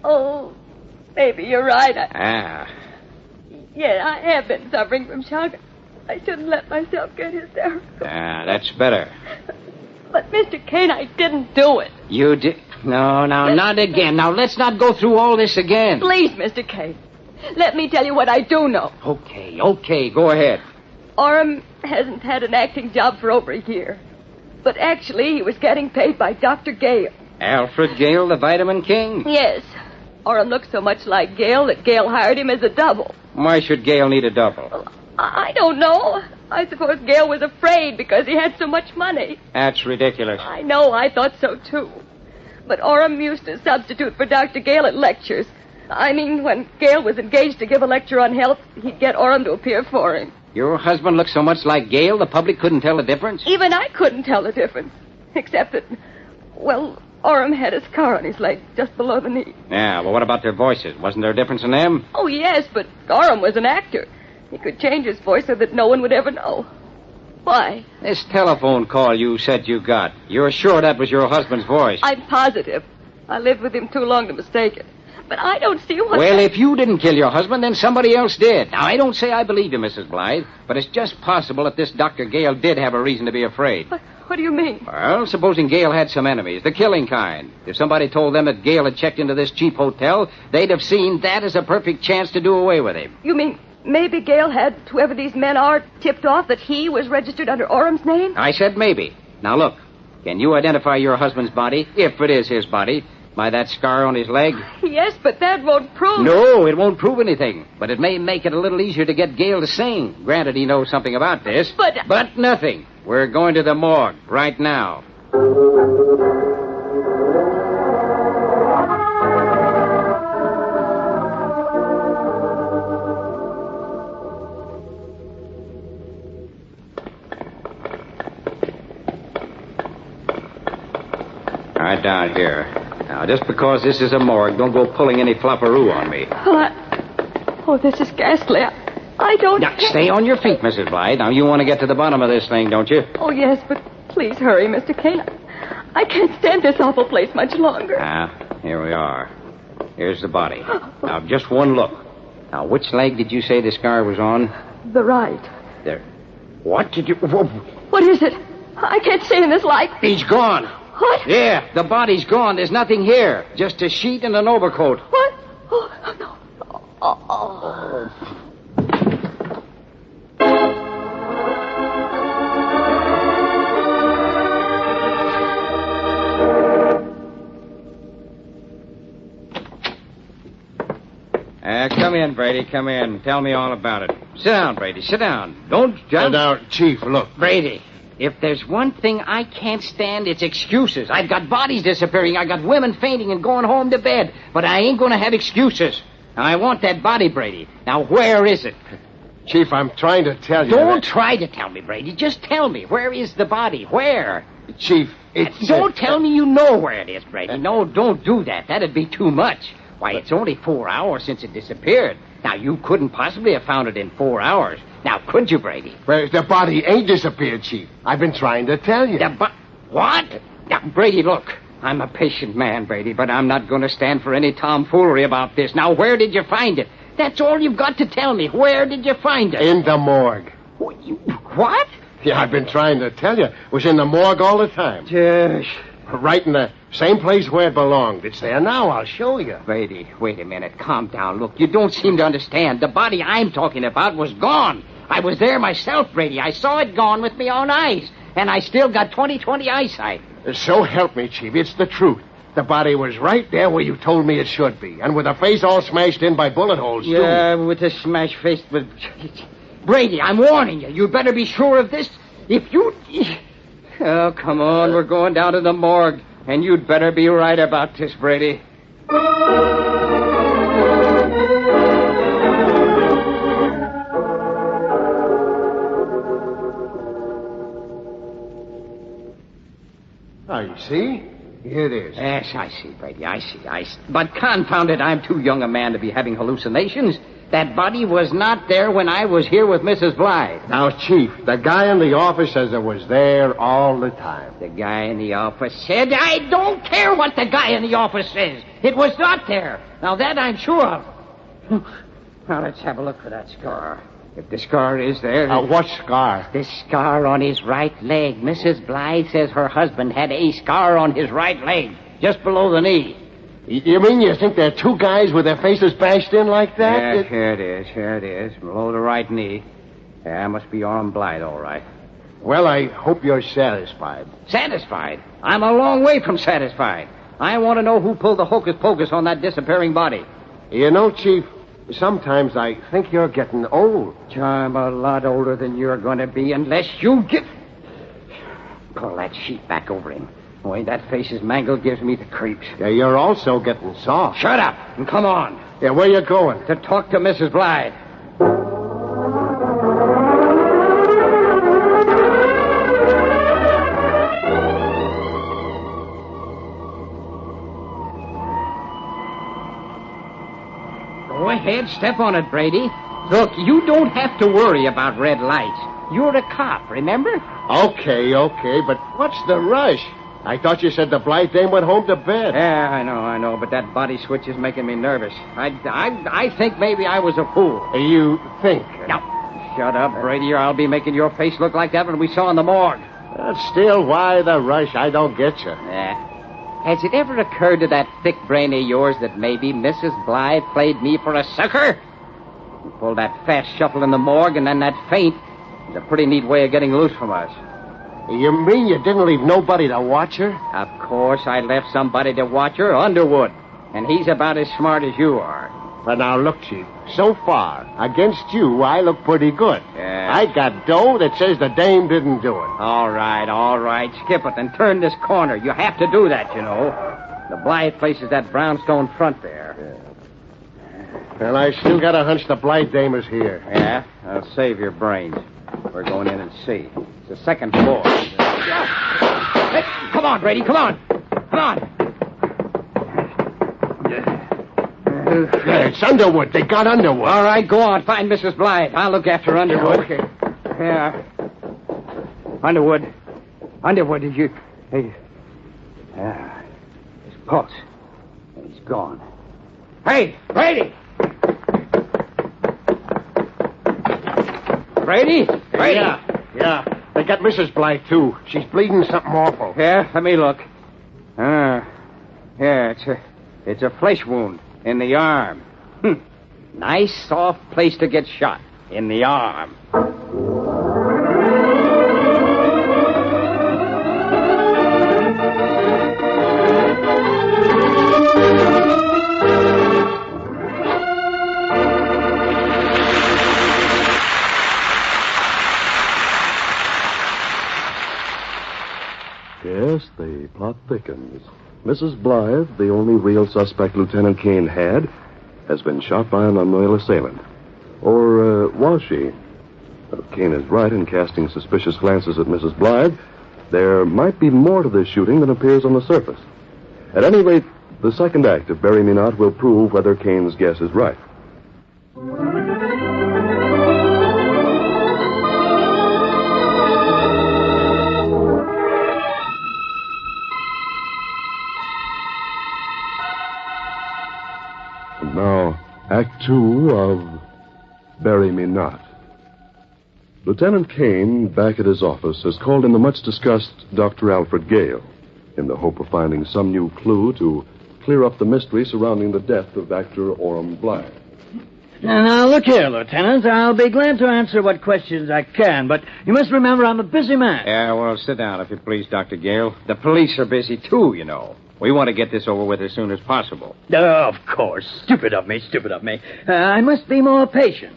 Oh, maybe you're right. Yeah, I have been suffering from shock. I shouldn't let myself get hysterical. That's better. But, Mr. Kane, I didn't do it. You did? No, not again. Now, let's not go through all this again. Please, Mr. Kane. Let me tell you what I do know. Okay, go ahead. Orem hasn't had an acting job for over a year. But actually, he was getting paid by Dr. Gale. Alfred Gale, the Vitamin King? Yes. Orem looks so much like Gale that Gale hired him as a double. Why should Gale need a double? I don't know. I suppose Gale was afraid because he had so much money. That's ridiculous. I know, I thought so too. But Orem used to substitute for Dr. Gale at lectures. I mean, when Gale was engaged to give a lecture on health, he'd get Orem to appear for him. Your husband looks so much like Gale, the public couldn't tell the difference? Even I couldn't tell the difference. Except that, well, Orem had a scar on his leg just below the knee. Yeah, well, what about their voices? Wasn't there a difference in them? Oh, yes, but Orem was an actor. He could change his voice so that no one would ever know. Why? This telephone call you said you got. You're sure that was your husband's voice? I'm positive. I lived with him too long to mistake it. But I don't see what... Well, if you didn't kill your husband, then somebody else did. Now, I don't say I believe you, Mrs. Blythe, but it's just possible that this Dr. Gale did have a reason to be afraid. What do you mean? Well, supposing Gale had some enemies, the killing kind. If somebody told them that Gale had checked into this cheap hotel, they'd have seen that as a perfect chance to do away with him. You mean maybe Gale had whoever these men are tipped off that he was registered under Orem's name? I said maybe. Now, look, can you identify your husband's body, if it is his body? By that scar on his leg? Yes, but that won't prove... No, it won't prove anything. But it may make it a little easier to get Gale to sing. Granted, he knows something about this. But nothing. We're going to the morgue right now. Right down here. Now, just because this is a morgue, don't go pulling any flopperoo on me. Oh, this is ghastly. I don't... Now, stay on your feet, Mrs. Blythe. Now, you want to get to the bottom of this thing, don't you? Oh, yes, but please hurry, Mr. Kane. I can't stand this awful place much longer. Here we are. Here's the body. Now, just one look. Now, which leg did you say the scar was on? The right. There. What did you... What is it? I can't see in this light. He's gone. What? Yeah, the body's gone. There's nothing here. Just a sheet and an overcoat. What? Oh, no. Oh. Come in, Brady. Come in. Tell me all about it. Sit down, Brady. Sit down. Don't jump. Sit down, Chief. Look. Brady, if there's one thing I can't stand, it's excuses. I've got bodies disappearing. I got women fainting and going home to bed. But I ain't going to have excuses. Now, I want that body, Brady. Now, where is it? Chief, I'm trying to tell you. Don't try to tell me, Brady. Just tell me. Where is the body? Where? Chief, it's... Don't tell me you know where it is, Brady. No, don't do that. That'd be too much. Why, it's only 4 hours since it disappeared. Now, you couldn't possibly have found it in 4 hours. Now, could you, Brady? Well, the body ain't disappeared, Chief. I've been trying to tell you. What? Now, Brady, look. I'm a patient man, Brady, but I'm not going to stand for any tomfoolery about this. Now, where did you find it? That's all you've got to tell me. Where did you find it? In the morgue. What? Yeah, I've been trying to tell you. It was in the morgue all the time. Yes. Right in the same place where it belonged. It's there now. I'll show you. Brady, wait a minute. Calm down. Look, you don't seem to understand. The body I'm talking about was gone. I was there myself, Brady. I saw it gone with my own eyes. And I still got 20/20 eyesight. So help me, Chief. It's the truth. The body was right there where you told me it should be. And with the face all smashed in by bullet holes, too. Yeah, with the smashed face. But... Brady, I'm warning you. You better be sure of this. If you... Oh, come on. We're going down to the morgue. And you'd better be right about this, Brady. You see? Here it is. Yes, I see, Brady. I see. But confound it, I'm too young a man to be having hallucinations. That body was not there when I was here with Mrs. Blythe. Now, Chief, the guy in the office says it was there all the time. The guy in the office said, I don't care what the guy in the office says. It was not there. Now, that I'm sure of. Now, let's have a look for that scar. If the scar is there... what scar? The scar on his right leg. Mrs. Blythe says her husband had a scar on his right leg, just below the knee. You mean you think there are two guys with their faces bashed in like that? Yeah, here it is. Below the right knee. Yeah, must be Orm Blythe, all right. Well, I hope you're satisfied. Satisfied? I'm a long way from satisfied. I want to know who pulled the hocus-pocus on that disappearing body. You know, Chief... Sometimes I think you're getting old. I'm a lot older than you're going to be unless you get... Pull that sheet back over him. The way that face is mangled gives me the creeps. Yeah, you're also getting soft. Shut up and come on. Yeah, where you going? To talk to Mrs. Blythe. Go ahead, step on it, Brady. Look, you don't have to worry about red lights. You're a cop, remember? Okay, but what's the rush? I thought you said the Blythe dame went home to bed. Yeah, I know, but that body switch is making me nervous. I think maybe I was a fool. You think? Now, shut up, Brady, or I'll be making your face look like that one we saw in the morgue. Still, why the rush? I don't get you. Has it ever occurred to that thick brain of yours that maybe Mrs. Blythe played me for a sucker? You pulled that fast shuffle in the morgue and then that faint. It's a pretty neat way of getting loose from us. You mean you didn't leave nobody to watch her? Of course I left somebody to watch her, Underwood. And he's about as smart as you are. But now, look, Chief. So far, against you, I look pretty good. Yeah. I got dough that says the dame didn't do it. All right. Skip it and turn this corner. You have to do that, you know. The Blythe place is that brownstone front there. Yeah. And I still got a hunch the Blythe dame is here. Yeah? I'll save your brains. We're going in and see. It's the second floor. Hey, come on, Brady, come on. Come on. Yeah, it's Underwood. They got Underwood. All right, go on. Find Mrs. Blythe. I'll look after Underwood. Okay. Yeah. Underwood, did you... Hey. Yeah. His pulse. He's gone. Hey, Brady! Brady? Yeah. They got Mrs. Blythe, too. She's bleeding something awful. Yeah, let me look. Yeah, it's a flesh wound in the arm. Nice, soft place to get shot. In the arm. Yes, the plot thickens. Mrs. Blythe, the only real suspect Lieutenant Kane had, has been shot by an unloyal assailant. Or was she? If Kane is right in casting suspicious glances at Mrs. Blythe, there might be more to this shooting than appears on the surface. At any rate, the second act of Bury Me Not will prove whether Kane's guess is right. And now, Act 2 of Bury Me Not. Lieutenant Kane, back at his office, has called in the much-discussed Dr. Alfred Gale in the hope of finding some new clue to clear up the mystery surrounding the death of actor Orem Blythe. Now, look here, Lieutenant. I'll be glad to answer what questions I can, but you must remember I'm a busy man. Yeah, well, sit down, if you please, Dr. Gale. The police are busy, too, you know. We want to get this over with as soon as possible. Of course. Stupid of me. I must be more patient.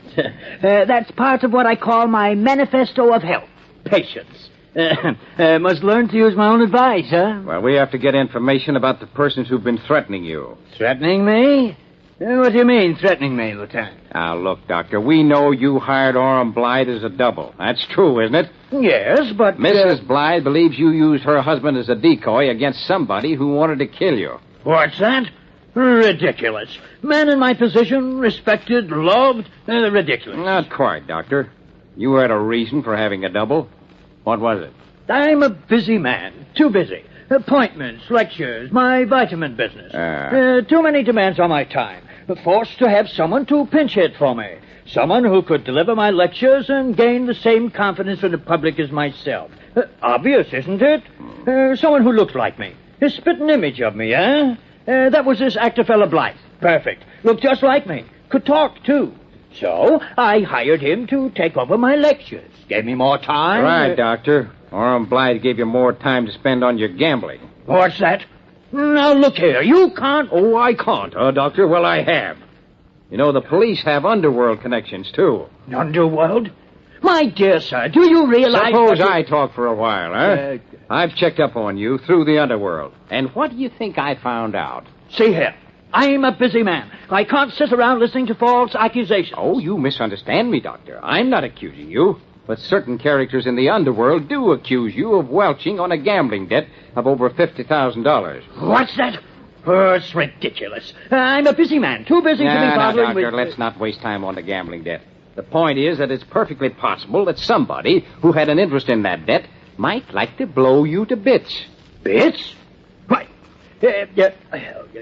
That's part of what I call my manifesto of health. Patience. Must learn to use my own advice, huh? Well, we have to get information about the persons who've been threatening you. Threatening me? What do you mean, threatening me, Lieutenant? Now, look, Doctor, we know you hired Orem Blythe as a double. That's true, isn't it? Yes, but... Mrs. Blythe believes you used her husband as a decoy against somebody who wanted to kill you. What's that? Ridiculous. Man in my position, respected, loved, ridiculous. Not quite, Doctor. You had a reason for having a double. What was it? I'm a busy man. Too busy. Appointments, lectures, my vitamin business. Too many demands on my time. Forced to have someone to pinch hit for me. Someone who could deliver my lectures and gain the same confidence in the public as myself. Obvious, isn't it? Someone who looked like me. A spitting image of me, eh? That was this actor fella Blythe. Perfect. Looked just like me. Could talk, too. So I hired him to take over my lectures. Gave me more time. Right, Doctor. Orem Blythe gave you more time to spend on your gambling. What's that? Now, look here. You can't... Oh, I can't, Doctor? Well, I have. You know, the police have underworld connections, too. Underworld? My dear sir, do you realize... Suppose I talk for a while, huh? I've checked up on you through the underworld. And what do you think I found out? See here. I'm a busy man. I can't sit around listening to false accusations. Oh, you misunderstand me, Doctor. I'm not accusing you. But certain characters in the underworld do accuse you of welching on a gambling debt of over $50,000. What's that? Oh, it's ridiculous. I'm a busy man. Too busy to be bothering Doctor, let's not waste time on the gambling debt. The point is that it's perfectly possible that somebody who had an interest in that debt might like to blow you to bits. Bits? Why,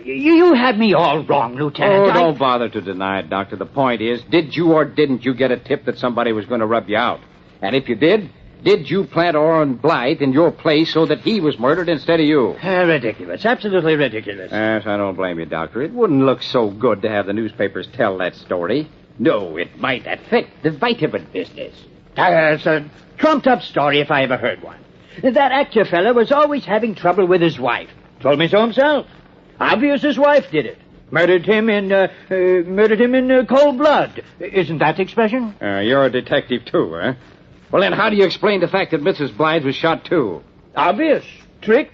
you had me all wrong, Lieutenant. Oh, don't bother to deny it, Doctor. The point is, did you or didn't you get a tip that somebody was going to rub you out? And if you did you plant Orem Blythe in your place so that he was murdered instead of you? Ridiculous. Absolutely ridiculous. Yes, I don't blame you, Doctor. It wouldn't look so good to have the newspapers tell that story. No, it might affect the vitamin business. It's a trumped-up story if I ever heard one. That actor fella was always having trouble with his wife. Told me so himself. Obvious his wife did it. Murdered him in cold blood. Isn't that the expression? You're a detective, too, eh? Well, then how do you explain the fact that Mrs. Blythe was shot, too? Obvious. Trick.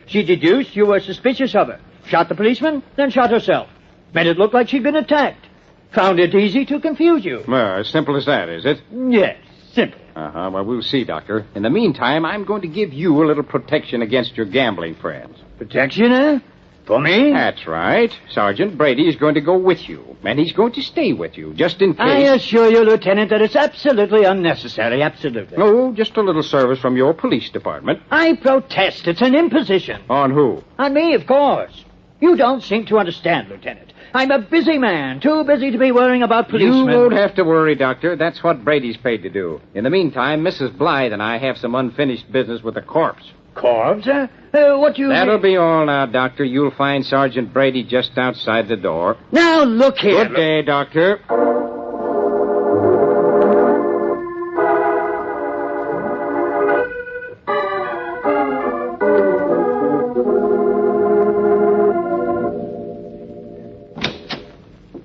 She deduced you were suspicious of her. Shot the policeman, then shot herself. Made it look like she'd been attacked. Found it easy to confuse you. Well, as simple as that, is it? Yes, simple. Well, we'll see, Doctor. In the meantime, I'm going to give you a little protection against your gambling friends. Protection, eh? For me? That's right. Sergeant Brady is going to go with you, and he's going to stay with you, just in case. I assure you, Lieutenant, that it's absolutely unnecessary, absolutely. Oh, just a little service from your police department. I protest. It's an imposition. On who? On me, of course. You don't seem to understand, Lieutenant. I'm a busy man, too busy to be worrying about policemen. You won't have to worry, Doctor. That's what Brady's paid to do. In the meantime, Mrs. Blythe and I have some unfinished business with the corpse. Corpse, huh? What do you... That'll be all now, Doctor. You'll find Sergeant Brady just outside the door. Now, look here. Good day, Doctor.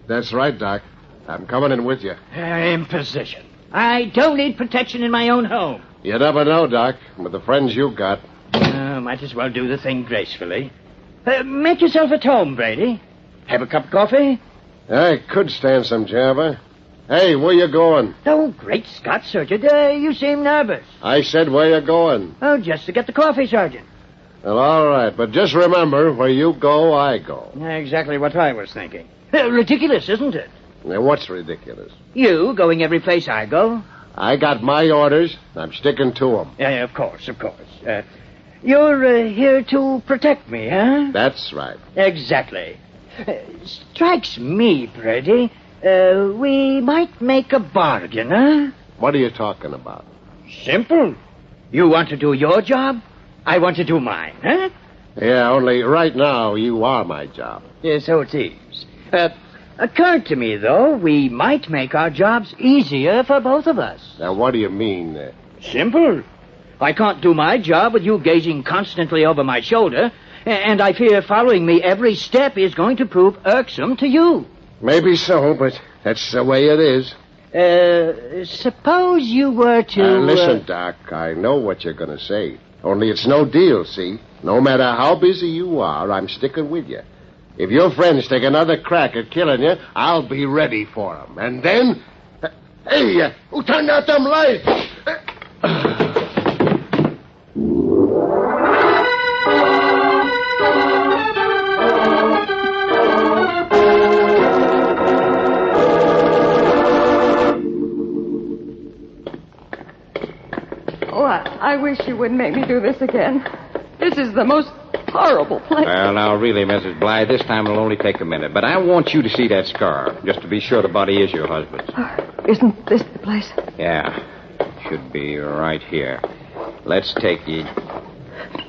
That's right, Doc. I'm coming in with you. Imposition. I don't need protection in my own home. You never know, Doc, with the friends you've got. Might as well do the thing gracefully. Make yourself at home, Brady. Have a cup of coffee? I could stand some Java. Hey, where you going? Oh, great Scott, Sergeant. You seem nervous. I said where you going. Oh, just to get the coffee, Sergeant. Well, all right, but just remember, where you go, I go. Exactly what I was thinking. Ridiculous, isn't it? Now, what's ridiculous? You going every place I go. I got my orders. I'm sticking to them. Yeah, of course. You're here to protect me, huh? That's right. Exactly. Strikes me, Brady, we might make a bargain, huh? What are you talking about? Simple. You want to do your job, I want to do mine, huh? Yeah, only right now you are my job. Yeah, so it seems. Occurred to me, though, we might make our jobs easier for both of us. Now, what do you mean? Simple. I can't do my job with you gazing constantly over my shoulder, and I fear following me every step is going to prove irksome to you. Maybe so, but that's the way it is. Suppose you were to... Listen, Doc, I know what you're going to say. Only it's no deal, see? No matter how busy you are, I'm sticking with you. If your friends take another crack at killing you, I'll be ready for them. And then... Hey, who turned out them lights? I wish you wouldn't make me do this again. This is the most horrible place. Well, now, really, Mrs. Blythe, this time it'll only take a minute. But I want you to see that scar, just to be sure the body is your husband's. Isn't this the place? Yeah. Should be right here. Let's take you.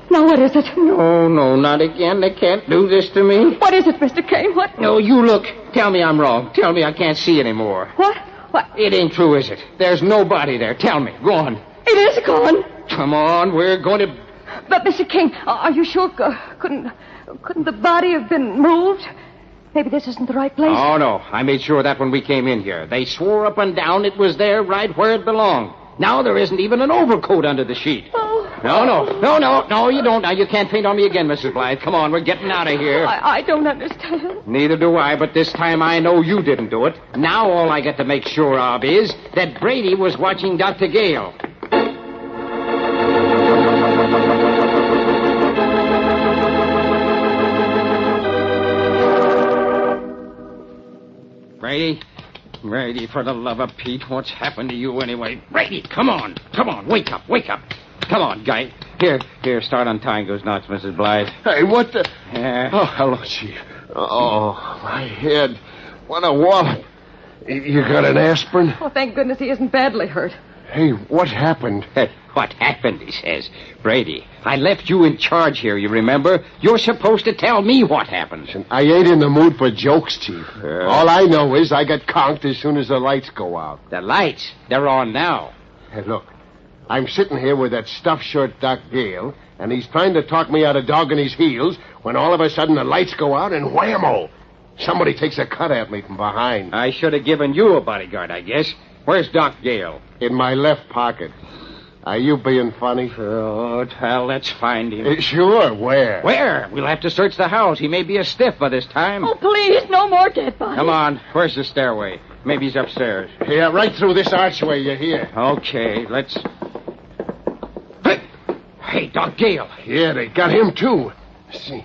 Now, what is it? No, not again. They can't do this to me. What is it, Mr. Kane? What? No, you look. Tell me I'm wrong. Tell me I can't see anymore. What? It ain't true, is it? There's no body there. Tell me. Go on. It is gone. Come on, we're going to... But, Mr. King, are you sure? Couldn't the body have been moved? Maybe this isn't the right place. Oh, no. I made sure of that when we came in here. They swore up and down it was there right where it belonged. Now there isn't even an overcoat under the sheet. Oh. No, you don't. Now, you can't faint on me again, Mrs. Blythe. Come on, we're getting out of here. I don't understand. Neither do I, but this time I know you didn't do it. Now all I got to make sure of is that Brady was watching Dr. Gale. Brady, for the love of Pete, what's happened to you anyway? Brady, come on, wake up. Come on, guy. Here, start untying those knots, Mrs. Blythe. Hey, what the... Yeah. Oh, hello, Chief. Oh, my head. What a wallop. You got an aspirin? Oh, thank goodness he isn't badly hurt. Hey, what happened? What happened, he says. Brady, I left you in charge here, you remember? You're supposed to tell me what happened. Listen, I ain't in the mood for jokes, Chief. All I know is I got conked as soon as the lights go out. The lights? They're on now. Hey, look. I'm sitting here with that stuffed shirt Doc Gale, and he's trying to talk me out of dogging his heels when all of a sudden the lights go out and whammo! Somebody takes a cut at me from behind. I should have given you a bodyguard, I guess. Where's Doc Gale? In my left pocket. Are you being funny? Oh, well, let's find him. Sure, where? Where? We'll have to search the house. He may be a stiff by this time. Oh, please, no more dead bodies. Come on. Where's the stairway? Maybe he's upstairs. Yeah, right through this archway, you hear? Okay, let's... Hey, Doc Gale. Yeah, they got him, too. See.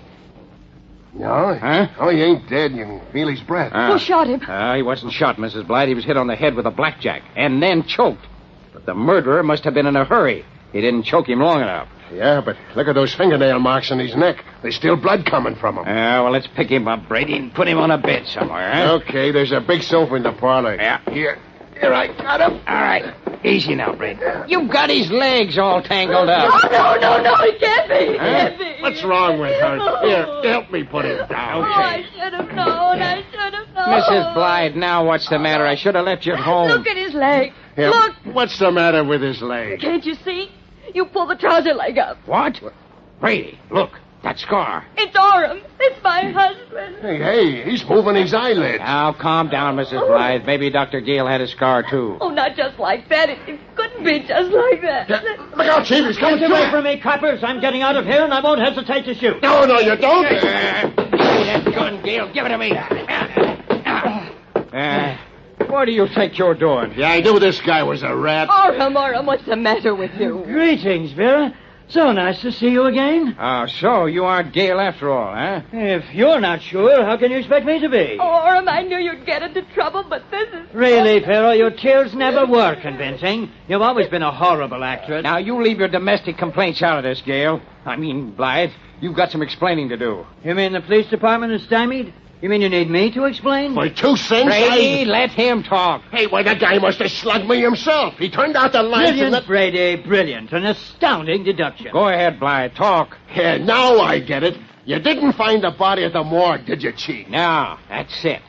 No? Huh? Oh, he ain't dead. You can feel his breath. Who shot him? He wasn't shot, Mrs. Blythe. He was hit on the head with a blackjack and then choked. But the murderer must have been in a hurry. He didn't choke him long enough. Yeah, but look at those fingernail marks on his neck. There's still blood coming from him. Well, let's pick him up, Brady, and put him on a bed somewhere, huh? Okay, there's a big sofa in the parlor. Yeah. Here, I got him. All right. Easy now, Brady. You've got his legs all tangled up. No, he can't be. He can't be. What's wrong with her? Here, help me put him down. Oh, I should have known. Mrs. Blythe, now what's the matter? I should have left you at home. Look at his leg. Here, Look. what's the matter with his leg? Can't you see? You pull the trouser leg up. What? Brady, look. That scar. It's Orem. It's my husband. Hey, he's moving his eyelids. Now, calm down, Mrs. Blythe. Maybe Dr. Gale had a scar, too. Oh, not just like that. It couldn't be just like that. Look out, Chief. He's coming Get away from me, coppers. I'm getting out of here, and I won't hesitate to shoot. No, you don't. Give me that gun, Gale. Give it to me. What do you think you're doing? Yeah, I knew this guy was a rat. Orem, what's the matter with you? Greetings, Vera. So nice to see you again. So you aren't Gale after all, huh? If you're not sure, how can you expect me to be? Oh, Orem, I knew you'd get into trouble, but this is... Really, Pharaoh, your tears never were convincing. You've always been a horrible actress. Now, you leave your domestic complaints out of this, Gale. I mean, Blythe, you've got some explaining to do. You mean the police department is stymied? You mean you need me to explain? For 2 cents, Brady, let him talk. Hey, why, that guy must have slugged me himself. He turned out the lights Brilliant, and... Brady, brilliant. An astounding deduction. Go ahead, Blythe, talk. Yeah, now I get it. You didn't find the body at the morgue, did you, Chief? No, that's it.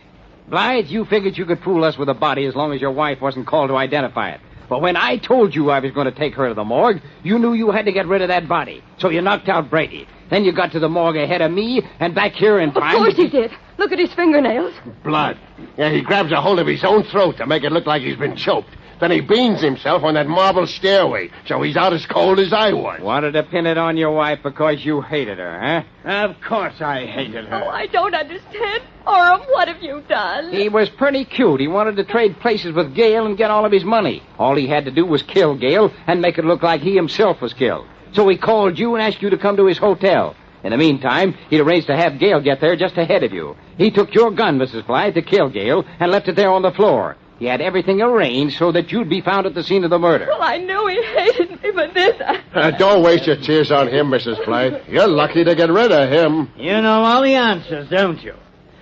Blythe, you figured you could fool us with the body as long as your wife wasn't called to identify it. But when I told you I was going to take her to the morgue, you knew you had to get rid of that body. So you knocked out Brady. Then you got to the morgue ahead of me and back here in time. Of course he did. Look at his fingernails. Blood. Yeah, he grabs a hold of his own throat to make it look like he's been choked. Then he beans himself on that marble stairway, so he's out as cold as I was. Wanted to pin it on your wife because you hated her, huh? Of course I hated her. Oh, I don't understand. Orem, what have you done? He was pretty cute. He wanted to trade places with Gale and get all of his money. All he had to do was kill Gale and make it look like he himself was killed. So he called you and asked you to come to his hotel. In the meantime, he'd arranged to have Gale get there just ahead of you. He took your gun, Mrs. Blythe, to kill Gale and left it there on the floor. He had everything arranged so that you'd be found at the scene of the murder. Well, I knew he hated me, but this... Don't waste your tears on him, Mrs. Blythe. You're lucky to get rid of him. You know all the answers, don't you?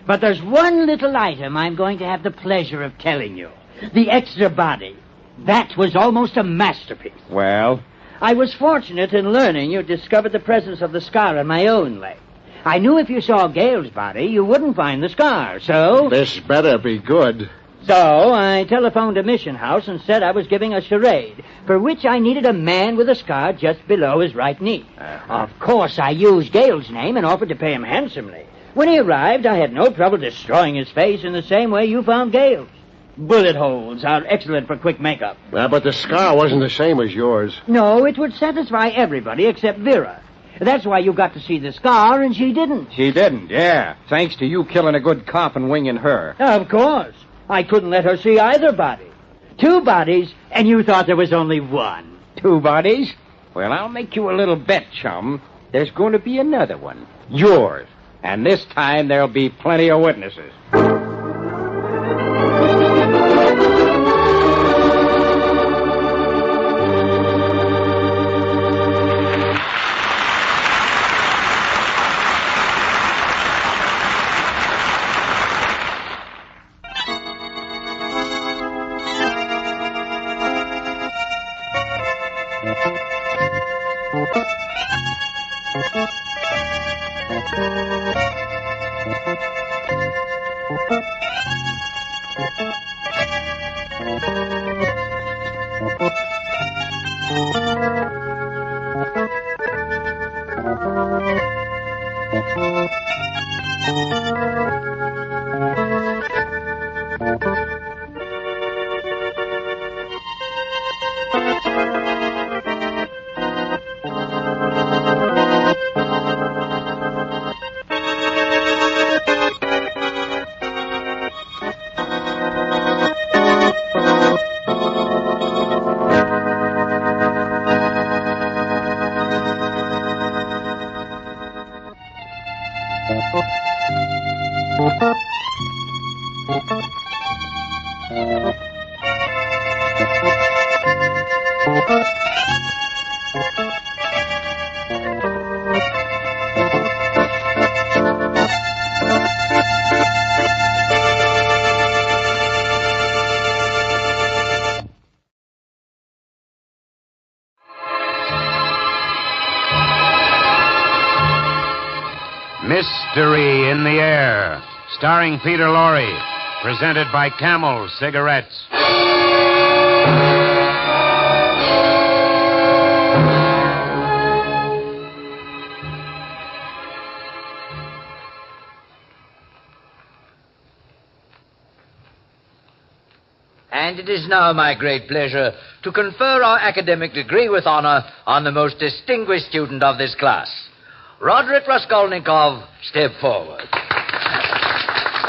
But there's one little item I'm going to have the pleasure of telling you. The extra body. That was almost a masterpiece. Well? I was fortunate in learning you discovered the presence of the scar on my own leg. I knew if you saw Gale's body, you wouldn't find the scar, so... This better be good. So I telephoned a mission house and said I was giving a charade, for which I needed a man with a scar just below his right knee. Of course, I used Gale's name and offered to pay him handsomely. When he arrived, I had no trouble destroying his face in the same way you found Gale's. Bullet holes are excellent for quick makeup. But the scar wasn't the same as yours. No, it would satisfy everybody except Vera. That's why you got to see the scar and she didn't. She didn't, yeah. Thanks to you killing a good cop and winging her. Of course. I couldn't let her see either body. 2 bodies, and you thought there was only 1. 2 bodies? Well, I'll make you a little bet, chum. There's going to be another one. Yours. And this time there'll be plenty of witnesses. Mystery in the Air, starring Peter Lorre, presented by Camel Cigarettes. And it is now my great pleasure to confer our academic degree with honor on the most distinguished student of this class. Roderick Raskolnikov, step forward.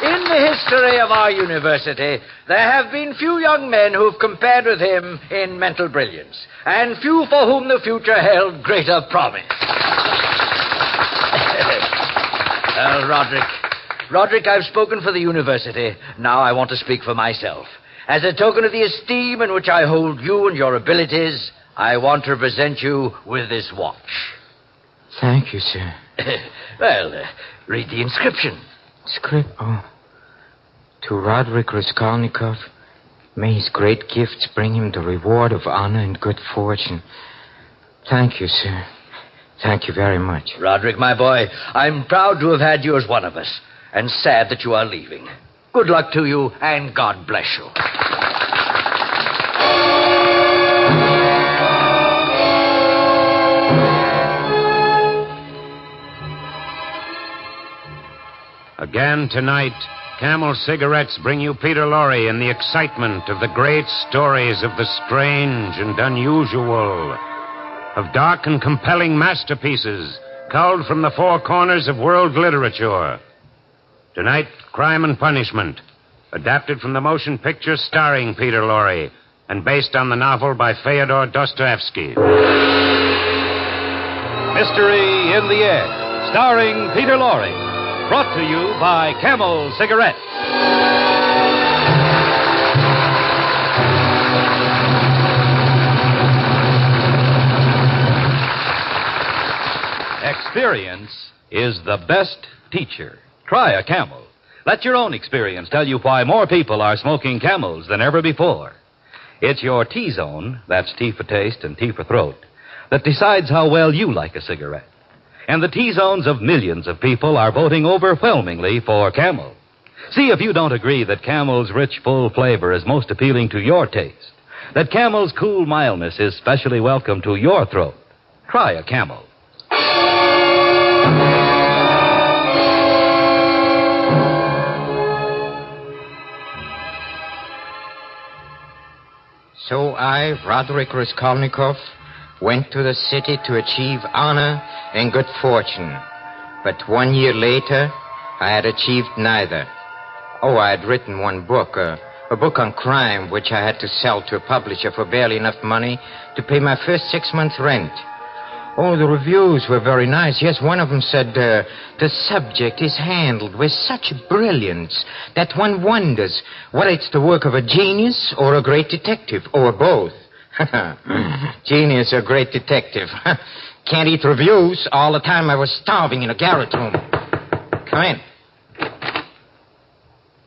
In the history of our university, there have been few young men who've compared with him in mental brilliance, and few for whom the future held greater promise. Roderick, I've spoken for the university. Now I want to speak for myself. As a token of the esteem in which I hold you and your abilities, I want to present you with this watch. Thank you, sir. Well, read the inscription. Oh. To Roderick Raskolnikov, may his great gifts bring him the reward of honor and good fortune. Thank you, sir. Thank you very much. Roderick, my boy, I'm proud to have had you as one of us, and sad that you are leaving. Good luck to you, and God bless you. Again tonight, Camel Cigarettes bring you Peter Lorre in the excitement of the great stories of the strange and unusual, of dark and compelling masterpieces culled from the four corners of world literature. Tonight, Crime and Punishment, adapted from the motion picture starring Peter Lorre and based on the novel by Fyodor Dostoevsky. Mystery in the Air, starring Peter Lorre. Brought to you by Camel Cigarettes. Experience is the best teacher. Try a Camel. Let your own experience tell you why more people are smoking Camels than ever before. It's your T-zone, that's T for taste and T for throat, that decides how well you like a cigarette. And the T-zones of millions of people are voting overwhelmingly for Camel. See if you don't agree that Camel's rich, full flavor is most appealing to your taste, that Camel's cool mildness is specially welcome to your throat. Try a Camel. So I, Roderick Raskolnikov, went to the city to achieve honor and good fortune. But 1 year later, I had achieved neither. Oh, I had written one book, a book on crime, which I had to sell to a publisher for barely enough money to pay my first 6 months' rent. Oh, the reviews were very nice. Yes, one of them said, the subject is handled with such brilliance that one wonders whether it's the work of a genius or a great detective, or both. Genius or great detective. Can't eat reviews. All the time I was starving in a garret room. Come in.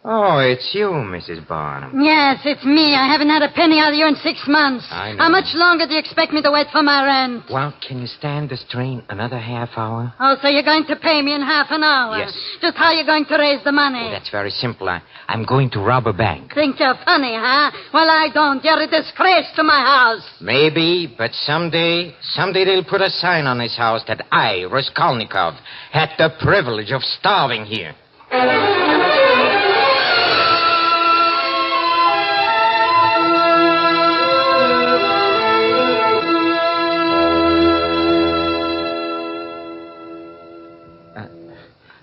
Oh, it's you, Mrs. Barnum. Yes, it's me. I haven't had a penny out of you in 6 months. I know. How much longer do you expect me to wait for my rent? Well, can you stand the strain another half hour? Oh, so you're going to pay me in half an hour? Yes. Just how are you going to raise the money? Oh, that's very simple. I'm going to rob a bank. Think you're funny, huh? Well, I don't. You're a disgrace to my house. Maybe, but someday they'll put a sign on this house that I, Raskolnikov, had the privilege of starving here.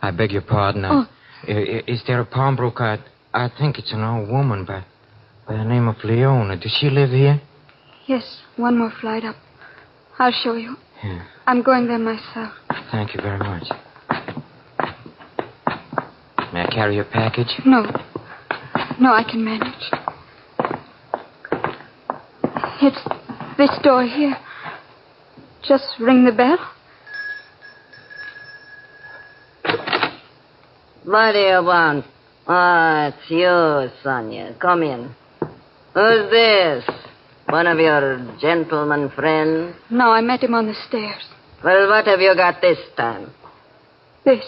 I beg your pardon. Is there a pawnbroker? I think it's an old woman by the name of Leona. Does she live here? Yes, one more flight up. I'll show you. Yeah. I'm going there myself. Thank you very much. May I carry your package? No, I can manage. This door here. Just ring the bell. What do you want? Oh, it's you, Sonia. Come in. Who's this? One of your gentleman friends? No, I met him on the stairs. Well, what have you got this time? This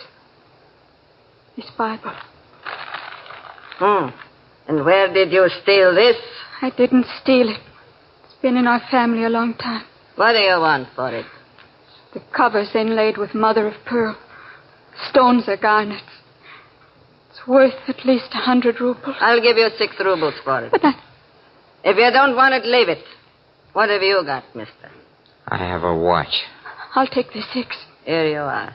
Bible. And where did you steal this? I didn't steal it. It's been in our family a long time. What do you want for it? The cover's inlaid with mother of pearl. Stones are garnets. It's worth at least 100 rubles. I'll give you 6 rubles for it. But If you don't want it, leave it. What have you got, mister? I have a watch. I'll take the 6. Here you are.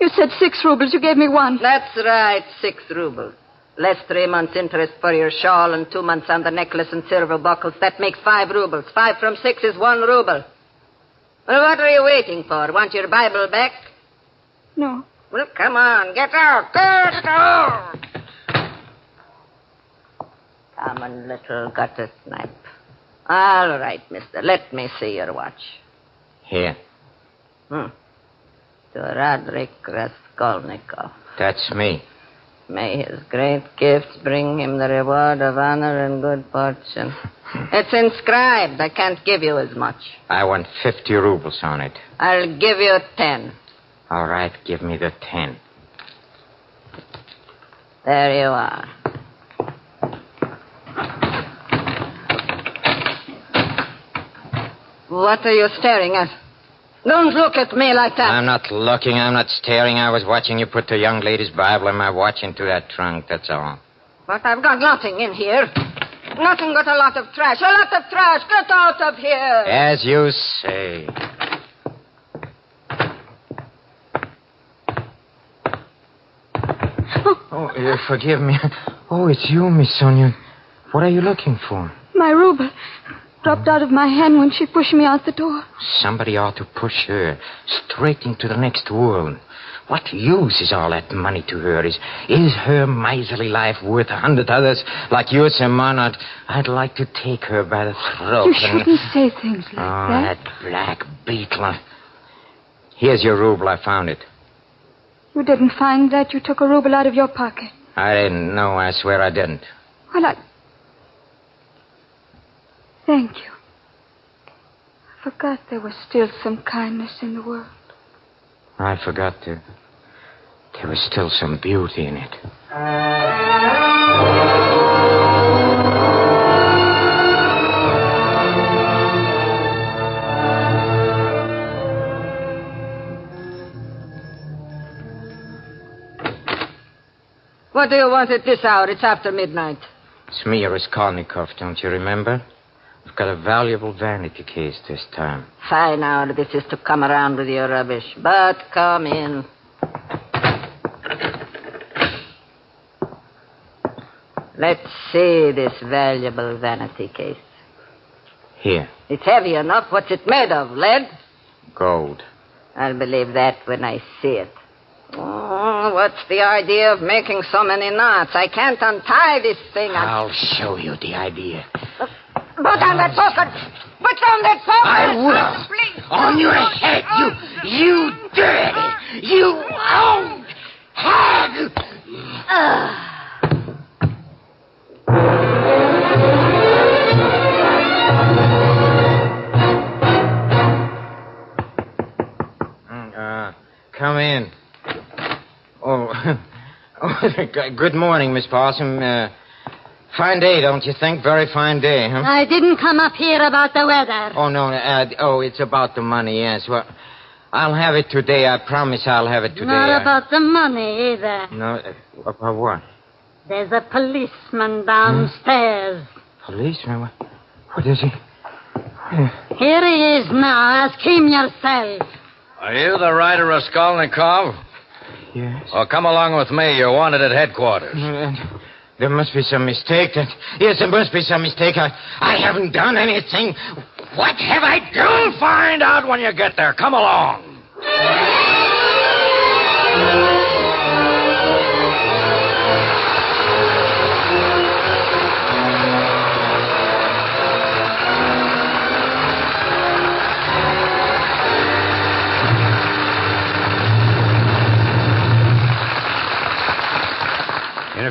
You said 6 rubles. You gave me 1. That's right, 6 rubles. Less 3 months' interest for your shawl and 2 months on the necklace and silver buckles. That makes 5 rubles. 5 from 6 is 1 ruble. Well, what are you waiting for? Want your Bible back? No. Well, come on. Get out. Get out. Common little gutter snipe. All right, mister. Let me see your watch. Here. To Roderick Raskolnikov. That's me. May his great gifts bring him the reward of honor and good fortune. It's inscribed. I can't give you as much. I want 50 rubles on it. I'll give you 10. All right, give me the 10. There you are. What are you staring at? Don't look at me like that. I'm not looking. I'm not staring. I was watching you put the young lady's Bible and my watch into that trunk, that's all. But I've got nothing in here. Nothing but a lot of trash. A lot of trash. Get out of here. As you say. Forgive me. Oh, it's you, Miss Sonia. What are you looking for? My ruble dropped out of my hand when she pushed me out the door. Somebody ought to push her straight into the next world. What use is all that money to her? Is her miserly life worth 100 others like yours, Simon? I'd like to take her by the throat. You shouldn't say things like that. That black beetle. Here's your ruble. I found it. You didn't find that. You took a ruble out of your pocket. I didn't know. I swear I didn't. Well, Thank you. I forgot there was still some kindness in the world. I forgot there was still some beauty in it. What do you want at this hour? It's after midnight. It's me, Raskolnikov, don't you remember? I've got a valuable vanity case this time. Fine hour this is to come around with your rubbish. But come in. Let's see this valuable vanity case. Here. It's heavy enough. What's it made of? Lead? Gold. I'll believe that when I see it. Oh, what's the idea of making so many knots? I can't untie this thing. I'll show you the idea. Put on that poker! Put on that poker! I will! Please! On your head, you dirty, you old hag! Come in. Good morning, Miss Possum. Fine day, don't you think? Very fine day, huh? I didn't come up here about the weather. Oh, no. It's about the money, yes. Well, I'll have it today. I promise I'll have it today. Not about the money, either. No, about what? There's a policeman downstairs. Policeman? What is he? Here he is now. Ask him yourself. Are you the writer, Raskolnikov? Yes. Well, come along with me. You're wanted at headquarters. There must be some mistake. Yes, there must be some mistake. I haven't done anything. What have I done? You'll find out when you get there. Come along.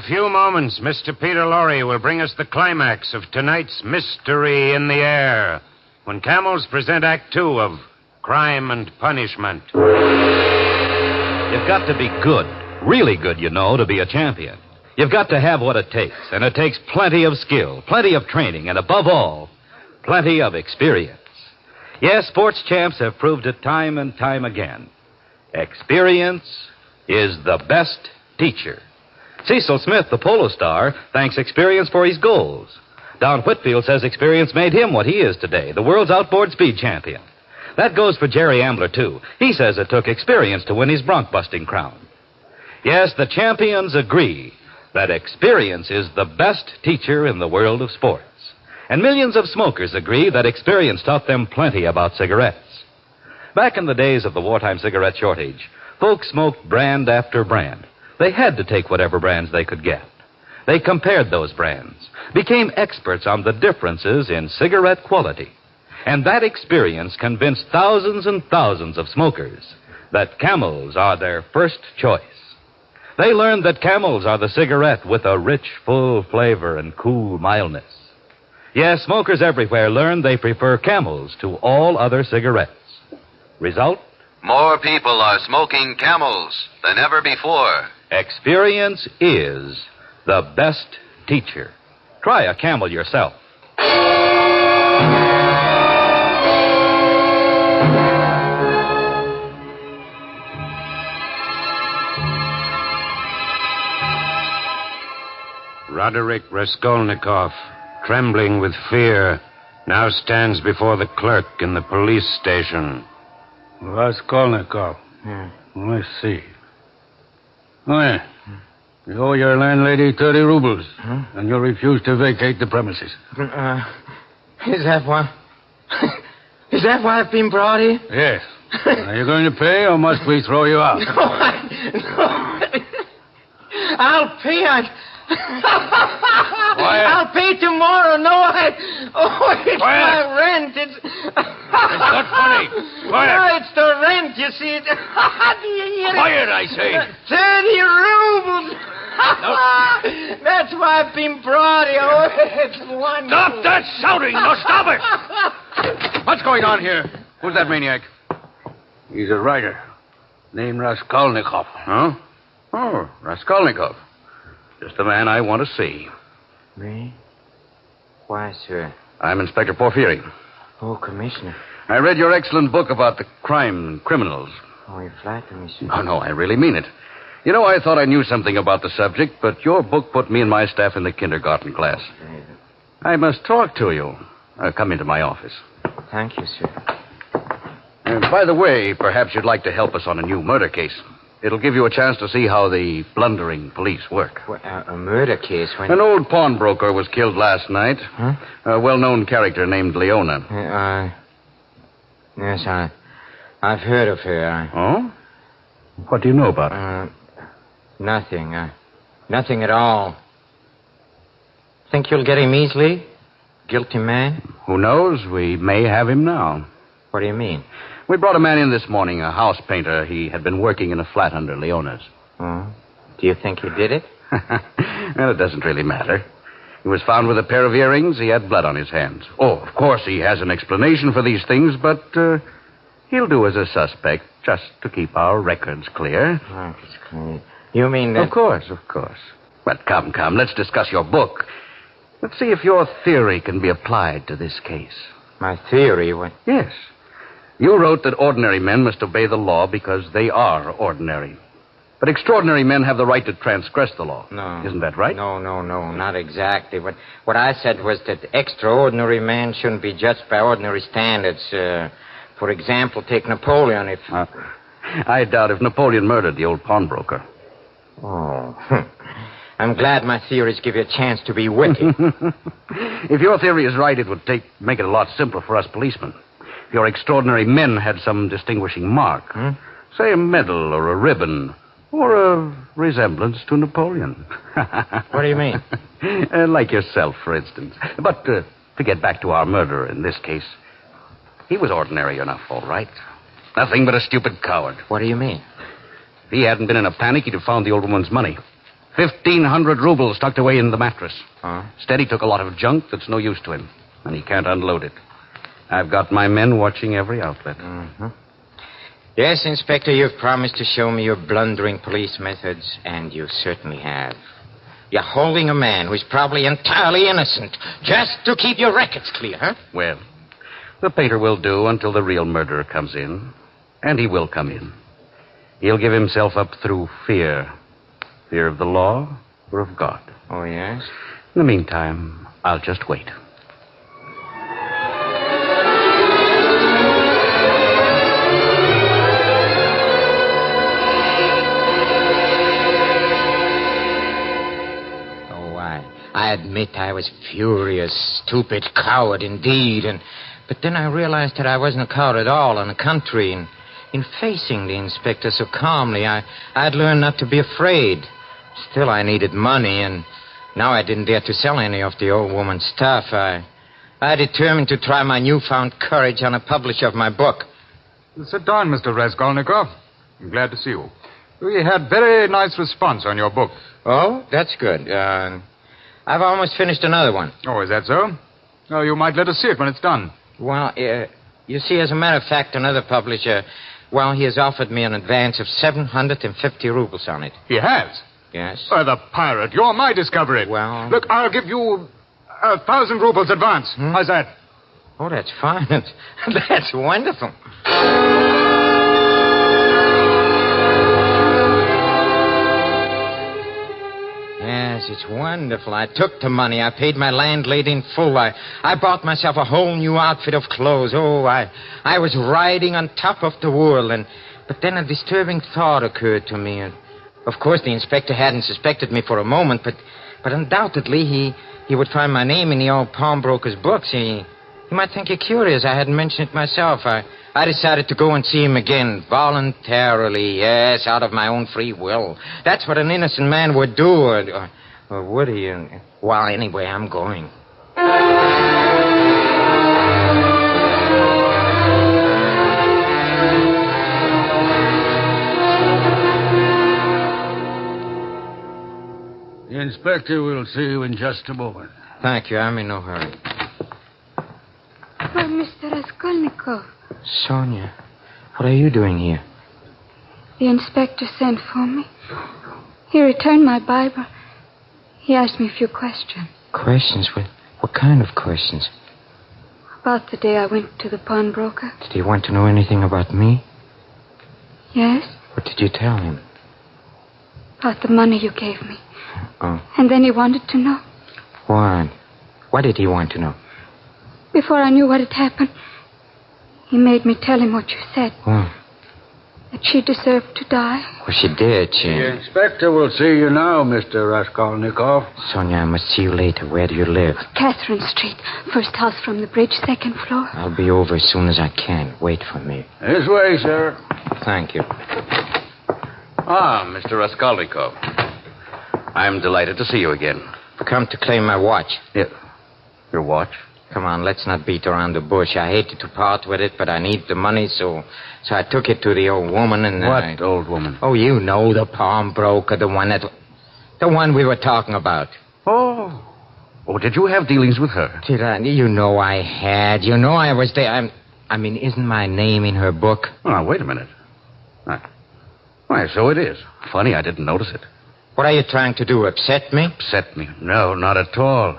few moments, Mr. Peter Lorre will bring us the climax of tonight's Mystery in the Air, when camels present Act 2 of Crime and Punishment. You've got to be good, really good, you know, to be a champion. You've got to have what it takes, and it takes plenty of skill, plenty of training, and above all, plenty of experience. Yes, sports champs have proved it time and time again. Experience is the best teacher. Cecil Smith, the polo star, thanks experience for his goals. Don Whitfield says experience made him what he is today, the world's outboard speed champion. That goes for Jerry Ambler, too. He says it took experience to win his bronc-busting crown. Yes, the champions agree that experience is the best teacher in the world of sports. And millions of smokers agree that experience taught them plenty about cigarettes. Back in the days of the wartime cigarette shortage, folks smoked brand after brand. They had to take whatever brands they could get. They compared those brands, became experts on the differences in cigarette quality. And that experience convinced thousands and thousands of smokers that Camels are their first choice. They learned that Camels are the cigarette with a rich, full flavor and cool mildness. Yes, smokers everywhere learned they prefer Camels to all other cigarettes. Result? More people are smoking Camels than ever before. Experience is the best teacher. Try a Camel yourself. Roderick Raskolnikov, trembling with fear, now stands before the clerk in the police station. Raskolnikov. Let's see. Oh, yeah. You owe your landlady 30 rubles, and you refuse to vacate the premises. Is that why? Is that why I've been brought here? Yes. Are you going to pay, or must we throw you out? No. I'll pay. I'll pay tomorrow. No, it's Quiet. my rent. It's not funny. Quiet. No, it's the rent, you see. Do you hear it? Quiet, I say. 30 rubles. That's why I've been brought here. Oh, it's wonderful. Stop that shouting. No, stop it. What's going on here? Who's that maniac? He's a writer named Raskolnikov. Huh? Oh, Raskolnikov. Just the man I want to see. Me? Why, sir? I'm Inspector Porphyry. Oh, Commissioner. I read your excellent book about the crime and criminals. Oh, you flatter me, sir. Oh, no, I really mean it. You know, I thought I knew something about the subject, but your book put me and my staff in the kindergarten class. I must talk to you. Come into my office. Thank you, sir. By the way, perhaps you'd like to help us on a new murder case. It'll give you a chance to see how the blundering police work. A murder case? An old pawnbroker was killed last night. Huh? A well-known character named Leona. Yes, I've heard of her. Oh? What do you know about her? Nothing. Nothing at all. Think you'll get him easily? Guilty man? Who knows? We may have him now. What do you mean? We brought a man in this morning, a house painter. He had been working in a flat under Leona's. Oh? Do you think he did it? Well, it doesn't really matter. He was found with a pair of earrings. He had blood on his hands. Oh, of course, he has an explanation for these things, but he'll do as a suspect just to keep our records clear. Oh, it's clear. You mean that... Of course. Well, come. Let's discuss your book. Let's see if your theory can be applied to this case. My theory? What? Yes. You wrote that ordinary men must obey the law because they are ordinary. But extraordinary men have the right to transgress the law. No. Isn't that right? No, not exactly. What I said was that extraordinary men shouldn't be judged by ordinary standards. For example, take Napoleon if... I doubt if Napoleon murdered the old pawnbroker. Oh. I'm glad my theories give you a chance to be witty. If your theory is right, it would make it a lot simpler for us policemen. If your extraordinary men had some distinguishing mark, say a medal or a ribbon, or a resemblance to Napoleon. What do you mean? Like yourself, for instance. But to get back to our murderer in this case, he was ordinary enough, all right. Nothing but a stupid coward. What do you mean? If he hadn't been in a panic, he'd have found the old woman's money. 1,500 rubles tucked away in the mattress. Huh? Steady took a lot of junk that's no use to him, and he can't unload it. I've got my men watching every outlet. Mm-hmm. Yes, Inspector, you've promised to show me your blundering police methods, and you certainly have. You're holding a man who's probably entirely innocent just to keep your records clear, huh? Well, the painter will do until the real murderer comes in. And he will come in. He'll give himself up through fear. Fear of the law or of God. Oh, yes? In the meantime, I'll just wait. I admit I was furious, stupid, coward indeed, but then I realized that I wasn't a coward at all in the country, and in facing the inspector so calmly, I'd learned not to be afraid. Still, I needed money, and now I didn't dare to sell any of the old woman's stuff. I determined to try my newfound courage on a publisher of my book. Sit down, Mr. Raskolnikov. I'm glad to see you. We had very nice response on your book. Oh, that's good. I've almost finished another one. Oh, is that so? Oh, you might let us see it when it's done. Well, you see, as a matter of fact, another publisher, he has offered me an advance of 750 rubles on it. He has? Yes. The pirate. You're my discovery. Well... Look, I'll give you 1,000 rubles advance. How's that? Oh, that's fine. That's wonderful. Yes, it's wonderful. I took the money. I paid my landlady in full. I bought myself a whole new outfit of clothes. Oh, I was riding on top of the world. But then a disturbing thought occurred to me. Of course, the inspector hadn't suspected me for a moment, but undoubtedly he would find my name in the old pawnbroker's books. He might think it curious I hadn't mentioned it myself. I decided to go and see him again, voluntarily, yes, out of my own free will. That's what an innocent man would do, or would he? Well, anyway, I'm going. The inspector will see you in just a moment. Thank you. I'm in no hurry. Well, Mr. Raskolnikov. Sonia, what are you doing here? The inspector sent for me. He returned my Bible. He asked me a few questions. Questions? What kind of questions? About the day I went to the pawnbroker. Did he want to know anything about me? Yes. What did you tell him? About the money you gave me. Oh. And then he wanted to know. Why? Why did he want to know? Before I knew what had happened, he made me tell him what you said. What? That she deserved to die. Well, she did, The inspector will see you now, Mr. Raskolnikov. Sonia, I must see you later. Where do you live? Catherine Street. First house from the bridge, second floor. I'll be over as soon as I can. Wait for me. This way, sir. Thank you. Ah, Mr. Raskolnikov. I'm delighted to see you again. I've come to claim my watch. Yeah. Your watch? Come on, let's not beat around the bush. I hated to part with it, but I need the money, so I took it to the old woman and... What old woman? Oh, you know, the pawnbroker, the one we were talking about. Oh, did you have dealings with her? Did I? You know I had. You know I was there. I mean, isn't my name in her book? Oh, wait a minute. Why, so it is. Funny, I didn't notice it. What are you trying to do, upset me? Upset me? No, not at all.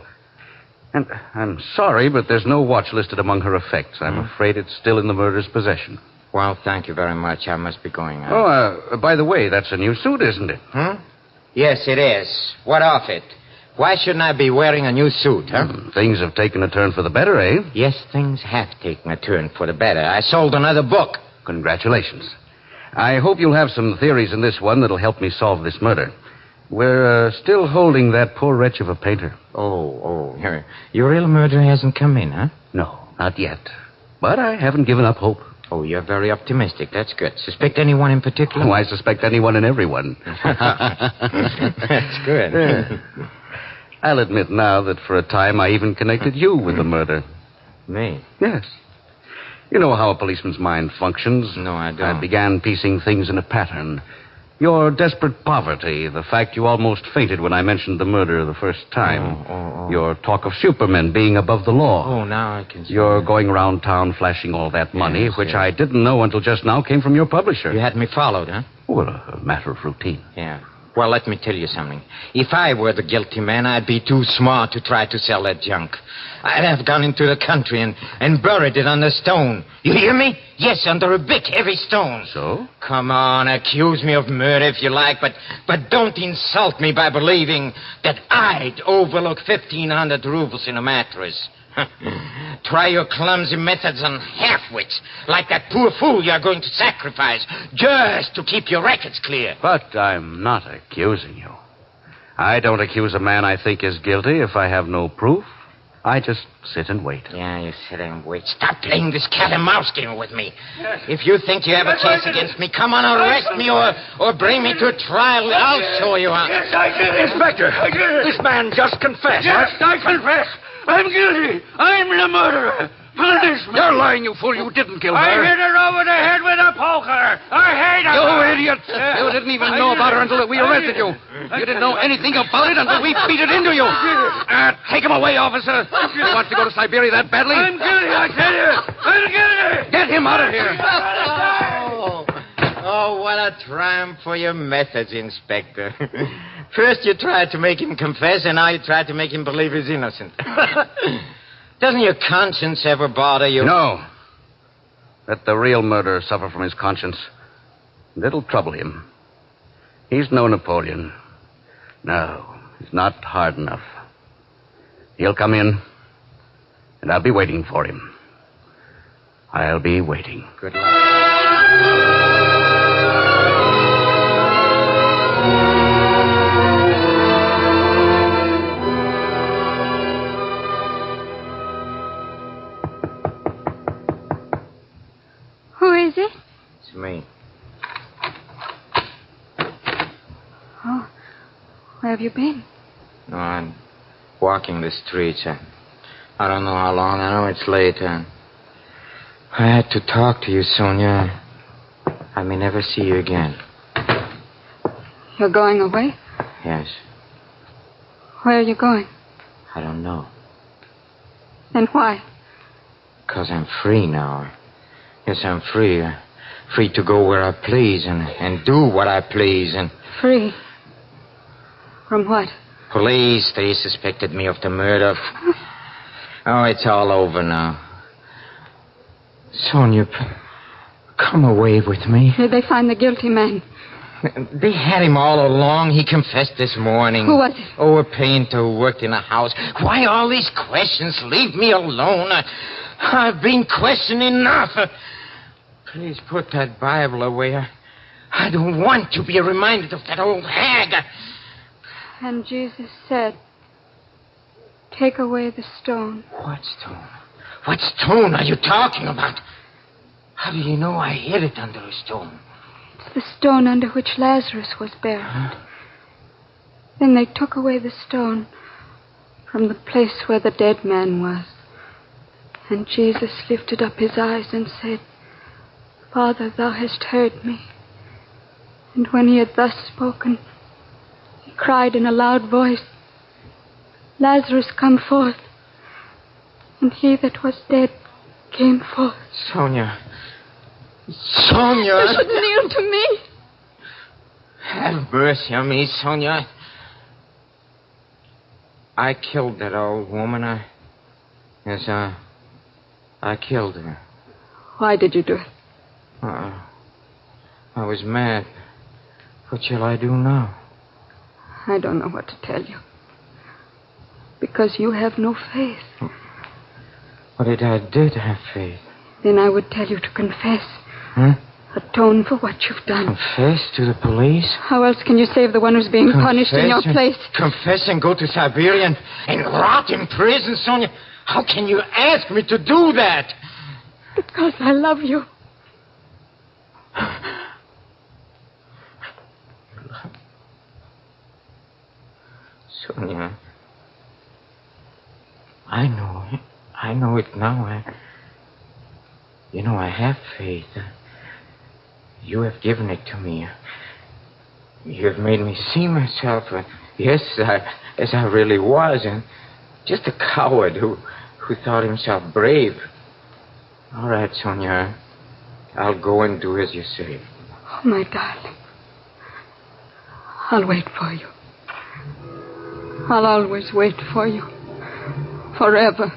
And I'm sorry, but there's no watch listed among her effects. I'm afraid it's still in the murderer's possession. Well, thank you very much. I must be going out. Oh, by the way, that's a new suit, isn't it? Yes, it is. What of it? Why shouldn't I be wearing a new suit, huh? Things have taken a turn for the better, eh? Yes, things have taken a turn for the better. I sold another book. Congratulations. I hope you'll have some theories in this one that'll help me solve this murder. We're still holding that poor wretch of a painter. Oh. Your real murderer hasn't come in, huh? No, not yet. But I haven't given up hope. Oh, you're very optimistic. That's good. Suspect anyone in particular? Oh, I suspect anyone and everyone. That's good. I'll admit now that for a time I even connected you with the murder. Me? Yes. You know how a policeman's mind functions. No, I don't. I began piecing things in a pattern. Your desperate poverty, the fact you almost fainted when I mentioned the murder the first time. Your talk of supermen being above the law. Oh, now I can see. You're going around town flashing all that money, Yes, which yes. I didn't know until just now came from your publisher. You had me followed, huh? Well, a matter of routine. Yeah. Well, let me tell you something. If I were the guilty man, I'd be too smart to try to sell that junk. I'd have gone into the country and buried it under stone. You hear me? Yes, under a big, heavy stone. So? Come on, accuse me of murder if you like, but don't insult me by believing that I'd overlook 1,500 rubles in a mattress. Try your clumsy methods on half-wits, like that poor fool you're going to sacrifice, just to keep your records clear. But I'm not accusing you. I don't accuse a man I think is guilty if I have no proof. I just sit and wait. Yeah, you sit and wait. Stop playing this cat-and-mouse game with me. If you think you have a case against me, come on, arrest me or bring me to a trial. I'll show you how. Yes, I did it. Inspector, this man just confessed. Yes, I confess. I'm guilty. I'm the murderer. Policeman. You're lying, you fool. You didn't kill her. I hit her over the head with a poker. I hate her. You idiot. You didn't even know about her until we arrested you. You didn't know anything about it until we beat it into you. Take him away, officer. He wants to go to Siberia that badly. I'm guilty, I tell you. I'm guilty. Get him out of here. Oh, what a triumph for your methods, Inspector. First you tried to make him confess, and now you tried to make him believe he's innocent. Doesn't your conscience ever bother you? No. Let the real murderer suffer from his conscience. And it'll trouble him. He's no Napoleon. No, he's not hard enough. He'll come in, and I'll be waiting for him. I'll be waiting. Good luck. Who is it? It's me. Oh, where have you been? No, I'm walking the streets. I don't know how long. I know it's late. I had to talk to you, Sonia. I may never see you again. You're going away? Yes. Where are you going? I don't know. And why? Because I'm free now. Yes, I'm free. Free to go where I please and do what I please. And Free? From what? police, they suspected me of the murder. Oh, it's all over now. Sonia, come away with me. Did they find the guilty man? They had him all along. He confessed this morning. Who was it? Oh, a painter who worked in a house. Why all these questions? Leave me alone. I've been questioned enough. Please put that Bible away. I don't want to be reminded of that old hag. And Jesus said, take away the stone. What stone? What stone are you talking about? How do you know I hid it under a stone? It's the stone under which Lazarus was buried. Huh? Then they took away the stone from the place where the dead man was. And Jesus lifted up his eyes and said, Father, thou hast heard me. And when he had thus spoken, he cried in a loud voice, Lazarus, come forth. And he that was dead came forth. Sonia. Sonia. You should kneel to me. Have mercy on me, Sonia. I killed that old woman. Yes, I killed her. Why did you do it? I was mad. What shall I do now? I don't know what to tell you. Because you have no faith. But I did have faith. Then I would tell you to confess. Huh? Atone for what you've done. Confess to the police? How else can you save the one who's being punished in your place? Confess and go to Siberia and rot in prison, Sonia? How can you ask me to do that? Because I love you. Sonia, I know it now. I have faith. You have given it to me. You've made me see myself, as I really was, and just a coward who thought himself brave. All right, Sonia. I'll go and do as you say. Oh, my darling. I'll wait for you. I'll always wait for you. Forever.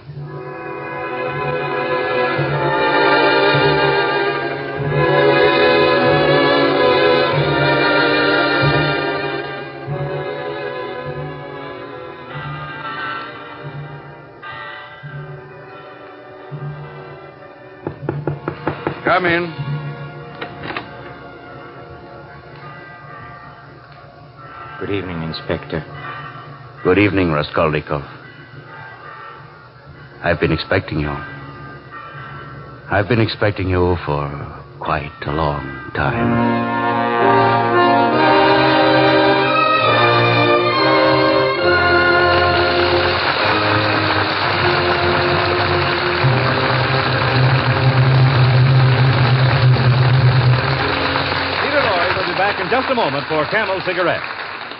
Come in. Good evening, Inspector. Good evening, Raskolnikov. I've been expecting you. I've been expecting you for quite a long time. In just a moment for Camel cigarettes.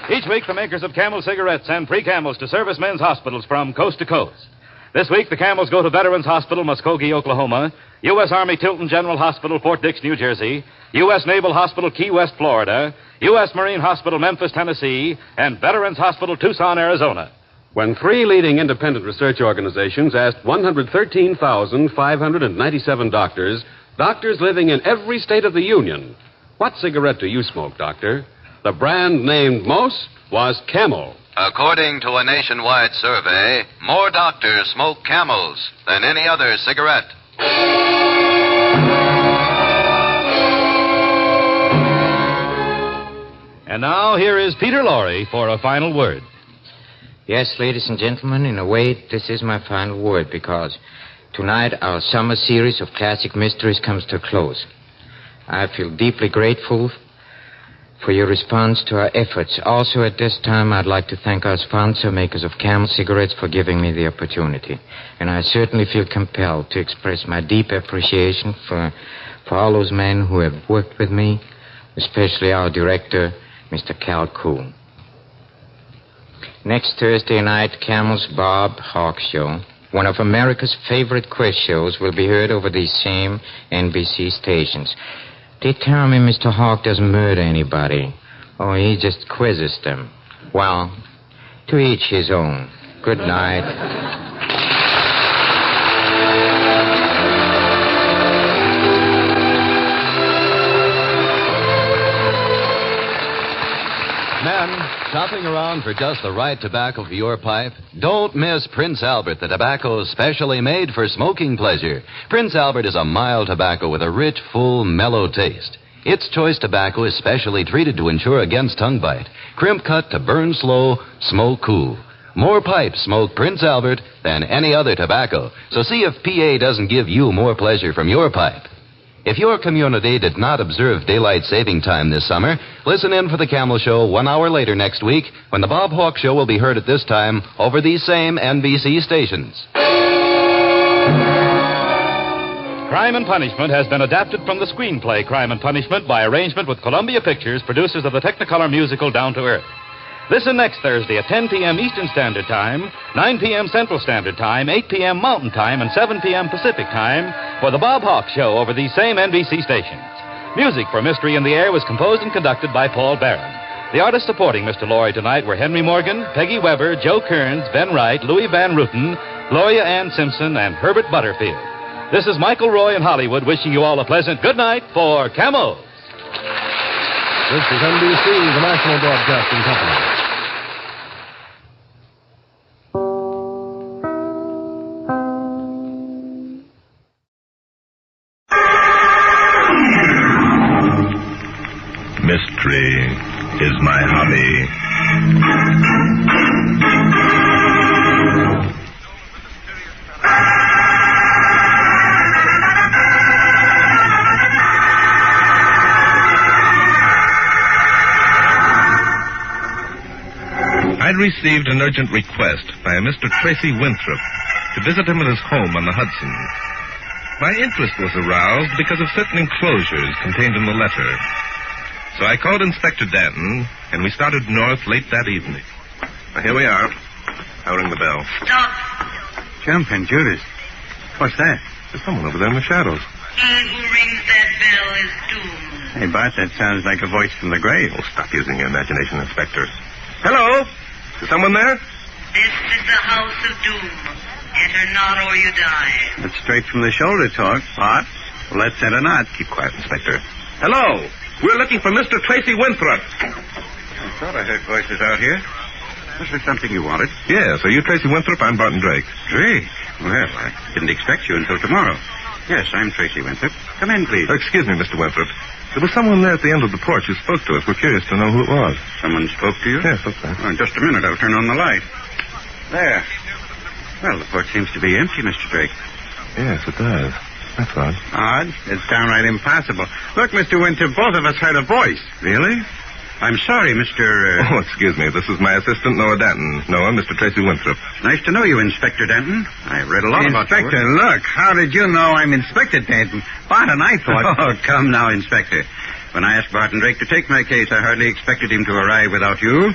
Each week, the makers of Camel cigarettes send free Camels to servicemen's hospitals from coast to coast. This week, the Camels go to Veterans Hospital, Muskogee, Oklahoma, U.S. Army Tilton General Hospital, Fort Dix, New Jersey, U.S. Naval Hospital, Key West, Florida, U.S. Marine Hospital, Memphis, Tennessee, and Veterans Hospital, Tucson, Arizona. When 3 leading independent research organizations asked 113,597 doctors living in every state of the Union, what cigarette do you smoke, Doctor? The brand named most was Camel. According to a nationwide survey, more doctors smoke Camels than any other cigarette. And now, here is Peter Lorre for a final word. Yes, ladies and gentlemen, in a way, this is my final word, because tonight our summer series of classic mysteries comes to a close. I feel deeply grateful for your response to our efforts. Also, at this time, I'd like to thank our sponsor, makers of Camel cigarettes, for giving me the opportunity. And I certainly feel compelled to express my deep appreciation for all those men who have worked with me, especially our director, Mr. Cal Cool. Next Thursday night, Camel's Bob Hawke Show, one of America's favorite quiz shows, will be heard over these same NBC stations. They tell me Mr. Hawke doesn't murder anybody. Oh, he just quizzes them. Well, to each his own. Good night. Men, shopping around for just the right tobacco for your pipe? Don't miss Prince Albert, the tobacco specially made for smoking pleasure. Prince Albert is a mild tobacco with a rich, full, mellow taste. Its choice tobacco is specially treated to ensure against tongue bite. Crimp cut to burn slow, smoke cool. More pipes smoke Prince Albert than any other tobacco. So see if PA doesn't give you more pleasure from your pipe. If your community did not observe daylight saving time this summer, listen in for the Camel Show 1 hour later next week when the Bob Hawke Show will be heard at this time over these same NBC stations. Crime and Punishment has been adapted from the screenplay Crime and Punishment by arrangement with Columbia Pictures, producers of the Technicolor musical Down to Earth. Listen next Thursday at 10 p.m. Eastern Standard Time, 9 p.m. Central Standard Time, 8 p.m. Mountain Time, and 7 p.m. Pacific Time for the Bob Hawke Show over these same NBC stations. Music for Mystery in the Air was composed and conducted by Paul Barron. The artists supporting Mr. Lorre tonight were Henry Morgan, Peggy Weber, Joe Kearns, Ben Wright, Louis Van Ruten, Gloria Ann Simpson, and Herbert Butterfield. This is Michael Roy in Hollywood wishing you all a pleasant good night for Camels. This is NBC, the National Broadcasting Company. Mystery is my hobby. I'd received an urgent request by a Mr. Tracy Winthrop to visit him at his home on the Hudson. My interest was aroused because of certain enclosures contained in the letter. So I called Inspector Danton, and we started north late that evening. Now, here we are. I'll ring the bell. Stop. Jumping Judas. What's that? There's someone over there in the shadows. He who rings that bell is doomed. Hey, Bart, that sounds like a voice from the grave. Oh, stop using your imagination, Inspector. Hello? Is someone there? This is the house of doom. Enter not or you die. That's straight from the shoulder talk, Bart. Well, let's enter not. Keep quiet, Inspector. Hello? We're looking for Mr. Tracy Winthrop. I thought I heard voices out here. Was there something you wanted? Yes, are you Tracy Winthrop? I'm Barton Drake. Drake? Well, I didn't expect you until tomorrow. Yes, I'm Tracy Winthrop. Come in, please. Excuse me, Mr. Winthrop. There was someone there at the end of the porch who spoke to us. We're curious to know who it was. Someone spoke to you? Yes, that's right. Oh, just a minute. I'll turn on the light. There. Well, the porch seems to be empty, Mr. Drake. Yes, it does. That's odd. Odd? It's downright impossible. Look, Mr. Winthrop, both of us heard a voice. Really? I'm sorry, Mr. Oh, excuse me. This is my assistant, Noah Danton. Noah, Mr. Tracy Winthrop. Nice to know you, Inspector Danton. I've read a lot about you. Inspector, look. How did you know I'm Inspector Danton? Barton, I thought... Oh, come now, Inspector. When I asked Barton Drake to take my case, I hardly expected him to arrive without you.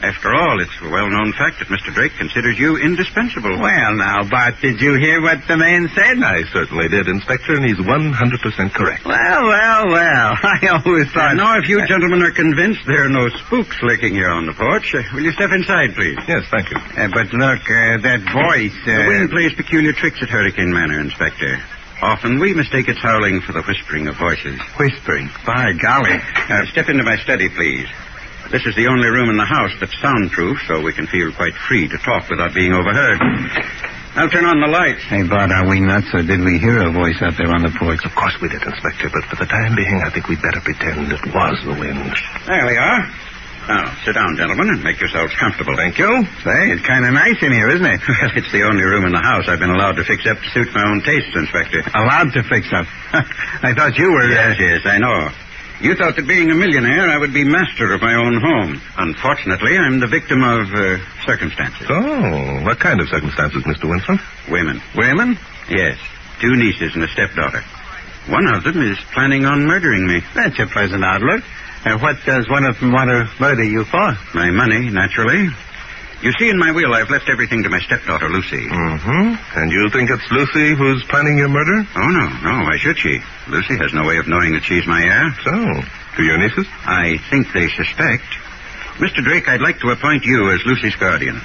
After all, it's a well-known fact that Mr. Drake considers you indispensable. Well, now, Bart, did you hear what the man said? I certainly did, Inspector, and he's 100% correct. Well. I always thought... Now, if you gentlemen are convinced there are no spooks lurking here on the porch, will you step inside, please? Yes, thank you. But look, that voice... The wind plays peculiar tricks at Hurricane Manor, Inspector. Often we mistake its howling for the whispering of voices. Whispering? By golly. Step into my study, please. This is the only room in the house that's soundproof, so we can feel quite free to talk without being overheard. I'll turn on the lights. Hey, Bart, are we nuts, or did we hear a voice out there on the porch? Of course we did, Inspector, but for the time being, I think we'd better pretend it was the wind. There we are. Now, sit down, gentlemen, and make yourselves comfortable. Thank you. Say, it's kind of nice in here, isn't it? Well, it's the only room in the house I've been allowed to fix up to suit my own tastes, Inspector. Allowed to fix up? I thought you were... Yes, I know. You thought that being a millionaire, I would be master of my own home. Unfortunately, I'm the victim of circumstances. Oh, what kind of circumstances, Mr. Winthrop? Women. Women? Yes. 2 nieces and a stepdaughter. One of them is planning on murdering me. That's a pleasant outlook. What does one of them want to murder you for? My money, naturally. You see, in my will, I've left everything to my stepdaughter, Lucy. Mm-hmm. And you think it's Lucy who's planning your murder? Oh, no. Why should she? Lucy has no way of knowing that she's my heir. So, do your nieces? I think they suspect. Mr. Drake, I'd like to appoint you as Lucy's guardian.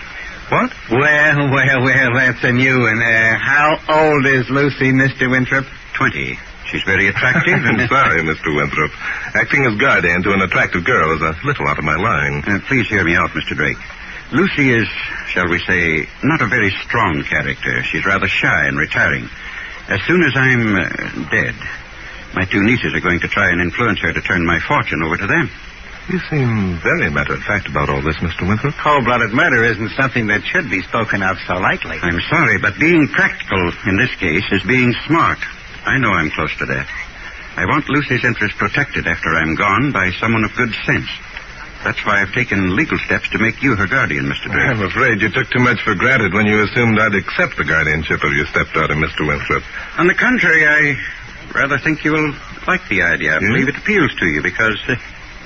What? Well, that's a new one. How old is Lucy, Mr. Winthrop? 20. She's very attractive. I'm sorry, Mr. Winthrop. Acting as guardian to an attractive girl is a little out of my line. Please hear me out, Mr. Drake. Lucy is, shall we say, not a very strong character. She's rather shy and retiring. As soon as I'm dead, my 2 nieces are going to try and influence her to turn my fortune over to them. You seem very matter-of-fact about all this, Mr. Winthrop. Cold-blooded murder isn't something that should be spoken of so lightly. I'm sorry, but being practical in this case is being smart. I know I'm close to that. I want Lucy's interest protected after I'm gone by someone of good sense. That's why I've taken legal steps to make you her guardian, Mr. Drake. I'm afraid you took too much for granted when you assumed I'd accept the guardianship of your stepdaughter, Mr. Winthrop. On the contrary, I rather think you will like the idea. I believe it appeals to you because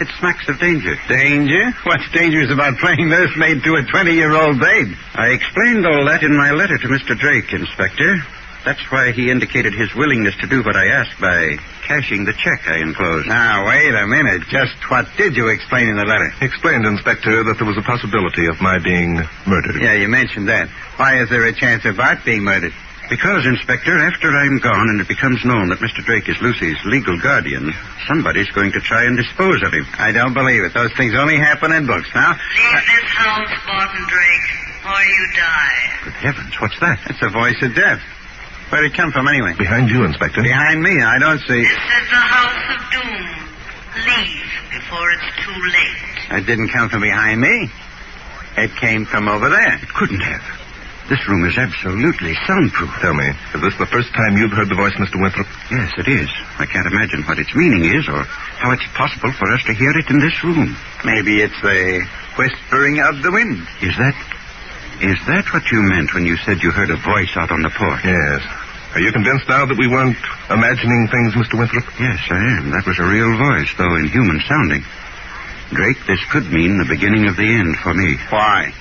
it smacks of danger. Danger? What's dangerous about playing nursemaid to a 20-year-old babe? I explained all that in my letter to Mr. Drake, Inspector. That's why he indicated his willingness to do what I asked by cashing the check I enclosed. Now, wait a minute. Just what did you explain in the letter? Explained, Inspector, that there was a possibility of my being murdered. Yeah, you mentioned that. Why is there a chance of Bart being murdered? Because, Inspector, after I'm gone and it becomes known that Mr. Drake is Lucy's legal guardian, somebody's going to try and dispose of him. I don't believe it. Those things only happen in books. Now, leave this house, Barton Drake, or you die. Good heavens, what's that? It's the voice of death. Where'd it come from, anyway? Behind you, Inspector. Behind me? I don't see... This is the house of doom. Leave before it's too late. It didn't come from behind me. It came from over there. It couldn't have. This room is absolutely soundproof. Tell me, is this the first time you've heard the voice, Mr. Winthrop? Yes, it is. I can't imagine what its meaning is or how it's possible for us to hear it in this room. Maybe it's the whispering of the wind. Is that what you meant when you said you heard a voice out on the porch? Yes. Are you convinced now that we weren't imagining things, Mr. Winthrop? Yes, I am. That was a real voice, though inhuman sounding. Drake, this could mean the beginning of the end for me. Why?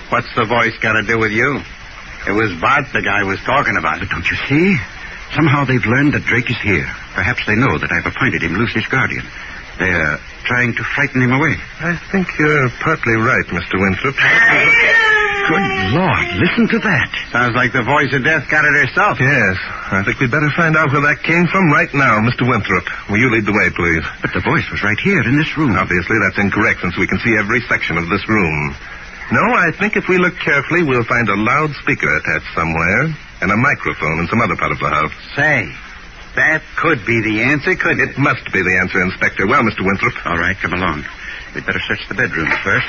What's the voice got to do with you? It was Bart the guy was talking about. But don't you see? Somehow they've learned that Drake is here. Perhaps they know that I've appointed him Lucy's guardian. They're trying to frighten him away. I think you're partly right, Mr. Winthrop. Good Lord, listen to that. Sounds like the voice of death got it herself. Yes. I think we'd better find out where that came from right now, Mr. Winthrop. Will you lead the way, please? But the voice was right here in this room. Obviously, that's incorrect, since we can see every section of this room. No, I think if we look carefully, we'll find a loudspeaker attached somewhere, and a microphone in some other part of the house. Say, that could be the answer, couldn't it? It must be the answer, Inspector. Well, Mr. Winthrop. All right, come along. We'd better search the bedrooms first.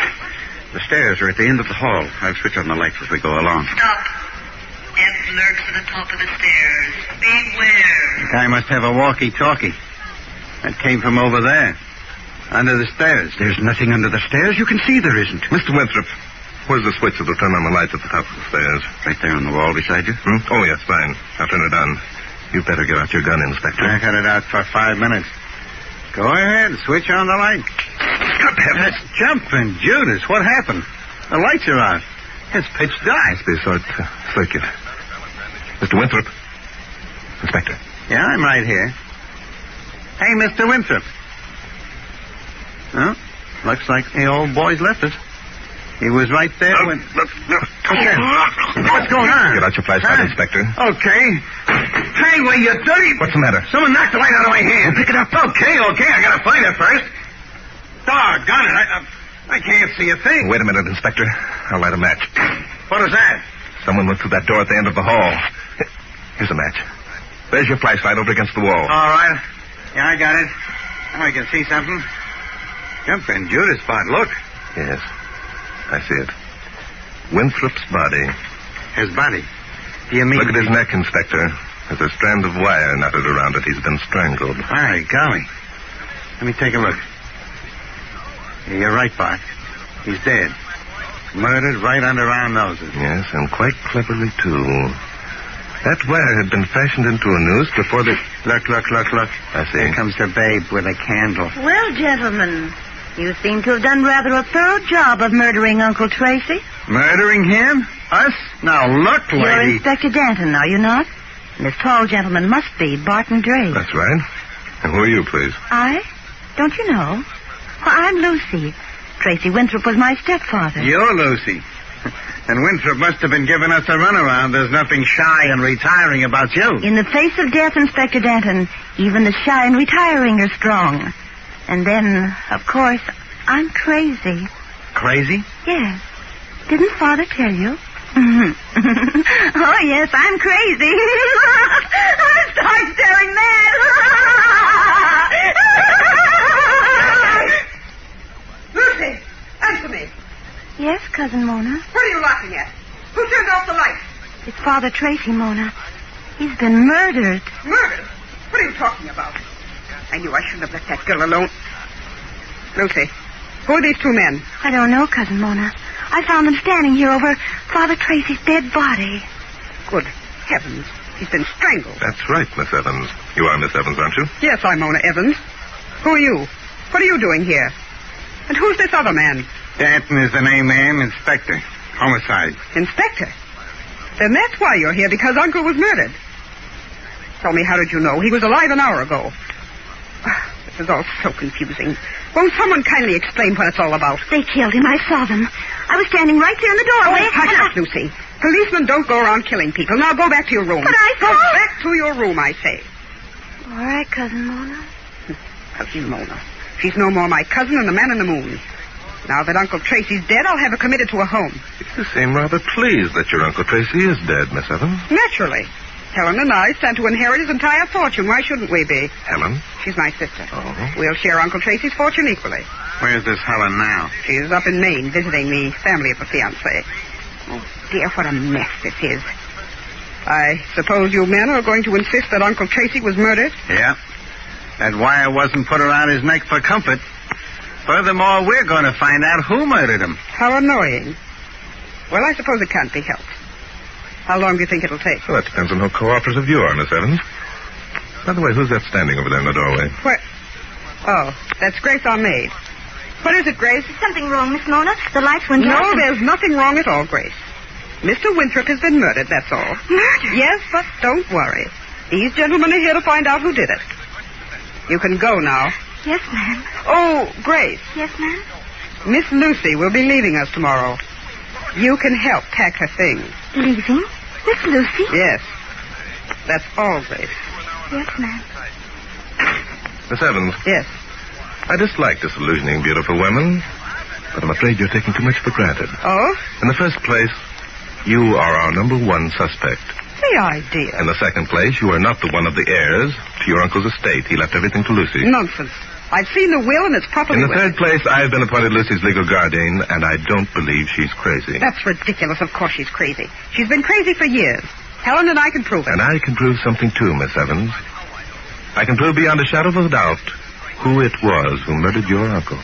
The stairs are at the end of the hall. I'll switch on the lights as we go along. Stop. Death lurks at the top of the stairs. Beware. The guy must have a walkie-talkie. That came from over there. Under the stairs. There's nothing under the stairs. You can see there isn't. Mr. Winthrop, where's the switch that'll turn on the lights at the top of the stairs? Right there on the wall beside you. Oh, yes, fine. I'll turn it on. You'd better get out your gun, Inspector. I had it out for 5 minutes. Go ahead, switch on the light. Good heavens. Jumping Judas, what happened? The lights are out. It's pitch dark. Must be a short circuit. Mr. Winthrop. Inspector. Yeah, I'm right here. Hey, Mr. Winthrop. Well, looks like the old boy's left us. He was right there when... Look. Okay. What's going on? Get out your flashlight, Inspector. Okay. Hey, well, you dirty... What's the matter? Someone knocked the light out of my hand. Well, pick it up. Okay. I gotta find it first. Doggone it. I can't see a thing. Wait a minute, Inspector. I'll light a match. What is that? Someone went through that door at the end of the hall. Here's a match. There's your flashlight over against the wall. All right. Yeah, I got it. Now I can see something. Jumping Judas spot. Look. Yes. I see it. Winthrop's body. His body? Do you mean... Look at his neck, Inspector. There's a strand of wire knotted around it. He's been strangled. My golly. Let me take a look. Yeah, you're right, Bart. He's dead. Murdered right under our noses. Yes, and quite cleverly, too. That wire had been fashioned into a noose before the... Look. I see. Here comes the babe with a candle. Well, gentlemen, you seem to have done rather a thorough job of murdering Uncle Tracy. Murdering him? Us? Now, look, lady. You're Inspector Danton, are you not? And this tall gentleman must be Barton Drake. That's right. And who are you, please? I? Don't you know? Why, I'm Lucy. Tracy Winthrop was my stepfather. You're Lucy. And Winthrop must have been giving us a runaround. There's nothing shy and retiring about you. In the face of death, Inspector Danton, even the shy and retiring are strong. And then, of course, I'm crazy. Crazy? Yes. Didn't Father tell you? Oh, yes, I'm crazy. I start staring mad. Lucy, answer me. Yes, Cousin Mona? What are you laughing at? Who turned off the light? It's Father Tracy, Mona. He's been murdered. Murdered? What are you talking about? I knew I shouldn't have left that girl alone. Lucy, who are these two men? I don't know, Cousin Mona. I found them standing here over Father Tracy's dead body. Good heavens. He's been strangled. That's right, Miss Evans. You are Miss Evans, aren't you? Yes, I'm Mona Evans. Who are you? What are you doing here? And who's this other man? Danton is the name, ma'am. Inspector. Homicide. Inspector? Then that's why you're here, because Uncle was murdered. Tell me, how did you know? He was alive an hour ago. This is all so confusing. Won't someone kindly explain what it's all about? They killed him. I saw them. I was standing right there in the doorway. Oh, hush up, Lucy. Policemen don't go around killing people. Now go back to your room. But I Go saw... back to your room, I say. All right, Cousin Mona. Cousin Mona. She's no more my cousin than the man in the moon. Now that Uncle Tracy's dead, I'll have her committed to a home. You seem rather pleased that your Uncle Tracy is dead, Miss Evans. Naturally. Helen and I stand to inherit his entire fortune. Why shouldn't we be? Helen? She's my sister. Oh. We'll share Uncle Tracy's fortune equally. Where's this Helen now? She's up in Maine visiting the family of the fiancé. Oh, dear, what a mess this is. I suppose you men are going to insist that Uncle Tracy was murdered? Yeah. That wire wasn't put around his neck for comfort. Furthermore, we're going to find out who murdered him. How annoying. Well, I suppose it can't be helped. How long do you think it'll take? Well, that depends on how cooperative you are, Miss Evans. By the way, who's that standing over there in the doorway? Where? Oh, that's Grace, our maid. What is it, Grace? Is something wrong, Miss Mona? The lights went No, off. there's nothing wrong at all, Grace. Mr. Winthrop has been murdered, that's all. Murdered? Yes, but don't worry. These gentlemen are here to find out who did it. You can go now. Yes, ma'am. Oh, Grace. Yes, ma'am. Miss Lucy will be leaving us tomorrow. You can help pack her things. Leaving? Miss Lucy? Yes. That's all, Grace. Yes, ma'am. Miss Evans. Yes. I dislike disillusioning beautiful women, but I'm afraid you're taking too much for granted. Oh? In the first place, you are our number one suspect. The idea. In the second place, you are not the one of the heirs to your uncle's estate. He left everything to Lucy. Nonsense. I've seen the will, and it's properly... In the third place, I've been appointed Lucy's legal guardian, and I don't believe she's crazy. That's ridiculous. Of course she's crazy. She's been crazy for years. Helen and I can prove it. And I can prove something, too, Miss Evans. I can prove beyond a shadow of a doubt who it was who murdered your uncle.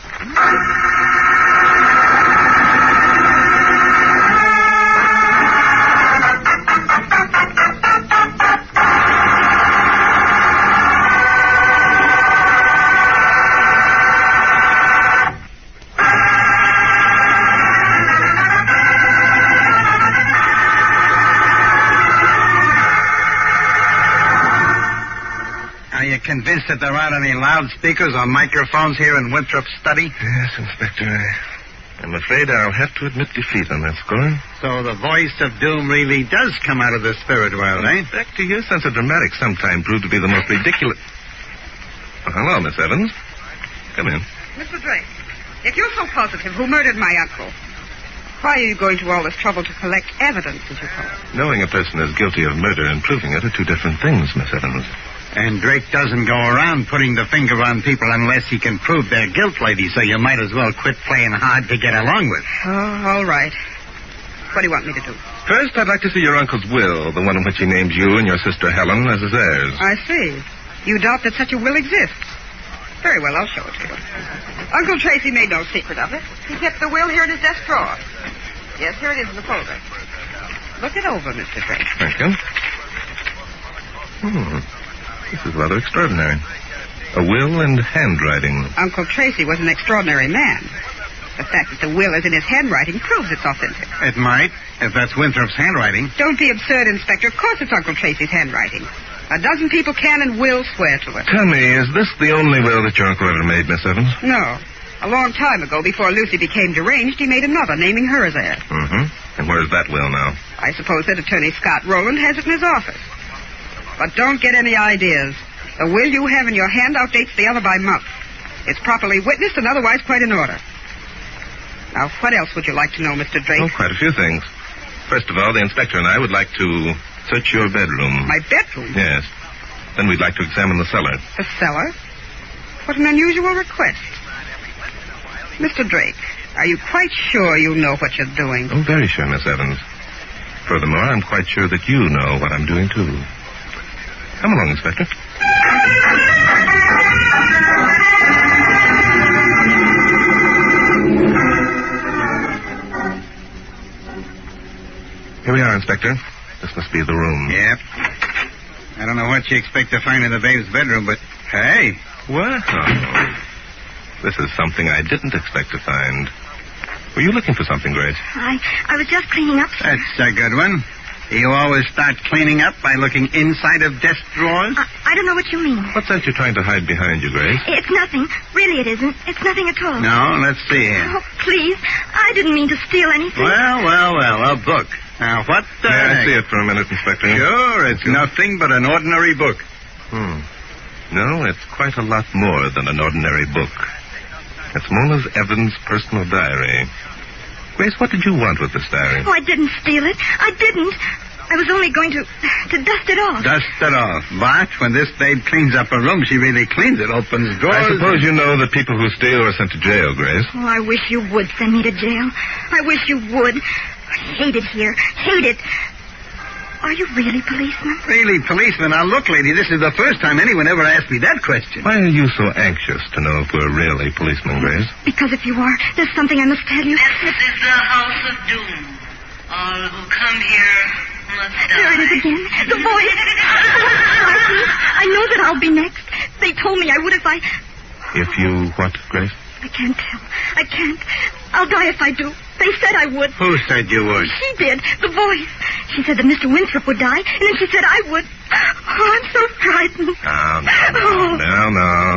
Are you convinced that there aren't any loudspeakers or microphones here in Winthrop's study? Yes, Inspector. I'm afraid I'll have to admit defeat on that score. So the voice of doom really does come out of the spirit world, eh? Back to your sense of dramatics sometimes proved to be the most ridiculous... Oh, hello, Miss Evans. Come in. Mr. Drake, if you're so positive who murdered my uncle, why are you going to all this trouble to collect evidence, as you call it? Knowing a person is guilty of murder and proving it are two different things, Miss Evans. And Drake doesn't go around putting the finger on people unless he can prove their guilt, lady, so you might as well quit playing hard to get along with. Oh, all right. What do you want me to do? First, I'd like to see your uncle's will, the one in which he names you and your sister Helen as his heirs. I see. You doubt that such a will exists. Very well, I'll show it to you. Uncle Tracy made no secret of it. He kept the will here in his desk drawer. Yes, here it is in the folder. Look it over, Mr. Drake. Thank you. This is rather extraordinary. A will and handwriting. Uncle Tracy was an extraordinary man. The fact that the will is in his handwriting proves it's authentic. It might, if that's Winthrop's handwriting. Don't be absurd, Inspector. Of course it's Uncle Tracy's handwriting. A dozen people can and will swear to it. Tell me, is this the only will that your uncle ever made, Miss Evans? No. A long time ago, before Lucy became deranged, he made another, naming her as heir. Mm-hmm. And where's that will now? I suppose that Attorney Scott Rowland has it in his office. But don't get any ideas. The will you have in your hand outdates the other by month. It's properly witnessed and otherwise quite in order. Now, what else would you like to know, Mr. Drake? Oh, quite a few things. First of all, the inspector and I would like to search your bedroom. My bedroom? Yes. Then we'd like to examine the cellar. The cellar? What an unusual request. Mr. Drake, are you quite sure you know what you're doing? Oh, very sure, Miss Evans. Furthermore, I'm quite sure that you know what I'm doing, too. Come along, Inspector. Here we are, Inspector. This must be the room. Yep. I don't know what you expect to find in the babe's bedroom, but hey. What? Oh. This is something I didn't expect to find. Were you looking for something, Grace? I was just cleaning up, sir. That's a good one. You always start cleaning up by looking inside of desk drawers? I don't know what you mean. What's that you're trying to hide behind you, Grace? It's nothing. Really, it isn't. It's nothing at all. No, let's see here. Oh, please. I didn't mean to steal anything. Well, a book. Now, what the May I heck? see it for a minute, Inspector? Sure, it's nothing but an ordinary book. No, it's quite a lot more than an ordinary book. It's Mona's Evans' personal diary. Grace, what did you want with this diary? Oh, I didn't steal it. I didn't. I was only going to dust it off. Dust it off. But when this babe cleans up a room, she really cleans it, opens doors. I suppose you know that people who steal are sent to jail, Grace. Oh, I wish you would send me to jail. I wish you would. I hate it here. Hate it. Are you really policeman? Really, policeman? Now, look, lady, this is the first time anyone ever asked me that question. Why are you so anxious to know if we're really policemen, Grace? Because if you are, there's something I must tell you. This is the house of doom. All who come here There it is again. The voice. I know that I'll be next. They told me I would if I... If you what, Grace? I can't tell. I can't. I'll die if I do. They said I would. Who said you would? She did. The voice. She said that Mr. Winthrop would die, and then she said I would. Oh, I'm so frightened. No.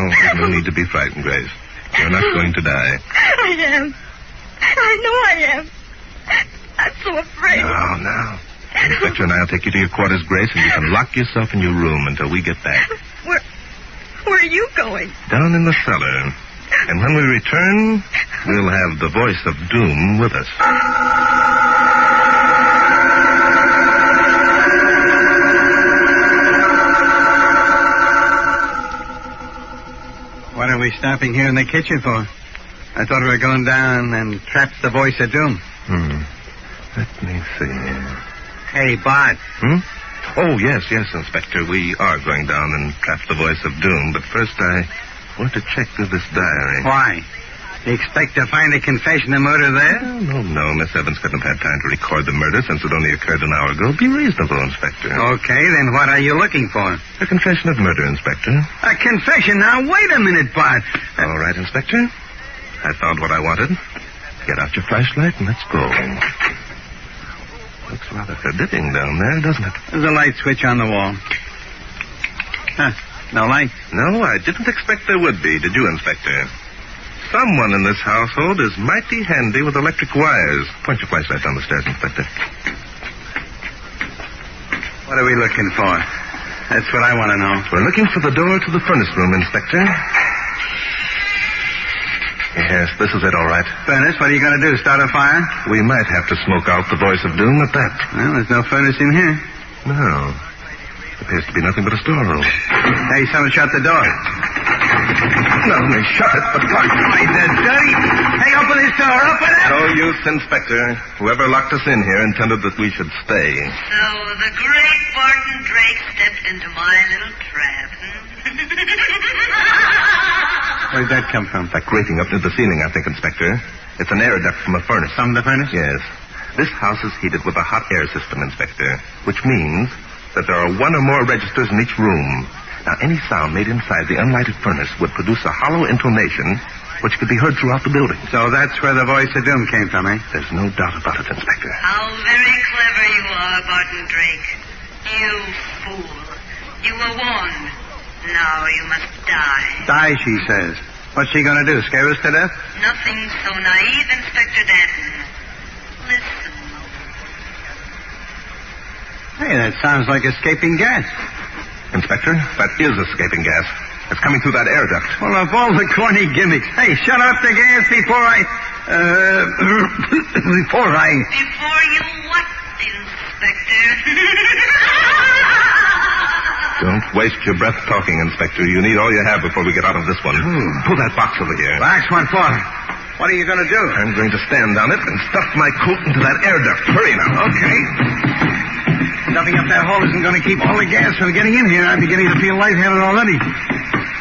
There's no need to be frightened, Grace. You're not going to die. I am. I know I am. I'm so afraid. No. The Inspector and I'll take you to your quarters, Grace, and you can lock yourself in your room until we get back. Where are you going? Down in the cellar. And when we return, we'll have the voice of doom with us. What are we stopping here in the kitchen for? I thought we were going down and trap the voice of doom. Let me see. Hey, Bart. Oh, yes, Inspector. We are going down and trap the voice of doom. But first, I want to check through this diary. Why? You expect to find a confession of murder there? No. Miss Evans couldn't have had time to record the murder since it only occurred an hour ago. Be reasonable, Inspector. Okay, then what are you looking for? A confession of murder, Inspector. A confession? Now, wait a minute, Bart. All right, Inspector. I found what I wanted. Get out your flashlight and let's go. Looks rather forbidding down there, doesn't it? There's a light switch on the wall. No light? No, I didn't expect there would be, did you, Inspector? Someone in this household is mighty handy with electric wires. Point your flashlight down the stairs, Inspector. What are we looking for? That's what I want to know. We're looking for the door to the furnace room, Inspector. Yes, this is it, all right. Furnace? What are you going to do, start a fire? We might have to smoke out the voice of doom at that. Well, there's no furnace in here. No. Appears to be nothing but a storeroom. Hey, someone shut the door. No, they shut it, but God, they're dirty. Hey, open this door, open it! No use, Inspector. Whoever locked us in here intended that we should stay. So the great Barton Drake stepped into my little trap. Where'd that come from? That grating up near the ceiling, I think, Inspector. It's an air duct from a furnace. From the furnace? Yes. This house is heated with a hot air system, Inspector, which means that there are one or more registers in each room. Now, any sound made inside the unlighted furnace would produce a hollow intonation which could be heard throughout the building. So that's where the voice of doom came from, eh? There's no doubt about it, Inspector. How very clever you are, Barton Drake. You fool. You were warned. Now you must die. Die, she says. What's she going to do, scare us to death? Nothing so naive, Inspector Danton. Listen. Hey, that sounds like escaping gas. Inspector, that is escaping gas. It's coming through that air duct. Well, of all the corny gimmicks. Hey, shut off the gas before I... Before you what, Inspector? Don't waste your breath talking, Inspector. You need all you have before we get out of this one. Pull that box over here. Box? What for? What are you going to do? I'm going to stand on it and stuff my coat into that air duct. Hurry now. Okay. Stuffing up that hole isn't going to keep all the gas from getting in here. I'm beginning to feel lightheaded already.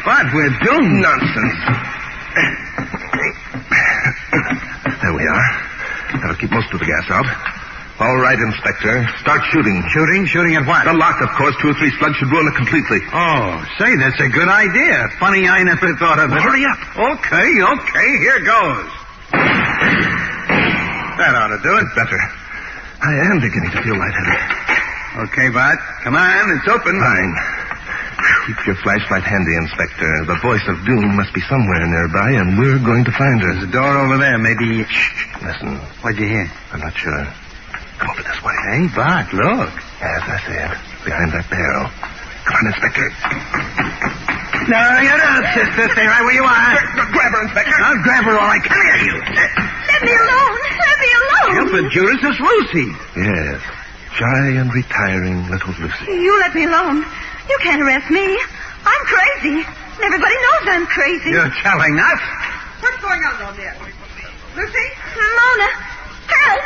But we're doomed. Nonsense. There we are. That'll keep most of the gas out. All right, Inspector. Start shooting. Shooting? Shooting at what? The lock, of course. 2 or 3 slugs should ruin it completely. Oh, say, that's a good idea. Funny I never thought of it. Hurry up. Okay. Here goes. That ought to do it. Better. I am beginning to feel lightheaded. Okay, Bart. Come on, it's open. Fine. Keep your flashlight handy, Inspector. The voice of doom must be somewhere nearby, and we're going to find her. There's a door over there. Maybe... Shh. Listen. What'd you hear? I'm not sure. Come over this way. Hey, Bart, look. As I said, behind that barrel. Come on, Inspector. No, you don't, sister. Stay right where you are. Grab her, Inspector. I'll grab her all I can. Hear you. Let me alone. Let me alone. Help it, Judas. It's Lucy. Yes. Shy and retiring little Lucy. You let me alone. You can't arrest me. I'm crazy. Everybody knows I'm crazy. You're telling us? What's going on down there? Lucy? Mona. Help!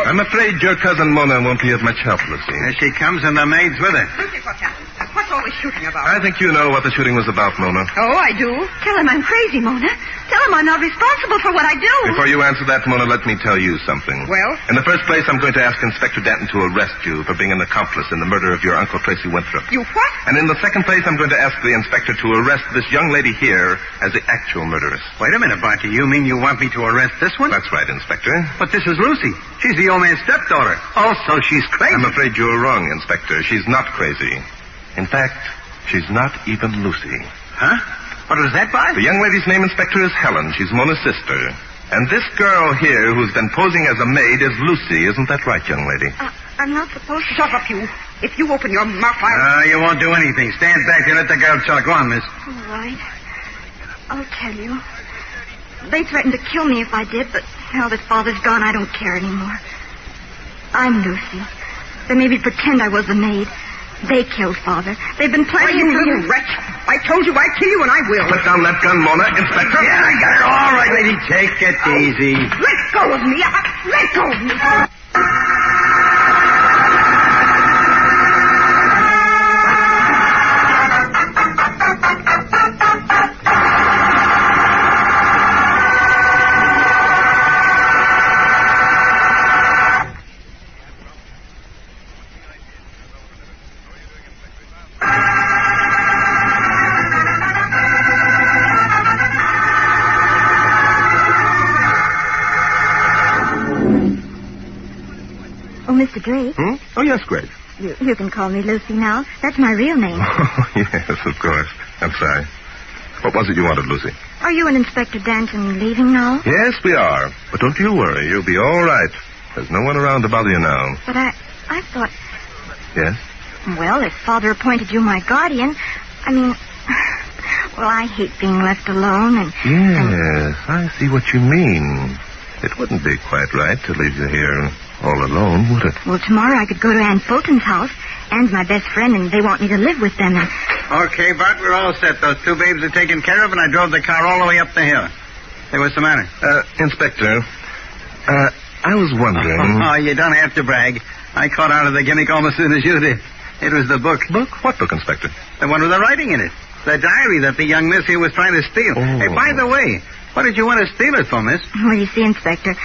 I'm afraid your cousin Mona won't be of much help, Lucy. Here she comes, and the maid's with her. Lucy, what's happened? What's all the shooting about? I think you know what the shooting was about, Mona. Oh, I do. Tell him I'm crazy, Mona. Tell him I'm not responsible for what I do. Before you answer that, Mona, let me tell you something. Well? In the first place, I'm going to ask Inspector Danton to arrest you for being an accomplice in the murder of your Uncle Tracy Winthrop. You what? And in the second place, I'm going to ask the inspector to arrest this young lady here as the actual murderess. Wait a minute, Barty. You mean you want me to arrest this one? That's right, Inspector. But this is Lucy. She's the old man's stepdaughter. Oh, so she's crazy. I'm afraid you're wrong, Inspector. She's not crazy. In fact, she's not even Lucy. Huh? What was that, Bart? The young lady's name, Inspector, is Helen. She's Mona's sister. And this girl here who's been posing as a maid is Lucy. Isn't that right, young lady? I'm not supposed to... Shut up, you. If you open your mouth, I'll... You won't do anything. Stand back and let the girl talk. Go on, miss. All right. I'll tell you. They threatened to kill me if I did, but now that Father's gone, I don't care anymore. I'm Lucy. They made me pretend I was the maid. They killed Father. They've been planning you it for little years. wretch. I told you I'd kill you, and I will. Put down that gun, Mona. Inspector. Yeah, I got it. All right, lady. Take it easy. Let go of me. Let go of me. Mr. Drake. Oh, yes, Grace. You can call me Lucy now. That's my real name. Oh, yes, of course. I'm sorry. What was it you wanted, Lucy? Are you and Inspector Danton leaving now? Yes, we are. But don't you worry. You'll be all right. There's no one around to bother you now. But I thought... Yes? Well, if Father appointed you my guardian, I mean... Well, I hate being left alone and... Yes, I see what you mean. It wouldn't be quite right to leave you here all alone, would it? Well, tomorrow I could go to Aunt Fulton's house. Ann's my best friend, and they want me to live with them. And... Okay, Bart, we're all set. Those two babes are taken care of, and I drove the car all the way up the hill. Hey, what's the matter? Inspector, I was wondering... Oh, you don't have to brag. I caught out of the gimmick almost as soon as you did. It was the book. Book? What book, Inspector? The one with the writing in it. The diary that the young miss here was trying to steal. Oh. Hey, by the way, what did you want to steal it for, miss? Well, you see, Inspector,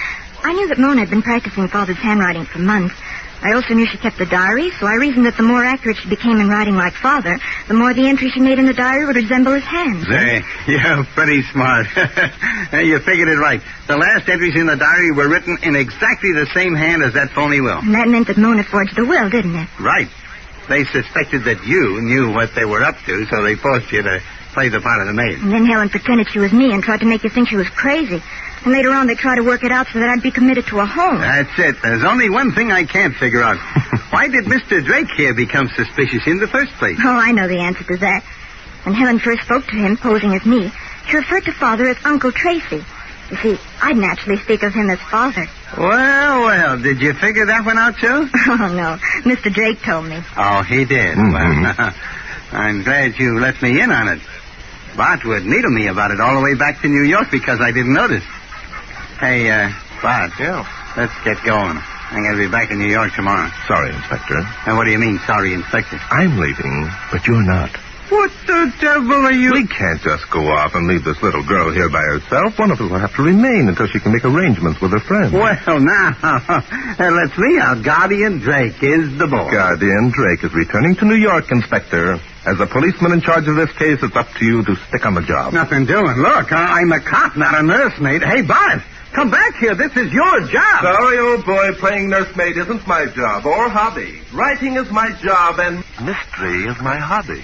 I knew that Mona had been practicing Father's handwriting for months. I also knew she kept the diary, so I reasoned that the more accurate she became in writing like Father, the more the entry she made in the diary would resemble his hand. Say, you're pretty smart. You figured it right. The last entries in the diary were written in exactly the same hand as that phony will. And that meant that Mona forged the will, didn't it? Right. They suspected that you knew what they were up to, so they forced you to play the part of the maid. And then Helen pretended she was me and tried to make you think she was crazy. And later on, they tried to work it out so that I'd be committed to a home. That's it. There's only one thing I can't figure out. Why did Mr. Drake here become suspicious in the first place? Oh, I know the answer to that. When Helen first spoke to him, posing as me, she referred to Father as Uncle Tracy. You see, I'd naturally speak of him as Father. Well, did you figure that one out, too? Oh, no. Mr. Drake told me. Oh, he did? Mm-hmm. Well, I'm glad you let me in on it. Bart would needle me about it all the way back to New York because I didn't notice. Hey, Bart. Yeah? Let's get going. I'm going to be back in New York tomorrow. Sorry, Inspector. And what do you mean, sorry, Inspector? I'm leaving, but you're not. What the devil are you... We can't just go off and leave this little girl here by herself. One of us will have to remain until she can make arrangements with her friends. Well, now, let's see. Our guardian Drake is the boy. Guardian Drake is returning to New York, Inspector. As the policeman in charge of this case, it's up to you to stick on the job. Nothing doing. Look, I'm a cop, not a nursemaid. Hey, Bart, come back here. This is your job. Sorry, old boy. Playing nursemaid isn't my job or hobby. Writing is my job, and mystery is my hobby.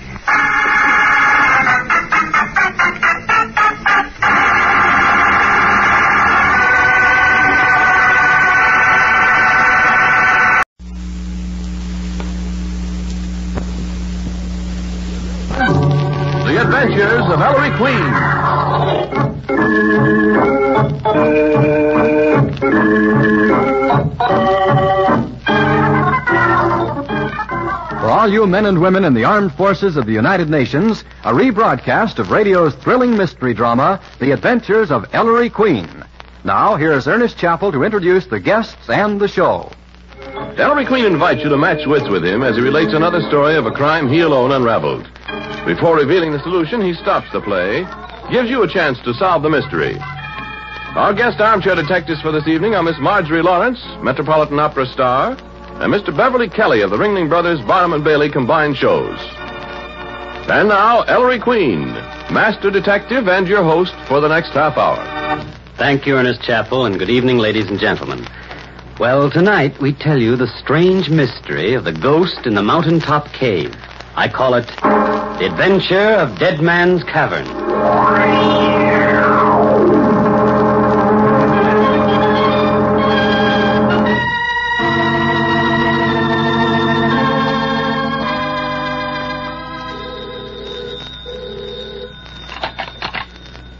The Adventures of Ellery Queen. For all you men and women in the armed forces of the United Nations, a rebroadcast of radio's thrilling mystery drama, The Adventures of Ellery Queen. Now, here's Ernest Chappell to introduce the guests and the show. Ellery Queen invites you to match wits with him as he relates another story of a crime he alone unraveled. Before revealing the solution, he stops the play, gives you a chance to solve the mystery. Our guest armchair detectives for this evening are Miss Marjorie Lawrence, Metropolitan Opera star, and Mr. Beverly Kelly of the Ringling Brothers Barnum and Bailey combined shows. And now, Ellery Queen, master detective and your host for the next half hour. Thank you, Ernest Chappell, and good evening, ladies and gentlemen. Well, tonight we tell you the strange mystery of the ghost in the mountaintop cave. I call it The Adventure of Dead Man's Cavern.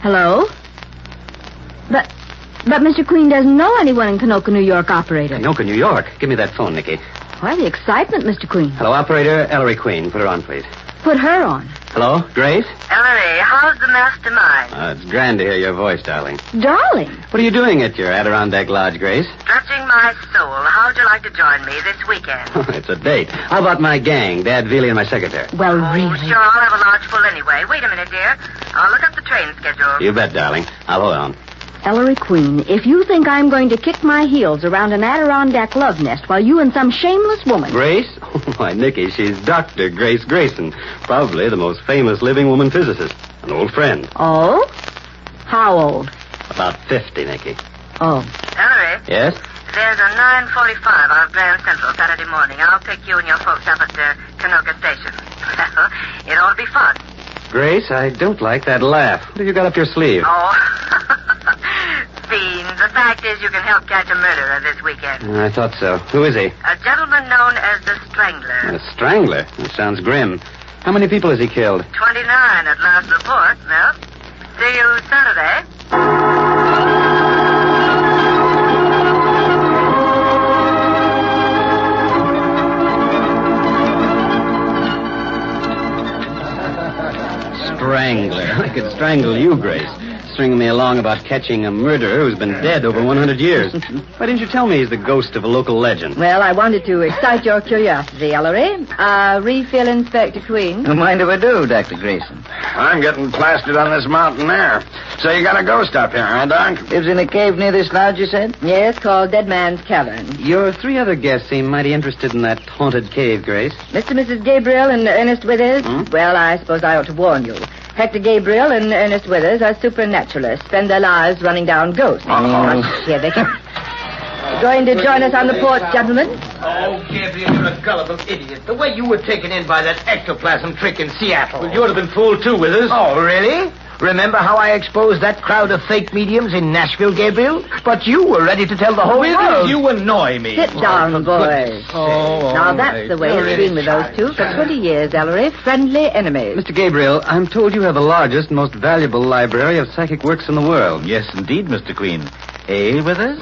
Hello? But Mr. Queen doesn't know anyone in Canoka, New York, operator. Canoka, New York. Give me that phone, Nicky. Why the excitement, Mr. Queen? Hello, operator. Ellery Queen. Put her on, please. Put her on. Hello, Grace? Ellery, how's the mastermind? It's grand to hear your voice, darling. Darling? What are you doing at your Adirondack Lodge, Grace? Stretching my soul. How'd you like to join me this weekend? It's a date. How about my gang, Dad, Veely, and my secretary? Well, really? Sure, I'll have a lodge full anyway. Wait a minute, dear. I'll look up the train schedule. You bet, darling. I'll hold on. Ellery Queen, if you think I'm going to kick my heels around an Adirondack love nest while you and some shameless woman... Grace? Why, Nicky, she's Dr. Grace Grayson. Probably the most famous living woman physicist. An old friend. Oh? How old? About 50, Nicky. Oh. Ellery? Yes? There's a 9:45 out of Grand Central Saturday morning. I'll pick you and your folks up at Canoka Station. Well, it ought to be fun. Grace, I don't like that laugh. What have you got up your sleeve? Oh, fiends. The fact is you can help catch a murderer this weekend. I thought so. Who is he? A gentleman known as the Strangler. A strangler? That sounds grim. How many people has he killed? 29 at last report. Well, see you Saturday. Strangler. I could strangle you, Grace. Stringing me along about catching a murderer who's been dead over 100 years. Why didn't you tell me he's the ghost of a local legend? Well, I wanted to excite your curiosity, Ellery. Refill Inspector Queen. Mind if I do, Dr. Grayson? I'm getting plastered on this mountain there. So you got a ghost up here, huh, Doc? Lives in a cave near this lodge, you said? Yes, called Dead Man's Cavern. Your three other guests seem mighty interested in that haunted cave, Grace. Mr. and Mrs. Gabriel and Ernest Withers? Well, I suppose I ought to warn you. Hector Gabriel and Ernest Withers are supernaturalists, spend their lives running down ghosts. Here they come. Going to join us on the porch, gentlemen? Oh, Gabriel, you're a gullible idiot. The way you were taken in by that ectoplasm trick in Seattle. Well, you would have been fooled, too, Withers. Oh, really? Remember how I exposed that crowd of fake mediums in Nashville, Gabriel? But you were ready to tell the whole world. You annoy me. Sit down, boys. Now, that's the way it's been with those two for 20 years, Ellery. Friendly enemies. Mr. Gabriel, I'm told you have the largest and most valuable library of psychic works in the world. Yes, indeed, Mr. Queen. Eh, Withers?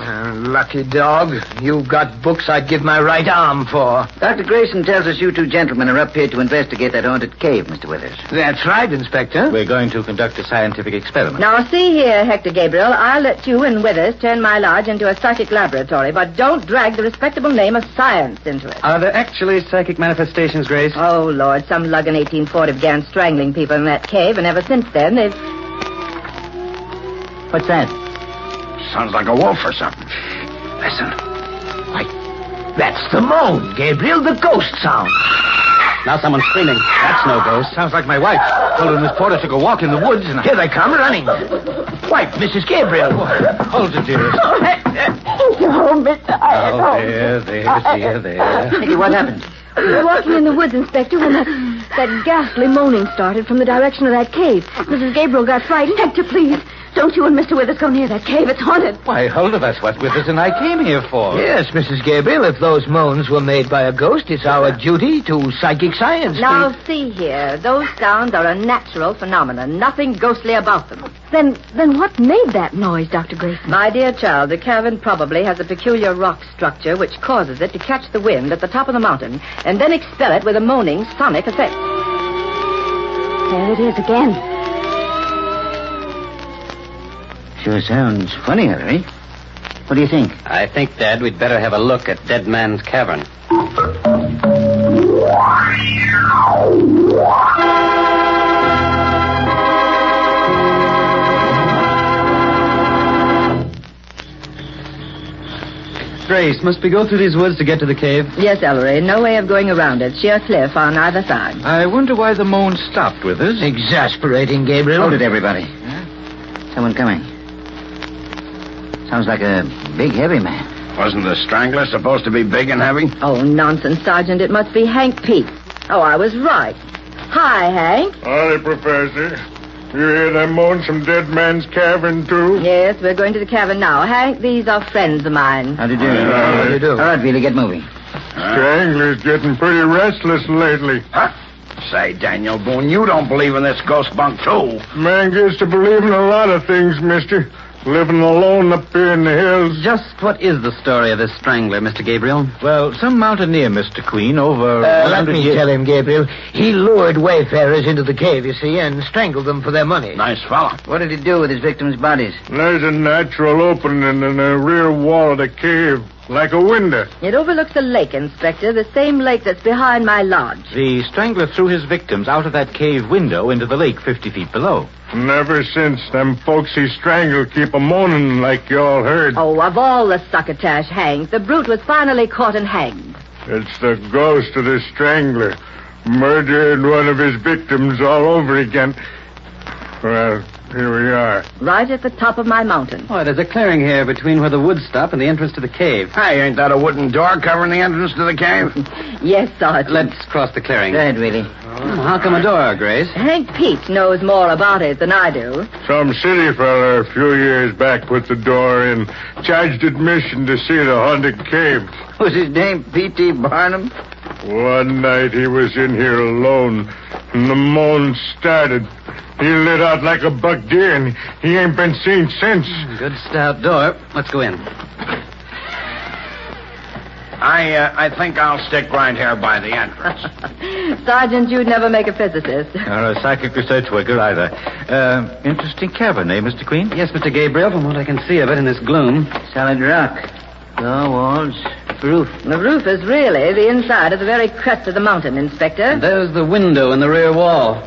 Lucky dog. You've got books I'd give my right arm for. Dr. Grayson tells us you two gentlemen are up here to investigate that haunted cave, Mr. Withers. That's right, Inspector. We're going to conduct a scientific experiment. Now, see here, Hector Gabriel, I'll let you and Withers turn my lodge into a psychic laboratory, but don't drag the respectable name of science into it. Are there actually psychic manifestations, Grace? Oh, Lord, some lug in 1840 began strangling people in that cave, and ever since then, they've... What's that? Sounds like a wolf or something. Listen. Why, that's the moan, Gabriel, the ghost sound. Now someone's screaming. That's no ghost. Sounds like my wife. Told her Miss Porter took a walk in the woods, and here they come running. Wife, Mrs. Gabriel. Hold it, dearest. Oh, Mr. There. Nicky, what happened? We were walking in the woods, Inspector, when that ghastly moaning started from the direction of that cave. Mrs. Gabriel got frightened. Hector, please. Don't you and Mr. Withers go near that cave. It's haunted. Why, hold it. That's what Withers and I came here for. Yes, Mrs. Gabriel, if those moans were made by a ghost, it's our duty to psychic science. Now, see here. Those sounds are a natural phenomenon. Nothing ghostly about them. Then what made that noise, Dr. Grayson? My dear child, the cavern probably has a peculiar rock structure which causes it to catch the wind at the top of the mountain and then expel it with a moaning sonic effect. There it is again. Sure sounds funny, Ellery. What do you think? I think, Dad, we'd better have a look at Dead Man's Cavern. Grace, must we go through these woods to get to the cave? Yes, Ellery. No way of going around it. Sheer cliff on either side. I wonder why the moan stopped with us. Exasperating, Gabriel. Hold it, everybody. Someone coming. Sounds like a big, heavy man. Wasn't the strangler supposed to be big and heavy? Oh, nonsense, Sergeant. It must be Hank Pete. Oh, I was right. Hi, Hank. Howdy, Professor. You hear them moan some Dead Man's Cavern, too? Yes, we're going to the cavern now. Hank, these are friends of mine. How do you do? How do you do? All right, Billy, get moving. Strangler's getting pretty restless lately. Huh? Say, Daniel Boone, you don't believe in this ghost bunk, too. Man gets to believe in a lot of things, mister. Living alone up here in the hills. Just what is the story of this strangler, Mr. Gabriel? Well, some mountaineer, Mr. Queen, over... let me tell him, Gabriel. He lured wayfarers into the cave, you see, and strangled them for their money. Nice fella. What did he do with his victims' bodies? There's a natural opening in the rear wall of the cave, like a window. It overlooks a lake, Inspector, the same lake that's behind my lodge. The strangler threw his victims out of that cave window into the lake 50 feet below. Never since them folks he strangled keep a moaning like you all heard. Oh, of all the succotash, Hank, the brute was finally caught and hanged. It's the ghost of the strangler. Murdered one of his victims all over again. Well, here we are. Right at the top of my mountain. Oh, there's a clearing here between where the woods stop and the entrance to the cave. Hey, ain't that a wooden door covering the entrance to the cave? Yes, Sergeant. Let's cross the clearing. Go ahead, Willie. How come a door, Grace? Hank Pete knows more about it than I do. Some city fella a few years back put the door in. Charged admission to see the haunted cave. Was his name P.T. Barnum? One night he was in here alone, and the moan started. He lit out like a buck deer, and he ain't been seen since. Good stout door. Let's go in. I think I'll stick right here by the entrance. Sergeant, you'd never make a physicist. Or a psychic research worker either. Interesting cavern, eh, Mr. Queen? Yes, Mr. Gabriel, from what I can see of it in this gloom. Solid rock. Floor, walls, roof. The roof is really the inside of the very crest of the mountain, Inspector. And there's the window in the rear wall.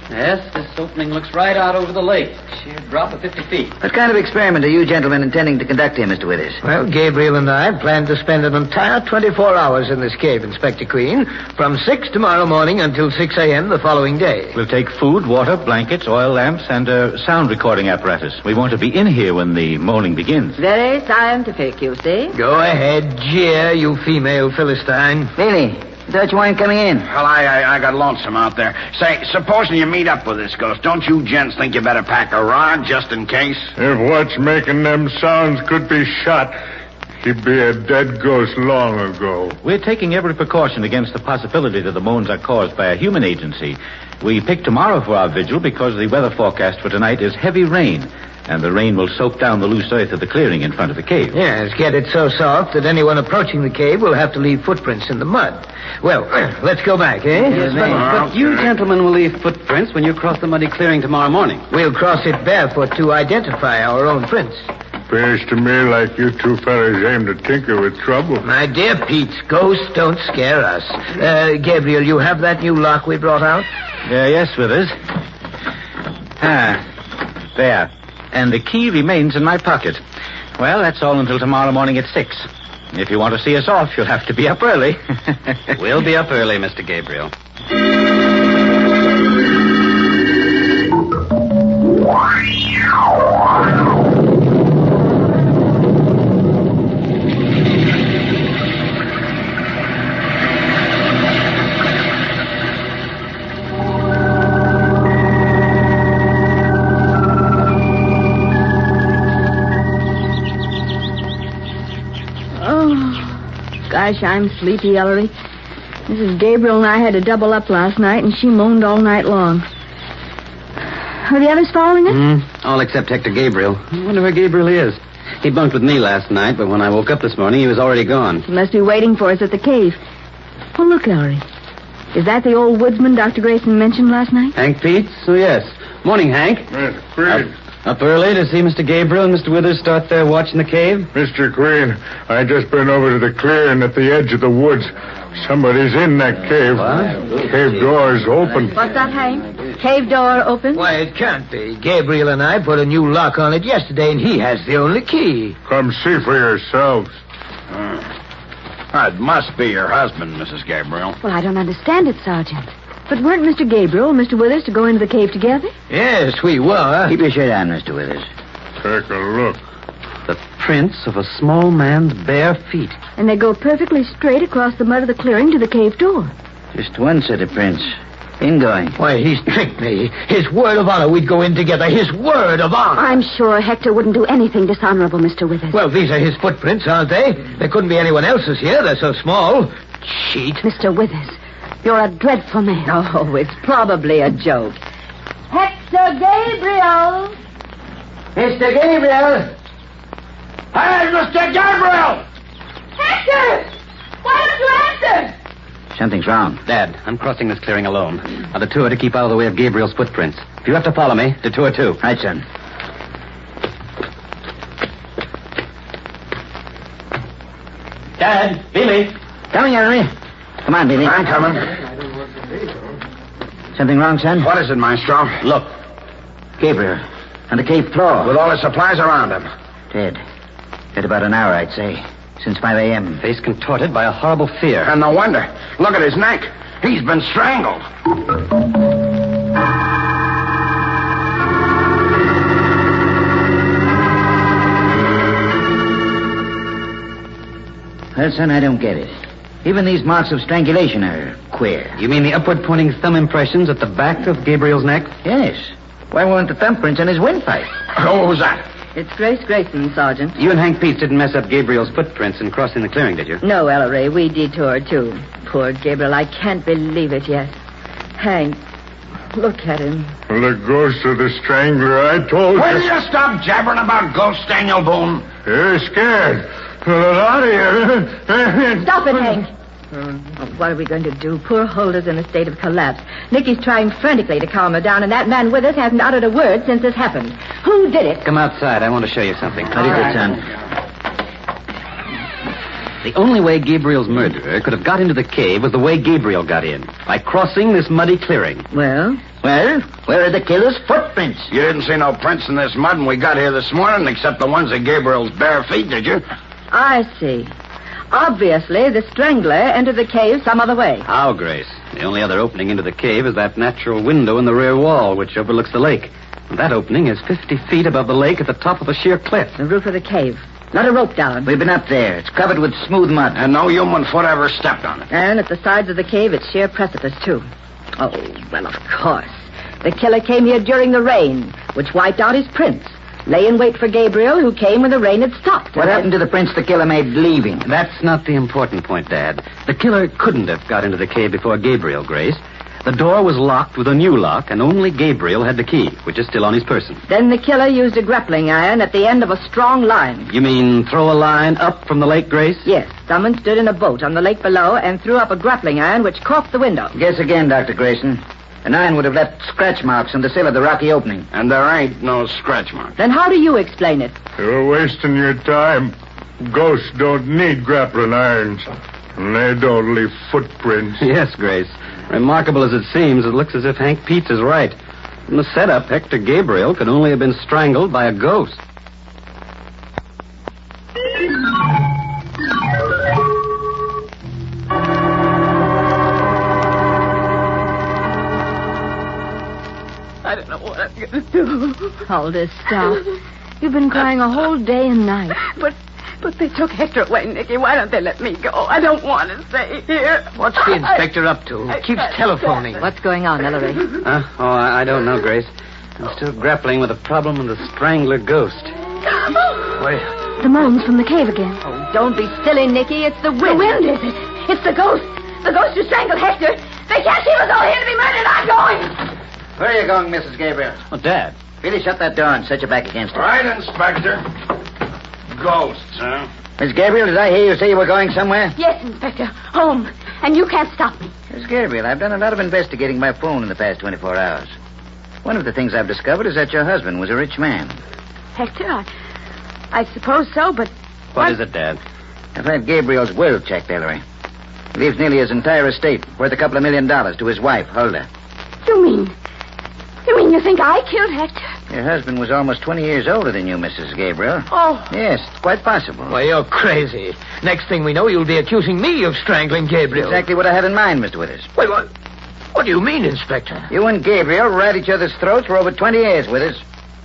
Yes, this opening looks right out over the lake. Sheer drop of 50 feet. What kind of experiment are you gentlemen intending to conduct here, Mr. Withers? Well, Gabriel and I plan to spend an entire 24 hours in this cave, Inspector Queen, from 6 tomorrow morning until 6 a.m. the following day. We'll take food, water, blankets, oil lamps, and a sound recording apparatus. We want to be in here when the moaning begins. Very scientific, you see. Go ahead, jeer, you female Philistine. Billy, thought you weren't coming in. Well, I got lonesome out there. Say, supposing you meet up with this ghost, don't you gents think you better pack a rod just in case? If what's making them sounds could be shot, he'd be a dead ghost long ago. We're taking every precaution against the possibility that the moans are caused by a human agency. We picked tomorrow for our vigil because the weather forecast for tonight is heavy rain, and the rain will soak down the loose earth of the clearing in front of the cave. Yes, get it so soft that anyone approaching the cave will have to leave footprints in the mud. Well, let's go back, eh? Yes, but you gentlemen will leave footprints when you cross the muddy clearing tomorrow morning. We'll cross it barefoot to identify our own prints. Appears to me like you two fellas aim to tinker with trouble. My dear Pete, ghosts don't scare us. Gabriel, you have that new lock we brought out? Yes, Withers. There. And the key remains in my pocket. Well, that's all until tomorrow morning at 6. If you want to see us off, you'll have to be up early. We'll be up early, Mr. Gabriel. Gosh, I'm sleepy, Ellery. Mrs. Gabriel and I had to double up last night, and she moaned all night long. Are the others following us? All except Hector Gabriel. I wonder where Gabriel is. He bunked with me last night, but when I woke up this morning, he was already gone. He must be waiting for us at the cave. Oh, look, Ellery. Is that the old woodsman Dr. Grayson mentioned last night? Hank Pete? Oh, yes. Morning, Hank. Up early to see Mr. Gabriel and Mr. Withers start their watch in the cave? Mr. Crane, I just been over to the clearing at the edge of the woods. Somebody's in that cave. What? Cave door is open. What's that, Hank? Cave door open? Why, it can't be. Gabriel and I put a new lock on it yesterday, and he has the only key. Come see for yourselves. It must be your husband, Mrs. Gabriel. Well, I don't understand it, Sergeant. But weren't Mr. Gabriel and Mr. Withers to go into the cave together? Yes, we were. Keep your shade on, Mr. Withers. Take a look. The prints of a small man's bare feet. And they go perfectly straight across the mud of the clearing to the cave door. Just one set of prints. Ingoing. Why, he's tricked me. His word of honor we'd go in together. His word of honor. I'm sure Hector wouldn't do anything dishonorable, Mr. Withers. Well, these are his footprints, aren't they? There couldn't be anyone else's here. They're so small. Cheat. Mr. Withers, you're a dreadful man. Oh, it's probably a joke. Hector Gabriel! Mr. Gabriel! Hey, Mr. Gabriel! Hector! Why don't you answer? Something's wrong. Dad, I'm crossing this clearing alone. Now, the two are to keep out of the way of Gabriel's footprints. If you have to follow me, the two are too. Right, son. Dad, Billy. Coming, Ellery. Come on, Billy. I'm coming. Something wrong, son? What is it, Maestro? Look. Gabriel. On the cave floor. With all his supplies around him. Dead. Dead about an hour, I'd say. Since 5 a.m. Face contorted by a horrible fear. And no wonder. Look at his neck. He's been strangled. Well, son, I don't get it. Even these marks of strangulation are queer. You mean the upward-pointing thumb impressions at the back of Gabriel's neck? Yes. Why weren't the thumbprints on his windpipe? What was that? It's Grace Grayson, Sergeant. You and Hank Peets didn't mess up Gabriel's footprints in crossing the clearing, did you? No, Ellery. We detoured, too. Poor Gabriel. I can't believe it yet. Hank, look at him. The ghost of the strangler, I told Will you. you stop jabbering about ghosts, Daniel Boone? You're scared. Get out of here. Stop it, Hank. What are we going to do? Poor Holder's in a state of collapse. Nicky's trying frantically to calm her down, and that man with us hasn't uttered a word since this happened. Who did it? Come outside. I want to show you something. Very good, son. The only way Gabriel's murderer could have got into the cave was the way Gabriel got in. By crossing this muddy clearing. Well? Well, where are the killer's footprints? You didn't see no prints in this mud when we got here this morning, except the ones of Gabriel's bare feet, did you? I see. Obviously, the strangler entered the cave some other way. How, Grace? The only other opening into the cave is that natural window in the rear wall, which overlooks the lake. And that opening is 50 feet above the lake at the top of a sheer cliff. The roof of the cave. Not a rope down. We've been up there. It's covered with smooth mud. And no human foot ever stepped on it. And at the sides of the cave, it's sheer precipice, too. Oh, well, of course. The killer came here during the rain, which wiped out his prints. Lay in wait for Gabriel, who came when the rain had stopped. What happened to the prints the killer made leaving? That's not the important point, Dad. The killer couldn't have got into the cave before Gabriel, Grace. The door was locked with a new lock, and only Gabriel had the key, which is still on his person. Then the killer used a grappling iron at the end of a strong line. You mean throw a line up from the lake, Grace? Yes. Someone stood in a boat on the lake below and threw up a grappling iron which corked the window. Guess again, Dr. Grayson. An iron would have left scratch marks on the sill of the rocky opening. And there ain't no scratch marks. Then how do you explain it? You're wasting your time. Ghosts don't need grappling irons. And they don't leave footprints. Yes, Grace. Remarkable as it seems, it looks as if Hank Peets is right. In the setup, Hector Gabriel could only have been strangled by a ghost. I don't know what I'm going to do. Aldous, stop. You've been crying a whole day and night. But they took Hector away, Nicky. Why don't they let me go? I don't want to stay here. What's the inspector up to? He keeps telephoning. What's going on, Ellery? I don't know, Grace. I'm still grappling with the problem of the strangler ghost. Wait. The moans from the cave again. Oh, don't be silly, Nicky. It's the wind. The wind, is it? It's the ghost. The ghost who strangled Hector. They can't keep us all here to be murdered. I'm going. Where are you going, Mrs. Gabriel? Oh, Dad. Billy, shut that door and set your back against it. Right, Inspector. Ghosts, huh? Miss Gabriel, did I hear you say you were going somewhere? Yes, Inspector. Home. And you can't stop me. Miss Gabriel, I've done a lot of investigating by phone in the past 24 hours. One of the things I've discovered is that your husband was a rich man. Hector, I suppose so, but... What is it, Dad? I've had Gabriel's will checked, Ellery. He leaves nearly his entire estate, worth a couple of $1 million, to his wife, Huldah. You mean you think I killed Hector? Your husband was almost 20 years older than you, Mrs. Gabriel. Oh. Yes, it's quite possible. Why, you're crazy. Next thing we know, you'll be accusing me of strangling Gabriel. Exactly what I had in mind, Mr. Withers. Wait, what do you mean, Inspector? You and Gabriel were at each other's throats for over 20 years, Withers.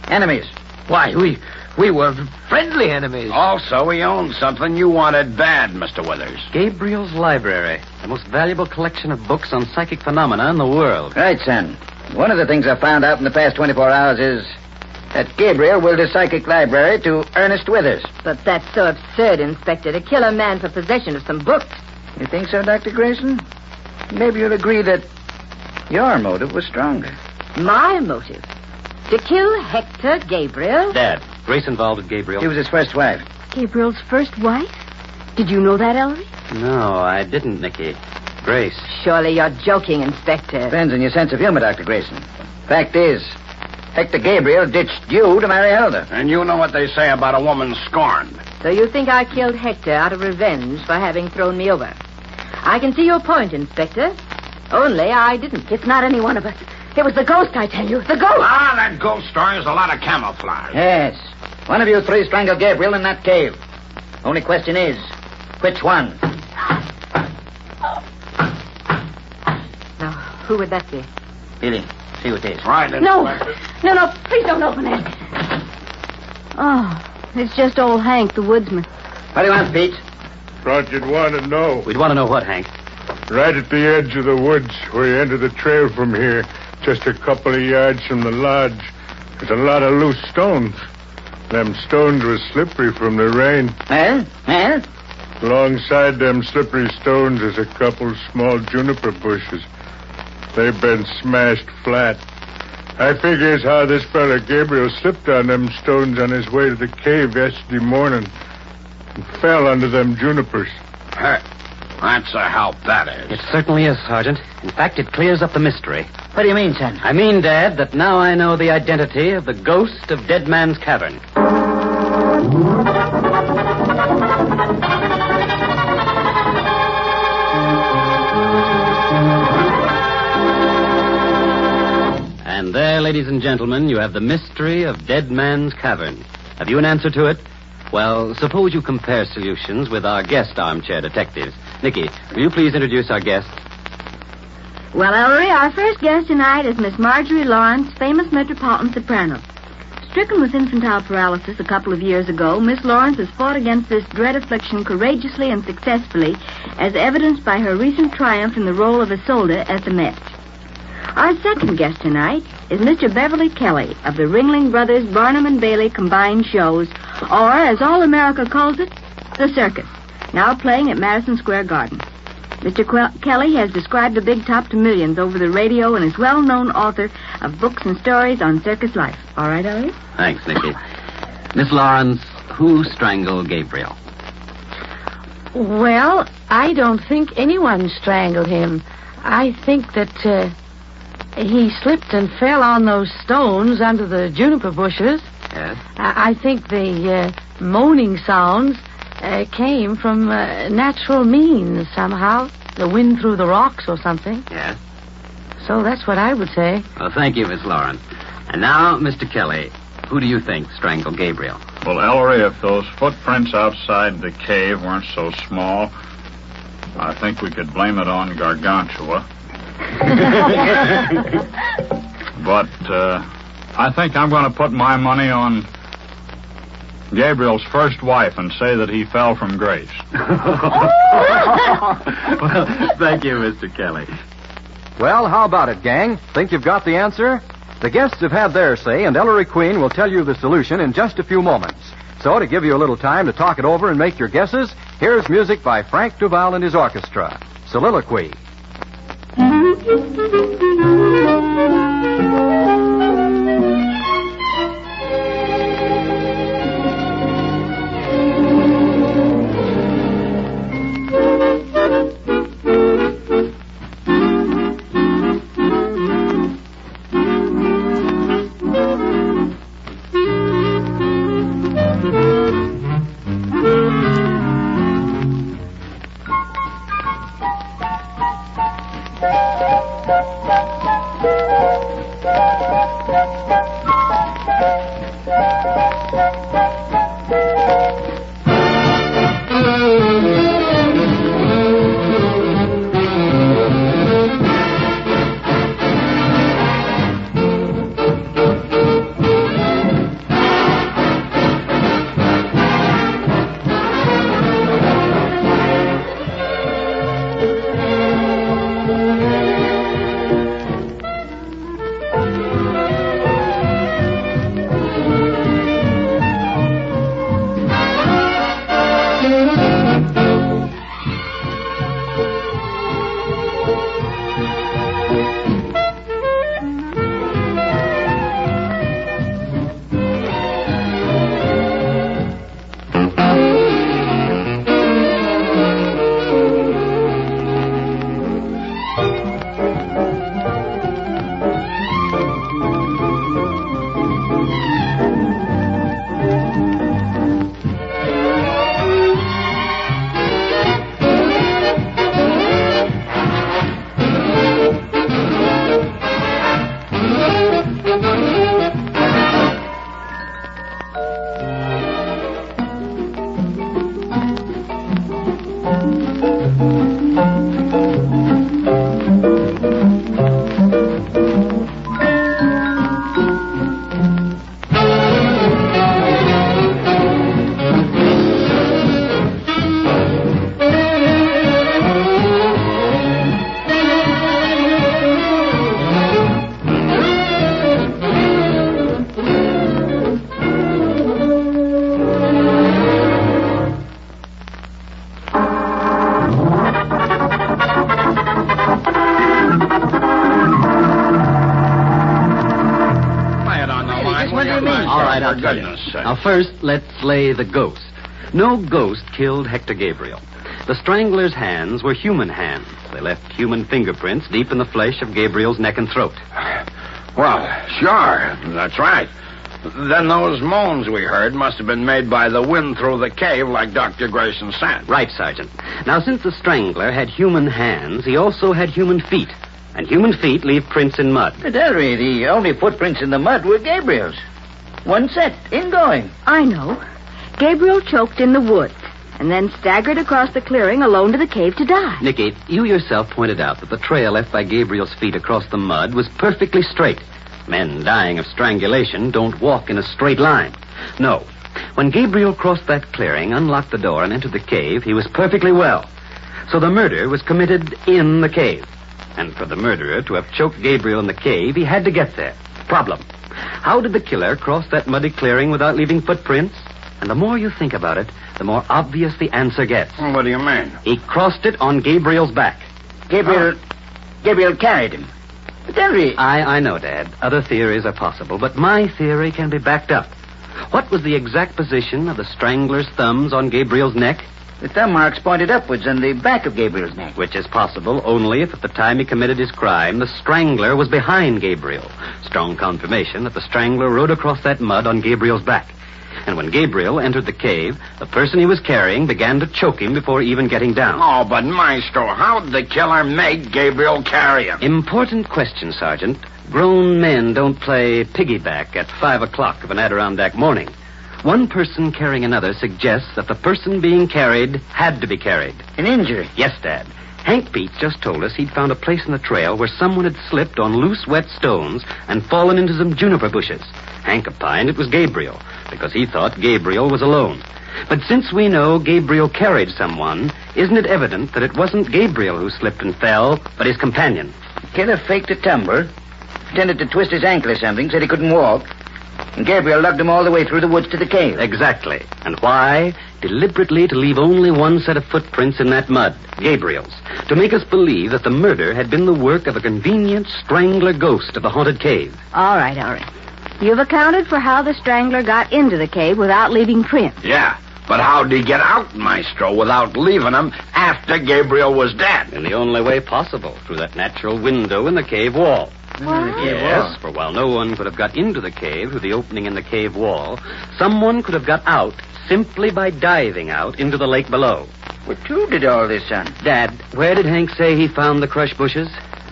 Enemies. Why, we were friendly enemies. Also, he owned something you wanted bad, Mr. Withers. Gabriel's library. The most valuable collection of books on psychic phenomena in the world. Right, son. One of the things I found out in the past 24 hours is that Gabriel willed his psychic library to Ernest Withers. But that's so absurd, Inspector, to kill a man for possession of some books. You think so, Dr. Grayson? Maybe you'll agree that your motive was stronger. My motive? To kill Hector Gabriel? Dad, Grace involved with Gabriel. She was his first wife. Gabriel's first wife? Did you know that, Ellery? No, I didn't, Nicky. Grace. Surely you're joking, Inspector. Depends on your sense of humor, Dr. Grayson. Fact is, Hector Gabriel ditched you to marry Huldah. And you know what they say about a woman scorned. So you think I killed Hector out of revenge for having thrown me over? I can see your point, Inspector. Only I didn't. It's not any one of us. It was the ghost, I tell you. The ghost! Ah, that ghost story is a lot of camouflage. Yes. One of you three strangled Gabriel in that cave. Only question is, which one? Now, who would that be? Billy, see what it is. Right. No, please don't open it. Oh, it's just old Hank, the woodsman. What do you want, Pete? Thought you'd want to know. We'd want to know what, Hank? Right at the edge of the woods where you enter the trail from here, just a couple of yards from the lodge, there's a lot of loose stones. Them stones was slippery from the rain. Eh? Alongside them slippery stones is a couple small juniper bushes. They've been smashed flat. I figure as how this fella Gabriel slipped on them stones on his way to the cave yesterday morning and fell under them junipers. That's a help, that is. It certainly is, Sergeant. In fact, it clears up the mystery. What do you mean, son? I mean, Dad, that now I know the identity of the ghost of Dead Man's Cavern. And there, ladies and gentlemen, you have the mystery of Dead Man's Cavern. Have you an answer to it? Well, suppose you compare solutions with our guest armchair detectives. Nicky, will you please introduce our guest? Well, Ellery, our first guest tonight is Miss Marjorie Lawrence, famous metropolitan soprano. Stricken with infantile paralysis a couple of years ago, Miss Lawrence has fought against this dread affliction courageously and successfully, as evidenced by her recent triumph in the role of Isolde at the Met. Our second guest tonight is Mr. Beverly Kelly of the Ringling Brothers Barnum and Bailey Combined Shows, or, as all America calls it, the circus, now playing at Madison Square Garden. Mr. Kelly has described the big top to millions over the radio and is well-known author of books and stories on circus life. All right, Elliot? Thanks, Nicky. Miss Lawrence, who strangled Gabriel? Well, I don't think anyone strangled him. I think that he slipped and fell on those stones under the juniper bushes. Yes? I think the moaning sounds came from natural means somehow. The wind through the rocks or something. Yes? So that's what I would say. Well, thank you, Miss Lawrence. And now, Mr. Kelly, who do you think strangled Gabriel? Well, Ellery, if those footprints outside the cave weren't so small, I think we could blame it on Gargantua. But I think I'm going to put my money on Gabriel's first wife and say that he fell from grace. Well, thank you, Mr. Kelly. Well, how about it, gang? Think you've got the answer? The guests have had their say, and Ellery Queen will tell you the solution in just a few moments. So, to give you a little time to talk it over and make your guesses, here's music by Frank Duval and his orchestra. Soliloquy. Now, first, let's lay the ghost. No ghost killed Hector Gabriel. The strangler's hands were human hands. They left human fingerprints deep in the flesh of Gabriel's neck and throat. Well, sure, that's right. Then those moans we heard must have been made by the wind through the cave, like Dr. Grayson said. Right, Sergeant. Now, since the strangler had human hands, he also had human feet. And human feet leave prints in mud. But Ellery, the only footprints in the mud were Gabriel's. One set, ingoing. I know. Gabriel choked in the woods and then staggered across the clearing alone to the cave to die. Nicky, you yourself pointed out that the trail left by Gabriel's feet across the mud was perfectly straight. Men dying of strangulation don't walk in a straight line. No. When Gabriel crossed that clearing, unlocked the door, and entered the cave, he was perfectly well. So the murder was committed in the cave. And for the murderer to have choked Gabriel in the cave, he had to get there. Problem. How did the killer cross that muddy clearing without leaving footprints? And the more you think about it, the more obvious the answer gets. What do you mean? He crossed it on Gabriel's back. Gabriel carried him. But Ellery... I know, Dad. Other theories are possible, but my theory can be backed up. What was the exact position of the strangler's thumbs on Gabriel's neck? The thumb marks pointed upwards on the back of Gabriel's neck. Which is possible only if at the time he committed his crime, the strangler was behind Gabriel. Strong confirmation that the strangler rode across that mud on Gabriel's back. And when Gabriel entered the cave, the person he was carrying began to choke him before even getting down. Oh, but Maestro, how did the killer make Gabriel carry him? Important question, Sergeant. Grown men don't play piggyback at 5 o'clock of an Adirondack morning. One person carrying another suggests that the person being carried had to be carried. An injury? Yes, Dad. Hank Beach just told us he'd found a place in the trail where someone had slipped on loose, wet stones and fallen into some juniper bushes. Hank opined it was Gabriel, because he thought Gabriel was alone. But since we know Gabriel carried someone, isn't it evident that it wasn't Gabriel who slipped and fell, but his companion? The killer faked a tumble, pretended to twist his ankle or something, said he couldn't walk, and Gabriel lugged him all the way through the woods to the cave. Exactly. And why? Deliberately to leave only one set of footprints in that mud, Gabriel's, to make us believe that the murder had been the work of a convenient strangler ghost of the haunted cave. All right. You've accounted for how the strangler got into the cave without leaving prints. Yeah, but how'd he get out, Maestro, without leaving him after Gabriel was dead? In the only way possible, through that natural window in the cave wall. What? Yes, for while no one could have got into the cave through the opening in the cave wall, someone could have got out simply by diving out into the lake below. What who did all this, son? Dad, where did Hank say he found the crushed bushes?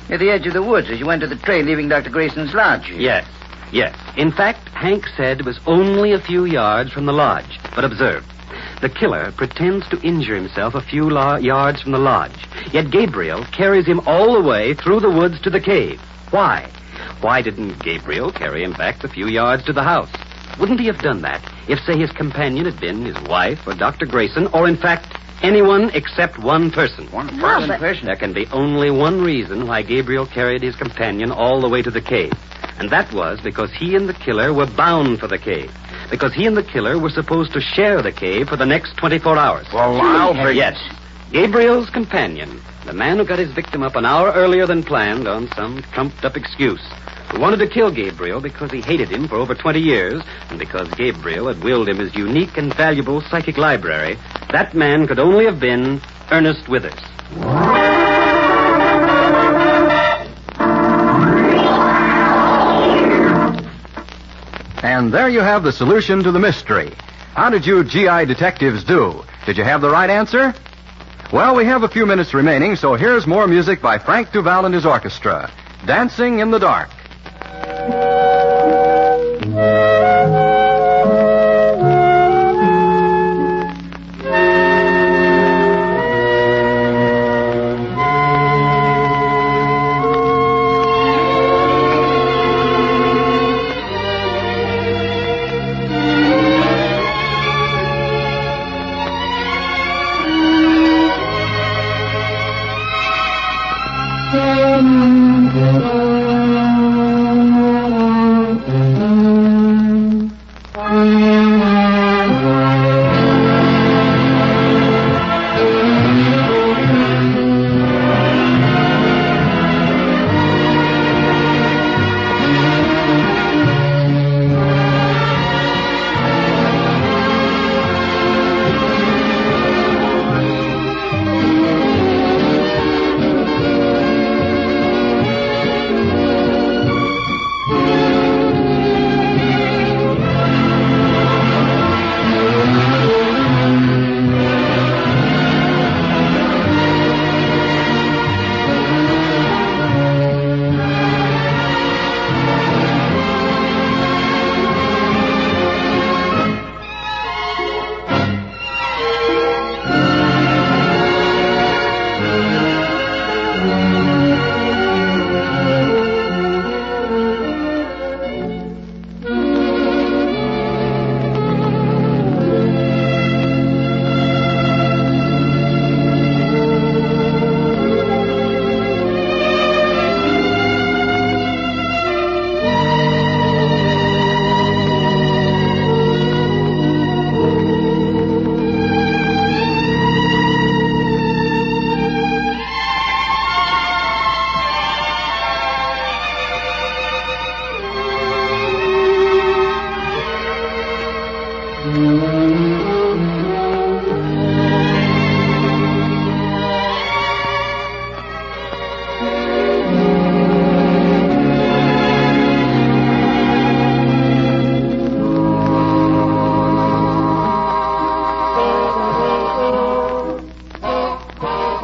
At the edge of the woods as you went to the trail leaving Dr. Grayson's lodge. Yes. Yes. In fact, Hank said it was only a few yards from the lodge. But observe, the killer pretends to injure himself a few yards from the lodge. Yet Gabriel carries him all the way through the woods to the cave. Why? Why didn't Gabriel carry him back the few yards to the house? Wouldn't he have done that if, say, his companion had been his wife or Dr. Grayson, or, in fact, anyone except one person? One person? There can be only one reason why Gabriel carried his companion all the way to the cave. And that was because he and the killer were bound for the cave. Because he and the killer were supposed to share the cave for the next 24 hours. Well, I'll be... Yes. Gabriel's companion, the man who got his victim up an hour earlier than planned on some trumped-up excuse, who wanted to kill Gabriel because he hated him for over 20 years, and because Gabriel had willed him his unique and valuable psychic library, that man could only have been Ernest Withers. And there you have the solution to the mystery. How did you GI detectives do? Did you have the right answer? Well, we have a few minutes remaining, so here's more music by Frank Duval and his orchestra. Dancing in the Dark.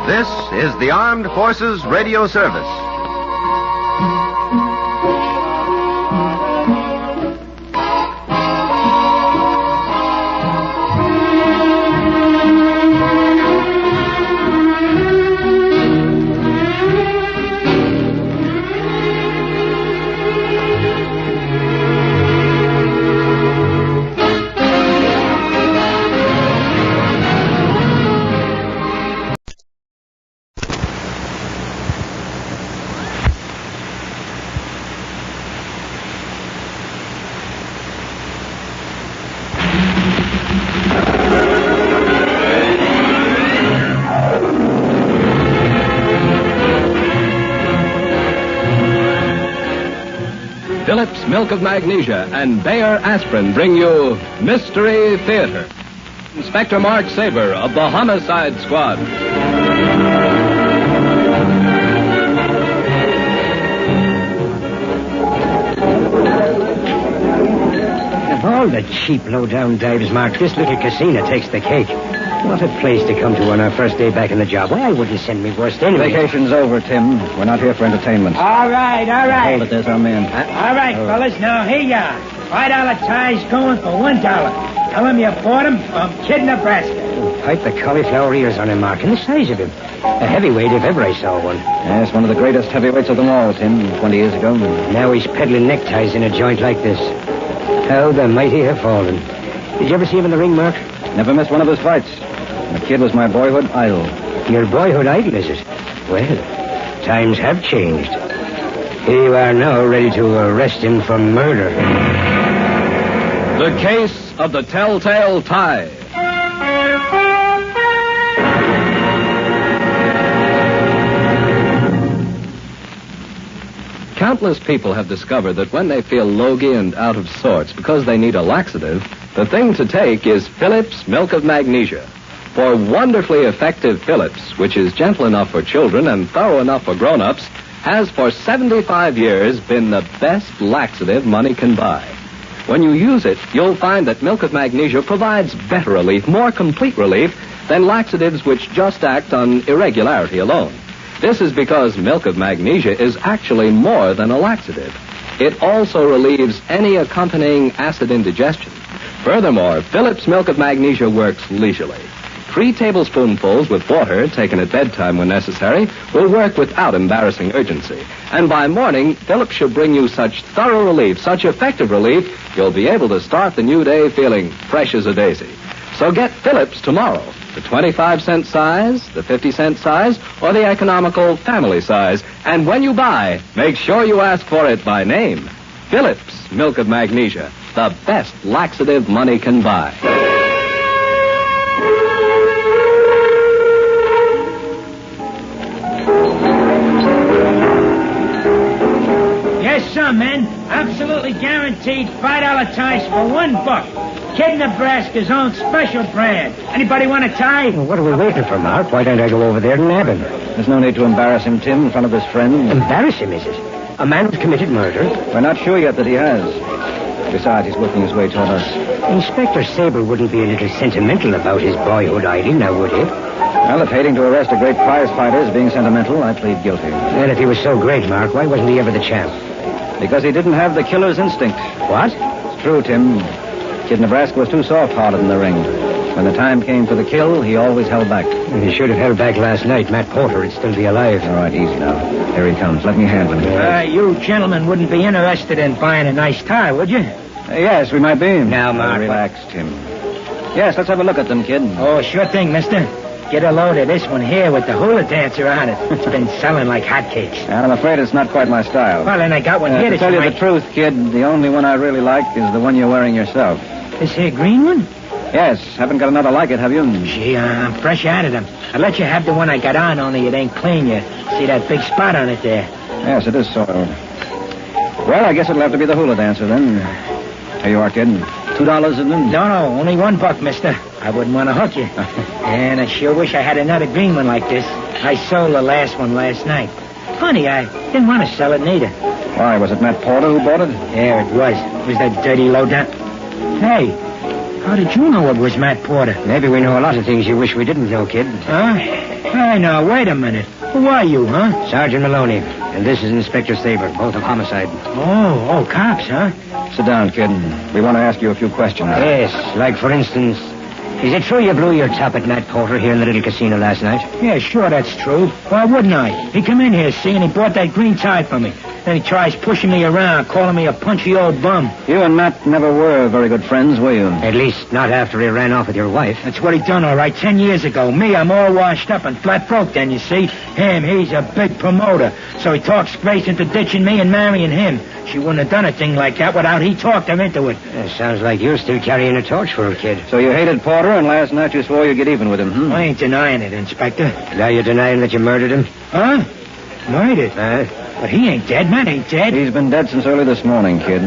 This is the Armed Forces Radio Service. Phillips Milk of Magnesia and Bayer Aspirin bring you Mystery Theater. Inspector Mark Saber of the Homicide Squad. Of all the cheap, low-down dives, Mark, this little casino takes the cake. What a place to come to on our first day back in the job. Why, I wouldn't send me worst anyway. Vacation's over, Tim. We're not here for entertainment. All right. Hold it, there's our man. All right, fellas, now here you are. $5 ties going for $1. Tell him you bought them from Kid, Nebraska. Pipe the cauliflower ears on him, Mark, and the size of him. A heavyweight if ever I saw one. Yes, one of the greatest heavyweights of them all, Tim, 20 years ago. Now he's peddling neckties in a joint like this. How the mighty have fallen. Did you ever see him in the ring, Mark? Never missed one of his fights. The Kid was my boyhood idol. Your boyhood idol, is it? Well, times have changed. Here you are now, ready to arrest him for murder. The Case of the Telltale Tie. Countless people have discovered that when they feel logy and out of sorts because they need a laxative, the thing to take is Phillips Milk of Magnesia. For wonderfully effective Phillips, which is gentle enough for children and thorough enough for grown-ups, has for 75 years been the best laxative money can buy. When you use it, you'll find that Milk of Magnesia provides better relief, more complete relief, than laxatives which just act on irregularity alone. This is because Milk of Magnesia is actually more than a laxative. It also relieves any accompanying acid indigestion. Furthermore, Phillips Milk of Magnesia works leisurely. 3 tablespoonfuls with water, taken at bedtime when necessary, will work without embarrassing urgency. And by morning, Phillips should bring you such thorough relief, such effective relief, you'll be able to start the new day feeling fresh as a daisy. So get Phillips tomorrow. The 25-cent size, the 50-cent size, or the economical family size. And when you buy, make sure you ask for it by name. Phillips Milk of Magnesia, the best laxative money can buy. Yes, sir, men. Absolutely guaranteed $5 ties for $1. Kid, Nebraska's own special brand. Anybody want a tie? Well, what are we waiting for, Mark? Why don't I go over there and nab him? There's no need to embarrass him, Tim, in front of his friend. Embarrass him, is it? A man who's committed murder? We're not sure yet that he has. Besides, he's working his way toward us. Inspector Sable wouldn't be a little sentimental about his boyhood idol, now would he? Well, if hating to arrest a great prize fighter is being sentimental, I plead guilty. Well, if he was so great, Mark, why wasn't he ever the champ? Because he didn't have the killer's instinct. What? It's true, Tim. Kid Nebraska was too soft-hearted in the ring. When the time came for the kill, he always held back. He should have held back last night. Matt Porter would still be alive. All right, easy now. Here he comes. Let me handle him. You gentlemen wouldn't be interested in buying a nice tie, would you? Yes, we might be. Now, Mark. Relax, Tim. Yes, let's have a look at them, kid. Oh, sure thing, mister. Get a load of this one here with the hula dancer on it. It's been selling like hotcakes. I'm afraid it's not quite my style. Well, then I got one here to tell you the truth, kid, the only one I really like is the one you're wearing yourself. This here green one? Yes. Haven't got another like it, have you? Gee, I'm fresh out of them. I'll let you have the one I got on, only it ain't clean. You see that big spot on it there? Yes, it is soiled. Well, I guess it'll have to be the hula dancer, then. Here you are, kid. $2, isn't it? No, only $1, mister. I wouldn't want to hook you. And I sure wish I had another green one like this. I sold the last one last night. Funny, I didn't want to sell it neither. Why, was it Matt Porter who bought it? Yeah, it was. It was that dirty lowdown. Hey, how did you know it was Matt Porter? Maybe we know a lot of things you wish we didn't know, kid. Huh? Hey, now, wait a minute. Who are you, huh? Sergeant Maloney. And this is Inspector Saber, both of homicide. Oh, cops, huh? Sit down, kid. We want to ask you a few questions. Yes, like, for instance, is it true you blew your top at Matt Porter here in the little casino last night? Yeah, sure, that's true. Why wouldn't I? He come in here, see, and he bought that green tie for me. Then he tries pushing me around, calling me a punchy old bum. You and Matt never were very good friends, were you? At least not after he ran off with your wife. That's what he done, all right, 10 years ago. Me, I'm all washed up and flat broke then, you see. Him, he's a big promoter. So he talks Grace into ditching me and marrying him. She wouldn't have done a thing like that without he talked her into it. Sounds like you're still carrying a torch for her, kid. So you hated Porter, and last night you swore you'd get even with him, hmm? I ain't denying it, Inspector. Now you're denying that you murdered him? Huh? Murdered? But he ain't dead. Matt ain't dead. He's been dead since early this morning, kid.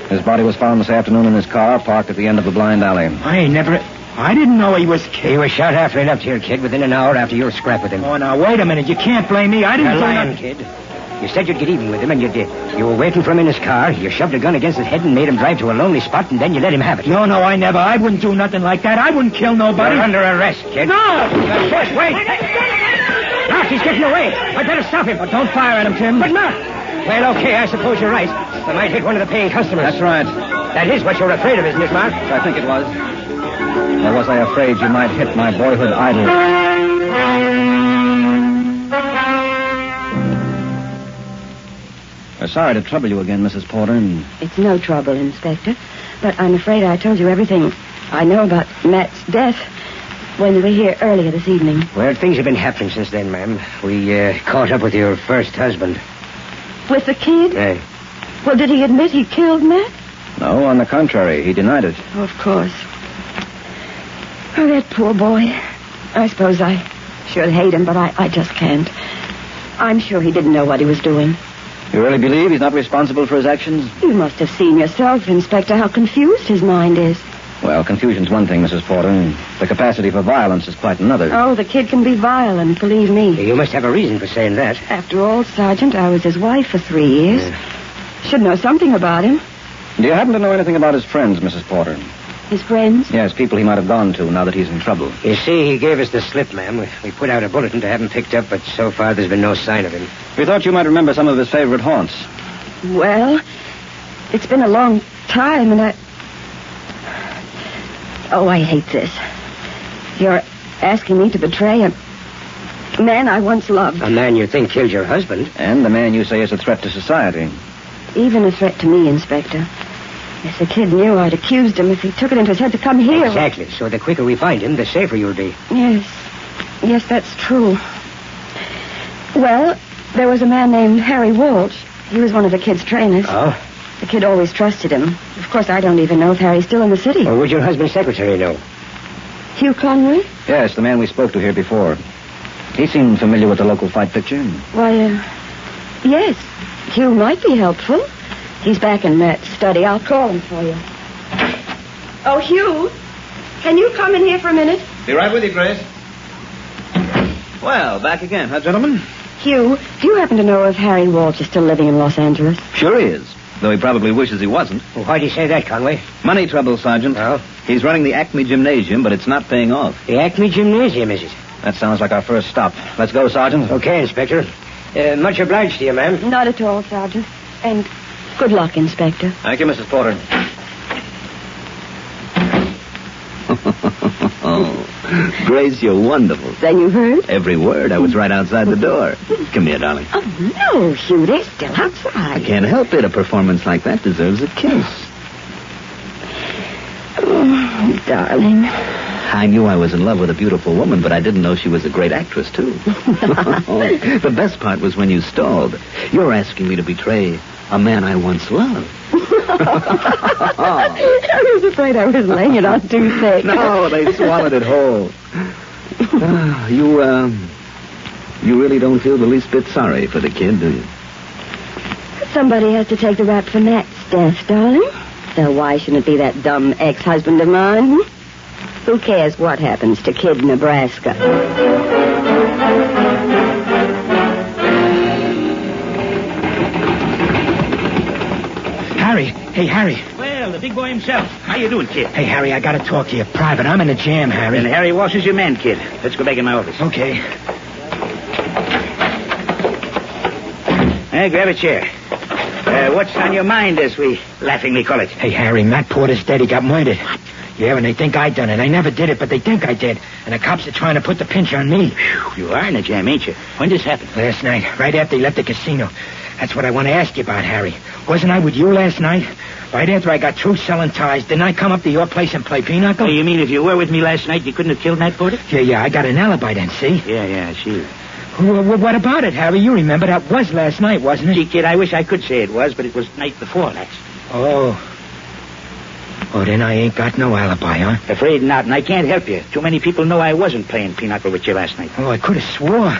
His body was found this afternoon in his car, parked at the end of the blind alley. I didn't know he was killed. He was shot after he left here, kid, within an hour after your scrap with him. Oh, now, wait a minute. You can't blame me. I didn't You're do lying, nothing. kid. You said you'd get even with him, and you did. You were waiting for him in his car. You shoved a gun against his head and made him drive to a lonely spot, and then you let him have it. No, I never. I wouldn't do nothing like that. I wouldn't kill nobody. You're under arrest, kid. No! Just wait. Now, he's getting away. I better stop him. But don't fire at him, Tim. But not. Well, okay, I suppose you're right. I might hit one of the paying customers. That's right. That is what you're afraid of, isn't it, Mark? I think it was. Or was I afraid you might hit my boyhood idol? We're sorry to trouble you again, Mrs. Porter. It's no trouble, Inspector. But I'm afraid I told you everything I know about Matt's death when you were here earlier this evening. Well, things have been happening since then, ma'am. We caught up with your first husband. With the kid? Well, did he admit he killed Matt? No, on the contrary, he denied it. Oh, of course. Oh, that poor boy. I suppose I should hate him, but I just can't. I'm sure he didn't know what he was doing. You really believe he's not responsible for his actions? You must have seen yourself, Inspector, how confused his mind is. Well, confusion's one thing, Mrs. Porter. The capacity for violence is quite another. Oh, the kid can be violent, believe me. You must have a reason for saying that. After all, Sergeant, I was his wife for 3 years. Should know something about him. Do you happen to know anything about his friends, Mrs. Porter? His friends? Yes, people he might have gone to now that he's in trouble. You see, he gave us the slip, ma'am. We put out a bulletin to have him picked up, but so far there's been no sign of him. We thought you might remember some of his favorite haunts. Well, it's been a long time, and Oh, I hate this. You're asking me to betray a man I once loved. A man you think killed your husband. And the man you say is a threat to society. Even a threat to me, Inspector. If the kid knew I'd accused him, if he took it into his head to come here... Exactly. So the quicker we find him, the safer you'll be. Yes, that's true. Well, there was a man named Harry Walsh. He was one of the kid's trainers. Oh? The kid always trusted him. Of course, I don't even know if Harry's still in the city. Or would your husband's secretary know? Hugh Conway? Yes, the man we spoke to here before. He seemed familiar with the local fight picture. Why, yes. Hugh might be helpful. He's back in Matt's study. I'll call him for you. Oh, Hugh, can you come in here for a minute? Be right with you, Grace. Well, back again, huh, gentlemen? Hugh, do you happen to know if Harry Walsh is still living in Los Angeles? Sure he is, though he probably wishes he wasn't. Well, why'd you say that, Conway? Money trouble, Sergeant. Oh? He's running the Acme Gymnasium, but it's not paying off. The Acme Gymnasium, is it? That sounds like our first stop. Let's go, Sergeant. Okay, Inspector. Much obliged to you, ma'am. Not at all, Sergeant. And good luck, Inspector. Thank you, Mrs. Porter. Oh, Grace, you're wonderful. Then you heard? Every word. I was right outside the door. Come here, darling. Oh, no, Hugh, they're still outside. I can't help it. A performance like that deserves a kiss. Oh, darling. I knew I was in love with a beautiful woman, but I didn't know she was a great actress, too. The best part was when you stalled. You're asking me to betray a man I once loved. I was afraid I was laying it on too thick. No, they swallowed it whole. You really don't feel the least bit sorry for the kid, do you? Somebody has to take the rap for Matt's death, darling. So why shouldn't it be that dumb ex-husband of mine? Who cares what happens to Kid Nebraska? Harry. Hey, Harry. Well, the big boy himself. How you doing, kid? Hey, Harry, I gotta talk to you private. I'm in a jam, Harry. And Harry Walsh is your man, kid. Let's go back in my office. Okay. Hey, grab a chair. What's on your mind, as we laughingly call it? Hey, Harry, Matt Porter's dead. He got murdered. Yeah, and they think I done it. I never did it, but they think I did. And the cops are trying to put the pinch on me. Whew, you are in a jam, ain't you? When did this happen? Last night, right after he left the casino. That's what I want to ask you about, Harry. Wasn't I with you last night? Right after I got through selling ties, didn't I come up to your place and play pinochle? Hey, you mean if you were with me last night, you couldn't have killed Matt Porter? Yeah, I got an alibi then, see? Yeah, I see. What about it, Harry? You remember that was last night, wasn't it? Gee, kid, I wish I could say it was, but it was night before last. Oh, then I ain't got no alibi, huh? Afraid not, and I can't help you. Too many people know I wasn't playing pinochle with you last night. Oh, I could have swore.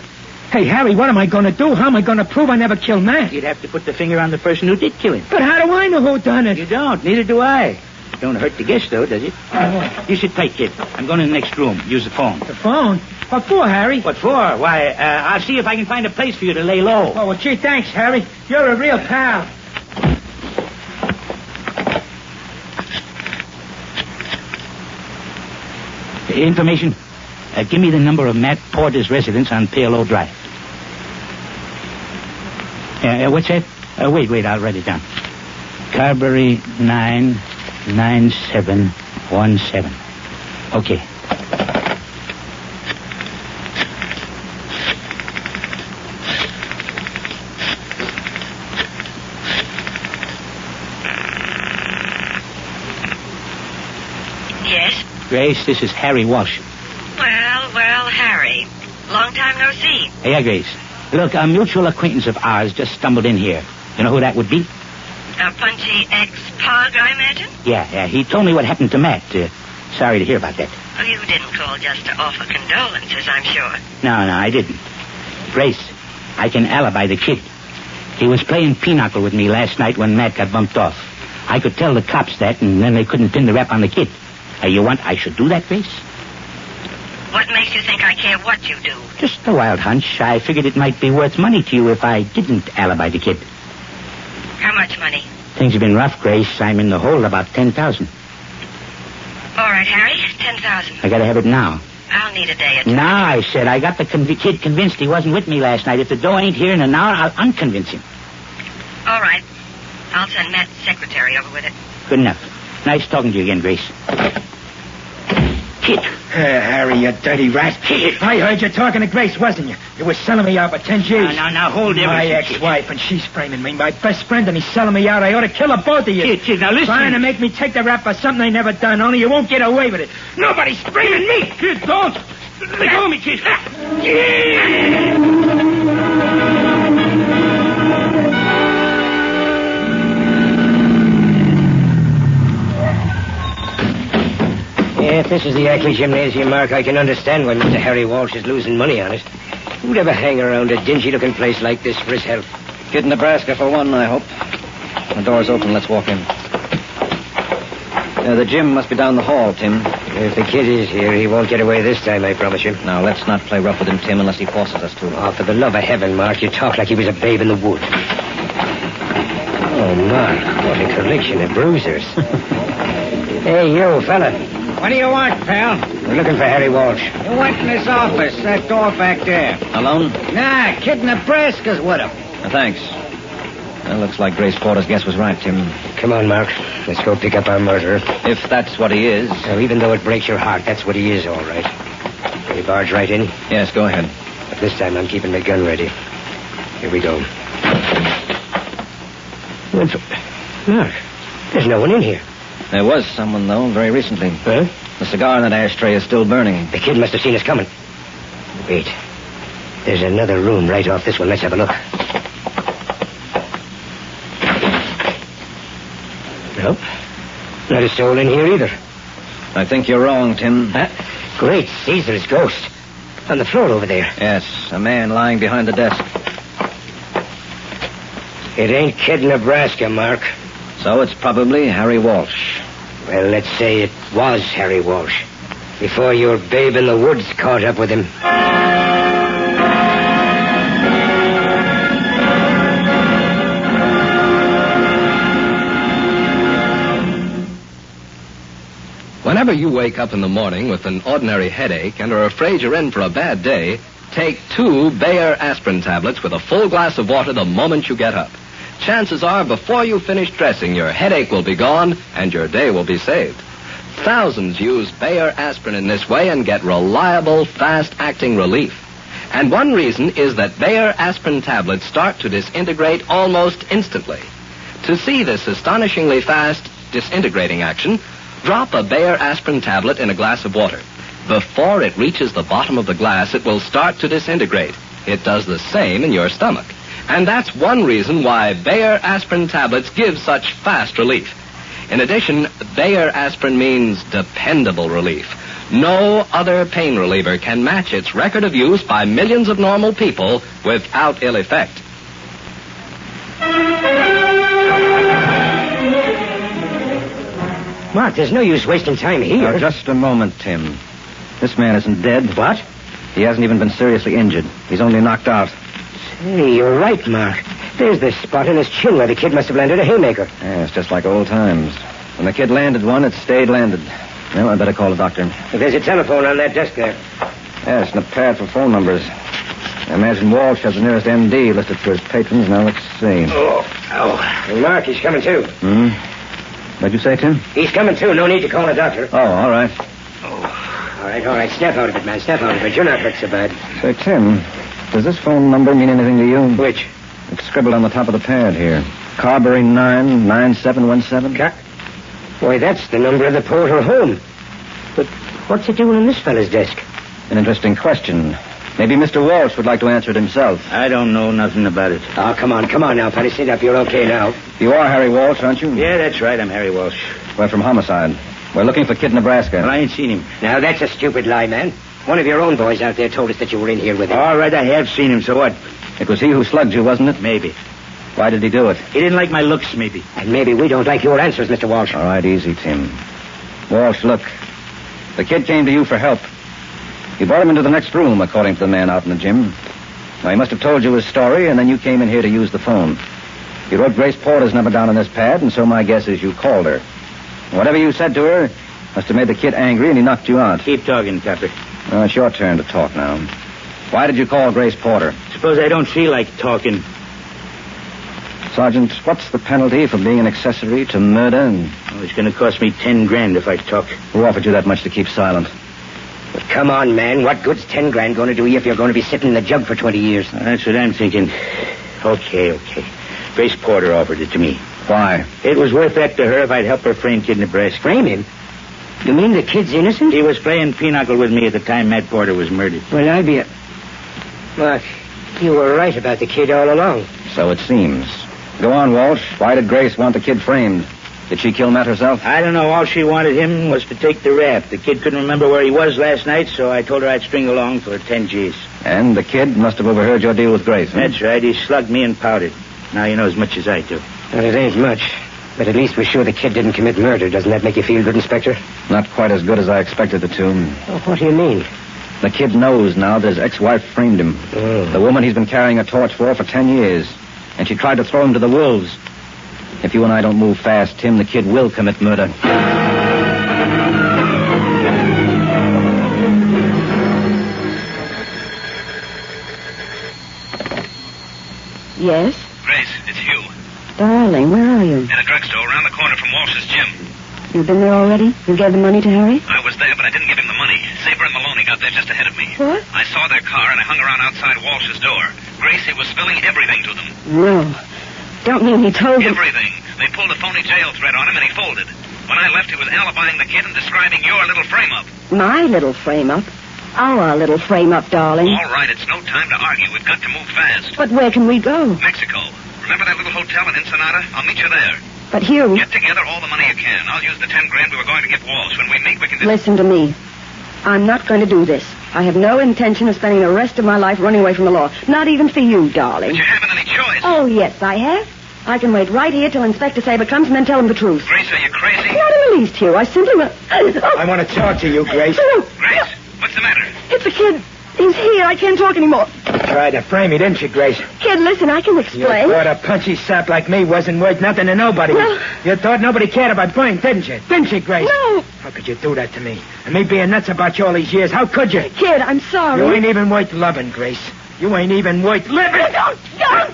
Hey, Harry, what am I going to do? How am I going to prove I never killed Matt? You'd have to put the finger on the person who did kill him. But how do I know who done it? You don't. Neither do I. Don't hurt the guest, though, does it? You sit tight, kid. I'm going to the next room. Use the phone. The phone? What for, Harry? What for? Why, I'll see if I can find a place for you to lay low. Oh, well, gee, thanks, Harry. You're a real pal. Information? Give me the number of Matt Porter's residence on PLO Drive. What's that? Wait, I'll write it down. Carberry 99717. Okay. Yes? Grace, this is Harry Walsh. Well, Harry. Long time no see. Yeah, Grace. Look, a mutual acquaintance of ours just stumbled in here. You know who that would be? A punchy ex-pug, I imagine? Yeah. He told me what happened to Matt. Sorry to hear about that. Well, you didn't call just to offer condolences, I'm sure. No, I didn't. Grace, I can alibi the kid. He was playing pinochle with me last night when Matt got bumped off. I could tell the cops that, and then they couldn't pin the rap on the kid. You want I should do that, Grace? What makes you think I care what you do? Just a wild hunch. I figured it might be worth money to you if I didn't alibi the kid. How much money? Things have been rough, Grace. I'm in the hole about 10,000. All right, Harry, 10,000. I gotta have it now. I'll need a day or two. Now, I said. I got the kid convinced he wasn't with me last night. If the dough ain't here in an hour, I'll unconvince him. All right. I'll send Matt's secretary over with it. Good enough. Nice talking to you again, Grace. Kid. Harry, you dirty rat. Kid. I heard you talking to Grace, wasn't you? You was selling me out for 10 G's. Now, hold everything. My ex-wife, and she's framing me. My best friend, and he's selling me out. I ought to kill her, both of you. Kid, now listen. Trying to make me take the rap for something I never done, only you won't get away with it. Nobody's framing me. Kid, don't. Let go of me, kid. If this is the Ackley Gymnasium, Mark, I can understand why Mr. Harry Walsh is losing money on it. Who'd ever hang around a dingy-looking place like this for his health? Kid in Nebraska for one, I hope. The door's open. Let's walk in. The gym must be down the hall, Tim. If the kid is here, he won't get away this time, I promise you. Now, let's not play rough with him, Tim, unless he forces us to. Oh, for the love of heaven, Mark, you talk like he was a babe in the wood. Oh, Mark, what a collection of bruisers. Hey, you, fella. What do you want, pal? We're looking for Harry Walsh. You went in his office, that door back there. Alone? Nah, kid in Nebraska's with him. Thanks. Well, looks like Grace Porter's guess was right, Tim. Come on, Mark. Let's go pick up our murderer. If that's what he is. So even though it breaks your heart, that's what he is, all right. Can you barge right in? Yes, go ahead. But this time I'm keeping my gun ready. Here we go. Mark, there's no one in here. There was someone, though, very recently. Huh? The cigar in that ashtray is still burning. The kid must have seen us coming. Wait. There's another room right off this one. Let's have a look. Nope. Not a soul in here either. I think you're wrong, Tim. Huh? Great Caesar's ghost. On the floor over there. Yes, a man lying behind the desk. It ain't Kid Nebraska, Mark. So it's probably Harry Walsh. Well, let's say it was Harry Walsh. Before your babe in the woods caught up with him. Whenever you wake up in the morning with an ordinary headache and are afraid you're in for a bad day, take 2 Bayer aspirin tablets with a full glass of water the moment you get up. Chances are, before you finish dressing, your headache will be gone and your day will be saved. Thousands use Bayer aspirin in this way and get reliable, fast-acting relief. And one reason is that Bayer aspirin tablets start to disintegrate almost instantly. To see this astonishingly fast disintegrating action, drop a Bayer aspirin tablet in a glass of water. Before it reaches the bottom of the glass, it will start to disintegrate. It does the same in your stomach. And that's one reason why Bayer aspirin tablets give such fast relief. In addition, Bayer aspirin means dependable relief. No other pain reliever can match its record of use by millions of normal people without ill effect. Mark, there's no use wasting time here. Now, just a moment, Tim. This man isn't dead. What? He hasn't even been seriously injured. He's only knocked out. Hey, you're right, Mark. There's the spot in his chin where the kid must have landed a haymaker. Yeah, it's just like old times. When the kid landed one, it stayed landed. Well, I'd better call the doctor. There's a telephone on that desk there. Yes, and a pad for phone numbers. I imagine Walsh has the nearest MD listed for his patrons. Now, let's see. Oh. Hey, Mark, he's coming too. What'd you say, Tim? He's coming too. No need to call a doctor. Oh, all right. All right. Snap out of it, man. Snap out of it. You're not hurt so bad. Say, Tim, does this phone number mean anything to you? Which? It's scribbled on the top of the pad here. Carberry 99717. Boy, that's the number of the portal home. But what's it doing on this fella's desk? An interesting question. Maybe Mr. Walsh would like to answer it himself. I don't know nothing about it. Oh, come on now, Paddy. Sit up. You're okay now. You are Harry Walsh, aren't you? Yeah, that's right. I'm Harry Walsh. We're from Homicide. We're looking for Kid Nebraska. Well, I ain't seen him. Now, that's a stupid lie, man. One of your own boys out there told us that you were in here with him. All right, I have seen him, so what? It was he who slugged you, wasn't it? Maybe. Why did he do it? He didn't like my looks, maybe. And maybe we don't like your answers, Mr. Walsh. All right, easy, Tim. Walsh, look. The kid came to you for help. You brought him into the next room, according to the man out in the gym. Now, he must have told you his story, and then you came in here to use the phone. You wrote Grace Porter's number down on this pad, and so my guess is you called her. Whatever you said to her must have made the kid angry, and he knocked you out. Keep talking, Copper. Well, it's your turn to talk now. Why did you call Grace Porter? Suppose I don't feel like talking. Sergeant, what's the penalty for being an accessory to murder? Oh, it's going to cost me $10,000 if I talk. Who offered you that much to keep silent? But come on, man. What good's $10,000 going to do you if you're going to be sitting in the jug for 20 years? That's what I'm thinking. Okay. Grace Porter offered it to me. Why? It was worth that to her if I'd help her frame Kid Nebraska. Frame him? You mean the kid's innocent? He was playing pinochle with me at the time Matt Porter was murdered. Well, I'll be a... Mark, you were right about the kid all along. So it seems. Go on, Walsh. Why did Grace want the kid framed? Did she kill Matt herself? I don't know. All she wanted him was to take the rap. The kid couldn't remember where he was last night, so I told her I'd string along for 10 G's. And the kid must have overheard your deal with Grace, huh? That's right. He slugged me and pouted. Now you know as much as I do. Well, it ain't much. But at least we're sure the kid didn't commit murder. Doesn't that make you feel good, Inspector? Not quite as good as I expected it to. Oh, what do you mean? The kid knows now that his ex-wife framed him. Oh. The woman he's been carrying a torch for 10 years. And she tried to throw him to the wolves. If you and I don't move fast, Tim, the kid will commit murder. Yes? Grace, it's Hugh. Darling, where are you? In a drugstore around the corner from Walsh's gym. You've been there already? You gave the money to Harry? I was there, but I didn't give him the money. Saber and Maloney got there just ahead of me. What? I saw their car, and I hung around outside Walsh's door. Gracie was spilling everything to them. No. Don't mean he told them... Everything. They pulled a phony jail threat on him, and he folded. When I left, he was alibying the kid and describing your little frame-up. My little frame-up? Our little frame-up, darling. All right, it's no time to argue. We've got to move fast. But where can we go? Mexico. Remember that little hotel in Ensenada? I'll meet you there. But Hugh... Get together all the money you can. I'll use the $10,000 we were going to give Walsh. When we meet, we can... Listen to me. I'm not going to do this. I have no intention of spending the rest of my life running away from the law. Not even for you, darling. But you haven't any choice. Oh, yes, I have. I can wait right here till Inspector Saber comes and then tell him the truth. Grace, are you crazy? Not in the least, Hugh. I simply want... I want to talk to you, Grace. Grace, what's the matter? It's a kid. He's here. I can't talk anymore. You tried to frame me, didn't you, Grace? Kid, listen, I can explain. You thought a punchy sap like me wasn't worth nothing to nobody. No. You thought nobody cared about Brian, didn't you? Didn't you, Grace? No. How could you do that to me? And me being nuts about you all these years, how could you? Kid, I'm sorry. You ain't even worth loving, Grace. You ain't even worth living. Don't!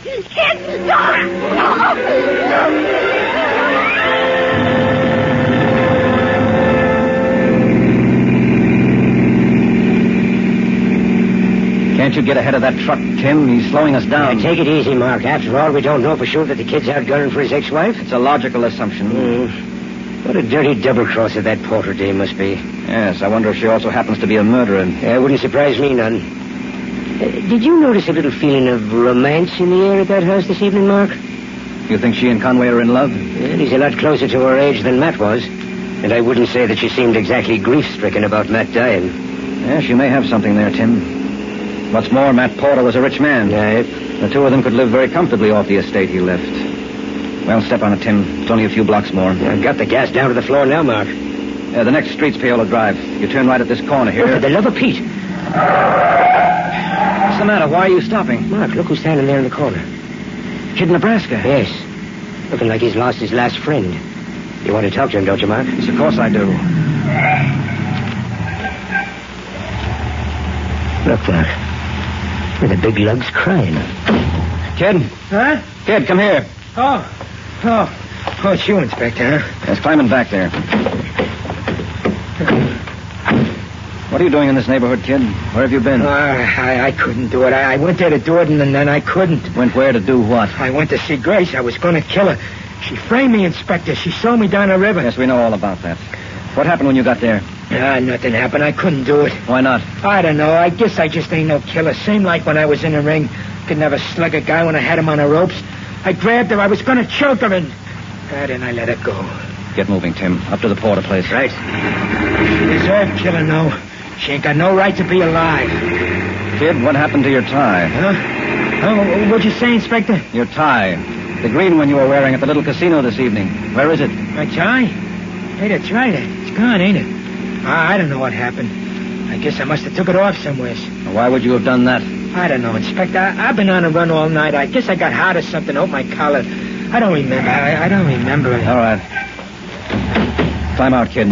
Kid, don't! Can't you get ahead of that truck, Tim? He's slowing us down. Yeah, take it easy, Mark. After all, we don't know for sure that the kid's out gunning for his ex-wife. It's a logical assumption. What a dirty double-crosser that Porter dame must be. Yes, I wonder if she also happens to be a murderer. Yeah, wouldn't surprise me none. Did you notice a little feeling of romance in the air at that house this evening, Mark? You think she and Conway are in love? Yeah, he's a lot closer to her age than Matt was. And I wouldn't say that she seemed exactly grief-stricken about Matt dying. Yeah, she may have something there, Tim. What's more, Matt Porter was a rich man. Yeah. The two of them could live very comfortably off the estate he left. Well, step on it, Tim. It's only a few blocks more. I've got the gas down to the floor now, Mark. The next street's Paola Drive. You turn right at this corner here. For the love of Pete. What's the matter? Why are you stopping? Mark, look who's standing there in the corner. Kid Nebraska. Yes. Looking like he's lost his last friend. You want to talk to him, don't you, Mark? Yes, of course I do. Look, Mark. The big lug's crying. Kid? Huh? Kid, come here. Oh, it's you, Inspector, huh? Yes, climbing back there. What are you doing in this neighborhood, kid? Where have you been? I couldn't do it. I went there to do it, and then I couldn't. Went where to do what? I went to see Grace. I was going to kill her. She framed me, Inspector. She sold me down the river. Yes, we know all about that. What happened when you got there? Nothing happened. I couldn't do it. Why not? I don't know. I guess I just ain't no killer. Same like when I was in the ring. Could never slug a guy when I had him on the ropes. I grabbed her. I was going to choke her, and then I let her go. Get moving, Tim. Up to the Porter place. Right. She deserved killing, though. She ain't got no right to be alive. Kid, what happened to your tie? Huh? What'd you say, Inspector? Your tie. The green one you were wearing at the little casino this evening. Where is it? My tie? Hey, that's right. It's gone, ain't it? I don't know what happened. I guess I must have took it off somewhere. Why would you have done that? I don't know, Inspector. I've been on a run all night. I guess I got hot or something. Off my collar. I don't remember. I don't remember it. All right. Climb out, kid.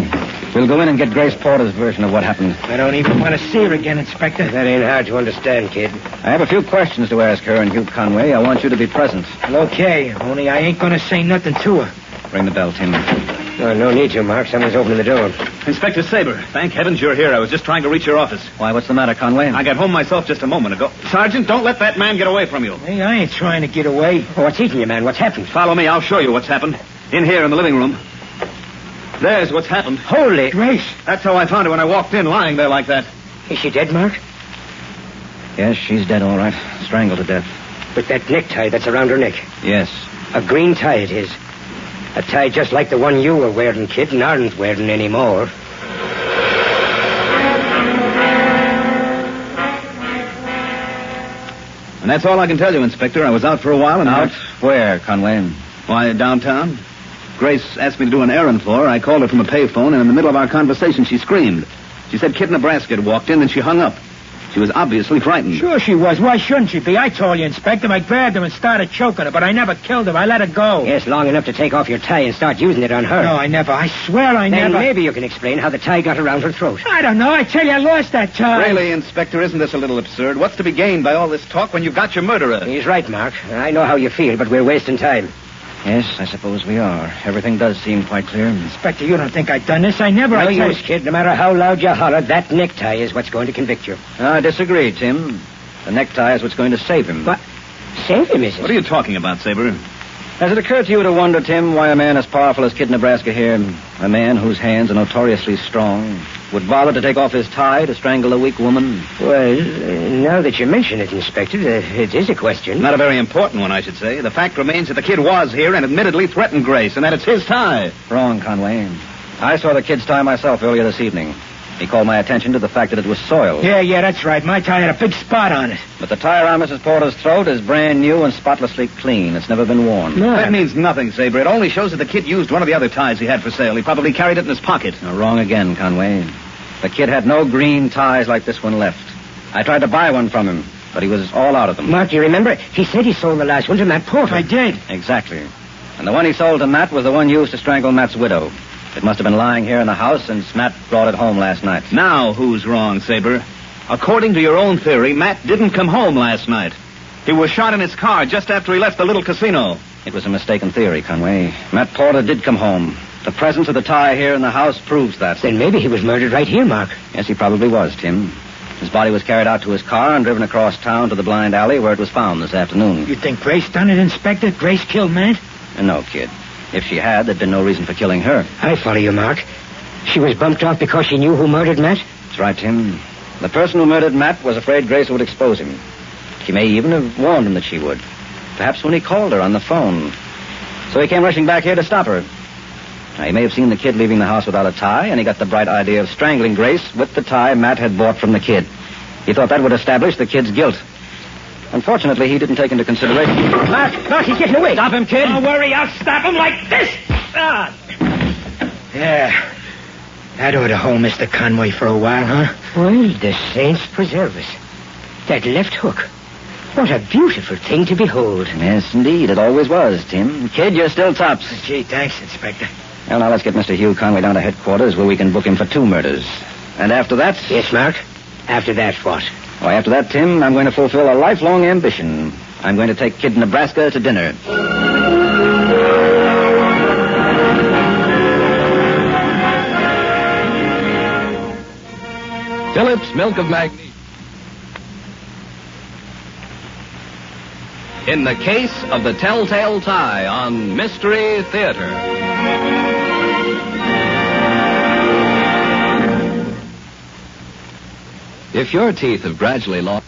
We'll go in and get Grace Porter's version of what happened. I don't even want to see her again, Inspector. That ain't hard to understand, kid. I have a few questions to ask her and Hugh Conway. I want you to be present. Well, okay, only I ain't going to say nothing to her. Ring the bell, Tim. No need to, Mark. Someone's opening the door. Inspector Saber, thank heavens you're here. I was just trying to reach your office. Why, what's the matter, Conway? I got home myself just a moment ago. Sergeant, don't let that man get away from you. Hey, I ain't trying to get away. Oh, what's eating you, man? What's happened? Follow me. I'll show you what's happened. In here in the living room. There's what's happened. Holy... Grace. That's how I found her when I walked in, lying there like that. Is she dead, Mark? Yes, she's dead, all right. Strangled to death. With that necktie that's around her neck? Yes. A green tie it is. A tie just like the one you were wearing, kid, and aren't wearing anymore. And that's all I can tell you, Inspector. I was out for a while and... Out where, Conway? Why, downtown. Grace asked me to do an errand for her. I called her from a payphone, and in the middle of our conversation, she screamed. She said Kid Nebraska had walked in, and she hung up. She was obviously frightened. Sure she was. Why shouldn't she be? I told you, Inspector. I grabbed her and started choking her, but I never killed her. I let her go. Yes, long enough to take off your tie and start using it on her. No, I never. I swear I never. Then maybe you can explain how the tie got around her throat. I don't know. I tell you, I lost that tie. Really, Inspector, isn't this a little absurd? What's to be gained by all this talk when you've got your murderer? He's right, Mark. I know how you feel, but we're wasting time. Yes, I suppose we are. Everything does seem quite clear. Inspector, you don't think I've done this? I never... No use, kid. No matter how loud you holler, that necktie is what's going to convict you. I disagree, Tim. The necktie is what's going to save him. What? Save him, is it? What are you talking about, Saber? Has it occurred to you to wonder, Tim, why a man as powerful as Kid Nebraska here, a man whose hands are notoriously strong, would bother to take off his tie to strangle a weak woman? Well, now that you mention it, Inspector, it is a question. Not a very important one, I should say. The fact remains that the kid was here and admittedly threatened Grace, and that it's his tie. Wrong, Conway. I saw the kid's tie myself earlier this evening. He called my attention to the fact that it was soiled. Yeah, that's right. My tie had a big spot on it. But the tie around Mrs. Porter's throat is brand new and spotlessly clean. It's never been worn. No. That means nothing, Saber. It only shows that the kid used one of the other ties he had for sale. He probably carried it in his pocket. No, wrong again, Conway. The kid had no green ties like this one left. I tried to buy one from him, but he was all out of them. Mark, you remember? He said he sold the last one to Matt Porter. I did. Exactly. And the one he sold to Matt was the one used to strangle Matt's widow. It must have been lying here in the house since Matt brought it home last night. Now who's wrong, Saber? According to your own theory, Matt didn't come home last night. He was shot in his car just after he left the little casino. It was a mistaken theory, Conway. Matt Porter did come home. The presence of the tie here in the house proves that. Then maybe he was murdered right here, Mark. Yes, he probably was, Tim. His body was carried out to his car and driven across town to the blind alley where it was found this afternoon. You think Grace done it, Inspector? Grace killed Matt? No, kid. If she had, there'd been no reason for killing her. I follow you, Mark. She was bumped off because she knew who murdered Matt? That's right, Tim. The person who murdered Matt was afraid Grace would expose him. She may even have warned him that she would. Perhaps when he called her on the phone. So he came rushing back here to stop her. Now, he may have seen the kid leaving the house without a tie, and he got the bright idea of strangling Grace with the tie Matt had bought from the kid. He thought that would establish the kid's guilt. Unfortunately, he didn't take into consideration... Mark, he's getting away. Stop him, kid. Don't worry, I'll stop him like this. Yeah. That ought to hold Mr. Conway for a while, huh? Well, the saints preserve us. That left hook. What a beautiful thing to behold. Yes, indeed. It always was, Tim. Kid, you're still tops. Gee, thanks, Inspector. Well, now let's get Mr. Hugh Conway down to headquarters where we can book him for 2 murders. And after that... Yes, Mark? After that, what? Why, after that, Tim, I'm going to fulfill a lifelong ambition. I'm going to take Kid Nebraska to dinner. Phillips Milk of Magnesia. In the case of the telltale tie on Mystery Theater. If your teeth have gradually lost...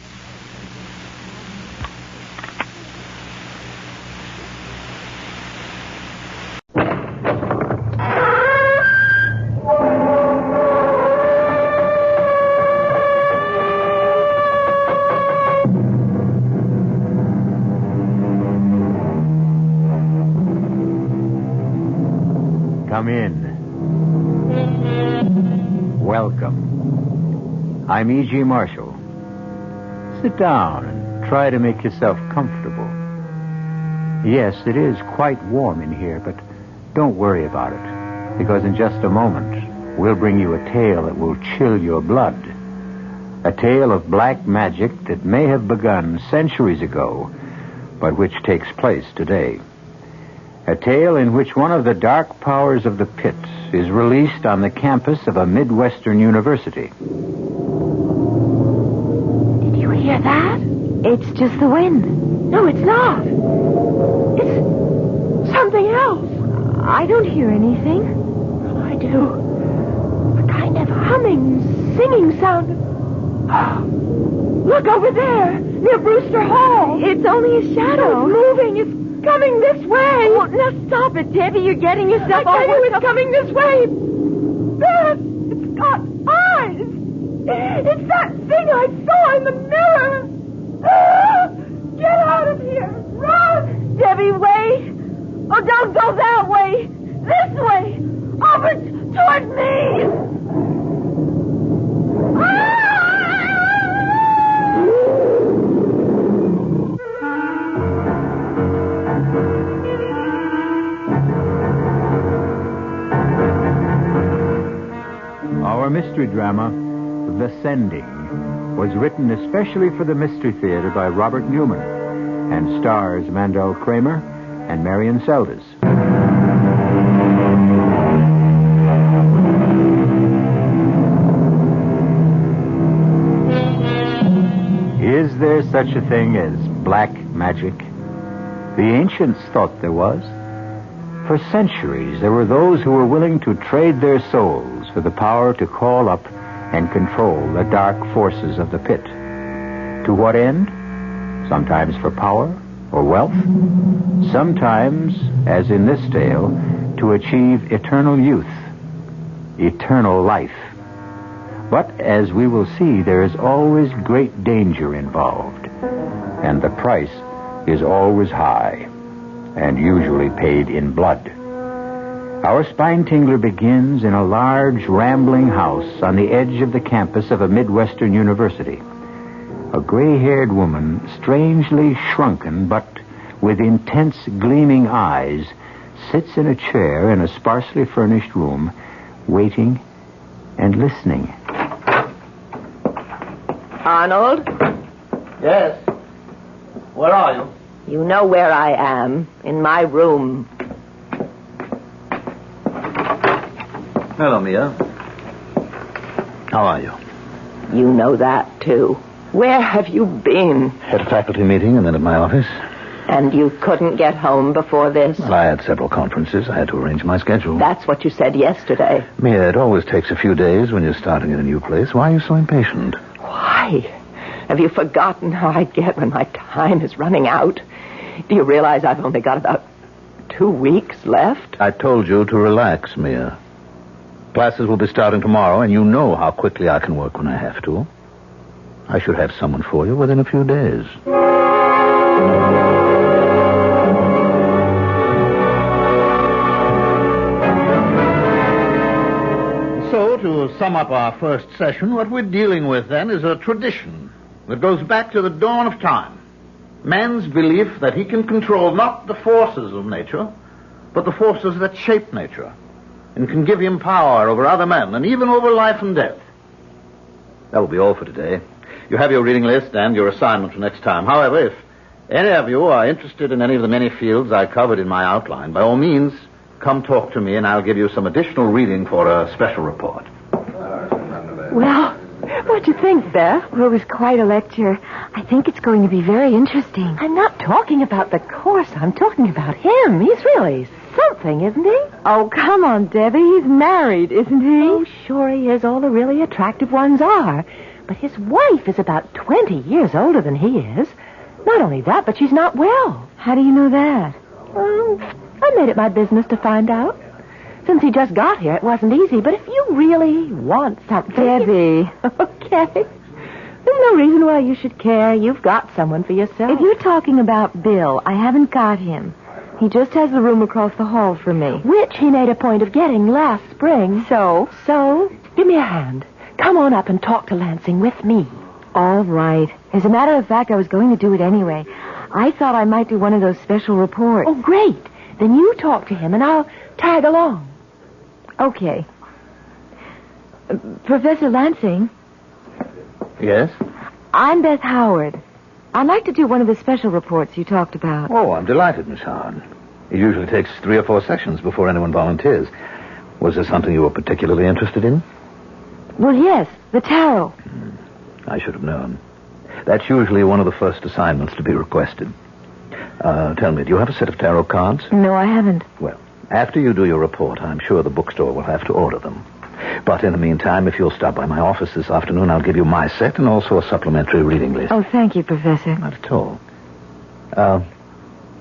Come in. Welcome. I'm E.G. Marshall. Sit down and try to make yourself comfortable. Yes, it is quite warm in here, but don't worry about it, because in just a moment, we'll bring you a tale that will chill your blood. A tale of black magic that may have begun centuries ago, but which takes place today. A tale in which one of the dark powers of the pit is released on the campus of a Midwestern university. Did you hear that? It's just the wind. No, it's not. It's something else. I don't hear anything. I do. A kind of humming, singing sound. Look over there, near Brewster Hall. It's only a shadow. It's moving. It's coming this way. Oh, now stop it, Debbie. You're getting yourself all... I tell you, it's coming this way. There, it's got eyes. It's that thing I saw in the mirror. Get out of here. Run. Debbie, wait. Oh, don't go that way. This way. Over toward me. Our mystery drama, The Sending, was written especially for the Mystery Theater by Robert Newman and stars Mandel Kramer and Marion Seldes. Is there such a thing as black magic? The ancients thought there was. For centuries, there were those who were willing to trade their souls for the power to call up and control the dark forces of the pit. To what end? Sometimes for power or wealth. Sometimes, as in this tale, to achieve eternal youth, eternal life. But, as we will see, there is always great danger involved. And the price is always high, and usually paid in blood. Our spine tingler begins in a large, rambling house on the edge of the campus of a Midwestern university. A gray-haired woman, strangely shrunken but with intense, gleaming eyes, sits in a chair in a sparsely furnished room, waiting and listening. Arnold? Yes? Where are you? You know where I am. In my room. Hello, Mia. How are you? You know that, too. Where have you been? At a faculty meeting and then at my office. And you couldn't get home before this? Well, I had several conferences. I had to arrange my schedule. That's what you said yesterday. Mia, it always takes a few days when you're starting in a new place. Why are you so impatient? Why? Have you forgotten how I get when my time is running out? Do you realize I've only got about 2 weeks left? I told you to relax, Mia. Classes will be starting tomorrow, and you know how quickly I can work when I have to. I should have someone for you within a few days. So, to sum up our first session, what we're dealing with then is a tradition that goes back to the dawn of time. Man's belief that he can control not the forces of nature, but the forces that shape nature, and can give him power over other men, and even over life and death. That will be all for today. You have your reading list and your assignment for next time. However, if any of you are interested in any of the many fields I covered in my outline, by all means, come talk to me, and I'll give you some additional reading for a special report. Well, what'd you think, Beth? Well, it was quite a lecture. I think it's going to be very interesting. I'm not talking about the course. I'm talking about him. He's really something, isn't he? Oh, come on, Debbie. He's married, isn't he? Oh, sure he is. All the really attractive ones are. But his wife is about 20 years older than he is. Not only that, but she's not well. How do you know that? Well, I made it my business to find out. Since he just got here, it wasn't easy. But if you really want something... Debbie. Okay. There's no reason why you should care. You've got someone for yourself. If you're talking about Bill, I haven't got him. He just has the room across the hall from me. Which he made a point of getting last spring. So, give me a hand. Come on up and talk to Lansing with me. All right. As a matter of fact, I was going to do it anyway. I thought I might do one of those special reports. Oh, great. Then you talk to him, and I'll tag along. Okay. Professor Lansing? Yes? I'm Beth Howard. I'd like to do one of the special reports you talked about. Oh, I'm delighted, Miss Howard. It usually takes 3 or 4 sessions before anyone volunteers. Was there something you were particularly interested in? Well, yes, the tarot. I should have known. That's usually one of the first assignments to be requested. Tell me, do you have a set of tarot cards? No, I haven't. Well, after you do your report, I'm sure the bookstore will have to order them. But in the meantime, if you'll stop by my office this afternoon, I'll give you my set and also a supplementary reading list. Oh, thank you, Professor. Not at all.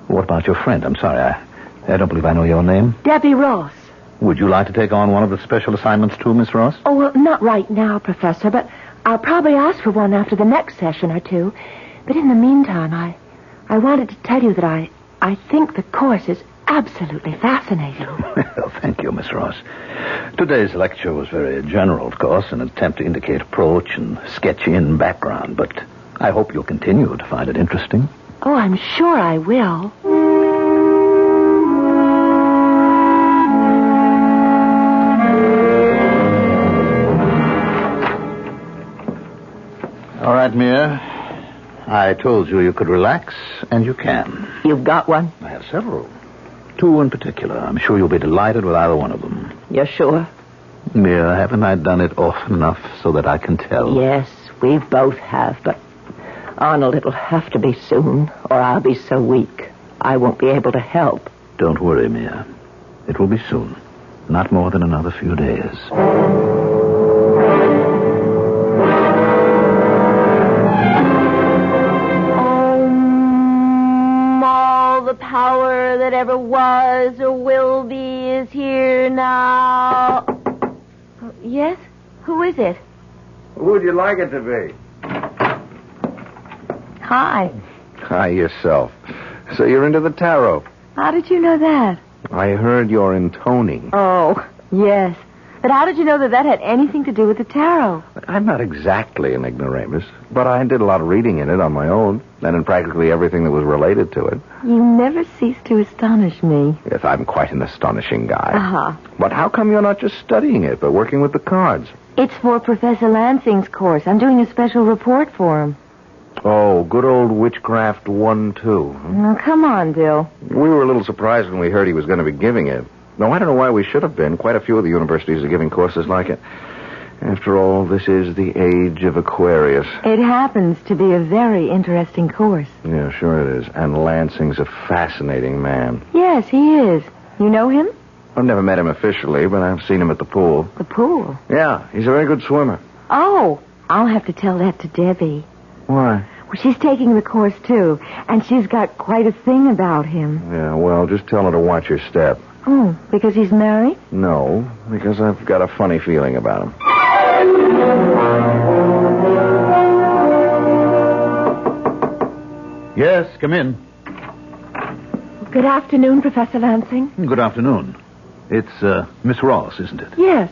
What about your friend? I'm sorry, I don't believe I know your name. Debbie Ross. Would you like to take on one of the special assignments too, Miss Ross? Oh, well, not right now, Professor, but I'll probably ask for one after the next session or two. But in the meantime, I wanted to tell you that I think the course is absolutely fascinating. Well, thank you, Miss Ross. Today's lecture was very general, of course, an attempt to indicate approach and sketch in background, but I hope you'll continue to find it interesting. Oh, I'm sure I will. All right, Mia. I told you could relax, and you can. You've got one? I have several. 2 in particular. I'm sure you'll be delighted with either one of them. You're sure? Mia, haven't I done it often enough so that I can tell? Yes, we both have, but Arnold, it'll have to be soon, or I'll be so weak I won't be able to help. Don't worry, Mia. It will be soon. Not more than another few days. Power that ever was or will be is here now. Yes? Who is it? Who would you like it to be? Hi. Hi, yourself. So you're into the tarot. How did you know that? I heard your intoning. Oh, yes. But how did you know that had anything to do with the tarot? I'm not exactly an ignoramus, but I did a lot of reading in it on my own, and in practically everything that was related to it. You never cease to astonish me. Yes, I'm quite an astonishing guy. Uh-huh. But how come you're not just studying it, but working with the cards? It's for Professor Lansing's course. I'm doing a special report for him. Oh, good old Witchcraft 1-2. Now, come on, Bill. We were a little surprised when we heard he was going to be giving it. No, I don't know why we should have been. Quite a few of the universities are giving courses like it. After all, this is the age of Aquarius. It happens to be a very interesting course. Yeah, sure it is. And Lansing's a fascinating man. Yes, he is. You know him? I've never met him officially, but I've seen him at the pool. The pool? Yeah, he's a very good swimmer. Oh, I'll have to tell that to Debbie. Why? Well, she's taking the course, too, and she's got quite a thing about him. Yeah, well, just tell her to watch her step. Oh, because he's married? No, because I've got a funny feeling about him. Yes, come in. Good afternoon, Professor Lansing. Good afternoon. It's Miss Ross, isn't it? Yes.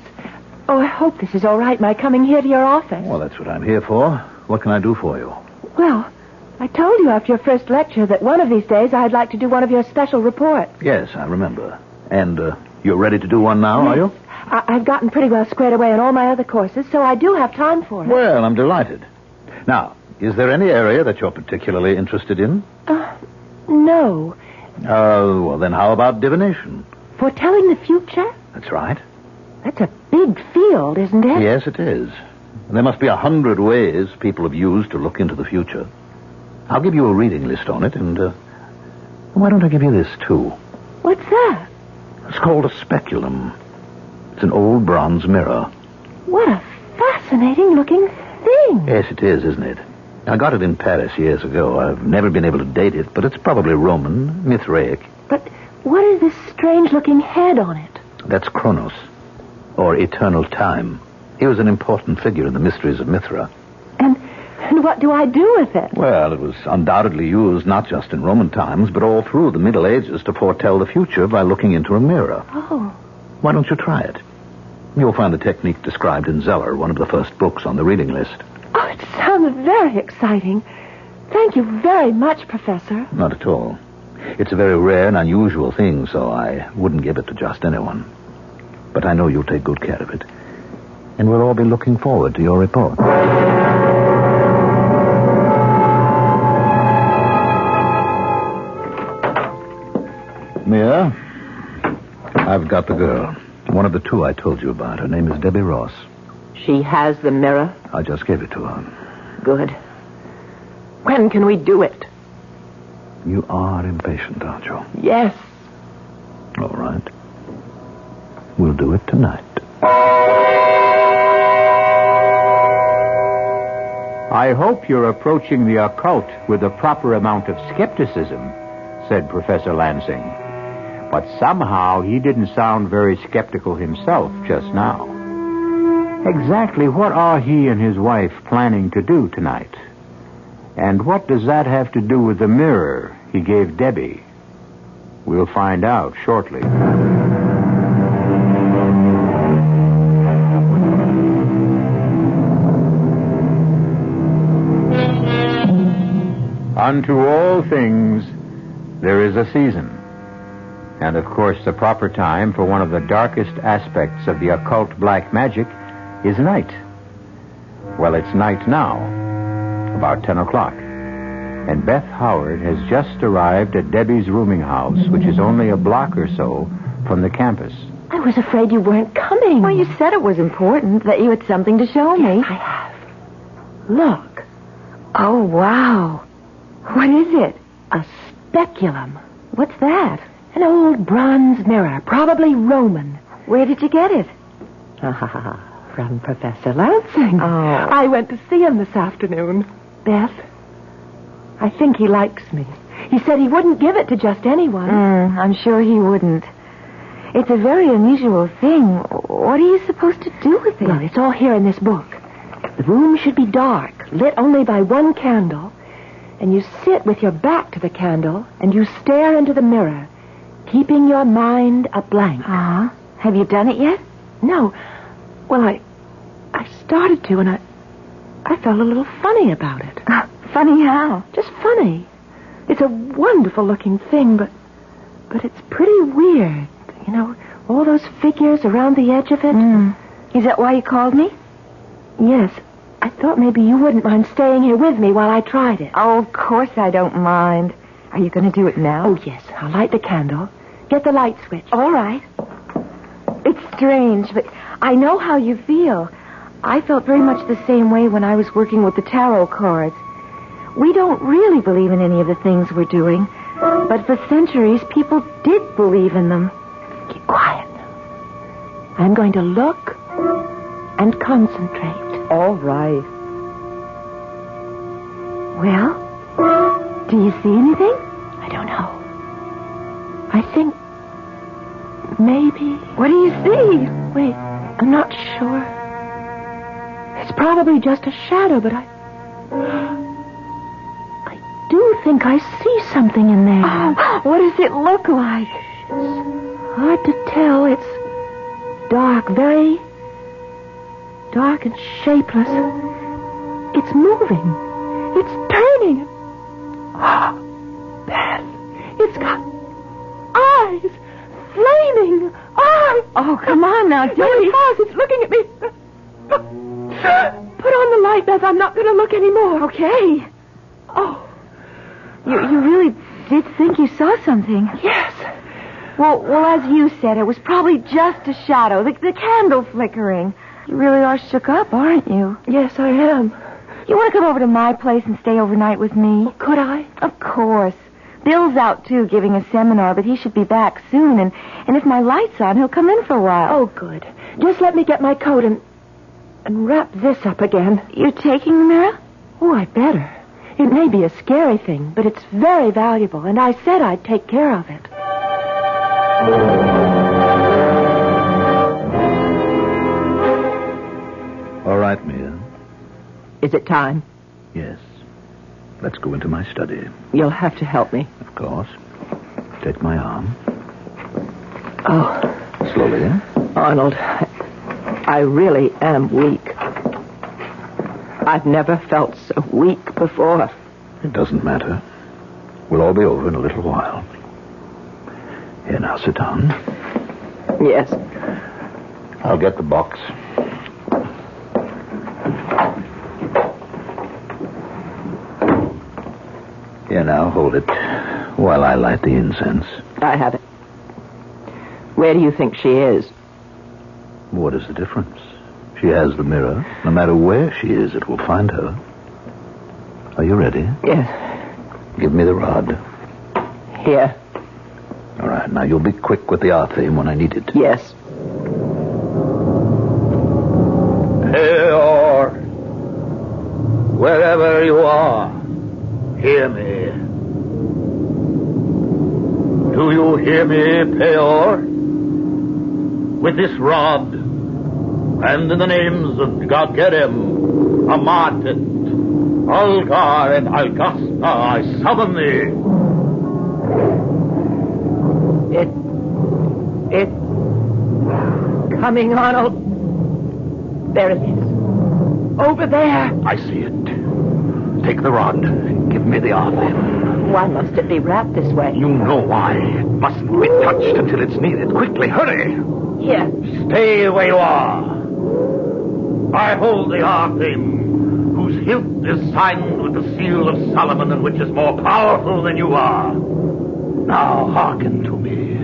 Oh, I hope this is all right, my coming here to your office. Well, that's what I'm here for. What can I do for you? Well, I told you after your first lecture that one of these days I'd like to do one of your special reports. Yes, I remember. And you're ready to do one now, are you? I've gotten pretty well squared away on all my other courses, so I do have time for it. Well, I'm delighted. Now, is there any area that you're particularly interested in? No. Well, then how about divination? Foretelling the future? That's right. That's a big field, isn't it? Yes, it is. There must be 100 ways people have used to look into the future. I'll give you a reading list on it, and why don't I give you this, too? What's that? It's called a speculum. It's an old bronze mirror. What a fascinating-looking thing. Yes, it is, isn't it? I got it in Paris years ago. I've never been able to date it, but it's probably Roman, Mithraic. But what is this strange-looking head on it? That's Kronos, or eternal time. He was an important figure in the mysteries of Mithra. And what do I do with it? Well, it was undoubtedly used not just in Roman times, but all through the Middle Ages to foretell the future by looking into a mirror. Oh. Why don't you try it? You'll find the technique described in Zeller, one of the first books on the reading list. Oh, it sounds very exciting. Thank you very much, Professor. Not at all. It's a very rare and unusual thing, so I wouldn't give it to just anyone. But I know you'll take good care of it. And we'll all be looking forward to your report. Mia, I've got the girl. One of the two I told you about. Her name is Debbie Ross. She has the mirror? I just gave it to her. Good. When can we do it? You are impatient, aren't you? Yes. All right. We'll do it tonight. I hope you're approaching the occult with a proper amount of skepticism, said Professor Lansing. But somehow he didn't sound very skeptical himself just now. Exactly what are he and his wife planning to do tonight? And what does that have to do with the mirror he gave Debbie? We'll find out shortly. Unto all things there is a season. And, of course, the proper time for one of the darkest aspects of the occult black magic is night. Well, it's night now, about 10 o'clock. And Beth Howard has just arrived at Debbie's rooming house, which is only a block or so from the campus. I was afraid you weren't coming. Well, you said it was important, that you had something to show me. Yes, I have. Look. Oh, wow. What is it? A speculum. What's that? An old bronze mirror, probably Roman. Where did you get it? From Professor Lansing. Oh. I went to see him this afternoon. Beth, I think he likes me. He said he wouldn't give it to just anyone. I'm sure he wouldn't. It's a very unusual thing. What are you supposed to do with it? Well, it's all here in this book. The room should be dark, lit only by one candle, and you sit with your back to the candle, and you stare into the mirror, keeping your mind a blank. Have you done it yet? No. Well, I started to, and I felt a little funny about it. Funny how? Just funny. It's a wonderful-looking thing, but it's pretty weird. You know, all those figures around the edge of it. Is that why you called me? Yes. I thought maybe you wouldn't mind staying here with me while I tried it. Oh, of course I don't mind. Are you going to do it now? Oh, yes. I'll light the candle. Get the light switch. All right. It's strange, but I know how you feel. I felt very much the same way when I was working with the tarot cards. We don't really believe in any of the things we're doing, but for centuries, people did believe in them. Keep quiet. I'm going to look and concentrate. All right. Well, do you see anything? I don't know. I think maybe... What do you see? Wait, I'm not sure. It's probably just a shadow, but I do think I see something in there. Oh, what does it look like? Hard to tell. It's dark, very dark and shapeless. It's moving. It's turning. Beth, it's got eyes. Flaming eyes. Oh, come on now, No, Debbie. it has. It's looking at me. Put on the light, Beth. I'm not going to look anymore. Okay. Oh. You really did think you saw something. Yes. Well, as you said, it was probably just a shadow, the candle flickering. You really are shook up, aren't you? Yes, I am. You want to come over to my place and stay overnight with me? Well, could I? Of course. Bill's out, too, giving a seminar, but he should be back soon, and if my light's on, he'll come in for a while. Oh, good. Just let me get my coat and wrap this up again. You're taking the mirror? Oh, I better. It may be a scary thing, but it's very valuable, and I said I'd take care of it. All right, Mia. Is it time? Yes. Let's go into my study. You'll have to help me. Of course. Take my arm. Oh. Slowly. Arnold, I really am weak. I've never felt so weak before. It doesn't matter. We'll all be over in a little while. Here, now, sit down. Yes. I'll get the box. Here, now, hold it while I light the incense. I have it. Where do you think she is? What is the difference? She has the mirror. No matter where she is, it will find her. Are you ready? Yes. Give me the rod. Here. All right, now you'll be quick with the R theme when I need it. Yes. Peor, wherever you are, hear me. Do you hear me, Peor? With this rod, and in the names of Gagerem, Amatet, Algar, and Algasta, I summon thee. It's coming, Arnold. There it is. Over there. I see it. Take the rod. Give me the R theme. Why must it be wrapped this way? You know why. It mustn't be touched until it's needed. Quickly, hurry. Here. Stay where you are. I hold the R theme, whose hilt is signed with the seal of Solomon and which is more powerful than you are. Now hearken to me.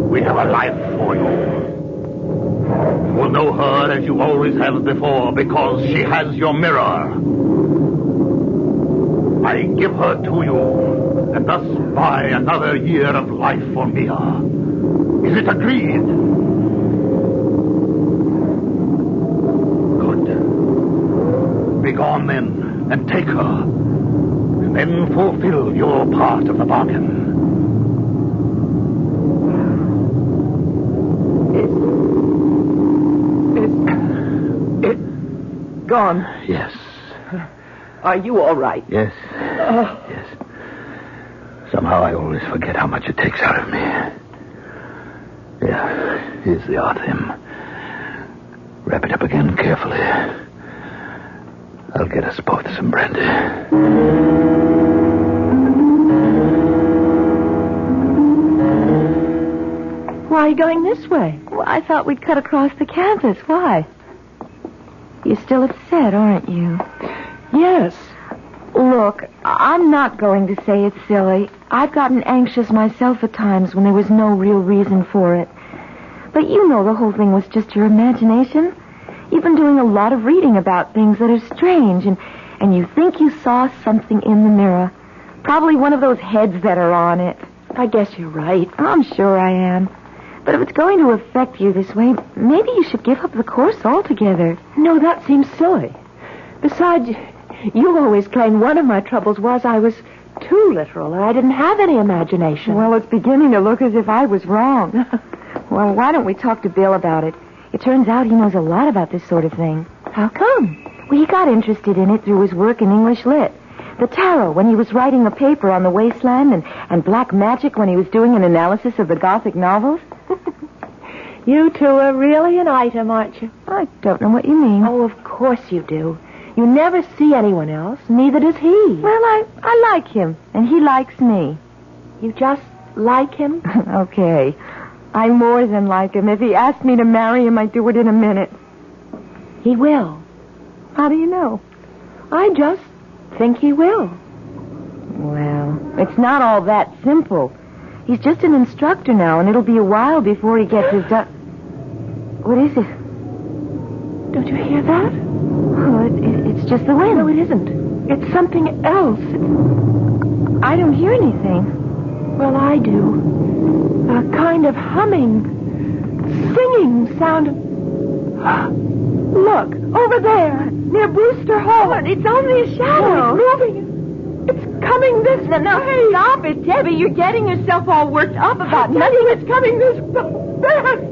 We have a life for you. You will know her as you always have before because she has your mirror. I give her to you and thus buy another year of life for Mia. Is it agreed? Good. Begone then and take her. And then fulfill your part of the bargain. It's gone. Yes. Are you all right? Yes. Yes. Somehow I always forget how much it takes out of me. Yeah, here's the R theme. Wrap it up again carefully. I'll get us both some brandy. Why are you going this way? Well, I thought we'd cut across the campus. Why? You're still upset, aren't you? Yes. Look, I'm not going to say it's silly. I've gotten anxious myself at times when there was no real reason for it. But you know the whole thing was just your imagination. You've been doing a lot of reading about things that are strange, and you think you saw something in the mirror. Probably one of those heads that are on it. I guess you're right. I'm sure I am. But if it's going to affect you this way, maybe you should give up the course altogether. No, that seems silly. Besides, you always claimed one of my troubles was I was too literal, and I didn't have any imagination. Well, it's beginning to look as if I was wrong. Well, why don't we talk to Bill about it? It turns out he knows a lot about this sort of thing. How come? Well, he got interested in it through his work in English Lit. The tarot when he was writing a paper on the wasteland, and black magic when he was doing an analysis of the Gothic novels. You two are really an item, aren't you? I don't know what you mean. Oh, of course you do. You never see anyone else. Neither does he. Well, I like him, and he likes me. You just like him? Okay. I more than like him. If he asked me to marry him, I'd do it in a minute. He will. How do you know? I just think he will. Well, it's not all that simple. He's just an instructor now, and it'll be a while before he gets his... What is it? Don't you hear that? Oh, it's just the wind. No, it isn't. It's something else. I don't hear anything. Well, I do. A kind of humming, singing sound. Look, over there, near Brewster Hall. Oh, it's only a shadow. Oh, it's moving. It's coming this way. No, stop it, Debbie. You're getting yourself all worked up about nothing. It's coming this fast.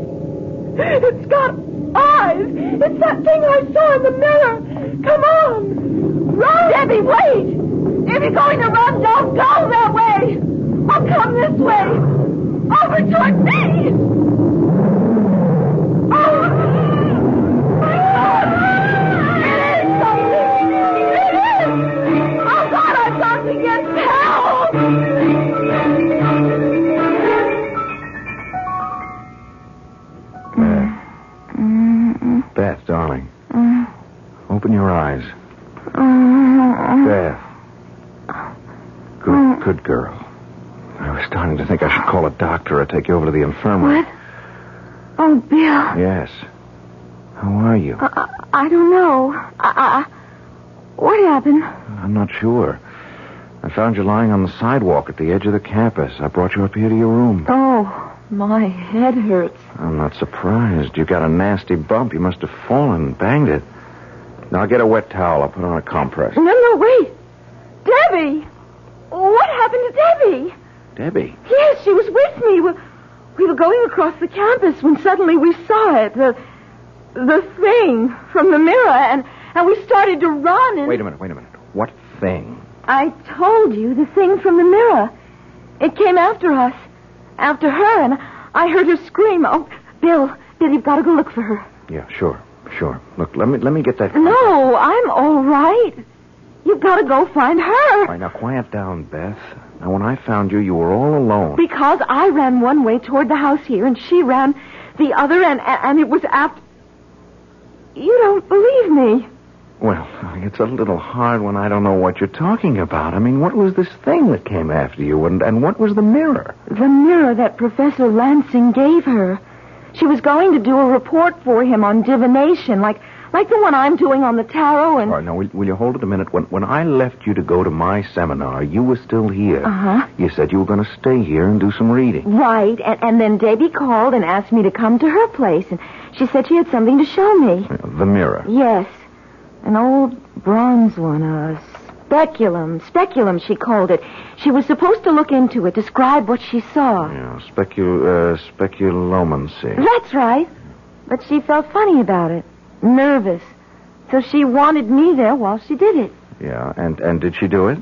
It's got eyes. It's that thing I saw in the mirror. Come on. Run. Debbie, wait. If you're going to run, don't go that way. I'll come this way. Over toward me. Oh. Beth, darling. Open your eyes. Beth. Good girl. I was starting to think I should call a doctor or take you over to the infirmary. What? Oh, Bill. Yes. How are you? I don't know. What happened? I'm not sure. I found you lying on the sidewalk at the edge of the campus. I brought you up here to your room. Oh, my head hurts. I'm not surprised. You got a nasty bump. You must have fallen and banged it. Now get a wet towel. I'll put on a compress. No, wait. Debbie! What happened to Debbie? Debbie? Yes, she was with me. We were going across the campus when suddenly we saw it. The thing from the mirror, and we started to run and... Wait a minute. What thing? I told you, the thing from the mirror. It came after us. After her, and I heard her scream. Oh, Bill, you've got to go look for her. Yeah, sure. Look, let me get that... No, I'm all right. You've got to go find her. All right, now quiet down, Beth. Now, when I found you, you were all alone. Because I ran one way toward the house here, and she ran the other, and it was after... You don't believe me. Well, it's a little hard when I don't know what you're talking about. I mean, what was this thing that came after you, and what was the mirror? The mirror that Professor Lansing gave her. She was going to do a report for him on divination, like the one I'm doing on the tarot, and... All right, now, will you hold it a minute? When I left you to go to my seminar, you were still here. Uh-huh. You said you were going to stay here and do some reading. Right, and then Debbie called and asked me to come to her place, and she said she had something to show me. The mirror. Yes. An old bronze one, a speculum, she called it. She was supposed to look into it, describe what she saw. Yeah, speculomancy. That's right. But she felt funny about it, nervous. So she wanted me there while she did it. Yeah, and did she do it?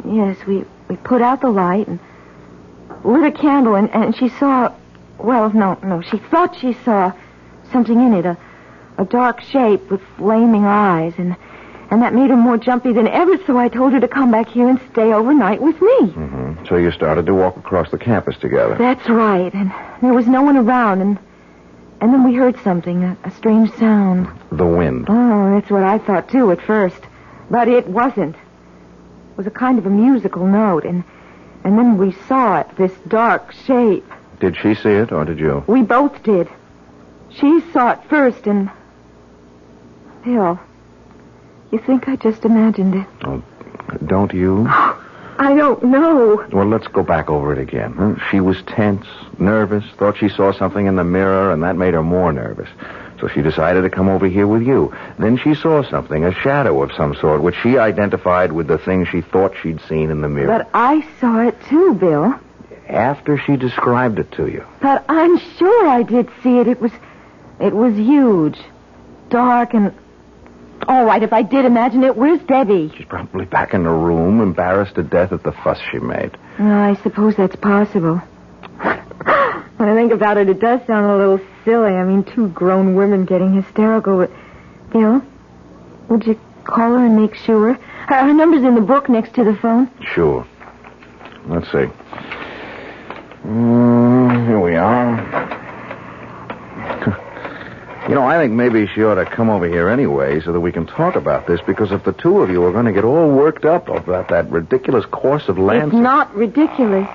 Yes, we put out the light and lit a candle, and she saw... Well, no, she thought she saw something in it, a dark shape with flaming eyes, and that made her more jumpy than ever, so I told her to come back here and stay overnight with me. Mm-hmm. So you started to walk across the campus together. That's right, and there was no one around, and then we heard something, a strange sound. The wind. Oh, that's what I thought, too, at first. But it wasn't. It was a kind of a musical note, and then we saw it, this dark shape. Did she see it, or did you? We both did. She saw it first, and... Bill, you think I just imagined it? Oh, don't you? I don't know. Well, let's go back over it again. She was tense, nervous, thought she saw something in the mirror, and that made her more nervous. So she decided to come over here with you. Then she saw something, a shadow of some sort, which she identified with the thing she thought she'd seen in the mirror. But I saw it too, Bill. After she described it to you. But I'm sure I did see it. It was huge, dark, and All right, if I did imagine it, where's Debbie? She's probably back in the room, embarrassed to death at the fuss she made. I suppose that's possible. When I think about it, it does sound a little silly. I mean, two grown women getting hysterical. But, Bill, would you call her and make sure? Her number's in the book next to the phone. Sure. Let's see. Here we are. You know, I think maybe she ought to come over here anyway so that we can talk about this, because if the two of you are going to get all worked up about that ridiculous course of Lancing... It's not ridiculous.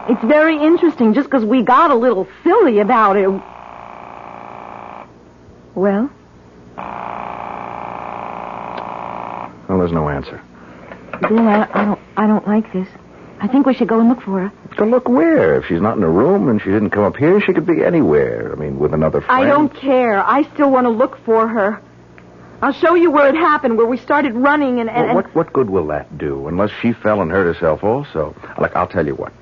It's very interesting just because we got a little silly about it. Well? Well, there's no answer. Bill, I don't like this. I think we should go and look for her. To look where? If she's not in the room and she didn't come up here, she could be anywhere. I mean, with another friend. I don't care. I still want to look for her. I'll show you where it happened, where we started running and... Well, what good will that do, unless she fell and hurt herself also? Look, I'll tell you what.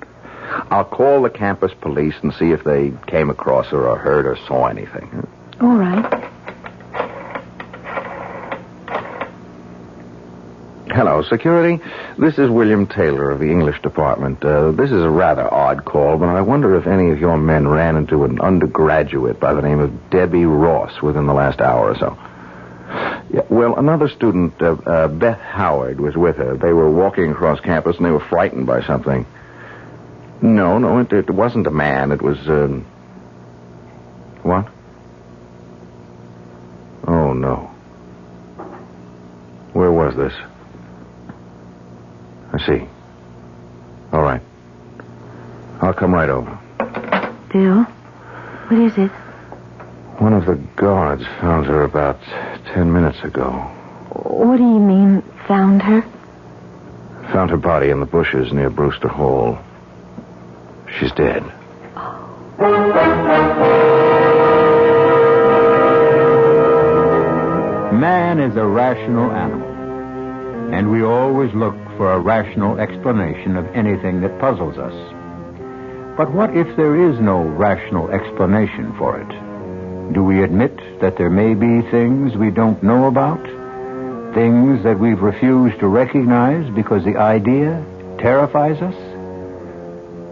I'll call the campus police and see if they came across her or heard or saw anything. All right. Hello, security. This is William Taylor of the English department. This is a rather odd call, but I wonder if any of your men ran into an undergraduate by the name of Debbie Ross within the last hour or so. Yeah, well, another student, Beth Howard, was with her. They were walking across campus and they were frightened by something. No, it wasn't a man. It was, what? Oh, no. Where was this? I see. All right. I'll come right over. Bill, what is it? One of the guards found her about 10 minutes ago. What do you mean, found her? Found her body in the bushes near Brewster Hall. She's dead. Man is a rational animal, and we always look for a rational explanation of anything that puzzles us. But what if there is no rational explanation for it? Do we admit that there may be things we don't know about? Things that we've refused to recognize because the idea terrifies us?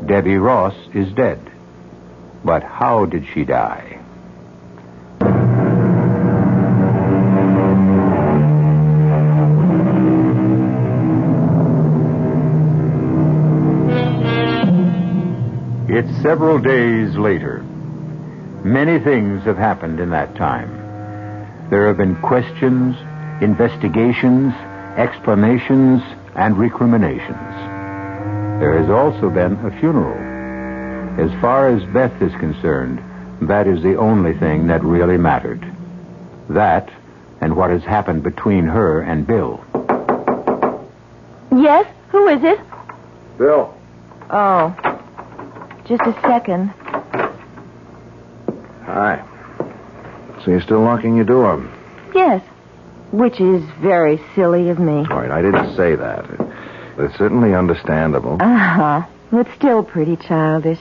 Debbie Ross is dead. But how did she die? It's several days later. Many things have happened in that time. There have been questions, investigations, explanations, and recriminations. There has also been a funeral. As far as Beth is concerned, that is the only thing that really mattered. That and what has happened between her and Bill. Yes? Who is it? Bill. Oh. Just a second. Hi. So you're still locking your door? Yes. Which is very silly of me. All right, I didn't say that. It's certainly understandable. Uh-huh. It's still pretty childish.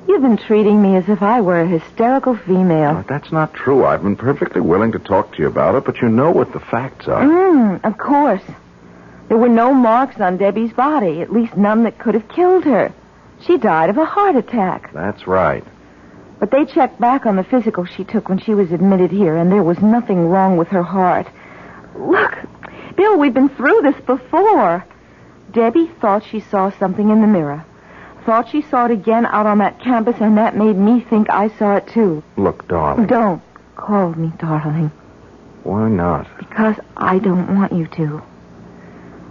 You've been treating me as if I were a hysterical female. No, that's not true. I've been perfectly willing to talk to you about it, but you know what the facts are. Of course. There were no marks on Debbie's body, at least none that could have killed her. She died of a heart attack. That's right. But they checked back on the physical she took when she was admitted here, and there was nothing wrong with her heart. Look, Bill, we've been through this before. Debbie thought she saw something in the mirror. Thought she saw it again out on that campus, and that made me think I saw it too. Look, darling. Don't call me darling. Why not? Because I don't want you to.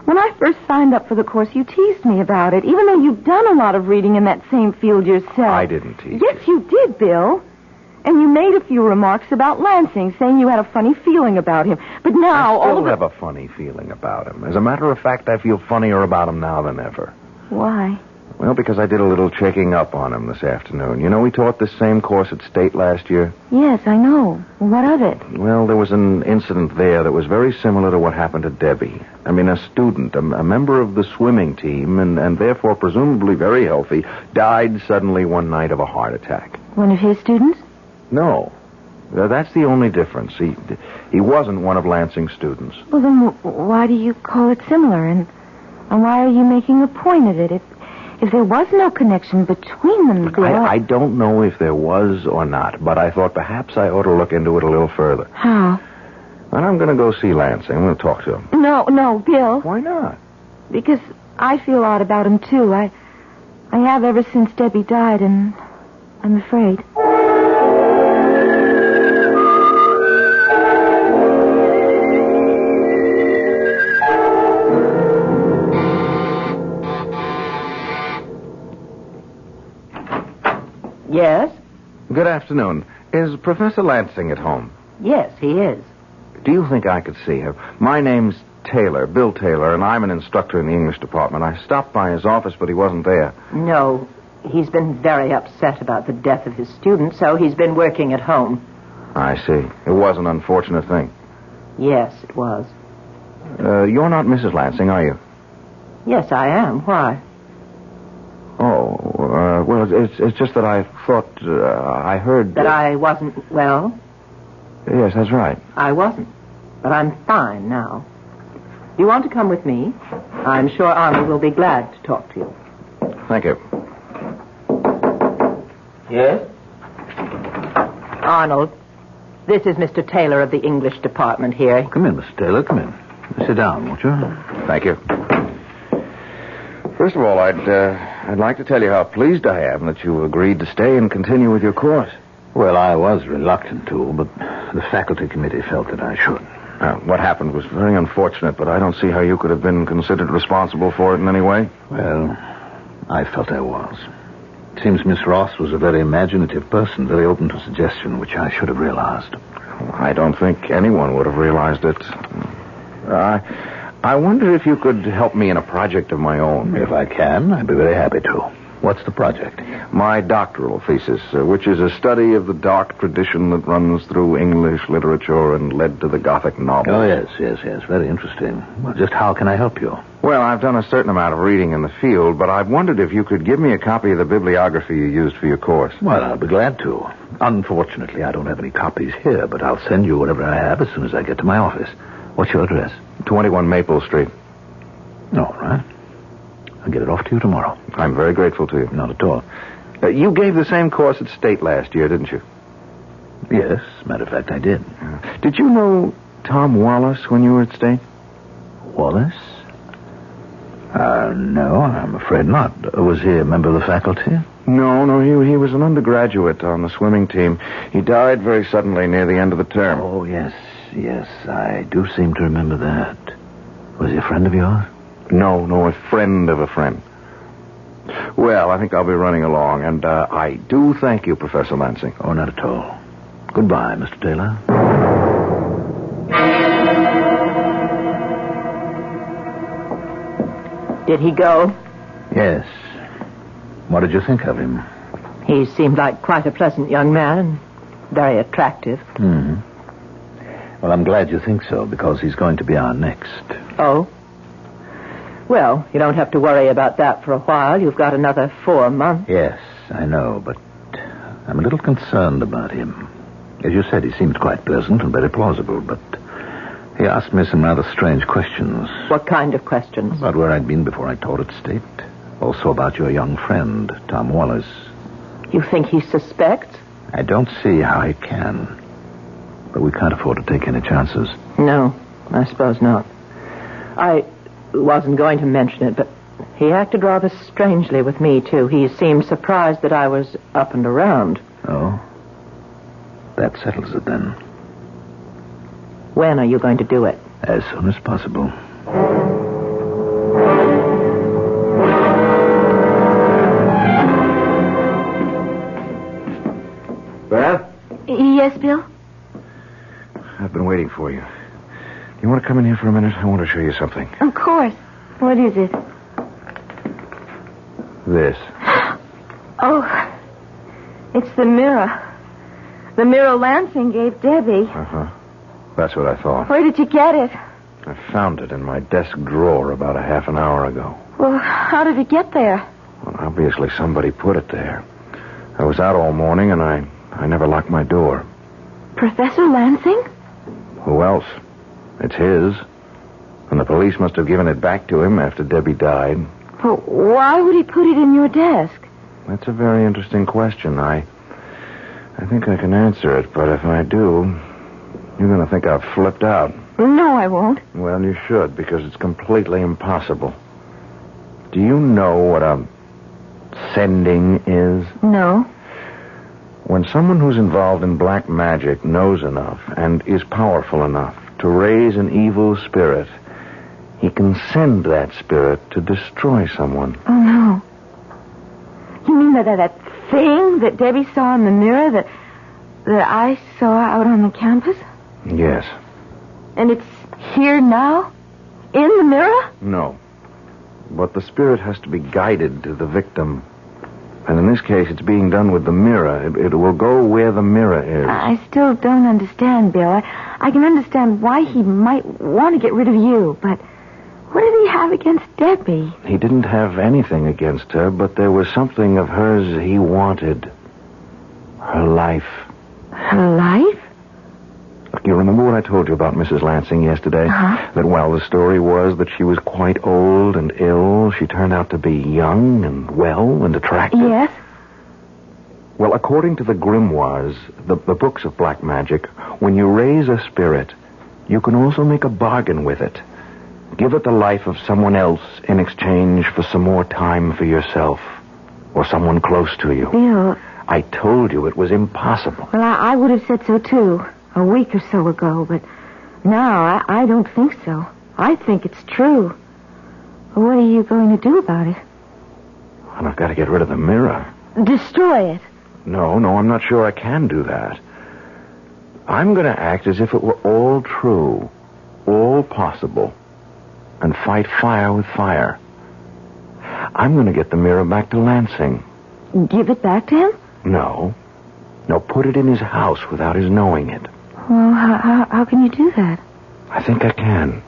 When I first signed up for the course, you teased me about it, even though you've done a lot of reading in that same field yourself. I didn't tease you. Yes, you did, Bill. And you made a few remarks about Lansing, saying you had a funny feeling about him. But now... I still have a funny feeling about him. As a matter of fact, I feel funnier about him now than ever. Why? Well, because I did a little checking up on him this afternoon. You know, we taught this same course at State last year. Yes, I know. What of it? Well, there was an incident there that was very similar to what happened to Debbie. I mean, a student, a member of the swimming team, and therefore presumably very healthy, died suddenly one night of a heart attack. One of his students? No. That's the only difference. He wasn't one of Lansing's students. Well, then why do you call it similar? And why are you making a point of it? If there was no connection between them, Look, I don't know if there was or not, but I thought perhaps I ought to look into it a little further. How? And I'm going to go see Lansing. I'm going to talk to him. No, Bill. Why not? Because I feel odd about him, too. I have ever since Debbie died, and I'm afraid. Yes? Good afternoon. Is Professor Lansing at home? Yes, he is. Do you think I could see him? My name's Taylor, Bill Taylor, and I'm an instructor in the English department. I stopped by his office, but he wasn't there. No, he's been very upset about the death of his student, so he's been working at home. I see. It was an unfortunate thing. Yes, it was. You're not Mrs. Lansing, are you? Yes, I am. Why? Oh, well, it's just that I thought, I heard... That I wasn't well? Yes, that's right. I wasn't. But I'm fine now. Do you want to come with me? I'm sure Arnold will be glad to talk to you. Thank you. Yes? Arnold, this is Mr. Taylor of the English department here. Come in, Mr. Taylor. Come in. Sit down, won't you? Thank you. First of all, I'd like to tell you how pleased I am that you agreed to stay and continue with your course. Well, I was reluctant to, but the faculty committee felt that I should. What happened was very unfortunate, but I don't see how you could have been considered responsible for it in any way. Well, I felt I was. It seems Miss Ross was a very imaginative person, very open to suggestion, which I should have realized. I don't think anyone would have realized it. I wonder if you could help me in a project of my own. If I can, I'd be very happy to. What's the project? My doctoral thesis, which is a study of the dark tradition that runs through English literature and led to the Gothic novel. Oh, yes. Very interesting. Well, just how can I help you? Well, I've done a certain amount of reading in the field, but I've wondered if you could give me a copy of the bibliography you used for your course. Well, I'll be glad to. Unfortunately, I don't have any copies here, but I'll send you whatever I have as soon as I get to my office. What's your address? 21 Maple Street. All right. I'll get it off to you tomorrow. I'm very grateful to you. Not at all. You gave the same course at State last year, didn't you? Yes, matter of fact, I did. Did you know Tom Wallace when you were at State? Wallace? No, I'm afraid not. Was he a member of the faculty? No, he was an undergraduate on the swimming team. He died very suddenly near the end of the term. Oh, yes, I do seem to remember that. Was he a friend of yours? No, a friend of a friend. Well, I think I'll be running along, and I do thank you, Professor Lansing. Oh, not at all. Goodbye, Mr. Taylor. Did he go? Yes. What did you think of him? He seemed like quite a pleasant young man and very attractive. Mm-hmm. Well, I'm glad you think so, because he's going to be our next. Oh? Well, you don't have to worry about that for a while. You've got another 4 months. Yes, I know, but I'm a little concerned about him. As you said, he seemed quite pleasant and very plausible, but he asked me some rather strange questions. What kind of questions? About where I'd been before I taught at State. Also about your young friend, Tom Wallace. You think he suspects? I don't see how he can. But we can't afford to take any chances. No, I suppose not. I wasn't going to mention it, but he acted rather strangely with me, too. He seemed surprised that I was up and around. Oh? That settles it, then. When are you going to do it? As soon as possible. Beth? Yes, Bill? I've been waiting for you. You want to come in here for a minute? I want to show you something. Of course. What is it? This. Oh, it's the mirror. The mirror Lansing gave Debbie. Uh-huh. That's what I thought. Where did you get it? I found it in my desk drawer about a half an hour ago. Well, how did it get there? Well, obviously somebody put it there. I was out all morning, and I never locked my door. Professor Lansing? Who else? It's his. And the police must have given it back to him after Debbie died. Well, why would he put it in your desk? That's a very interesting question. I think I can answer it, but if I do, you're going to think I've flipped out. No, I won't. Well, you should, because it's completely impossible. Do you know what a sending is? No. When someone who's involved in black magic knows enough and is powerful enough to raise an evil spirit, he can send that spirit to destroy someone. Oh, no. You mean that thing that Debbie saw in the mirror that I saw out on the campus? Yes. And it's here now? In the mirror? No. But the spirit has to be guided to the victim. And in this case, it's being done with the mirror. It will go where the mirror is. I still don't understand, Bill. I can understand why he might want to get rid of you, but what did he have against Debbie? He didn't have anything against her, but there was something of hers he wanted. Her life. Her life? Look, you remember what I told you about Mrs. Lansing yesterday? Uh-huh. That while the story was that she was quite old and ill, she turned out to be young and well and attractive? Yes. Well, according to the grimoires, the books of black magic, when you raise a spirit, you can also make a bargain with it. Give it the life of someone else in exchange for some more time for yourself or someone close to you. Bill. I told you it was impossible. Well, I would have said so, too, a week or so ago, but now I don't think so. I think it's true. What are you going to do about it? Well, I've got to get rid of the mirror. Destroy it. No, I'm not sure I can do that. I'm going to act as if it were all true, all possible, and fight fire with fire. I'm going to get the mirror back to Lansing. Give it back to him? No, put it in his house without his knowing it. Well, how can you do that? I think I can.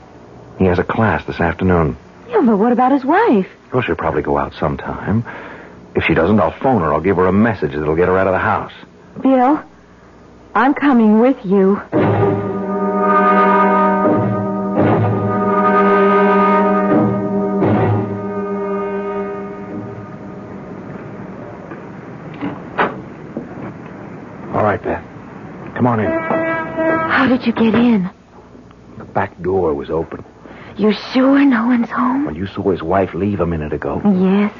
He has a class this afternoon. Yeah, but what about his wife? Well, she'll probably go out sometime. If she doesn't, I'll phone her. I'll give her a message that'll get her out of the house. Bill, I'm coming with you. All right, Beth. Come on in. How did you get in? The back door was open. You're sure no one's home? Well, you saw his wife leave a minute ago. Yes.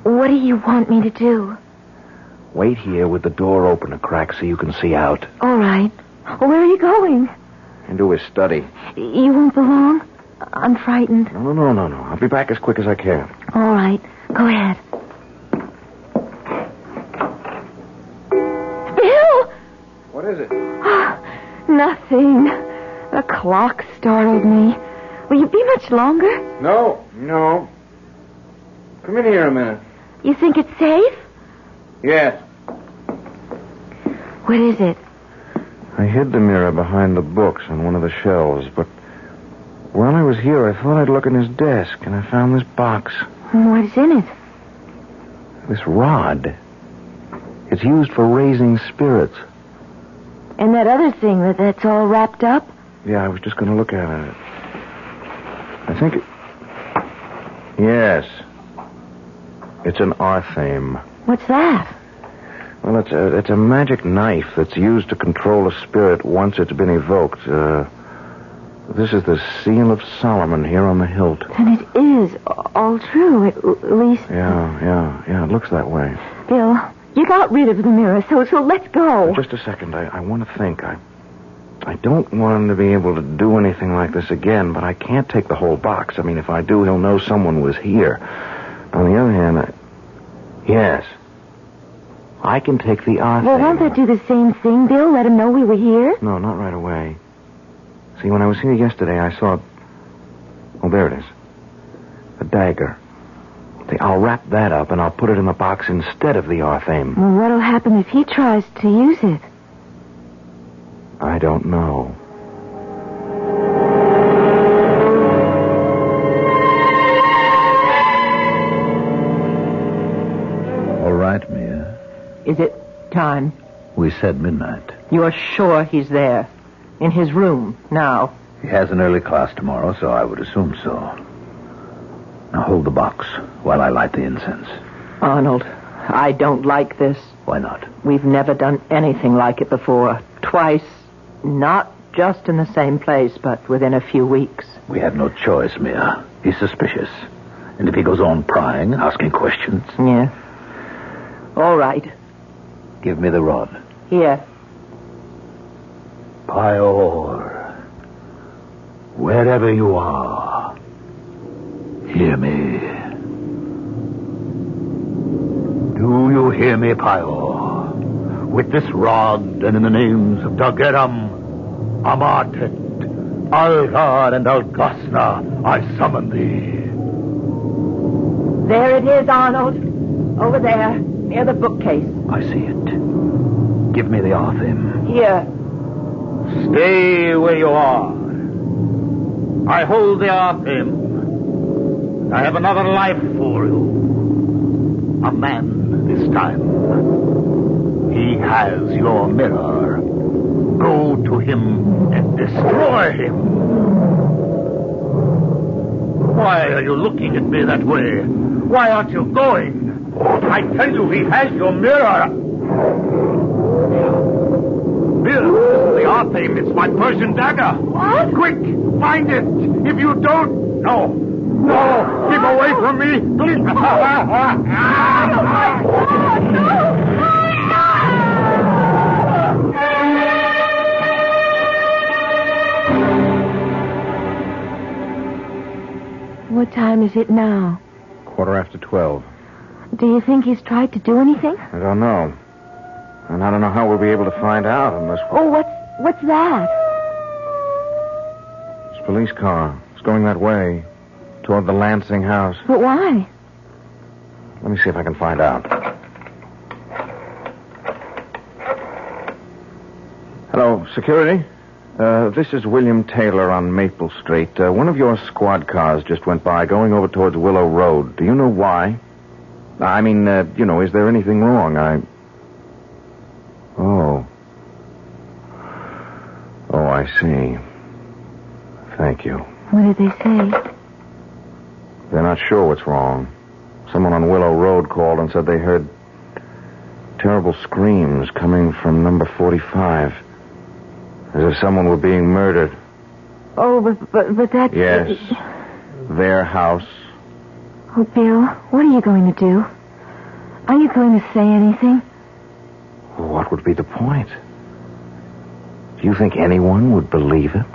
What do you want me to do? Wait here with the door open a crack so you can see out. All right. Where are you going? Into his study. You won't be long? I'm frightened. No. I'll be back as quick as I can. All right. Go ahead. Bill! What is it? Nothing. The clock startled me. Will you be much longer? No. Come in here a minute. You think it's safe? Yes. What is it? I hid the mirror behind the books on one of the shelves, but while I was here, I thought I'd look in his desk, and I found this box. What's in it? This rod. It's used for raising spirits. And that other thing that's all wrapped up? Yeah, I was just going to look at it. I think it... Yes. It's an arthame. What's that? Well, it's a magic knife that's used to control a spirit once it's been evoked. This is the seal of Solomon here on the hilt. Then it is all true, at least... Yeah, it looks that way. Bill, you got rid of the mirror, so let's go. Just a second, I want to think. I don't want him to be able to do anything like this again, but I can't take the whole box. I mean, if I do, he'll know someone was here. On the other hand, yes. I can take the arthame. Well, won't that do the same thing, Bill? Let him know we were here? No, not right away. See, when I was here yesterday, I saw... Oh, there it is. A dagger. See, I'll wrap that up, and I'll put it in the box instead of the arthame. Well, what'll happen if he tries to use it? I don't know. All right, Mia. Is it time? We said midnight. You're sure he's there? In his room, now? He has an early class tomorrow, so I would assume so. Now hold the box while I light the incense. Arnold, I don't like this. Why not? We've never done anything like it before. Twice, not just in the same place, but within a few weeks. We had no choice, Mia. He's suspicious. And if he goes on prying, asking questions... Yeah. All right. Give me the rod. Here. Pior, wherever you are, hear me. Do you hear me, Pior? With this rod and in the names of Dageram, Amatet, Algar, and Algasna, I summon thee. There it is, Arnold. Over there, near the bookcase. I see it. Give me the Arthim. Here. Stay where you are. I hold the Arthim. I have another life for you. A man this time. He has your mirror. Go to him and destroy him. Why are you looking at me that way? Why aren't you going? I tell you, he has your mirror. Bill, this is the Arthim. It's my Persian dagger. What? Quick, find it. If you don't... No, keep away from me. Please. What time is it now? 12:15. Do you think he's tried to do anything? I don't know. And I don't know how we'll be able to find out unless... Oh, what's that? It's a police car. It's going that way, toward the Lansing house. But why? Let me see if I can find out. Hello, security? This is William Taylor on Maple Street. One of your squad cars just went by, going over towards Willow Road. Do you know why? I mean, is there anything wrong? Oh, I see. Thank you. What did they say? They're not sure what's wrong. Someone on Willow Road called and said they heard terrible screams coming from number 45. As if someone were being murdered. Oh, but that's... Yes. Their house. Oh, Bill, what are you going to do? Are you going to say anything? Well, what would be the point? Do you think anyone would believe it?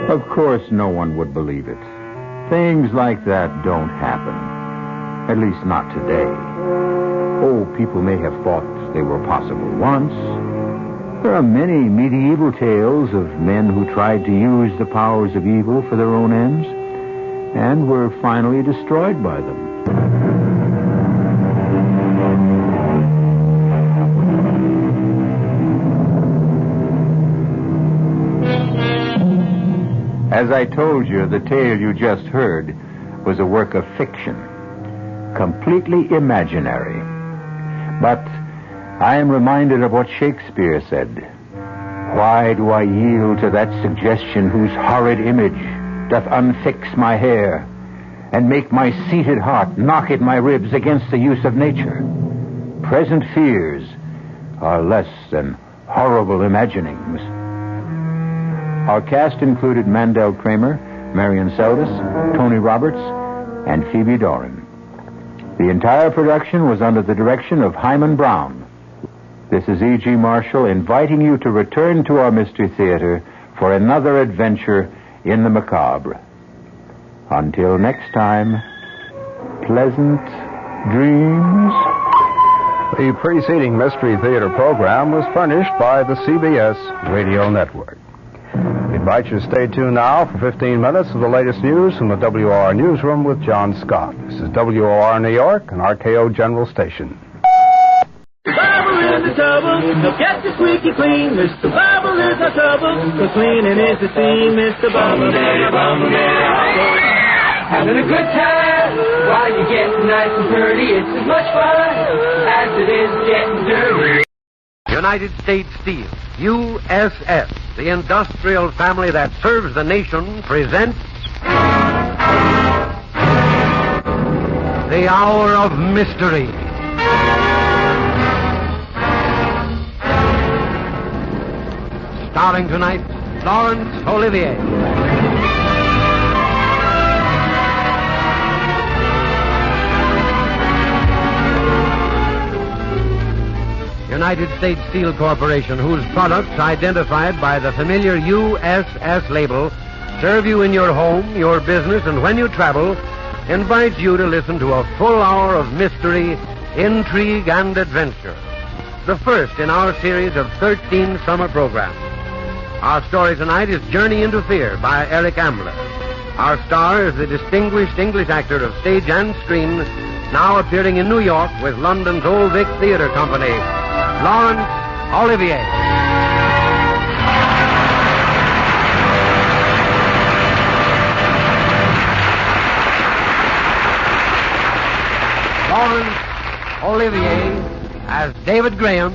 Of course no one would believe it. Things like that don't happen. At least not today. Oh, people may have thought they were possible once. There are many medieval tales of men who tried to use the powers of evil for their own ends and were finally destroyed by them. As I told you, the tale you just heard was a work of fiction, completely imaginary. But I am reminded of what Shakespeare said. Why do I yield to that suggestion whose horrid image doth unfix my hair and make my seated heart knock at my ribs against the use of nature? Present fears are less than horrible imaginings. Our cast included Mandel Kramer, Marion Seldes, Tony Roberts, and Phoebe Doran. The entire production was under the direction of Hyman Brown. This is E.G. Marshall inviting you to return to our Mystery Theater for another adventure in the macabre. Until next time, pleasant dreams. The preceding Mystery Theater program was furnished by the CBS Radio Network. We invite you to stay tuned now for 15 minutes of the latest news from the WOR Newsroom with John Scott. This is WOR New York and RKO General Station. Bible is the trouble, so get the squeaky clean. Mr. Bible is our trouble, so cleaning is the theme. Mr. Bible, having a good time. While you're getting nice and dirty, it's as much fun as it is getting dirty. United States Steel, USS, the industrial family that serves the nation, presents The Hour of Mystery. Starring tonight, Laurence Olivier. United States Steel Corporation, whose products, identified by the familiar USS label, serve you in your home, your business, and when you travel, invites you to listen to a full hour of mystery, intrigue, and adventure. The first in our series of 13 summer programs. Our story tonight is Journey into Fear by Eric Ambler. Our star is the distinguished English actor of stage and screen, now appearing in New York with London's Old Vic Theatre Company, Laurence Olivier. Laurence Olivier as David Graham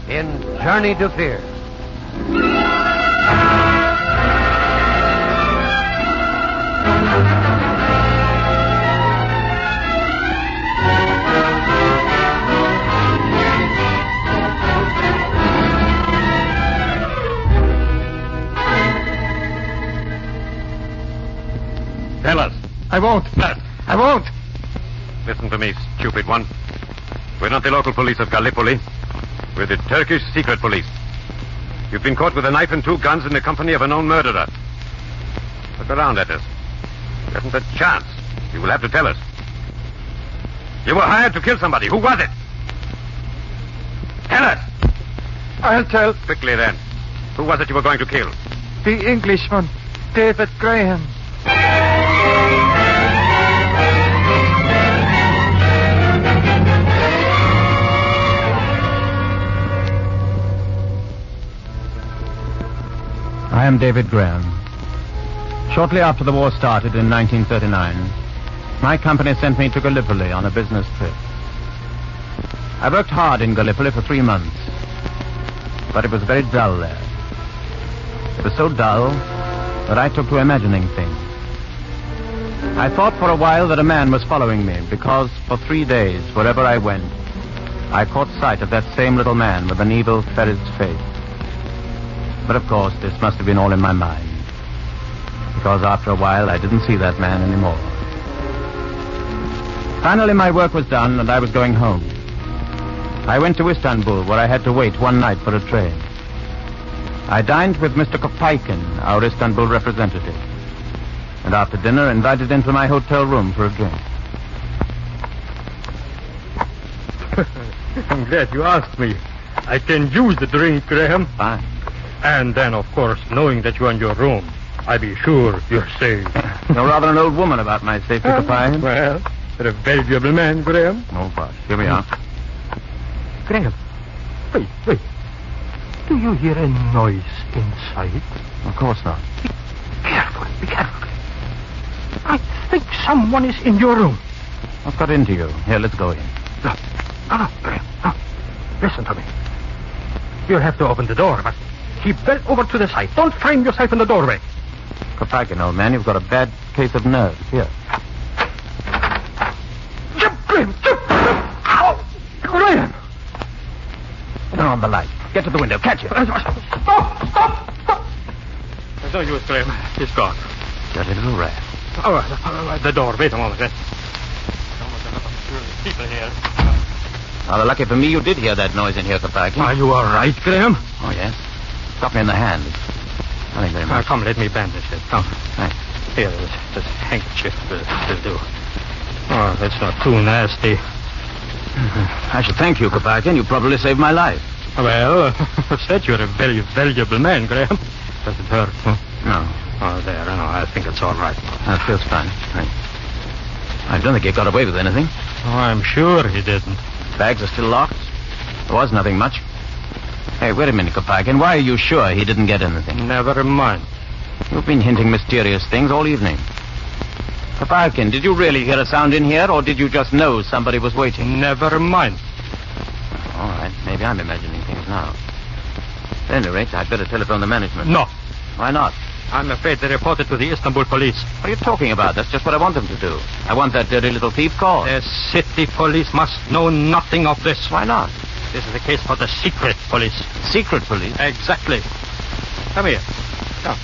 in Journey to Fear. Tell us. I won't. I won't. Listen to me, stupid one. We're not the local police of Gallipoli. We're the Turkish secret police. You've been caught with a knife and 2 guns in the company of a known murderer. Look around at us. There isn't a chance. You will have to tell us. You were hired to kill somebody. Who was it? Tell us. I'll tell. Quickly, then. Who was it you were going to kill? The Englishman, David Graham. I am David Graham. Shortly after the war started in 1939, my company sent me to Gallipoli on a business trip. I worked hard in Gallipoli for 3 months, but it was very dull there. It was so dull that I took to imagining things. I thought for a while that a man was following me because for 3 days, wherever I went, I caught sight of that same little man with an evil ferret's face. But of course, this must have been all in my mind, because after a while I didn't see that man anymore. Finally, my work was done and I was going home. I went to Istanbul, where I had to wait one night for a train. I dined with Mr. Kopaikin, our Istanbul representative, and after dinner invited him to my hotel room for a drink. I'm glad you asked me. I can use the drink, Graham. Fine. And then, of course, knowing that you're in your room, I be sure you're safe. You're rather an old woman about my safety, Kopaikin. Well, you're a valuable man, Graham. Oh, gosh. Here we are. Graham, wait. Do you hear a noise inside? Of course not. Be careful. I think someone is in your room. What's got into you? Here, let's go in. No, Graham, no. Listen to me. You'll have to open the door, but keep well over to the side. Don't frame yourself in the doorway. Kopaikin, old man, you've got a bad case of nerves. Here. Jump, Graham, jump! Ow! Graham! Turn on the light. Get to the window. Catch it. Stop! There's no use, Graham. It's gone. Dirty little rat. The door. Wait a moment. People here. Rather lucky for me you did hear that noise in here, Kopaikin. Are you all right, Graham? Oh, yes. Got me in the hand. Nothing very much. Come, let me bandage it. Come. Thanks. Here, this handkerchief will do. Oh, that's not too nasty. I should thank you, Kopaikin. You probably saved my life. Well, I've said you're a very valuable man, Graham. Does it hurt? Huh? No. Oh, there. No, I think it's all right. That feels fine. Thanks. I don't think he got away with anything. Oh, I'm sure he didn't. Bags are still locked. There was nothing much. Hey, wait a minute, Kopaikin. Why are you sure he didn't get anything? Never mind. You've been hinting mysterious things all evening. Paparkin, did you really hear a sound in here, or did you just know somebody was waiting? Never mind. All right, maybe I'm imagining things now. At any rate, I'd better telephone the management. No. Why not? I'm afraid they reported to the Istanbul police. What are you talking about? That's just what I want them to do. I want that dirty little thief caught. The city police must know nothing of this. Why not? This is a case for the secret police. Secret police? Exactly. Come here. Now,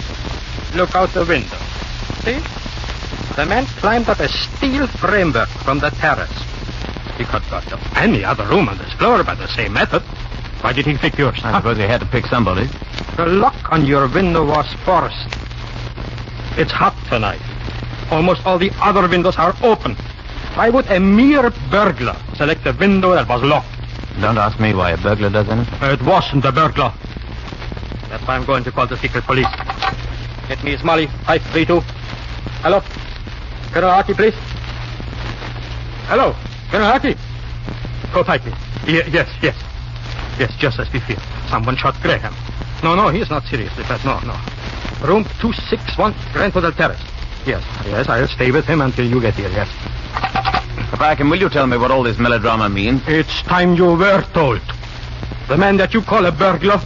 look out the window. See? The man climbed up a steel framework from the terrace. He could go to any other room on this floor by the same method. Why did he pick yours? I suppose he had to pick somebody. The lock on your window was forced. It's hot tonight. Almost all the other windows are open. Why would a mere burglar select a window that was locked? Don't ask me why a burglar does anything. It wasn't a burglar. That's why I'm going to call the secret police. Get me Smalley, 532. Hello? Colonel Harkey, please. Hello? Colonel Harkey? Go fight me. Yes. Yes, just as we feared. Someone shot Graham. No, he's not seriously hurt. No. Room 261, Grand Hotel Terrace. Yes, I'll stay with him until you get here, yes. Paparkin, will you tell me what all this melodrama means? It's time you were told. The man that you call a burglar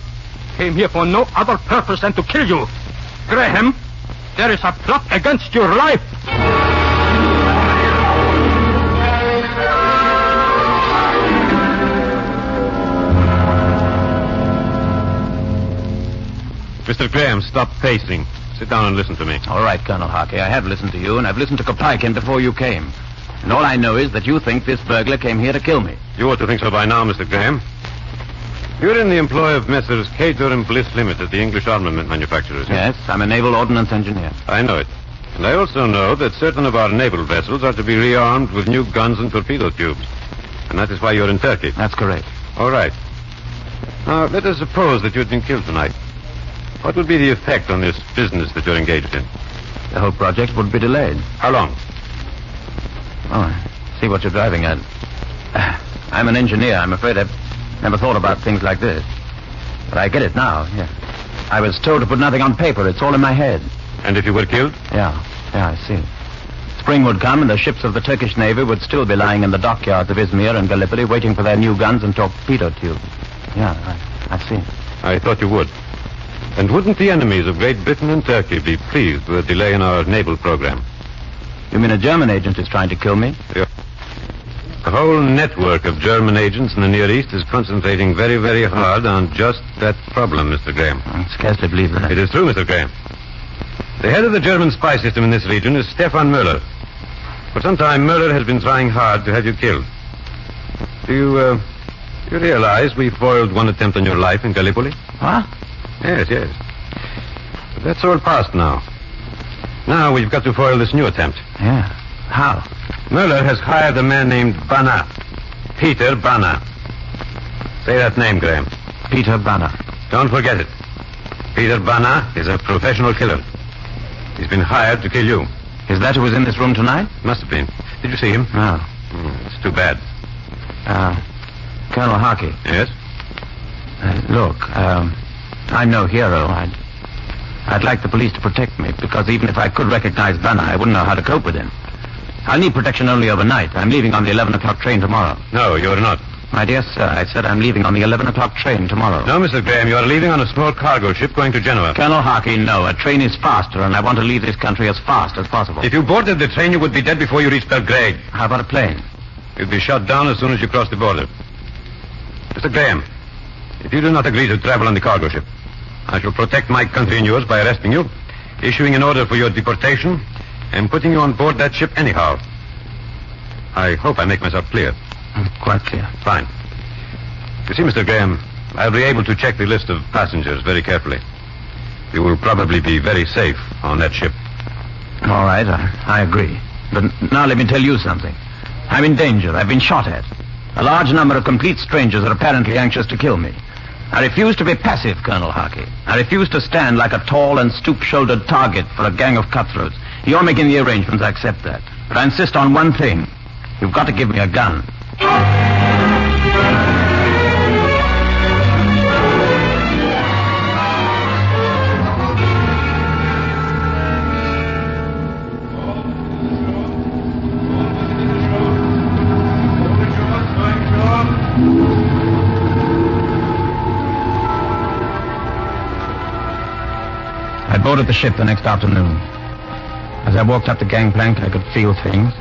came here for no other purpose than to kill you. Graham, there is a plot against your life. Mr. Graham, stop pacing. Sit down and listen to me. All right, Colonel Harkey. I have listened to you, and I've listened to Kopaikin before you came. And all I know is that you think this burglar came here to kill me. You ought to think so by now, Mr. Graham. You're in the employ of Messrs. Cater and Bliss Limited, the English armament manufacturers. Yes, I'm a naval ordnance engineer. I know it. And I also know that certain of our naval vessels are to be rearmed with new guns and torpedo tubes. And that is why you're in Turkey. That's correct. All right. Now, let us suppose that you had been killed tonight. What would be the effect on this business that you're engaged in? The whole project would be delayed. How long? Oh, I see what you're driving at. I'm an engineer. I'm afraid I've never thought about things like this. But I get it now, yeah. I was told to put nothing on paper. It's all in my head. And if you were killed? Yeah, I see. Spring would come and the ships of the Turkish Navy would still be lying in the dockyards of Izmir and Gallipoli waiting for their new guns and torpedo tubes. Yeah, I see. I thought you would. And wouldn't the enemies of Great Britain and Turkey be pleased with a delay in our naval program? You mean a German agent is trying to kill me? Yeah. The whole network of German agents in the Near East is concentrating very, very hard on just that problem, Mr. Graham. I scarcely believe that. It is true, Mr. Graham. The head of the German spy system in this region is Stefan Müller. For some time, Müller has been trying hard to have you killed. Do you realize we foiled one attempt on your life in Gallipoli? What? Yes. But that's all past now. Now we've got to foil this new attempt. Yeah. How? Müller has hired a man named Banner. Peter Banner. Say that name, Graham. Peter Banner. Don't forget it. Peter Banner is a professional killer. He's been hired to kill you. Is that who was in this room tonight? Must have been. Did you see him? No. It's too bad. Colonel Harkey. Yes? Look, I'm no hero. I'd like the police to protect me, because even if I could recognize Banner, I wouldn't know how to cope with him. I'll need protection only overnight. I'm leaving on the 11 o'clock train tomorrow. No, you're not. My dear sir, I said I'm leaving on the 11 o'clock train tomorrow. No, Mr. Graham, you are leaving on a small cargo ship going to Genoa. Colonel Harkey, no. A train is faster, and I want to leave this country as fast as possible. If you boarded the train, you would be dead before you reached Belgrade. How about a plane? You'd be shot down as soon as you crossed the border. Mr. Graham, if you do not agree to travel on the cargo ship, I shall protect my country and yours by arresting you, issuing an order for your deportation, and putting you on board that ship anyhow. I hope I make myself clear. Quite clear. Fine. You see, Mr. Graham, I'll be able to check the list of passengers very carefully. You will probably be very safe on that ship. All right, I agree. But now let me tell you something. I'm in danger. I've been shot at. A large number of complete strangers are apparently anxious to kill me. I refuse to be passive, Colonel Harkey. I refuse to stand like a tall and stoop-shouldered target for a gang of cutthroats. You're making the arrangements, I accept that. But I insist on one thing. You've got to give me a gun. boarded the ship the next afternoon. As I walked up the gangplank, I could feel things.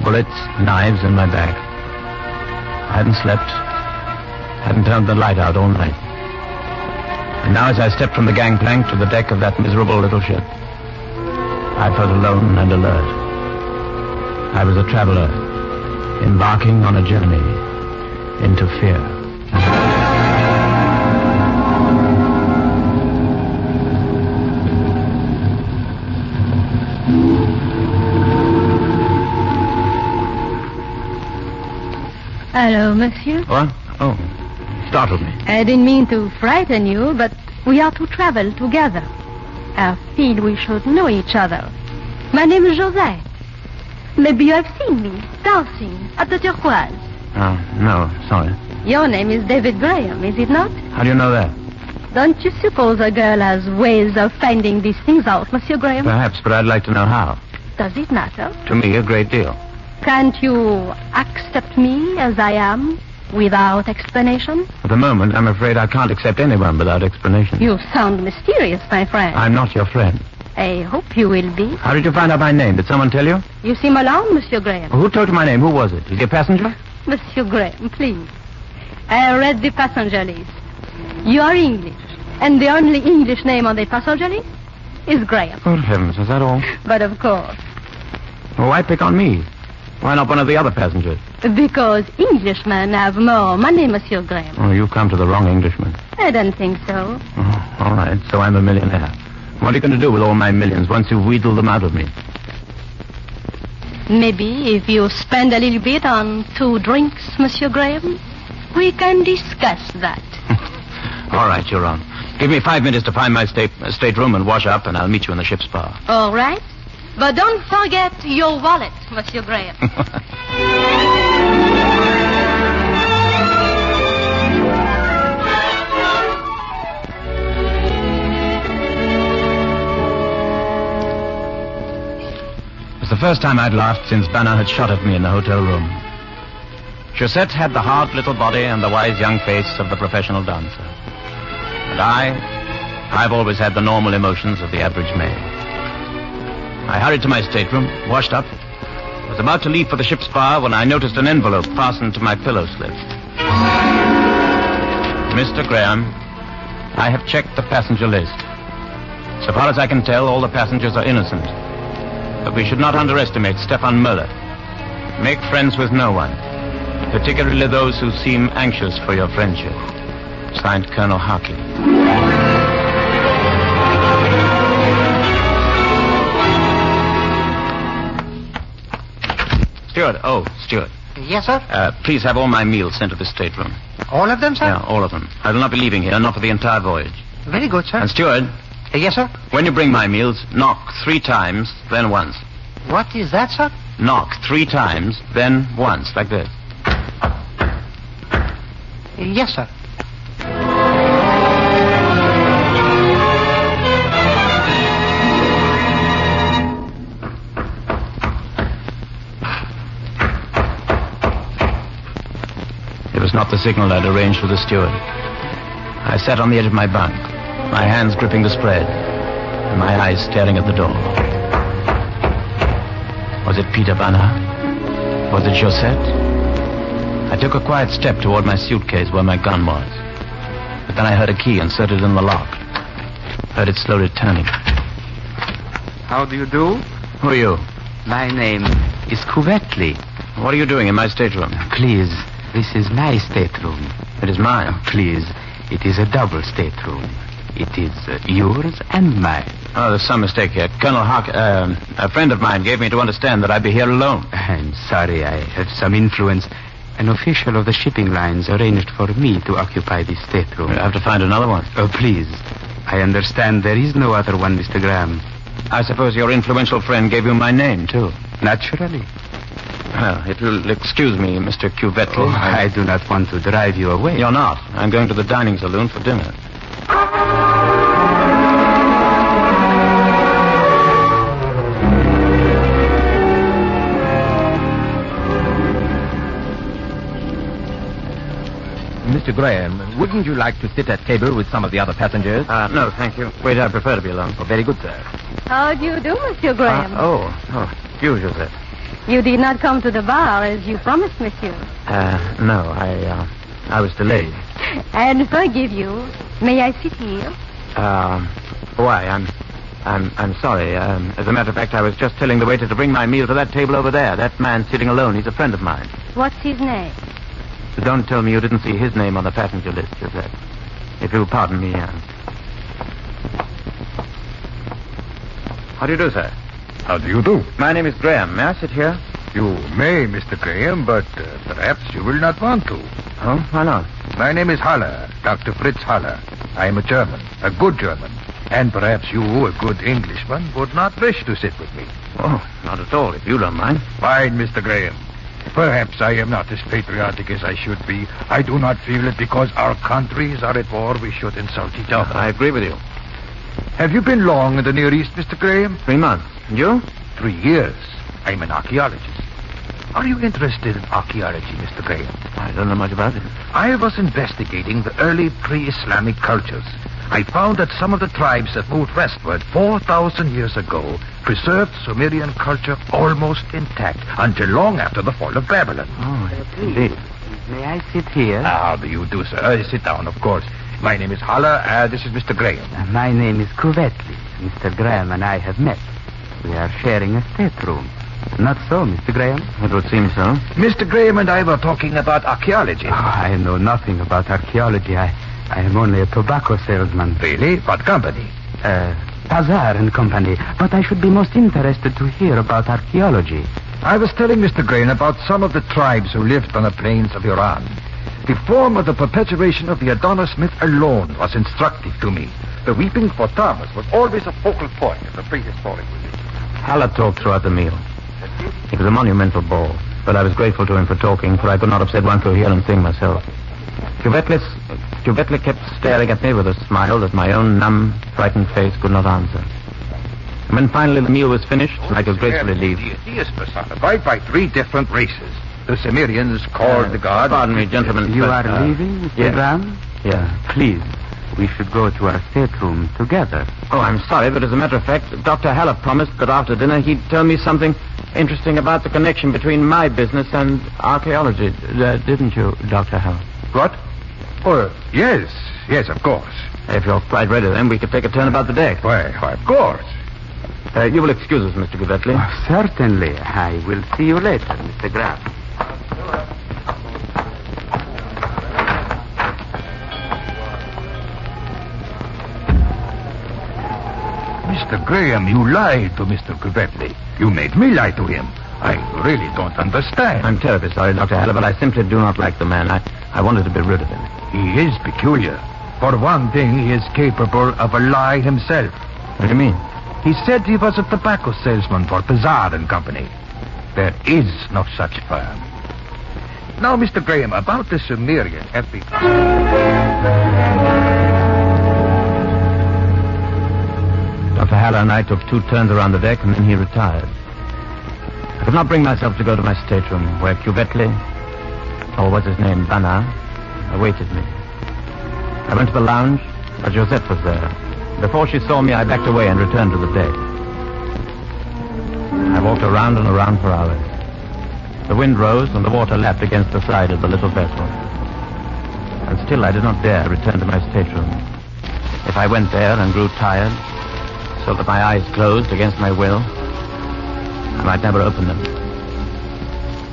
Bullets, knives in my bag. I hadn't slept. Hadn't turned the light out all night. And now as I stepped from the gangplank to the deck of that miserable little ship, I felt alone and alert. I was a traveler, embarking on a journey into fear. Hello, monsieur. What? Oh, startled me. I didn't mean to frighten you, but we are to travel together. I feel we should know each other. My name is Josette. Maybe you have seen me dancing at the Turquoise. Oh, no, sorry. Your name is David Graham, is it not? How do you know that? Don't you suppose a girl has ways of finding these things out, Monsieur Graham? Perhaps, but I'd like to know how. Does it matter? To me, a great deal. Can't you accept me as I am without explanation? At the moment, I'm afraid I can't accept anyone without explanation. You sound mysterious, my friend. I'm not your friend. I hope you will be. How did you find out my name? Did someone tell you? You seem alone, Monsieur Graham. Who told you my name? Who was it? Is he a passenger? Monsieur Graham, please. I read the passenger list. You are English, and the only English name on the passenger list is Graham. Good heavens, is that all? But of course. Well, why pick on me? Why not one of the other passengers? Because Englishmen have more money, Monsieur Graham. Oh, you've come to the wrong Englishman. I don't think so. Oh, all right, so I'm a millionaire. What are you going to do with all my millions once you've wheedled them out of me? Maybe if you spend a little bit on 2 drinks, Monsieur Graham, we can discuss that. All right, you're on. Give me 5 minutes to find my stateroom and wash up, and I'll meet you in the ship's bar. All right. But don't forget your wallet, Monsieur Graham. It was the first time I'd laughed since Banner had shot at me in the hotel room. Josette had the hard little body and the wise young face of the professional dancer. And I've always had the normal emotions of the average male. I hurried to my stateroom, washed up, was about to leave for the ship's bar when I noticed an envelope fastened to my pillow slip. Mr. Graham, I have checked the passenger list. So far as I can tell, all the passengers are innocent. But we should not underestimate Stefan Möller. Make friends with no one, particularly those who seem anxious for your friendship. Signed, Colonel Harkey. Steward. Yes, sir? Please have all my meals sent to the stateroom. All of them, sir? Yeah, all of them. I will not be leaving here, not for the entire voyage. Very good, sir. And steward. Yes, sir? When you bring my meals, knock 3 times, then once. What is that, sir? Knock 3 times, then once, like this. Yes, sir. It was not the signal I'd arranged with the steward. I sat on the edge of my bunk, my hands gripping the spread, and my eyes staring at the door. Was it Peter Banner? Was it Josette? I took a quiet step toward my suitcase where my gun was. But then I heard a key inserted in the lock. Heard it slowly turning. How do you do? Who are you? My name is Covetley. What are you doing in my stateroom? Please, this is my stateroom. It is mine. Please, it is a double stateroom. It is yours and mine. Oh, there's some mistake here. Colonel Hark, a friend of mine gave me to understand that I'd be here alone. I'm sorry, I have some influence. An official of the shipping lines arranged for me to occupy this stateroom. We'll have to find another one. Oh, please. I understand there is no other one, Mr. Graham. I suppose your influential friend gave you my name, too. Naturally. Well, it will excuse me, Mr. Covetley. Oh, I do not want to drive you away. You're not. I'm going to the dining saloon for dinner. Mr. Graham, wouldn't you like to sit at table with some of the other passengers? No, thank you. Wait, I prefer to be alone. Oh, very good, sir. How do you do, Monsieur Graham? You, Joseph. You did not come to the bar as you promised, Monsieur. No, I was delayed. And forgive you. May I sit here? Why, I'm sorry. As a matter of fact, I was just telling the waiter to bring my meal to that table over there. That man sitting alone, he's a friend of mine. What's his name? Don't tell me you didn't see his name on the passenger list, Joseph. If you'll pardon me, How do you do, sir? How do you do? My name is Graham. May I sit here? You may, Mr. Graham, but perhaps you will not want to. Oh, why not? My name is Haller, Dr. Fritz Haller. I am a German, a good German. And perhaps you, a good Englishman, would not wish to sit with me. Oh, not at all, if you don't mind. Fine, Mr. Graham. Perhaps I am not as patriotic as I should be. I do not feel that because our countries are at war, we should insult each other. I agree with you. Have you been long in the Near East, Mr. Graham? 3 months. And you? 3 years. I'm an archaeologist. Are you interested in archaeology, Mr. Graham? I don't know much about it. I was investigating the early pre-Islamic cultures. I found that some of the tribes that moved westward 4,000 years ago preserved Sumerian culture almost intact until long after the fall of Babylon. Oh, indeed. May I sit here? How do you do, sir? Sit down, of course. My name is Haller. This is Mr. Graham. My name is Covetli. Mr. Graham and I have met. We are sharing a stateroom. Not so, Mr. Graham? It would seem so. Mr. Graham and I were talking about archaeology. Oh, I know nothing about archaeology. I am only a tobacco salesman. Really? What company? Pazar and Company. But I should be most interested to hear about archaeology. I was telling Mr. Graham about some of the tribes who lived on the plains of Iran. The form of the perpetuation of the Adonis myth alone was instructive to me. The weeping for Thomas was always a focal point of the prehistoric religion. Haller talked throughout the meal. It was a monumental ball, but I was grateful to him for talking, for I could not have said one coherent thing myself. Cuvetli kept staring at me with a smile that my own numb, frightened face could not answer. And when finally the meal was finished, I could gracefully leave. Deity is personified by 3 different races. The Sumerians called the god... Pardon me, gentlemen. You are leaving, Mr. Graham? Yeah. Please, we should go to our stateroom together. Oh, I'm sorry, but as a matter of fact, Dr. Haller promised that after dinner he'd tell me something interesting about the connection between my business and archaeology. Didn't you, Dr. Haller? What? Oh, yes, of course. If you're quite ready, then we could take a turn about the deck. Why, of course. You will excuse us, Mr. Cuvetli. Oh, certainly. I will see you later, Mr. Graham. Mr. Graham, you lied to Mr. Cuvetli. You made me lie to him. I really don't understand. I'm terribly sorry, Dr. Haller, but I simply do not like the man. I wanted to be rid of him. He is peculiar. For one thing, he is capable of a lie himself. What do you mean? He said he was a tobacco salesman for Pazar and Company. There is no such firm. Now, Mr. Graham, about the Sumerian epic... Dr. Haller and I took 2 turns around the deck, and then he retired. I could not bring myself to go to my stateroom, where Cuvetli, or what's his name, Bana, awaited me. I went to the lounge, but Josette was there. Before she saw me, I backed away and returned to the deck. I walked around and around for hours. The wind rose, and the water lapped against the side of the little vessel. And still I did not dare return to my stateroom. If I went there and grew tired, so that my eyes closed against my will, I might never open them.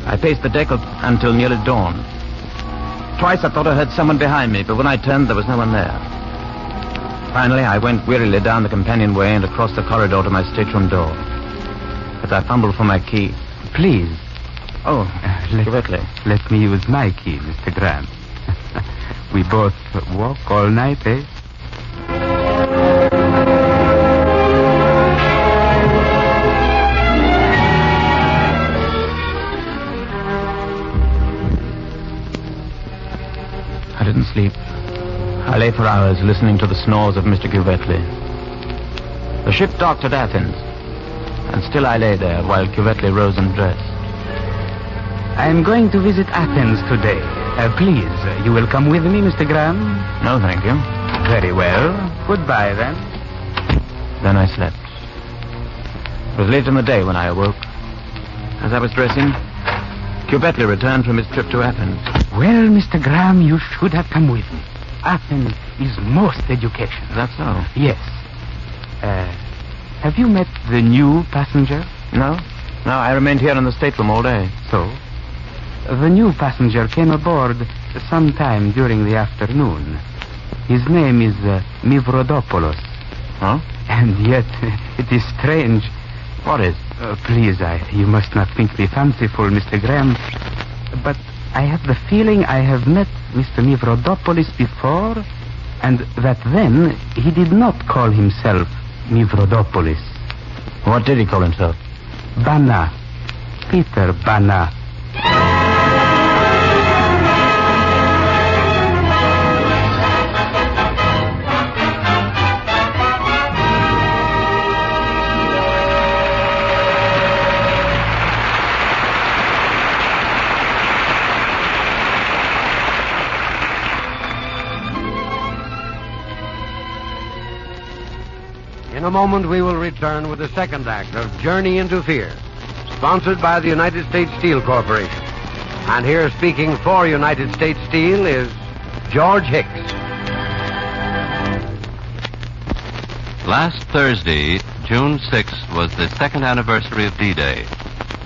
I paced the deck until nearly dawn. Twice I thought I heard someone behind me, but when I turned, there was no one there. Finally, I went wearily down the companionway and across the corridor to my stateroom door. As I fumbled for my key... Please. Oh, let me use my key, Mr. Graham. We both walk all night, eh? I didn't sleep. I lay for hours listening to the snores of Mr. Cuvetli. The ship docked at Athens, and still I lay there while Cuvetli rose and dressed. I am going to visit Athens today, Please, you will come with me, Mr. Graham? No, thank you. Very well. Goodbye, then. Then I slept. It was late in the day when I awoke. As I was dressing, Cubetley returned from his trip to Athens. Well, Mr. Graham, you should have come with me. Athens is most educational. Is that so? Yes. Have you met the new passenger? No. No, I remained here in the stateroom all day. So? The new passenger came aboard sometime during the afternoon. His name is Mivrodopoulos. Huh? And yet, it is strange. What is? Please, you must not think me fanciful, Mr. Graham. But I have the feeling I have met Mr. Mivrodopoulos before, and that then he did not call himself Mivrodopoulos. What did he call himself? Bana. Peter Bana. In a moment, we will return with the second act of Journey into Fear, sponsored by the United States Steel Corporation. And here speaking for United States Steel is George Hicks. Last Thursday, June 6th, was the second anniversary of D-Day.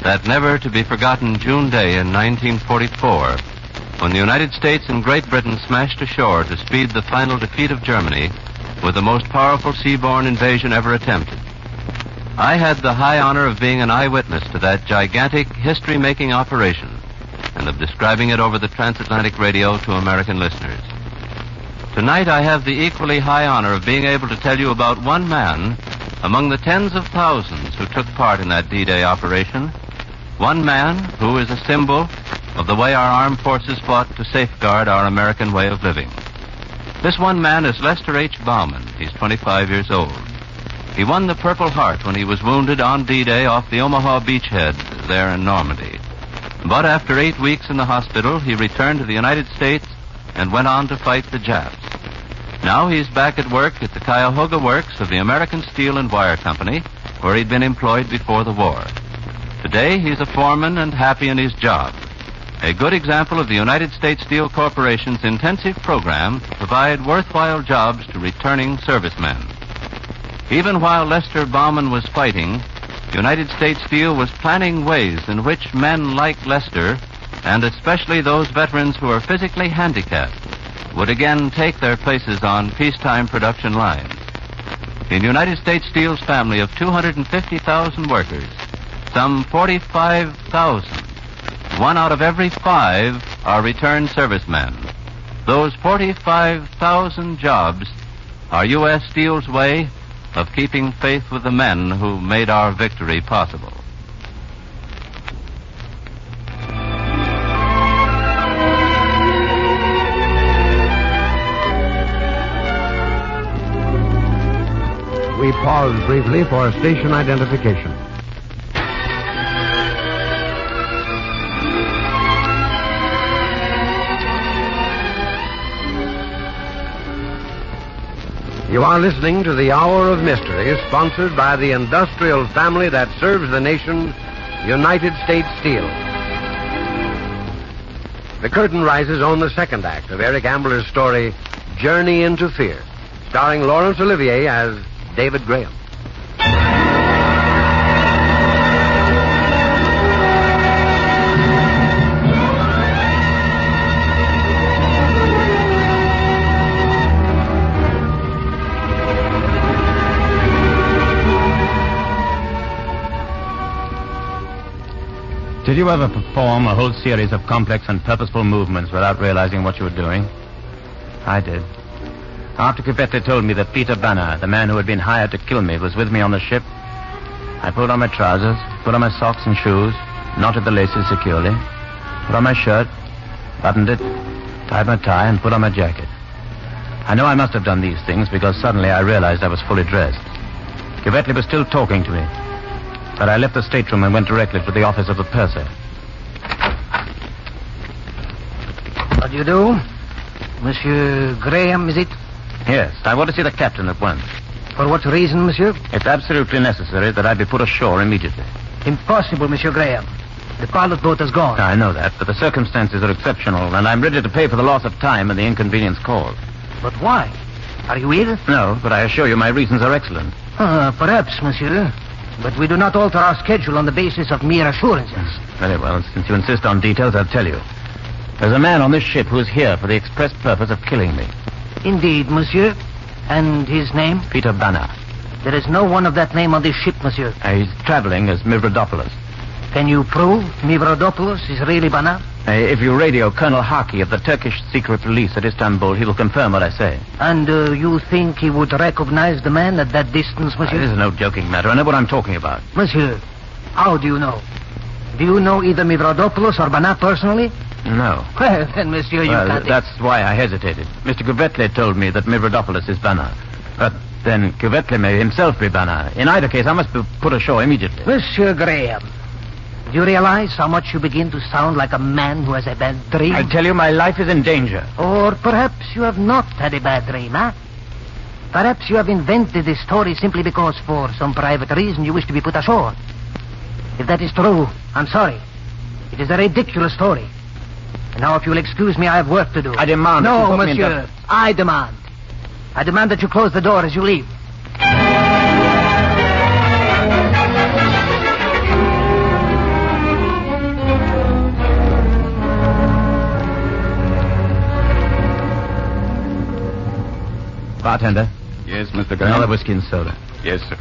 That never-to-be-forgotten June day in 1944, when the United States and Great Britain smashed ashore to speed the final defeat of Germany with the most powerful seaborne invasion ever attempted. I had the high honor of being an eyewitness to that gigantic history-making operation and of describing it over the transatlantic radio to American listeners. Tonight I have the equally high honor of being able to tell you about one man among the tens of thousands who took part in that D-Day operation, one man who is a symbol of the way our armed forces fought to safeguard our American way of living. This one man is Lester H. Bauman. He's 25 years old. He won the Purple Heart when he was wounded on D-Day off the Omaha beachhead there in Normandy. But after 8 weeks in the hospital, he returned to the United States and went on to fight the Japs. Now he's back at work at the Cuyahoga Works of the American Steel and Wire Company, where he'd been employed before the war. Today, he's a foreman and happy in his job. A good example of the United States Steel Corporation's intensive program to provide worthwhile jobs to returning servicemen. Even while Lester Bauman was fighting, United States Steel was planning ways in which men like Lester, and especially those veterans who are physically handicapped, would again take their places on peacetime production lines. In United States Steel's family of 250,000 workers, some 45,000, 1 out of every 5 are returned servicemen. Those 45,000 jobs are U.S. Steel's way of keeping faith with the men who made our victory possible. We pause briefly for station identification. You are listening to the Hour of Mystery, sponsored by the industrial family that serves the nation, United States Steel. The curtain rises on the second act of Eric Ambler's story, Journey into Fear, starring Laurence Olivier as David Graham. Did you ever perform a whole series of complex and purposeful movements without realizing what you were doing? I did. After Cubetley told me that Peter Bana, the man who had been hired to kill me, was with me on the ship, I pulled on my trousers, put on my socks and shoes, knotted the laces securely, put on my shirt, buttoned it, tied my tie, and put on my jacket. I know I must have done these things because suddenly I realized I was fully dressed. Cubetley was still talking to me, but I left the stateroom and went directly to the office of the purser. What do you do? Monsieur Graham, is it? Yes, I want to see the captain at once. For what reason, monsieur? It's absolutely necessary that I be put ashore immediately. Impossible, Monsieur Graham. The pilot boat has gone. I know that, but the circumstances are exceptional, and I'm ready to pay for the loss of time and the inconvenience caused. But why? Are you ill? No, but I assure you my reasons are excellent. Perhaps, monsieur. But we do not alter our schedule on the basis of mere assurances. Very well. Since you insist on details, I'll tell you. There's a man on this ship who is here for the express purpose of killing me. Indeed, monsieur. And his name? Peter Banner. There is no one of that name on this ship, monsieur. He's traveling as Mivrodopoulos. Can you prove Mivrodopoulos is really Banner? If you radio Colonel Haki of the Turkish secret police at Istanbul, he will confirm what I say. And you think he would recognize the man at that distance, monsieur? This is no joking matter. I know what I'm talking about. Monsieur, how do you know? Do you know either Mivrodopoulos or Banner personally? No. Well, then, monsieur, you can't... That's why I hesitated. Mr. Kuvetle told me that Mivrodopoulos is Banner. But then Kuvetle may himself be Banner. In either case, I must be put ashore immediately. Monsieur Graham, do you realize how much you begin to sound like a man who has a bad dream? I tell you, my life is in danger. Or perhaps you have not had a bad dream, huh? Perhaps you have invented this story simply because for some private reason you wish to be put ashore. If that is true, I'm sorry. It is a ridiculous story. And now, if you'll excuse me, I have work to do. I demand... No, monsieur. I demand. I demand that you close the door as you leave. Bartender. Yes, Mr. Graham? Another whiskey and soda. Yes, sir.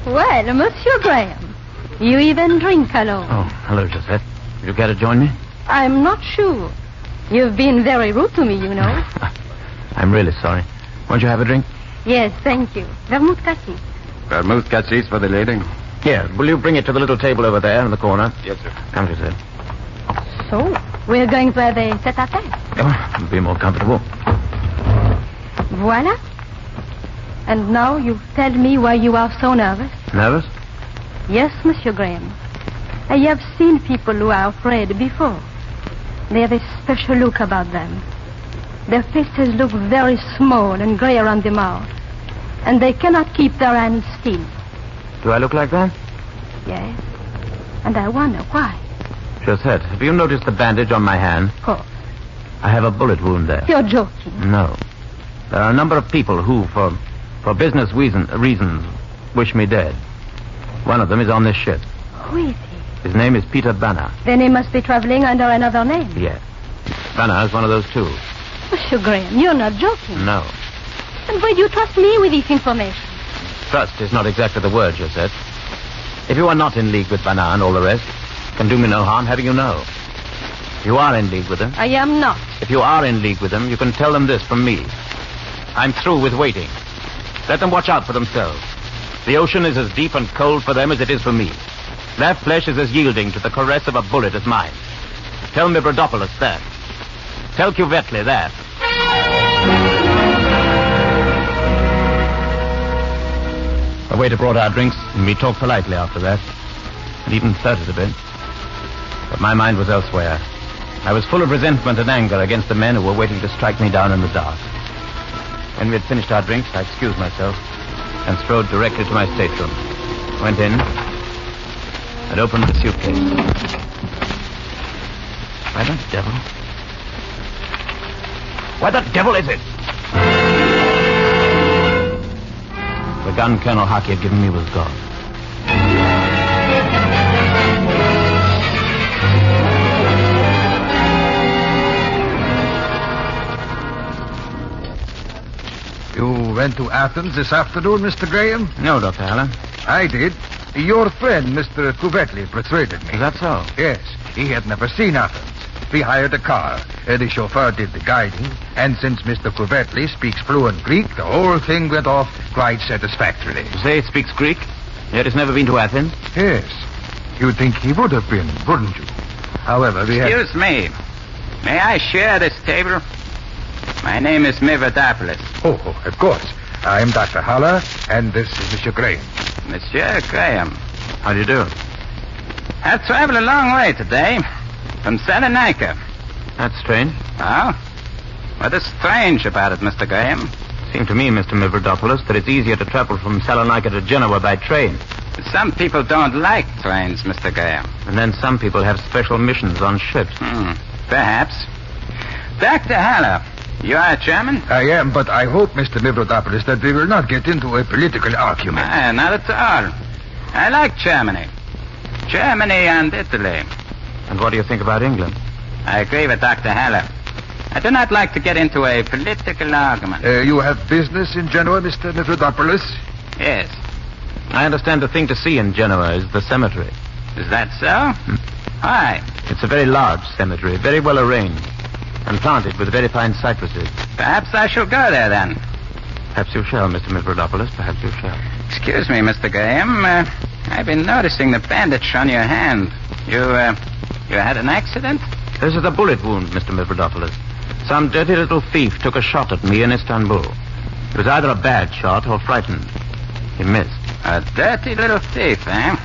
Well, Monsieur Graham, you even drink alone. Oh, hello, Josette. Would you care to join me? I'm not sure. You've been very rude to me, you know. I'm really sorry. Won't you have a drink? Yes, thank you. Vermouth cassis. Vermouth cassis for the lady? Here, will you bring it to the little table over there in the corner? Yes, sir. Come, Josette. So, we're going to have a tete-a-tete. Oh, it'll be more comfortable. Voila. And now you tell me why you are so nervous. Nervous? Yes, Monsieur Graham. I have seen people who are afraid before. They have a special look about them. Their faces look very small and gray around the mouth. And they cannot keep their hands still. Do I look like that? Yes. And I wonder why. Josette, have you noticed the bandage on my hand? Of course. I have a bullet wound there. You're joking. No. There are a number of people who, for business reasons, wish me dead. One of them is on this ship. Who is he? His name is Peter Banner. Then he must be traveling under another name. Yes. Banner is one of those too. Monsieur Graham, you're not joking. No. Then why do you trust me with this information? Trust is not exactly the word, Josette. If you are not in league with Banner and all the rest, it can do me no harm having you know. You are in league with them. I am not. If you are in league with them, you can tell them this from me. I'm through with waiting. Let them watch out for themselves. The ocean is as deep and cold for them as it is for me. Their flesh is as yielding to the caress of a bullet as mine. Tell Mivrodopoulos that. Tell Kuvetle that. The waiter brought our drinks, and we talked politely after that. And even flirted a bit. But my mind was elsewhere. I was full of resentment and anger against the men who were waiting to strike me down in the dark. When we had finished our drinks, I excused myself and strode directly to my stateroom. Went in and opened the suitcase. Why the devil? Why the devil is it? The gun Colonel Haki had given me was gone. You went to Athens this afternoon, Mr. Graham? No, Dr. Allen. I did. Your friend, Mr. Kuvetle, persuaded me. Is that so? Yes. He had never seen Athens. We hired a car. The chauffeur did the guiding. And since Mr. Kuvetle speaks fluent Greek, the whole thing went off quite satisfactorily. You say he speaks Greek? Yet he's never been to Athens? Yes. You'd think he would have been, wouldn't you? However, we had... Excuse me. May I share this table? My name is Mivrodopoulos. Oh, of course. I'm Dr. Haller, and this is Monsieur Graham. Monsieur Graham. How do you do? I've traveled a long way today. From Salonika. That's strange. Oh? What is strange about it, Mr. Graham? Seemed to me, Mr. Mavrodopoulos, that it's easier to travel from Salonika to Genoa by train. Some people don't like trains, Mr. Graham. And then some people have special missions on ships. Perhaps. Dr. Haller, you are a German? I am, but I hope, Mr. Mavrodopoulos, that we will not get into a political argument. Not at all. I like Germany. Germany and Italy. And what do you think about England? I agree with Dr. Haller. I do not like to get into a political argument. You have business in Genoa, Mr. Mavrodopoulos? Yes. I understand the thing to see in Genoa is the cemetery. Is that so? Why? It's a very large cemetery, very well arranged, and planted with very fine cypresses. Perhaps I shall go there, then. Perhaps you shall, Mr. Mavrodopoulos. Perhaps you shall. Excuse me, Mr. Graham. I've been noticing the bandage on your hand. You had an accident? This is a bullet wound, Mr. Mavrodopoulos. Some dirty little thief took a shot at me in Istanbul. It was either a bad shot or frightened. He missed. A dirty little thief, eh?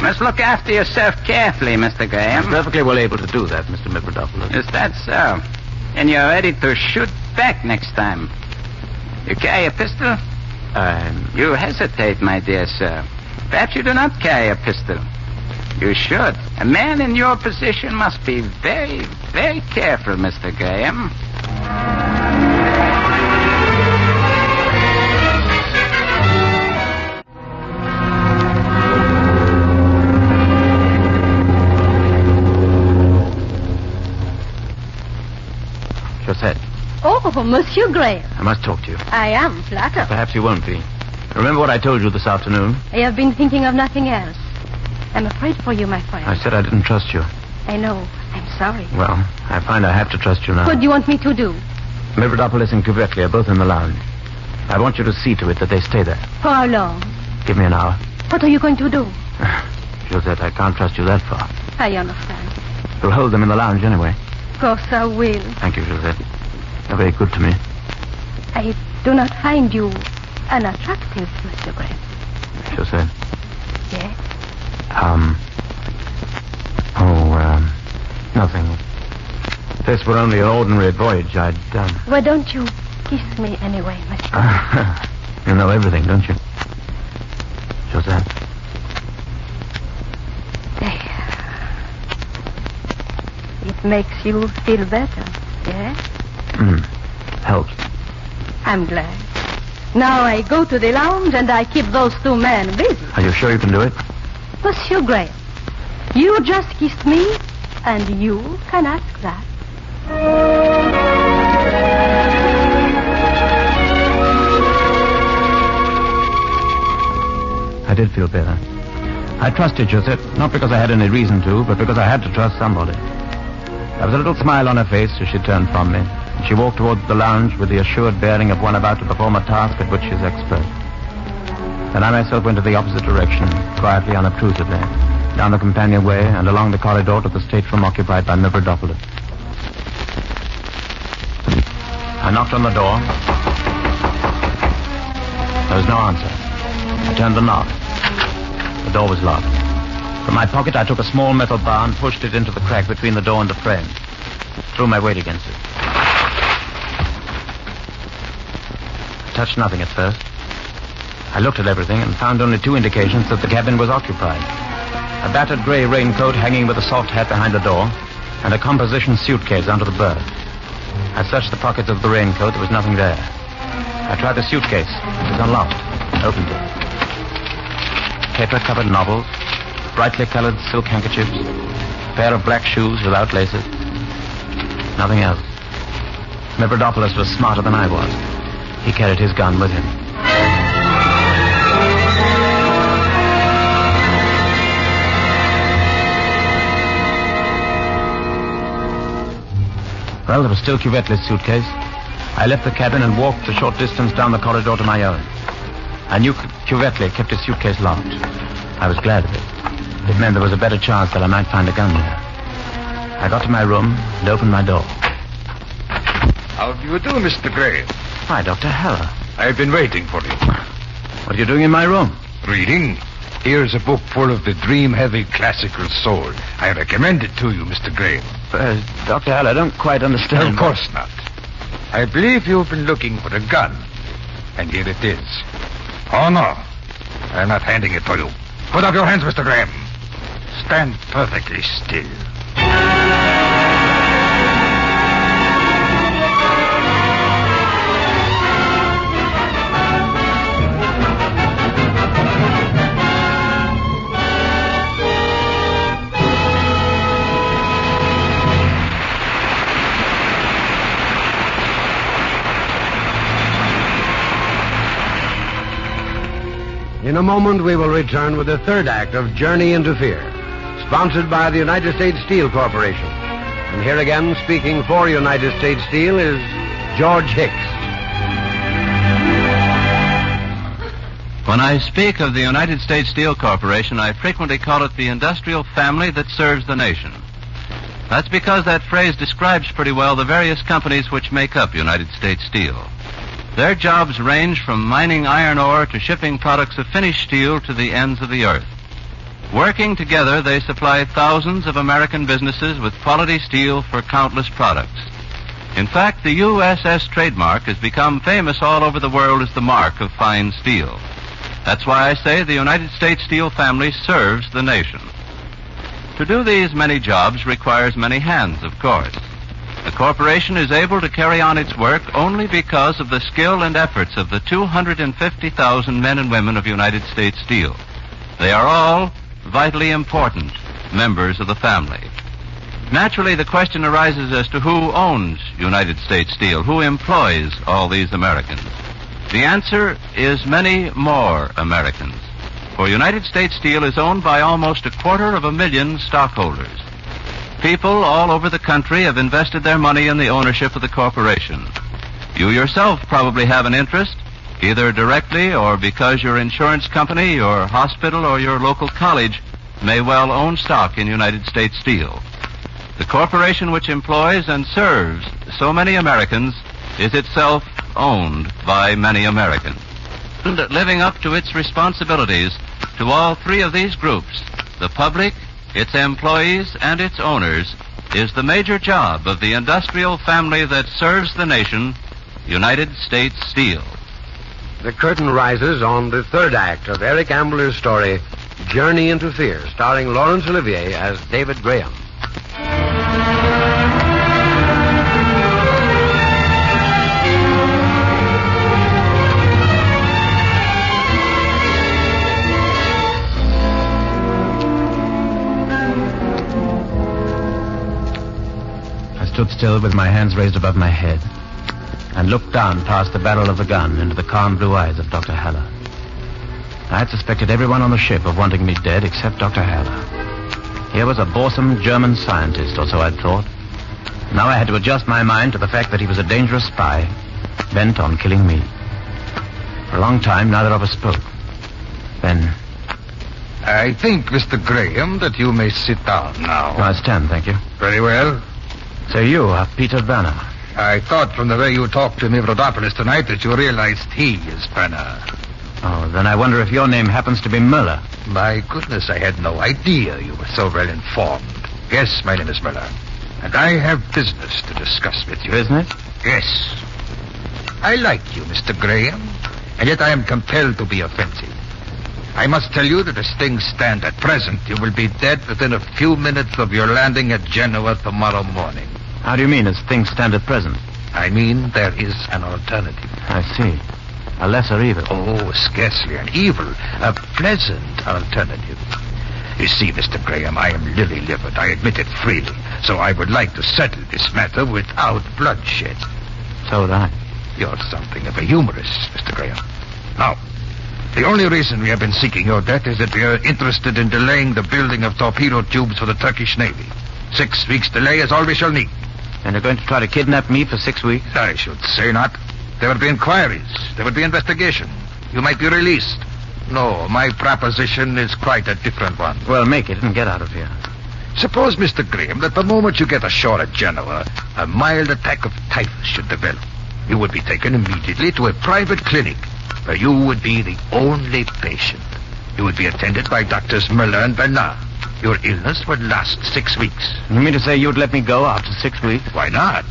Must look after yourself carefully, Mr. Graham. I'm perfectly well able to do that, Mr. Mavrodopoulos. Is that so? And you're ready to shoot back next time. You carry a pistol? You hesitate, my dear sir. Perhaps you do not carry a pistol. You should. A man in your position must be very, very careful, Mr. Graham. Josette. Oh, Monsieur Graham. I must talk to you. I am flattered. Perhaps you won't be. Remember what I told you this afternoon? I have been thinking of nothing else. I'm afraid for you, my friend. I said I didn't trust you. I know. I'm sorry. Well, I find I have to trust you now. What do you want me to do? Mavrodopoulos and Kuvekli are both in the lounge. I want you to see to it that they stay there. For how long? Give me an hour. What are you going to do? Josette, I can't trust you that far. I understand. You'll hold them in the lounge anyway. Of course I will. Thank you, Josette. You're very good to me. I do not find you unattractive, Mr. Graham. Josette. Yes? Nothing. If this were only an ordinary voyage, I'd, Why don't you kiss me anyway, Mr. Graham? You know everything, don't you? Josette. It makes you feel better, yes? Helps. I'm glad. Now I go to the lounge and I keep those two men busy. Are you sure you can do it? Monsieur Graham, you just kissed me, and you can ask that. I did feel better. I trusted Josette, not because I had any reason to, but because I had to trust somebody. There was a little smile on her face as she turned from me. She walked towards the lounge with the assured bearing of one about to perform a task at which she is expert. Then I myself went to the opposite direction, quietly, unobtrusively, down the companionway and along the corridor to the stateroom occupied by Mavrodopoulos. I knocked on the door. There was no answer. I turned the knob. The door was locked. From my pocket, I took a small metal bar and pushed it into the crack between the door and the frame. Threw my weight against it. I touched nothing at first. I looked at everything and found only two indications that the cabin was occupied. A battered gray raincoat hanging with a soft hat behind the door, and a composition suitcase under the berth. I searched the pockets of the raincoat. There was nothing there. I tried the suitcase. It was unlocked. Opened it. Paper-covered novels, brightly colored silk handkerchiefs, a pair of black shoes without laces. Nothing else. Mavrodopoulos was smarter than I was. He carried his gun with him. Well, there was still Kuvekli's suitcase. I left the cabin and walked a short distance down the corridor to my own. I knew Kuvekli kept his suitcase locked. I was glad of it. It meant there was a better chance that I might find a gun there. I got to my room and opened my door. How do you do, Mr. Gray? Hi, Dr. Heller. I've been waiting for you. What are you doing in my room? Reading. Here's a book full of the dream-heavy classical soul. I recommend it to you, Mr. Graham. Dr. Hall, I don't quite understand. Of course not. I believe you've been looking for a gun. And here it is. Oh, no. I'm not handing it to you. Put up your hands, Mr. Graham. Stand perfectly still. In a moment, we will return with the third act of Journey into Fear, sponsored by the United States Steel Corporation. And here again, speaking for United States Steel, is George Hicks. When I speak of the United States Steel Corporation, I frequently call it the industrial family that serves the nation. That's because that phrase describes pretty well the various companies which make up United States Steel. Their jobs range from mining iron ore to shipping products of finished steel to the ends of the earth. Working together, they supply thousands of American businesses with quality steel for countless products. In fact, the USS trademark has become famous all over the world as the mark of fine steel. That's why I say the United States Steel family serves the nation. To do these many jobs requires many hands, of course. The corporation is able to carry on its work only because of the skill and efforts of the 250,000 men and women of United States Steel. They are all vitally important members of the family. Naturally, the question arises as to who owns United States Steel, who employs all these Americans. The answer is many more Americans, for United States Steel is owned by almost 250,000 stockholders. People all over the country have invested their money in the ownership of the corporation. You yourself probably have an interest, either directly or because your insurance company, your hospital, or your local college may well own stock in United States Steel. The corporation which employs and serves so many Americans is itself owned by many Americans. Living up to its responsibilities to all three of these groups, the public, its employees, and its owners, is the major job of the industrial family that serves the nation, United States Steel. The curtain rises on the third act of Eric Ambler's story, Journey into Fear, starring Laurence Olivier as David Graham. I stood still with my hands raised above my head and looked down past the barrel of the gun into the calm blue eyes of Dr. Haller. I had suspected everyone on the ship of wanting me dead except Dr. Haller. Here was a boresome German scientist, or so I'd thought. Now I had to adjust my mind to the fact that he was a dangerous spy, bent on killing me. For a long time, neither of us spoke. Then... I think, Mr. Graham, that you may sit down now. I stand, thank you. Very well. So you are Peter Banner. I thought from the way you talked to Mavrodopoulos tonight that you realized he is Banner. Oh, then I wonder if your name happens to be Muller. My goodness, I had no idea you were so well informed. Yes, my name is Muller. And I have business to discuss with you. Business? Yes. I like you, Mr. Graham, and yet I am compelled to be offensive. I must tell you that as things stand at present, you will be dead within a few minutes of your landing at Genoa tomorrow morning. How do you mean, as things stand at present? I mean, there is an alternative. I see. A lesser evil. Oh, scarcely an evil. A pleasant alternative. You see, Mr. Graham, I am lily-livered. I admit it freely. So I would like to settle this matter without bloodshed. So would I. You're something of a humorist, Mr. Graham. Now, the only reason we have been seeking your death is that we are interested in delaying the building of torpedo tubes for the Turkish Navy. 6 weeks delay is all we shall need. And you're going to try to kidnap me for 6 weeks? I should say not. There would be inquiries. There would be investigation. You might be released. No, my proposition is quite a different one. Well, make it and get out of here. Suppose, Mr. Graham, that the moment you get ashore at Genoa, a mild attack of typhus should develop. You would be taken immediately to a private clinic where you would be the only patient. You would be attended by Doctors Muller and Bernard. Your illness would last 6 weeks. You mean to say you'd let me go after 6 weeks? Why not?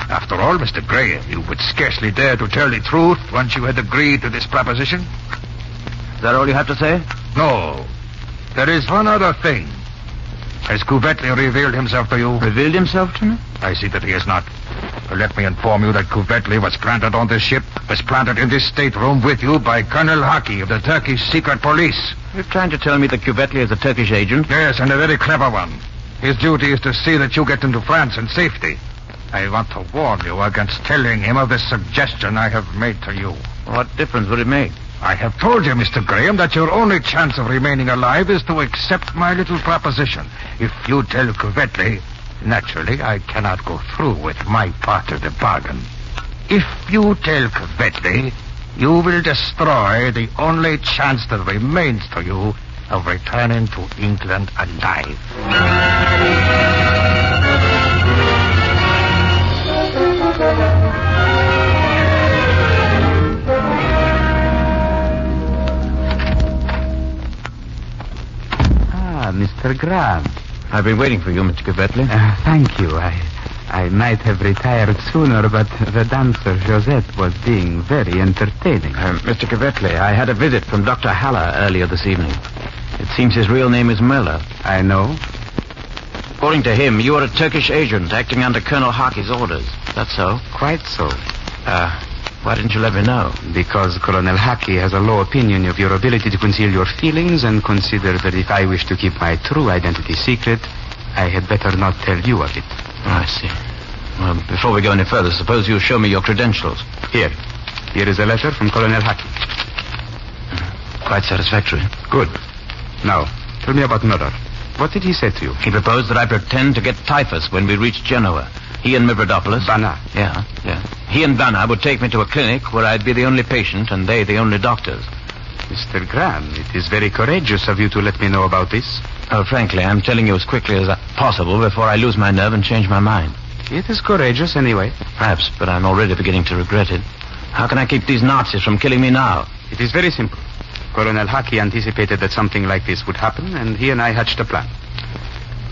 After all, Mr. Graham, you would scarcely dare to tell the truth once you had agreed to this proposition. Is that all you have to say? No. There is one other thing. Has Couvetley revealed himself to you? Revealed himself to me? I see that he has not. Let me inform you that Couvetley was planted on this ship, was planted in this stateroom with you by Colonel Haki of the Turkish secret police. You're trying to tell me that Couvetley is a Turkish agent? Yes, and a very clever one. His duty is to see that you get into France in safety. I want to warn you against telling him of the suggestion I have made to you. What difference would it make? I have told you, Mr. Graham, that your only chance of remaining alive is to accept my little proposition. If you tell Couvetley, naturally, I cannot go through with my part of the bargain. If you tell Couvetley, you will destroy the only chance that remains to you of returning to England alive. Mr. Graham. I've been waiting for you, Mr. Couvetley. Thank you. I might have retired sooner, but the dancer Josette was being very entertaining. Mr. Couvetley, I had a visit from Dr. Haller earlier this evening. It seems his real name is Muller. I know. According to him, you are a Turkish agent acting under Colonel Haki's orders. That's so? Quite so. Why didn't you let me know? Because Colonel Haki has a low opinion of your ability to conceal your feelings and considered that if I wish to keep my true identity secret, I had better not tell you of it. I see. Well, before we go any further, suppose you show me your credentials. Here is a letter from Colonel Haki. Quite satisfactory. Good. Now, tell me about Muller. What did he say to you? He proposed that I pretend to get typhus when we reach Genoa. He and Mavrodopoulos. Bana. Yeah. He and Bana would take me to a clinic where I'd be the only patient and they the only doctors. Mr. Graham, it is very courageous of you to let me know about this. Oh, frankly, I'm telling you as quickly as possible before I lose my nerve and change my mind. It is courageous anyway. Perhaps, but I'm already beginning to regret it. How can I keep these Nazis from killing me now? It is very simple. Colonel Haki anticipated that something like this would happen, and he and I hatched a plan.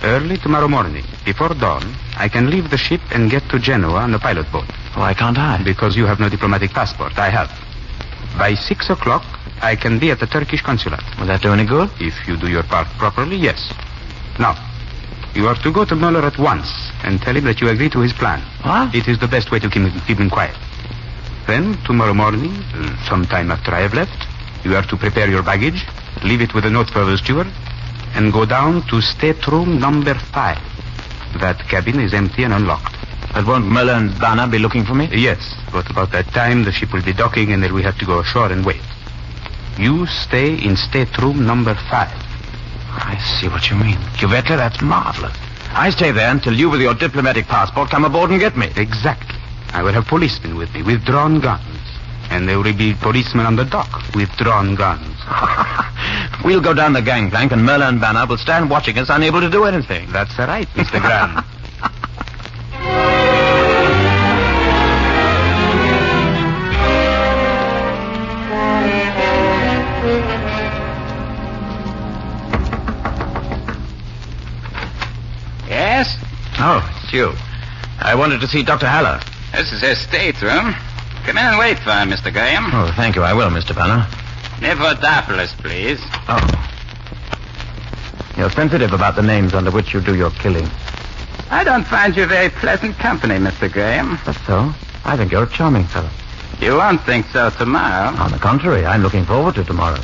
Early tomorrow morning, before dawn, I can leave the ship and get to Genoa on a pilot boat. Why can't I? Because you have no diplomatic passport. I have. By 6 o'clock, I can be at the Turkish consulate. Will that do any good? If you do your part properly, yes. Now, you are to go to Muller at once and tell him that you agree to his plan. What? It is the best way to keep him quiet. Then, tomorrow morning, sometime after I have left, you are to prepare your baggage, leave it with a note for the steward, and go down to stateroom number 5. That cabin is empty and unlocked. But won't Muller and Bana be looking for me? Yes, but about that time, the ship will be docking and then we have to go ashore and wait. You stay in stateroom number 5. I see what you mean. Couvetley, that's marvelous. I stay there until you with your diplomatic passport come aboard and get me. Exactly. I will have policemen with me with drawn guns. And there will be policemen on the dock with drawn guns. We'll go down the gangplank and Muller and Bana will stand watching us, unable to do anything. That's right, Mr. Graham. Yes? Oh, it's you. I wanted to see Dr. Haller. This is his stateroom. Come in and wait for him, Mr. Graham. Oh, thank you. I will, Mr. Bana. Mavrodopoulos, please. Oh. You're sensitive about the names under which you do your killing. I don't find you very pleasant company, Mr. Graham. That's so. I think you're a charming fellow. You won't think so tomorrow. On the contrary, I'm looking forward to tomorrow.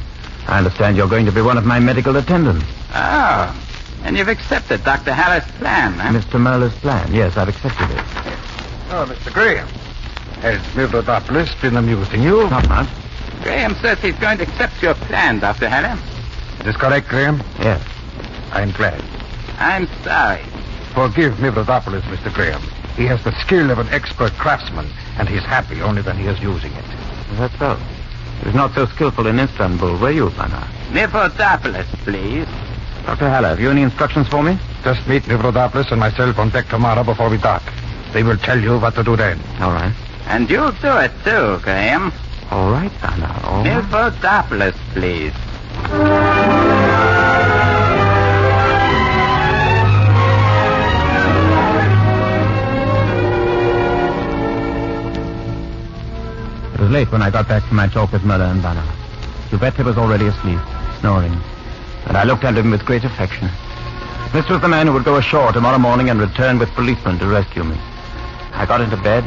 I understand you're going to be one of my medical attendants. Oh. And you've accepted Dr. Haller's plan, huh? Mr. Mueller's plan. Yes, I've accepted it. Oh, Mr. Graham. Has Mavrodopoulos been amusing you? Not much. Graham says he's going to accept your plan, Dr. Haller. Is this correct, Graham? Yes. I'm glad. I'm sorry. Forgive Mavrodopoulos, Mr. Graham. He has the skill of an expert craftsman, and he's happy only when he is using it. Is that so? He was not so skillful in Istanbul, were you, Bana? Mavrodopoulos, please. Dr. Haller, have you any instructions for me? Just meet Mavrodopoulos and myself on deck tomorrow before we dock. They will tell you what to do then. All right. And you'll do it, too, Graham. All right, Bana. All right. Mavrodopoulos, please. It was late when I got back from my talk with Möller and Banner. Giuseppe was already asleep, snoring, and I looked at him with great affection. This was the man who would go ashore tomorrow morning and return with policemen to rescue me. I got into bed,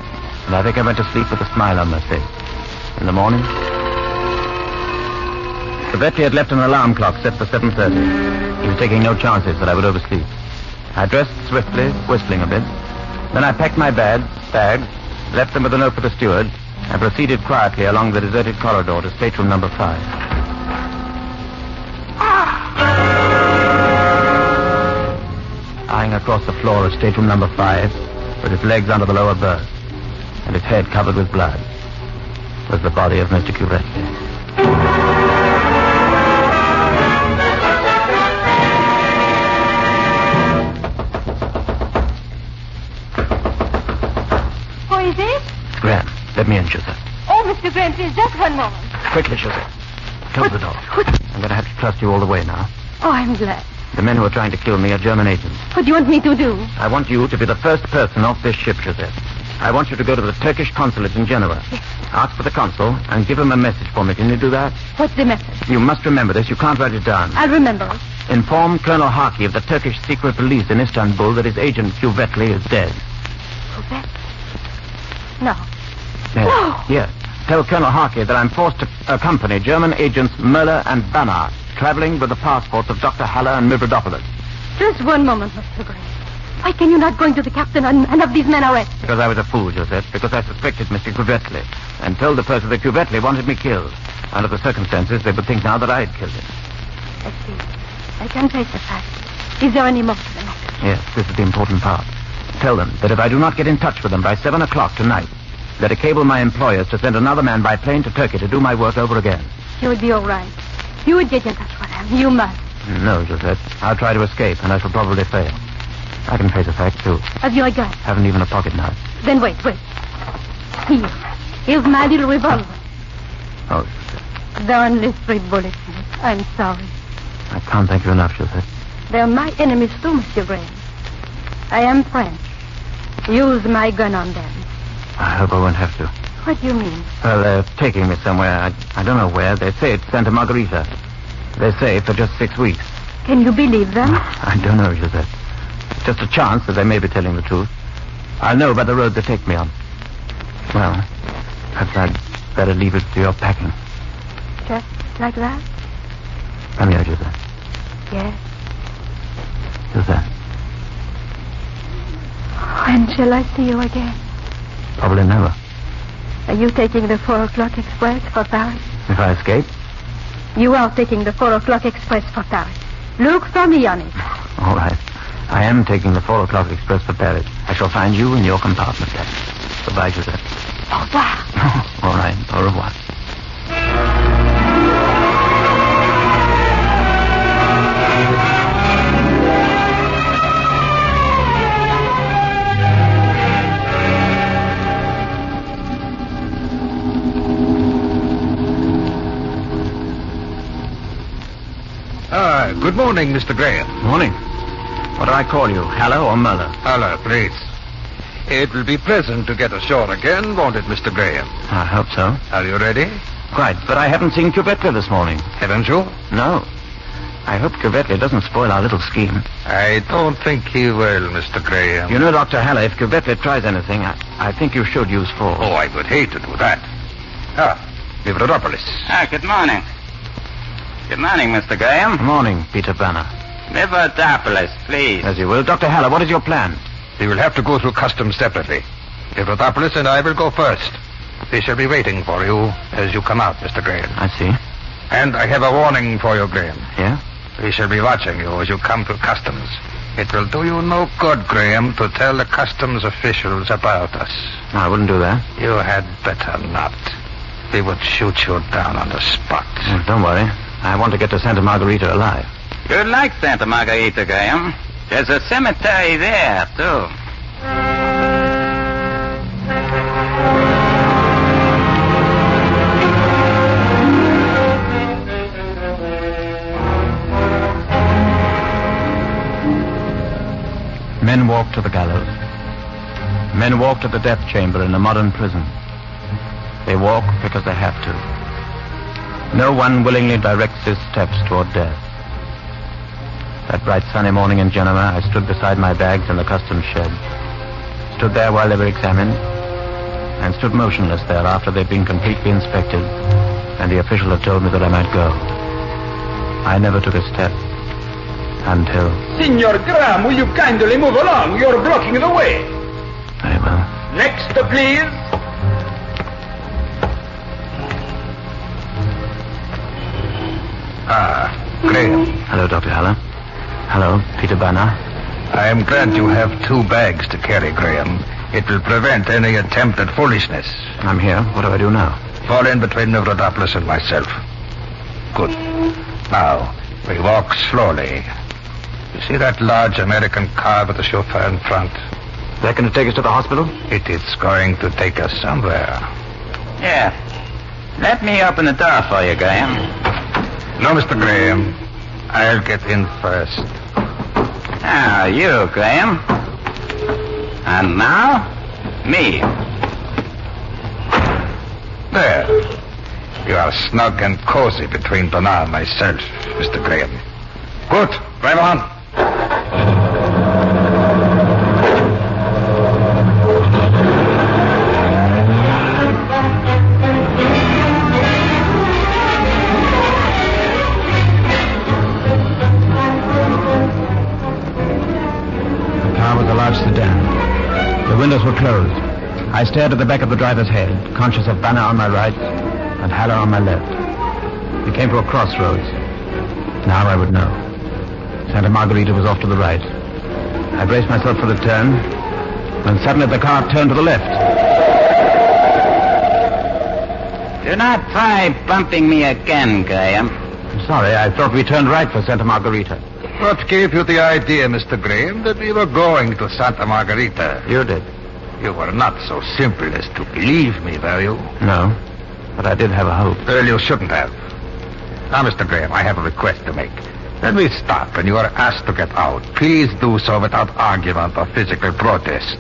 and I think I went to sleep with a smile on my face. In the morning, Giuseppe had left an alarm clock set for 7:30. He was taking no chances that I would oversleep. I dressed swiftly, whistling a bit. Then I packed my bags, left them with a note for the steward, and proceeded quietly along the deserted corridor to stateroom number 5. Lying across the floor of stateroom number 5, with his legs under the lower berth, and his head covered with blood, was the body of Mr. Cuvetli. Who is it? Graham, let me in, Joseph. Oh, Mr. Graham, please, just one moment. Quickly, Joseph. Close the door. I'm going to have to trust you all the way now. Oh, I'm glad. The men who are trying to kill me are German agents. What do you want me to do? I want you to be the first person off this ship, Joseph. I want you to go to the Turkish consulate in Geneva. Yes. Ask for the consul and give him a message for me. Can you do that? What's the message? You must remember this. You can't write it down. I'll remember. Inform Colonel Harkey of the Turkish secret police in Istanbul that his agent Cuvetli is dead. Cuvetli? No. Yes. No. Yes. Tell Colonel Harkey that I'm forced to accompany German agents Möller and Banner, traveling with the passports of Dr. Haller and Mavrodopoulos. Just one moment, Mr. Graham. Why can you not go into the captain and have these men arrested? Because I was a fool, Joseph. Because I suspected Mr. Cuvetli and told the person that Cuvetli wanted me killed. Under the circumstances, they would think now that I had killed him. I see. I can face the fact. Is there any more to the matter? Yes, this is the important part. Tell them that if I do not get in touch with them by 7 o'clock tonight, that I cable my employers to send another man by plane to Turkey to do my work over again. You would be all right. You would get in touch with them. You must. No, Joseph. I'll try to escape, and I shall probably fail. I can face a fact, too. Have you a gun? Haven't even a pocket knife. Then wait. Here. Here's my little revolver. Oh, There are only 3 bullets in it. I'm sorry. I can't thank you enough, Joseph. They're my enemies too, Monsieur Graham. I am French. Use my gun on them. I hope I won't have to. What do you mean? Well, they're taking me somewhere. I don't know where. They say it's Santa Margarita. They say for just 6 weeks. Can you believe them? I don't know, Joseph. It's just a chance that they may be telling the truth. I'll know by the road they take me on. Well, perhaps I'd better leave it to your packing. Just like that? Come here, Joseph. Yes. Joseph. When shall I see you again? Probably never. Are you taking the 4 o'clock express for Paris? If I escape? You are taking the 4 o'clock express for Paris. Look for me on it. All right. I am taking the 4 o'clock express for Paris. I shall find you in your compartment then. Goodbye, Joseph. Au revoir. All right. Au revoir. Good morning, Mr. Graham. Morning. What do I call you, Haller or Möller? Haller, please. It will be pleasant to get ashore again, won't it, Mr. Graham? I hope so. Are you ready? Quite, but I haven't seen Cuvetli this morning. Haven't you? No. I hope Cuvetli doesn't spoil our little scheme. I don't think he will, Mr. Graham. You know, Dr. Haller, if Cuvetli tries anything, I think you should use force. Oh, I would hate to do that. Mavrodopoulos. Good morning. Good morning, Mr. Graham. Good morning, Peter Banner. Mavrodopoulos, please. As you will. Dr. Haller, what is your plan? You will have to go through customs separately. Mavrodopoulos and I will go first. They shall be waiting for you as you come out, Mr. Graham. I see. And I have a warning for you, Graham. Yeah? We shall be watching you as you come through customs. It will do you no good, Graham, to tell the customs officials about us. No, I wouldn't do that. You had better not. They would shoot you down on the spot. Don't worry. I want to get to Santa Margarita alive. You'd like Santa Margarita, Graham. There's a cemetery there, too. to the gallows. Men walk to the death chamber in a modern prison. They walk because they have to. No one willingly directs his steps toward death. That bright sunny morning in Geneva, I stood beside my bags in the customs shed. Stood there while they were examined, and stood motionless there after they'd been completely inspected, and the official had told me that I might go. I never took a step until... Signor Graham, will you kindly move along? You're blocking the way. Very well. Next, please. Graham. Hello, Dr. Haller. Hello, Peter Banner. I am glad you have 2 bags to carry, Graham. It will prevent any attempt at foolishness. I'm here. What do I do now? Fall in between Mavrodopoulos and myself. Good. Now, we walk slowly. You see that large American car with the chauffeur in front? That going to take us to the hospital? It is going to take us somewhere. Yeah. Let me open the door for you, Graham. No, Mr. Graham. I'll get in first. Now, you, Graham. And now, me. There. You are snug and cozy between Bernard and myself, Mr. Graham. Good. Drive on. Sedan. The windows were closed. I stared at the back of the driver's head, conscious of Banner on my right and Haller on my left. We came to a crossroads. Now I would know. Santa Margarita was off to the right. I braced myself for the turn, when suddenly the car turned to the left. Do not try bumping me again, Graham. I'm sorry, I thought we turned right for Santa Margarita. What gave you the idea, Mr. Graham, that we were going to Santa Margarita? You did. You were not so simple as to believe me, were you? No, but I did have a hope. Well, you shouldn't have. Now, Mr. Graham, I have a request to make. When we stop and you are asked to get out, please do so without argument or physical protest.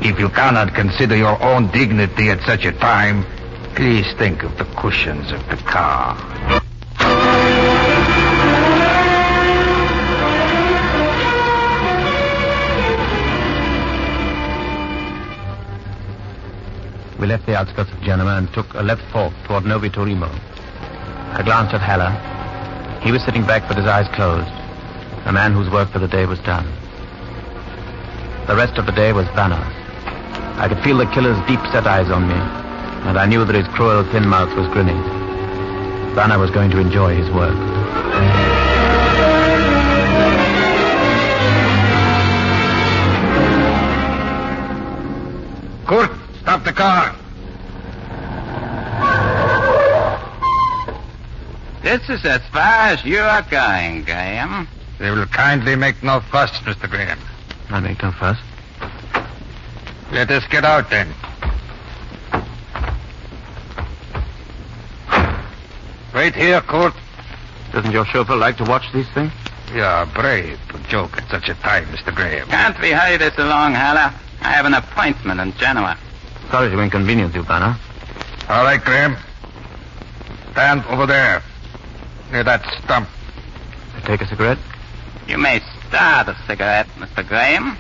If you cannot consider your own dignity at such a time, please think of the cushions of the car. We left the outskirts of Geneva and took a left fork toward Novi Torimo. I glanced at Haller. He was sitting back with his eyes closed, a man whose work for the day was done. The rest of the day was Banner's. I could feel the killer's deep-set eyes on me, and I knew that his cruel, thin mouth was grinning. Banner was going to enjoy his work. Kurt, stop the car. This is as far as you are going, Graham. They will kindly make no fuss, Mr. Graham. I make no fuss. Let us get out, then. Wait here, Kurt. Doesn't your chauffeur like to watch these things? You are brave to joke at such a time, Mr. Graham. Can't we hurry this along, Haller? I have an appointment in Genoa. Sorry to inconvenience you, Banner. All right, Graham. Stand over there, near that stump. Take a cigarette? You may start a cigarette, Mr. Graham.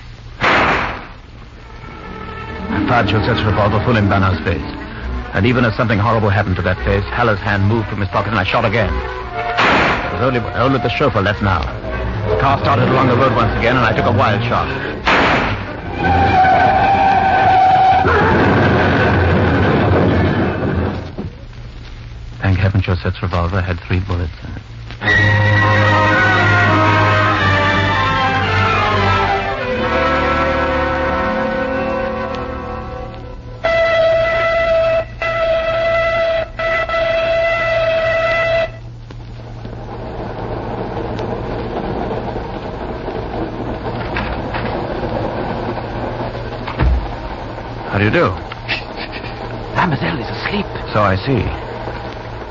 I fired Josette's revolver full in Banner's face. And even as something horrible happened to that face, Haller's hand moved from his pocket and I shot again. It was only the chauffeur left now. The car started along the road once again and I took a wild shot. Thank heaven Josette's revolver had 3 bullets in it. How do you do? Mademoiselle is asleep. So I see.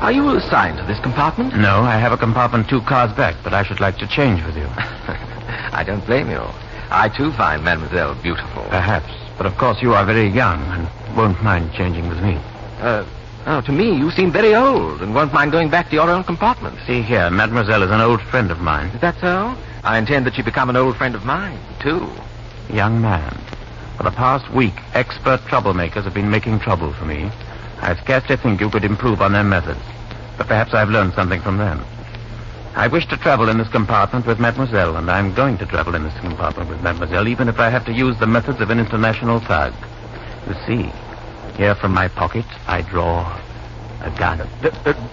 Are you assigned to this compartment? No, I have a compartment 2 cars back, but I should like to change with you. I don't blame you. I, too, find Mademoiselle beautiful. Perhaps. But of course you are very young and won't mind changing with me. To me, you seem very old and won't mind going back to your own compartment. See here, Mademoiselle is an old friend of mine. Is that so? I intend that you become an old friend of mine, too. Young man, for the past week, expert troublemakers have been making trouble for me. I scarcely think you could improve on their methods. But perhaps I've learned something from them. I wish to travel in this compartment with Mademoiselle, and I'm going to travel in this compartment with Mademoiselle, even if I have to use the methods of an international thug. You see, here from my pocket, I draw a gun.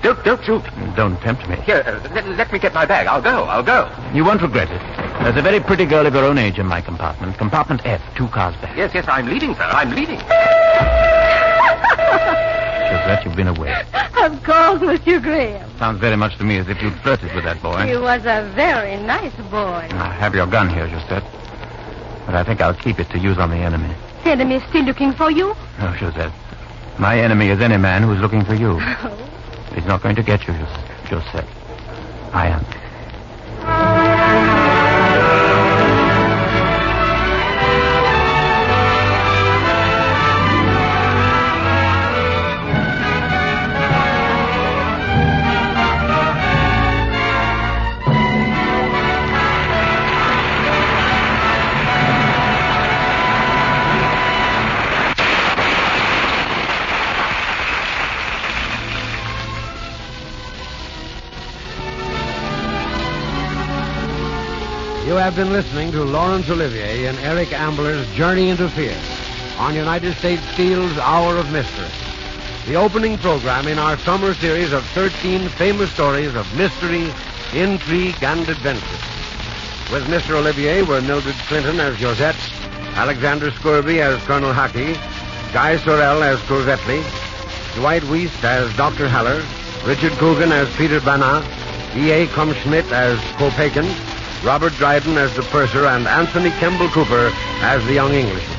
Don't shoot. Don't tempt me. Here, let me get my bag. I'll go. You won't regret it. There's a very pretty girl of your own age in my compartment. Compartment F, 2 cars back. Yes, I'm leading, sir. I'm leading. Josette, you've been away. Of course, Monsieur Graham. Sounds very much to me as if you'd flirted with that boy. He was a very nice boy. I have your gun here, Josette. But I think I'll keep it to use on the enemy. The enemy is still looking for you? No, Josette. My enemy is any man who's looking for you. He's not going to get you, Josette. I am. You have been listening to Laurence Olivier and Eric Ambler's Journey into Fear on United States Steel's Hour of Mystery, the opening program in our summer series of 13 famous stories of mystery, intrigue, and adventure. With Mr. Olivier were Mildred Clinton as Josette, Alexander Scurby as Colonel Hackey, Guy Sorel as Cosetely, Dwight Wiest as Dr. Haller, Richard Coogan as Peter Banat, E.A. Krumschmidt as Kopeken, Robert Dryden as the purser, and Anthony Kemble Cooper as the young Englishman.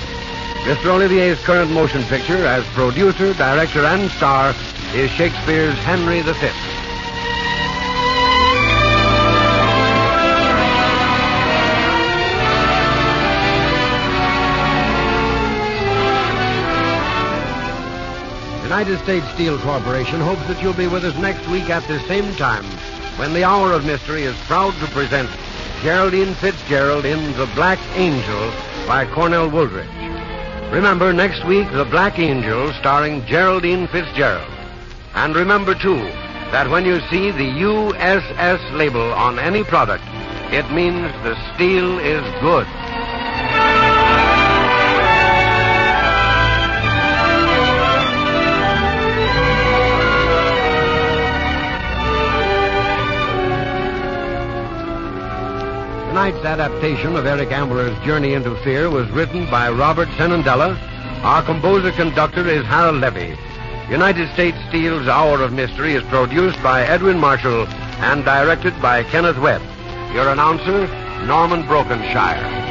Mr. Olivier's current motion picture as producer, director, and star is Shakespeare's Henry V. United States Steel Corporation hopes that you'll be with us next week at the same time when the Hour of Mystery is proud to present Geraldine Fitzgerald in The Black Angel by Cornell Woolridge. Remember, next week, The Black Angel starring Geraldine Fitzgerald. And remember, too, that when you see the USS label on any product, it means the steel is good. Tonight's adaptation of Eric Ambler's Journey into Fear was written by Robert Senandela. Our composer-conductor is Harold Levy. United States Steel's Hour of Mystery is produced by Edwin Marshall and directed by Kenneth Webb. Your announcer, Norman Brokenshire.